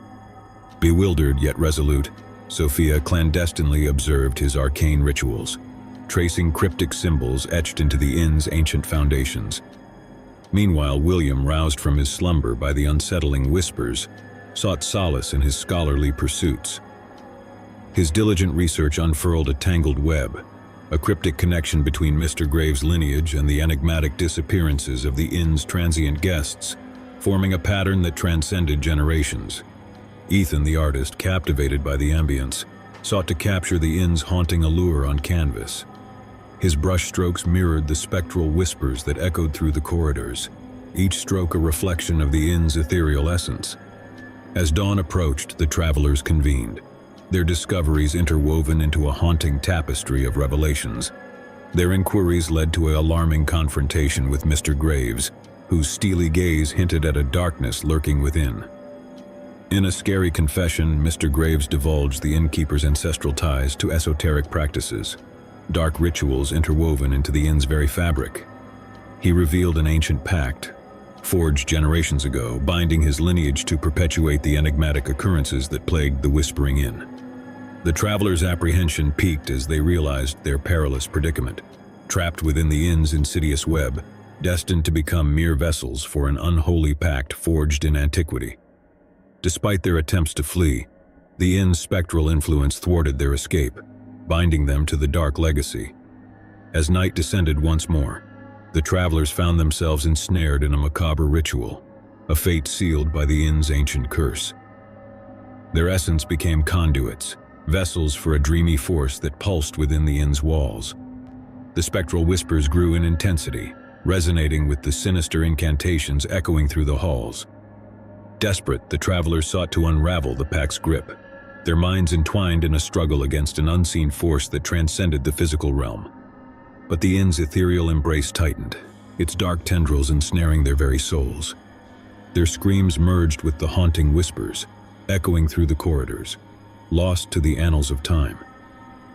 Bewildered yet resolute, Sophia clandestinely observed his arcane rituals, tracing cryptic symbols etched into the inn's ancient foundations. Meanwhile, William, roused from his slumber by the unsettling whispers, sought solace in his scholarly pursuits. His diligent research unfurled a tangled web, a cryptic connection between Mr. Graves' lineage and the enigmatic disappearances of the inn's transient guests, forming a pattern that transcended generations. Ethan, the artist, captivated by the ambience, sought to capture the inn's haunting allure on canvas. His brushstrokes mirrored the spectral whispers that echoed through the corridors, each stroke a reflection of the inn's ethereal essence. As dawn approached, the travelers convened, their discoveries interwoven into a haunting tapestry of revelations. Their inquiries led to an alarming confrontation with Mr. Graves, whose steely gaze hinted at a darkness lurking within. In a scary confession, Mr. Graves divulged the innkeeper's ancestral ties to esoteric practices, dark rituals interwoven into the inn's very fabric. He revealed an ancient pact, forged generations ago, binding his lineage to perpetuate the enigmatic occurrences that plagued the Whispering Inn. The travelers' apprehension peaked as they realized their perilous predicament, trapped within the inn's insidious web, destined to become mere vessels for an unholy pact forged in antiquity. Despite their attempts to flee, the inn's spectral influence thwarted their escape, binding them to the dark legacy. As night descended once more, the travelers found themselves ensnared in a macabre ritual, a fate sealed by the inn's ancient curse. Their essence became conduits, vessels for a dreamy force that pulsed within the inn's walls. The spectral whispers grew in intensity, resonating with the sinister incantations echoing through the halls. Desperate, the travelers sought to unravel the pact's grip, their minds entwined in a struggle against an unseen force that transcended the physical realm. But the inn's ethereal embrace tightened, its dark tendrils ensnaring their very souls. Their screams merged with the haunting whispers, echoing through the corridors, lost to the annals of time,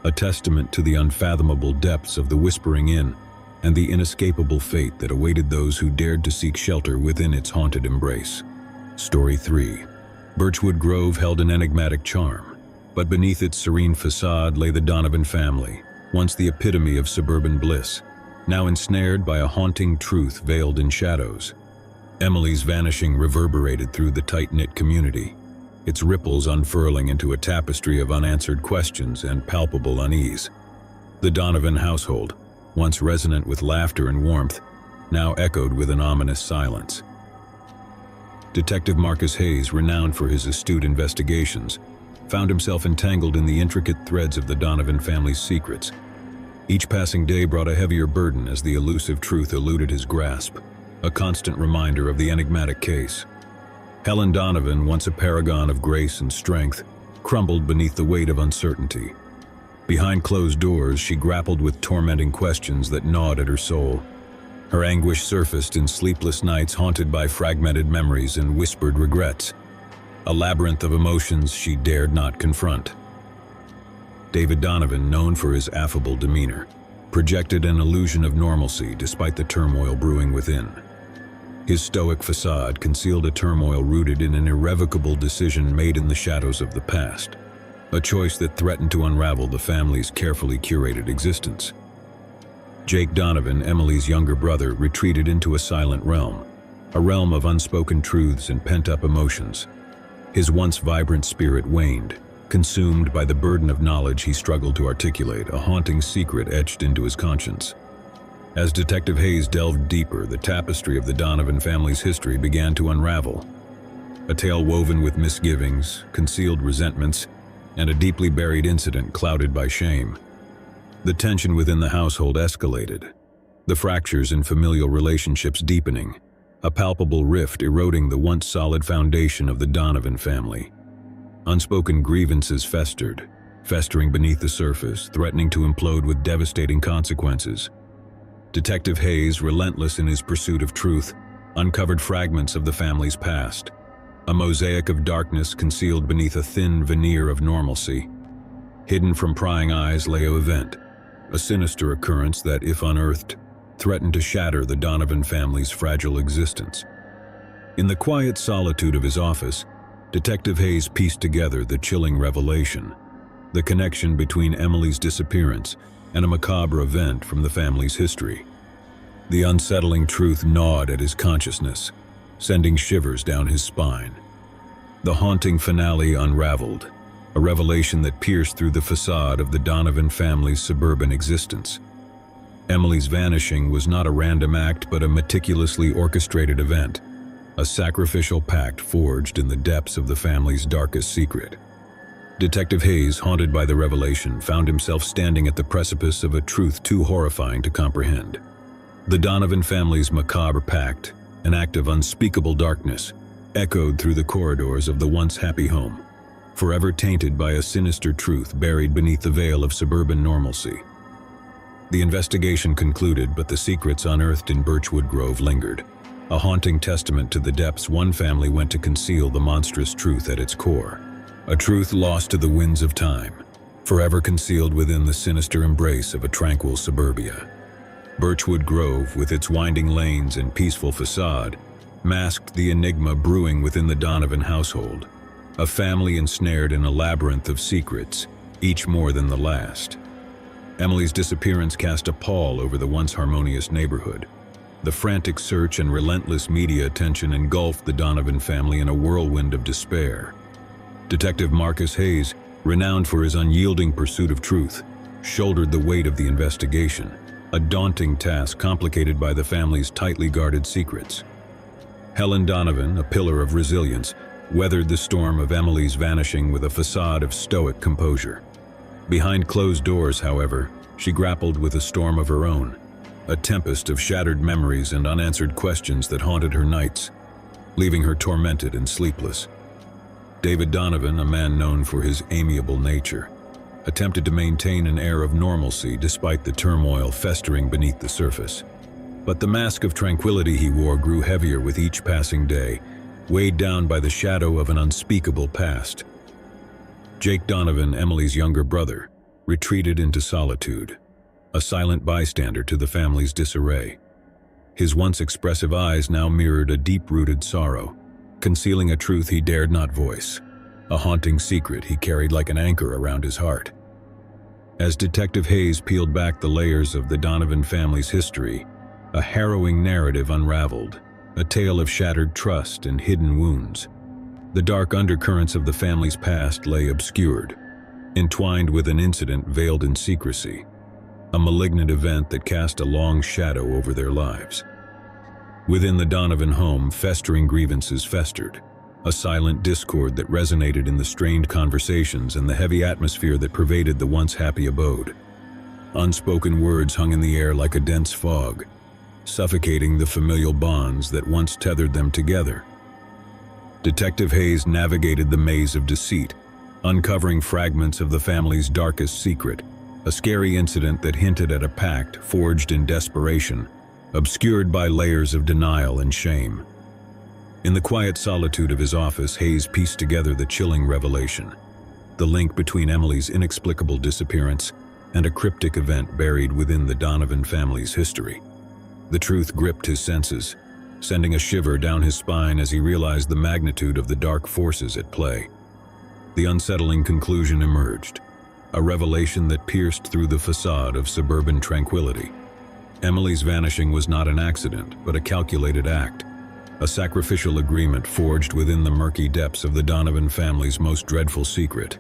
a testament to the unfathomable depths of the Whispering Inn and the inescapable fate that awaited those who dared to seek shelter within its haunted embrace. Story 3. Birchwood Grove held an enigmatic charm, but beneath its serene facade lay the Donovan family, once the epitome of suburban bliss, now ensnared by a haunting truth veiled in shadows. Emily's vanishing reverberated through the tight-knit community, its ripples unfurling into a tapestry of unanswered questions and palpable unease. The Donovan household, once resonant with laughter and warmth, now echoed with an ominous silence. Detective Marcus Hayes, renowned for his astute investigations, found himself entangled in the intricate threads of the Donovan family's secrets. Each passing day brought a heavier burden as the elusive truth eluded his grasp, a constant reminder of the enigmatic case. Helen Donovan, once a paragon of grace and strength, crumbled beneath the weight of uncertainty. Behind closed doors, she grappled with tormenting questions that gnawed at her soul. Her anguish surfaced in sleepless nights haunted by fragmented memories and whispered regrets, a labyrinth of emotions she dared not confront. David Donovan, known for his affable demeanor, projected an illusion of normalcy despite the turmoil brewing within. His stoic facade concealed a turmoil rooted in an irrevocable decision made in the shadows of the past, a choice that threatened to unravel the family's carefully curated existence. Jake Donovan, Emily's younger brother, retreated into a silent realm, a realm of unspoken truths and pent-up emotions. His once vibrant spirit waned, consumed by the burden of knowledge he struggled to articulate, a haunting secret etched into his conscience. As Detective Hayes delved deeper, the tapestry of the Donovan family's history began to unravel. A tale woven with misgivings, concealed resentments, and a deeply buried incident clouded by shame. The tension within the household escalated, the fractures in familial relationships deepening, a palpable rift eroding the once solid foundation of the Donovan family. Unspoken grievances festering beneath the surface, threatening to implode with devastating consequences. Detective Hayes, relentless in his pursuit of truth, uncovered fragments of the family's past, a mosaic of darkness concealed beneath a thin veneer of normalcy. Hidden from prying eyes lay an event, a sinister occurrence that, if unearthed, threatened to shatter the Donovan family's fragile existence. In the quiet solitude of his office, Detective Hayes pieced together the chilling revelation, the connection between Emily's disappearance and a macabre event from the family's history. The unsettling truth gnawed at his consciousness, sending shivers down his spine. The haunting finale unraveled, a revelation that pierced through the facade of the Donovan family's suburban existence. Emily's vanishing was not a random act but a meticulously orchestrated event, a sacrificial pact forged in the depths of the family's darkest secret. Detective Hayes, haunted by the revelation, found himself standing at the precipice of a truth too horrifying to comprehend. The Donovan family's macabre pact, an act of unspeakable darkness, echoed through the corridors of the once happy home, forever tainted by a sinister truth buried beneath the veil of suburban normalcy. The investigation concluded, but the secrets unearthed in Birchwood Grove lingered, a haunting testament to the depths one family went to conceal the monstrous truth at its core. A truth lost to the winds of time, forever concealed within the sinister embrace of a tranquil suburbia. Birchwood Grove, with its winding lanes and peaceful facade, masked the enigma brewing within the Donovan household, a family ensnared in a labyrinth of secrets, each more than the last. Emily's disappearance cast a pall over the once harmonious neighborhood. The frantic search and relentless media attention engulfed the Donovan family in a whirlwind of despair. Detective Marcus Hayes, renowned for his unyielding pursuit of truth, shouldered the weight of the investigation, a daunting task complicated by the family's tightly guarded secrets. Helen Donovan, a pillar of resilience, weathered the storm of Emily's vanishing with a facade of stoic composure. Behind closed doors, however, she grappled with a storm of her own, a tempest of shattered memories and unanswered questions that haunted her nights, leaving her tormented and sleepless. David Donovan, a man known for his amiable nature, attempted to maintain an air of normalcy despite the turmoil festering beneath the surface. But the mask of tranquility he wore grew heavier with each passing day, weighed down by the shadow of an unspeakable past. Jake Donovan, Emily's younger brother, retreated into solitude, a silent bystander to the family's disarray. His once expressive eyes now mirrored a deep-rooted sorrow, concealing a truth he dared not voice, a haunting secret he carried like an anchor around his heart. As Detective Hayes peeled back the layers of the Donovan family's history, a harrowing narrative unraveled, a tale of shattered trust and hidden wounds. The dark undercurrents of the family's past lay obscured, entwined with an incident veiled in secrecy, a malignant event that cast a long shadow over their lives. Within the Donovan home, festering grievances festered, a silent discord that resonated in the strained conversations and the heavy atmosphere that pervaded the once happy abode. Unspoken words hung in the air like a dense fog, suffocating the familial bonds that once tethered them together. Detective Hayes navigated the maze of deceit, uncovering fragments of the family's darkest secret, a scary incident that hinted at a pact forged in desperation, obscured by layers of denial and shame. In the quiet solitude of his office, Hayes pieced together the chilling revelation, the link between Emily's inexplicable disappearance and a cryptic event buried within the Donovan family's history. The truth gripped his senses, sending a shiver down his spine as he realized the magnitude of the dark forces at play. The unsettling conclusion emerged, a revelation that pierced through the facade of suburban tranquility. Emily's vanishing was not an accident, but a calculated act, a sacrificial agreement forged within the murky depths of the Donovan family's most dreadful secret.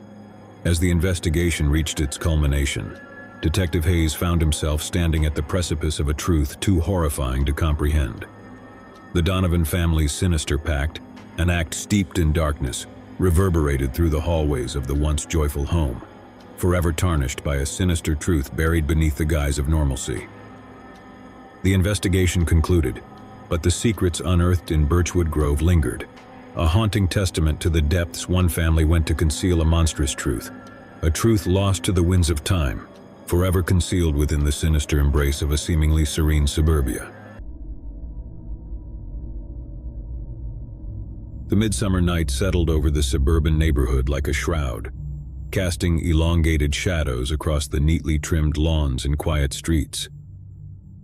As the investigation reached its culmination, Detective Hayes found himself standing at the precipice of a truth too horrifying to comprehend. The Donovan family's sinister pact, an act steeped in darkness, reverberated through the hallways of the once joyful home, forever tarnished by a sinister truth buried beneath the guise of normalcy. The investigation concluded, but the secrets unearthed in Birchwood Grove lingered, a haunting testament to the depths one family went to conceal a monstrous truth, a truth lost to the winds of time, forever concealed within the sinister embrace of a seemingly serene suburbia. The midsummer night settled over the suburban neighborhood like a shroud, casting elongated shadows across the neatly trimmed lawns and quiet streets.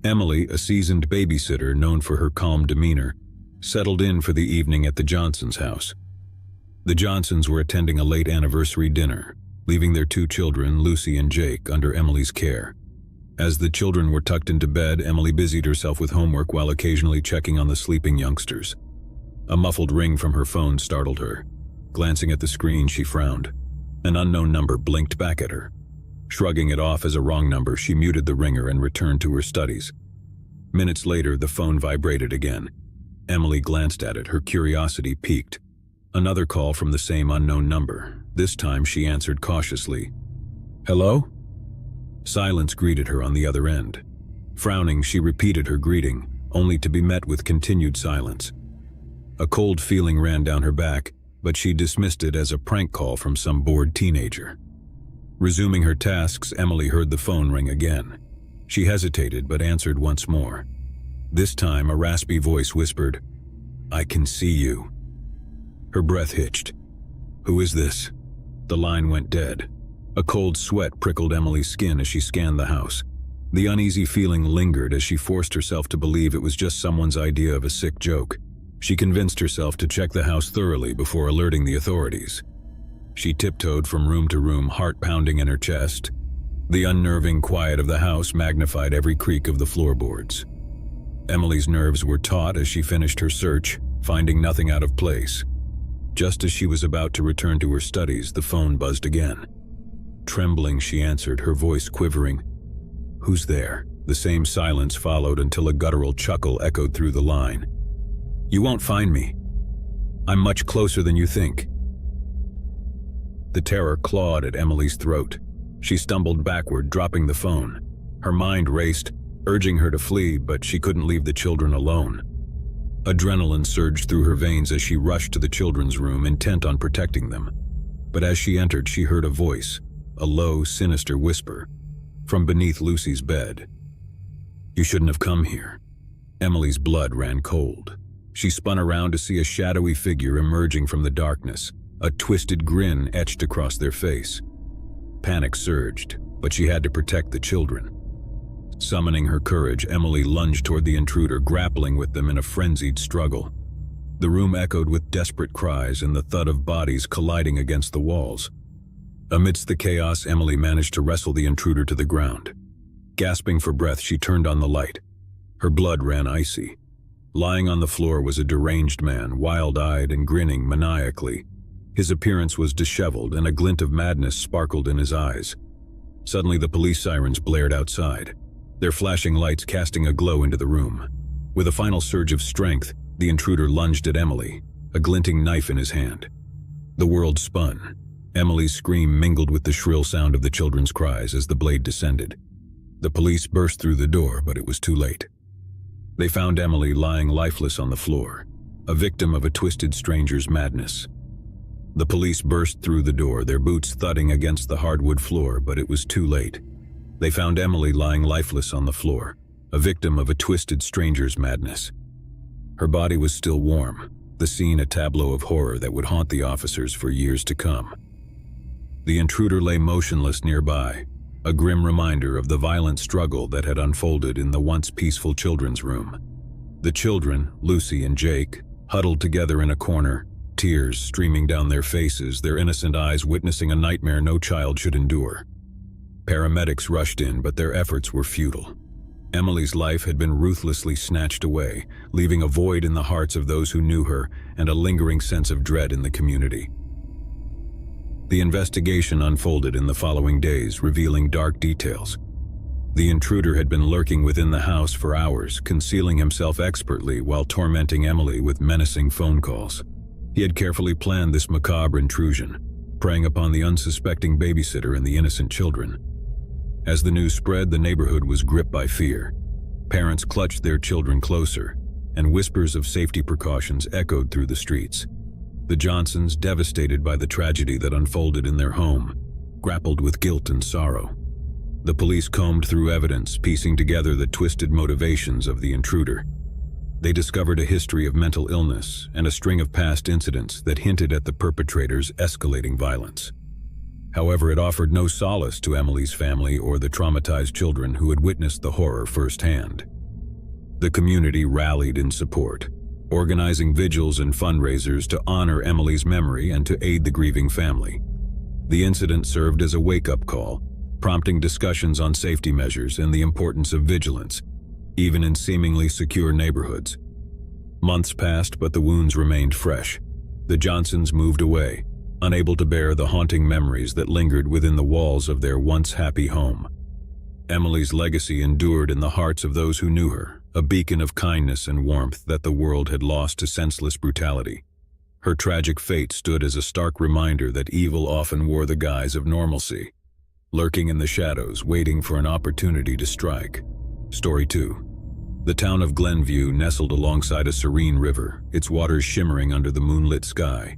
Emily, a seasoned babysitter known for her calm demeanor, settled in for the evening at the Johnsons' house. The Johnsons were attending a late anniversary dinner, leaving their 2 children, Lucy and Jake, under Emily's care. As the children were tucked into bed, Emily busied herself with homework while occasionally checking on the sleeping youngsters. A muffled ring from her phone startled her. Glancing at the screen, she frowned. An unknown number blinked back at her. Shrugging it off as a wrong number, she muted the ringer and returned to her studies. Minutes later, the phone vibrated again. Emily glanced at it, her curiosity piqued. Another call from the same unknown number. This time she answered cautiously. "Hello?" Silence greeted her on the other end. Frowning, she repeated her greeting, only to be met with continued silence. A cold feeling ran down her back, but she dismissed it as a prank call from some bored teenager. Resuming her tasks, Emily heard the phone ring again. She hesitated but answered once more. This time, a raspy voice whispered, "I can see you." Her breath hitched. "Who is this?" The line went dead. A cold sweat prickled Emily's skin as she scanned the house. The uneasy feeling lingered as she forced herself to believe it was just someone's idea of a sick joke. She convinced herself to check the house thoroughly before alerting the authorities. She tiptoed from room to room, heart pounding in her chest. The unnerving quiet of the house magnified every creak of the floorboards. Emily's nerves were taut as she finished her search, finding nothing out of place. Just as she was about to return to her studies, the phone buzzed again. Trembling, she answered, her voice quivering. "Who's there?" The same silence followed until a guttural chuckle echoed through the line. "You won't find me. I'm much closer than you think." The terror clawed at Emily's throat. She stumbled backward, dropping the phone. Her mind raced, urging her to flee, but she couldn't leave the children alone. Adrenaline surged through her veins as she rushed to the children's room, intent on protecting them. But as she entered, she heard a voice, a low, sinister whisper, from beneath Lucy's bed. "You shouldn't have come here." Emily's blood ran cold. She spun around to see a shadowy figure emerging from the darkness, a twisted grin etched across their face. Panic surged, but she had to protect the children. Summoning her courage, Emily lunged toward the intruder, grappling with them in a frenzied struggle. The room echoed with desperate cries and the thud of bodies colliding against the walls. Amidst the chaos, Emily managed to wrestle the intruder to the ground. Gasping for breath, she turned on the light. Her blood ran icy. Lying on the floor was a deranged man, wild-eyed and grinning maniacally. His appearance was disheveled, and a glint of madness sparkled in his eyes. Suddenly, the police sirens blared outside, their flashing lights casting a glow into the room. With a final surge of strength, the intruder lunged at Emily, a glinting knife in his hand. The world spun. Emily's scream mingled with the shrill sound of the children's cries as the blade descended. The police burst through the door, but it was too late. They found Emily lying lifeless on the floor, a victim of a twisted stranger's madness. The police burst through the door, their boots thudding against the hardwood floor, but it was too late. They found Emily lying lifeless on the floor, a victim of a twisted stranger's madness. Her body was still warm, the scene a tableau of horror that would haunt the officers for years to come. The intruder lay motionless nearby, a grim reminder of the violent struggle that had unfolded in the once peaceful children's room. The children, Lucy and Jake, huddled together in a corner, tears streaming down their faces, their innocent eyes witnessing a nightmare no child should endure. Paramedics rushed in, but their efforts were futile. Emily's life had been ruthlessly snatched away, leaving a void in the hearts of those who knew her and a lingering sense of dread in the community. The investigation unfolded in the following days, revealing dark details. The intruder had been lurking within the house for hours, concealing himself expertly while tormenting Emily with menacing phone calls. He had carefully planned this macabre intrusion, preying upon the unsuspecting babysitter and the innocent children. As the news spread, the neighborhood was gripped by fear. Parents clutched their children closer, and whispers of safety precautions echoed through the streets. The Johnsons, devastated by the tragedy that unfolded in their home, grappled with guilt and sorrow. The police combed through evidence, piecing together the twisted motivations of the intruder. They discovered a history of mental illness and a string of past incidents that hinted at the perpetrator's escalating violence. However, it offered no solace to Emily's family or the traumatized children who had witnessed the horror firsthand. The community rallied in support. organizing vigils and fundraisers to honor Emily's memory and to aid the grieving family. The incident served as a wake-up call, prompting discussions on safety measures and the importance of vigilance, even in seemingly secure neighborhoods. Months passed, but the wounds remained fresh. The Johnsons moved away, unable to bear the haunting memories that lingered within the walls of their once happy home. Emily's legacy endured in the hearts of those who knew her, a beacon of kindness and warmth that the world had lost to senseless brutality. Her tragic fate stood as a stark reminder that evil often wore the guise of normalcy, lurking in the shadows, waiting for an opportunity to strike. Story 2. The town of Glenview nestled alongside a serene river, its waters shimmering under the moonlit sky.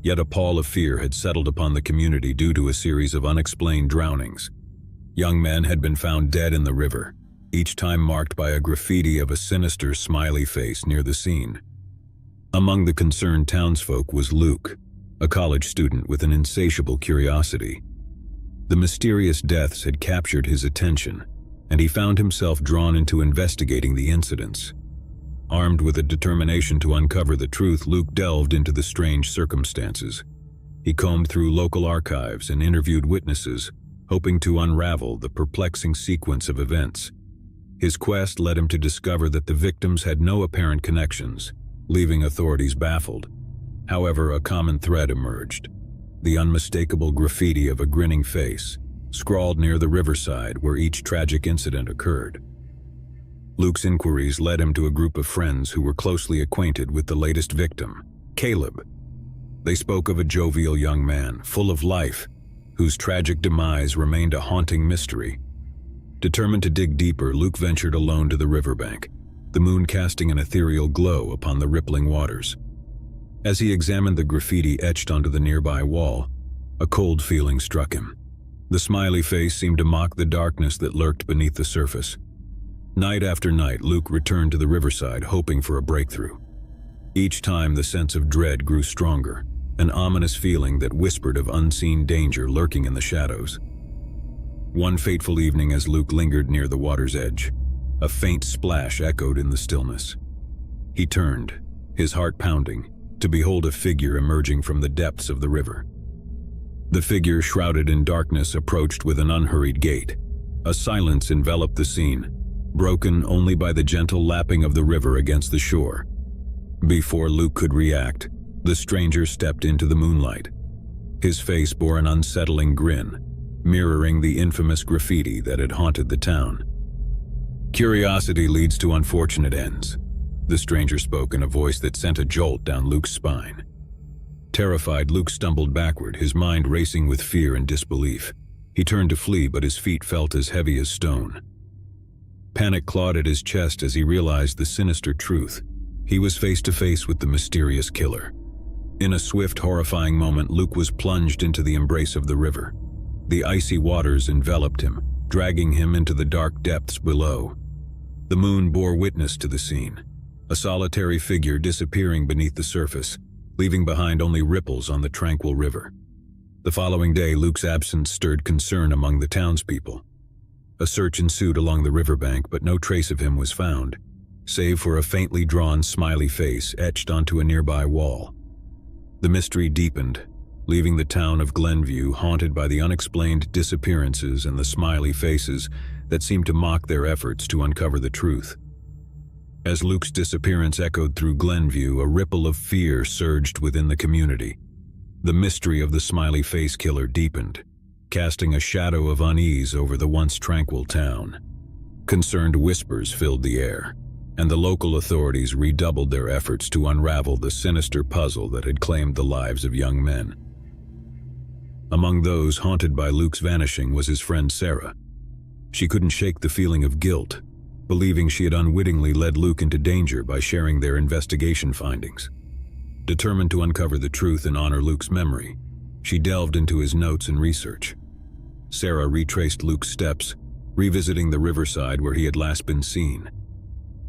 Yet a pall of fear had settled upon the community due to a series of unexplained drownings. Young men had been found dead in the river, each time marked by a graffiti of a sinister smiley face near the scene. Among the concerned townsfolk was Luke, a college student with an insatiable curiosity. The mysterious deaths had captured his attention, and he found himself drawn into investigating the incidents. Armed with a determination to uncover the truth, Luke delved into the strange circumstances. He combed through local archives and interviewed witnesses, hoping to unravel the perplexing sequence of events. His quest led him to discover that the victims had no apparent connections, leaving authorities baffled. However, a common thread emerged: the unmistakable graffiti of a grinning face, scrawled near the riverside where each tragic incident occurred. Luke's inquiries led him to a group of friends who were closely acquainted with the latest victim, Caleb. They spoke of a jovial young man, full of life, whose tragic demise remained a haunting mystery. Determined to dig deeper, Luke ventured alone to the riverbank, the moon casting an ethereal glow upon the rippling waters. As he examined the graffiti etched onto the nearby wall, a cold feeling struck him. The smiley face seemed to mock the darkness that lurked beneath the surface. Night after night, Luke returned to the riverside, hoping for a breakthrough. Each time, the sense of dread grew stronger, an ominous feeling that whispered of unseen danger lurking in the shadows. One fateful evening, as Luke lingered near the water's edge, a faint splash echoed in the stillness. He turned, his heart pounding, to behold a figure emerging from the depths of the river. The figure, shrouded in darkness, approached with an unhurried gait. A silence enveloped the scene, broken only by the gentle lapping of the river against the shore. Before Luke could react, the stranger stepped into the moonlight. His face bore an unsettling grin, mirroring the infamous graffiti that had haunted the town. "Curiosity leads to unfortunate ends," the stranger spoke in a voice that sent a jolt down Luke's spine. Terrified, Luke stumbled backward, his mind racing with fear and disbelief. He turned to flee, but his feet felt as heavy as stone. Panic clawed at his chest as he realized the sinister truth. He was face to face with the mysterious killer. In a swift, horrifying moment, Luke was plunged into the embrace of the river. The icy waters enveloped him, dragging him into the dark depths below. The moon bore witness to the scene, a solitary figure disappearing beneath the surface, leaving behind only ripples on the tranquil river. The following day, Luke's absence stirred concern among the townspeople. A search ensued along the riverbank, but no trace of him was found, save for a faintly drawn smiley face etched onto a nearby wall. The mystery deepened, leaving the town of Glenview haunted by the unexplained disappearances and the smiley faces that seemed to mock their efforts to uncover the truth. As Luke's disappearance echoed through Glenview, a ripple of fear surged within the community. The mystery of the smiley face killer deepened, casting a shadow of unease over the once tranquil town. Concerned whispers filled the air, and the local authorities redoubled their efforts to unravel the sinister puzzle that had claimed the lives of young men. Among those haunted by Luke's vanishing was his friend Sarah. She couldn't shake the feeling of guilt, believing she had unwittingly led Luke into danger by sharing their investigation findings. Determined to uncover the truth and honor Luke's memory, she delved into his notes and research. Sarah retraced Luke's steps, revisiting the riverside where he had last been seen.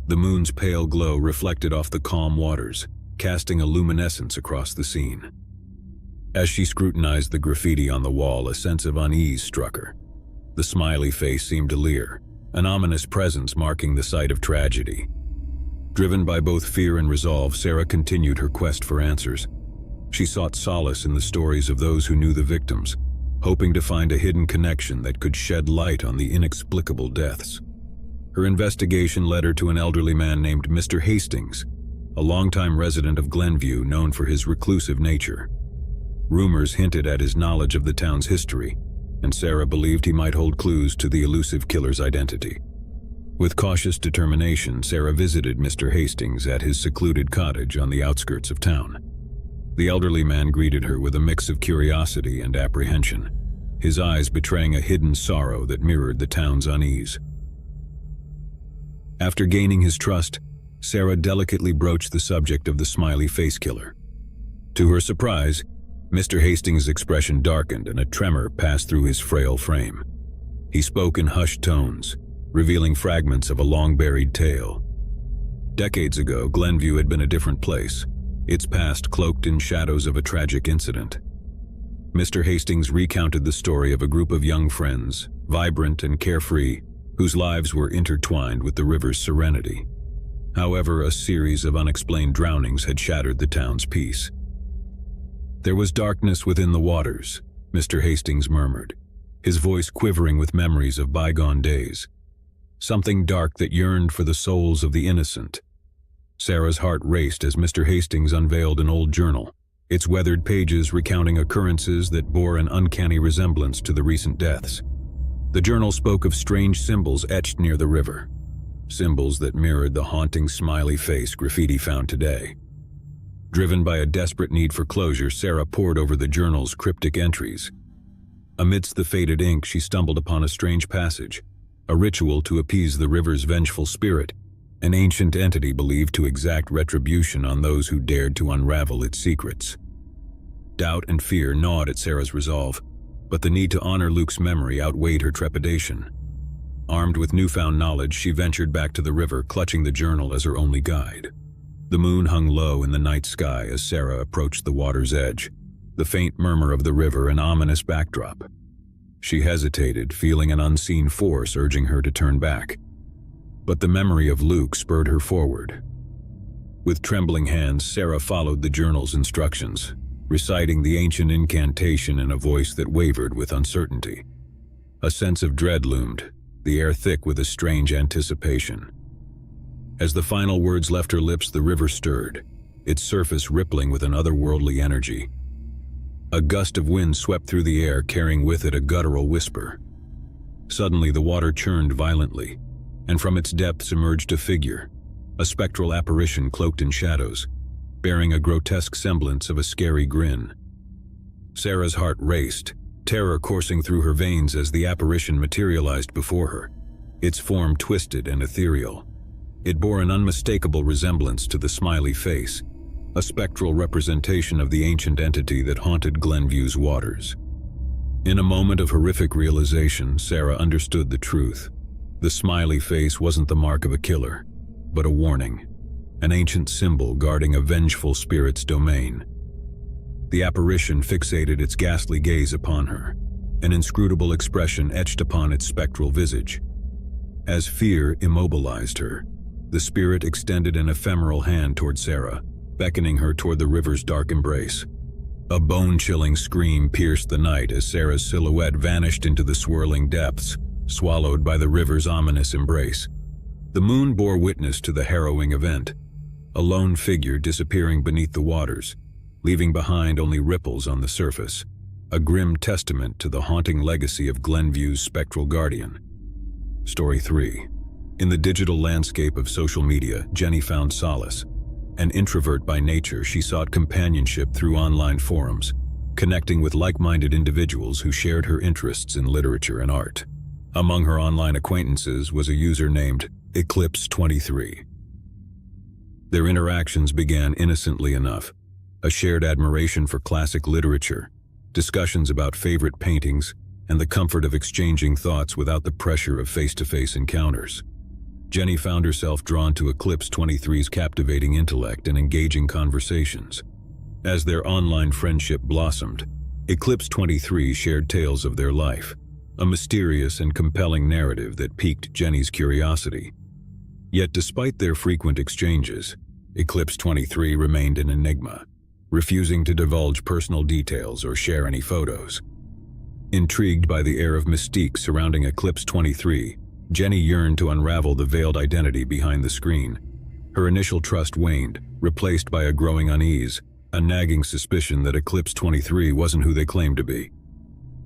The moon's pale glow reflected off the calm waters, casting a luminescence across the scene. As she scrutinized the graffiti on the wall, a sense of unease struck her. The smiley face seemed to leer, an ominous presence marking the site of tragedy. Driven by both fear and resolve, Sarah continued her quest for answers. She sought solace in the stories of those who knew the victims, hoping to find a hidden connection that could shed light on the inexplicable deaths. Her investigation led her to an elderly man named Mr. Hastings, a longtime resident of Glenview known for his reclusive nature. Rumors hinted at his knowledge of the town's history, and Sarah believed he might hold clues to the elusive killer's identity. With cautious determination, Sarah visited Mr. Hastings at his secluded cottage on the outskirts of town. The elderly man greeted her with a mix of curiosity and apprehension, his eyes betraying a hidden sorrow that mirrored the town's unease. After gaining his trust, Sarah delicately broached the subject of the smiley face killer. To her surprise, Mr. Hastings' expression darkened and a tremor passed through his frail frame. He spoke in hushed tones, revealing fragments of a long-buried tale. Decades ago, Glenview had been a different place, its past cloaked in shadows of a tragic incident. Mr. Hastings recounted the story of a group of young friends, vibrant and carefree, whose lives were intertwined with the river's serenity. However, a series of unexplained drownings had shattered the town's peace. "There was darkness within the waters," Mr. Hastings murmured, his voice quivering with memories of bygone days. "Something dark that yearned for the souls of the innocent." Sarah's heart raced as Mr. Hastings unveiled an old journal, its weathered pages recounting occurrences that bore an uncanny resemblance to the recent deaths. The journal spoke of strange symbols etched near the river, symbols that mirrored the haunting smiley face graffiti found today. Driven by a desperate need for closure, Sarah pored over the journal's cryptic entries. Amidst the faded ink, she stumbled upon a strange passage, a ritual to appease the river's vengeful spirit, an ancient entity believed to exact retribution on those who dared to unravel its secrets. Doubt and fear gnawed at Sarah's resolve, but the need to honor Luke's memory outweighed her trepidation. Armed with newfound knowledge, she ventured back to the river, clutching the journal as her only guide. The moon hung low in the night sky as Sarah approached the water's edge, the faint murmur of the river an ominous backdrop. She hesitated, feeling an unseen force urging her to turn back. But the memory of Luke spurred her forward. With trembling hands, Sarah followed the journal's instructions, reciting the ancient incantation in a voice that wavered with uncertainty. A sense of dread loomed, the air thick with a strange anticipation. As the final words left her lips, the river stirred, its surface rippling with an otherworldly energy. A gust of wind swept through the air, carrying with it a guttural whisper. Suddenly, the water churned violently, and from its depths emerged a figure, a spectral apparition cloaked in shadows, bearing a grotesque semblance of a scary grin. Sarah's heart raced, terror coursing through her veins as the apparition materialized before her, its form twisted and ethereal. It bore an unmistakable resemblance to the smiley face, a spectral representation of the ancient entity that haunted Glenview's waters. In a moment of horrific realization, Sarah understood the truth. The smiley face wasn't the mark of a killer, but a warning, an ancient symbol guarding a vengeful spirit's domain. The apparition fixated its ghastly gaze upon her, an inscrutable expression etched upon its spectral visage. As fear immobilized her, the spirit extended an ephemeral hand toward Sarah, beckoning her toward the river's dark embrace. A bone-chilling scream pierced the night as Sarah's silhouette vanished into the swirling depths, swallowed by the river's ominous embrace. The moon bore witness to the harrowing event, a lone figure disappearing beneath the waters, leaving behind only ripples on the surface, a grim testament to the haunting legacy of Glenview's spectral guardian. Story 3. In the digital landscape of social media, Jenny found solace. An introvert by nature, she sought companionship through online forums, connecting with like-minded individuals who shared her interests in literature and art. Among her online acquaintances was a user named Eclipse23. Their interactions began innocently enough, a shared admiration for classic literature, discussions about favorite paintings, and the comfort of exchanging thoughts without the pressure of face-to-face encounters. Jenny found herself drawn to Eclipse23's captivating intellect and engaging conversations. As their online friendship blossomed, Eclipse23 shared tales of their life, a mysterious and compelling narrative that piqued Jenny's curiosity. Yet despite their frequent exchanges, Eclipse 23 remained an enigma, refusing to divulge personal details or share any photos. Intrigued by the air of mystique surrounding Eclipse 23, Jenny yearned to unravel the veiled identity behind the screen. Her initial trust waned, replaced by a growing unease, a nagging suspicion that Eclipse 23 wasn't who they claimed to be.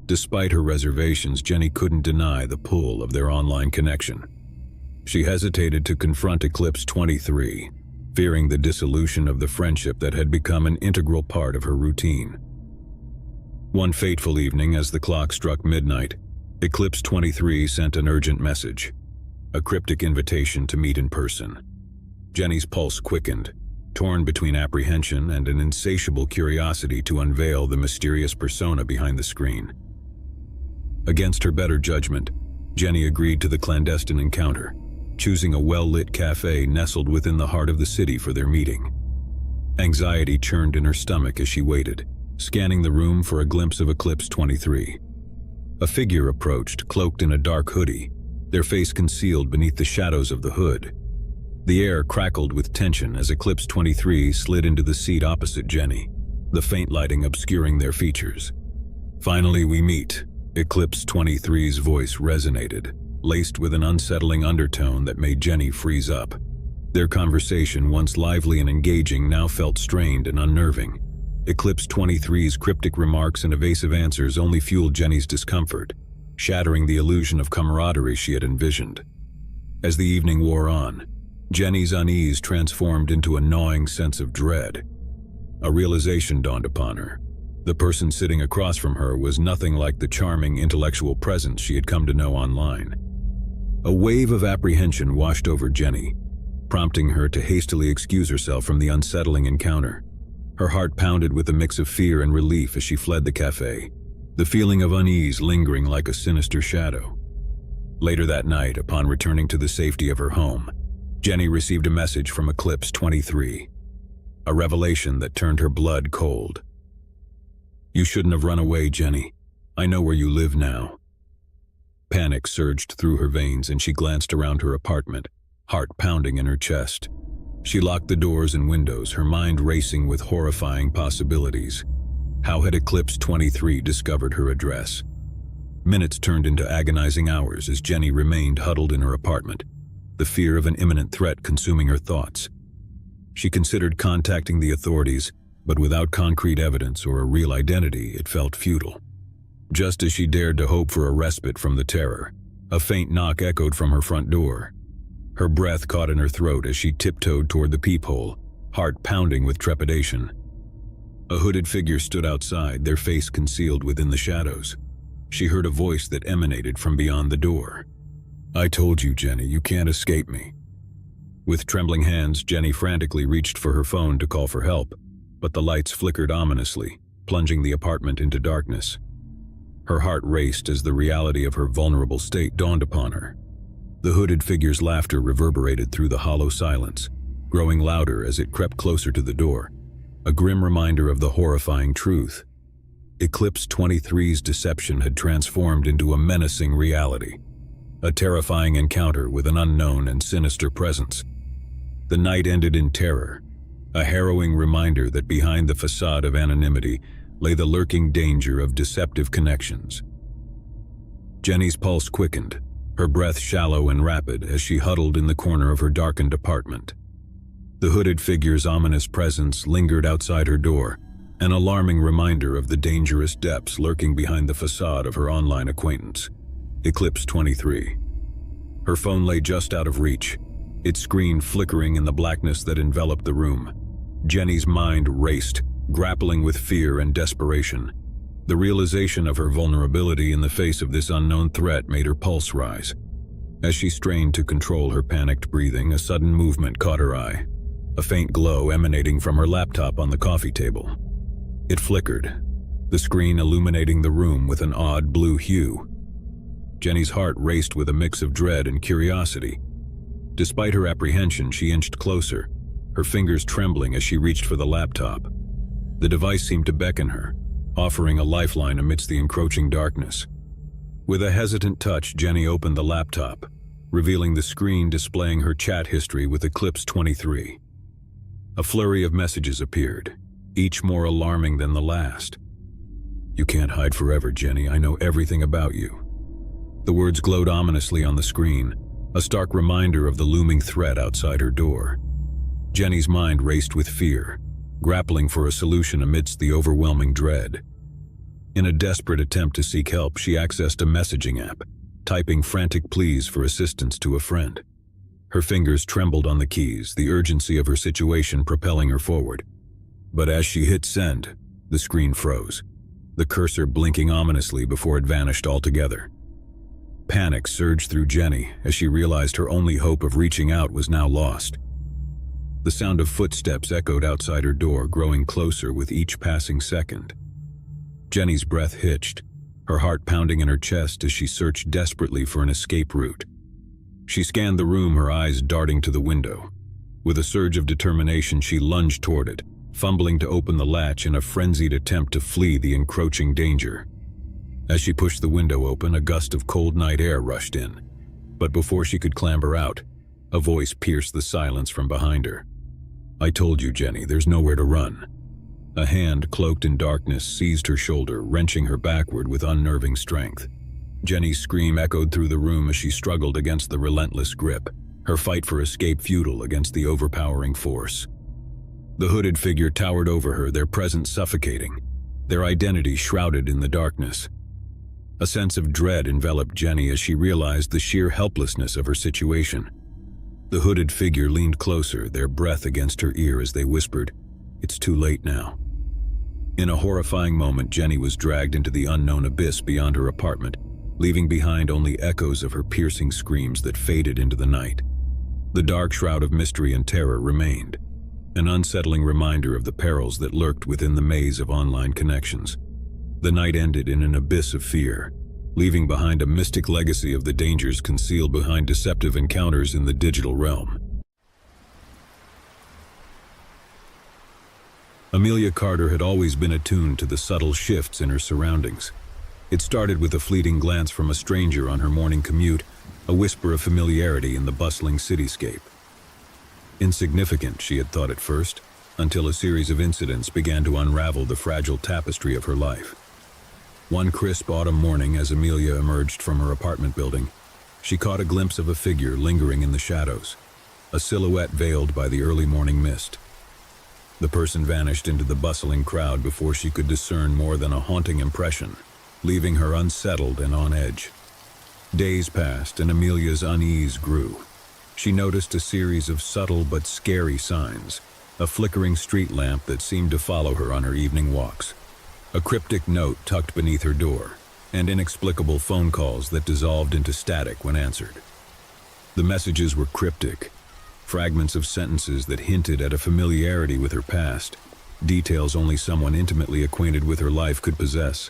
Despite her reservations, Jenny couldn't deny the pull of their online connection. She hesitated to confront Eclipse 23, fearing the dissolution of the friendship that had become an integral part of her routine. One fateful evening, as the clock struck midnight, Eclipse 23 sent an urgent message, a cryptic invitation to meet in person. Jenny's pulse quickened, torn between apprehension and an insatiable curiosity to unveil the mysterious persona behind the screen. Against her better judgment, Jenny agreed to the clandestine encounter, choosing a well-lit cafe nestled within the heart of the city for their meeting. Anxiety churned in her stomach as she waited, scanning the room for a glimpse of Eclipse 23. A figure approached, cloaked in a dark hoodie, their face concealed beneath the shadows of the hood. The air crackled with tension as Eclipse 23 slid into the seat opposite Jenny, the faint lighting obscuring their features. "Finally we meet," Eclipse 23's voice resonated, laced with an unsettling undertone that made Jenny freeze up. Their conversation, once lively and engaging, now felt strained and unnerving. Eclipse 23's cryptic remarks and evasive answers only fueled Jenny's discomfort, shattering the illusion of camaraderie she had envisioned. As the evening wore on, Jenny's unease transformed into a gnawing sense of dread. A realization dawned upon her. The person sitting across from her was nothing like the charming intellectual presence she had come to know online. A wave of apprehension washed over Jenny, prompting her to hastily excuse herself from the unsettling encounter. Her heart pounded with a mix of fear and relief as she fled the cafe, the feeling of unease lingering like a sinister shadow. Later that night, upon returning to the safety of her home, Jenny received a message from Eclipse 23, a revelation that turned her blood cold. "You shouldn't have run away, Jenny. I know where you live now." Panic surged through her veins and she glanced around her apartment, heart pounding in her chest. She locked the doors and windows, her mind racing with horrifying possibilities. How had Eclipse 23 discovered her address? Minutes turned into agonizing hours as Jenny remained huddled in her apartment, the fear of an imminent threat consuming her thoughts. She considered contacting the authorities, but without concrete evidence or a real identity, it felt futile. Just as she dared to hope for a respite from the terror, a faint knock echoed from her front door. Her breath caught in her throat as she tiptoed toward the peephole, heart pounding with trepidation. A hooded figure stood outside, their face concealed within the shadows. She heard a voice that emanated from beyond the door. "I told you, Jenny, you can't escape me." With trembling hands, Jenny frantically reached for her phone to call for help, but the lights flickered ominously, plunging the apartment into darkness. Her heart raced as the reality of her vulnerable state dawned upon her. The hooded figure's laughter reverberated through the hollow silence, growing louder as it crept closer to the door, a grim reminder of the horrifying truth. Eclipse 23's deception had transformed into a menacing reality, a terrifying encounter with an unknown and sinister presence. The night ended in terror, a harrowing reminder that behind the facade of anonymity lay the lurking danger of deceptive connections. Jenny's pulse quickened, her breath shallow and rapid as she huddled in the corner of her darkened apartment. The hooded figure's ominous presence lingered outside her door, an alarming reminder of the dangerous depths lurking behind the facade of her online acquaintance, Eclipse 23. Her phone lay just out of reach, its screen flickering in the blackness that enveloped the room. Jenny's mind raced, grappling with fear and desperation. The realization of her vulnerability in the face of this unknown threat made her pulse rise. As she strained to control her panicked breathing, a sudden movement caught her eye, a faint glow emanating from her laptop on the coffee table. It flickered, the screen illuminating the room with an odd blue hue. Jenny's heart raced with a mix of dread and curiosity. Despite her apprehension, she inched closer, her fingers trembling as she reached for the laptop. The device seemed to beckon her, offering a lifeline amidst the encroaching darkness. With a hesitant touch, Jenny opened the laptop, revealing the screen displaying her chat history with Eclipse 23. A flurry of messages appeared, each more alarming than the last. "You can't hide forever, Jenny. I know everything about you." The words glowed ominously on the screen, a stark reminder of the looming threat outside her door. Jenny's mind raced with fear, grappling for a solution amidst the overwhelming dread. In a desperate attempt to seek help, she accessed a messaging app, typing frantic pleas for assistance to a friend. Her fingers trembled on the keys, the urgency of her situation propelling her forward. But as she hit send, the screen froze, the cursor blinking ominously before it vanished altogether. Panic surged through Jenny as she realized her only hope of reaching out was now lost. The sound of footsteps echoed outside her door, growing closer with each passing second. Jenny's breath hitched, her heart pounding in her chest as she searched desperately for an escape route. She scanned the room, her eyes darting to the window. With a surge of determination, she lunged toward it, fumbling to open the latch in a frenzied attempt to flee the encroaching danger. As she pushed the window open, a gust of cold night air rushed in. But before she could clamber out, a voice pierced the silence from behind her. "I told you, Jenny, there's nowhere to run." A hand, cloaked in darkness, seized her shoulder, wrenching her backward with unnerving strength. Jenny's scream echoed through the room as she struggled against the relentless grip, her fight for escape futile against the overpowering force. The hooded figure towered over her, their presence suffocating, their identity shrouded in the darkness. A sense of dread enveloped Jenny as she realized the sheer helplessness of her situation. The hooded figure leaned closer, their breath against her ear as they whispered, "It's too late now." In a horrifying moment, Jenny was dragged into the unknown abyss beyond her apartment, leaving behind only echoes of her piercing screams that faded into the night. The dark shroud of mystery and terror remained, an unsettling reminder of the perils that lurked within the maze of online connections. The night ended in an abyss of fear, leaving behind a mystic legacy of the dangers concealed behind deceptive encounters in the digital realm. Amelia Carter had always been attuned to the subtle shifts in her surroundings. It started with a fleeting glance from a stranger on her morning commute, a whisper of familiarity in the bustling cityscape. Insignificant, she had thought at first, until a series of incidents began to unravel the fragile tapestry of her life. One crisp autumn morning, as Amelia emerged from her apartment building, she caught a glimpse of a figure lingering in the shadows, a silhouette veiled by the early morning mist. The person vanished into the bustling crowd before she could discern more than a haunting impression, leaving her unsettled and on edge. Days passed and Amelia's unease grew. She noticed a series of subtle but scary signs, a flickering street lamp that seemed to follow her on her evening walks, a cryptic note tucked beneath her door, and inexplicable phone calls that dissolved into static when answered. The messages were cryptic, fragments of sentences that hinted at a familiarity with her past, details only someone intimately acquainted with her life could possess.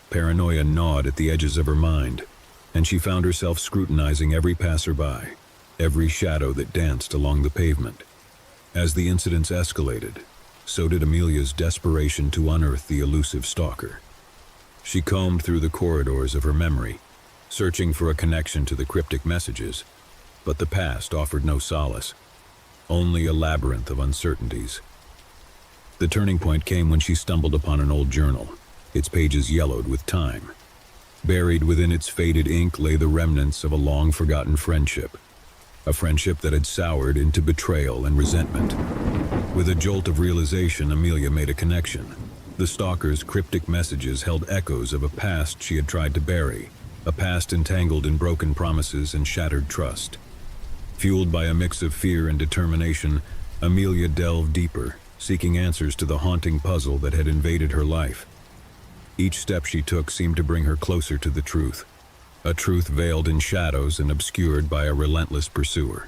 Paranoia gnawed at the edges of her mind, and she found herself scrutinizing every passerby, every shadow that danced along the pavement. As the incidents escalated, so did Amelia's desperation to unearth the elusive stalker. She combed through the corridors of her memory, searching for a connection to the cryptic messages, but the past offered no solace, only a labyrinth of uncertainties. The turning point came when she stumbled upon an old journal, its pages yellowed with time. Buried within its faded ink lay the remnants of a long-forgotten friendship, a friendship that had soured into betrayal and resentment. With a jolt of realization, Amelia made a connection. The stalker's cryptic messages held echoes of a past she had tried to bury, a past entangled in broken promises and shattered trust. Fueled by a mix of fear and determination, Amelia delved deeper, seeking answers to the haunting puzzle that had invaded her life. Each step she took seemed to bring her closer to the truth, a truth veiled in shadows and obscured by a relentless pursuer.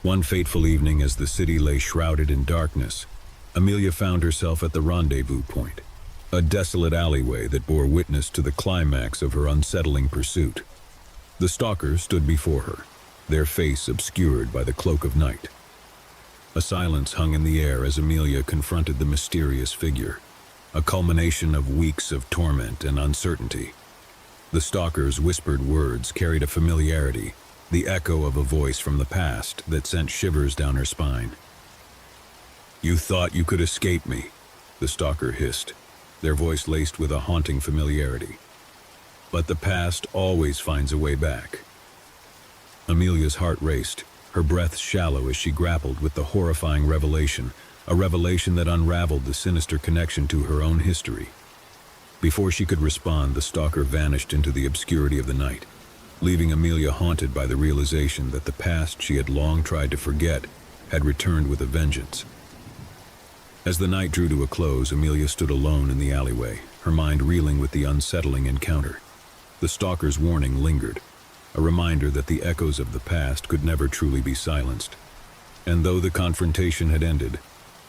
One fateful evening, as the city lay shrouded in darkness, Amelia found herself at the rendezvous point, a desolate alleyway that bore witness to the climax of her unsettling pursuit. The stalker stood before her, their face obscured by the cloak of night. A silence hung in the air as Amelia confronted the mysterious figure, a culmination of weeks of torment and uncertainty. The stalker's whispered words carried a familiarity, the echo of a voice from the past that sent shivers down her spine. "You thought you could escape me," the stalker hissed, their voice laced with a haunting familiarity. "But the past always finds a way back." Amelia's heart raced, her breath shallow as she grappled with the horrifying revelation, a revelation that unraveled the sinister connection to her own history. Before she could respond, the stalker vanished into the obscurity of the night, leaving Amelia haunted by the realization that the past she had long tried to forget had returned with a vengeance. As the night drew to a close, Amelia stood alone in the alleyway, her mind reeling with the unsettling encounter. The stalker's warning lingered, a reminder that the echoes of the past could never truly be silenced. And though the confrontation had ended,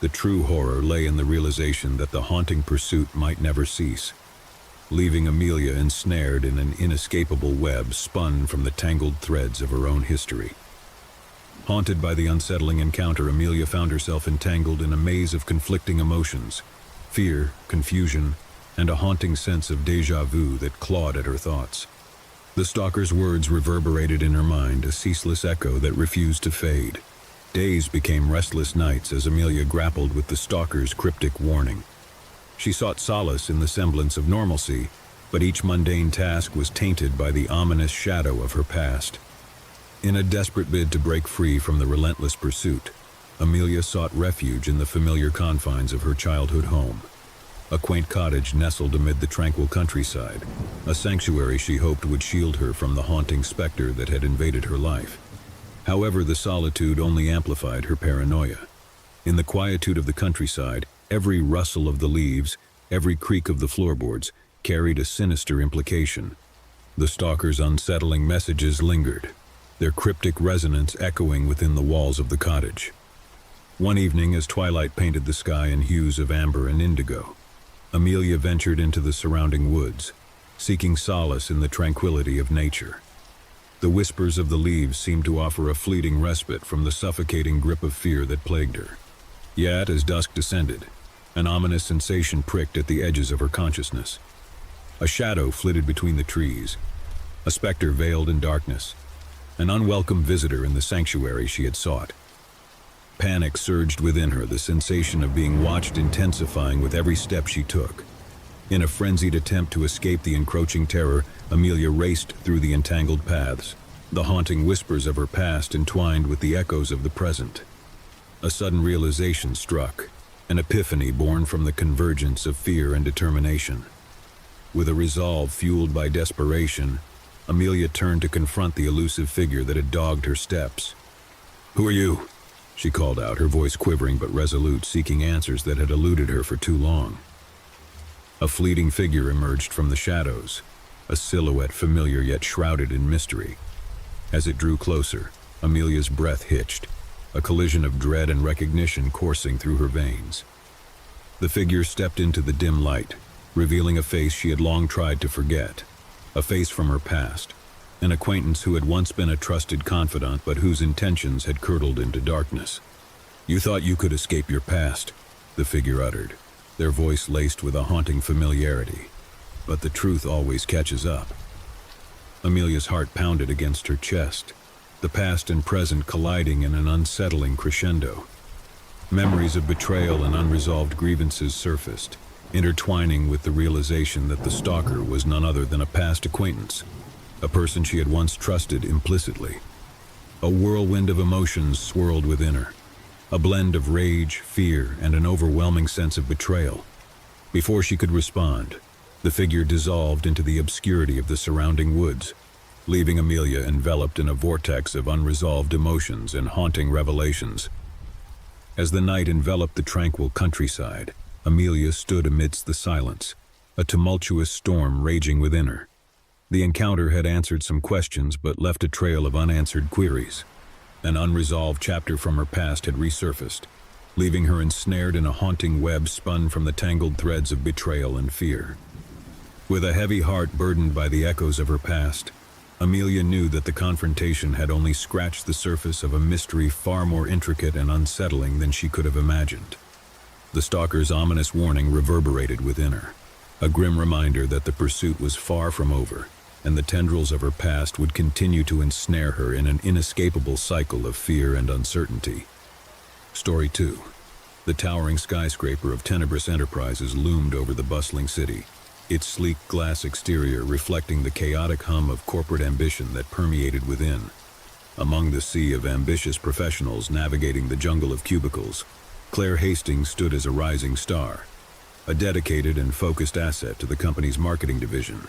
the true horror lay in the realization that the haunting pursuit might never cease, leaving Amelia ensnared in an inescapable web spun from the tangled threads of her own history. Haunted by the unsettling encounter, Amelia found herself entangled in a maze of conflicting emotions, fear, confusion, and a haunting sense of déjà vu that clawed at her thoughts. The stalker's words reverberated in her mind, a ceaseless echo that refused to fade. Days became restless nights as Amelia grappled with the stalker's cryptic warning. She sought solace in the semblance of normalcy, but each mundane task was tainted by the ominous shadow of her past. In a desperate bid to break free from the relentless pursuit, Amelia sought refuge in the familiar confines of her childhood home. A quaint cottage nestled amid the tranquil countryside, a sanctuary she hoped would shield her from the haunting specter that had invaded her life. However, the solitude only amplified her paranoia. In the quietude of the countryside, every rustle of the leaves, every creak of the floorboards, carried a sinister implication. The stalker's unsettling messages lingered, their cryptic resonance echoing within the walls of the cottage. One evening, as twilight painted the sky in hues of amber and indigo, Amelia ventured into the surrounding woods, seeking solace in the tranquility of nature. The whispers of the leaves seemed to offer a fleeting respite from the suffocating grip of fear that plagued her. Yet, as dusk descended, an ominous sensation pricked at the edges of her consciousness. A shadow flitted between the trees, a specter veiled in darkness, an unwelcome visitor in the sanctuary she had sought. Panic surged within her, the sensation of being watched intensifying with every step she took. In a frenzied attempt to escape the encroaching terror, Amelia raced through the entangled paths, the haunting whispers of her past entwined with the echoes of the present. A sudden realization struck, an epiphany born from the convergence of fear and determination. With a resolve fueled by desperation, Amelia turned to confront the elusive figure that had dogged her steps. "Who are you?" she called out, her voice quivering but resolute, seeking answers that had eluded her for too long. A fleeting figure emerged from the shadows, a silhouette familiar yet shrouded in mystery. As it drew closer, Amelia's breath hitched, a collision of dread and recognition coursing through her veins. The figure stepped into the dim light, revealing a face she had long tried to forget, a face from her past, an acquaintance who had once been a trusted confidant but whose intentions had curdled into darkness. "You thought you could escape your past," the figure uttered, their voice laced with a haunting familiarity. "But the truth always catches up." Amelia's heart pounded against her chest, the past and present colliding in an unsettling crescendo. Memories of betrayal and unresolved grievances surfaced, intertwining with the realization that the stalker was none other than a past acquaintance, a person she had once trusted implicitly. A whirlwind of emotions swirled within her, a blend of rage, fear, and an overwhelming sense of betrayal. Before she could respond, the figure dissolved into the obscurity of the surrounding woods, leaving Amelia enveloped in a vortex of unresolved emotions and haunting revelations. As the night enveloped the tranquil countryside, Amelia stood amidst the silence, a tumultuous storm raging within her. The encounter had answered some questions but left a trail of unanswered queries. An unresolved chapter from her past had resurfaced, leaving her ensnared in a haunting web spun from the tangled threads of betrayal and fear. With a heavy heart burdened by the echoes of her past, Amelia knew that the confrontation had only scratched the surface of a mystery far more intricate and unsettling than she could have imagined. The stalker's ominous warning reverberated within her, a grim reminder that the pursuit was far from over, and the tendrils of her past would continue to ensnare her in an inescapable cycle of fear and uncertainty. Story 2. The towering skyscraper of Tenebris Enterprises loomed over the bustling city, its sleek glass exterior reflecting the chaotic hum of corporate ambition that permeated within. Among the sea of ambitious professionals navigating the jungle of cubicles, Claire Hastings stood as a rising star, a dedicated and focused asset to the company's marketing division.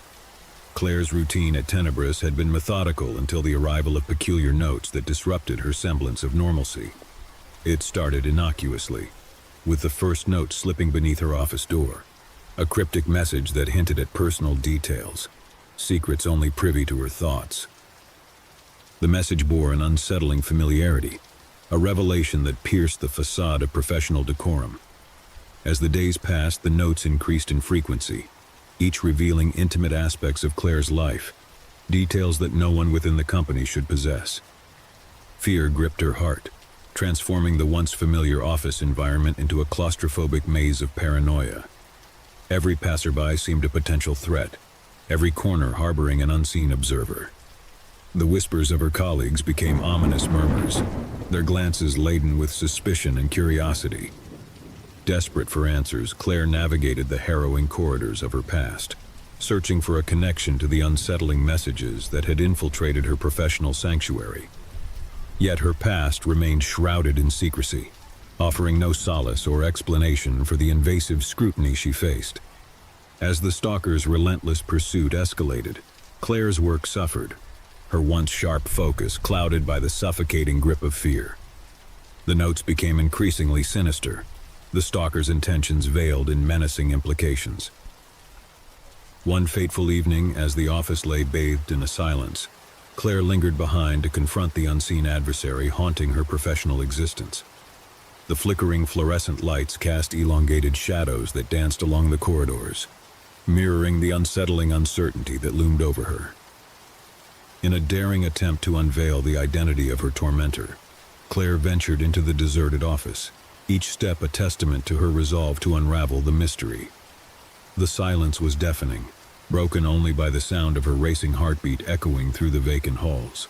Claire's routine at Tenebris had been methodical until the arrival of peculiar notes that disrupted her semblance of normalcy. It started innocuously, with the first note slipping beneath her office door, a cryptic message that hinted at personal details, secrets only privy to her thoughts. The message bore an unsettling familiarity, a revelation that pierced the facade of professional decorum. As the days passed, the notes increased in frequency, each revealing intimate aspects of Claire's life, details that no one within the company should possess. Fear gripped her heart, transforming the once familiar office environment into a claustrophobic maze of paranoia. Every passerby seemed a potential threat, every corner harboring an unseen observer. The whispers of her colleagues became ominous murmurs, their glances laden with suspicion and curiosity. Desperate for answers, Claire navigated the harrowing corridors of her past, searching for a connection to the unsettling messages that had infiltrated her professional sanctuary. Yet her past remained shrouded in secrecy, offering no solace or explanation for the invasive scrutiny she faced. As the stalker's relentless pursuit escalated, Claire's work suffered, her once sharp focus clouded by the suffocating grip of fear. The notes became increasingly sinister, the stalker's intentions veiled in menacing implications. One fateful evening, as the office lay bathed in a silence, Claire lingered behind to confront the unseen adversary haunting her professional existence. The flickering fluorescent lights cast elongated shadows that danced along the corridors, mirroring the unsettling uncertainty that loomed over her. In a daring attempt to unveil the identity of her tormentor, Claire ventured into the deserted office, each step a testament to her resolve to unravel the mystery. The silence was deafening, broken only by the sound of her racing heartbeat echoing through the vacant halls.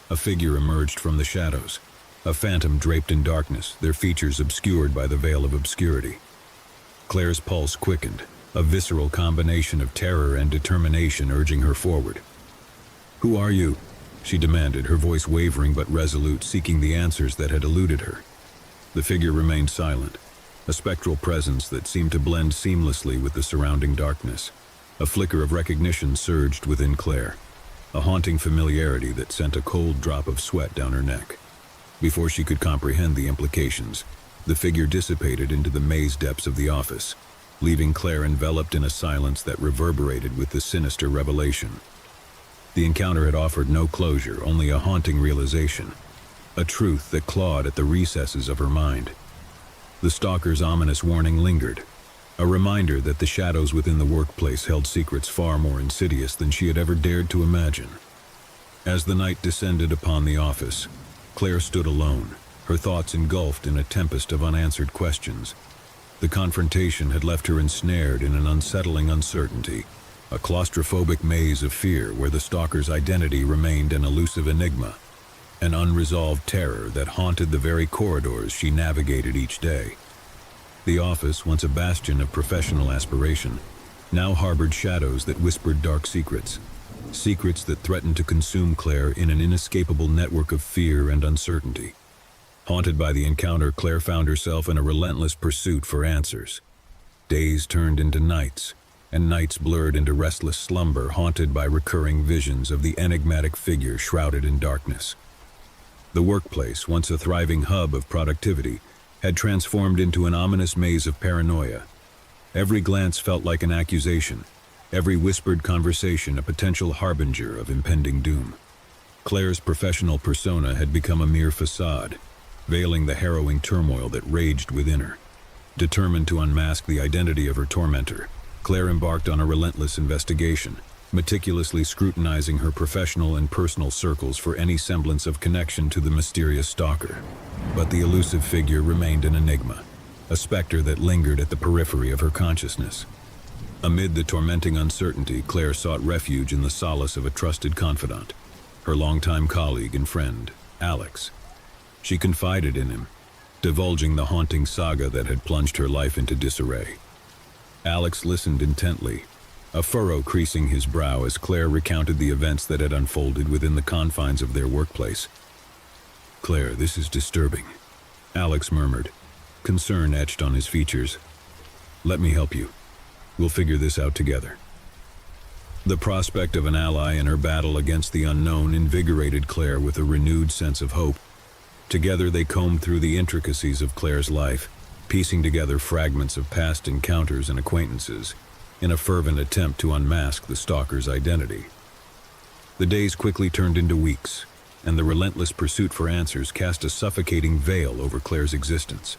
A figure emerged from the shadows, a phantom draped in darkness, their features obscured by the veil of obscurity. Claire's pulse quickened, a visceral combination of terror and determination urging her forward. "Who are you?" she demanded, her voice wavering but resolute, seeking the answers that had eluded her. The figure remained silent, a spectral presence that seemed to blend seamlessly with the surrounding darkness. A flicker of recognition surged within Claire, a haunting familiarity that sent a cold drop of sweat down her neck. Before she could comprehend the implications, the figure dissipated into the maze depths of the office, leaving Claire enveloped in a silence that reverberated with the sinister revelation. The encounter had offered no closure, only a haunting realization, a truth that clawed at the recesses of her mind. The stalker's ominous warning lingered, a reminder that the shadows within the workplace held secrets far more insidious than she had ever dared to imagine. As the night descended upon the office, Claire stood alone, her thoughts engulfed in a tempest of unanswered questions. The confrontation had left her ensnared in an unsettling uncertainty, a claustrophobic maze of fear where the stalker's identity remained an elusive enigma, an unresolved terror that haunted the very corridors she navigated each day. The office, once a bastion of professional aspiration, now harbored shadows that whispered dark secrets, secrets that threatened to consume Claire in an inescapable network of fear and uncertainty. Haunted by the encounter, Claire found herself in a relentless pursuit for answers. Days turned into nights, and nights blurred into restless slumber, haunted by recurring visions of the enigmatic figure shrouded in darkness. The workplace, once a thriving hub of productivity, had transformed into an ominous maze of paranoia. Every glance felt like an accusation, every whispered conversation a potential harbinger of impending doom. Claire's professional persona had become a mere facade, veiling the harrowing turmoil that raged within her. Determined to unmask the identity of her tormentor, Claire embarked on a relentless investigation, meticulously scrutinizing her professional and personal circles for any semblance of connection to the mysterious stalker. But the elusive figure remained an enigma, a specter that lingered at the periphery of her consciousness. Amid the tormenting uncertainty, Claire sought refuge in the solace of a trusted confidant, her longtime colleague and friend, Alex. She confided in him, divulging the haunting saga that had plunged her life into disarray. Alex listened intently, a furrow creasing his brow as Claire recounted the events that had unfolded within the confines of their workplace. "Claire, this is disturbing," Alex murmured, concern etched on his features. "Let me help you. We'll figure this out together." The prospect of an ally in her battle against the unknown invigorated Claire with a renewed sense of hope. Together they combed through the intricacies of Claire's life, piecing together fragments of past encounters and acquaintances, in a fervent attempt to unmask the stalker's identity. The days quickly turned into weeks, and the relentless pursuit for answers cast a suffocating veil over Claire's existence.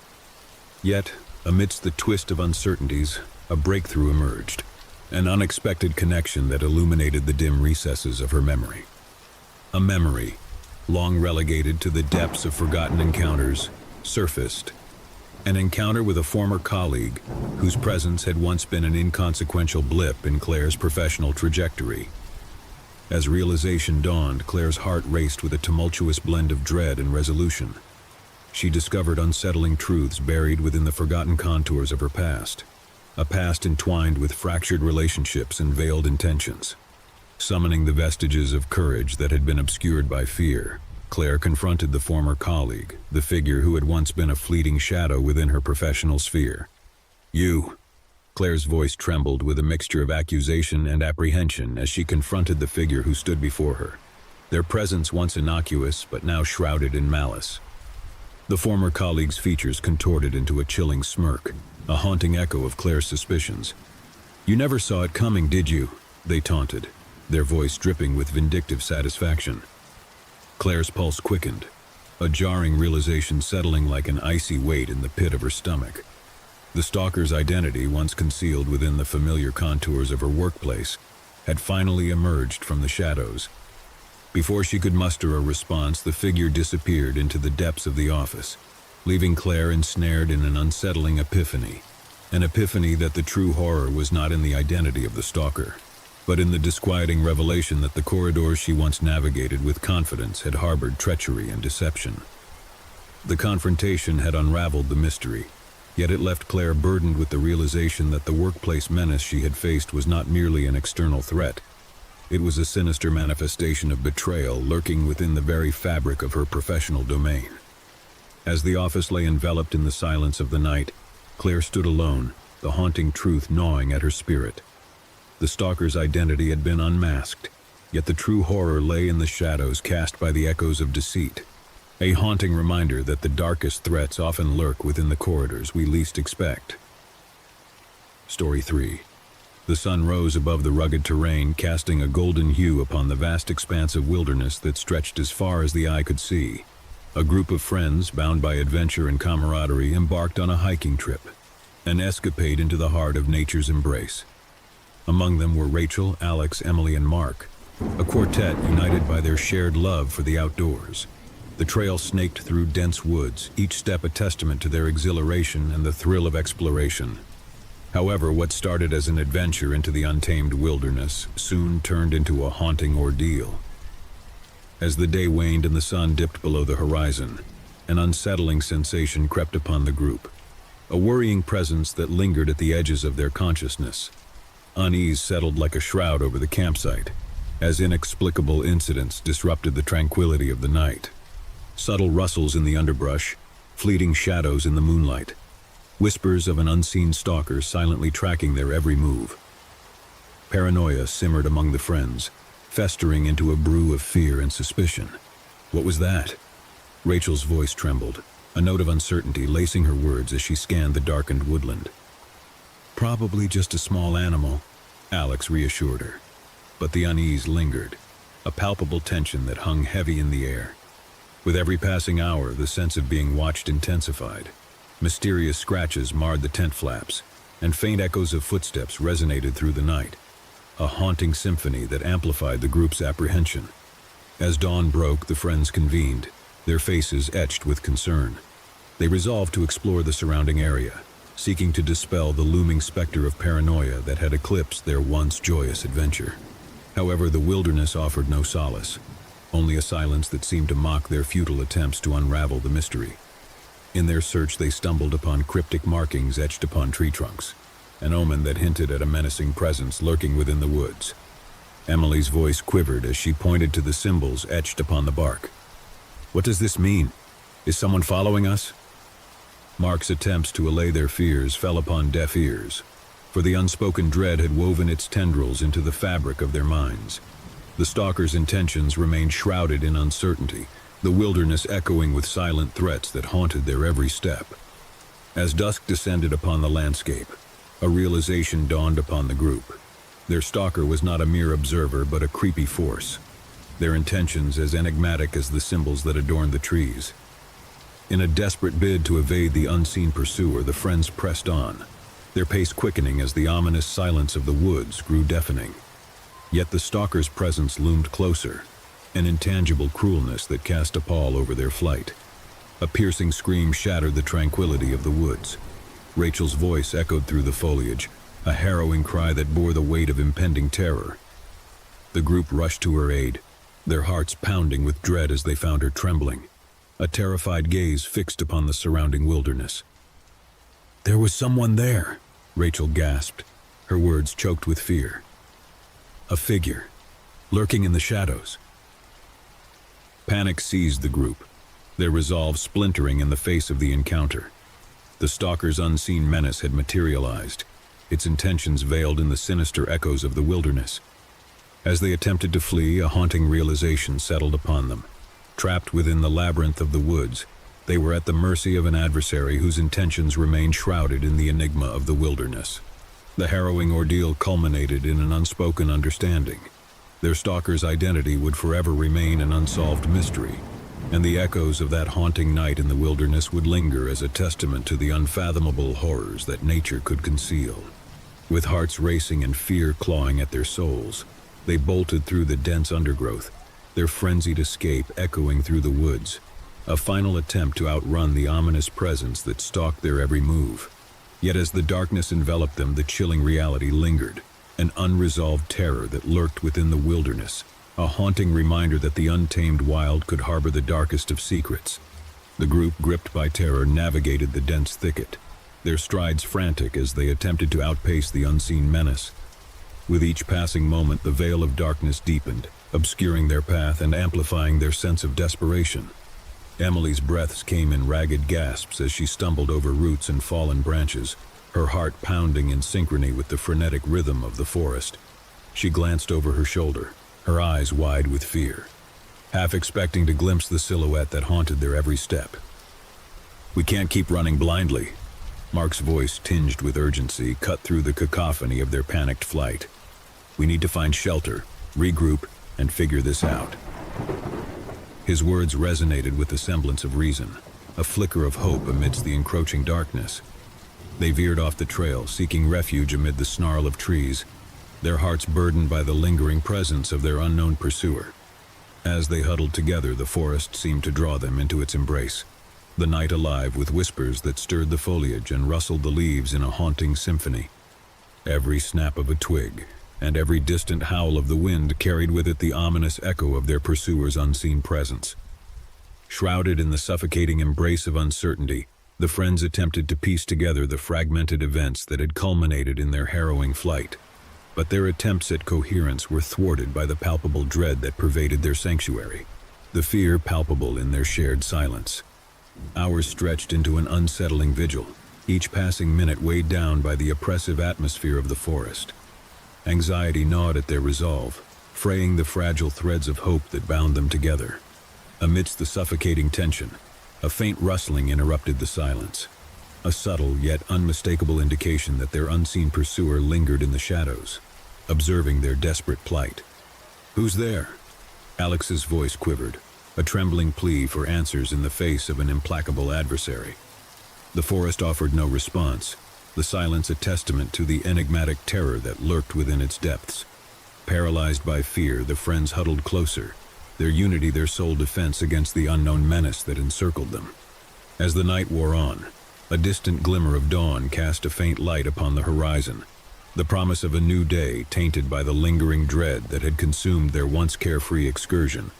Yet, amidst the twist of uncertainties, a breakthrough emerged, an unexpected connection that illuminated the dim recesses of her memory. A memory, long relegated to the depths of forgotten encounters, surfaced. An encounter with a former colleague, whose presence had once been an inconsequential blip in Claire's professional trajectory. As realization dawned, Claire's heart raced with a tumultuous blend of dread and resolution. She discovered unsettling truths buried within the forgotten contours of her past, a past entwined with fractured relationships and veiled intentions. Summoning the vestiges of courage that had been obscured by fear, Claire confronted the former colleague, the figure who had once been a fleeting shadow within her professional sphere. "You." Claire's voice trembled with a mixture of accusation and apprehension as she confronted the figure who stood before her, their presence once innocuous but now shrouded in malice. The former colleague's features contorted into a chilling smirk, a haunting echo of Claire's suspicions. "You never saw it coming, did you?" they taunted, their voice dripping with vindictive satisfaction. Claire's pulse quickened, a jarring realization settling like an icy weight in the pit of her stomach. The stalker's identity, once concealed within the familiar contours of her workplace, had finally emerged from the shadows. Before she could muster a response, the figure disappeared into the depths of the office, leaving Claire ensnared in an unsettling epiphany. An epiphany that the true horror was not in the identity of the stalker, but in the disquieting revelation that the corridors she once navigated with confidence had harbored treachery and deception. The confrontation had unraveled the mystery, yet it left Claire burdened with the realization that the workplace menace she had faced was not merely an external threat. It was a sinister manifestation of betrayal lurking within the very fabric of her professional domain. As the office lay enveloped in the silence of the night, Claire stood alone, the haunting truth gnawing at her spirit. The stalker's identity had been unmasked, yet the true horror lay in the shadows cast by the echoes of deceit, a haunting reminder that the darkest threats often lurk within the corridors we least expect. Story 3. The sun rose above the rugged terrain, casting a golden hue upon the vast expanse of wilderness that stretched as far as the eye could see. A group of friends, bound by adventure and camaraderie, embarked on a hiking trip, an escapade into the heart of nature's embrace. Among them were Rachel, Alex, Emily, and Mark, a quartet united by their shared love for the outdoors. The trail snaked through dense woods, each step a testament to their exhilaration and the thrill of exploration. However, what started as an adventure into the untamed wilderness soon turned into a haunting ordeal. As the day waned and the sun dipped below the horizon, an unsettling sensation crept upon the group, a worrying presence that lingered at the edges of their consciousness. Unease settled like a shroud over the campsite, as inexplicable incidents disrupted the tranquility of the night. Subtle rustles in the underbrush, fleeting shadows in the moonlight, whispers of an unseen stalker silently tracking their every move. Paranoia simmered among the friends, festering into a brew of fear and suspicion. What was that? Rachel's voice trembled, a note of uncertainty lacing her words as she scanned the darkened woodland. "Probably just a small animal," Alex reassured her. But the unease lingered, a palpable tension that hung heavy in the air. With every passing hour, the sense of being watched intensified. Mysterious scratches marred the tent flaps, and faint echoes of footsteps resonated through the night, a haunting symphony that amplified the group's apprehension. As dawn broke, the friends convened, their faces etched with concern. They resolved to explore the surrounding area, seeking to dispel the looming specter of paranoia that had eclipsed their once joyous adventure. However, the wilderness offered no solace, only a silence that seemed to mock their futile attempts to unravel the mystery. In their search, they stumbled upon cryptic markings etched upon tree trunks, an omen that hinted at a menacing presence lurking within the woods. Emily's voice quivered as she pointed to the symbols etched upon the bark. "What does this mean? Is someone following us?" Mark's attempts to allay their fears fell upon deaf ears, for the unspoken dread had woven its tendrils into the fabric of their minds. The stalker's intentions remained shrouded in uncertainty, the wilderness echoing with silent threats that haunted their every step. As dusk descended upon the landscape, a realization dawned upon the group. Their stalker was not a mere observer, but a creepy force, their intentions as enigmatic as the symbols that adorned the trees. In a desperate bid to evade the unseen pursuer, the friends pressed on, their pace quickening as the ominous silence of the woods grew deafening. Yet the stalker's presence loomed closer, an intangible cruelness that cast a pall over their flight. A piercing scream shattered the tranquility of the woods. Rachel's voice echoed through the foliage, a harrowing cry that bore the weight of impending terror. The group rushed to her aid, their hearts pounding with dread as they found her trembling, a terrified gaze fixed upon the surrounding wilderness. "There was someone there," Rachel gasped, her words choked with fear. "A figure, lurking in the shadows." Panic seized the group, their resolve splintering in the face of the encounter. The stalker's unseen menace had materialized, its intentions veiled in the sinister echoes of the wilderness. As they attempted to flee, a haunting realization settled upon them. Trapped within the labyrinth of the woods, they were at the mercy of an adversary whose intentions remained shrouded in the enigma of the wilderness. The harrowing ordeal culminated in an unspoken understanding. Their stalker's identity would forever remain an unsolved mystery, and the echoes of that haunting night in the wilderness would linger as a testament to the unfathomable horrors that nature could conceal. With hearts racing and fear clawing at their souls, they bolted through the dense undergrowth, their frenzied escape echoing through the woods, a final attempt to outrun the ominous presence that stalked their every move. Yet as the darkness enveloped them, the chilling reality lingered, an unresolved terror that lurked within the wilderness, a haunting reminder that the untamed wild could harbor the darkest of secrets. The group, gripped by terror, navigated the dense thicket, their strides frantic as they attempted to outpace the unseen menace. With each passing moment, the veil of darkness deepened, obscuring their path and amplifying their sense of desperation. Emily's breaths came in ragged gasps as she stumbled over roots and fallen branches, her heart pounding in synchrony with the frenetic rhythm of the forest. She glanced over her shoulder, her eyes wide with fear, half expecting to glimpse the silhouette that haunted their every step. "We can't keep running blindly." Mark's voice, tinged with urgency, cut through the cacophony of their panicked flight. "We need to find shelter, regroup, and figure this out." His words resonated with the semblance of reason, a flicker of hope amidst the encroaching darkness. They veered off the trail, seeking refuge amid the snarl of trees, their hearts burdened by the lingering presence of their unknown pursuer. As they huddled together, the forest seemed to draw them into its embrace, the night alive with whispers that stirred the foliage and rustled the leaves in a haunting symphony. Every snap of a twig and every distant howl of the wind carried with it the ominous echo of their pursuer's unseen presence. Shrouded in the suffocating embrace of uncertainty, the friends attempted to piece together the fragmented events that had culminated in their harrowing flight. But their attempts at coherence were thwarted by the palpable dread that pervaded their sanctuary, the fear palpable in their shared silence. Hours stretched into an unsettling vigil, each passing minute weighed down by the oppressive atmosphere of the forest. Anxiety gnawed at their resolve, fraying the fragile threads of hope that bound them together. Amidst the suffocating tension, a faint rustling interrupted the silence, a subtle yet unmistakable indication that their unseen pursuer lingered in the shadows, observing their desperate plight. "Who's there?" Alex's voice quivered, a trembling plea for answers in the face of an implacable adversary. The forest offered no response, the silence a testament to the enigmatic terror that lurked within its depths. Paralyzed by fear, the friends huddled closer, their unity their sole defense against the unknown menace that encircled them. As the night wore on, A distant glimmer of dawn cast a faint light upon the horizon, the promise of a new day tainted by the lingering dread that had consumed their once carefree excursion.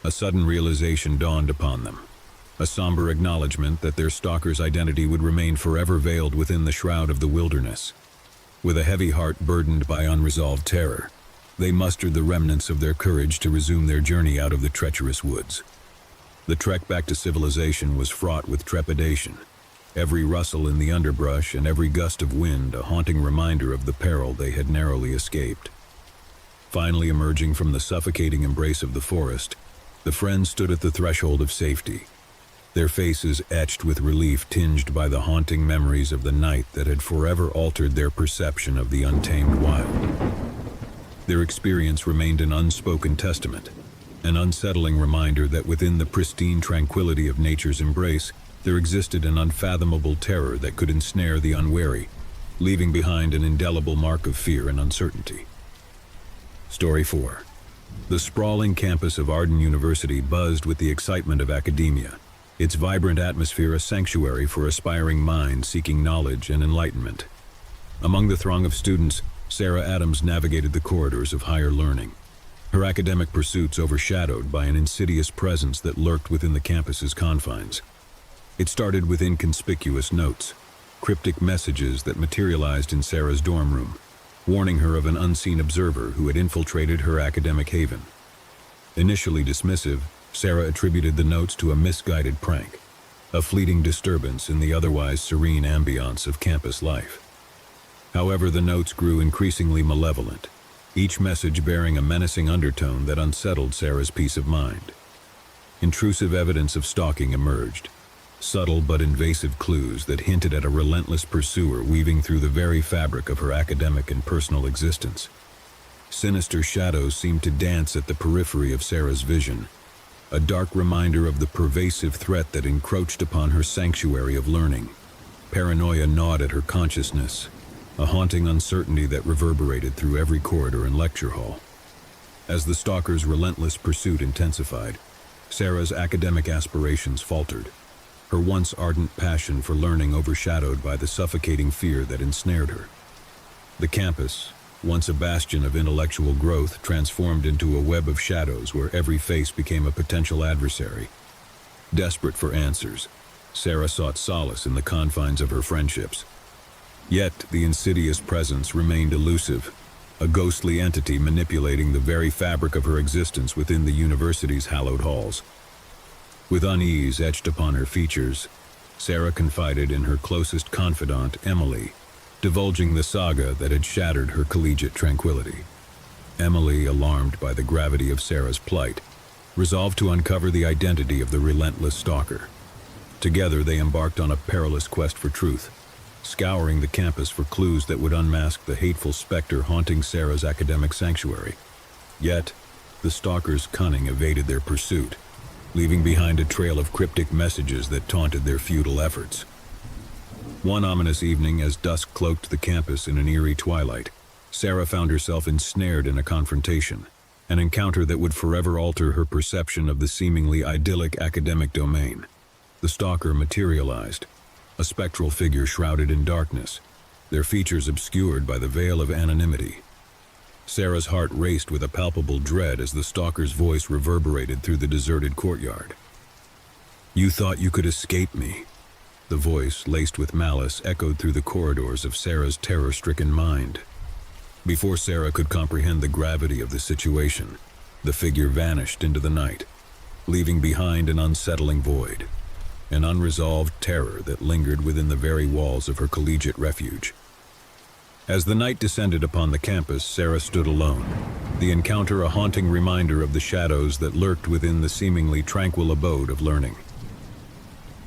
A sudden realization dawned upon them, a somber acknowledgement that their stalker's identity would remain forever veiled within the shroud of the wilderness. With a heavy heart burdened by unresolved terror, they mustered the remnants of their courage to resume their journey out of the treacherous woods. The trek back to civilization was fraught with trepidation, every rustle in the underbrush and every gust of wind a haunting reminder of the peril they had narrowly escaped. Finally emerging from the suffocating embrace of the forest, the friends stood at the threshold of safety, their faces etched with relief tinged by the haunting memories of the night that had forever altered their perception of the untamed wild. Their experience remained an unspoken testament, an unsettling reminder that within the pristine tranquility of nature's embrace, there existed an unfathomable terror that could ensnare the unwary, leaving behind an indelible mark of fear and uncertainty. Story 4. The sprawling campus of Arden University buzzed with the excitement of academia, its vibrant atmosphere a sanctuary for aspiring minds seeking knowledge and enlightenment. Among the throng of students, Sarah Adams navigated the corridors of higher learning, her academic pursuits overshadowed by an insidious presence that lurked within the campus's confines. It started with inconspicuous notes, cryptic messages that materialized in Sarah's dorm room, warning her of an unseen observer who had infiltrated her academic haven. Initially dismissive, Sarah attributed the notes to a misguided prank, a fleeting disturbance in the otherwise serene ambiance of campus life. However, the notes grew increasingly malevolent, each message bearing a menacing undertone that unsettled Sarah's peace of mind. Intrusive evidence of stalking emerged, subtle but invasive clues that hinted at a relentless pursuer weaving through the very fabric of her academic and personal existence. Sinister shadows seemed to dance at the periphery of Sarah's vision, a dark reminder of the pervasive threat that encroached upon her sanctuary of learning. Paranoia gnawed at her consciousness, a haunting uncertainty that reverberated through every corridor and lecture hall. As the stalker's relentless pursuit intensified, Sarah's academic aspirations faltered, her once ardent passion for learning overshadowed by the suffocating fear that ensnared her. The campus, once a bastion of intellectual growth, transformed into a web of shadows where every face became a potential adversary. Desperate for answers, Sarah sought solace in the confines of her friendships. Yet the insidious presence remained elusive, a ghostly entity manipulating the very fabric of her existence within the university's hallowed halls. With unease etched upon her features, Sarah confided in her closest confidant, Emily, divulging the saga that had shattered her collegiate tranquility. Emily, alarmed by the gravity of Sarah's plight, resolved to uncover the identity of the relentless stalker. Together they embarked on a perilous quest for truth, scouring the campus for clues that would unmask the hateful specter haunting Sarah's academic sanctuary. Yet, the stalker's cunning evaded their pursuit, leaving behind a trail of cryptic messages that taunted their futile efforts. One ominous evening, as dusk cloaked the campus in an eerie twilight, Sarah found herself ensnared in a confrontation, an encounter that would forever alter her perception of the seemingly idyllic academic domain. The stalker materialized, a spectral figure shrouded in darkness, their features obscured by the veil of anonymity. Sarah's heart raced with a palpable dread as the stalker's voice reverberated through the deserted courtyard. "You thought you could escape me." The voice, laced with malice, echoed through the corridors of Sarah's terror-stricken mind. Before Sarah could comprehend the gravity of the situation, the figure vanished into the night, leaving behind an unsettling void, an unresolved terror that lingered within the very walls of her collegiate refuge. As the night descended upon the campus, Sarah stood alone, the encounter a haunting reminder of the shadows that lurked within the seemingly tranquil abode of learning.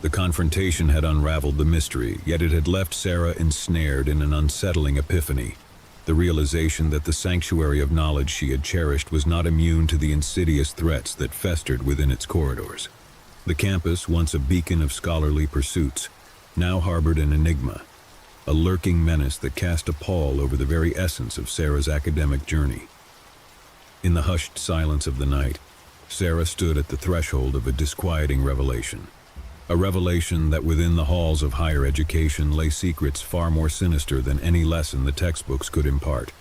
The confrontation had unraveled the mystery, yet it had left Sarah ensnared in an unsettling epiphany, the realization that the sanctuary of knowledge she had cherished was not immune to the insidious threats that festered within its corridors. The campus, once a beacon of scholarly pursuits, now harbored an enigma, a lurking menace that cast a pall over the very essence of Sarah's academic journey. In the hushed silence of the night, Sarah stood at the threshold of a disquieting revelation. a revelation that within the halls of higher education lay secrets far more sinister than any lesson the textbooks could impart.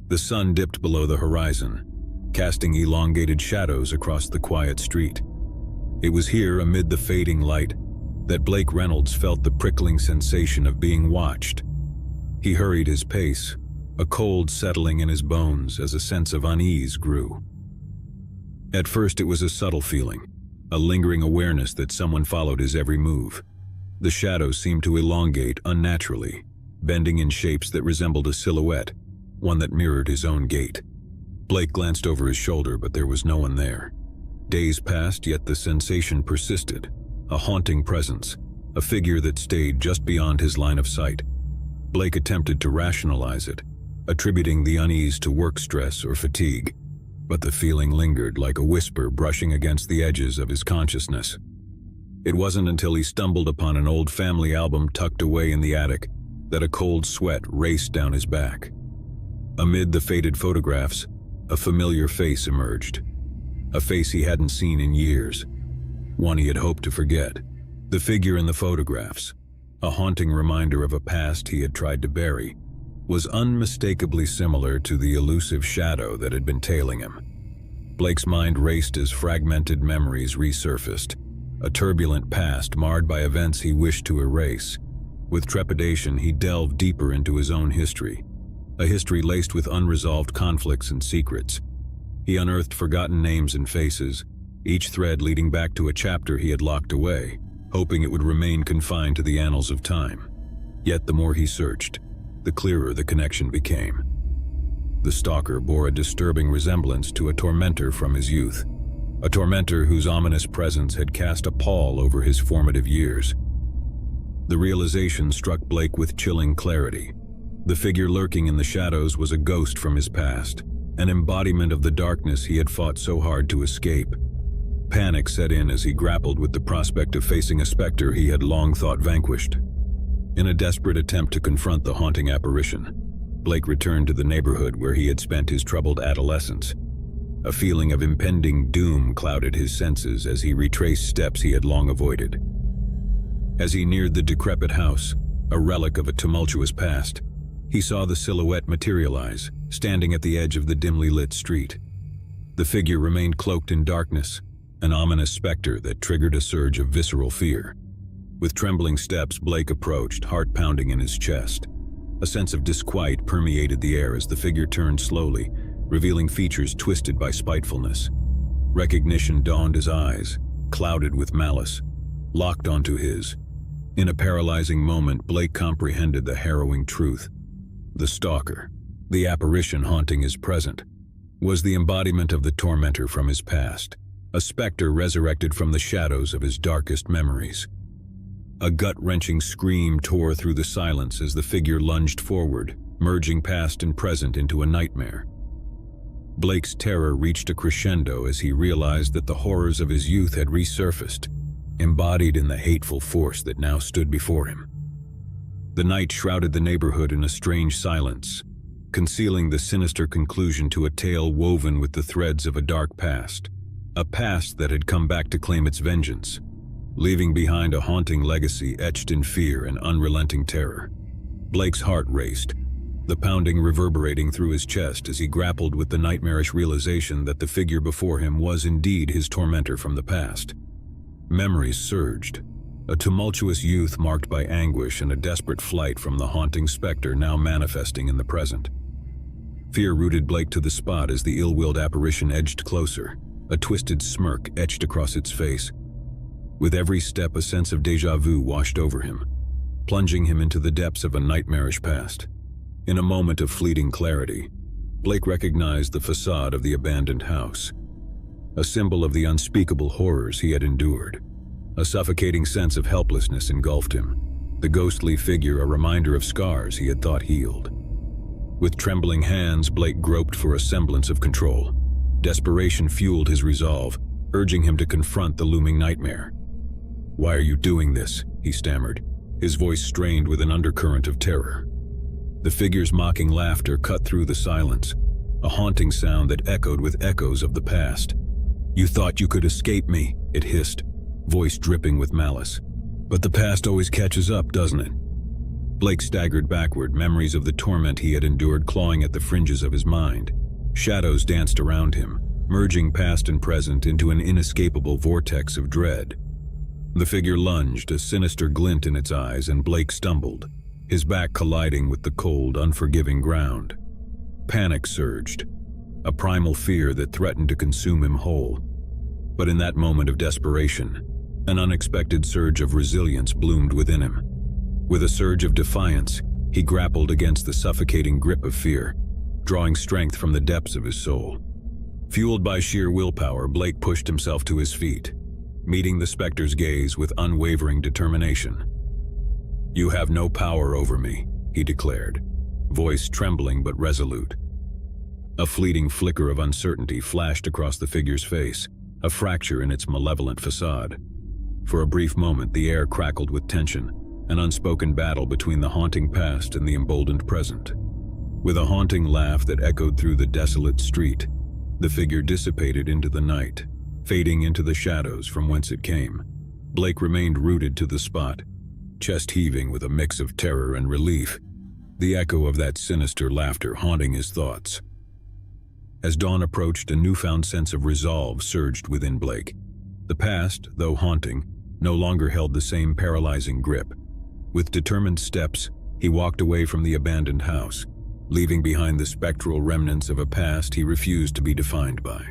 The sun dipped below the horizon, casting elongated shadows across the quiet street. It was here, amid the fading light, that Blake Reynolds felt the prickling sensation of being watched. He hurried his pace, a cold settling in his bones as a sense of unease grew. At first it was a subtle feeling, a lingering awareness that someone followed his every move. The shadows seemed to elongate unnaturally, bending in shapes that resembled a silhouette, one that mirrored his own gait. Blake glanced over his shoulder, but there was no one there. Days passed, yet the sensation persisted, a haunting presence, a figure that stayed just beyond his line of sight. Blake attempted to rationalize it, attributing the unease to work stress or fatigue, but the feeling lingered like a whisper brushing against the edges of his consciousness. It wasn't until he stumbled upon an old family album tucked away in the attic that a cold sweat raced down his back. Amid the faded photographs, a familiar face emerged. A face he hadn't seen in years, one he had hoped to forget. The figure in the photographs, a haunting reminder of a past he had tried to bury, was unmistakably similar to the elusive shadow that had been tailing him. Blake's mind raced as fragmented memories resurfaced, a turbulent past marred by events he wished to erase. With trepidation, he delved deeper into his own history, a history laced with unresolved conflicts and secrets. He unearthed forgotten names and faces, each thread leading back to a chapter he had locked away, hoping it would remain confined to the annals of time. Yet the more he searched, the clearer the connection became. The stalker bore a disturbing resemblance to a tormentor from his youth, a tormentor whose ominous presence had cast a pall over his formative years. The realization struck Blake with chilling clarity. The figure lurking in the shadows was a ghost from his past, an embodiment of the darkness he had fought so hard to escape. Panic set in as he grappled with the prospect of facing a specter he had long thought vanquished. In a desperate attempt to confront the haunting apparition, Blake returned to the neighborhood where he had spent his troubled adolescence. A feeling of impending doom clouded his senses as he retraced steps he had long avoided. As he neared the decrepit house, a relic of a tumultuous past, he saw the silhouette materialize, standing at the edge of the dimly lit street. The figure remained cloaked in darkness, an ominous specter that triggered a surge of visceral fear. With trembling steps, Blake approached, heart pounding in his chest. A sense of disquiet permeated the air as the figure turned slowly, revealing features twisted by spitefulness. Recognition dawned his eyes, clouded with malice, locked onto his. In a paralyzing moment, Blake comprehended the harrowing truth. The stalker, the apparition haunting his present, was the embodiment of the tormentor from his past, a specter resurrected from the shadows of his darkest memories. A gut-wrenching scream tore through the silence as the figure lunged forward, merging past and present into a nightmare. Blake's terror reached a crescendo as he realized that the horrors of his youth had resurfaced, embodied in the hateful force that now stood before him. The night shrouded the neighborhood in a strange silence, concealing the sinister conclusion to a tale woven with the threads of a dark past, a past that had come back to claim its vengeance, leaving behind a haunting legacy etched in fear and unrelenting terror. Blake's heart raced, the pounding reverberating through his chest as he grappled with the nightmarish realization that the figure before him was indeed his tormentor from the past. Memories surged, a tumultuous youth marked by anguish and a desperate flight from the haunting specter now manifesting in the present. Fear rooted Blake to the spot as the ill-willed apparition edged closer, a twisted smirk etched across its face. With every step, a sense of déjà vu washed over him, plunging him into the depths of a nightmarish past. In a moment of fleeting clarity, Blake recognized the facade of the abandoned house, a symbol of the unspeakable horrors he had endured. A suffocating sense of helplessness engulfed him, the ghostly figure a reminder of scars he had thought healed. With trembling hands, Blake groped for a semblance of control. Desperation fueled his resolve, urging him to confront the looming nightmare. "Why are you doing this?" he stammered, his voice strained with an undercurrent of terror. The figure's mocking laughter cut through the silence, a haunting sound that echoed with echoes of the past. "You thought you could escape me," it hissed, voice dripping with malice. "But the past always catches up, doesn't it?" Blake staggered backward, memories of the torment he had endured clawing at the fringes of his mind. Shadows danced around him, merging past and present into an inescapable vortex of dread. The figure lunged, a sinister glint in its eyes, and Blake stumbled, his back colliding with the cold, unforgiving ground. Panic surged, a primal fear that threatened to consume him whole. But in that moment of desperation, an unexpected surge of resilience bloomed within him. With a surge of defiance, he grappled against the suffocating grip of fear, drawing strength from the depths of his soul. Fueled by sheer willpower, Blake pushed himself to his feet, meeting the specter's gaze with unwavering determination. "You have no power over me," he declared, voice trembling but resolute. A fleeting flicker of uncertainty flashed across the figure's face, a fracture in its malevolent facade. For a brief moment, the air crackled with tension, an unspoken battle between the haunting past and the emboldened present. With a haunting laugh that echoed through the desolate street, the figure dissipated into the night, fading into the shadows from whence it came. Blake remained rooted to the spot, chest heaving with a mix of terror and relief, the echo of that sinister laughter haunting his thoughts. As dawn approached, a newfound sense of resolve surged within Blake. The past, though haunting, no longer held the same paralyzing grip. With determined steps, he walked away from the abandoned house, leaving behind the spectral remnants of a past he refused to be defined by.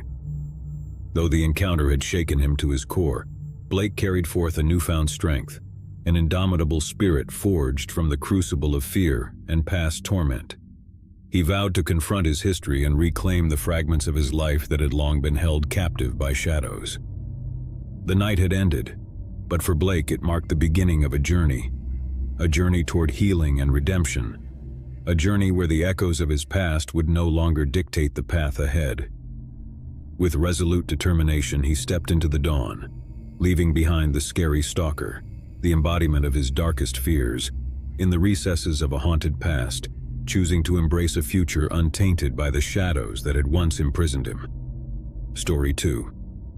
Though the encounter had shaken him to his core, Blake carried forth a newfound strength, an indomitable spirit forged from the crucible of fear and past torment. He vowed to confront his history and reclaim the fragments of his life that had long been held captive by shadows. The night had ended, but for Blake it marked the beginning of a journey toward healing and redemption, a journey where the echoes of his past would no longer dictate the path ahead. With resolute determination, he stepped into the dawn, leaving behind the scary stalker, the embodiment of his darkest fears, in the recesses of a haunted past, choosing to embrace a future untainted by the shadows that had once imprisoned him. Story 2.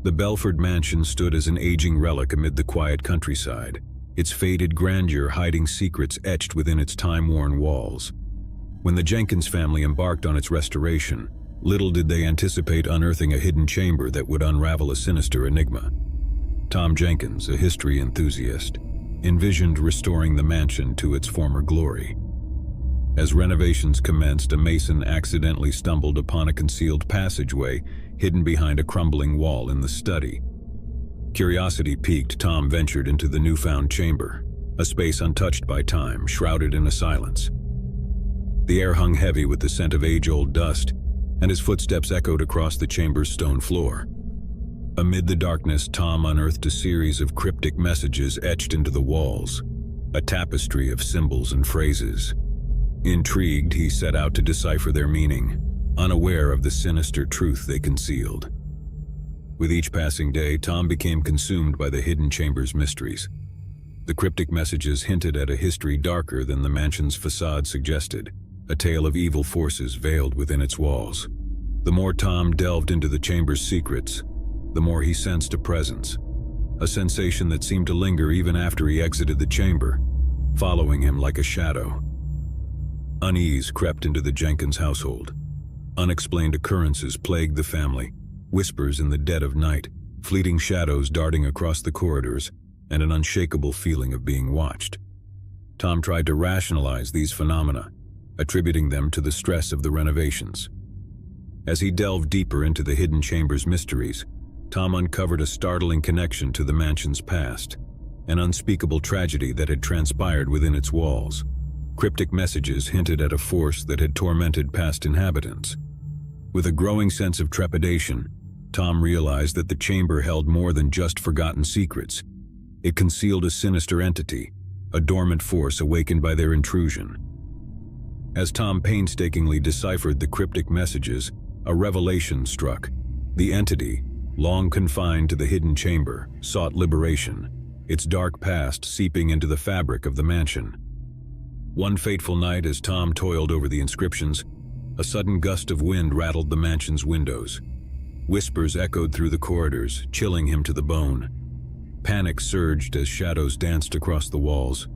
The Belford mansion stood as an aging relic amid the quiet countryside, its faded grandeur hiding secrets etched within its time-worn walls. When the Jenkins family embarked on its restoration, little did they anticipate unearthing a hidden chamber that would unravel a sinister enigma. Tom Jenkins, a history enthusiast, envisioned restoring the mansion to its former glory. As renovations commenced, a mason accidentally stumbled upon a concealed passageway hidden behind a crumbling wall in the study. Curiosity piqued, Tom ventured into the newfound chamber, a space untouched by time, shrouded in a silence. The air hung heavy with the scent of age-old dust, and his footsteps echoed across the chamber's stone floor. Amid the darkness, Tom unearthed a series of cryptic messages etched into the walls, a tapestry of symbols and phrases. Intrigued, he set out to decipher their meaning, unaware of the sinister truth they concealed. With each passing day, Tom became consumed by the hidden chamber's mysteries. The cryptic messages hinted at a history darker than the mansion's facade suggested, a tale of evil forces veiled within its walls. The more Tom delved into the chamber's secrets, the more he sensed a presence, a sensation that seemed to linger even after he exited the chamber, following him like a shadow. Unease crept into the Jenkins household. Unexplained occurrences plagued the family, whispers in the dead of night, fleeting shadows darting across the corridors, and an unshakable feeling of being watched. Tom tried to rationalize these phenomena, attributing them to the stress of the renovations. As he delved deeper into the hidden chamber's mysteries, Tom uncovered a startling connection to the mansion's past, an unspeakable tragedy that had transpired within its walls. Cryptic messages hinted at a force that had tormented past inhabitants. With a growing sense of trepidation, Tom realized that the chamber held more than just forgotten secrets. It concealed a sinister entity, a dormant force awakened by their intrusion. As Tom painstakingly deciphered the cryptic messages, a revelation struck. The entity, long confined to the hidden chamber, sought liberation, its dark past seeping into the fabric of the mansion. One fateful night, as Tom toiled over the inscriptions, a sudden gust of wind rattled the mansion's windows. Whispers echoed through the corridors, chilling him to the bone. Panic surged as shadows danced across the walls,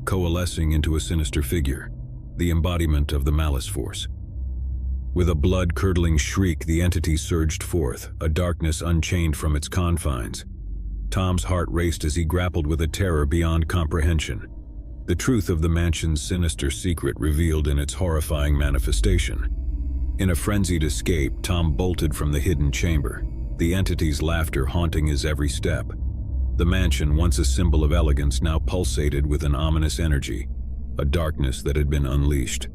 coalescing into a sinister figure, the embodiment of the Malice Force. With a blood-curdling shriek, the entity surged forth, a darkness unchained from its confines. Tom's heart raced as he grappled with a terror beyond comprehension, the truth of the mansion's sinister secret revealed in its horrifying manifestation. In a frenzied escape, Tom bolted from the hidden chamber, the entity's laughter haunting his every step. The mansion, once a symbol of elegance, now pulsated with an ominous energy, a darkness that had been unleashed.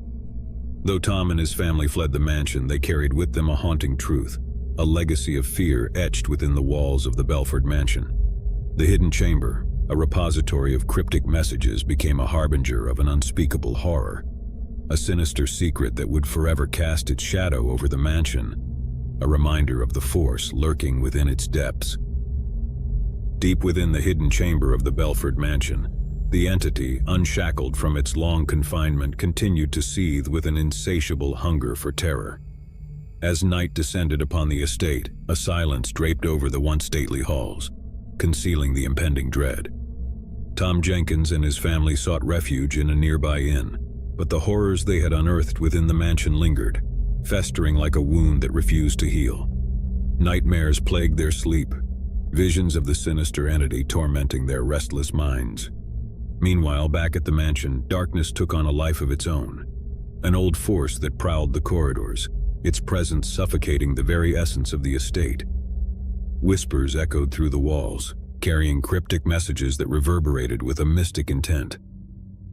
Though Tom and his family fled the mansion, they carried with them a haunting truth, a legacy of fear etched within the walls of the Belford mansion. The hidden chamber, a repository of cryptic messages, became a harbinger of an unspeakable horror, a sinister secret that would forever cast its shadow over the mansion, a reminder of the force lurking within its depths. Deep within the hidden chamber of the Belford mansion, the entity, unshackled from its long confinement, continued to seethe with an insatiable hunger for terror. As night descended upon the estate, a silence draped over the once stately halls, concealing the impending dread. Tom Jenkins and his family sought refuge in a nearby inn, but the horrors they had unearthed within the mansion lingered, festering like a wound that refused to heal. Nightmares plagued their sleep, visions of the sinister entity tormenting their restless minds. Meanwhile, back at the mansion, darkness took on a life of its own, an old force that prowled the corridors, its presence suffocating the very essence of the estate. Whispers echoed through the walls, carrying cryptic messages that reverberated with a mystic intent.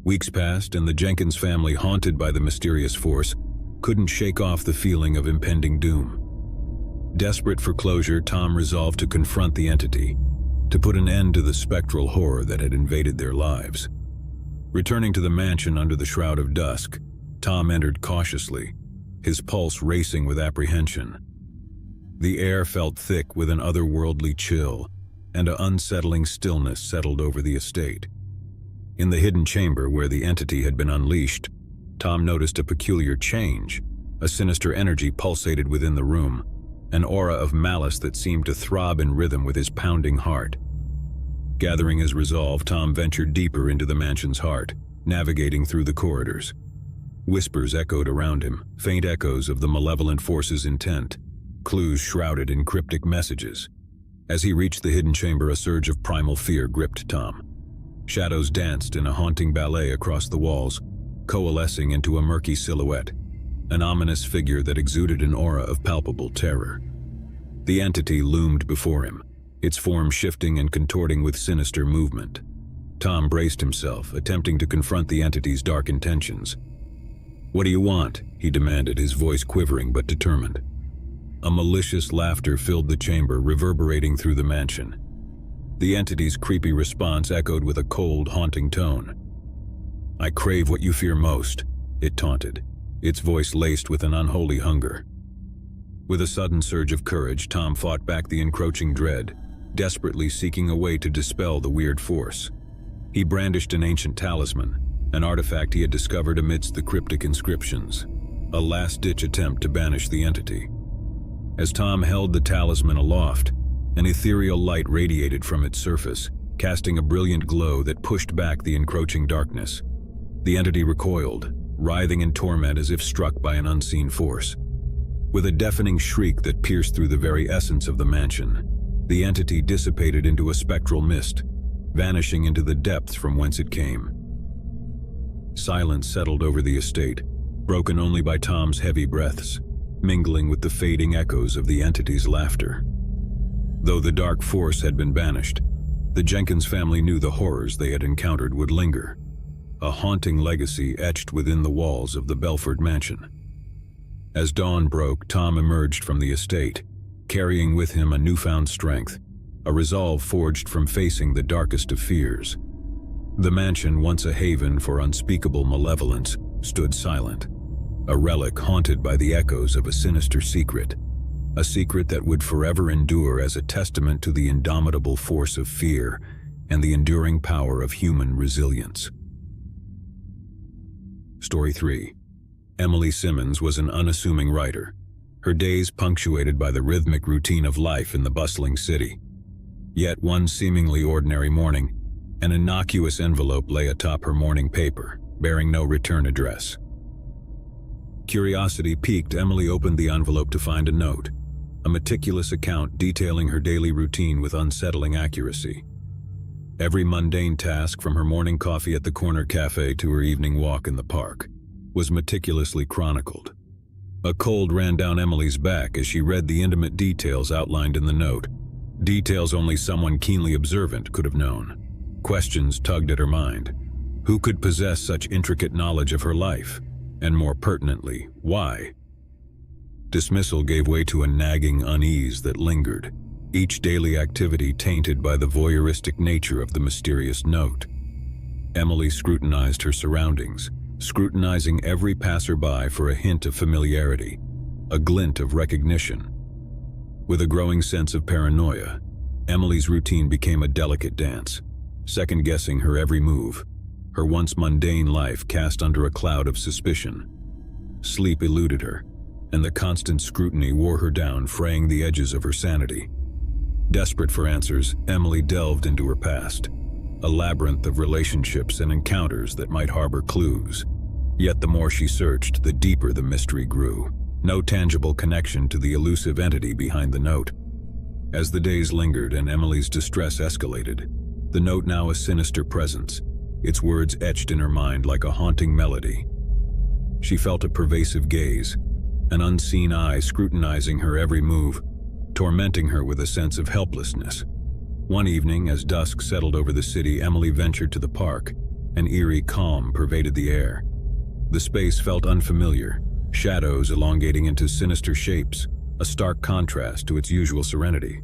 Weeks passed, and the Jenkins family, haunted by the mysterious force, couldn't shake off the feeling of impending doom. Desperate for closure, Tom resolved to confront the entity, to put an end to the spectral horror that had invaded their lives. Returning to the mansion under the shroud of dusk, Tom entered cautiously, his pulse racing with apprehension. The air felt thick with an otherworldly chill, and an unsettling stillness settled over the estate. In the hidden chamber where the entity had been unleashed, Tom noticed a peculiar change. A sinister energy pulsated within the room, an aura of malice that seemed to throb in rhythm with his pounding heart. Gathering his resolve, Tom ventured deeper into the mansion's heart, navigating through the corridors. Whispers echoed around him, faint echoes of the malevolent force's intent, clues shrouded in cryptic messages. As he reached the hidden chamber, a surge of primal fear gripped Tom. Shadows danced in a haunting ballet across the walls, coalescing into a murky silhouette, an ominous figure that exuded an aura of palpable terror. The entity loomed before him, its form shifting and contorting with sinister movement. Tom braced himself, attempting to confront the entity's dark intentions. "What do you want?" he demanded, his voice quivering but determined. A malicious laughter filled the chamber, reverberating through the mansion. The entity's creepy response echoed with a cold, haunting tone. "I crave what you fear most," it taunted, its voice laced with an unholy hunger. With a sudden surge of courage, Tom fought back the encroaching dread, desperately seeking a way to dispel the weird force. He brandished an ancient talisman, an artifact he had discovered amidst the cryptic inscriptions, a last-ditch attempt to banish the entity. As Tom held the talisman aloft, an ethereal light radiated from its surface, casting a brilliant glow that pushed back the encroaching darkness. The entity recoiled, writhing in torment as if struck by an unseen force. With a deafening shriek that pierced through the very essence of the mansion, the entity dissipated into a spectral mist, vanishing into the depths from whence it came. Silence settled over the estate, broken only by Tom's heavy breaths, mingling with the fading echoes of the entity's laughter. Though the dark force had been banished, the Jenkins family knew the horrors they had encountered would linger, a haunting legacy etched within the walls of the Belford mansion. As dawn broke, Tom emerged from the estate, carrying with him a newfound strength, a resolve forged from facing the darkest of fears. The mansion, once a haven for unspeakable malevolence, stood silent, a relic haunted by the echoes of a sinister secret, a secret that would forever endure as a testament to the indomitable force of fear and the enduring power of human resilience. Story 3. Emily Simmons was an unassuming writer. her days punctuated by the rhythmic routine of life in the bustling city. Yet one seemingly ordinary morning, an innocuous envelope lay atop her morning paper, bearing no return address. Curiosity piqued, Emily opened the envelope to find a note, a meticulous account detailing her daily routine with unsettling accuracy. Every mundane task, from her morning coffee at the corner cafe to her evening walk in the park, was meticulously chronicled. A cold ran down Emily's back as she read the intimate details outlined in the note, details only someone keenly observant could have known. Questions tugged at her mind. Who could possess such intricate knowledge of her life? And more pertinently, why? Dismissal gave way to a nagging unease that lingered, each daily activity tainted by the voyeuristic nature of the mysterious note. Emily scrutinized her surroundings, scrutinizing every passerby for a hint of familiarity, a glint of recognition. With a growing sense of paranoia, Emily's routine became a delicate dance, second-guessing her every move, her once mundane life cast under a cloud of suspicion. Sleep eluded her, and the constant scrutiny wore her down, fraying the edges of her sanity. Desperate for answers, Emily delved into her past, a labyrinth of relationships and encounters that might harbor clues. Yet the more she searched, the deeper the mystery grew. No tangible connection to the elusive entity behind the note. As the days lingered and Emily's distress escalated, the note now a sinister presence, its words etched in her mind like a haunting melody. She felt a pervasive gaze, an unseen eye scrutinizing her every move, tormenting her with a sense of helplessness. One evening, as dusk settled over the city, Emily ventured to the park. An eerie calm pervaded the air. The space felt unfamiliar, shadows elongating into sinister shapes, a stark contrast to its usual serenity.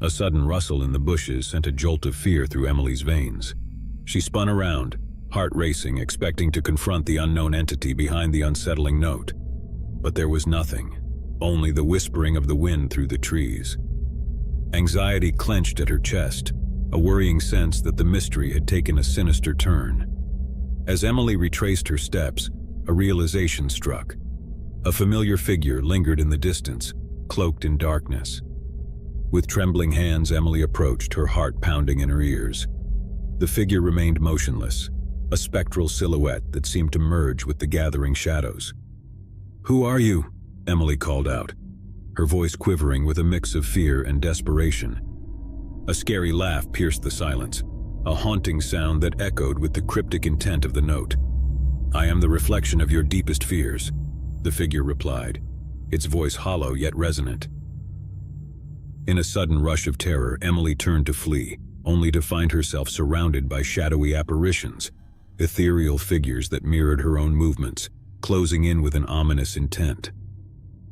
A sudden rustle in the bushes sent a jolt of fear through Emily's veins. She spun around, heart racing, expecting to confront the unknown entity behind the unsettling note. But there was nothing, only the whispering of the wind through the trees. Anxiety clenched at her chest, a worrying sense that the mystery had taken a sinister turn. As Emily retraced her steps, a realization struck. A familiar figure lingered in the distance, cloaked in darkness. With trembling hands, Emily approached, her heart pounding in her ears. The figure remained motionless, a spectral silhouette that seemed to merge with the gathering shadows. "Who are you?" Emily called out, her voice quivering with a mix of fear and desperation. A scary laugh pierced the silence, a haunting sound that echoed with the cryptic intent of the note. "I am the reflection of your deepest fears," the figure replied, its voice hollow yet resonant. In a sudden rush of terror, Emily turned to flee, only to find herself surrounded by shadowy apparitions, ethereal figures that mirrored her own movements, closing in with an ominous intent.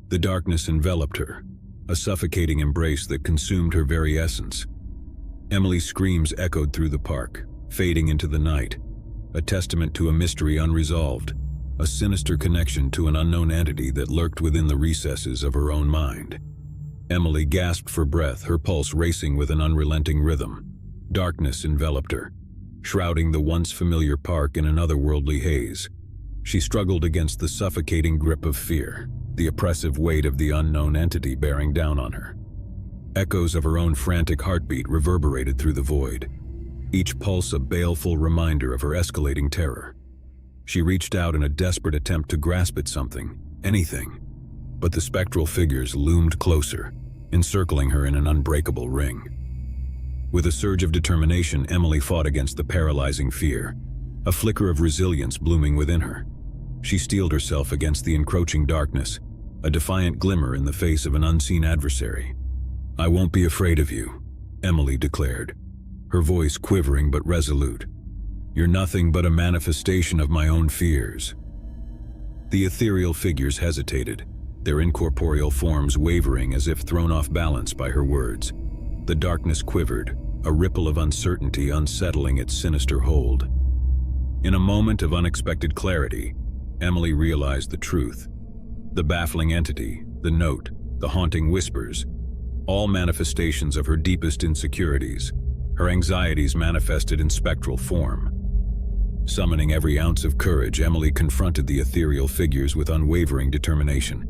The darkness enveloped her, a suffocating embrace that consumed her very essence. Emily's screams echoed through the park, fading into the night, a testament to a mystery unresolved, a sinister connection to an unknown entity that lurked within the recesses of her own mind. Emily gasped for breath, her pulse racing with an unrelenting rhythm. Darkness enveloped her, shrouding the once familiar park in an otherworldly haze. She struggled against the suffocating grip of fear, the oppressive weight of the unknown entity bearing down on her. Echoes of her own frantic heartbeat reverberated through the void, each pulse a baleful reminder of her escalating terror. She reached out in a desperate attempt to grasp at something, anything, but the spectral figures loomed closer, encircling her in an unbreakable ring. With a surge of determination, Emily fought against the paralyzing fear, a flicker of resilience blooming within her. She steeled herself against the encroaching darkness, a defiant glimmer in the face of an unseen adversary. "I won't be afraid of you," Emily declared, her voice quivering but resolute. "You're nothing but a manifestation of my own fears." The ethereal figures hesitated, their incorporeal forms wavering as if thrown off balance by her words. The darkness quivered, a ripple of uncertainty unsettling its sinister hold. In a moment of unexpected clarity, Emily realized the truth. The baffling entity, the note, the haunting whispers, all manifestations of her deepest insecurities, her anxieties manifested in spectral form. Summoning every ounce of courage, Emily confronted the ethereal figures with unwavering determination.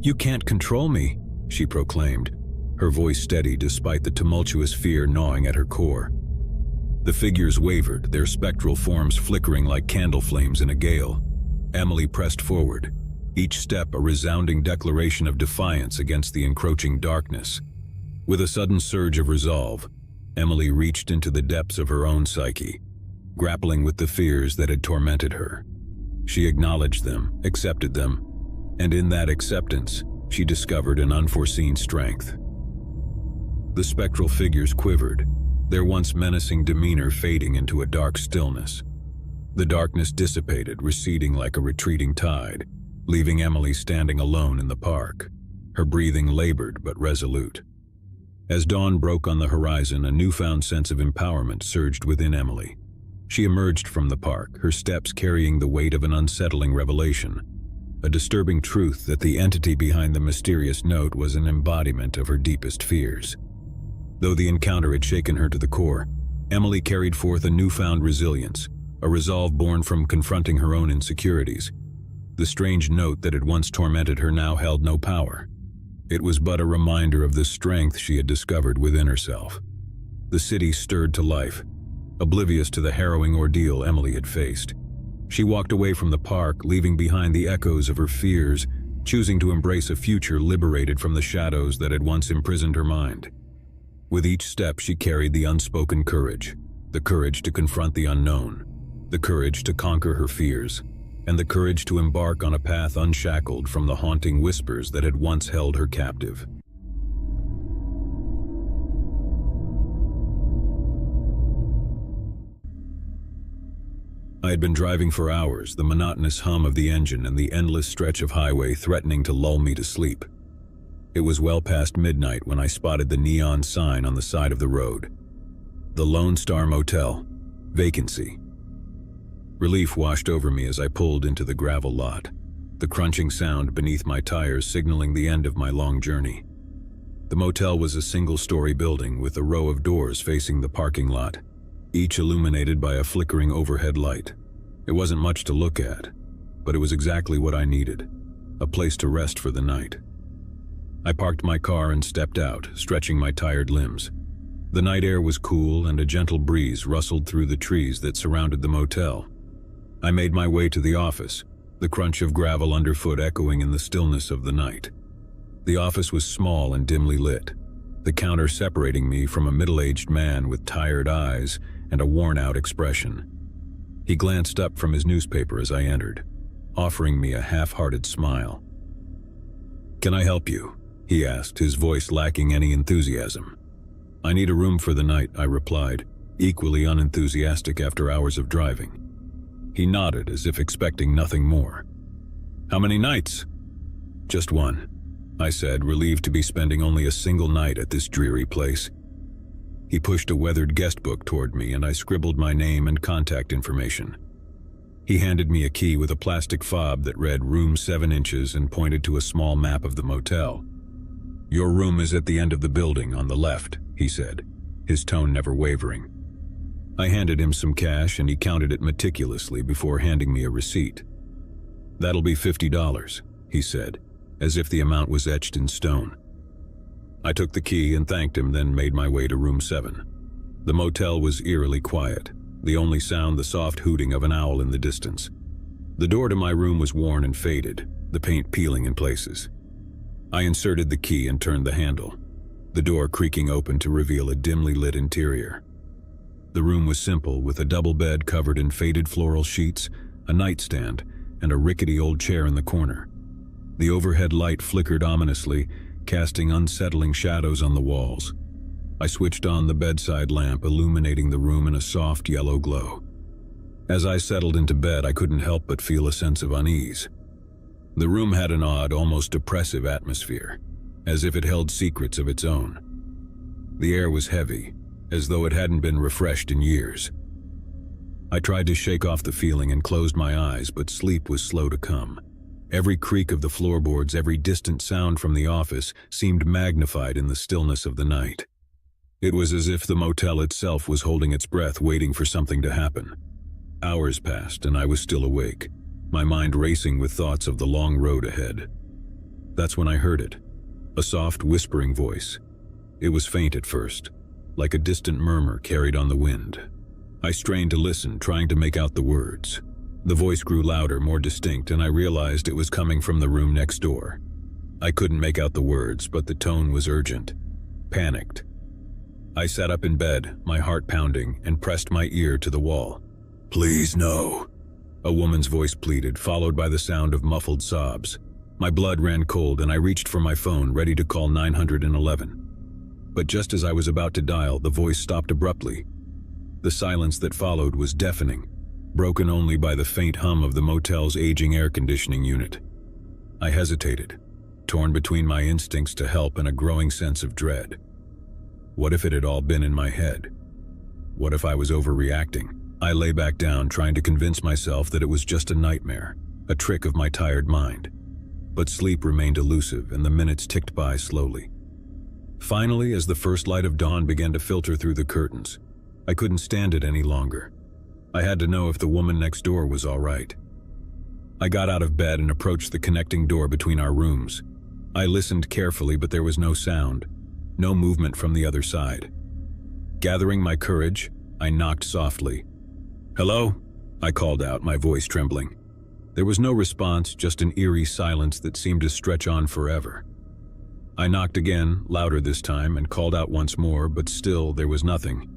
"You can't control me," she proclaimed, her voice steady despite the tumultuous fear gnawing at her core. The figures wavered, their spectral forms flickering like candle flames in a gale. Emily pressed forward, each step a resounding declaration of defiance against the encroaching darkness. With a sudden surge of resolve, Emily reached into the depths of her own psyche, grappling with the fears that had tormented her. She acknowledged them, accepted them, and in that acceptance, she discovered an unforeseen strength. The spectral figures quivered, their once menacing demeanor fading into a dark stillness. The darkness dissipated, receding like a retreating tide, leaving Emily standing alone in the park, her breathing labored but resolute. As dawn broke on the horizon, a newfound sense of empowerment surged within Emily. She emerged from the park, her steps carrying the weight of an unsettling revelation, a disturbing truth that the entity behind the mysterious note was an embodiment of her deepest fears. Though the encounter had shaken her to the core, Emily carried forth a newfound resilience, a resolve born from confronting her own insecurities. The strange note that had once tormented her now held no power. It was but a reminder of the strength she had discovered within herself. The city stirred to life, oblivious to the harrowing ordeal Emily had faced. She walked away from the park, leaving behind the echoes of her fears, choosing to embrace a future liberated from the shadows that had once imprisoned her mind. With each step she carried the unspoken courage, the courage to confront the unknown, the courage to conquer her fears, and the courage to embark on a path unshackled from the haunting whispers that had once held her captive. I had been driving for hours, the monotonous hum of the engine and the endless stretch of highway threatening to lull me to sleep. It was well past midnight when I spotted the neon sign on the side of the road. The Lone Star Motel. Vacancy. Relief washed over me as I pulled into the gravel lot, the crunching sound beneath my tires signaling the end of my long journey. The motel was a single-story building with a row of doors facing the parking lot, each illuminated by a flickering overhead light. It wasn't much to look at, but it was exactly what I needed, a place to rest for the night. I parked my car and stepped out, stretching my tired limbs. The night air was cool and a gentle breeze rustled through the trees that surrounded the motel. I made my way to the office, the crunch of gravel underfoot echoing in the stillness of the night. The office was small and dimly lit, the counter separating me from a middle-aged man with tired eyes and a worn-out expression. He glanced up from his newspaper as I entered, offering me a half-hearted smile. "Can I help you?" he asked, his voice lacking any enthusiasm. "I need a room for the night," I replied, equally unenthusiastic after hours of driving. He nodded as if expecting nothing more. "How many nights?" "Just one," I said, relieved to be spending only a single night at this dreary place. He pushed a weathered guest book toward me and I scribbled my name and contact information. He handed me a key with a plastic fob that read room 7 inches and pointed to a small map of the motel. "Your room is at the end of the building on the left," he said, his tone never wavering. I handed him some cash and he counted it meticulously before handing me a receipt. "That'll be $50, he said, as if the amount was etched in stone. I took the key and thanked him, then made my way to room 7. The motel was eerily quiet, the only sound the soft hooting of an owl in the distance. The door to my room was worn and faded, the paint peeling in places. I inserted the key and turned the handle, the door creaking open to reveal a dimly lit interior. The room was simple, with a double bed covered in faded floral sheets, a nightstand, and a rickety old chair in the corner. The overhead light flickered ominously, casting unsettling shadows on the walls. I switched on the bedside lamp, illuminating the room in a soft yellow glow. As I settled into bed, I couldn't help but feel a sense of unease. The room had an odd, almost oppressive atmosphere, as if it held secrets of its own. The air was heavy, as though it hadn't been refreshed in years. I tried to shake off the feeling and closed my eyes, but sleep was slow to come. Every creak of the floorboards, every distant sound from the office seemed magnified in the stillness of the night. It was as if the motel itself was holding its breath, waiting for something to happen. Hours passed and I was still awake, my mind racing with thoughts of the long road ahead. That's when I heard it. A soft, whispering voice. It was faint at first, like a distant murmur carried on the wind. I strained to listen, trying to make out the words. The voice grew louder, more distinct, and I realized it was coming from the room next door. I couldn't make out the words, but the tone was urgent, panicked. I sat up in bed, my heart pounding, and pressed my ear to the wall. "Please, no," a woman's voice pleaded, followed by the sound of muffled sobs. My blood ran cold, and I reached for my phone, ready to call 911. But just as I was about to dial, the voice stopped abruptly. The silence that followed was deafening, broken only by the faint hum of the motel's aging air conditioning unit. I hesitated, torn between my instincts to help and a growing sense of dread. What if it had all been in my head? What if I was overreacting? I lay back down, trying to convince myself that it was just a nightmare, a trick of my tired mind. But sleep remained elusive, and the minutes ticked by slowly. Finally, as the first light of dawn began to filter through the curtains, I couldn't stand it any longer. I had to know if the woman next door was all right. I got out of bed and approached the connecting door between our rooms. I listened carefully, but there was no sound, no movement from the other side. Gathering my courage, I knocked softly. "Hello?" I called out, my voice trembling. There was no response, just an eerie silence that seemed to stretch on forever. I knocked again, louder this time, and called out once more, but still there was nothing.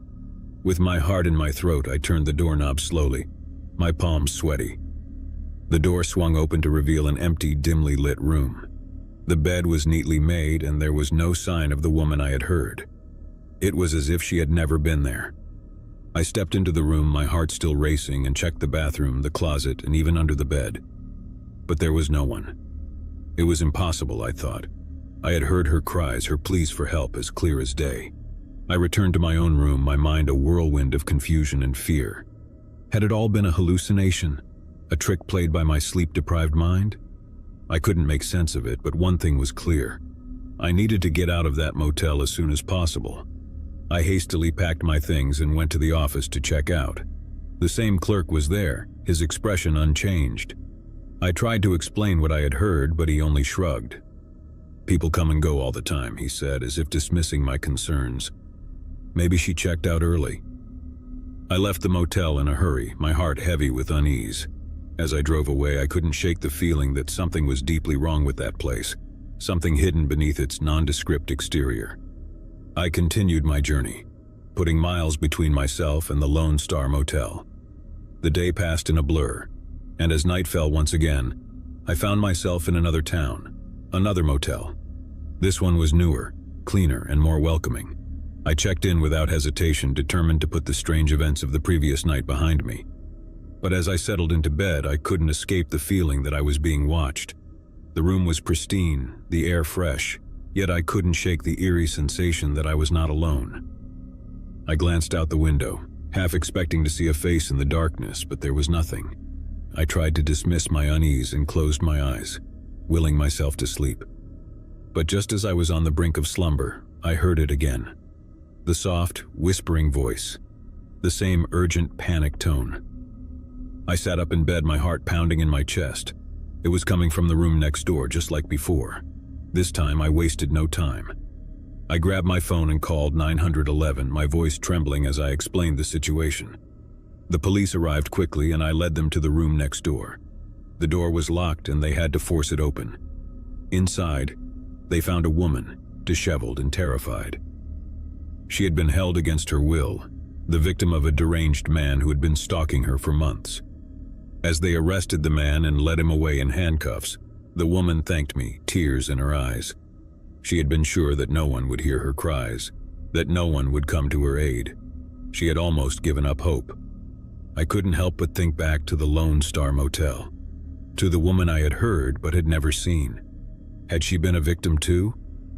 With my heart in my throat, I turned the doorknob slowly, my palms sweaty. The door swung open to reveal an empty, dimly lit room. The bed was neatly made, and there was no sign of the woman I had heard. It was as if she had never been there. I stepped into the room, my heart still racing, and checked the bathroom, the closet, and even under the bed. But there was no one. It was impossible, I thought. I had heard her cries, her pleas for help, as clear as day. I returned to my own room, my mind a whirlwind of confusion and fear. Had it all been a hallucination? A trick played by my sleep-deprived mind? I couldn't make sense of it, but one thing was clear. I needed to get out of that motel as soon as possible. I hastily packed my things and went to the office to check out. The same clerk was there, his expression unchanged. I tried to explain what I had heard, but he only shrugged. "People come and go all the time," he said, as if dismissing my concerns. Maybe she checked out early. I left the motel in a hurry, my heart heavy with unease. As I drove away, I couldn't shake the feeling that something was deeply wrong with that place, something hidden beneath its nondescript exterior. I continued my journey, putting miles between myself and the Lone Star Motel. The day passed in a blur, and as night fell once again, I found myself in another town, another motel. This one was newer, cleaner, and more welcoming. I checked in without hesitation, determined to put the strange events of the previous night behind me. But as I settled into bed, I couldn't escape the feeling that I was being watched. The room was pristine, the air fresh, yet I couldn't shake the eerie sensation that I was not alone. I glanced out the window, half expecting to see a face in the darkness, but there was nothing. I tried to dismiss my unease and closed my eyes, willing myself to sleep. But just as I was on the brink of slumber, I heard it again. The soft, whispering voice, the same urgent panic tone. I sat up in bed, my heart pounding in my chest. It was coming from the room next door, just like before. This time, I wasted no time. I grabbed my phone and called 911, my voice trembling as I explained the situation. The police arrived quickly, and I led them to the room next door. The door was locked, and they had to force it open. Inside, they found a woman, disheveled and terrified. She had been held against her will, the victim of a deranged man who had been stalking her for months. As they arrested the man and led him away in handcuffs, the woman thanked me, tears in her eyes. She had been sure that no one would hear her cries, that no one would come to her aid. She had almost given up hope. I couldn't help but think back to the Lone Star Motel, to the woman I had heard but had never seen. Had she been a victim too?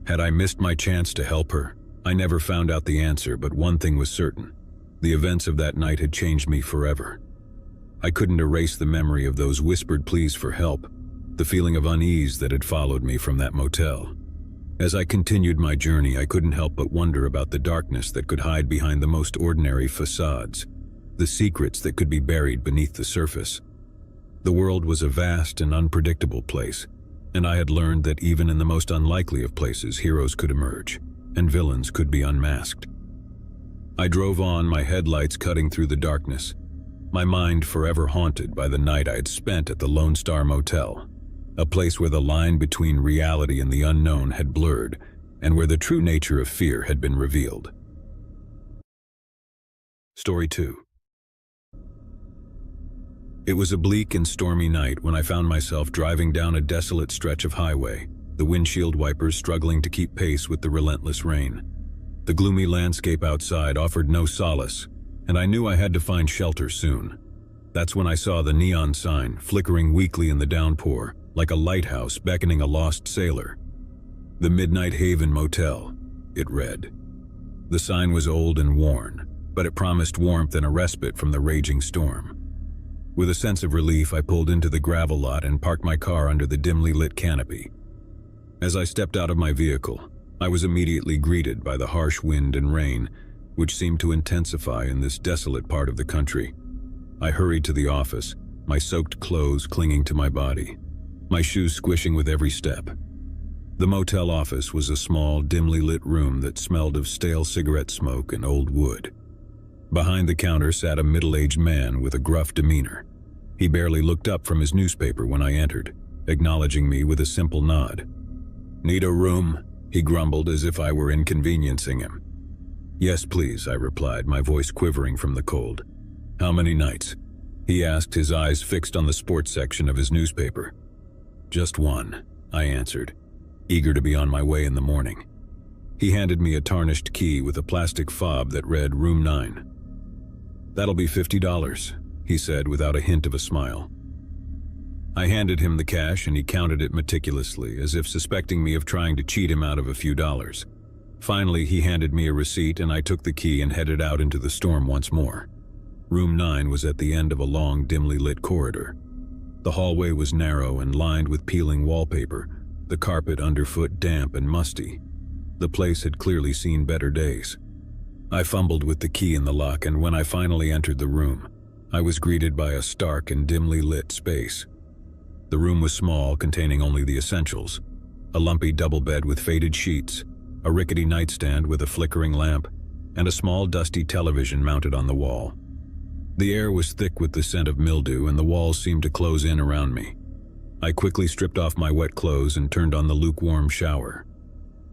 Had I missed my chance to help her? I never found out the answer, but one thing was certain. The events of that night had changed me forever. I couldn't erase the memory of those whispered pleas for help, the feeling of unease that had followed me from that motel. As I continued my journey, I couldn't help but wonder about the darkness that could hide behind the most ordinary facades, the secrets that could be buried beneath the surface. The world was a vast and unpredictable place, and I had learned that even in the most unlikely of places, heroes could emerge, and villains could be unmasked. I drove on, my headlights cutting through the darkness, my mind forever haunted by the night I had spent at the Lone Star Motel, a place where the line between reality and the unknown had blurred, and where the true nature of fear had been revealed. Story 2. It was a bleak and stormy night when I found myself driving down a desolate stretch of highway, the windshield wipers struggling to keep pace with the relentless rain. The gloomy landscape outside offered no solace, and I knew I had to find shelter soon. That's when I saw the neon sign flickering weakly in the downpour, like a lighthouse beckoning a lost sailor. The Midnight Haven Motel, it read. The sign was old and worn, but it promised warmth and a respite from the raging storm. With a sense of relief, I pulled into the gravel lot and parked my car under the dimly lit canopy. As I stepped out of my vehicle, I was immediately greeted by the harsh wind and rain, which seemed to intensify in this desolate part of the country. I hurried to the office, my soaked clothes clinging to my body, my shoes squishing with every step. The motel office was a small, dimly lit room that smelled of stale cigarette smoke and old wood. Behind the counter sat a middle-aged man with a gruff demeanor. He barely looked up from his newspaper when I entered, acknowledging me with a simple nod. "Need a room?" he grumbled as if I were inconveniencing him. "Yes, please," I replied, my voice quivering from the cold. "How many nights?" he asked, his eyes fixed on the sports section of his newspaper. "Just one," I answered, eager to be on my way in the morning. He handed me a tarnished key with a plastic fob that read Room 9. "That'll be $50, he said without a hint of a smile. I handed him the cash and he counted it meticulously, as if suspecting me of trying to cheat him out of a few dollars. Finally, he handed me a receipt and I took the key and headed out into the storm once more. Room 9 was at the end of a long, dimly lit corridor. The hallway was narrow and lined with peeling wallpaper, the carpet underfoot damp and musty. The place had clearly seen better days. I fumbled with the key in the lock, and when I finally entered the room, I was greeted by a stark and dimly lit space. The room was small, containing only the essentials: a lumpy double bed with faded sheets, a rickety nightstand with a flickering lamp, and a small dusty television mounted on the wall. The air was thick with the scent of mildew, and the walls seemed to close in around me. I quickly stripped off my wet clothes and turned on the lukewarm shower.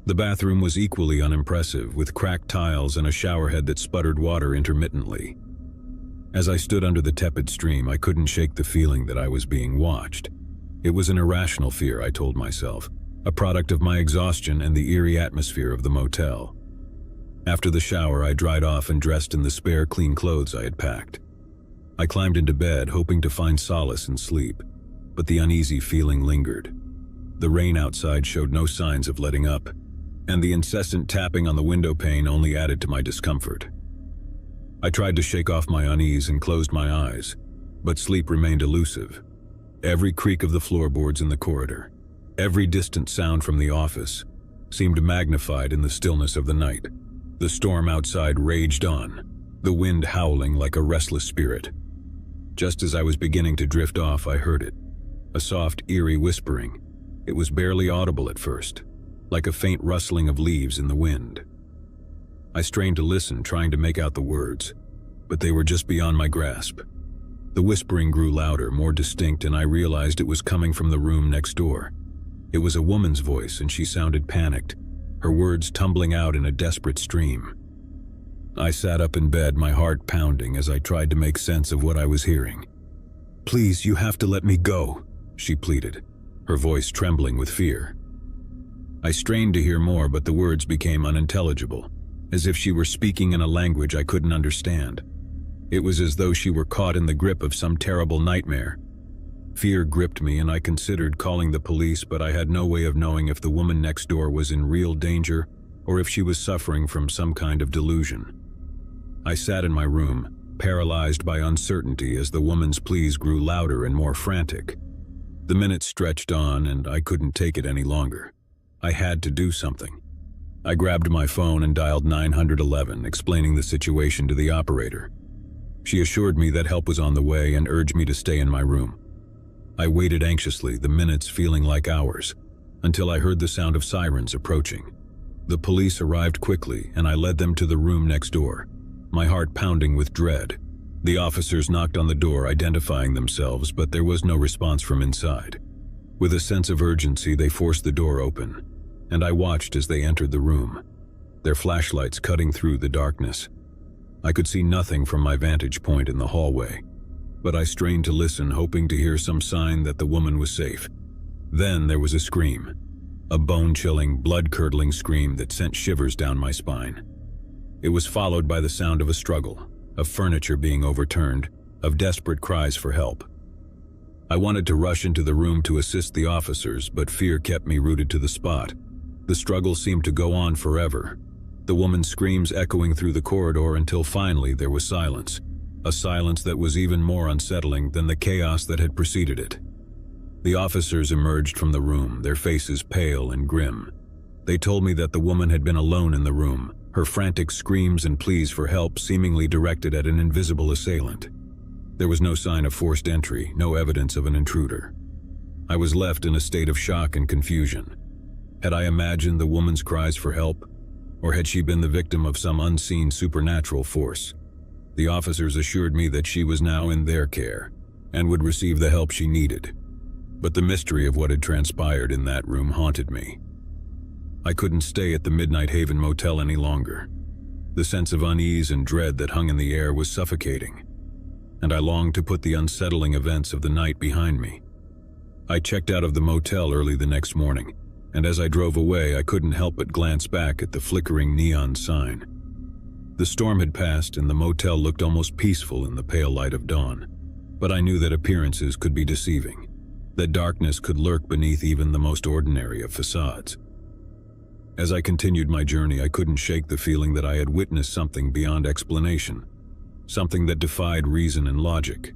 The bathroom was equally unimpressive, with cracked tiles and a showerhead that sputtered water intermittently. As I stood under the tepid stream, I couldn't shake the feeling that I was being watched. It was an irrational fear, I told myself, a product of my exhaustion and the eerie atmosphere of the motel. After the shower, I dried off and dressed in the spare clean clothes I had packed. I climbed into bed, hoping to find solace in sleep, but the uneasy feeling lingered. The rain outside showed no signs of letting up, and the incessant tapping on the window pane only added to my discomfort. I tried to shake off my unease and closed my eyes, but sleep remained elusive. Every creak of the floorboards in the corridor, every distant sound from the office, seemed magnified in the stillness of the night. The storm outside raged on, the wind howling like a restless spirit. Just as I was beginning to drift off, I heard it, a soft, eerie whispering. It was barely audible at first, like a faint rustling of leaves in the wind. I strained to listen, trying to make out the words, but they were just beyond my grasp. The whispering grew louder, more distinct, and I realized it was coming from the room next door. It was a woman's voice, and she sounded panicked, her words tumbling out in a desperate stream. I sat up in bed, my heart pounding as I tried to make sense of what I was hearing. "Please, you have to let me go," she pleaded, her voice trembling with fear. I strained to hear more, but the words became unintelligible, as if she were speaking in a language I couldn't understand. It was as though she were caught in the grip of some terrible nightmare. Fear gripped me, and I considered calling the police, but I had no way of knowing if the woman next door was in real danger or if she was suffering from some kind of delusion. I sat in my room, paralyzed by uncertainty as the woman's pleas grew louder and more frantic. The minutes stretched on, and I couldn't take it any longer. I had to do something. I grabbed my phone and dialed 911, explaining the situation to the operator. She assured me that help was on the way and urged me to stay in my room. I waited anxiously, the minutes feeling like hours, until I heard the sound of sirens approaching. The police arrived quickly, and I led them to the room next door, my heart pounding with dread. The officers knocked on the door, identifying themselves, but there was no response from inside. With a sense of urgency, they forced the door open, and I watched as they entered the room, their flashlights cutting through the darkness. I could see nothing from my vantage point in the hallway, but I strained to listen, hoping to hear some sign that the woman was safe. Then there was a scream, a bone-chilling, blood-curdling scream that sent shivers down my spine. It was followed by the sound of a struggle, of furniture being overturned, of desperate cries for help. I wanted to rush into the room to assist the officers, but fear kept me rooted to the spot. The struggle seemed to go on forever, the woman's screams echoing through the corridor until finally there was silence, a silence that was even more unsettling than the chaos that had preceded it. The officers emerged from the room, their faces pale and grim. They told me that the woman had been alone in the room, her frantic screams and pleas for help seemingly directed at an invisible assailant. There was no sign of forced entry, no evidence of an intruder. I was left in a state of shock and confusion. Had I imagined the woman's cries for help, or had she been the victim of some unseen supernatural force? The officers assured me that she was now in their care and would receive the help she needed. But the mystery of what had transpired in that room haunted me. I couldn't stay at the Midnight Haven Motel any longer. The sense of unease and dread that hung in the air was suffocating, and I longed to put the unsettling events of the night behind me. I checked out of the motel early the next morning, and as I drove away, I couldn't help but glance back at the flickering neon sign. The storm had passed, and the motel looked almost peaceful in the pale light of dawn, but I knew that appearances could be deceiving, that darkness could lurk beneath even the most ordinary of facades. As I continued my journey, I couldn't shake the feeling that I had witnessed something beyond explanation, something that defied reason and logic.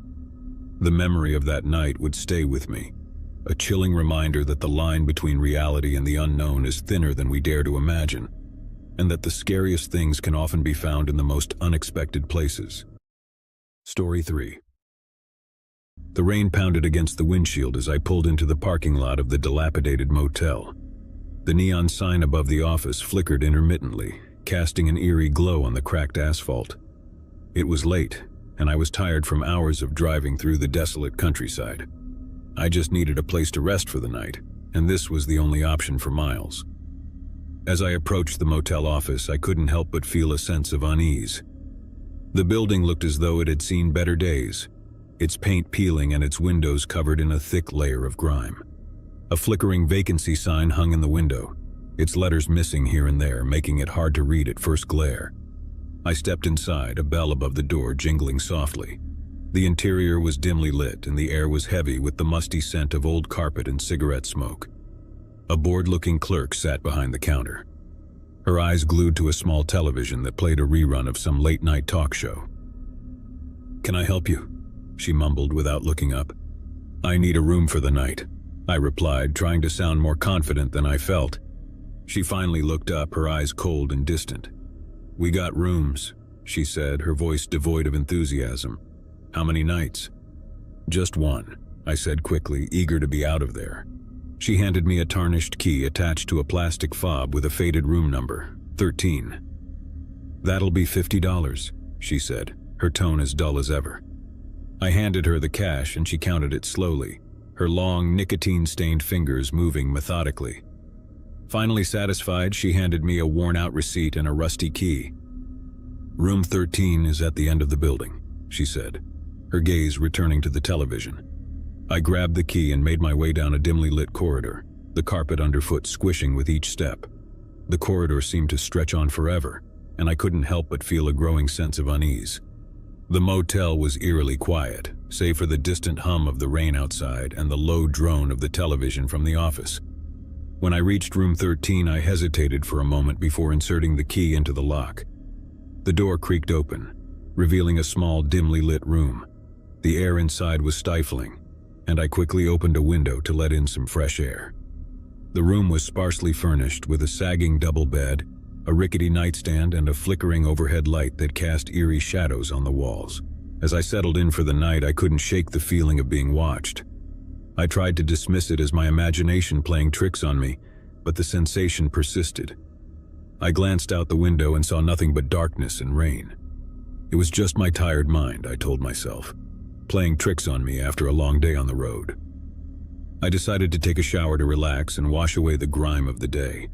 The memory of that night would stay with me, a chilling reminder that the line between reality and the unknown is thinner than we dare to imagine, and that the scariest things can often be found in the most unexpected places. Story 3. The rain pounded against the windshield as I pulled into the parking lot of the dilapidated motel. The neon sign above the office flickered intermittently, casting an eerie glow on the cracked asphalt. It was late, and I was tired from hours of driving through the desolate countryside. I just needed a place to rest for the night, and this was the only option for miles. As I approached the motel office, I couldn't help but feel a sense of unease. The building looked as though it had seen better days, its paint peeling and its windows covered in a thick layer of grime. A flickering vacancy sign hung in the window, its letters missing here and there, making it hard to read at first glare. I stepped inside, a bell above the door jingling softly. The interior was dimly lit, and the air was heavy with the musty scent of old carpet and cigarette smoke. A bored-looking clerk sat behind the counter, her eyes glued to a small television that played a rerun of some late-night talk show. "Can I help you?" she mumbled without looking up. "I need a room for the night," I replied, trying to sound more confident than I felt. She finally looked up, her eyes cold and distant. "We got rooms," she said, her voice devoid of enthusiasm. "How many nights?" "Just one," I said quickly, eager to be out of there. She handed me a tarnished key attached to a plastic fob with a faded room number, 13. "That'll be $50, she said, her tone as dull as ever. I handed her the cash and she counted it slowly, her long, nicotine-stained fingers moving methodically. Finally satisfied, she handed me a worn-out receipt and a rusty key. "Room 13 is at the end of the building," she said, her gaze returning to the television. I grabbed the key and made my way down a dimly lit corridor, the carpet underfoot squishing with each step. The corridor seemed to stretch on forever, and I couldn't help but feel a growing sense of unease. The motel was eerily quiet, save for the distant hum of the rain outside and the low drone of the television from the office. When I reached room 13, I hesitated for a moment before inserting the key into the lock. The door creaked open, revealing a small, dimly lit room. The air inside was stifling, and I quickly opened a window to let in some fresh air. The room was sparsely furnished with a sagging double bed, a rickety nightstand, and a flickering overhead light that cast eerie shadows on the walls. As I settled in for the night, I couldn't shake the feeling of being watched. I tried to dismiss it as my imagination playing tricks on me, but the sensation persisted. I glanced out the window and saw nothing but darkness and rain. It was just my tired mind, I told myself, playing tricks on me after a long day on the road. I decided to take a shower to relax and wash away the grime of the day.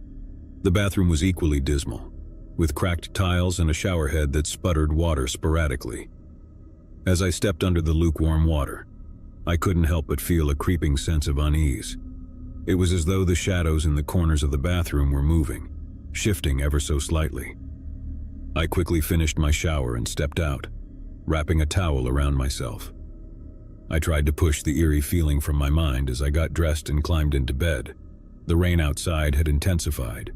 The bathroom was equally dismal, with cracked tiles and a shower head that sputtered water sporadically. As I stepped under the lukewarm water, I couldn't help but feel a creeping sense of unease. It was as though the shadows in the corners of the bathroom were moving, shifting ever so slightly. I quickly finished my shower and stepped out, wrapping a towel around myself. I tried to push the eerie feeling from my mind as I got dressed and climbed into bed. The rain outside had intensified,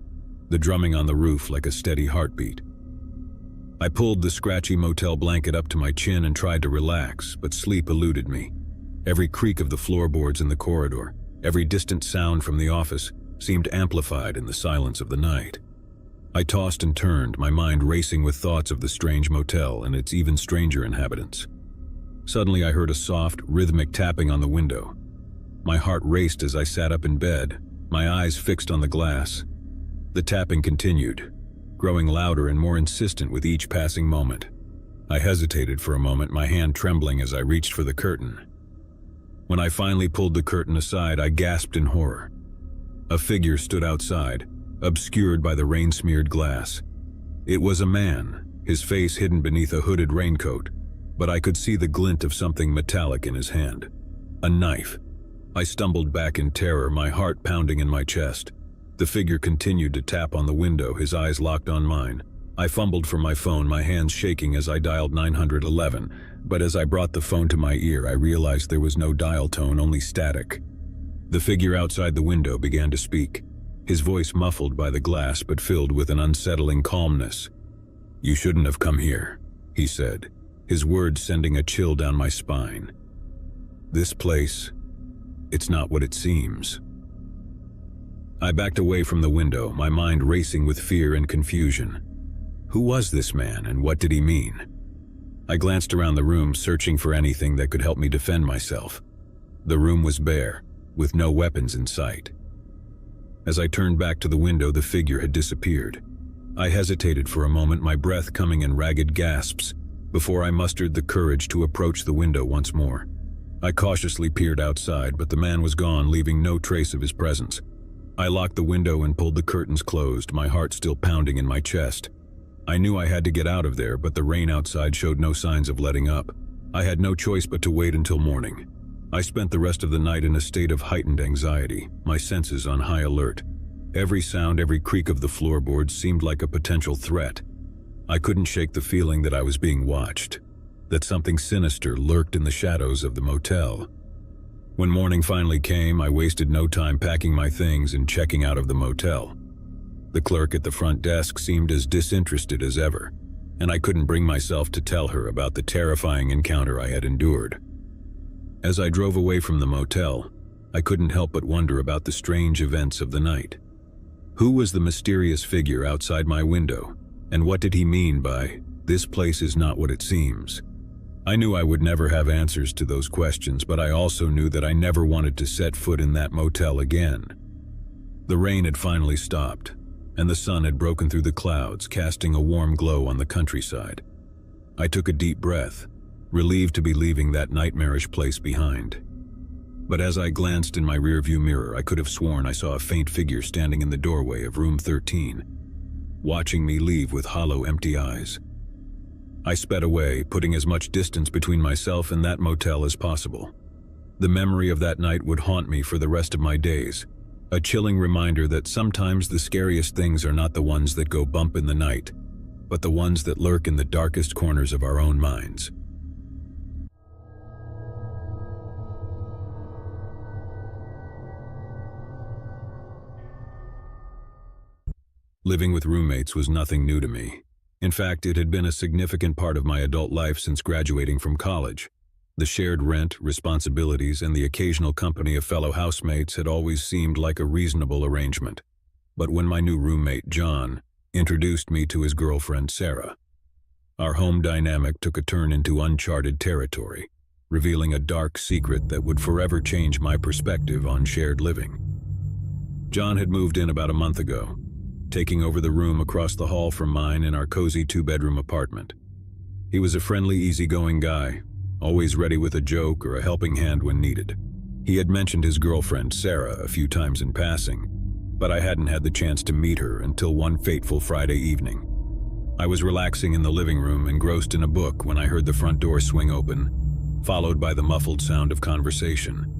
the drumming on the roof like a steady heartbeat. I pulled the scratchy motel blanket up to my chin and tried to relax, but sleep eluded me. Every creak of the floorboards in the corridor, every distant sound from the office, seemed amplified in the silence of the night. I tossed and turned, my mind racing with thoughts of the strange motel and its even stranger inhabitants. Suddenly I heard a soft, rhythmic tapping on the window. My heart raced as I sat up in bed, my eyes fixed on the glass. The tapping continued, growing louder and more insistent with each passing moment. I hesitated for a moment, my hand trembling as I reached for the curtain. When I finally pulled the curtain aside, I gasped in horror. A figure stood outside, obscured by the rain-smeared glass. It was a man, his face hidden beneath a hooded raincoat, but I could see the glint of something metallic in his hand. A knife. I stumbled back in terror, my heart pounding in my chest. The figure continued to tap on the window, his eyes locked on mine. I fumbled for my phone, my hands shaking as I dialed 911, but as I brought the phone to my ear, I realized there was no dial tone, only static. The figure outside the window began to speak, his voice muffled by the glass but filled with an unsettling calmness. "You shouldn't have come here," he said, his words sending a chill down my spine. "This place, it's not what it seems." I backed away from the window, my mind racing with fear and confusion. Who was this man, and what did he mean? I glanced around the room, searching for anything that could help me defend myself. The room was bare, with no weapons in sight. As I turned back to the window, the figure had disappeared. I hesitated for a moment, my breath coming in ragged gasps, before I mustered the courage to approach the window once more. I cautiously peered outside, but the man was gone, leaving no trace of his presence. I locked the window and pulled the curtains closed, my heart still pounding in my chest. I knew I had to get out of there, but the rain outside showed no signs of letting up. I had no choice but to wait until morning. I spent the rest of the night in a state of heightened anxiety, my senses on high alert. Every sound, every creak of the floorboards seemed like a potential threat. I couldn't shake the feeling that I was being watched, that something sinister lurked in the shadows of the motel. When morning finally came, I wasted no time packing my things and checking out of the motel. The clerk at the front desk seemed as disinterested as ever, and I couldn't bring myself to tell her about the terrifying encounter I had endured. As I drove away from the motel, I couldn't help but wonder about the strange events of the night. Who was the mysterious figure outside my window, and what did he mean by, "This place is not what it seems"? I knew I would never have answers to those questions, but I also knew that I never wanted to set foot in that motel again. The rain had finally stopped, and the sun had broken through the clouds, casting a warm glow on the countryside. I took a deep breath, relieved to be leaving that nightmarish place behind. But as I glanced in my rearview mirror, I could have sworn I saw a faint figure standing in the doorway of room 13, watching me leave with hollow, empty eyes. I sped away, putting as much distance between myself and that motel as possible. The memory of that night would haunt me for the rest of my days, a chilling reminder that sometimes the scariest things are not the ones that go bump in the night, but the ones that lurk in the darkest corners of our own minds. Living with roommates was nothing new to me. In fact, it had been a significant part of my adult life since graduating from college. The shared rent, responsibilities, and the occasional company of fellow housemates had always seemed like a reasonable arrangement. But when my new roommate, John, introduced me to his girlfriend, Sarah, our home dynamic took a turn into uncharted territory. revealing a dark secret that would forever change my perspective on shared living. John had moved in about a month ago, taking over the room across the hall from mine in our cozy 2-bedroom apartment. He was a friendly, easygoing guy, always ready with a joke or a helping hand when needed. He had mentioned his girlfriend, Sarah, a few times in passing, but I hadn't had the chance to meet her until one fateful Friday evening. I was relaxing in the living room, engrossed in a book, when I heard the front door swing open, followed by the muffled sound of conversation.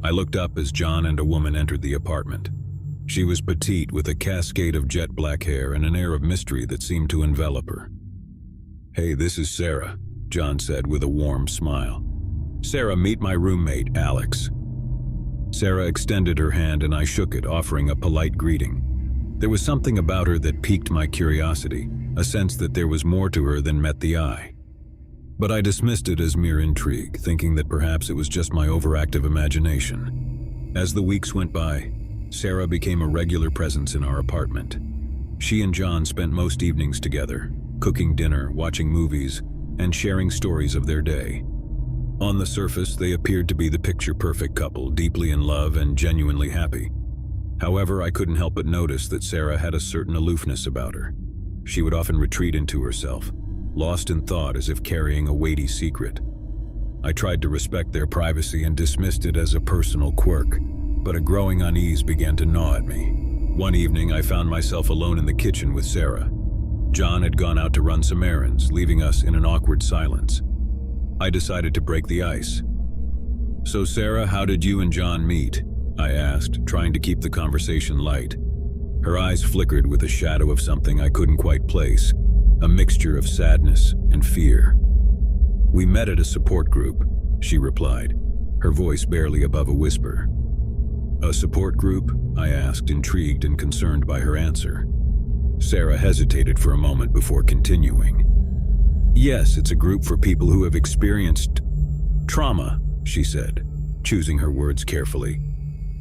I looked up as John and a woman entered the apartment. She was petite, with a cascade of jet black hair and an air of mystery that seemed to envelop her. "Hey, this is Sarah," John said with a warm smile. "Sarah, meet my roommate, Alex." Sarah extended her hand and I shook it, offering a polite greeting. There was something about her that piqued my curiosity, a sense that there was more to her than met the eye. But I dismissed it as mere intrigue, thinking that perhaps it was just my overactive imagination. As the weeks went by, Sarah became a regular presence in our apartment. She and John spent most evenings together, cooking dinner, watching movies, and sharing stories of their day. On the surface, they appeared to be the picture-perfect couple, deeply in love and genuinely happy. However, I couldn't help but notice that Sarah had a certain aloofness about her. She would often retreat into herself, lost in thought as if carrying a weighty secret. I tried to respect their privacy and dismissed it as a personal quirk, but a growing unease began to gnaw at me. One evening, I found myself alone in the kitchen with Sarah. John had gone out to run some errands, leaving us in an awkward silence. I decided to break the ice. "So Sarah, how did you and John meet?" I asked, trying to keep the conversation light. Her eyes flickered with a shadow of something I couldn't quite place, a mixture of sadness and fear. "We met at a support group," she replied, her voice barely above a whisper. "A support group?" I asked, intrigued and concerned by her answer. Sarah hesitated for a moment before continuing. "Yes, it's a group for people who have experienced trauma," she said, choosing her words carefully.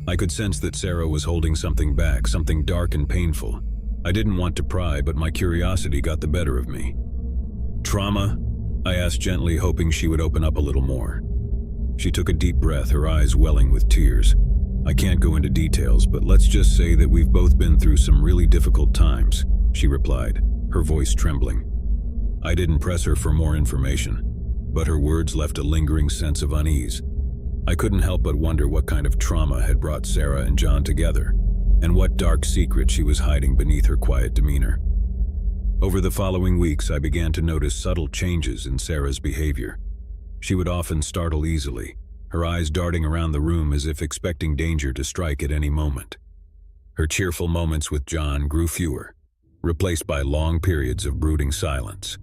I could sense that Sarah was holding something back, something dark and painful. I didn't want to pry, but my curiosity got the better of me. "Trauma?" I asked gently, hoping she would open up a little more. She took a deep breath, her eyes welling with tears. "I can't go into details, but let's just say that we've both been through some really difficult times," she replied, her voice trembling. I didn't press her for more information, but her words left a lingering sense of unease. I couldn't help but wonder what kind of trauma had brought Sarah and John together, and what dark secret she was hiding beneath her quiet demeanor. Over the following weeks, I began to notice subtle changes in Sarah's behavior. She would often startle easily, her eyes darting around the room as if expecting danger to strike at any moment. Her cheerful moments with John grew fewer, replaced by long periods of brooding silence.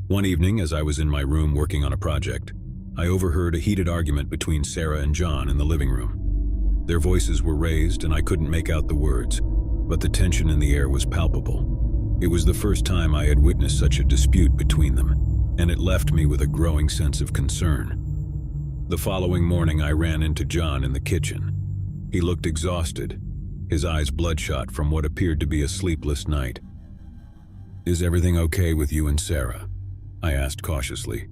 One evening, as I was in my room working on a project, I overheard a heated argument between Sarah and John in the living room. Their voices were raised and I couldn't make out the words, but the tension in the air was palpable. It was the first time I had witnessed such a dispute between them, and it left me with a growing sense of concern. The following morning, I ran into John in the kitchen. He looked exhausted, his eyes bloodshot from what appeared to be a sleepless night. "Is everything okay with you and Sarah?" I asked cautiously.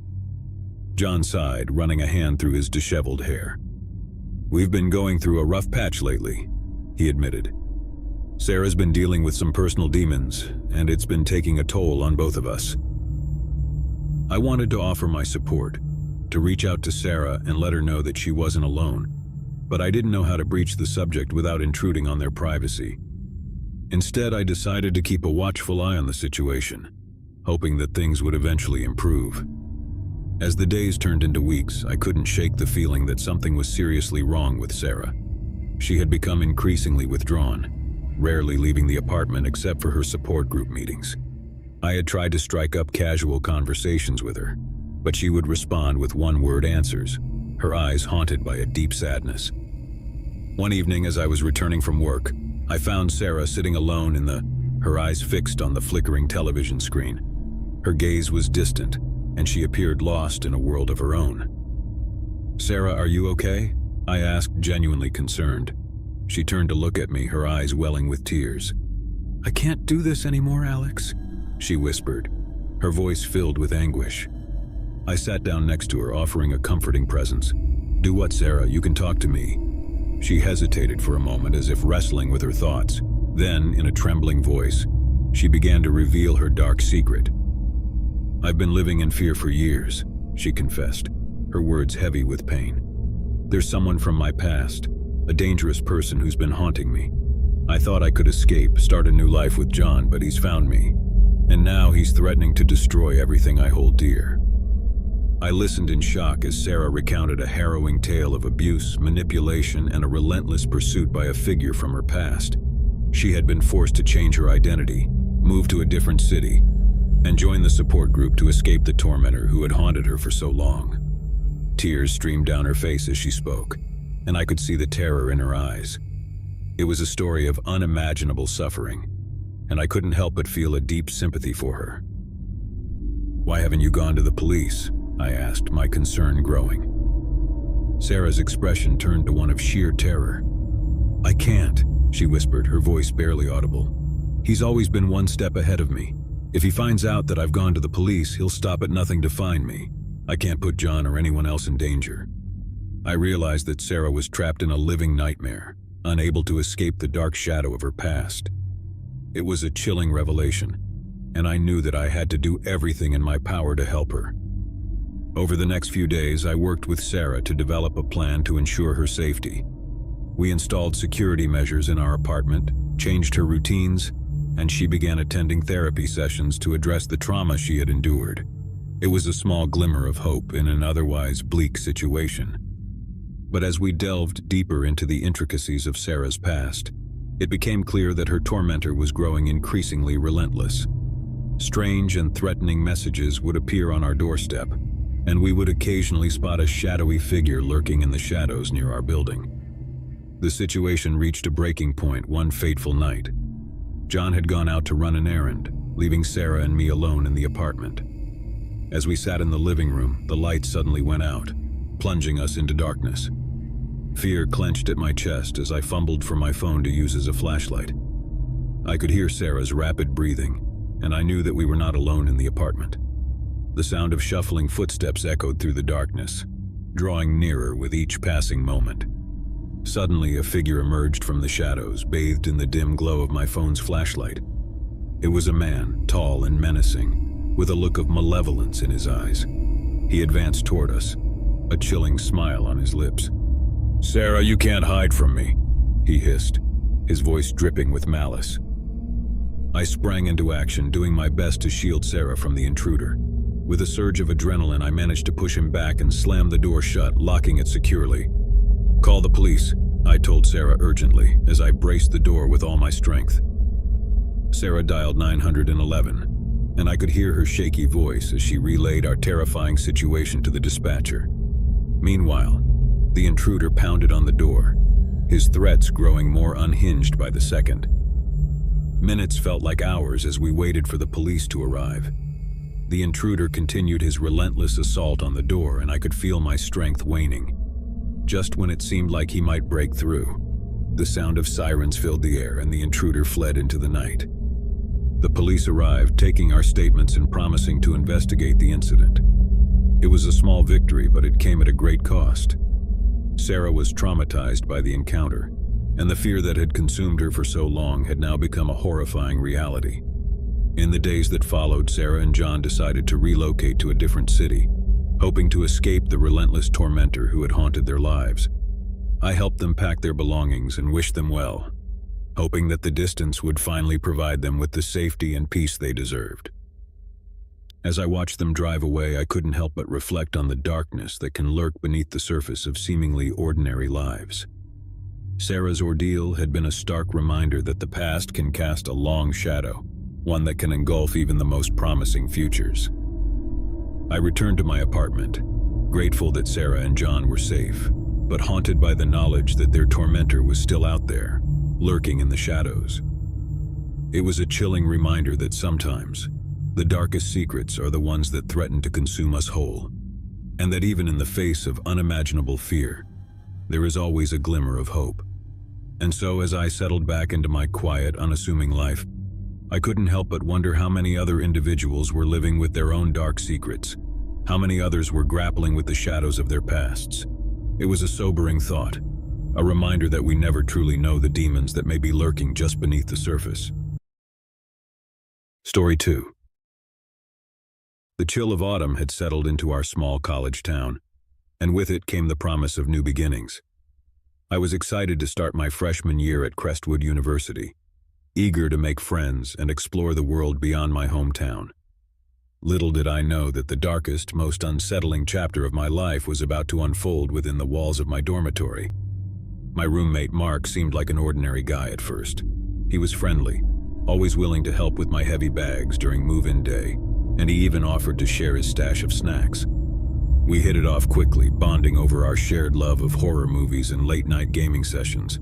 John sighed, running a hand through his disheveled hair. "We've been going through a rough patch lately," he admitted. "Sarah's been dealing with some personal demons, and it's been taking a toll on both of us." I wanted to offer my support, to reach out to Sarah and let her know that she wasn't alone, but I didn't know how to broach the subject without intruding on their privacy. Instead, I decided to keep a watchful eye on the situation, hoping that things would eventually improve. As the days turned into weeks, I couldn't shake the feeling that something was seriously wrong with Sarah. She had become increasingly withdrawn, rarely leaving the apartment except for her support group meetings. I had tried to strike up casual conversations with her, but she would respond with one-word answers, her eyes haunted by a deep sadness. One evening, as I was returning from work, I found Sarah sitting alone her eyes fixed on the flickering television screen. Her gaze was distant, and she appeared lost in a world of her own. "Sarah, are you okay?" I asked, genuinely concerned. She turned to look at me, her eyes welling with tears. "I can't do this anymore, Alex," she whispered, her voice filled with anguish. I sat down next to her, offering a comforting presence. "Do what, Sarah? You can talk to me." She hesitated for a moment, as if wrestling with her thoughts. Then, in a trembling voice, she began to reveal her dark secret. "I've been living in fear for years," she confessed, her words heavy with pain. "There's someone from my past, a dangerous person who's been haunting me. I thought I could escape, start a new life with John, but he's found me. And now he's threatening to destroy everything I hold dear." I listened in shock as Sarah recounted a harrowing tale of abuse, manipulation, and a relentless pursuit by a figure from her past. She had been forced to change her identity, move to a different city, and join the support group to escape the tormentor who had haunted her for so long. Tears streamed down her face as she spoke, and I could see the terror in her eyes. It was a story of unimaginable suffering, and I couldn't help but feel a deep sympathy for her. "Why haven't you gone to the police?" I asked, my concern growing. Sarah's expression turned to one of sheer terror. "I can't," she whispered, her voice barely audible. "He's always been one step ahead of me. If he finds out that I've gone to the police, he'll stop at nothing to find me. I can't put John or anyone else in danger." I realized that Sarah was trapped in a living nightmare, unable to escape the dark shadow of her past. It was a chilling revelation, and I knew that I had to do everything in my power to help her. Over the next few days, I worked with Sarah to develop a plan to ensure her safety. We installed security measures in our apartment, changed her routines, and she began attending therapy sessions to address the trauma she had endured. It was a small glimmer of hope in an otherwise bleak situation. But as we delved deeper into the intricacies of Sarah's past, it became clear that her tormentor was growing increasingly relentless. Strange and threatening messages would appear on our doorstep, and we would occasionally spot a shadowy figure lurking in the shadows near our building. The situation reached a breaking point one fateful night. John had gone out to run an errand, leaving Sarah and me alone in the apartment. As we sat in the living room, the light suddenly went out, plunging us into darkness. Fear clenched at my chest as I fumbled for my phone to use as a flashlight. I could hear Sarah's rapid breathing, and I knew that we were not alone in the apartment. The sound of shuffling footsteps echoed through the darkness, drawing nearer with each passing moment. Suddenly, a figure emerged from the shadows, bathed in the dim glow of my phone's flashlight. It was a man, tall and menacing, with a look of malevolence in his eyes. He advanced toward us, a chilling smile on his lips. "Sarah, you can't hide from me," he hissed, his voice dripping with malice. I sprang into action, doing my best to shield Sarah from the intruder. With a surge of adrenaline, I managed to push him back and slam the door shut, locking it securely. "Call the police," I told Sarah urgently, as I braced the door with all my strength. Sarah dialed 911, and I could hear her shaky voice as she relayed our terrifying situation to the dispatcher. Meanwhile, the intruder pounded on the door, his threats growing more unhinged by the second. Minutes felt like hours as we waited for the police to arrive. The intruder continued his relentless assault on the door, and I could feel my strength waning. Just when it seemed like he might break through, the sound of sirens filled the air and the intruder fled into the night. The police arrived, taking our statements and promising to investigate the incident. It was a small victory, but it came at a great cost. Sarah was traumatized by the encounter, and the fear that had consumed her for so long had now become a horrifying reality. In the days that followed, Sarah and John decided to relocate to a different city, hoping to escape the relentless tormentor who had haunted their lives. I helped them pack their belongings and wished them well, hoping that the distance would finally provide them with the safety and peace they deserved. As I watched them drive away, I couldn't help but reflect on the darkness that can lurk beneath the surface of seemingly ordinary lives. Sarah's ordeal had been a stark reminder that the past can cast a long shadow, one that can engulf even the most promising futures. I returned to my apartment, grateful that Sarah and John were safe, but haunted by the knowledge that their tormentor was still out there, lurking in the shadows. It was a chilling reminder that sometimes, the darkest secrets are the ones that threaten to consume us whole, and that even in the face of unimaginable fear, there is always a glimmer of hope. And so as I settled back into my quiet, unassuming life, I couldn't help but wonder how many other individuals were living with their own dark secrets, How many others were grappling with the shadows of their pasts? It was a sobering thought, a reminder that we never truly know the demons that may be lurking just beneath the surface. Story 2. The chill of autumn had settled into our small college town, and with it came the promise of new beginnings. I was excited to start my freshman year at Crestwood University, eager to make friends and explore the world beyond my hometown. Little did I know that the darkest, most unsettling chapter of my life was about to unfold within the walls of my dormitory. My roommate Mark seemed like an ordinary guy at first. He was friendly, always willing to help with my heavy bags during move-in day, and he even offered to share his stash of snacks. We hit it off quickly, bonding over our shared love of horror movies and late-night gaming sessions.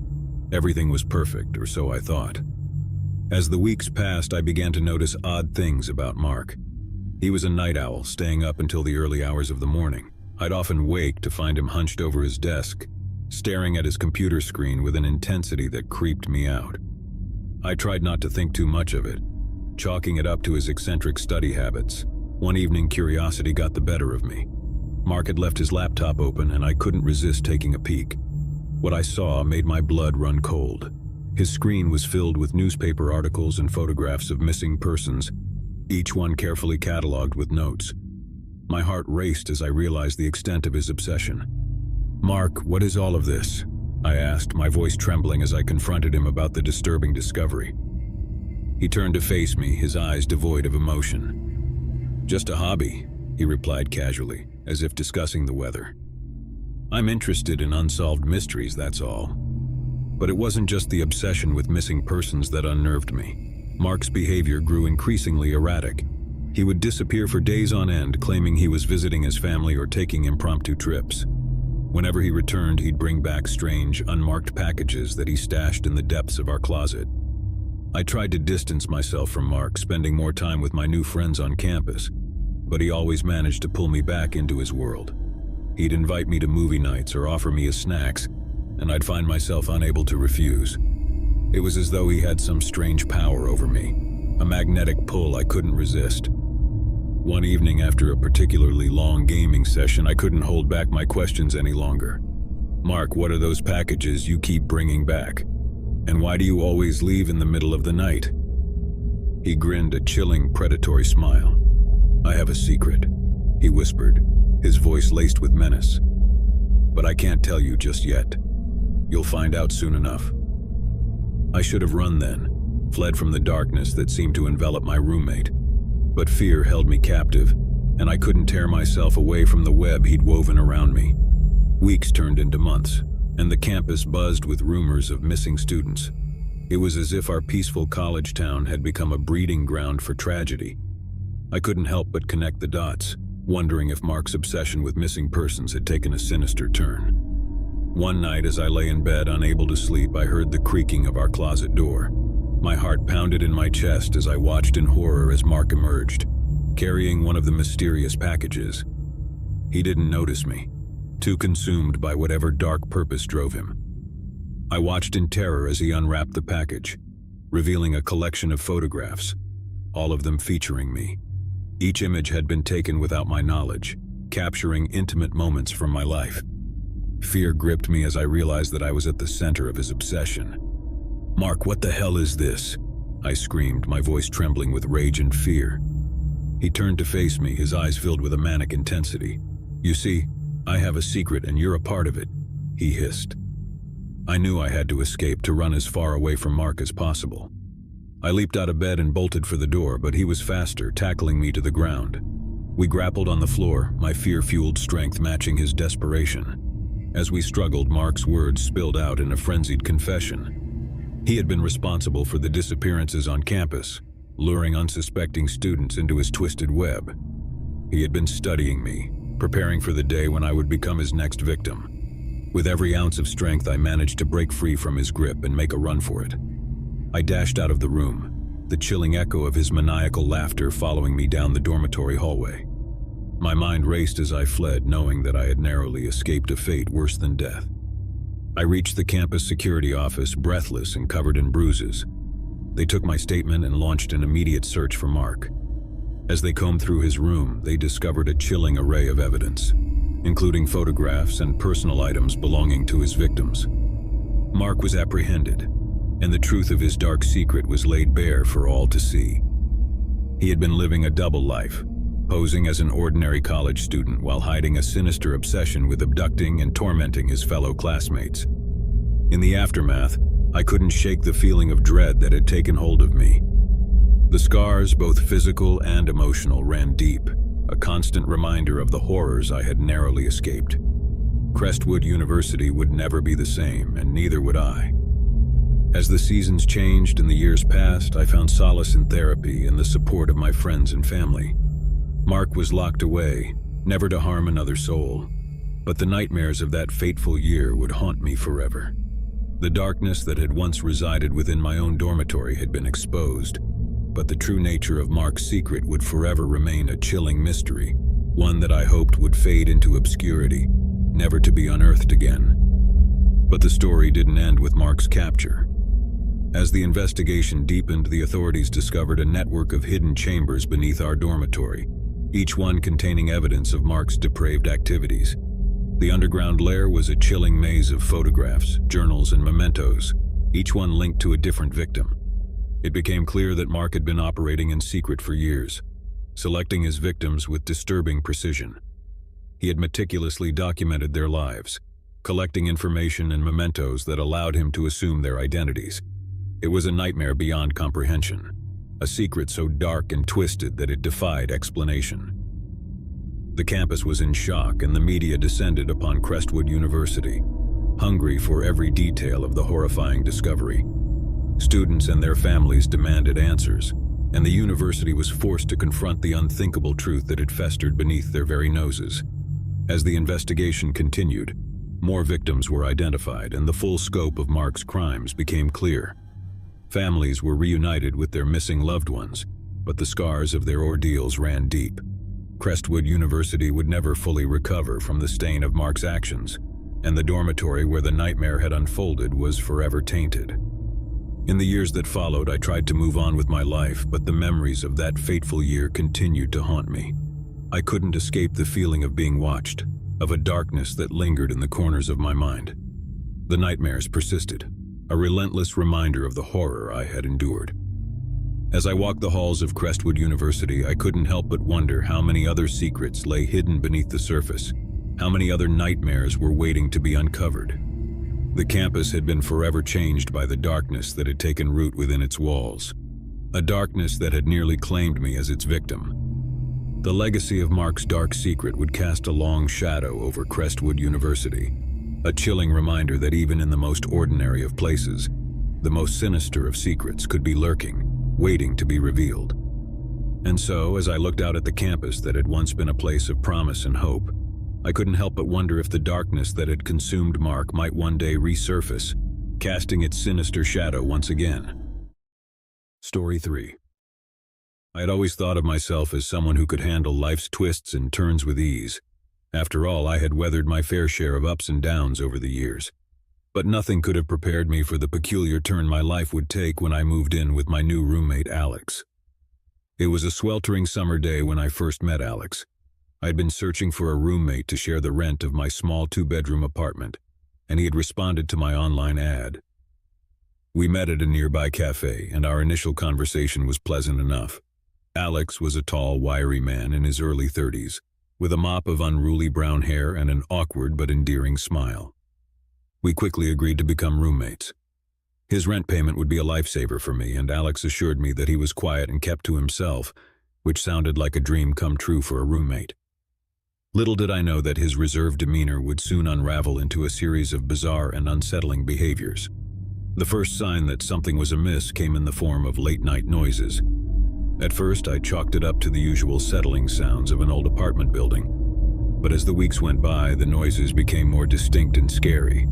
Everything was perfect, or so I thought. As the weeks passed, I began to notice odd things about Mark. He was a night owl, staying up until the early hours of the morning. I'd often wake to find him hunched over his desk, staring at his computer screen with an intensity that creeped me out. I tried not to think too much of it, chalking it up to his eccentric study habits. One evening, curiosity got the better of me. Mark had left his laptop open, and I couldn't resist taking a peek. What I saw made my blood run cold. His screen was filled with newspaper articles and photographs of missing persons, each one carefully cataloged with notes. My heart raced as I realized the extent of his obsession. "Mark, what is all of this?" I asked, my voice trembling as I confronted him about the disturbing discovery. He turned to face me, his eyes devoid of emotion. "Just a hobby," he replied casually, as if discussing the weather. "I'm interested in unsolved mysteries, that's all." But it wasn't just the obsession with missing persons that unnerved me. Mark's behavior grew increasingly erratic. He would disappear for days on end, claiming he was visiting his family or taking impromptu trips. Whenever he returned, he'd bring back strange, unmarked packages that he stashed in the depths of our closet. I tried to distance myself from Mark, spending more time with my new friends on campus, but he always managed to pull me back into his world. He'd invite me to movie nights or offer me his snacks, and I'd find myself unable to refuse. It was as though he had some strange power over me, a magnetic pull I couldn't resist. One evening after a particularly long gaming session, I couldn't hold back my questions any longer. "Mark, what are those packages you keep bringing back? And why do you always leave in the middle of the night?" He grinned a chilling, predatory smile. "I have a secret," he whispered, his voice laced with menace. "But I can't tell you just yet. You'll find out soon enough." I should have run then, fled from the darkness that seemed to envelop my roommate. But fear held me captive, and I couldn't tear myself away from the web he'd woven around me. Weeks turned into months, and the campus buzzed with rumors of missing students. It was as if our peaceful college town had become a breeding ground for tragedy. I couldn't help but connect the dots, wondering if Mark's obsession with missing persons had taken a sinister turn. One night, as I lay in bed unable to sleep, I heard the creaking of our closet door. My heart pounded in my chest as I watched in horror as Mark emerged, carrying one of the mysterious packages. He didn't notice me, too consumed by whatever dark purpose drove him. I watched in terror as he unwrapped the package, revealing a collection of photographs, all of them featuring me. Each image had been taken without my knowledge, capturing intimate moments from my life. Fear gripped me as I realized that I was at the center of his obsession. "Mark, what the hell is this?" I screamed, my voice trembling with rage and fear. He turned to face me, his eyes filled with a manic intensity. "You see, I have a secret and you're a part of it," he hissed. I knew I had to escape, to run as far away from Mark as possible. I leaped out of bed and bolted for the door, but he was faster, tackling me to the ground. We grappled on the floor, my fear-fueled strength matching his desperation. As we struggled, Mark's words spilled out in a frenzied confession. He had been responsible for the disappearances on campus, luring unsuspecting students into his twisted web. He had been studying me, preparing for the day when I would become his next victim. With every ounce of strength, I managed to break free from his grip and make a run for it. I dashed out of the room, the chilling echo of his maniacal laughter following me down the dormitory hallway. My mind raced as I fled, knowing that I had narrowly escaped a fate worse than death. I reached the campus security office, breathless and covered in bruises. They took my statement and launched an immediate search for Mark. As they combed through his room, they discovered a chilling array of evidence, including photographs and personal items belonging to his victims. Mark was apprehended, and the truth of his dark secret was laid bare for all to see. He had been living a double life, posing as an ordinary college student while hiding a sinister obsession with abducting and tormenting his fellow classmates. In the aftermath, I couldn't shake the feeling of dread that had taken hold of me. The scars, both physical and emotional, ran deep, a constant reminder of the horrors I had narrowly escaped. Crestwood University would never be the same, and neither would I. As the seasons changed and the years passed, I found solace in therapy and the support of my friends and family. Mark was locked away, never to harm another soul, but the nightmares of that fateful year would haunt me forever. The darkness that had once resided within my own dormitory had been exposed, but the true nature of Mark's secret would forever remain a chilling mystery, one that I hoped would fade into obscurity, never to be unearthed again. But the story didn't end with Mark's capture. As the investigation deepened, the authorities discovered a network of hidden chambers beneath our dormitory, each one containing evidence of Mark's depraved activities. The underground lair was a chilling maze of photographs, journals, and mementos, each one linked to a different victim. It became clear that Mark had been operating in secret for years, selecting his victims with disturbing precision. He had meticulously documented their lives, collecting information and mementos that allowed him to assume their identities. It was a nightmare beyond comprehension, a secret so dark and twisted that it defied explanation. The campus was in shock, and the media descended upon Crestwood University, hungry for every detail of the horrifying discovery. Students and their families demanded answers, and the university was forced to confront the unthinkable truth that had festered beneath their very noses. As the investigation continued, more victims were identified, and the full scope of Mark's crimes became clear. Families were reunited with their missing loved ones, but the scars of their ordeals ran deep. Crestwood University would never fully recover from the stain of Mark's actions, and the dormitory where the nightmare had unfolded was forever tainted. In the years that followed, I tried to move on with my life, but the memories of that fateful year continued to haunt me. I couldn't escape the feeling of being watched, of a darkness that lingered in the corners of my mind. The nightmares persisted, a relentless reminder of the horror I had endured. As I walked the halls of Crestwood University, I couldn't help but wonder how many other secrets lay hidden beneath the surface, how many other nightmares were waiting to be uncovered. The campus had been forever changed by the darkness that had taken root within its walls, a darkness that had nearly claimed me as its victim. The legacy of Mark's dark secret would cast a long shadow over Crestwood University, a chilling reminder that even in the most ordinary of places, the most sinister of secrets could be lurking, waiting to be revealed. And so, as I looked out at the campus that had once been a place of promise and hope, I couldn't help but wonder if the darkness that had consumed Mark might one day resurface, casting its sinister shadow once again. Story 3. I had always thought of myself as someone who could handle life's twists and turns with ease. After all, I had weathered my fair share of ups and downs over the years. But nothing could have prepared me for the peculiar turn my life would take when I moved in with my new roommate, Alex. It was a sweltering summer day when I first met Alex. I had been searching for a roommate to share the rent of my small 2-bedroom apartment, and he had responded to my online ad. We met at a nearby cafe, and our initial conversation was pleasant enough. Alex was a tall, wiry man in his early 30s, with a mop of unruly brown hair and an awkward but endearing smile. We quickly agreed to become roommates. His rent payment would be a lifesaver for me, and Alex assured me that he was quiet and kept to himself, which sounded like a dream come true for a roommate. Little did I know that his reserved demeanor would soon unravel into a series of bizarre and unsettling behaviors. The first sign that something was amiss came in the form of late-night noises. At first, I chalked it up to the usual settling sounds of an old apartment building. But as the weeks went by, the noises became more distinct and scary.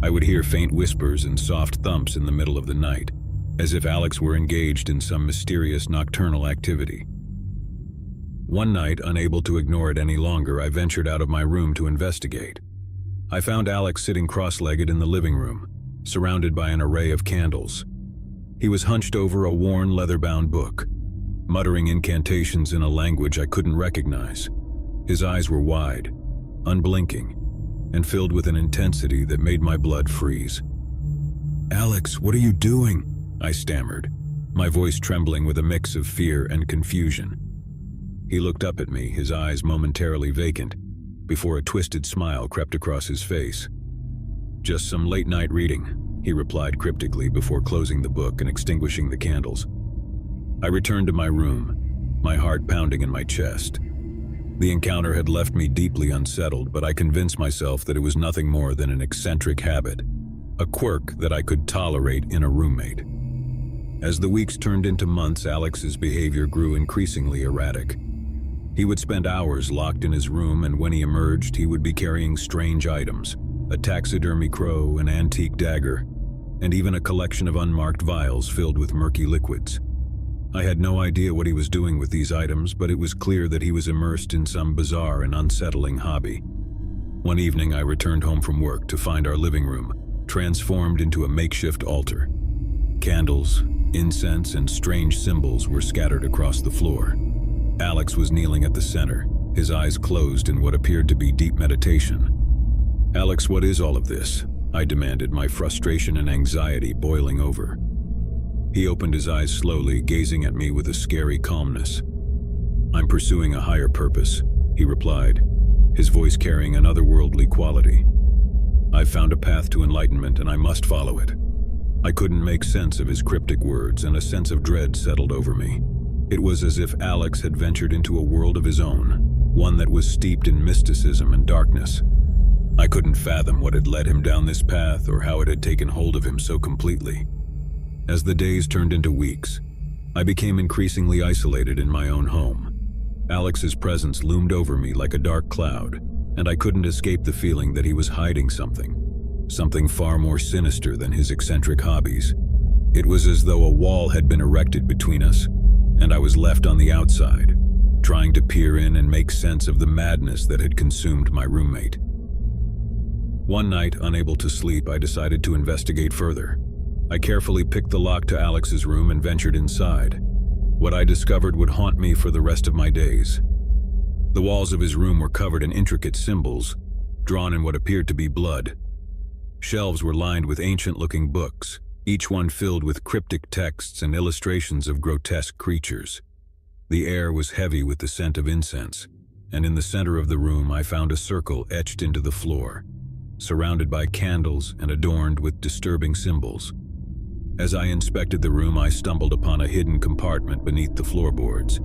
I would hear faint whispers and soft thumps in the middle of the night, as if Alex were engaged in some mysterious nocturnal activity. One night, unable to ignore it any longer, I ventured out of my room to investigate. I found Alex sitting cross-legged in the living room, surrounded by an array of candles. He was hunched over a worn, leather-bound book. muttering incantations in a language I couldn't recognize. His eyes were wide, unblinking, and filled with an intensity that made my blood freeze. "Alex, what are you doing?" I stammered, my voice trembling with a mix of fear and confusion. He looked up at me, his eyes momentarily vacant, before a twisted smile crept across his face. "Just some late-night reading," he replied cryptically before closing the book and extinguishing the candles. I returned to my room, my heart pounding in my chest. The encounter had left me deeply unsettled, but I convinced myself that it was nothing more than an eccentric habit, a quirk that I could tolerate in a roommate. As the weeks turned into months, Alex's behavior grew increasingly erratic. He would spend hours locked in his room, and when he emerged, he would be carrying strange items, a taxidermy crow, an antique dagger, and even a collection of unmarked vials filled with murky liquids. I had no idea what he was doing with these items, but it was clear that he was immersed in some bizarre and unsettling hobby. One evening, I returned home from work to find our living room transformed into a makeshift altar. Candles, incense, and strange symbols were scattered across the floor. Alex was kneeling at the center, his eyes closed in what appeared to be deep meditation. "Alex, what is all of this?" I demanded, my frustration and anxiety boiling over. He opened his eyes slowly, gazing at me with a scary calmness. "I'm pursuing a higher purpose," he replied, his voice carrying an otherworldly quality. "I've found a path to enlightenment and I must follow it." I couldn't make sense of his cryptic words, and a sense of dread settled over me. It was as if Alex had ventured into a world of his own, one that was steeped in mysticism and darkness. I couldn't fathom what had led him down this path or how it had taken hold of him so completely. As the days turned into weeks, I became increasingly isolated in my own home. Alex's presence loomed over me like a dark cloud, and I couldn't escape the feeling that he was hiding something far more sinister than his eccentric hobbies. It was as though a wall had been erected between us, and I was left on the outside, trying to peer in and make sense of the madness that had consumed my roommate. One night, unable to sleep, I decided to investigate further. I carefully picked the lock to Alex's room and ventured inside. What I discovered would haunt me for the rest of my days. The walls of his room were covered in intricate symbols, drawn in what appeared to be blood. Shelves were lined with ancient-looking books, each one filled with cryptic texts and illustrations of grotesque creatures. The air was heavy with the scent of incense, and in the center of the room I found a circle etched into the floor, surrounded by candles and adorned with disturbing symbols. As I inspected the room, I stumbled upon a hidden compartment beneath the floorboards.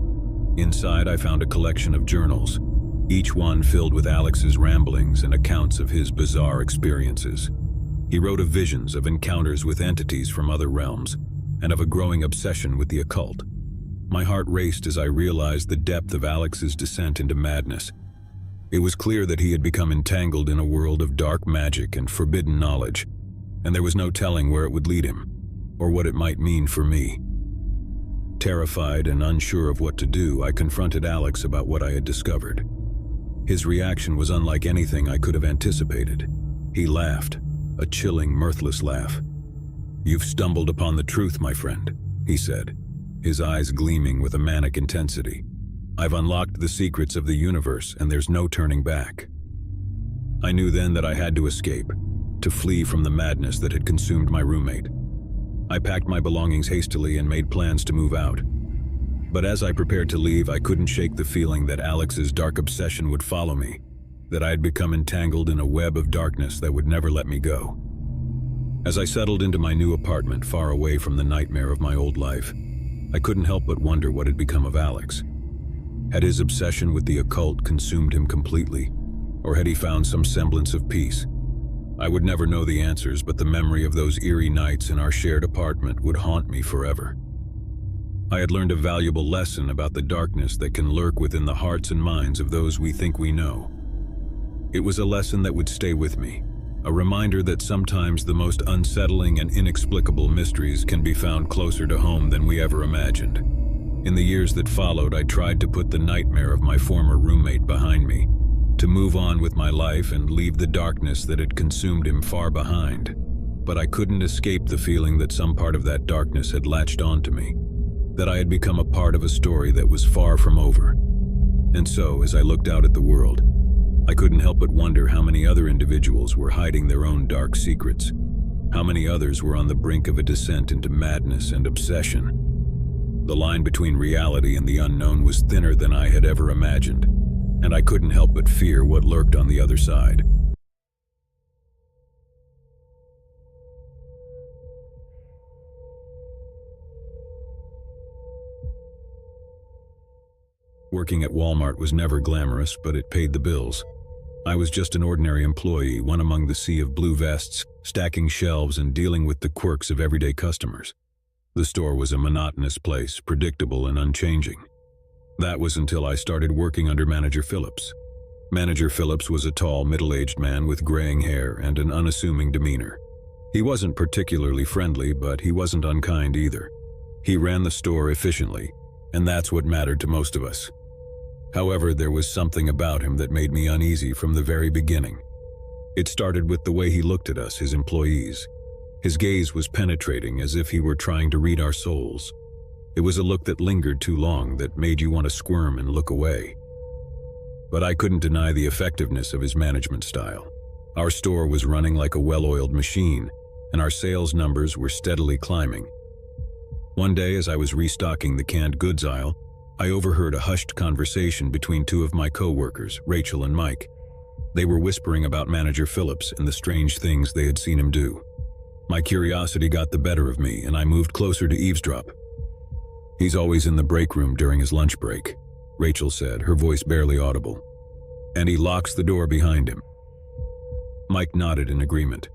Inside, I found a collection of journals, each one filled with Alex's ramblings and accounts of his bizarre experiences. He wrote of visions of encounters with entities from other realms, and of a growing obsession with the occult. My heart raced as I realized the depth of Alex's descent into madness. It was clear that he had become entangled in a world of dark magic and forbidden knowledge, and there was no telling where it would lead him, or what it might mean for me. Terrified and unsure of what to do, I confronted Alex about what I had discovered. His reaction was unlike anything I could have anticipated. He laughed, a chilling, mirthless laugh. "You've stumbled upon the truth, my friend," he said, his eyes gleaming with a manic intensity. "I've unlocked the secrets of the universe, and there's no turning back." I knew then that I had to escape, to flee from the madness that had consumed my roommate. I packed my belongings hastily and made plans to move out. But as I prepared to leave, I couldn't shake the feeling that Alex's dark obsession would follow me, that I had become entangled in a web of darkness that would never let me go. As I settled into my new apartment, far away from the nightmare of my old life, I couldn't help but wonder what had become of Alex. Had his obsession with the occult consumed him completely, or had he found some semblance of peace? I would never know the answers, but the memory of those eerie nights in our shared apartment would haunt me forever. I had learned a valuable lesson about the darkness that can lurk within the hearts and minds of those we think we know. It was a lesson that would stay with me, a reminder that sometimes the most unsettling and inexplicable mysteries can be found closer to home than we ever imagined. In the years that followed, I tried to put the nightmare of my former roommate behind me, to move on with my life and leave the darkness that had consumed him far behind. But I couldn't escape the feeling that some part of that darkness had latched onto me. that I had become a part of a story that was far from over. And so, as I looked out at the world, I couldn't help but wonder how many other individuals were hiding their own dark secrets. How many others were on the brink of a descent into madness and obsession. The line between reality and the unknown was thinner than I had ever imagined, and I couldn't help but fear what lurked on the other side. Working at Walmart was never glamorous, but it paid the bills. I was just an ordinary employee, one among the sea of blue vests, stacking shelves and dealing with the quirks of everyday customers. The store was a monotonous place, predictable and unchanging. That was until I started working under Manager Phillips. Manager Phillips was a tall, middle-aged man with graying hair and an unassuming demeanor. He wasn't particularly friendly, but he wasn't unkind either. He ran the store efficiently, and that's what mattered to most of us. However, there was something about him that made me uneasy from the very beginning. It started with the way he looked at us, his employees. His gaze was penetrating, as if he were trying to read our souls. It was a look that lingered too long, that made you want to squirm and look away. But I couldn't deny the effectiveness of his management style. Our store was running like a well-oiled machine, and our sales numbers were steadily climbing. One day, as I was restocking the canned goods aisle, I overheard a hushed conversation between two of my co-workers, Rachel and Mike. They were whispering about Manager Phillips and the strange things they had seen him do. My curiosity got the better of me, and I moved closer to eavesdrop. "He's always in the break room during his lunch break," Rachel said, her voice barely audible. "And he locks the door behind him." Mike nodded in agreement.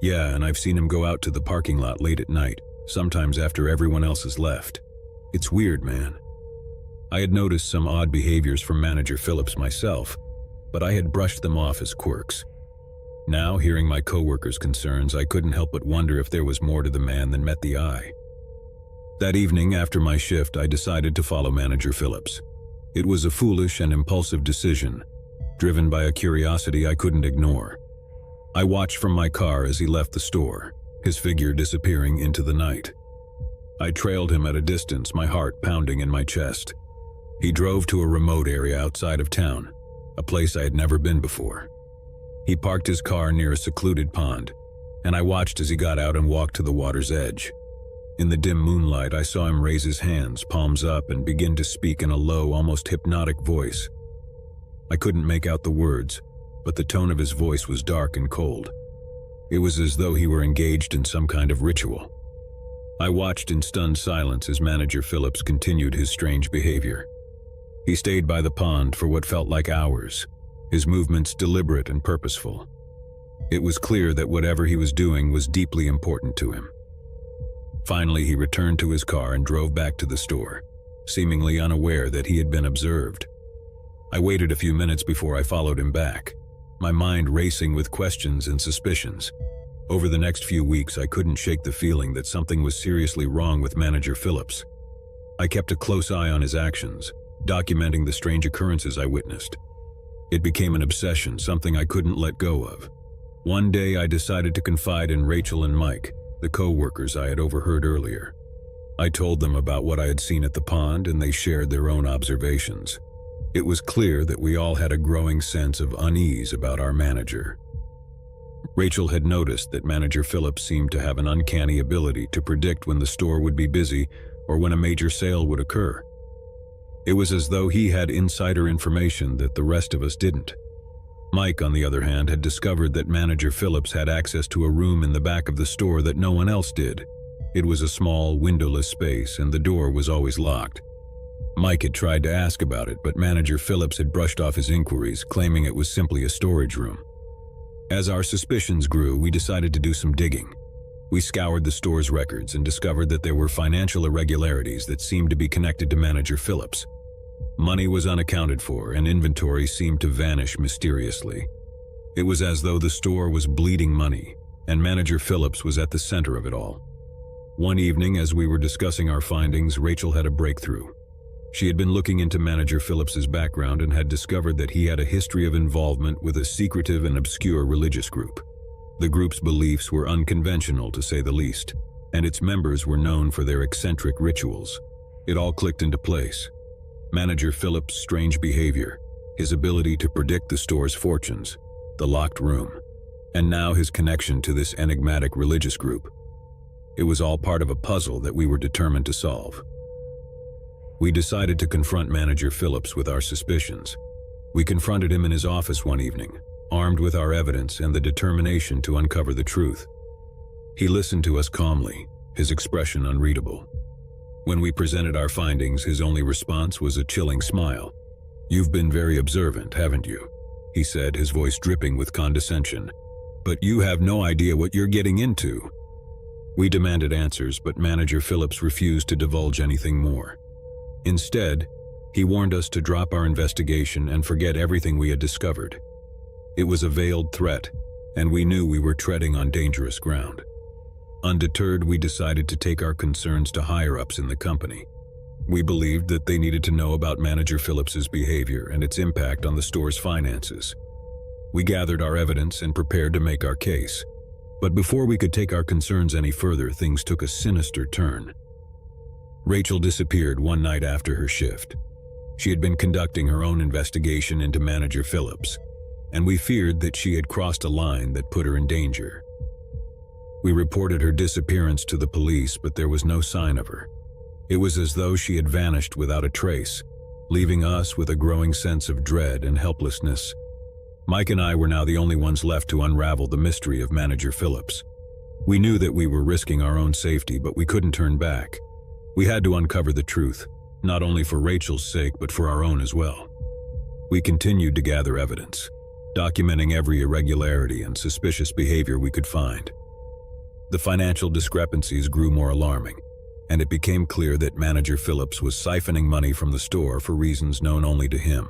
"Yeah, and I've seen him go out to the parking lot late at night, sometimes after everyone else has left. It's weird, man." I had noticed some odd behaviors from Manager Phillips myself, but I had brushed them off as quirks. Now, hearing my co-workers' concerns, I couldn't help but wonder if there was more to the man than met the eye. That evening, after my shift, I decided to follow Manager Phillips. It was a foolish and impulsive decision, driven by a curiosity I couldn't ignore. I watched from my car as he left the store, his figure disappearing into the night. I trailed him at a distance, my heart pounding in my chest. He drove to a remote area outside of town, a place I had never been before. He parked his car near a secluded pond, and I watched as he got out and walked to the water's edge. In the dim moonlight, I saw him raise his hands, palms up, and begin to speak in a low, almost hypnotic voice. I couldn't make out the words, but the tone of his voice was dark and cold. It was as though he were engaged in some kind of ritual. I watched in stunned silence as Manager Phillips continued his strange behavior. He stayed by the pond for what felt like hours, his movements deliberate and purposeful. It was clear that whatever he was doing was deeply important to him. Finally, he returned to his car and drove back to the store, seemingly unaware that he had been observed. I waited a few minutes before I followed him back, my mind racing with questions and suspicions. Over the next few weeks, I couldn't shake the feeling that something was seriously wrong with Manager Phillips. I kept a close eye on his actions, documenting the strange occurrences I witnessed. It became an obsession, something I couldn't let go of. One day I decided to confide in Rachel and Mike, the co-workers I had overheard earlier. I told them about what I had seen at the pond, and they shared their own observations. It was clear that we all had a growing sense of unease about our manager. Rachel had noticed that Manager Phillips seemed to have an uncanny ability to predict when the store would be busy or when a major sale would occur. It was as though he had insider information that the rest of us didn't. Mike, on the other hand, had discovered that Manager Phillips had access to a room in the back of the store that no one else did. It was a small, windowless space, and the door was always locked. Mike had tried to ask about it, but Manager Phillips had brushed off his inquiries, claiming it was simply a storage room. As our suspicions grew, we decided to do some digging. We scoured the store's records and discovered that there were financial irregularities that seemed to be connected to Manager Phillips. Money was unaccounted for, and inventory seemed to vanish mysteriously. It was as though the store was bleeding money, and Manager Phillips was at the center of it all. One evening, as we were discussing our findings, Rachel had a breakthrough. She had been looking into Manager Phillips's background and had discovered that he had a history of involvement with a secretive and obscure religious group. The group's beliefs were unconventional, to say the least, and its members were known for their eccentric rituals. It all clicked into place. Manager Phillips' strange behavior, his ability to predict the store's fortunes, the locked room, and now his connection to this enigmatic religious group. It was all part of a puzzle that we were determined to solve. We decided to confront Manager Phillips with our suspicions. We confronted him in his office one evening, armed with our evidence and the determination to uncover the truth. He listened to us calmly, his expression unreadable. When we presented our findings, his only response was a chilling smile. "You've been very observant, haven't you?" he said, his voice dripping with condescension. "But you have no idea what you're getting into." We demanded answers, but Manager Phillips refused to divulge anything more. Instead, he warned us to drop our investigation and forget everything we had discovered. It was a veiled threat, and we knew we were treading on dangerous ground. Undeterred, we decided to take our concerns to higher-ups in the company. We believed that they needed to know about Manager Phillips's behavior and its impact on the store's finances. We gathered our evidence and prepared to make our case. But before we could take our concerns any further, things took a sinister turn. Rachel disappeared one night after her shift. She had been conducting her own investigation into Manager Phillips, and we feared that she had crossed a line that put her in danger. We reported her disappearance to the police, but there was no sign of her. It was as though she had vanished without a trace, leaving us with a growing sense of dread and helplessness. Mike and I were now the only ones left to unravel the mystery of Manager Phillips. We knew that we were risking our own safety, but we couldn't turn back. We had to uncover the truth, not only for Rachel's sake, but for our own as well. We continued to gather evidence, documenting every irregularity and suspicious behavior we could find. The financial discrepancies grew more alarming, and it became clear that Manager Phillips was siphoning money from the store for reasons known only to him.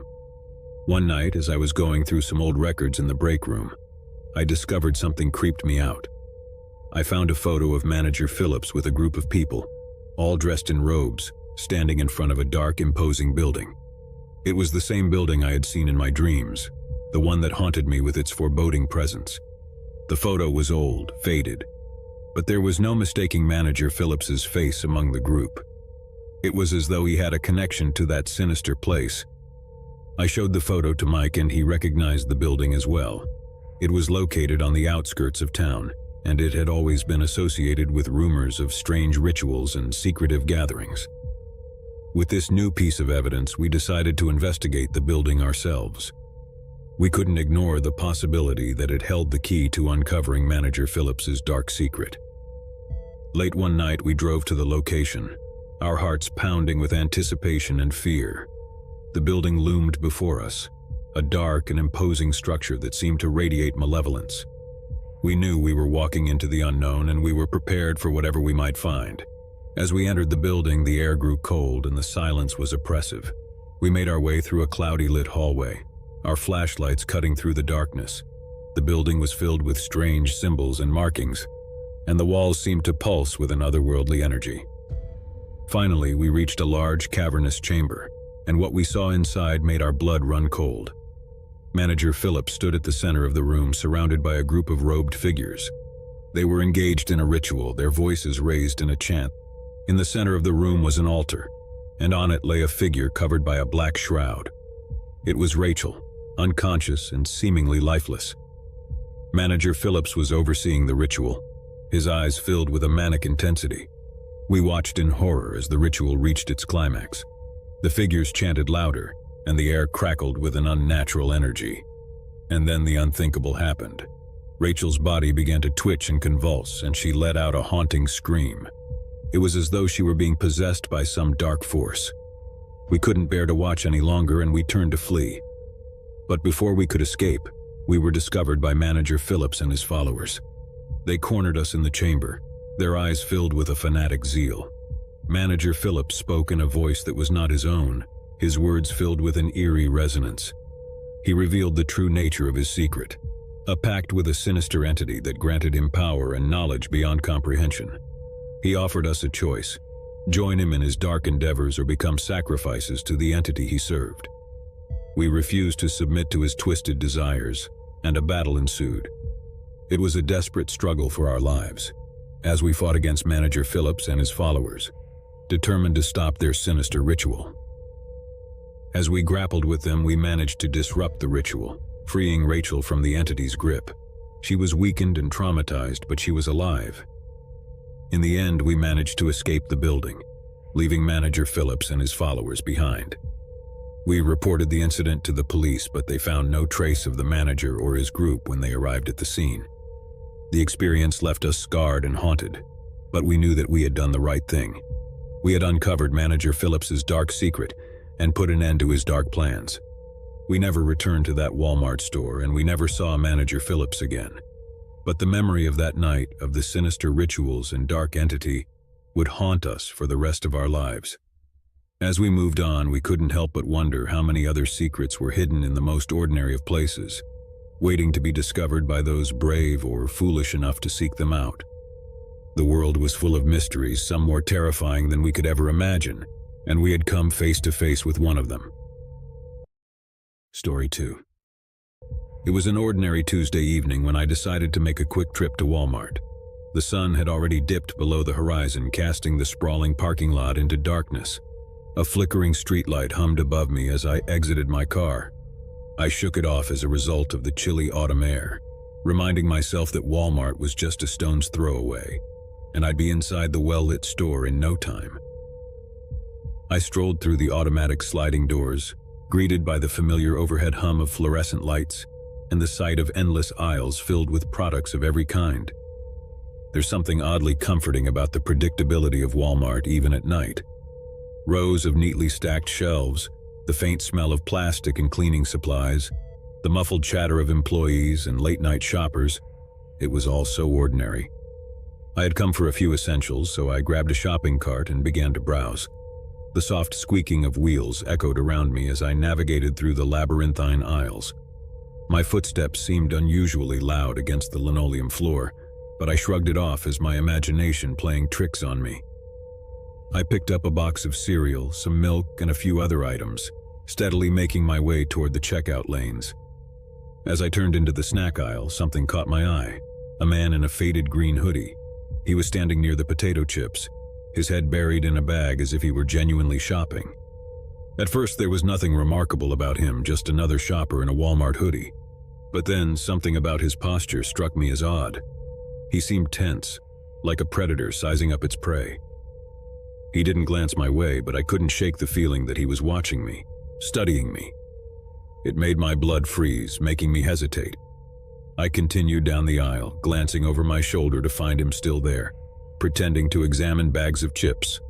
One night, as I was going through some old records in the break room, I discovered something creeped me out. I found a photo of Manager Phillips with a group of people, all dressed in robes, standing in front of a dark, imposing building. It was the same building I had seen in my dreams, the one that haunted me with its foreboding presence. The photo was old, faded, but there was no mistaking Manager Phillips's face among the group. It was as though he had a connection to that sinister place. I showed the photo to Mike, and he recognized the building as well. It was located on the outskirts of town, and it had always been associated with rumors of strange rituals and secretive gatherings. With this new piece of evidence, we decided to investigate the building ourselves. We couldn't ignore the possibility that it held the key to uncovering Manager Phillips's dark secret. Late one night, we drove to the location, our hearts pounding with anticipation and fear. The building loomed before us, a dark and imposing structure that seemed to radiate malevolence. We knew we were walking into the unknown, and we were prepared for whatever we might find. As we entered the building, the air grew cold and the silence was oppressive. We made our way through a cloudy lit hallway, our flashlights cutting through the darkness. The building was filled with strange symbols and markings, and the walls seemed to pulse with an otherworldly energy. Finally, we reached a large, cavernous chamber, and what we saw inside made our blood run cold. Manager Phillips stood at the center of the room, surrounded by a group of robed figures. They were engaged in a ritual, their voices raised in a chant. In the center of the room was an altar, and on it lay a figure covered by a black shroud. It was Rachel, unconscious and seemingly lifeless. Manager Phillips was overseeing the ritual, his eyes filled with a manic intensity. We watched in horror as the ritual reached its climax. The figures chanted louder, and the air crackled with an unnatural energy. And then the unthinkable happened. Rachel's body began to twitch and convulse, and she let out a haunting scream. It was as though she were being possessed by some dark force. We couldn't bear to watch any longer, and we turned to flee. But before we could escape, we were discovered by Manager Phillips and his followers. They cornered us in the chamber, their eyes filled with a fanatic zeal. Manager Phillips spoke in a voice that was not his own, his words filled with an eerie resonance. He revealed the true nature of his secret, a pact with a sinister entity that granted him power and knowledge beyond comprehension. He offered us a choice: join him in his dark endeavors or become sacrifices to the entity he served. We refused to submit to his twisted desires, and a battle ensued. It was a desperate struggle for our lives, as we fought against Manager Phillips and his followers. determined to stop their sinister ritual. As we grappled with them, we managed to disrupt the ritual, freeing Rachel from the entity's grip. She was weakened and traumatized, but she was alive. In the end, we managed to escape the building, leaving Manager Phillips and his followers behind. We reported the incident to the police, but they found no trace of the manager or his group when they arrived at the scene. The experience left us scarred and haunted, but we knew that we had done the right thing. We had uncovered Manager Phillips's dark secret and put an end to his dark plans. We never returned to that Walmart store, and we never saw Manager Phillips again. But the memory of that night, of the sinister rituals and dark entity, would haunt us for the rest of our lives. As we moved on, we couldn't help but wonder how many other secrets were hidden in the most ordinary of places, waiting to be discovered by those brave or foolish enough to seek them out. The world was full of mysteries, some more terrifying than we could ever imagine, and we had come face to face with one of them. Story 2. It was an ordinary Tuesday evening when I decided to make a quick trip to Walmart. The sun had already dipped below the horizon, casting the sprawling parking lot into darkness. A flickering streetlight hummed above me as I exited my car. I shook it off as a result of the chilly autumn air, reminding myself that Walmart was just a stone's throw away, and I'd be inside the well-lit store in no time. I strolled through the automatic sliding doors, greeted by the familiar overhead hum of fluorescent lights and the sight of endless aisles filled with products of every kind. There's something oddly comforting about the predictability of Walmart even at night. Rows of neatly stacked shelves, the faint smell of plastic and cleaning supplies, the muffled chatter of employees and late-night shoppers. It was all so ordinary. I had come for a few essentials, so I grabbed a shopping cart and began to browse. The soft squeaking of wheels echoed around me as I navigated through the labyrinthine aisles. My footsteps seemed unusually loud against the linoleum floor, but I shrugged it off as my imagination playing tricks on me. I picked up a box of cereal, some milk, and a few other items, steadily making my way toward the checkout lanes. As I turned into the snack aisle, something caught my eye. A man in a faded green hoodie. He was standing near the potato chips, his head buried in a bag as if he were genuinely shopping. At first, there was nothing remarkable about him, just another shopper in a Walmart hoodie. But then, something about his posture struck me as odd. He seemed tense, like a predator sizing up its prey. He didn't glance my way, but I couldn't shake the feeling that he was watching me, studying me. It made my blood freeze, making me hesitate. I continued down the aisle, glancing over my shoulder to find him still there, pretending to examine bags of chips.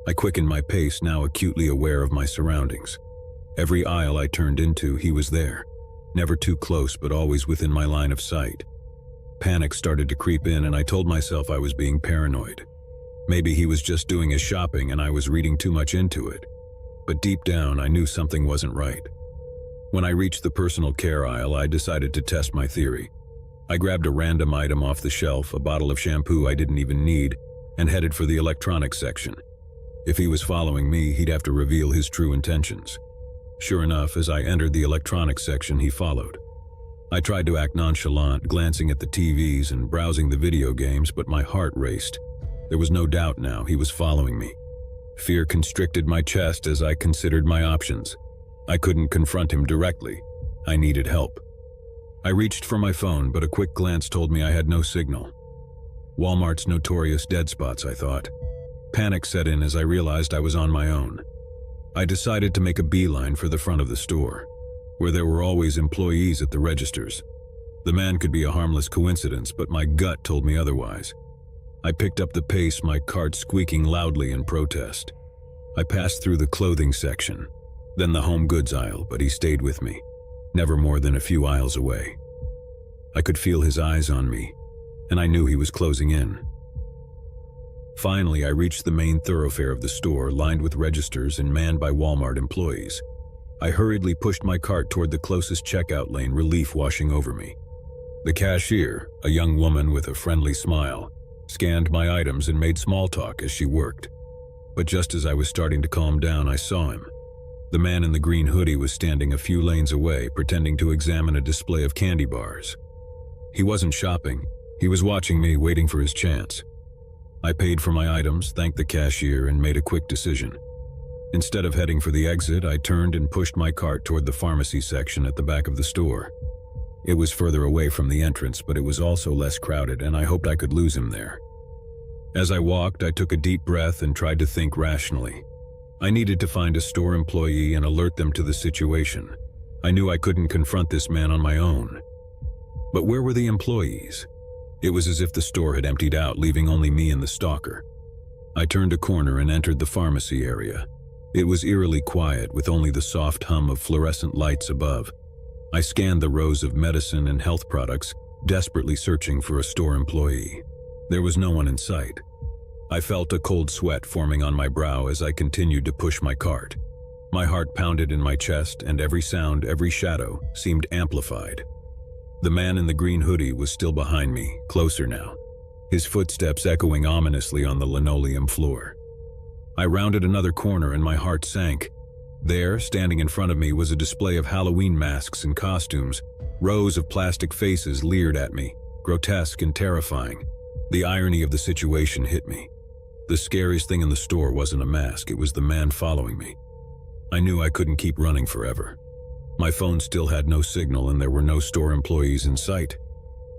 I quickened my pace, now acutely aware of my surroundings. Every aisle I turned into, he was there, never too close but always within my line of sight. Panic started to creep in, and I told myself I was being paranoid. Maybe he was just doing his shopping and I was reading too much into it. But deep down, I knew something wasn't right. When I reached the personal care aisle, I decided to test my theory. I grabbed a random item off the shelf, a bottle of shampoo I didn't even need, and headed for the electronics section. If he was following me, he'd have to reveal his true intentions. Sure enough, as I entered the electronics section, he followed. I tried to act nonchalant, glancing at the TVs and browsing the video games, but my heart raced. There was no doubt now he was following me. Fear constricted my chest as I considered my options. I couldn't confront him directly. I needed help. I reached for my phone, but a quick glance told me I had no signal. Walmart's notorious dead spots, I thought. Panic set in as I realized I was on my own. I decided to make a beeline for the front of the store, where there were always employees at the registers. The man could be a harmless coincidence, but my gut told me otherwise. I picked up the pace, my cart squeaking loudly in protest. I passed through the clothing section, then the home goods aisle, but he stayed with me, never more than a few aisles away. I could feel his eyes on me, and I knew he was closing in. Finally, I reached the main thoroughfare of the store, lined with registers and manned by Walmart employees. I hurriedly pushed my cart toward the closest checkout lane, relief washing over me. The cashier, a young woman with a friendly smile, scanned my items and made small talk as she worked. But just as I was starting to calm down, I saw him. The man in the green hoodie was standing a few lanes away, pretending to examine a display of candy bars. He wasn't shopping. He was watching me, waiting for his chance. I paid for my items, thanked the cashier, and made a quick decision. Instead of heading for the exit, I turned and pushed my cart toward the pharmacy section at the back of the store. It was further away from the entrance, but it was also less crowded, and I hoped I could lose him there. As I walked, I took a deep breath and tried to think rationally. I needed to find a store employee and alert them to the situation. I knew I couldn't confront this man on my own. But where were the employees? It was as if the store had emptied out, leaving only me and the stalker. I turned a corner and entered the pharmacy area. It was eerily quiet, with only the soft hum of fluorescent lights above. I scanned the rows of medicine and health products, desperately searching for a store employee. There was no one in sight. I felt a cold sweat forming on my brow as I continued to push my cart. My heart pounded in my chest, and every sound, every shadow, seemed amplified. The man in the green hoodie was still behind me, closer now, his footsteps echoing ominously on the linoleum floor. I rounded another corner and my heart sank. There, standing in front of me, was a display of Halloween masks and costumes. Rows of plastic faces leered at me, grotesque and terrifying. The irony of the situation hit me. The scariest thing in the store wasn't a mask, it was the man following me. I knew I couldn't keep running forever. My phone still had no signal and there were no store employees in sight.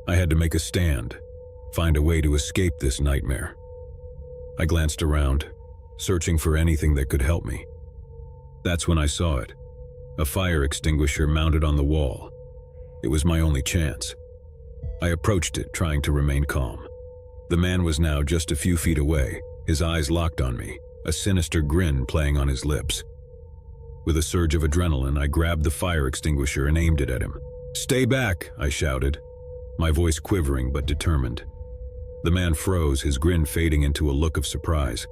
I had to make a stand, find a way to escape this nightmare. I glanced around, searching for anything that could help me. That's when I saw it. A fire extinguisher mounted on the wall. It was my only chance. I approached it, trying to remain calm. The man was now just a few feet away, his eyes locked on me, a sinister grin playing on his lips. With a surge of adrenaline, I grabbed the fire extinguisher and aimed it at him. "Stay back," I shouted, my voice quivering but determined. The man froze, his grin fading into a look of surprise.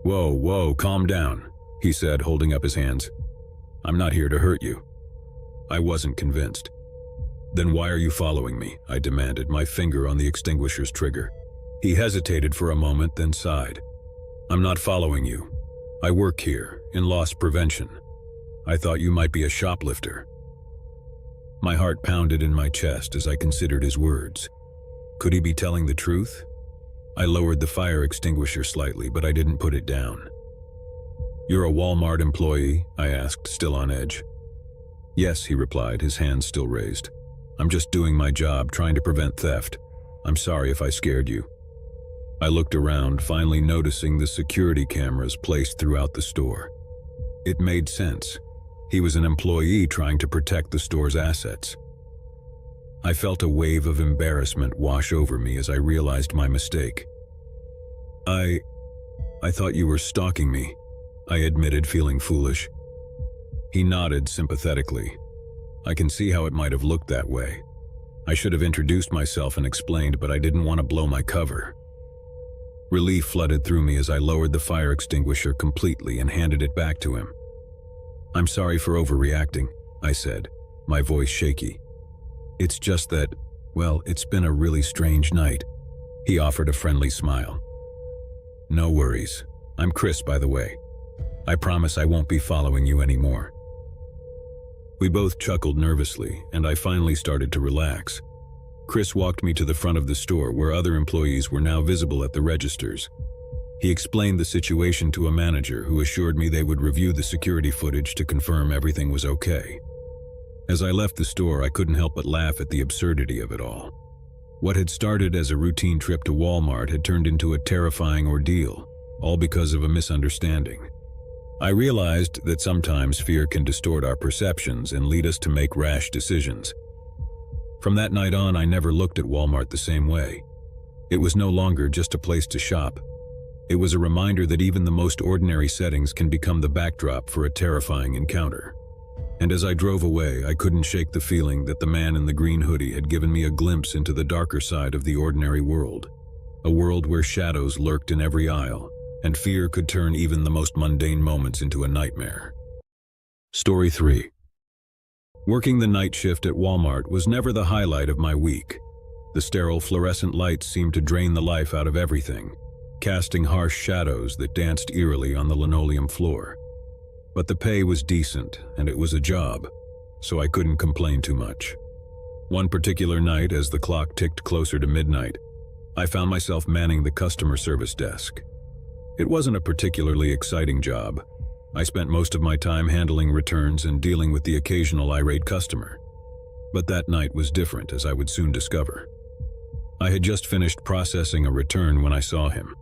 Whoa, calm down," he said, holding up his hands. "I'm not here to hurt you." I wasn't convinced. "Then why are you following me?" I demanded, my finger on the extinguisher's trigger. He hesitated for a moment, then sighed. "I'm not following you. I work here, in loss prevention. I thought you might be a shoplifter." My heart pounded in my chest as I considered his words. Could he be telling the truth? I lowered the fire extinguisher slightly, but I didn't put it down. "You're a Walmart employee?" I asked, still on edge. "Yes," he replied, his hands still raised. "I'm just doing my job, trying to prevent theft. I'm sorry if I scared you." I looked around, finally noticing the security cameras placed throughout the store. It made sense. He was an employee trying to protect the store's assets. I felt a wave of embarrassment wash over me as I realized my mistake. I thought you were stalking me," I admitted, feeling foolish. He nodded sympathetically. "I can see how it might have looked that way. I should have introduced myself and explained, but I didn't want to blow my cover." Relief flooded through me as I lowered the fire extinguisher completely and handed it back to him. "I'm sorry for overreacting," I said, my voice shaky. "It's just that, well, it's been a really strange night." He offered a friendly smile. "No worries. I'm Chris, by the way. I promise I won't be following you anymore." We both chuckled nervously, and I finally started to relax. Chris walked me to the front of the store, where other employees were now visible at the registers. He explained the situation to a manager, who assured me they would review the security footage to confirm everything was okay. As I left the store, I couldn't help but laugh at the absurdity of it all. What had started as a routine trip to Walmart had turned into a terrifying ordeal, all because of a misunderstanding. I realized that sometimes fear can distort our perceptions and lead us to make rash decisions. From that night on, I never looked at Walmart the same way. It was no longer just a place to shop. It was a reminder that even the most ordinary settings can become the backdrop for a terrifying encounter. And as I drove away, I couldn't shake the feeling that the man in the green hoodie had given me a glimpse into the darker side of the ordinary world. A world where shadows lurked in every aisle, and fear could turn even the most mundane moments into a nightmare. Story 3. Working the night shift at Walmart was never the highlight of my week. The sterile fluorescent lights seemed to drain the life out of everything, casting harsh shadows that danced eerily on the linoleum floor. But the pay was decent, and it was a job, so I couldn't complain too much. One particular night, as the clock ticked closer to midnight, I found myself manning the customer service desk. It wasn't a particularly exciting job. I spent most of my time handling returns and dealing with the occasional irate customer. But that night was different, as I would soon discover. I had just finished processing a return when I saw him.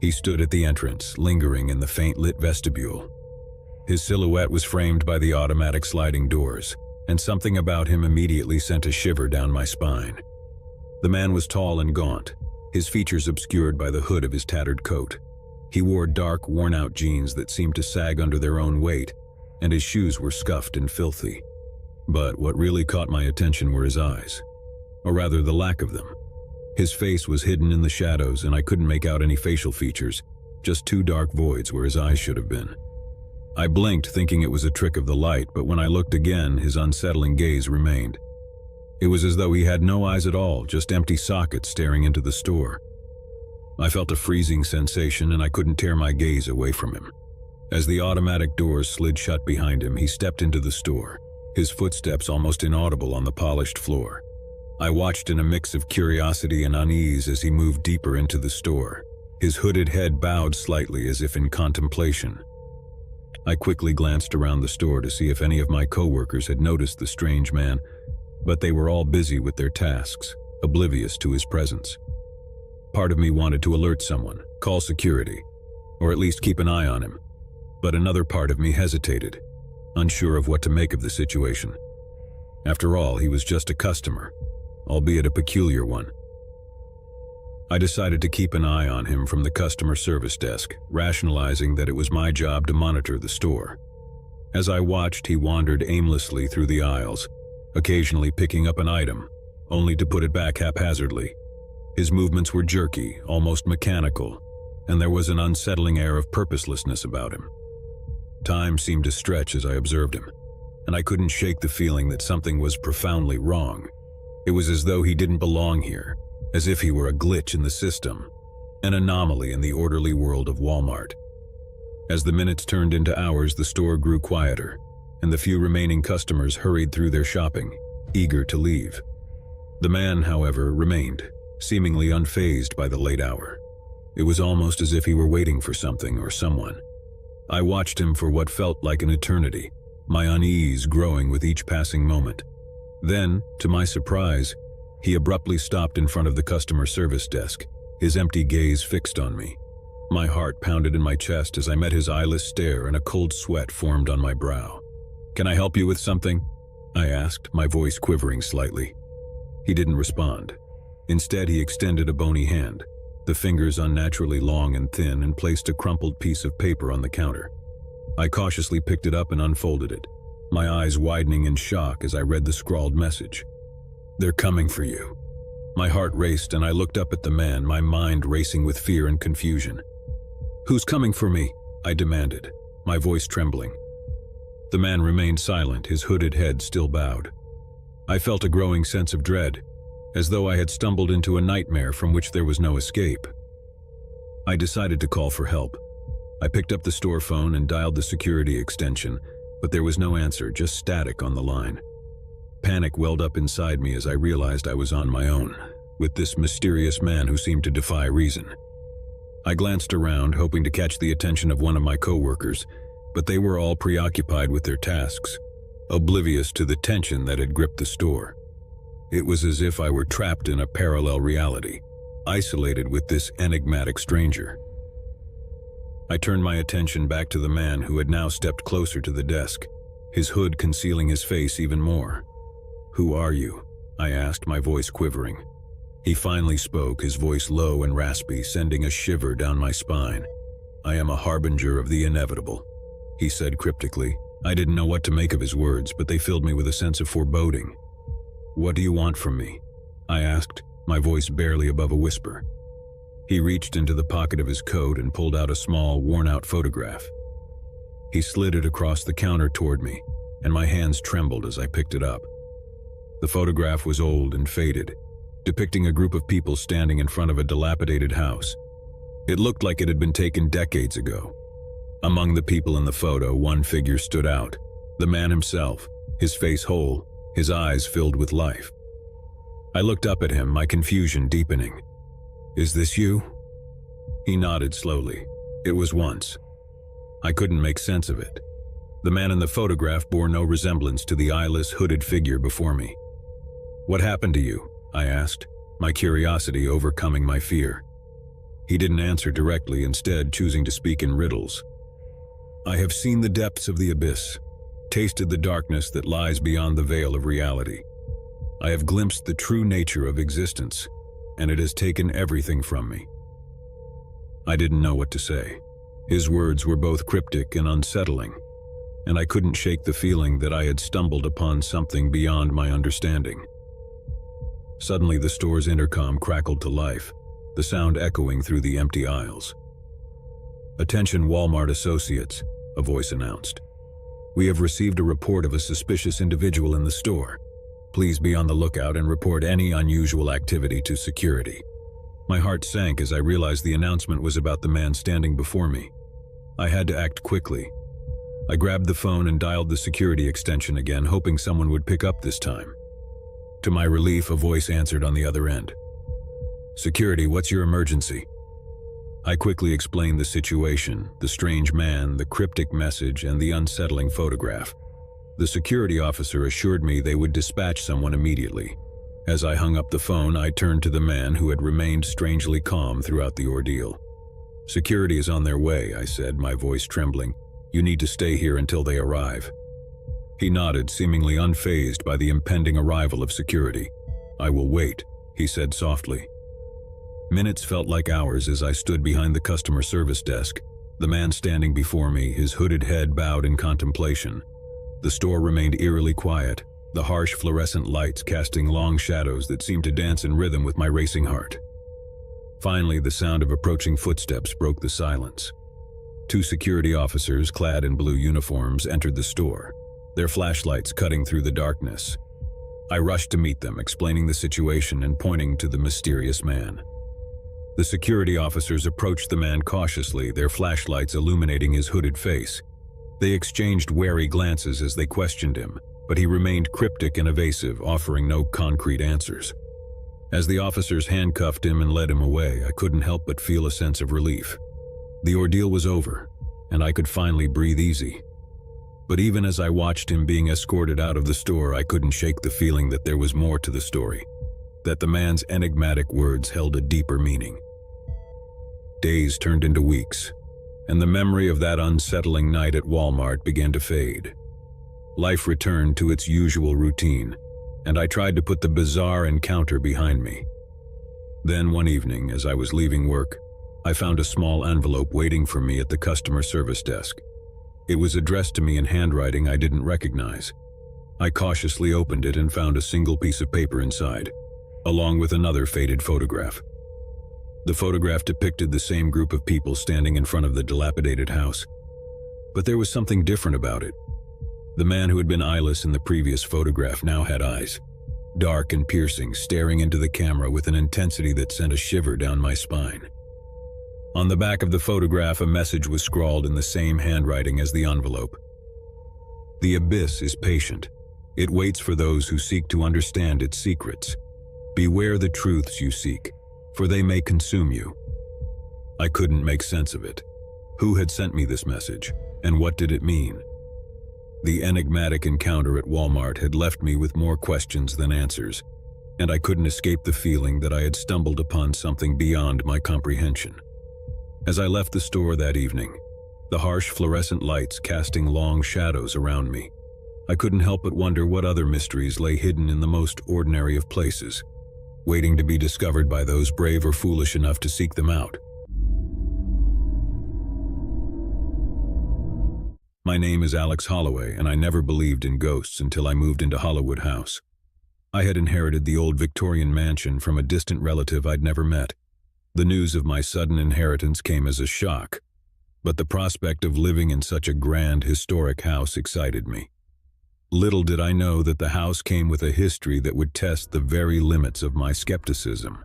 He stood at the entrance, lingering in the faint-lit vestibule. His silhouette was framed by the automatic sliding doors, and something about him immediately sent a shiver down my spine. The man was tall and gaunt, his features obscured by the hood of his tattered coat. He wore dark, worn-out jeans that seemed to sag under their own weight, and his shoes were scuffed and filthy. But what really caught my attention were his eyes, or rather the lack of them. His face was hidden in the shadows, and I couldn't make out any facial features, just two dark voids where his eyes should have been. I blinked, thinking it was a trick of the light, but when I looked again, his unsettling gaze remained. It was as though he had no eyes at all, just empty sockets staring into the store. I felt a freezing sensation, and I couldn't tear my gaze away from him. As the automatic doors slid shut behind him, he stepped into the store, his footsteps almost inaudible on the polished floor. I watched in a mix of curiosity and unease as he moved deeper into the store, his hooded head bowed slightly as if in contemplation. I quickly glanced around the store to see if any of my coworkers had noticed the strange man, but they were all busy with their tasks, oblivious to his presence. Part of me wanted to alert someone, call security, or at least keep an eye on him, but another part of me hesitated, unsure of what to make of the situation. After all, he was just a customer, albeit a peculiar one. I decided to keep an eye on him from the customer service desk, rationalizing that it was my job to monitor the store. As I watched, he wandered aimlessly through the aisles, occasionally picking up an item, only to put it back haphazardly. His movements were jerky, almost mechanical, and there was an unsettling air of purposelessness about him. Time seemed to stretch as I observed him, and I couldn't shake the feeling that something was profoundly wrong. It was as though he didn't belong here, as if he were a glitch in the system, an anomaly in the orderly world of Walmart. As the minutes turned into hours, the store grew quieter, and the few remaining customers hurried through their shopping, eager to leave. The man, however, remained, seemingly unfazed by the late hour. It was almost as if he were waiting for something or someone. I watched him for what felt like an eternity, my unease growing with each passing moment. Then, to my surprise, he abruptly stopped in front of the customer service desk, his empty gaze fixed on me. My heart pounded in my chest as I met his eyeless stare, and a cold sweat formed on my brow. "Can I help you with something?" I asked, my voice quivering slightly. He didn't respond. Instead, he extended a bony hand, the fingers unnaturally long and thin, and placed a crumpled piece of paper on the counter. I cautiously picked it up and unfolded it, my eyes widening in shock as I read the scrawled message. "They're coming for you." My heart raced, and I looked up at the man, my mind racing with fear and confusion. "Who's coming for me?" I demanded, my voice trembling. The man remained silent, his hooded head still bowed. I felt a growing sense of dread, as though I had stumbled into a nightmare from which there was no escape. I decided to call for help. I picked up the store phone and dialed the security extension, but there was no answer, just static on the line. Panic welled up inside me as I realized I was on my own, with this mysterious man who seemed to defy reason. I glanced around, hoping to catch the attention of one of my coworkers, but they were all preoccupied with their tasks, oblivious to the tension that had gripped the store. It was as if I were trapped in a parallel reality, isolated with this enigmatic stranger. I turned my attention back to the man who had now stepped closer to the desk, his hood concealing his face even more. "Who are you?" I asked, my voice quivering. He finally spoke, his voice low and raspy, sending a shiver down my spine. "I am a harbinger of the inevitable," he said cryptically. I didn't know what to make of his words, but they filled me with a sense of foreboding. "What do you want from me?" I asked, my voice barely above a whisper. He reached into the pocket of his coat and pulled out a small, worn-out photograph. He slid it across the counter toward me, and my hands trembled as I picked it up. The photograph was old and faded, depicting a group of people standing in front of a dilapidated house. It looked like it had been taken decades ago. Among the people in the photo, one figure stood out, the man himself, his face whole, his eyes filled with life. I looked up at him, my confusion deepening. "Is this you?" He nodded slowly. It was once. I couldn't make sense of it. The man in the photograph bore no resemblance to the eyeless, hooded figure before me. "What happened to you?" I asked, my curiosity overcoming my fear. He didn't answer directly, instead choosing to speak in riddles. "I have seen the depths of the abyss, tasted the darkness that lies beyond the veil of reality. I have glimpsed the true nature of existence, and it has taken everything from me." I didn't know what to say. His words were both cryptic and unsettling, and I couldn't shake the feeling that I had stumbled upon something beyond my understanding. Suddenly, the store's intercom crackled to life, the sound echoing through the empty aisles. "Attention Walmart associates," a voice announced. "We have received a report of a suspicious individual in the store. Please be on the lookout and report any unusual activity to security." My heart sank as I realized the announcement was about the man standing before me. I had to act quickly. I grabbed the phone and dialed the security extension again, hoping someone would pick up this time. To my relief, a voice answered on the other end. "Security, what's your emergency?" I quickly explained the situation, the strange man, the cryptic message, and the unsettling photograph. The security officer assured me they would dispatch someone immediately. As I hung up the phone, I turned to the man who had remained strangely calm throughout the ordeal. "Security is on their way," I said, my voice trembling. "You need to stay here until they arrive." He nodded, seemingly unfazed by the impending arrival of security. "I will wait," he said softly. Minutes felt like hours as I stood behind the customer service desk, the man standing before me, his hooded head bowed in contemplation. The store remained eerily quiet, the harsh fluorescent lights casting long shadows that seemed to dance in rhythm with my racing heart. Finally, the sound of approaching footsteps broke the silence. Two security officers, clad in blue uniforms, entered the store, their flashlights cutting through the darkness. I rushed to meet them, explaining the situation and pointing to the mysterious man. The security officers approached the man cautiously, their flashlights illuminating his hooded face. They exchanged wary glances as they questioned him, but he remained cryptic and evasive, offering no concrete answers. As the officers handcuffed him and led him away, I couldn't help but feel a sense of relief. The ordeal was over, and I could finally breathe easy. But even as I watched him being escorted out of the store, I couldn't shake the feeling that there was more to the story, that the man's enigmatic words held a deeper meaning. Days turned into weeks, and the memory of that unsettling night at Walmart began to fade. Life returned to its usual routine, and I tried to put the bizarre encounter behind me. Then one evening, as I was leaving work, I found a small envelope waiting for me at the customer service desk. It was addressed to me in handwriting I didn't recognize. I cautiously opened it and found a single piece of paper inside, along with another faded photograph. The photograph depicted the same group of people standing in front of the dilapidated house. But there was something different about it. The man who had been eyeless in the previous photograph now had eyes, dark and piercing, staring into the camera with an intensity that sent a shiver down my spine. On the back of the photograph, a message was scrawled in the same handwriting as the envelope. "The abyss is patient. It waits for those who seek to understand its secrets. Beware the truths you seek, for they may consume you." I couldn't make sense of it. Who had sent me this message, and what did it mean? The enigmatic encounter at Walmart had left me with more questions than answers, and I couldn't escape the feeling that I had stumbled upon something beyond my comprehension. As I left the store that evening, the harsh fluorescent lights casting long shadows around me, I couldn't help but wonder what other mysteries lay hidden in the most ordinary of places, waiting to be discovered by those brave or foolish enough to seek them out. My name is Alex Holloway, and I never believed in ghosts until I moved into Hollywood House. I had inherited the old Victorian mansion from a distant relative I'd never met. The news of my sudden inheritance came as a shock, but the prospect of living in such a grand, historic house excited me. Little did I know that the house came with a history that would test the very limits of my skepticism.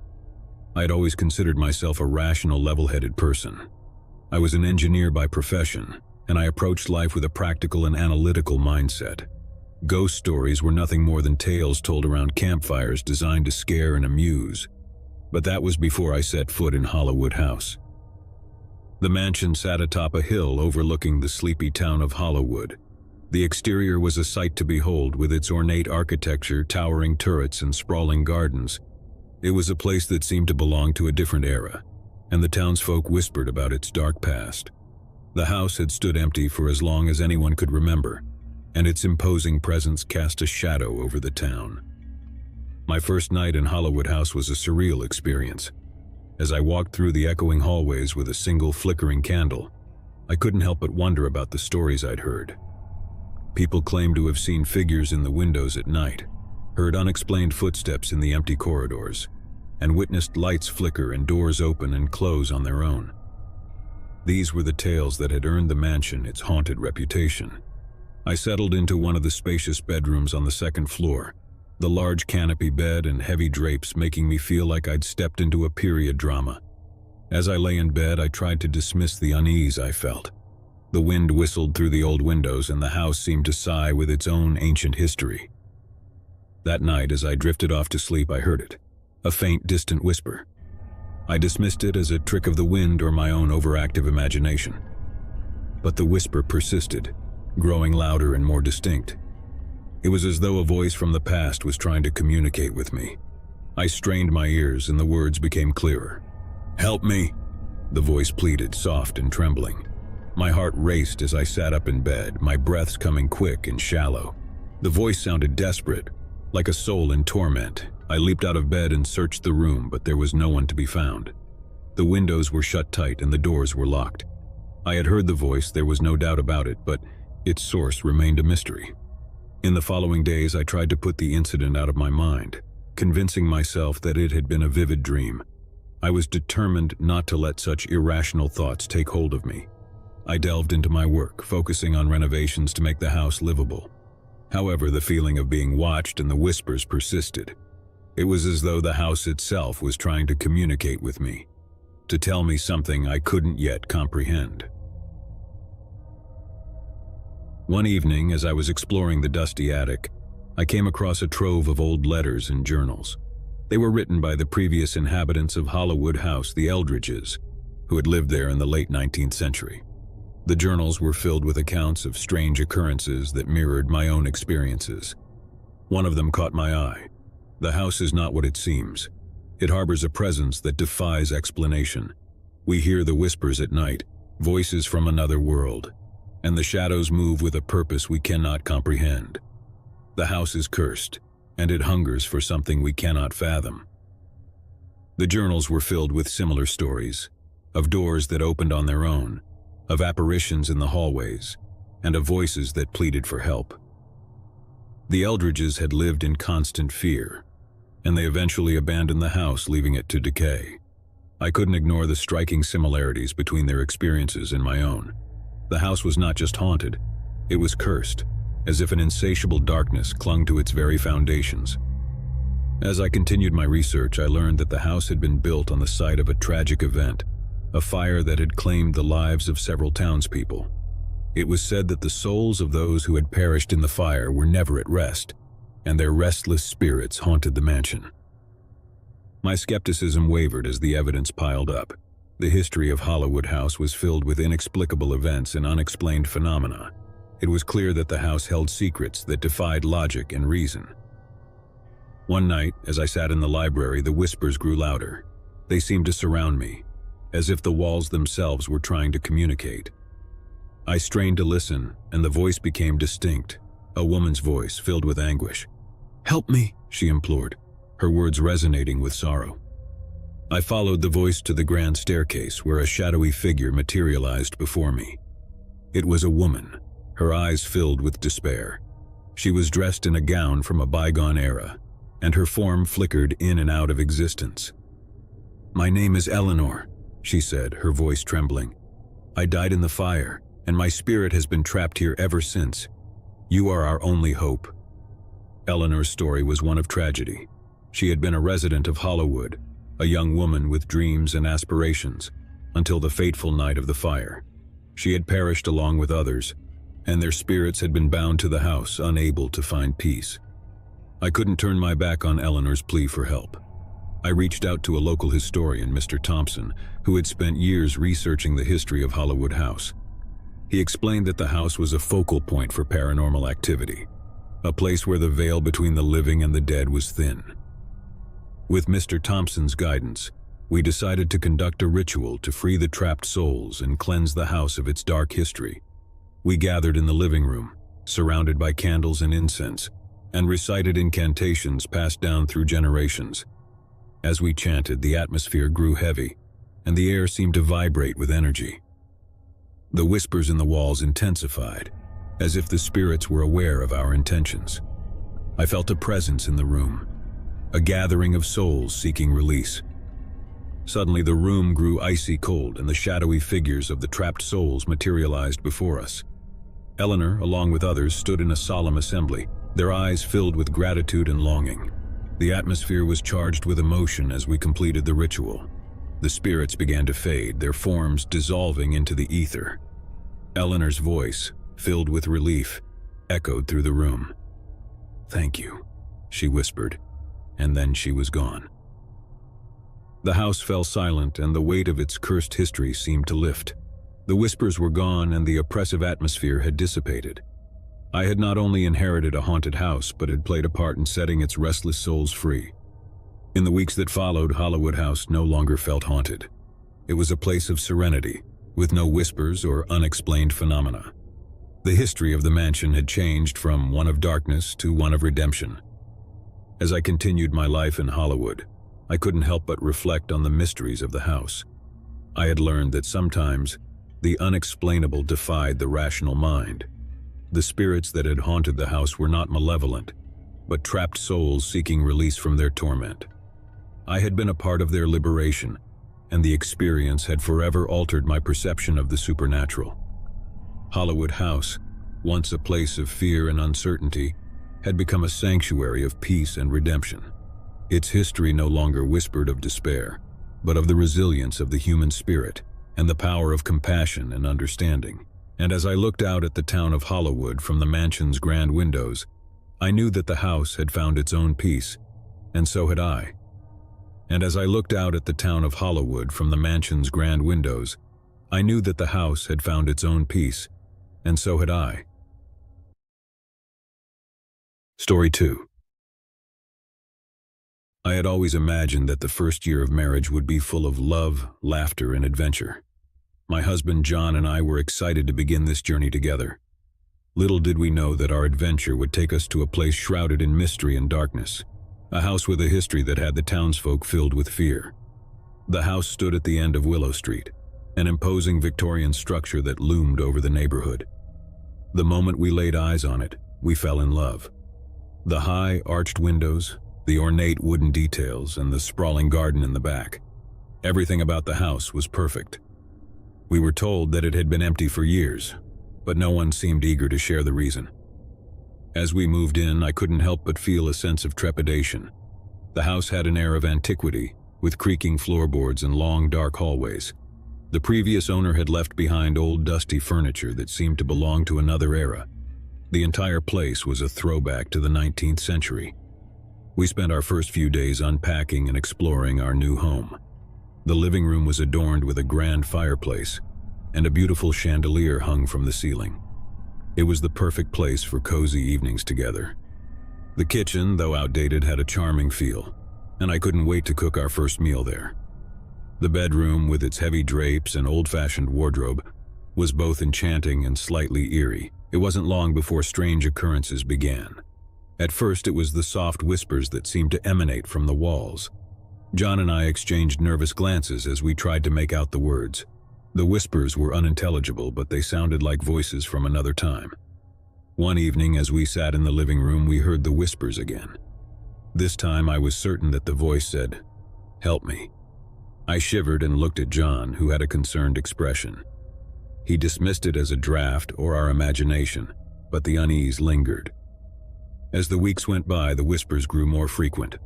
I had always considered myself a rational, level-headed person. I was an engineer by profession, and I approached life with a practical and analytical mindset. Ghost stories were nothing more than tales told around campfires designed to scare and amuse. But that was before I set foot in Hollywood House. The mansion sat atop a hill overlooking the sleepy town of Hollywood. The exterior was a sight to behold, with its ornate architecture, towering turrets, and sprawling gardens. It was a place that seemed to belong to a different era, and the townsfolk whispered about its dark past. The house had stood empty for as long as anyone could remember, and its imposing presence cast a shadow over the town. My first night in Hollywood House was a surreal experience. As I walked through the echoing hallways with a single flickering candle, I couldn't help but wonder about the stories I'd heard. People claimed to have seen figures in the windows at night, heard unexplained footsteps in the empty corridors, and witnessed lights flicker and doors open and close on their own. These were the tales that had earned the mansion its haunted reputation. I settled into one of the spacious bedrooms on the second floor, the large canopy bed and heavy drapes making me feel like I'd stepped into a period drama. As I lay in bed, I tried to dismiss the unease I felt. The wind whistled through the old windows, and the house seemed to sigh with its own ancient history. That night, as I drifted off to sleep, I heard it, a faint, distant whisper. I dismissed it as a trick of the wind or my own overactive imagination. But the whisper persisted, growing louder and more distinct. It was as though a voice from the past was trying to communicate with me. I strained my ears, and the words became clearer. "Help me," the voice pleaded, soft and trembling. My heart raced as I sat up in bed, my breaths coming quick and shallow. The voice sounded desperate, like a soul in torment. I leaped out of bed and searched the room, but there was no one to be found. The windows were shut tight and the doors were locked. I had heard the voice, there was no doubt about it, but its source remained a mystery. In the following days, I tried to put the incident out of my mind, convincing myself that it had been a vivid dream. I was determined not to let such irrational thoughts take hold of me. I delved into my work, focusing on renovations to make the house livable. However, the feeling of being watched and the whispers persisted. It was as though the house itself was trying to communicate with me, to tell me something I couldn't yet comprehend. One evening, as I was exploring the dusty attic, I came across a trove of old letters and journals. They were written by the previous inhabitants of Hollywood House, the Eldridges, who had lived there in the late 19th century. The journals were filled with accounts of strange occurrences that mirrored my own experiences. One of them caught my eye. The house is not what it seems. It harbors a presence that defies explanation. We hear the whispers at night, voices from another world, and the shadows move with a purpose we cannot comprehend. The house is cursed, and it hungers for something we cannot fathom. The journals were filled with similar stories, of doors that opened on their own, of apparitions in the hallways, and of voices that pleaded for help. The Eldridges had lived in constant fear, and they eventually abandoned the house, leaving it to decay. I couldn't ignore the striking similarities between their experiences and my own. The house was not just haunted, it was cursed, as if an insatiable darkness clung to its very foundations. As I continued my research, I learned that the house had been built on the site of a tragic event, a fire that had claimed the lives of several townspeople. It was said that the souls of those who had perished in the fire were never at rest, and their restless spirits haunted the mansion. My skepticism wavered as the evidence piled up. The history of Hollywood House was filled with inexplicable events and unexplained phenomena. It was clear that the house held secrets that defied logic and reason. One night, as I sat in the library, the whispers grew louder. They seemed to surround me, as if the walls themselves were trying to communicate. I strained to listen, and the voice became distinct, a woman's voice filled with anguish. "Help me," she implored, her words resonating with sorrow. I followed the voice to the grand staircase, where a shadowy figure materialized before me. It was a woman, her eyes filled with despair. She was dressed in a gown from a bygone era, and her form flickered in and out of existence. "My name is Eleanor," she said, her voice trembling. "I died in the fire, and my spirit has been trapped here ever since. You are our only hope." Eleanor's story was one of tragedy. She had been a resident of Hollywood, a young woman with dreams and aspirations, until the fateful night of the fire. She had perished along with others, and their spirits had been bound to the house, unable to find peace. I couldn't turn my back on Eleanor's plea for help. I reached out to a local historian, Mr. Thompson, who had spent years researching the history of Hollywood House. He explained that the house was a focal point for paranormal activity, a place where the veil between the living and the dead was thin. With Mr. Thompson's guidance, we decided to conduct a ritual to free the trapped souls and cleanse the house of its dark history. We gathered in the living room, surrounded by candles and incense, and recited incantations passed down through generations. As we chanted, the atmosphere grew heavy, and the air seemed to vibrate with energy. The whispers in the walls intensified, as if the spirits were aware of our intentions. I felt a presence in the room, a gathering of souls seeking release. Suddenly the room grew icy cold and the shadowy figures of the trapped souls materialized before us. Eleanor, along with others, stood in a solemn assembly, their eyes filled with gratitude and longing. The atmosphere was charged with emotion as we completed the ritual. The spirits began to fade, their forms dissolving into the ether. Eleanor's voice, filled with relief, echoed through the room. "Thank you," she whispered, and then she was gone. The house fell silent, and the weight of its cursed history seemed to lift. The whispers were gone, and the oppressive atmosphere had dissipated. I had not only inherited a haunted house, but had played a part in setting its restless souls free. In the weeks that followed, Hollywood House no longer felt haunted. It was a place of serenity, with no whispers or unexplained phenomena. The history of the mansion had changed from one of darkness to one of redemption. As I continued my life in Hollywood, I couldn't help but reflect on the mysteries of the house. I had learned that sometimes the unexplainable defied the rational mind. The spirits that had haunted the house were not malevolent, but trapped souls seeking release from their torment. I had been a part of their liberation, and the experience had forever altered my perception of the supernatural. Hollywood House, once a place of fear and uncertainty, had become a sanctuary of peace and redemption. Its history no longer whispered of despair, but of the resilience of the human spirit and the power of compassion and understanding. And as I looked out at the town of Hollywood from the mansion's grand windows, I knew that the house had found its own peace, and so had I. And as I looked out at the town of Hollywood from the mansion's grand windows, I knew that the house had found its own peace, and so had I. Story 2. I had always imagined that the first year of marriage would be full of love, laughter, and adventure. My husband John and I were excited to begin this journey together. Little did we know that our adventure would take us to a place shrouded in mystery and darkness, a house with a history that had the townsfolk filled with fear. The house stood at the end of Willow Street, an imposing Victorian structure that loomed over the neighborhood. The moment we laid eyes on it, we fell in love. The high, arched windows, the ornate wooden details, and the sprawling garden in the back. Everything about the house was perfect. We were told that it had been empty for years, but no one seemed eager to share the reason. As we moved in, I couldn't help but feel a sense of trepidation. The house had an air of antiquity, with creaking floorboards and long, dark hallways. The previous owner had left behind old, dusty furniture that seemed to belong to another era. The entire place was a throwback to the 19th century. We spent our first few days unpacking and exploring our new home. The living room was adorned with a grand fireplace, and a beautiful chandelier hung from the ceiling. It was the perfect place for cozy evenings together. The kitchen, though outdated, had a charming feel, and I couldn't wait to cook our first meal there. The bedroom, with its heavy drapes and old-fashioned wardrobe, was both enchanting and slightly eerie. It wasn't long before strange occurrences began. At first, it was the soft whispers that seemed to emanate from the walls. John and I exchanged nervous glances as we tried to make out the words. The whispers were unintelligible, but they sounded like voices from another time. One evening, as we sat in the living room, we heard the whispers again. This time, I was certain that the voice said, "Help me." I shivered and looked at John, who had a concerned expression. He dismissed it as a draft or our imagination, but the unease lingered. As the weeks went by, the whispers grew more frequent.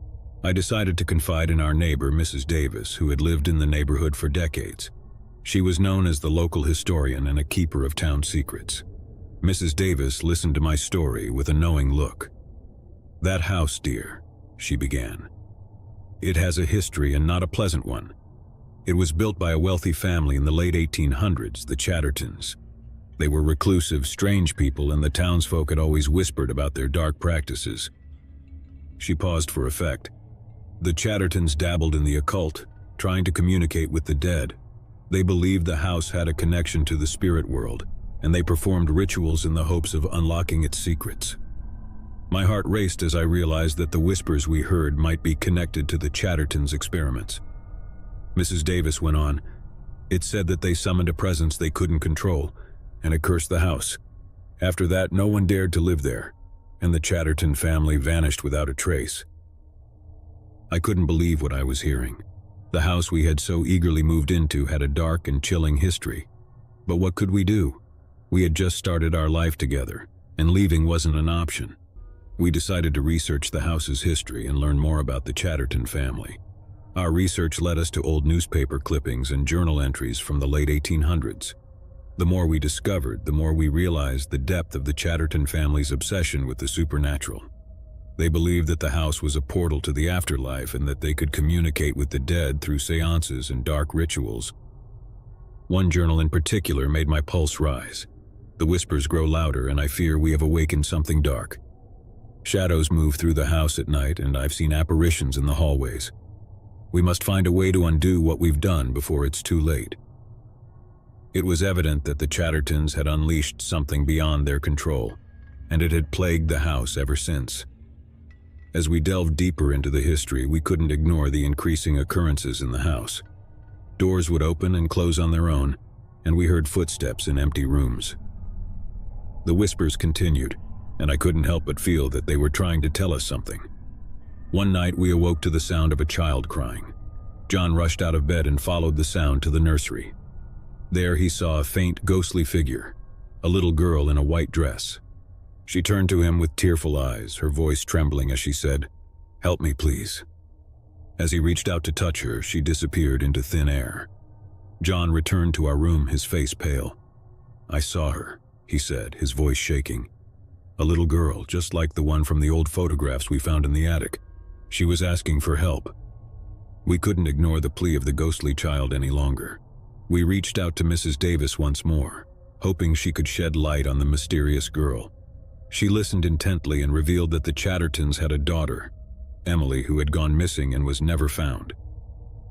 I decided to confide in our neighbor, Mrs. Davis, who had lived in the neighborhood for decades. She was known as the local historian and a keeper of town secrets. Mrs. Davis listened to my story with a knowing look. "That house, dear," she began. It has a history and not a pleasant one. It was built by a wealthy family in the late 1800s, the Chattertons. They were reclusive, strange people, and the townsfolk had always whispered about their dark practices. She paused for effect. The Chattertons dabbled in the occult, trying to communicate with the dead. They believed the house had a connection to the spirit world, and they performed rituals in the hopes of unlocking its secrets. My heart raced as I realized that the whispers we heard might be connected to the Chattertons' experiments. Mrs. Davis went on. It said that they summoned a presence they couldn't control, and it cursed the house. After that, no one dared to live there, and the Chatterton family vanished without a trace. I couldn't believe what I was hearing. The house we had so eagerly moved into had a dark and chilling history. But what could we do? We had just started our life together, and leaving wasn't an option. We decided to research the house's history and learn more about the Chatterton family. Our research led us to old newspaper clippings and journal entries from the late 1800s. The more we discovered, the more we realized the depth of the Chatterton family's obsession with the supernatural. They believed that the house was a portal to the afterlife and that they could communicate with the dead through seances and dark rituals. One journal in particular made my pulse rise. The whispers grow louder, and I fear we have awakened something dark. Shadows move through the house at night, and I've seen apparitions in the hallways. We must find a way to undo what we've done before it's too late. It was evident that the Chattertons had unleashed something beyond their control, and it had plagued the house ever since. As we delved deeper into the history, we couldn't ignore the increasing occurrences in the house. Doors would open and close on their own, and we heard footsteps in empty rooms. The whispers continued, and I couldn't help but feel that they were trying to tell us something. One night we awoke to the sound of a child crying. John rushed out of bed and followed the sound to the nursery. There he saw a faint, ghostly figure, a little girl in a white dress. She turned to him with tearful eyes, her voice trembling as she said, "Help me, please." As he reached out to touch her, she disappeared into thin air. John returned to our room, his face pale. "I saw her," he said, his voice shaking. "A little girl, just like the one from the old photographs we found in the attic. She was asking for help." We couldn't ignore the plea of the ghostly child any longer. We reached out to Mrs. Davis once more, hoping she could shed light on the mysterious girl. She listened intently and revealed that the Chattertons had a daughter, Emily, who had gone missing and was never found.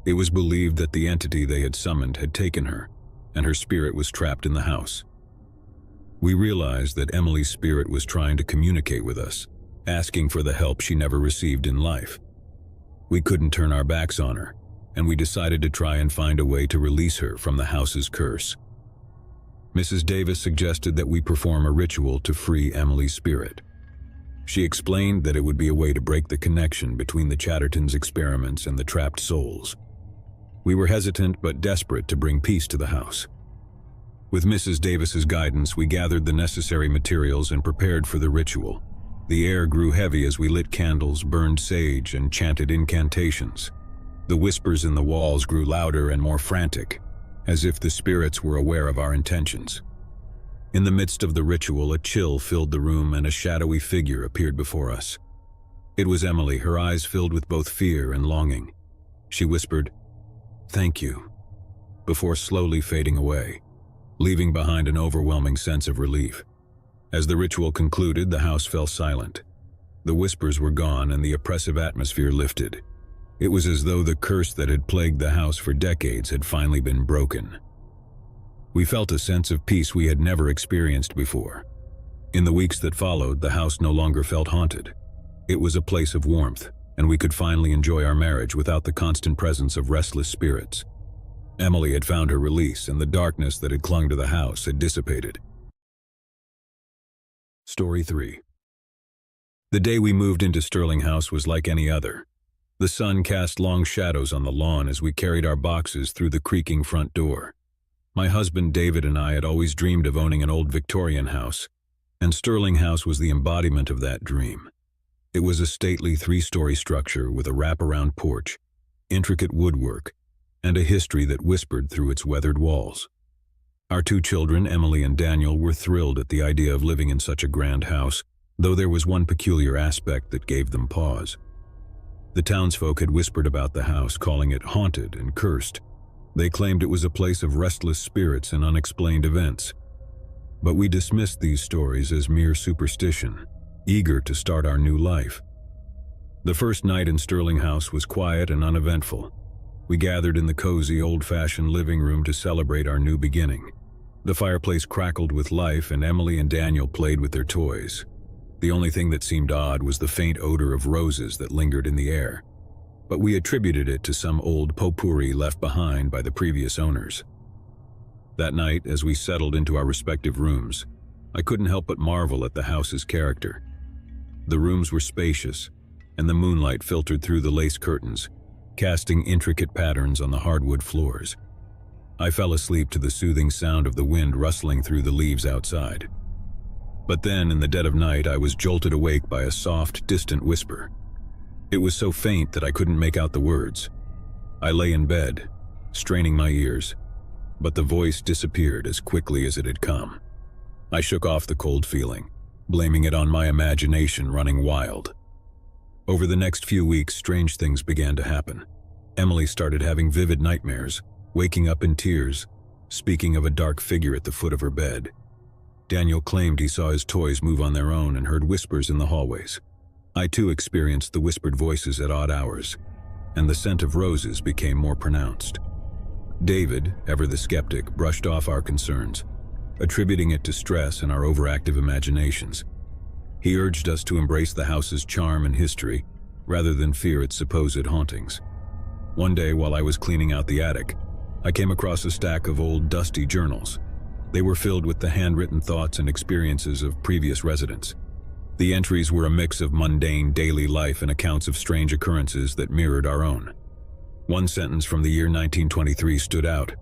It was believed that the entity they had summoned had taken her, and her spirit was trapped in the house. We realized that Emily's spirit was trying to communicate with us, asking for the help she never received in life. We couldn't turn our backs on her, and we decided to try and find a way to release her from the house's curse. Mrs. Davis suggested that we perform a ritual to free Emily's spirit. She explained that it would be a way to break the connection between the Chattertons' experiments and the trapped souls. We were hesitant but desperate to bring peace to the house. With Mrs. Davis's guidance, we gathered the necessary materials and prepared for the ritual. The air grew heavy as we lit candles, burned sage, and chanted incantations. The whispers in the walls grew louder and more frantic, as if the spirits were aware of our intentions. In the midst of the ritual, a chill filled the room and a shadowy figure appeared before us. It was Emily, her eyes filled with both fear and longing. She whispered, "Thank you," before slowly fading away, leaving behind an overwhelming sense of relief. As the ritual concluded, the house fell silent. The whispers were gone and the oppressive atmosphere lifted. It was as though the curse that had plagued the house for decades had finally been broken. We felt a sense of peace we had never experienced before. In the weeks that followed, the house no longer felt haunted. It was a place of warmth, and we could finally enjoy our marriage without the constant presence of restless spirits. Emily had found her release, and the darkness that had clung to the house had dissipated. Story 3. The day we moved into Sterling House was like any other. The sun cast long shadows on the lawn as we carried our boxes through the creaking front door. My husband David and I had always dreamed of owning an old Victorian house, and Sterling House was the embodiment of that dream. It was a stately 3-story structure with a wraparound porch, intricate woodwork, and a history that whispered through its weathered walls. Our 2 children, Emily and Daniel, were thrilled at the idea of living in such a grand house, though there was one peculiar aspect that gave them pause. The townsfolk had whispered about the house, calling it haunted and cursed. They claimed it was a place of restless spirits and unexplained events. But we dismissed these stories as mere superstition, eager to start our new life. The first night in Sterling House was quiet and uneventful. We gathered in the cozy, old-fashioned living room to celebrate our new beginning. The fireplace crackled with life, and Emily and Daniel played with their toys. The only thing that seemed odd was the faint odor of roses that lingered in the air, but we attributed it to some old potpourri left behind by the previous owners. That night, as we settled into our respective rooms, I couldn't help but marvel at the house's character. The rooms were spacious, and the moonlight filtered through the lace curtains, casting intricate patterns on the hardwood floors. I fell asleep to the soothing sound of the wind rustling through the leaves outside. But then, in the dead of night, I was jolted awake by a soft, distant whisper. It was so faint that I couldn't make out the words. I lay in bed, straining my ears, but the voice disappeared as quickly as it had come. I shook off the cold feeling, blaming it on my imagination running wild. Over the next few weeks, strange things began to happen. Emily started having vivid nightmares, waking up in tears, speaking of a dark figure at the foot of her bed. Daniel claimed he saw his toys move on their own and heard whispers in the hallways. I too experienced the whispered voices at odd hours, and the scent of roses became more pronounced. David, ever the skeptic, brushed off our concerns, attributing it to stress and our overactive imaginations. He urged us to embrace the house's charm and history, rather than fear its supposed hauntings. One day, while I was cleaning out the attic, I came across a stack of old, dusty journals. They were filled with the handwritten thoughts and experiences of previous residents. The entries were a mix of mundane daily life and accounts of strange occurrences that mirrored our own. One sentence from the year 1923 stood out.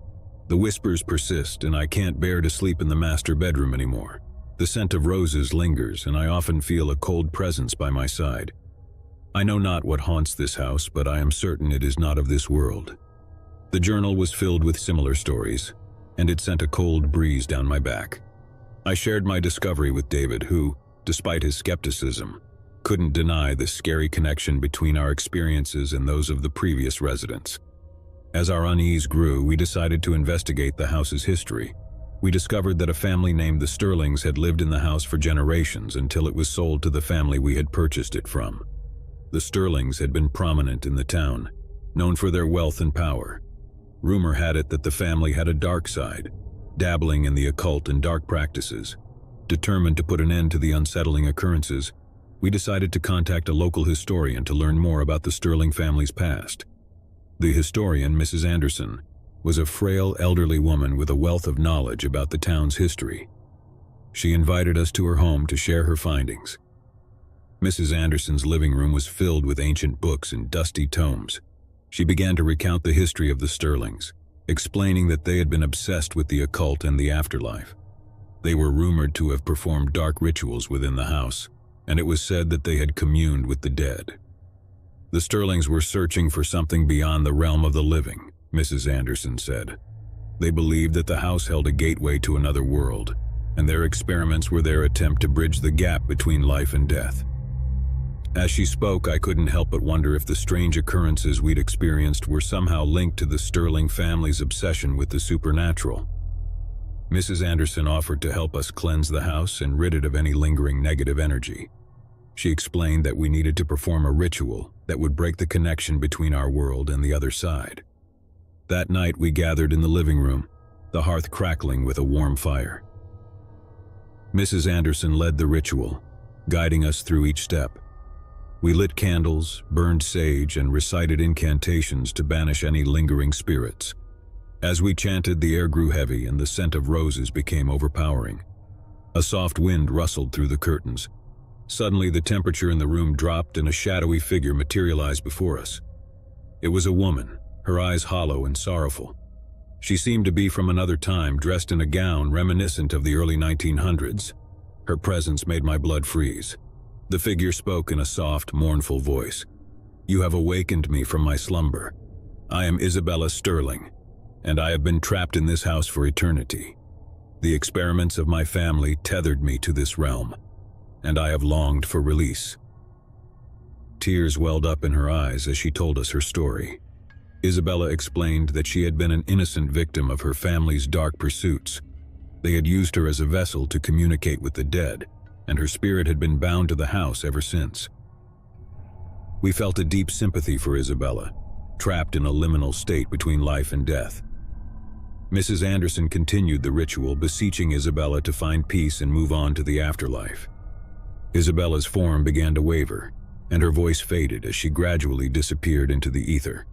"The whispers persist, and I can't bear to sleep in the master bedroom anymore. The scent of roses lingers, and I often feel a cold presence by my side. I know not what haunts this house, but I am certain it is not of this world." The journal was filled with similar stories, and it sent a cold breeze down my back. I shared my discovery with David, who, despite his skepticism, couldn't deny the scary connection between our experiences and those of the previous residents. As our unease grew, we decided to investigate the house's history. We discovered that a family named the Sterlings had lived in the house for generations until it was sold to the family we had purchased it from. The Sterlings had been prominent in the town, known for their wealth and power. Rumor had it that the family had a dark side, dabbling in the occult and dark practices. Determined to put an end to the unsettling occurrences, we decided to contact a local historian to learn more about the Sterling family's past. The historian, Mrs. Anderson, was a frail, elderly woman with a wealth of knowledge about the town's history. She invited us to her home to share her findings. Mrs. Anderson's living room was filled with ancient books and dusty tomes. She began to recount the history of the Sterlings, explaining that they had been obsessed with the occult and the afterlife. They were rumored to have performed dark rituals within the house, and it was said that they had communed with the dead. The Sterlings were searching for something beyond the realm of the living, Mrs. Anderson said. They believed that the house held a gateway to another world, and their experiments were their attempt to bridge the gap between life and death. As she spoke, I couldn't help but wonder if the strange occurrences we'd experienced were somehow linked to the Sterling family's obsession with the supernatural. Mrs. Anderson offered to help us cleanse the house and rid it of any lingering negative energy. She explained that we needed to perform a ritual that would break the connection between our world and the other side. That night we gathered in the living room, the hearth crackling with a warm fire. Mrs. Anderson led the ritual, guiding us through each step. We lit candles, burned sage, and recited incantations to banish any lingering spirits. As we chanted, the air grew heavy and the scent of roses became overpowering. A soft wind rustled through the curtains. Suddenly, the temperature in the room dropped and a shadowy figure materialized before us. It was a woman, her eyes hollow and sorrowful. She seemed to be from another time, dressed in a gown reminiscent of the early 1900s. Her presence made my blood freeze. The figure spoke in a soft, mournful voice. "You have awakened me from my slumber. I am Isabella Sterling, and I have been trapped in this house for eternity. The experiments of my family tethered me to this realm, and I have longed for release." Tears welled up in her eyes as she told us her story. Isabella explained that she had been an innocent victim of her family's dark pursuits. They had used her as a vessel to communicate with the dead, and her spirit had been bound to the house ever since. We felt a deep sympathy for Isabella, trapped in a liminal state between life and death. Mrs. Anderson continued the ritual, beseeching Isabella to find peace and move on to the afterlife. Isabella's form began to waver, and her voice faded as she gradually disappeared into the ether.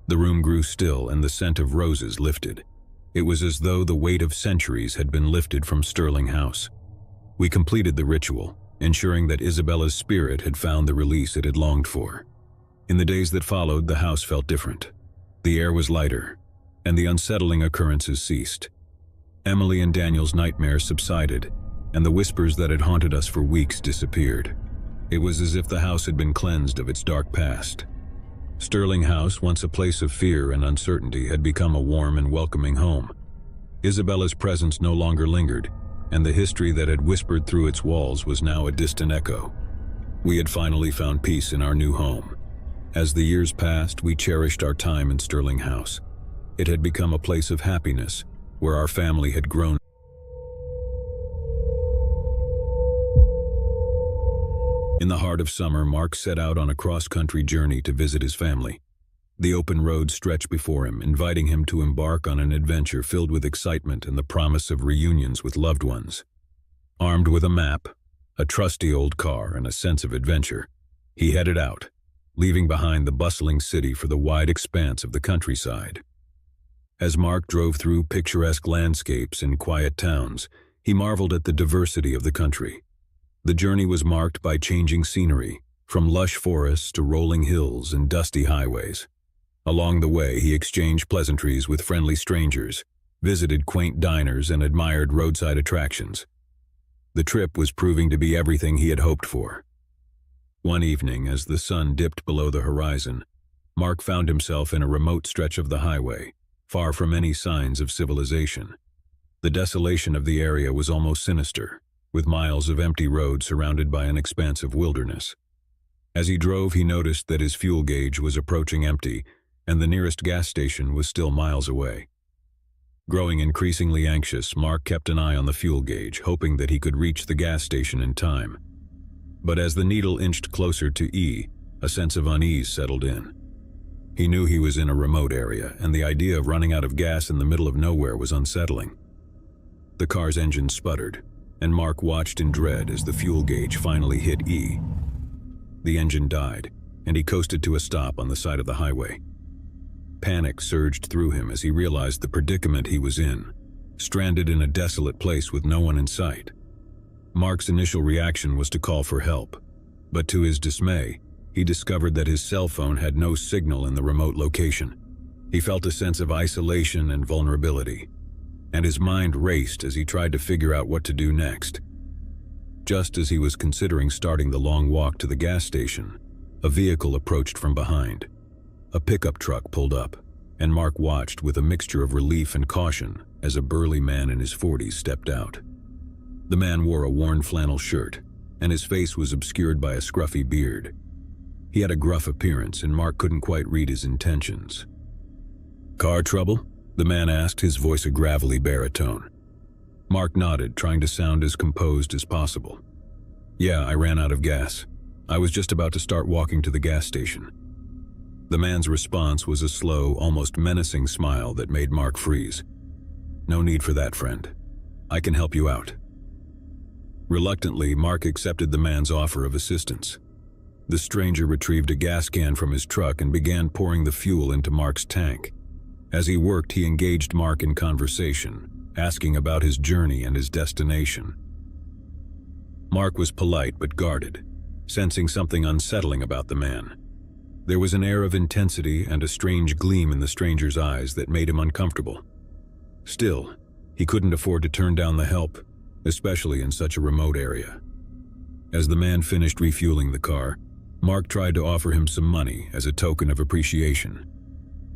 The room grew still and the scent of roses lifted. It was as though the weight of centuries had been lifted from Sterling House. We completed the ritual, ensuring that Isabella's spirit had found the release it had longed for. In the days that followed, the house felt different. The air was lighter, and the unsettling occurrences ceased. Emily and Daniel's nightmares subsided, and the whispers that had haunted us for weeks disappeared. It was as if the house had been cleansed of its dark past. Sterling House, once a place of fear and uncertainty, had become a warm and welcoming home. Isabella's presence no longer lingered, and the history that had whispered through its walls was now a distant echo. We had finally found peace in our new home. As the years passed, we cherished our time in Sterling House. It had become a place of happiness, where our family had grown. In the heart of summer, Mark set out on a cross-country journey to visit his family. The open road stretched before him, inviting him to embark on an adventure filled with excitement and the promise of reunions with loved ones. Armed with a map, a trusty old car, and a sense of adventure, he headed out, leaving behind the bustling city for the wide expanse of the countryside. As Mark drove through picturesque landscapes and quiet towns, he marveled at the diversity of the country. The journey was marked by changing scenery, from lush forests to rolling hills and dusty highways. Along the way, he exchanged pleasantries with friendly strangers, visited quaint diners, and admired roadside attractions. The trip was proving to be everything he had hoped for. One evening, as the sun dipped below the horizon, Mark found himself in a remote stretch of the highway, far from any signs of civilization. The desolation of the area was almost sinister, with miles of empty road surrounded by an expansive wilderness. As he drove, he noticed that his fuel gauge was approaching empty, and the nearest gas station was still miles away. Growing increasingly anxious, Mark kept an eye on the fuel gauge, hoping that he could reach the gas station in time. But as the needle inched closer to E, a sense of unease settled in. He knew he was in a remote area, and the idea of running out of gas in the middle of nowhere was unsettling. The car's engine sputtered, and Mark watched in dread as the fuel gauge finally hit E. The engine died, and he coasted to a stop on the side of the highway. Panic surged through him as he realized the predicament he was in, stranded in a desolate place with no one in sight. Mark's initial reaction was to call for help, but to his dismay, he discovered that his cell phone had no signal in the remote location. He felt a sense of isolation and vulnerability, and his mind raced as he tried to figure out what to do next. Just as he was considering starting the long walk to the gas station, a vehicle approached from behind. A pickup truck pulled up, and Mark watched with a mixture of relief and caution as a burly man in his 40s stepped out. The man wore a worn flannel shirt, and his face was obscured by a scruffy beard. He had a gruff appearance, and Mark couldn't quite read his intentions. "Car trouble?" the man asked, his voice a gravelly baritone. Mark nodded, trying to sound as composed as possible. "Yeah, I ran out of gas. I was just about to start walking to the gas station." The man's response was a slow, almost menacing smile that made Mark freeze. "No need for that, friend. I can help you out." Reluctantly, Mark accepted the man's offer of assistance. The stranger retrieved a gas can from his truck and began pouring the fuel into Mark's tank. As he worked, he engaged Mark in conversation, asking about his journey and his destination. Mark was polite but guarded, sensing something unsettling about the man. There was an air of intensity and a strange gleam in the stranger's eyes that made him uncomfortable. Still, he couldn't afford to turn down the help, especially in such a remote area. As the man finished refueling the car, Mark tried to offer him some money as a token of appreciation.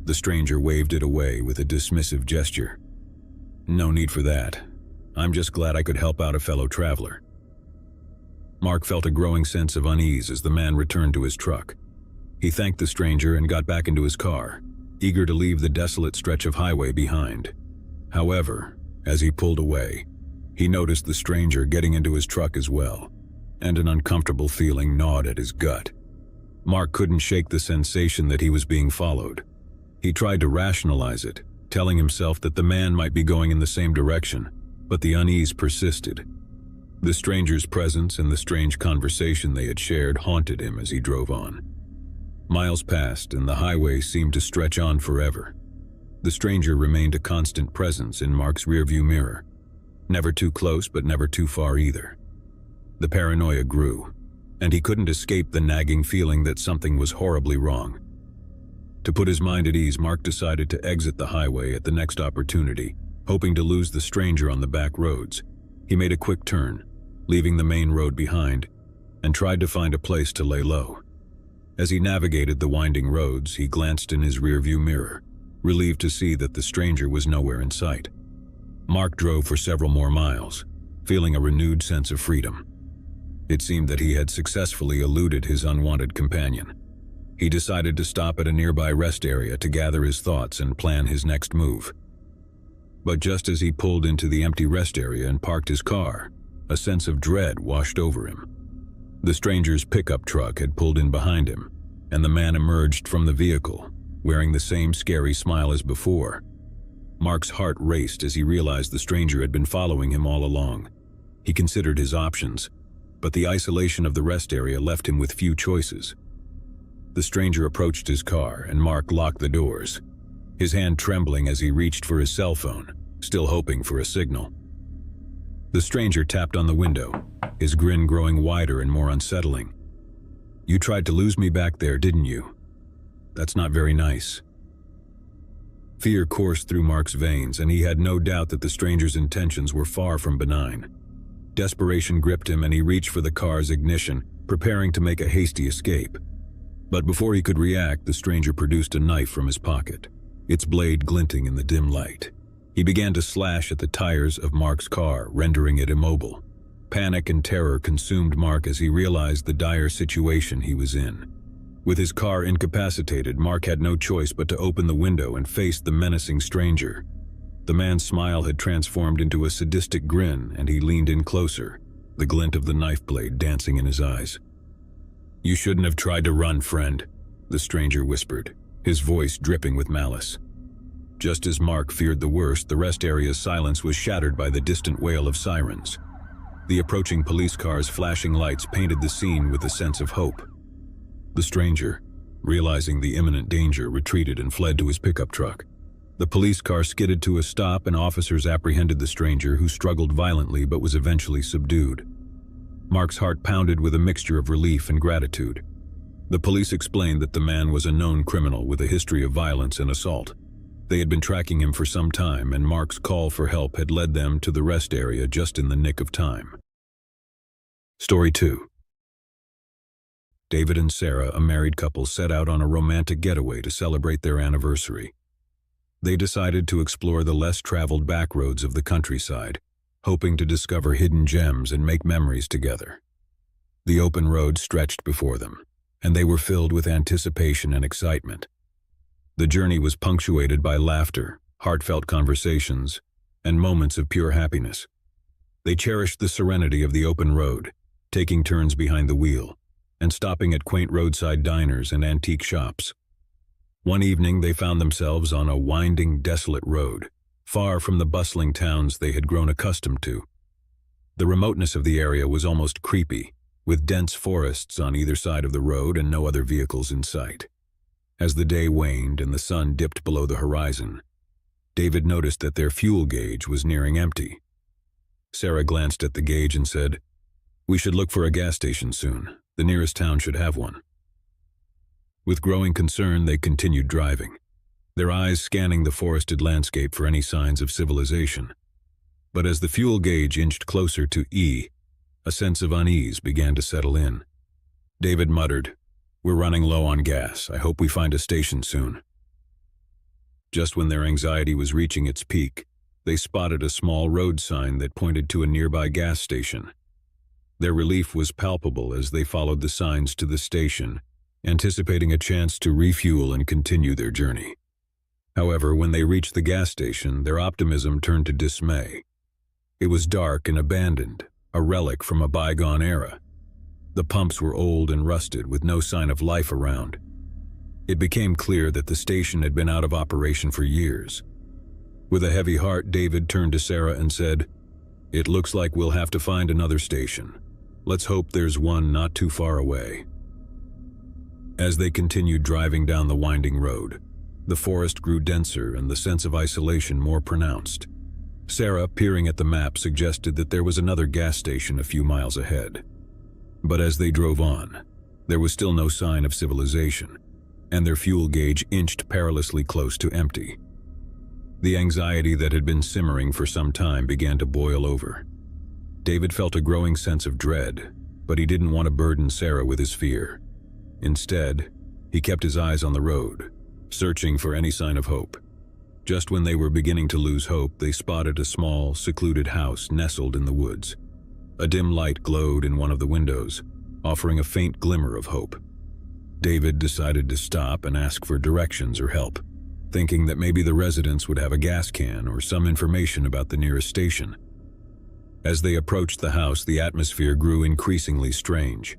The stranger waved it away with a dismissive gesture. "No need for that. I'm just glad I could help out a fellow traveler." Mark felt a growing sense of unease as the man returned to his truck. He thanked the stranger and got back into his car, eager to leave the desolate stretch of highway behind. However, as he pulled away, he noticed the stranger getting into his truck as well, and an uncomfortable feeling gnawed at his gut. Mark couldn't shake the sensation that he was being followed. He tried to rationalize it, telling himself that the man might be going in the same direction, but the unease persisted. The stranger's presence and the strange conversation they had shared haunted him as he drove on. Miles passed, and the highway seemed to stretch on forever. The stranger remained a constant presence in Mark's rearview mirror. Never too close, but never too far either. The paranoia grew, and he couldn't escape the nagging feeling that something was horribly wrong. To put his mind at ease, Mark decided to exit the highway at the next opportunity, hoping to lose the stranger on the back roads. He made a quick turn, leaving the main road behind, and tried to find a place to lay low. As he navigated the winding roads, he glanced in his rearview mirror, relieved to see that the stranger was nowhere in sight. Mark drove for several more miles, feeling a renewed sense of freedom. It seemed that he had successfully eluded his unwanted companion. He decided to stop at a nearby rest area to gather his thoughts and plan his next move. But just as he pulled into the empty rest area and parked his car, a sense of dread washed over him. The stranger's pickup truck had pulled in behind him, and the man emerged from the vehicle, wearing the same scary smile as before. Mark's heart raced as he realized the stranger had been following him all along. He considered his options, but the isolation of the rest area left him with few choices. The stranger approached his car, and Mark locked the doors, his hand trembling as he reached for his cell phone, still hoping for a signal. The stranger tapped on the window, his grin growing wider and more unsettling. "You tried to lose me back there, didn't you? That's not very nice." Fear coursed through Mark's veins, and he had no doubt that the stranger's intentions were far from benign. Desperation gripped him, and he reached for the car's ignition, preparing to make a hasty escape. But before he could react, the stranger produced a knife from his pocket, its blade glinting in the dim light. He began to slash at the tires of Mark's car, rendering it immobile. Panic and terror consumed Mark as he realized the dire situation he was in. With his car incapacitated, Mark had no choice but to open the window and face the menacing stranger. The man's smile had transformed into a sadistic grin, and he leaned in closer, the glint of the knife blade dancing in his eyes. "You shouldn't have tried to run, friend," the stranger whispered, his voice dripping with malice. Just as Mark feared the worst, the rest area's silence was shattered by the distant wail of sirens. The approaching police car's flashing lights painted the scene with a sense of hope. The stranger, realizing the imminent danger, retreated and fled to his pickup truck. The police car skidded to a stop, and officers apprehended the stranger, who struggled violently but was eventually subdued. Mark's heart pounded with a mixture of relief and gratitude. The police explained that the man was a known criminal with a history of violence and assault. They had been tracking him for some time, and Mark's call for help had led them to the rest area just in the nick of time. Story 2. David and Sarah, a married couple, set out on a romantic getaway to celebrate their anniversary. They decided to explore the less traveled back roads of the countryside, hoping to discover hidden gems and make memories together. The open road stretched before them, and they were filled with anticipation and excitement. The journey was punctuated by laughter, heartfelt conversations, and moments of pure happiness. They cherished the serenity of the open road, taking turns behind the wheel, and stopping at quaint roadside diners and antique shops. One evening they found themselves on a winding, desolate road, far from the bustling towns they had grown accustomed to. The remoteness of the area was almost creepy, with dense forests on either side of the road and no other vehicles in sight. As the day waned and the sun dipped below the horizon, David noticed that their fuel gauge was nearing empty. Sarah glanced at the gauge and said, "We should look for a gas station soon. The nearest town should have one." With growing concern, they continued driving, their eyes scanning the forested landscape for any signs of civilization. But as the fuel gauge inched closer to E, a sense of unease began to settle in. David muttered, "We're running low on gas. I hope we find a station soon." Just when their anxiety was reaching its peak, they spotted a small road sign that pointed to a nearby gas station. Their relief was palpable as they followed the signs to the station, anticipating a chance to refuel and continue their journey. However, when they reached the gas station, their optimism turned to dismay. It was dark and abandoned, a relic from a bygone era. The pumps were old and rusted, with no sign of life around. It became clear that the station had been out of operation for years. With a heavy heart, David turned to Sarah and said, "It looks like we'll have to find another station. Let's hope there's one not too far away." As they continued driving down the winding road, the forest grew denser and the sense of isolation more pronounced. Sarah, peering at the map, suggested that there was another gas station a few miles ahead. But as they drove on, there was still no sign of civilization, and their fuel gauge inched perilously close to empty. The anxiety that had been simmering for some time began to boil over. David felt a growing sense of dread, but he didn't want to burden Sarah with his fear. Instead, he kept his eyes on the road, searching for any sign of hope. Just when they were beginning to lose hope, they spotted a small, secluded house nestled in the woods. A dim light glowed in one of the windows, offering a faint glimmer of hope. David decided to stop and ask for directions or help, thinking that maybe the residents would have a gas can or some information about the nearest station. As they approached the house, the atmosphere grew increasingly strange.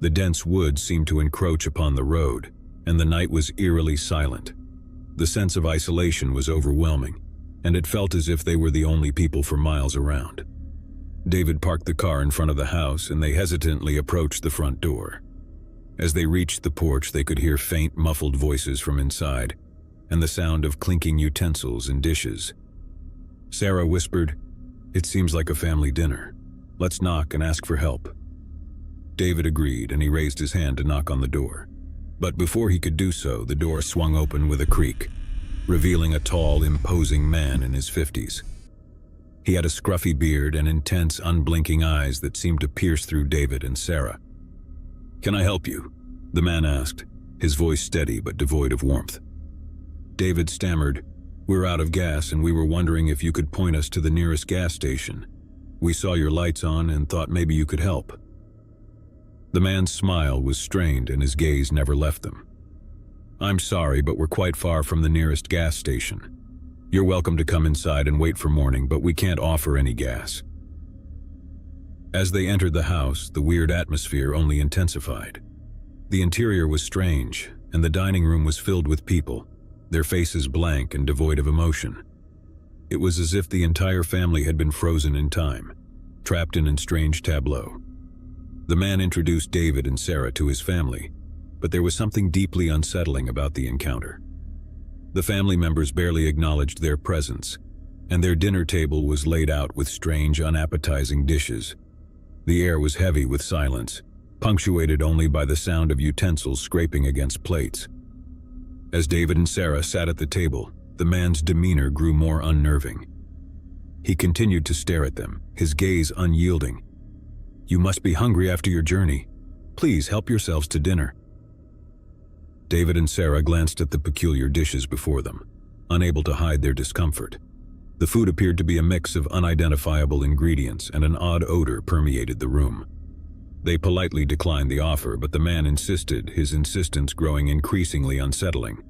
The dense woods seemed to encroach upon the road, and the night was eerily silent. The sense of isolation was overwhelming, and it felt as if they were the only people for miles around. David parked the car in front of the house, and they hesitantly approached the front door. As they reached the porch, they could hear faint, muffled voices from inside, and the sound of clinking utensils and dishes. Sarah whispered, "It seems like a family dinner. Let's knock and ask for help." David agreed, and he raised his hand to knock on the door. But before he could do so, the door swung open with a creak, revealing a tall, imposing man in his 50s. He had a scruffy beard and intense, unblinking eyes that seemed to pierce through David and Sarah. "Can I help you?" the man asked, his voice steady but devoid of warmth. David stammered, "We're out of gas and we were wondering if you could point us to the nearest gas station. We saw your lights on and thought maybe you could help." The man's smile was strained and his gaze never left them. "I'm sorry, but we're quite far from the nearest gas station. You're welcome to come inside and wait for morning, but we can't offer any gas." As they entered the house, the weird atmosphere only intensified. The interior was strange, and the dining room was filled with people, their faces blank and devoid of emotion. It was as if the entire family had been frozen in time, trapped in a strange tableau. The man introduced David and Sarah to his family, but there was something deeply unsettling about the encounter. The family members barely acknowledged their presence, and their dinner table was laid out with strange, unappetizing dishes. The air was heavy with silence, punctuated only by the sound of utensils scraping against plates. As David and Sarah sat at the table, the man's demeanor grew more unnerving. He continued to stare at them, his gaze unyielding. "You must be hungry after your journey. Please help yourselves to dinner." David and Sarah glanced at the peculiar dishes before them, unable to hide their discomfort. The food appeared to be a mix of unidentifiable ingredients, and an odd odor permeated the room. They politely declined the offer, but the man insisted, his insistence growing increasingly unsettling.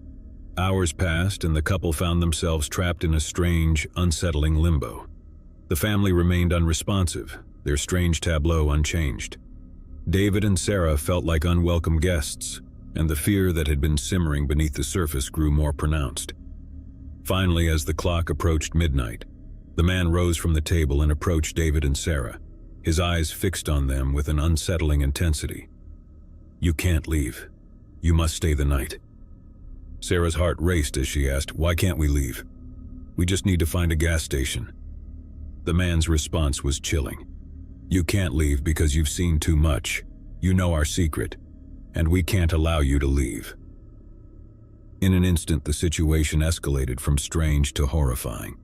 Hours passed, and the couple found themselves trapped in a strange, unsettling limbo. The family remained unresponsive, their strange tableau unchanged. David and Sarah felt like unwelcome guests, and the fear that had been simmering beneath the surface grew more pronounced. Finally, as the clock approached midnight, the man rose from the table and approached David and Sarah, his eyes fixed on them with an unsettling intensity. "You can't leave. You must stay the night." Sarah's heart raced as she asked, "Why can't we leave?" "We just need to find a gas station." The man's response was chilling. "You can't leave because you've seen too much. You know our secret, and we can't allow you to leave." In an instant, the situation escalated from strange to horrifying.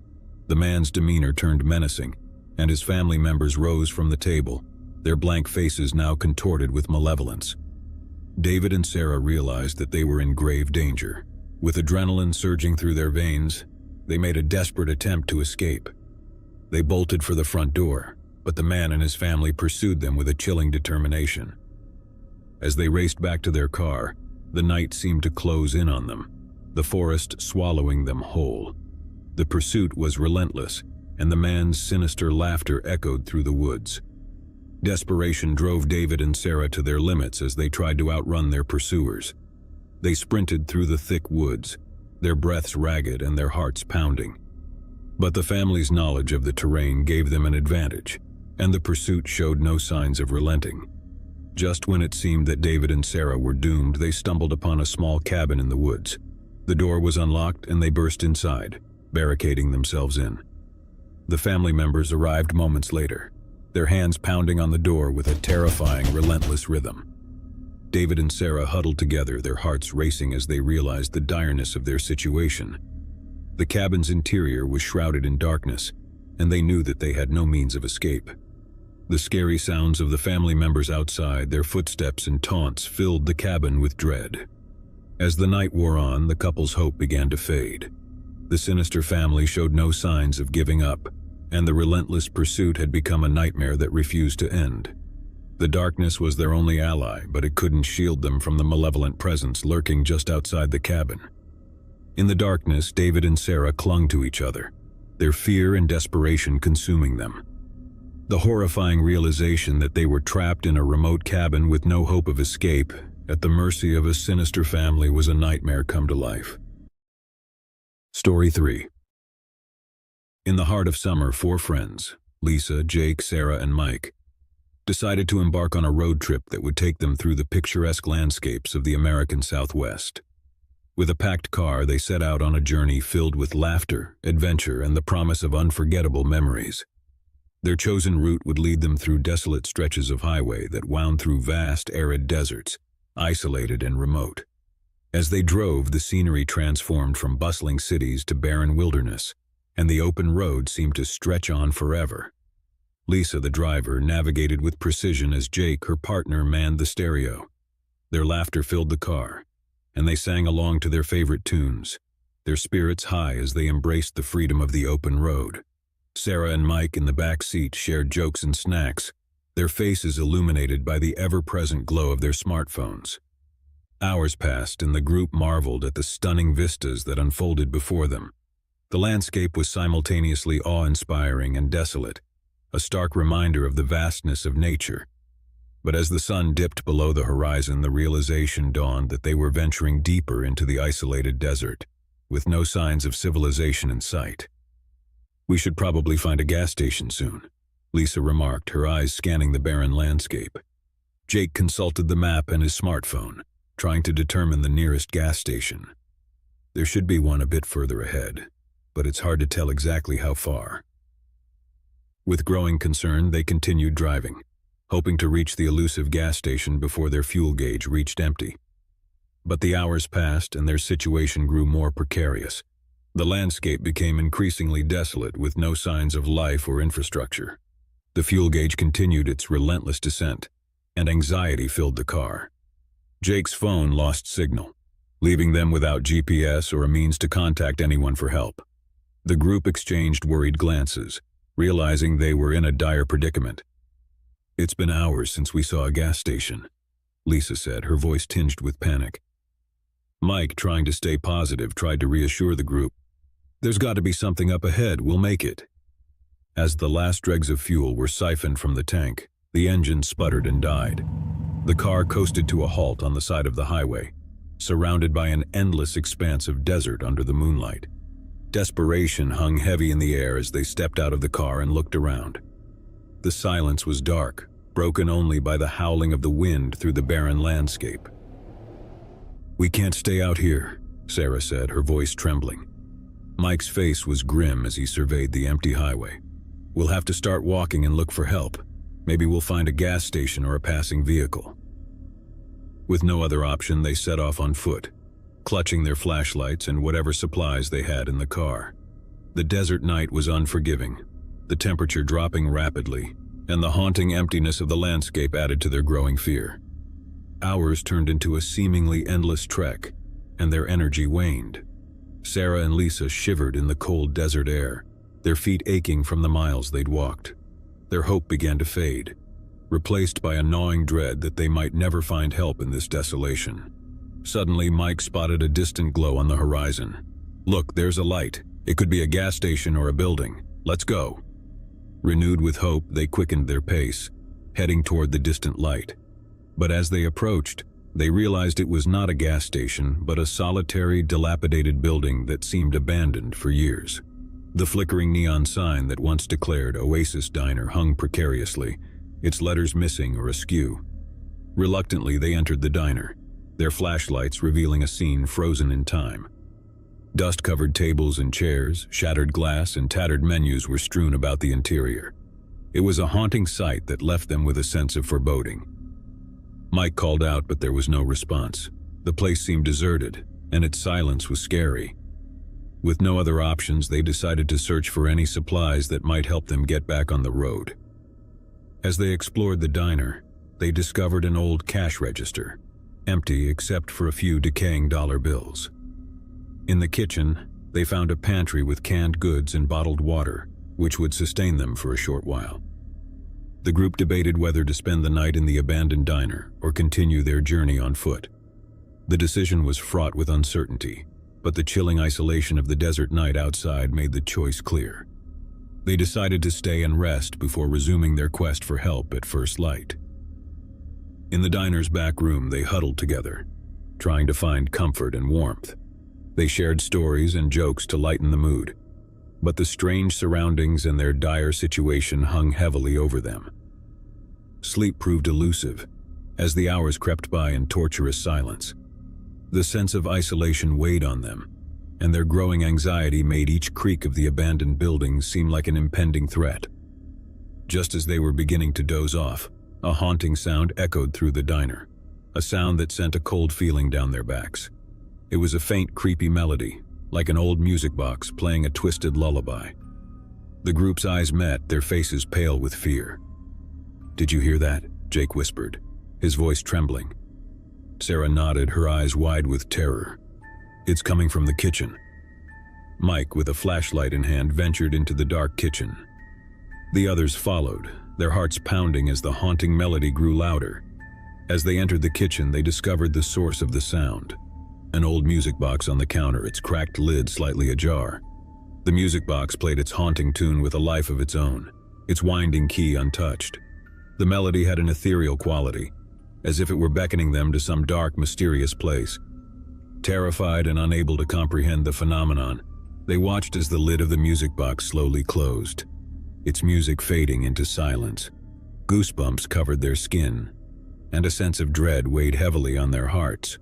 The man's demeanor turned menacing, and his family members rose from the table, their blank faces now contorted with malevolence. David and Sarah realized that they were in grave danger. With adrenaline surging through their veins, they made a desperate attempt to escape. They bolted for the front door, but the man and his family pursued them with a chilling determination. As they raced back to their car, the night seemed to close in on them, the forest swallowing them whole. The pursuit was relentless, and the man's sinister laughter echoed through the woods. Desperation drove David and Sarah to their limits as they tried to outrun their pursuers. They sprinted through the thick woods, their breaths ragged and their hearts pounding. But the family's knowledge of the terrain gave them an advantage, and the pursuit showed no signs of relenting. Just when it seemed that David and Sarah were doomed, they stumbled upon a small cabin in the woods. The door was unlocked and they burst inside, barricading themselves in. The family members arrived moments later, their hands pounding on the door with a terrifying, relentless rhythm. David and Sarah huddled together, their hearts racing as they realized the direness of their situation. The cabin's interior was shrouded in darkness, and they knew that they had no means of escape. The scary sounds of the family members outside, their footsteps and taunts, filled the cabin with dread. As the night wore on, the couple's hope began to fade. The sinister family showed no signs of giving up, and the relentless pursuit had become a nightmare that refused to end. The darkness was their only ally, but it couldn't shield them from the malevolent presence lurking just outside the cabin. In the darkness, David and Sarah clung to each other, their fear and desperation consuming them. The horrifying realization that they were trapped in a remote cabin with no hope of escape, at the mercy of a sinister family, was a nightmare come to life. Story 3. In the heart of summer, 4 friends, Lisa, Jake, Sarah, and Mike, decided to embark on a road trip that would take them through the picturesque landscapes of the American Southwest. With a packed car, they set out on a journey filled with laughter, adventure, and the promise of unforgettable memories. Their chosen route would lead them through desolate stretches of highway that wound through vast, arid deserts, isolated and remote. As they drove, the scenery transformed from bustling cities to barren wilderness, and the open road seemed to stretch on forever. Lisa, the driver, navigated with precision as Jake, her partner, manned the stereo. Their laughter filled the car, and they sang along to their favorite tunes, their spirits high as they embraced the freedom of the open road. Sarah and Mike in the back seat shared jokes and snacks, their faces illuminated by the ever-present glow of their smartphones. Hours passed, and the group marveled at the stunning vistas that unfolded before them. The landscape was simultaneously awe-inspiring and desolate, a stark reminder of the vastness of nature. But as the sun dipped below the horizon, the realization dawned that they were venturing deeper into the isolated desert, with no signs of civilization in sight. "We should probably find a gas station soon," Lisa remarked, her eyes scanning the barren landscape. Jake consulted the map and his smartphone, trying to determine the nearest gas station. There should be one a bit further ahead, but it's hard to tell exactly how far. With growing concern, they continued driving, hoping to reach the elusive gas station before their fuel gauge reached empty. But the hours passed and their situation grew more precarious. The landscape became increasingly desolate with no signs of life or infrastructure. The fuel gauge continued its relentless descent, and anxiety filled the car. Jake's phone lost signal, leaving them without GPS or a means to contact anyone for help. The group exchanged worried glances, realizing they were in a dire predicament. "It's been hours since we saw a gas station," Lisa said, her voice tinged with panic. Mike, trying to stay positive, tried to reassure the group. "There's got to be something up ahead, we'll make it." As the last dregs of fuel were siphoned from the tank, the engine sputtered and died. The car coasted to a halt on the side of the highway, surrounded by an endless expanse of desert under the moonlight. Desperation hung heavy in the air as they stepped out of the car and looked around. The silence was dark, broken only by the howling of the wind through the barren landscape. "We can't stay out here," Sarah said, her voice trembling. Mike's face was grim as he surveyed the empty highway. "We'll have to start walking and look for help. Maybe we'll find a gas station or a passing vehicle." With no other option, they set off on foot, clutching their flashlights and whatever supplies they had in the car. The desert night was unforgiving, the temperature dropping rapidly, and the haunting emptiness of the landscape added to their growing fear. Hours turned into a seemingly endless trek, and their energy waned. Sarah and Lisa shivered in the cold desert air, their feet aching from the miles they'd walked. Their hope began to fade, replaced by a gnawing dread that they might never find help in this desolation. Suddenly, Mike spotted a distant glow on the horizon. "Look, there's a light. It could be a gas station or a building. Let's go." Renewed with hope, they quickened their pace, heading toward the distant light. But as they approached, they realized it was not a gas station, but a solitary, dilapidated building that seemed abandoned for years. The flickering neon sign that once declared Oasis Diner hung precariously, its letters missing or askew. Reluctantly, they entered the diner, their flashlights revealing a scene frozen in time. Dust-covered tables and chairs, shattered glass, and tattered menus were strewn about the interior. It was a haunting sight that left them with a sense of foreboding. Mike called out, but there was no response. The place seemed deserted, and its silence was scary. With no other options, they decided to search for any supplies that might help them get back on the road. As they explored the diner, they discovered an old cash register, empty except for a few decaying dollar bills. In the kitchen, they found a pantry with canned goods and bottled water, which would sustain them for a short while. The group debated whether to spend the night in the abandoned diner or continue their journey on foot. The decision was fraught with uncertainty, but the chilling isolation of the desert night outside made the choice clear. They decided to stay and rest before resuming their quest for help at first light. In the diner's back room, they huddled together, trying to find comfort and warmth. They shared stories and jokes to lighten the mood, but the strange surroundings and their dire situation hung heavily over them. Sleep proved elusive, as the hours crept by in torturous silence. The sense of isolation weighed on them, and their growing anxiety made each creak of the abandoned building seem like an impending threat. Just as they were beginning to doze off, a haunting sound echoed through the diner, a sound that sent a cold feeling down their backs. It was a faint, creepy melody, like an old music box playing a twisted lullaby. The group's eyes met, their faces pale with fear. "Did you hear that?" Jake whispered, his voice trembling. Sarah nodded, her eyes wide with terror. "It's coming from the kitchen." Mike, with a flashlight in hand, ventured into the dark kitchen. The others followed, their hearts pounding as the haunting melody grew louder. As they entered the kitchen, they discovered the source of the sound. An old music box on the counter, its cracked lid slightly ajar. The music box played its haunting tune with a life of its own, its winding key untouched. The melody had an ethereal quality, as if it were beckoning them to some dark, mysterious place. Terrified and unable to comprehend the phenomenon, they watched as the lid of the music box slowly closed, its music fading into silence. Goosebumps covered their skin, and a sense of dread weighed heavily on their hearts.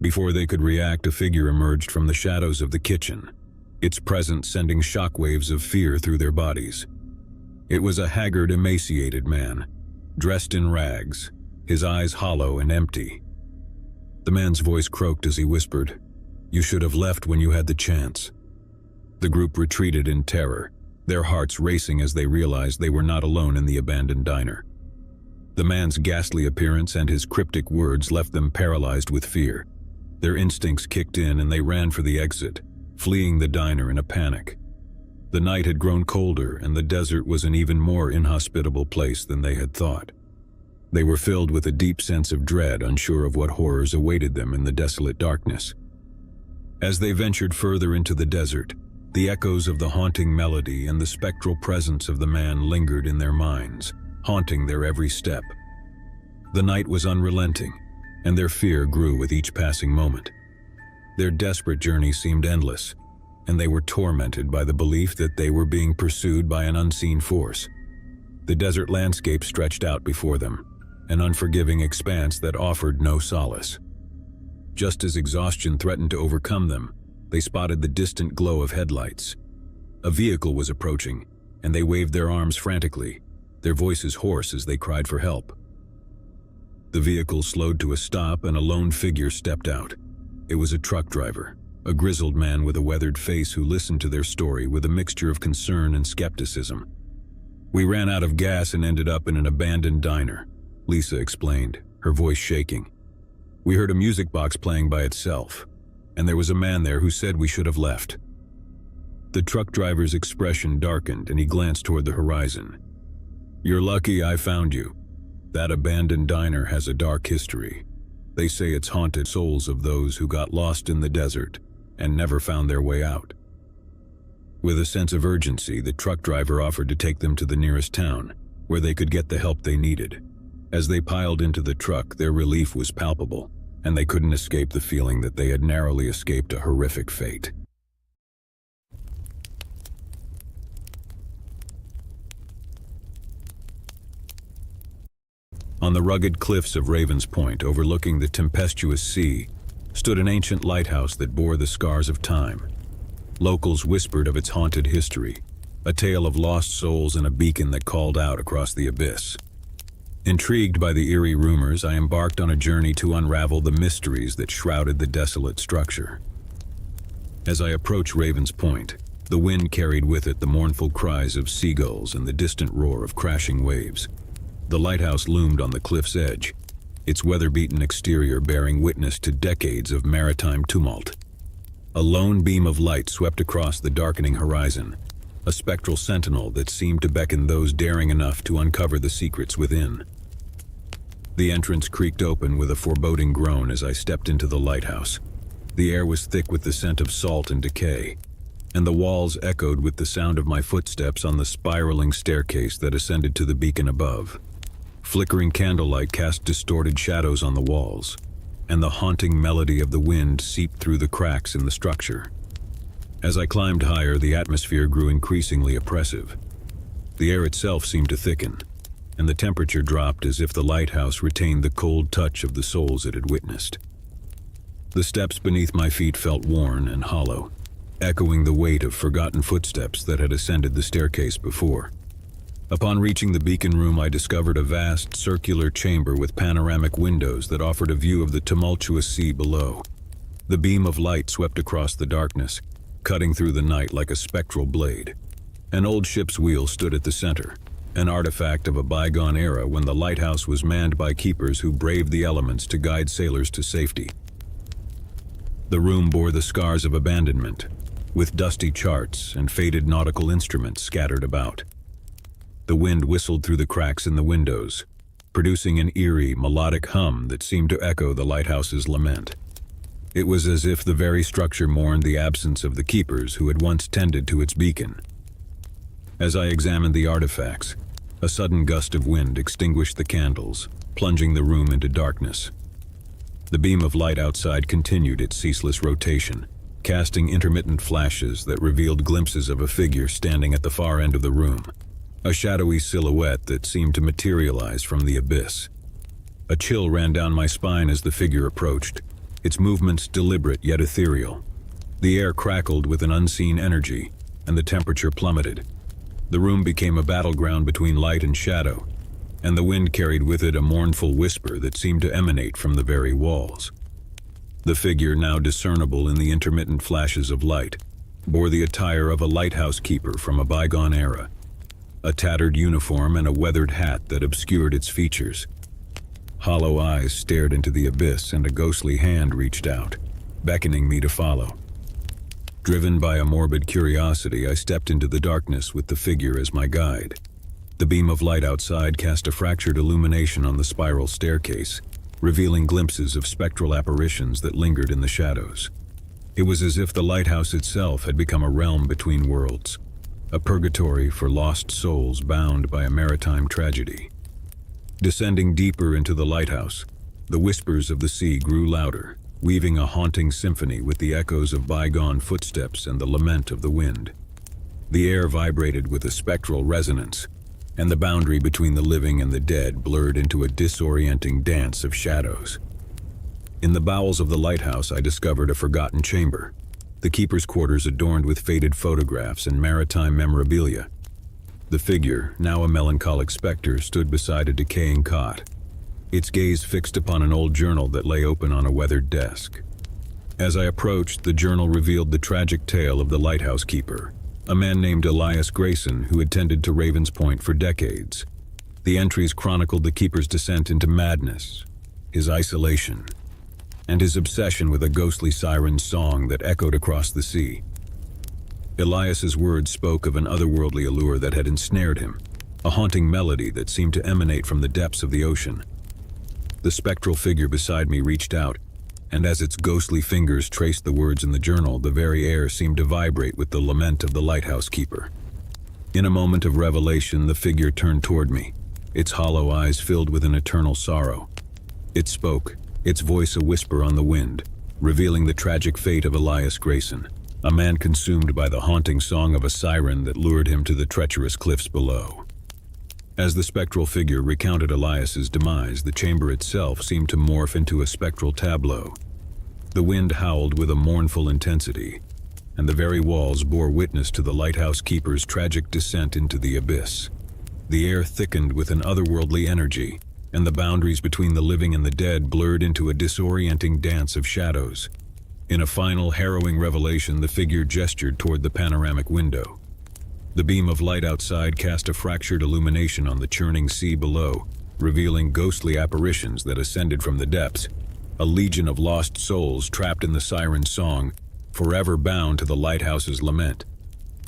Before they could react, a figure emerged from the shadows of the kitchen, its presence sending shockwaves of fear through their bodies. It was a haggard, emaciated man, dressed in rags, his eyes hollow and empty. The man's voice croaked as he whispered, "You should have left when you had the chance." The group retreated in terror, their hearts racing as they realized they were not alone in the abandoned diner. The man's ghastly appearance and his cryptic words left them paralyzed with fear. Their instincts kicked in and they ran for the exit, fleeing the diner in a panic. The night had grown colder and the desert was an even more inhospitable place than they had thought. They were filled with a deep sense of dread, unsure of what horrors awaited them in the desolate darkness. As they ventured further into the desert, the echoes of the haunting melody and the spectral presence of the man lingered in their minds, haunting their every step. The night was unrelenting, and their fear grew with each passing moment. Their desperate journey seemed endless, and they were tormented by the belief that they were being pursued by an unseen force. The desert landscape stretched out before them, an unforgiving expanse that offered no solace. Just as exhaustion threatened to overcome them, they spotted the distant glow of headlights. A vehicle was approaching, and they waved their arms frantically, their voices hoarse as they cried for help. The vehicle slowed to a stop and a lone figure stepped out. It was a truck driver, a grizzled man with a weathered face who listened to their story with a mixture of concern and skepticism. "We ran out of gas and ended up in an abandoned diner," Lisa explained, her voice shaking. "We heard a music box playing by itself, and there was a man there who said we should have left." The truck driver's expression darkened and he glanced toward the horizon. "You're lucky I found you. That abandoned diner has a dark history. They say it's haunted souls of those who got lost in the desert and never found their way out." With a sense of urgency, the truck driver offered to take them to the nearest town, where they could get the help they needed. As they piled into the truck, their relief was palpable, and they couldn't escape the feeling that they had narrowly escaped a horrific fate. On the rugged cliffs of Ravens Point, overlooking the tempestuous sea, stood an ancient lighthouse that bore the scars of time. Locals whispered of its haunted history, a tale of lost souls and a beacon that called out across the abyss. Intrigued by the eerie rumors, I embarked on a journey to unravel the mysteries that shrouded the desolate structure. As I approached Ravens Point, the wind carried with it the mournful cries of seagulls and the distant roar of crashing waves. The lighthouse loomed on the cliff's edge, its weather-beaten exterior bearing witness to decades of maritime tumult. A lone beam of light swept across the darkening horizon, a spectral sentinel that seemed to beckon those daring enough to uncover the secrets within. The entrance creaked open with a foreboding groan as I stepped into the lighthouse. The air was thick with the scent of salt and decay, and the walls echoed with the sound of my footsteps on the spiraling staircase that ascended to the beacon above. Flickering candlelight cast distorted shadows on the walls, and the haunting melody of the wind seeped through the cracks in the structure. As I climbed higher, the atmosphere grew increasingly oppressive. The air itself seemed to thicken, and the temperature dropped as if the lighthouse retained the cold touch of the souls it had witnessed. The steps beneath my feet felt worn and hollow, echoing the weight of forgotten footsteps that had ascended the staircase before. Upon reaching the beacon room, I discovered a vast, circular chamber with panoramic windows that offered a view of the tumultuous sea below. The beam of light swept across the darkness, cutting through the night like a spectral blade. An old ship's wheel stood at the center, an artifact of a bygone era when the lighthouse was manned by keepers who braved the elements to guide sailors to safety. The room bore the scars of abandonment, with dusty charts and faded nautical instruments scattered about. The wind whistled through the cracks in the windows, producing an eerie, melodic hum that seemed to echo the lighthouse's lament. It was as if the very structure mourned the absence of the keepers who had once tended to its beacon. As I examined the artifacts, a sudden gust of wind extinguished the candles, plunging the room into darkness. The beam of light outside continued its ceaseless rotation, casting intermittent flashes that revealed glimpses of a figure standing at the far end of the room, a shadowy silhouette that seemed to materialize from the abyss. A chill ran down my spine as the figure approached, its movements deliberate yet ethereal. The air crackled with an unseen energy, and the temperature plummeted. The room became a battleground between light and shadow, and the wind carried with it a mournful whisper that seemed to emanate from the very walls. The figure, now discernible in the intermittent flashes of light, bore the attire of a lighthouse keeper from a bygone era, a tattered uniform and a weathered hat that obscured its features. Hollow eyes stared into the abyss, and a ghostly hand reached out, beckoning me to follow. Driven by a morbid curiosity, I stepped into the darkness with the figure as my guide. The beam of light outside cast a fractured illumination on the spiral staircase, revealing glimpses of spectral apparitions that lingered in the shadows. It was as if the lighthouse itself had become a realm between worlds, a purgatory for lost souls bound by a maritime tragedy. Descending deeper into the lighthouse, the whispers of the sea grew louder, weaving a haunting symphony with the echoes of bygone footsteps and the lament of the wind. The air vibrated with a spectral resonance, and the boundary between the living and the dead blurred into a disorienting dance of shadows. In the bowels of the lighthouse, I discovered a forgotten chamber, the keeper's quarters adorned with faded photographs and maritime memorabilia. The figure, now a melancholic specter, stood beside a decaying cot, its gaze fixed upon an old journal that lay open on a weathered desk. As I approached, the journal revealed the tragic tale of the lighthouse keeper, a man named Elias Grayson who had tended to Ravens Point for decades. The entries chronicled the keeper's descent into madness, his isolation, and his obsession with a ghostly siren song that echoed across the sea. Elias's words spoke of an otherworldly allure that had ensnared him, a haunting melody that seemed to emanate from the depths of the ocean. The spectral figure beside me reached out, and as its ghostly fingers traced the words in the journal, the very air seemed to vibrate with the lament of the lighthouse keeper. In a moment of revelation, the figure turned toward me, its hollow eyes filled with an eternal sorrow. It spoke, its voice a whisper on the wind, revealing the tragic fate of Elias Grayson, a man consumed by the haunting song of a siren that lured him to the treacherous cliffs below. As the spectral figure recounted Elias's demise, the chamber itself seemed to morph into a spectral tableau. The wind howled with a mournful intensity, and the very walls bore witness to the lighthouse keeper's tragic descent into the abyss. The air thickened with an otherworldly energy, and the boundaries between the living and the dead blurred into a disorienting dance of shadows. In a final, harrowing revelation, the figure gestured toward the panoramic window. The beam of light outside cast a fractured illumination on the churning sea below, revealing ghostly apparitions that ascended from the depths, a legion of lost souls trapped in the siren's song, forever bound to the lighthouse's lament.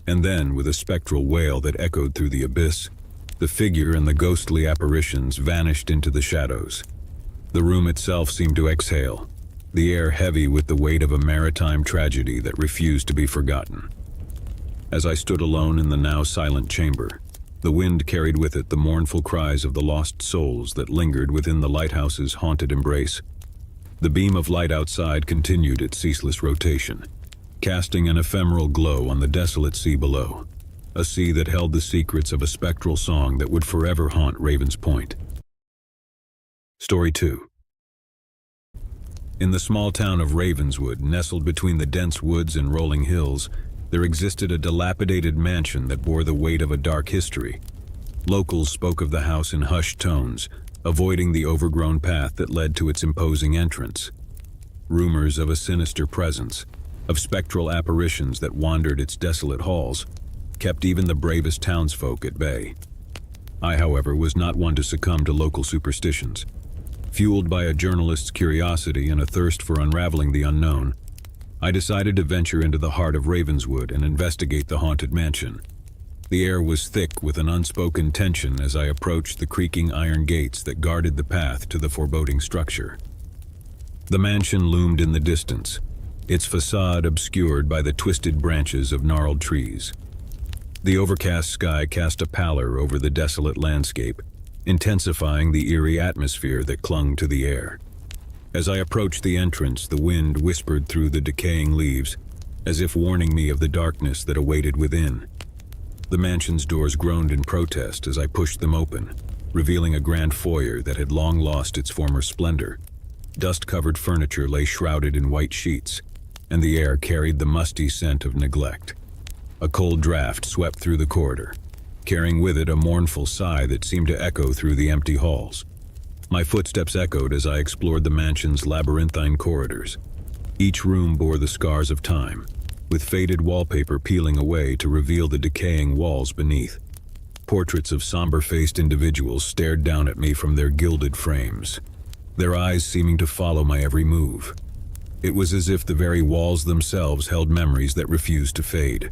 And then, with a spectral wail that echoed through the abyss, the figure and the ghostly apparitions vanished into the shadows. The room itself seemed to exhale, the air heavy with the weight of a maritime tragedy that refused to be forgotten. As I stood alone in the now silent chamber, the wind carried with it the mournful cries of the lost souls that lingered within the lighthouse's haunted embrace. The beam of light outside continued its ceaseless rotation, casting an ephemeral glow on the desolate sea below, a sea that held the secrets of a spectral song that would forever haunt Raven's Point. Story 2. In the small town of Ravenswood, nestled between the dense woods and rolling hills, there existed a dilapidated mansion that bore the weight of a dark history. Locals spoke of the house in hushed tones, avoiding the overgrown path that led to its imposing entrance. Rumors of a sinister presence, of spectral apparitions that wandered its desolate halls, kept even the bravest townsfolk at bay. I, however, was not one to succumb to local superstitions. Fueled by a journalist's curiosity and a thirst for unraveling the unknown, I decided to venture into the heart of Ravenswood and investigate the haunted mansion. The air was thick with an unspoken tension as I approached the creaking iron gates that guarded the path to the foreboding structure. The mansion loomed in the distance, its facade obscured by the twisted branches of gnarled trees. The overcast sky cast a pallor over the desolate landscape, intensifying the eerie atmosphere that clung to the air. As I approached the entrance, the wind whispered through the decaying leaves, as if warning me of the darkness that awaited within. The mansion's doors groaned in protest as I pushed them open, revealing a grand foyer that had long lost its former splendor. Dust-covered furniture lay shrouded in white sheets, and the air carried the musty scent of neglect. A cold draft swept through the corridor, carrying with it a mournful sigh that seemed to echo through the empty halls. My footsteps echoed as I explored the mansion's labyrinthine corridors. Each room bore the scars of time, with faded wallpaper peeling away to reveal the decaying walls beneath. Portraits of somber-faced individuals stared down at me from their gilded frames, their eyes seeming to follow my every move. It was as if the very walls themselves held memories that refused to fade.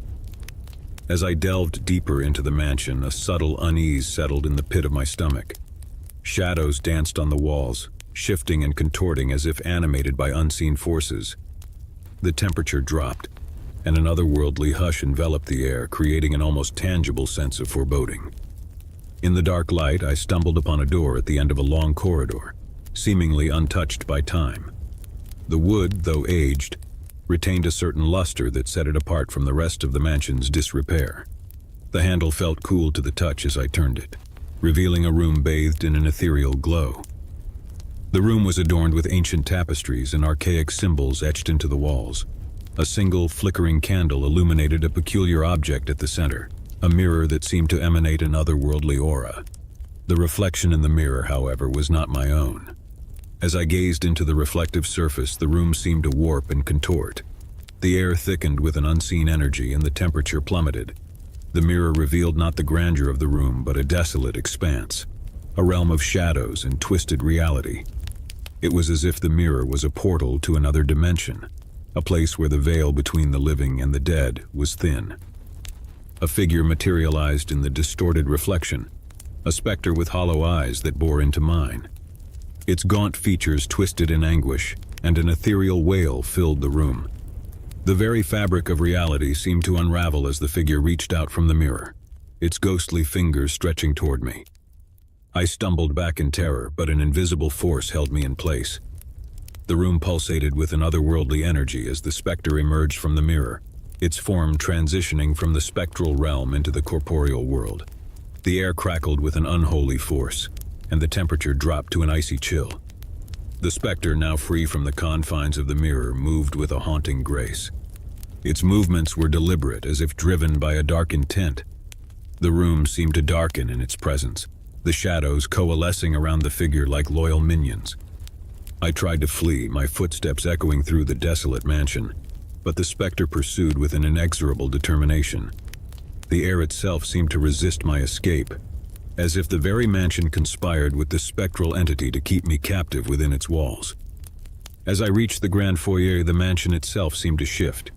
As I delved deeper into the mansion, a subtle unease settled in the pit of my stomach. Shadows danced on the walls, shifting and contorting as if animated by unseen forces. The temperature dropped, and an otherworldly hush enveloped the air, creating an almost tangible sense of foreboding. In the dark light, I stumbled upon a door at the end of a long corridor, seemingly untouched by time. The wood, though aged, retained a certain luster that set it apart from the rest of the mansion's disrepair. The handle felt cool to the touch as I turned it, revealing a room bathed in an ethereal glow. The room was adorned with ancient tapestries and archaic symbols etched into the walls. A single flickering candle illuminated a peculiar object at the center, a mirror that seemed to emanate an otherworldly aura. The reflection in the mirror, however, was not my own. As I gazed into the reflective surface, the room seemed to warp and contort. The air thickened with an unseen energy and the temperature plummeted. The mirror revealed not the grandeur of the room, but a desolate expanse, a realm of shadows and twisted reality. It was as if the mirror was a portal to another dimension, a place where the veil between the living and the dead was thin. A figure materialized in the distorted reflection, a specter with hollow eyes that bore into mine. Its gaunt features twisted in anguish, and an ethereal wail filled the room. The very fabric of reality seemed to unravel as the figure reached out from the mirror, its ghostly fingers stretching toward me. I stumbled back in terror, but an invisible force held me in place. The room pulsated with an otherworldly energy as the specter emerged from the mirror, its form transitioning from the spectral realm into the corporeal world. The air crackled with an unholy force, and the temperature dropped to an icy chill. The specter, now free from the confines of the mirror, moved with a haunting grace. Its movements were deliberate, as if driven by a dark intent. The room seemed to darken in its presence, the shadows coalescing around the figure like loyal minions. I tried to flee, my footsteps echoing through the desolate mansion, but the specter pursued with an inexorable determination. The air itself seemed to resist my escape, as if the very mansion conspired with the spectral entity to keep me captive within its walls. As I reached the grand foyer, the mansion itself seemed to shift.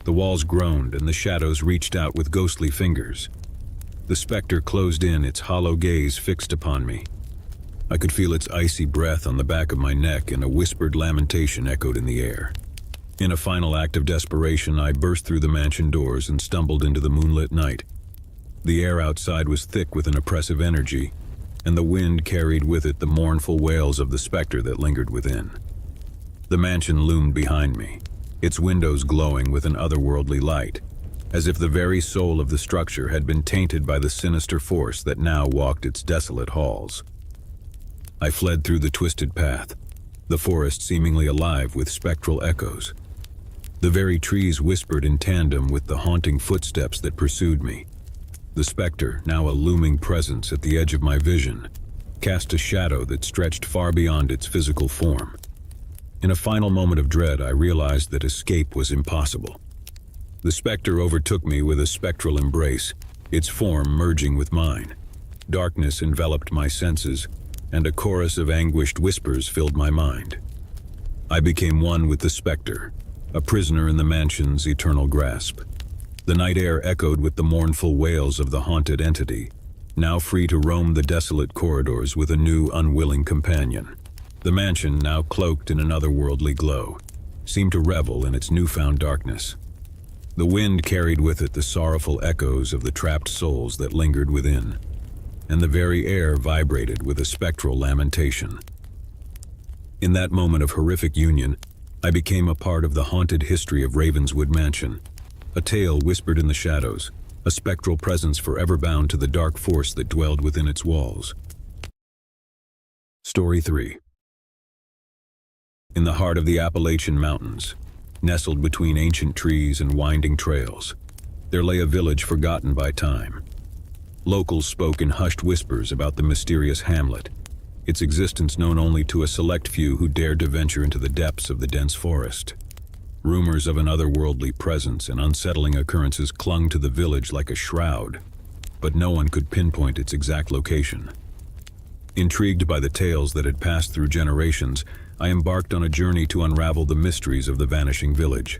The walls groaned and the shadows reached out with ghostly fingers. The specter closed in, its hollow gaze fixed upon me. I could feel its icy breath on the back of my neck, and a whispered lamentation echoed in the air. In a final act of desperation, I burst through the mansion doors and stumbled into the moonlit night. The air outside was thick with an oppressive energy, and the wind carried with it the mournful wails of the specter that lingered within. The mansion loomed behind me, its windows glowing with an otherworldly light, as if the very soul of the structure had been tainted by the sinister force that now walked its desolate halls. I fled through the twisted path, the forest seemingly alive with spectral echoes. The very trees whispered in tandem with the haunting footsteps that pursued me. The specter, now a looming presence at the edge of my vision, cast a shadow that stretched far beyond its physical form. In a final moment of dread, I realized that escape was impossible. The specter overtook me with a spectral embrace, its form merging with mine. Darkness enveloped my senses, and a chorus of anguished whispers filled my mind. I became one with the specter, a prisoner in the mansion's eternal grasp. The night air echoed with the mournful wails of the haunted entity, now free to roam the desolate corridors with a new, unwilling companion. The mansion, now cloaked in an otherworldly glow, seemed to revel in its newfound darkness. The wind carried with it the sorrowful echoes of the trapped souls that lingered within, and the very air vibrated with a spectral lamentation. In that moment of horrific union, I became a part of the haunted history of Ravenswood Mansion, a tale whispered in the shadows, a spectral presence forever bound to the dark force that dwelled within its walls. Story 3. In the heart of the Appalachian Mountains, nestled between ancient trees and winding trails, there lay a village forgotten by time. Locals spoke in hushed whispers about the mysterious hamlet, its existence known only to a select few who dared to venture into the depths of the dense forest. Rumors of an otherworldly presence and unsettling occurrences clung to the village like a shroud, but no one could pinpoint its exact location. Intrigued by the tales that had passed through generations, I embarked on a journey to unravel the mysteries of the vanishing village.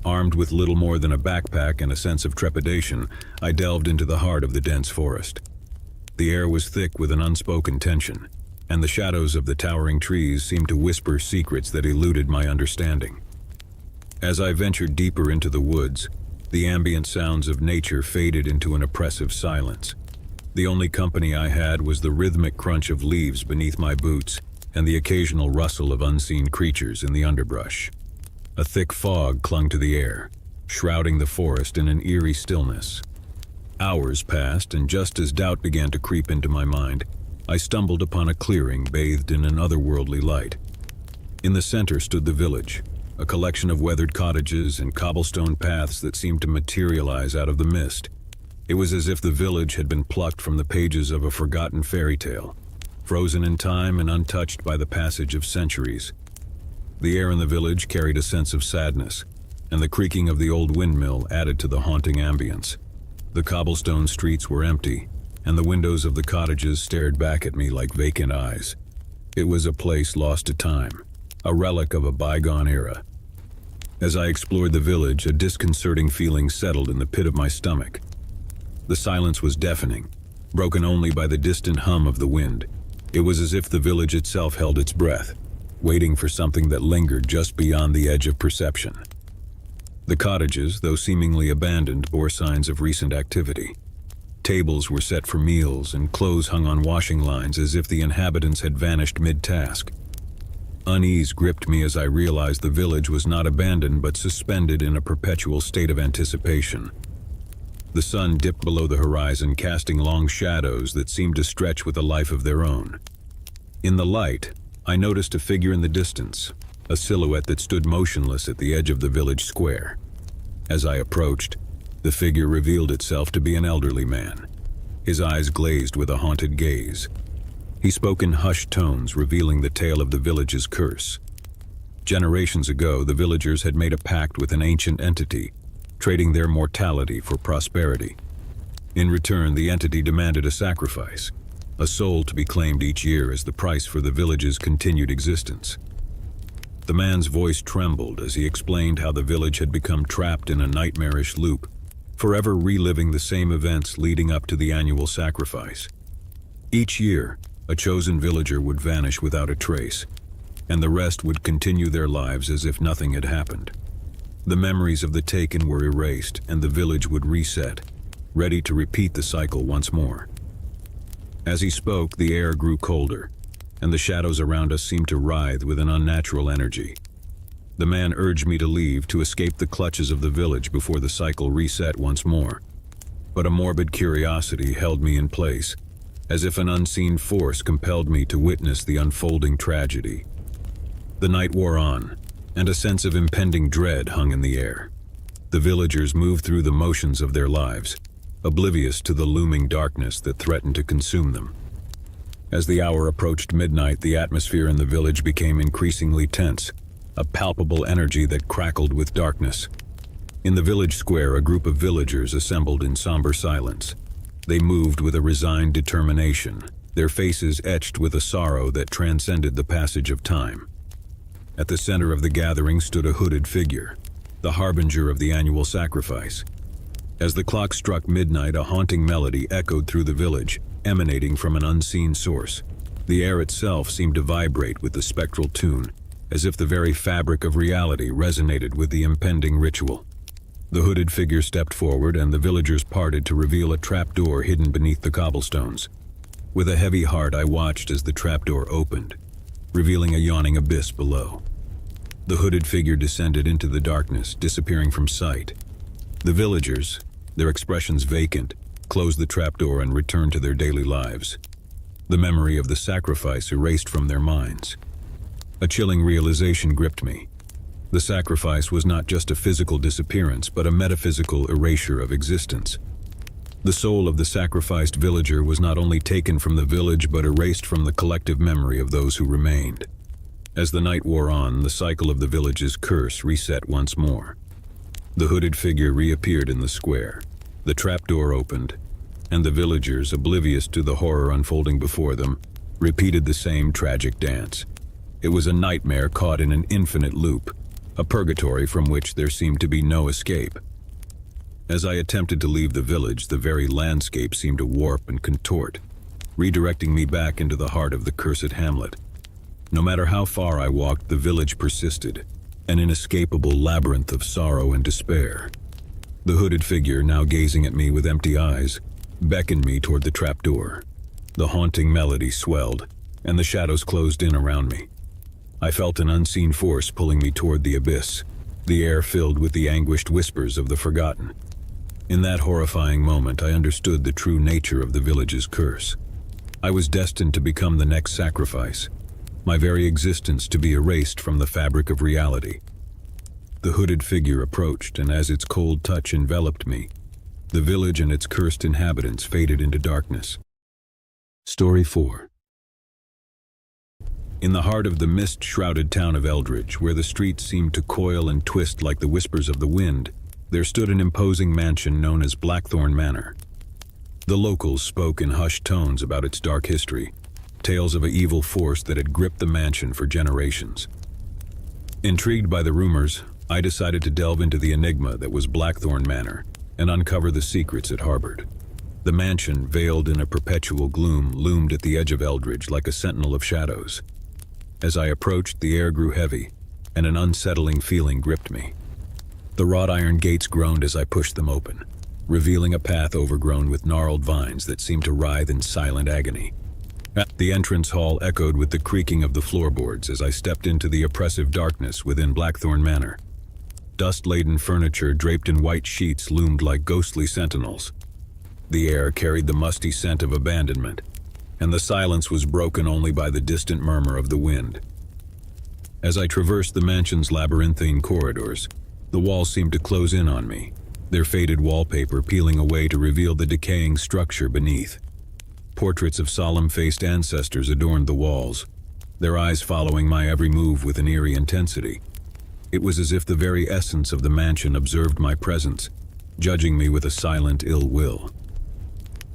Armed with little more than a backpack and a sense of trepidation, I delved into the heart of the dense forest. The air was thick with an unspoken tension, and the shadows of the towering trees seemed to whisper secrets that eluded my understanding. As I ventured deeper into the woods, the ambient sounds of nature faded into an oppressive silence. The only company I had was the rhythmic crunch of leaves beneath my boots and the occasional rustle of unseen creatures in the underbrush. A thick fog clung to the air, shrouding the forest in an eerie stillness. Hours passed, and just as doubt began to creep into my mind, I stumbled upon a clearing bathed in an otherworldly light. In the center stood the village, a collection of weathered cottages and cobblestone paths that seemed to materialize out of the mist. It was as if the village had been plucked from the pages of a forgotten fairy tale, frozen in time and untouched by the passage of centuries. The air in the village carried a sense of sadness, and the creaking of the old windmill added to the haunting ambience. The cobblestone streets were empty, and the windows of the cottages stared back at me like vacant eyes. It was a place lost to time, a relic of a bygone era. As I explored the village, a disconcerting feeling settled in the pit of my stomach. The silence was deafening, broken only by the distant hum of the wind. It was as if the village itself held its breath, waiting for something that lingered just beyond the edge of perception. The cottages, though seemingly abandoned, bore signs of recent activity. Tables were set for meals and clothes hung on washing lines as if the inhabitants had vanished mid-task. Unease gripped me as I realized the village was not abandoned but suspended in a perpetual state of anticipation. The sun dipped below the horizon, casting long shadows that seemed to stretch with a life of their own. In the light, I noticed a figure in the distance, a silhouette that stood motionless at the edge of the village square. As I approached, the figure revealed itself to be an elderly man, his eyes glazed with a haunted gaze. He spoke in hushed tones, revealing the tale of the village's curse. Generations ago, the villagers had made a pact with an ancient entity, trading their mortality for prosperity. In return, the entity demanded a sacrifice, a soul to be claimed each year as the price for the village's continued existence. The man's voice trembled as he explained how the village had become trapped in a nightmarish loop, forever reliving the same events leading up to the annual sacrifice. Each year, a chosen villager would vanish without a trace, and the rest would continue their lives as if nothing had happened. The memories of the taken were erased, and the village would reset, ready to repeat the cycle once more. As he spoke, the air grew colder, and the shadows around us seemed to writhe with an unnatural energy. The man urged me to leave, to escape the clutches of the village before the cycle reset once more. But a morbid curiosity held me in place, as if an unseen force compelled me to witness the unfolding tragedy. The night wore on, and a sense of impending dread hung in the air. The villagers moved through the motions of their lives, oblivious to the looming darkness that threatened to consume them. As the hour approached midnight, the atmosphere in the village became increasingly tense, a palpable energy that crackled with darkness. In the village square, a group of villagers assembled in somber silence. They moved with a resigned determination, their faces etched with a sorrow that transcended the passage of time. At the center of the gathering stood a hooded figure, the harbinger of the annual sacrifice. As the clock struck midnight, a haunting melody echoed through the village, emanating from an unseen source. The air itself seemed to vibrate with the spectral tune, as if the very fabric of reality resonated with the impending ritual. The hooded figure stepped forward, and the villagers parted to reveal a trapdoor hidden beneath the cobblestones. With a heavy heart, I watched as the trapdoor opened, revealing a yawning abyss below. The hooded figure descended into the darkness, disappearing from sight. The villagers, their expressions vacant, closed the trapdoor and returned to their daily lives, the memory of the sacrifice erased from their minds. A chilling realization gripped me. The sacrifice was not just a physical disappearance, but a metaphysical erasure of existence. The soul of the sacrificed villager was not only taken from the village, but erased from the collective memory of those who remained. As the night wore on, the cycle of the village's curse reset once more. The hooded figure reappeared in the square. The trapdoor opened, and the villagers, oblivious to the horror unfolding before them, repeated the same tragic dance. It was a nightmare caught in an infinite loop, a purgatory from which there seemed to be no escape. As I attempted to leave the village, the very landscape seemed to warp and contort, redirecting me back into the heart of the cursed hamlet. No matter how far I walked, the village persisted, an inescapable labyrinth of sorrow and despair. The hooded figure, now gazing at me with empty eyes, beckoned me toward the trapdoor. The haunting melody swelled, and the shadows closed in around me. I felt an unseen force pulling me toward the abyss, the air filled with the anguished whispers of the forgotten. In that horrifying moment, I understood the true nature of the village's curse. I was destined to become the next sacrifice, my very existence to be erased from the fabric of reality. The hooded figure approached, and as its cold touch enveloped me, the village and its cursed inhabitants faded into darkness. Story 4. In the heart of the mist-shrouded town of Eldridge, where the streets seemed to coil and twist like the whispers of the wind, there stood an imposing mansion known as Blackthorn Manor. The locals spoke in hushed tones about its dark history, tales of an evil force that had gripped the mansion for generations. Intrigued by the rumors, I decided to delve into the enigma that was Blackthorn Manor and uncover the secrets it harbored. The mansion, veiled in a perpetual gloom, loomed at the edge of Eldridge like a sentinel of shadows. As I approached, the air grew heavy, and an unsettling feeling gripped me. The wrought iron gates groaned as I pushed them open, revealing a path overgrown with gnarled vines that seemed to writhe in silent agony. The entrance hall echoed with the creaking of the floorboards as I stepped into the oppressive darkness within Blackthorn Manor. Dust-laden furniture draped in white sheets loomed like ghostly sentinels. The air carried the musty scent of abandonment, and the silence was broken only by the distant murmur of the wind. As I traversed the mansion's labyrinthine corridors, the walls seemed to close in on me, their faded wallpaper peeling away to reveal the decaying structure beneath. Portraits of solemn-faced ancestors adorned the walls, their eyes following my every move with an eerie intensity. It was as if the very essence of the mansion observed my presence, judging me with a silent ill will.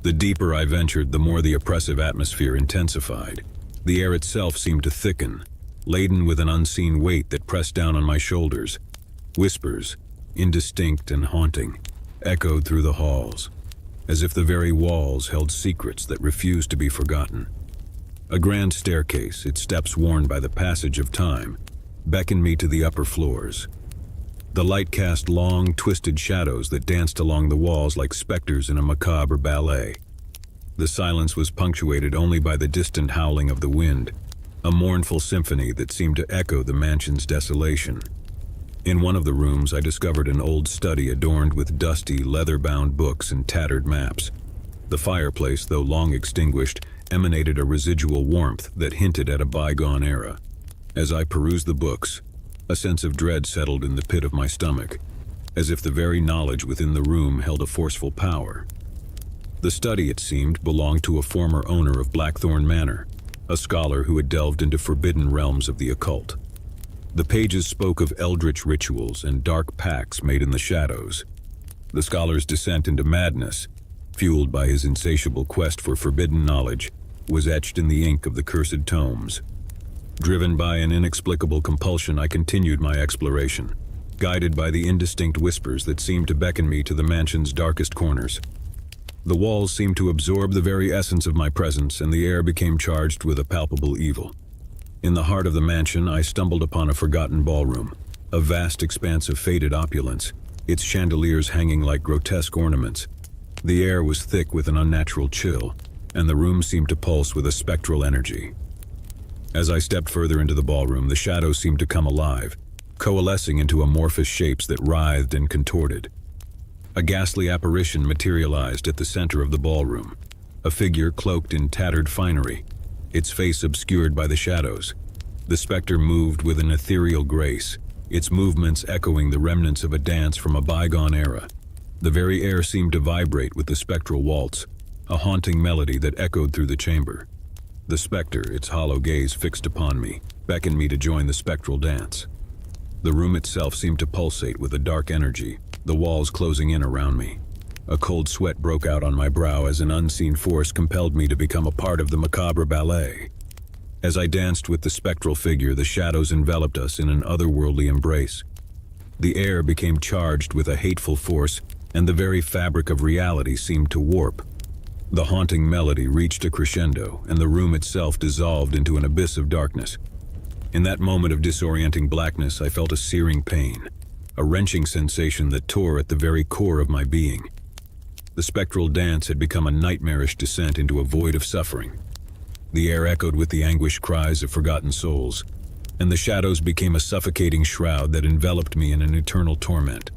The deeper I ventured, the more the oppressive atmosphere intensified. The air itself seemed to thicken, laden with an unseen weight that pressed down on my shoulders. Whispers, indistinct and haunting, echoed through the halls, as if the very walls held secrets that refused to be forgotten. A grand staircase, its steps worn by the passage of time, beckoned me to the upper floors. The light cast long, twisted shadows that danced along the walls like specters in a macabre ballet. The silence was punctuated only by the distant howling of the wind, a mournful symphony that seemed to echo the mansion's desolation. In one of the rooms, I discovered an old study adorned with dusty, leather-bound books and tattered maps. The fireplace, though long extinguished, emanated a residual warmth that hinted at a bygone era. As I perused the books, a sense of dread settled in the pit of my stomach, as if the very knowledge within the room held a forceful power. The study, it seemed, belonged to a former owner of Blackthorn Manor, a scholar who had delved into forbidden realms of the occult. The pages spoke of eldritch rituals and dark pacts made in the shadows. The scholar's descent into madness, fueled by his insatiable quest for forbidden knowledge, was etched in the ink of the cursed tomes. Driven by an inexplicable compulsion, I continued my exploration, guided by the indistinct whispers that seemed to beckon me to the mansion's darkest corners. The walls seemed to absorb the very essence of my presence, and the air became charged with a palpable evil. In the heart of the mansion, I stumbled upon a forgotten ballroom, a vast expanse of faded opulence, its chandeliers hanging like grotesque ornaments. The air was thick with an unnatural chill, and the room seemed to pulse with a spectral energy. As I stepped further into the ballroom, the shadows seemed to come alive, coalescing into amorphous shapes that writhed and contorted. A ghastly apparition materialized at the center of the ballroom, a figure cloaked in tattered finery, its face obscured by the shadows. The specter moved with an ethereal grace, its movements echoing the remnants of a dance from a bygone era. The very air seemed to vibrate with the spectral waltz, a haunting melody that echoed through the chamber. The specter, its hollow gaze fixed upon me, beckoned me to join the spectral dance. The room itself seemed to pulsate with a dark energy, the walls closing in around me. A cold sweat broke out on my brow as an unseen force compelled me to become a part of the macabre ballet. As I danced with the spectral figure, the shadows enveloped us in an otherworldly embrace. The air became charged with a hateful force, and the very fabric of reality seemed to warp. The haunting melody reached a crescendo, and the room itself dissolved into an abyss of darkness. In that moment of disorienting blackness, I felt a searing pain, a wrenching sensation that tore at the very core of my being. The spectral dance had become a nightmarish descent into a void of suffering. The air echoed with the anguished cries of forgotten souls, and the shadows became a suffocating shroud that enveloped me in an eternal torment.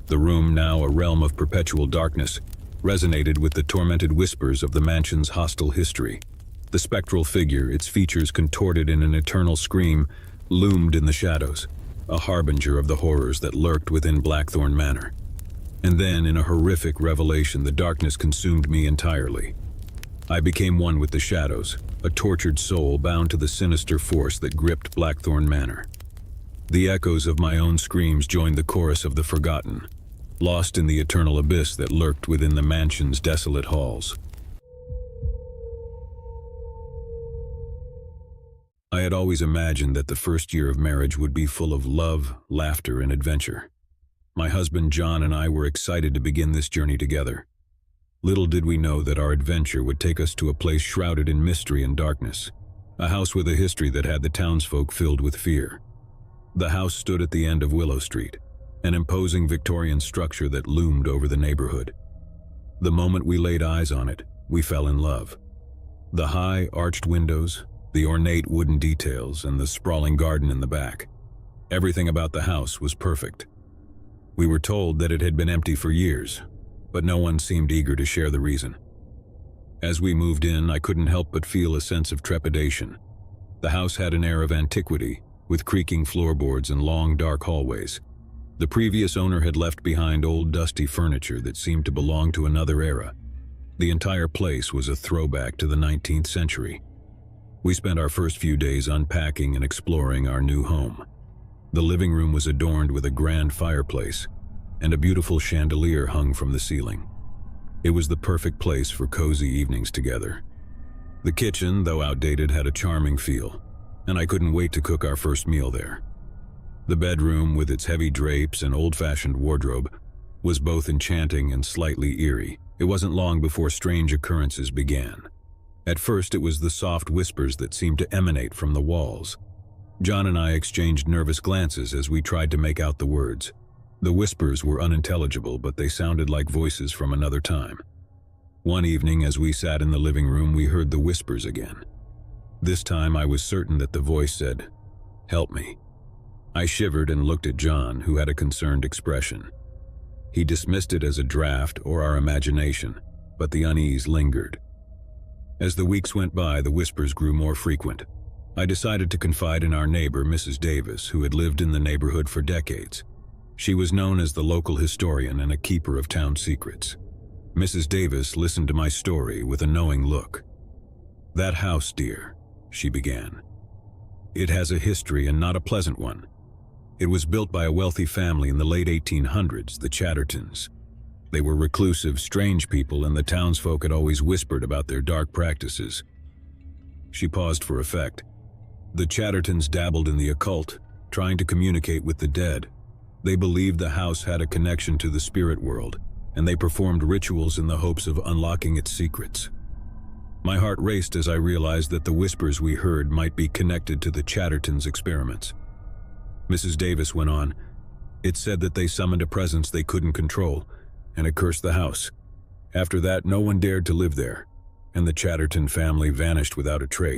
The room, now a realm of perpetual darkness, resonated with the tormented whispers of the mansion's hostile history. The spectral figure, its features contorted in an eternal scream, loomed in the shadows, a harbinger of the horrors that lurked within Blackthorn Manor. And then, in a horrific revelation, the darkness consumed me entirely. I became one with the shadows, a tortured soul bound to the sinister force that gripped Blackthorn Manor. The echoes of my own screams joined the chorus of the forgotten, lost in the eternal abyss that lurked within the mansion's desolate halls. I had always imagined that the first year of marriage would be full of love, laughter, and adventure. My husband John and I were excited to begin this journey together. Little did we know that our adventure would take us to a place shrouded in mystery and darkness, a house with a history that had the townsfolk filled with fear. The house stood at the end of Willow Street, an imposing Victorian structure that loomed over the neighborhood. The moment we laid eyes on it, we fell in love. The high, arched windows, the ornate wooden details, and the sprawling garden in the back. Everything about the house was perfect. We were told that it had been empty for years, but no one seemed eager to share the reason. As we moved in, I couldn't help but feel a sense of trepidation. The house had an air of antiquity, with creaking floorboards and long, dark hallways. The previous owner had left behind old, dusty furniture that seemed to belong to another era. The entire place was a throwback to the 19th century. We spent our first few days unpacking and exploring our new home. The living room was adorned with a grand fireplace, and a beautiful chandelier hung from the ceiling. It was the perfect place for cozy evenings together. The kitchen, though outdated, had a charming feel, and I couldn't wait to cook our first meal there. The bedroom, with its heavy drapes and old-fashioned wardrobe, was both enchanting and slightly eerie. It wasn't long before strange occurrences began. At first, it was the soft whispers that seemed to emanate from the walls. John and I exchanged nervous glances as we tried to make out the words. The whispers were unintelligible, but they sounded like voices from another time. One evening, as we sat in the living room, we heard the whispers again. This time, I was certain that the voice said, "Help me." I shivered and looked at John, who had a concerned expression. He dismissed it as a draft or our imagination, but the unease lingered. As the weeks went by, the whispers grew more frequent. I decided to confide in our neighbor, Mrs. Davis, who had lived in the neighborhood for decades. She was known as the local historian and a keeper of town secrets. Mrs. Davis listened to my story with a knowing look. "That house, dear," she began. "It has a history and not a pleasant one. It was built by a wealthy family in the late 1800s, the Chattertons. They were reclusive, strange people, and the townsfolk had always whispered about their dark practices." She paused for effect. "The Chattertons dabbled in the occult, trying to communicate with the dead. They believed the house had a connection to the spirit world, and they performed rituals in the hopes of unlocking its secrets." My heart raced as I realized that the whispers we heard might be connected to the Chattertons' experiments. Mrs. Davis went on, "It said that they summoned a presence they couldn't control, and it cursed the house. After that, no one dared to live there, and the Chatterton family vanished without a trace.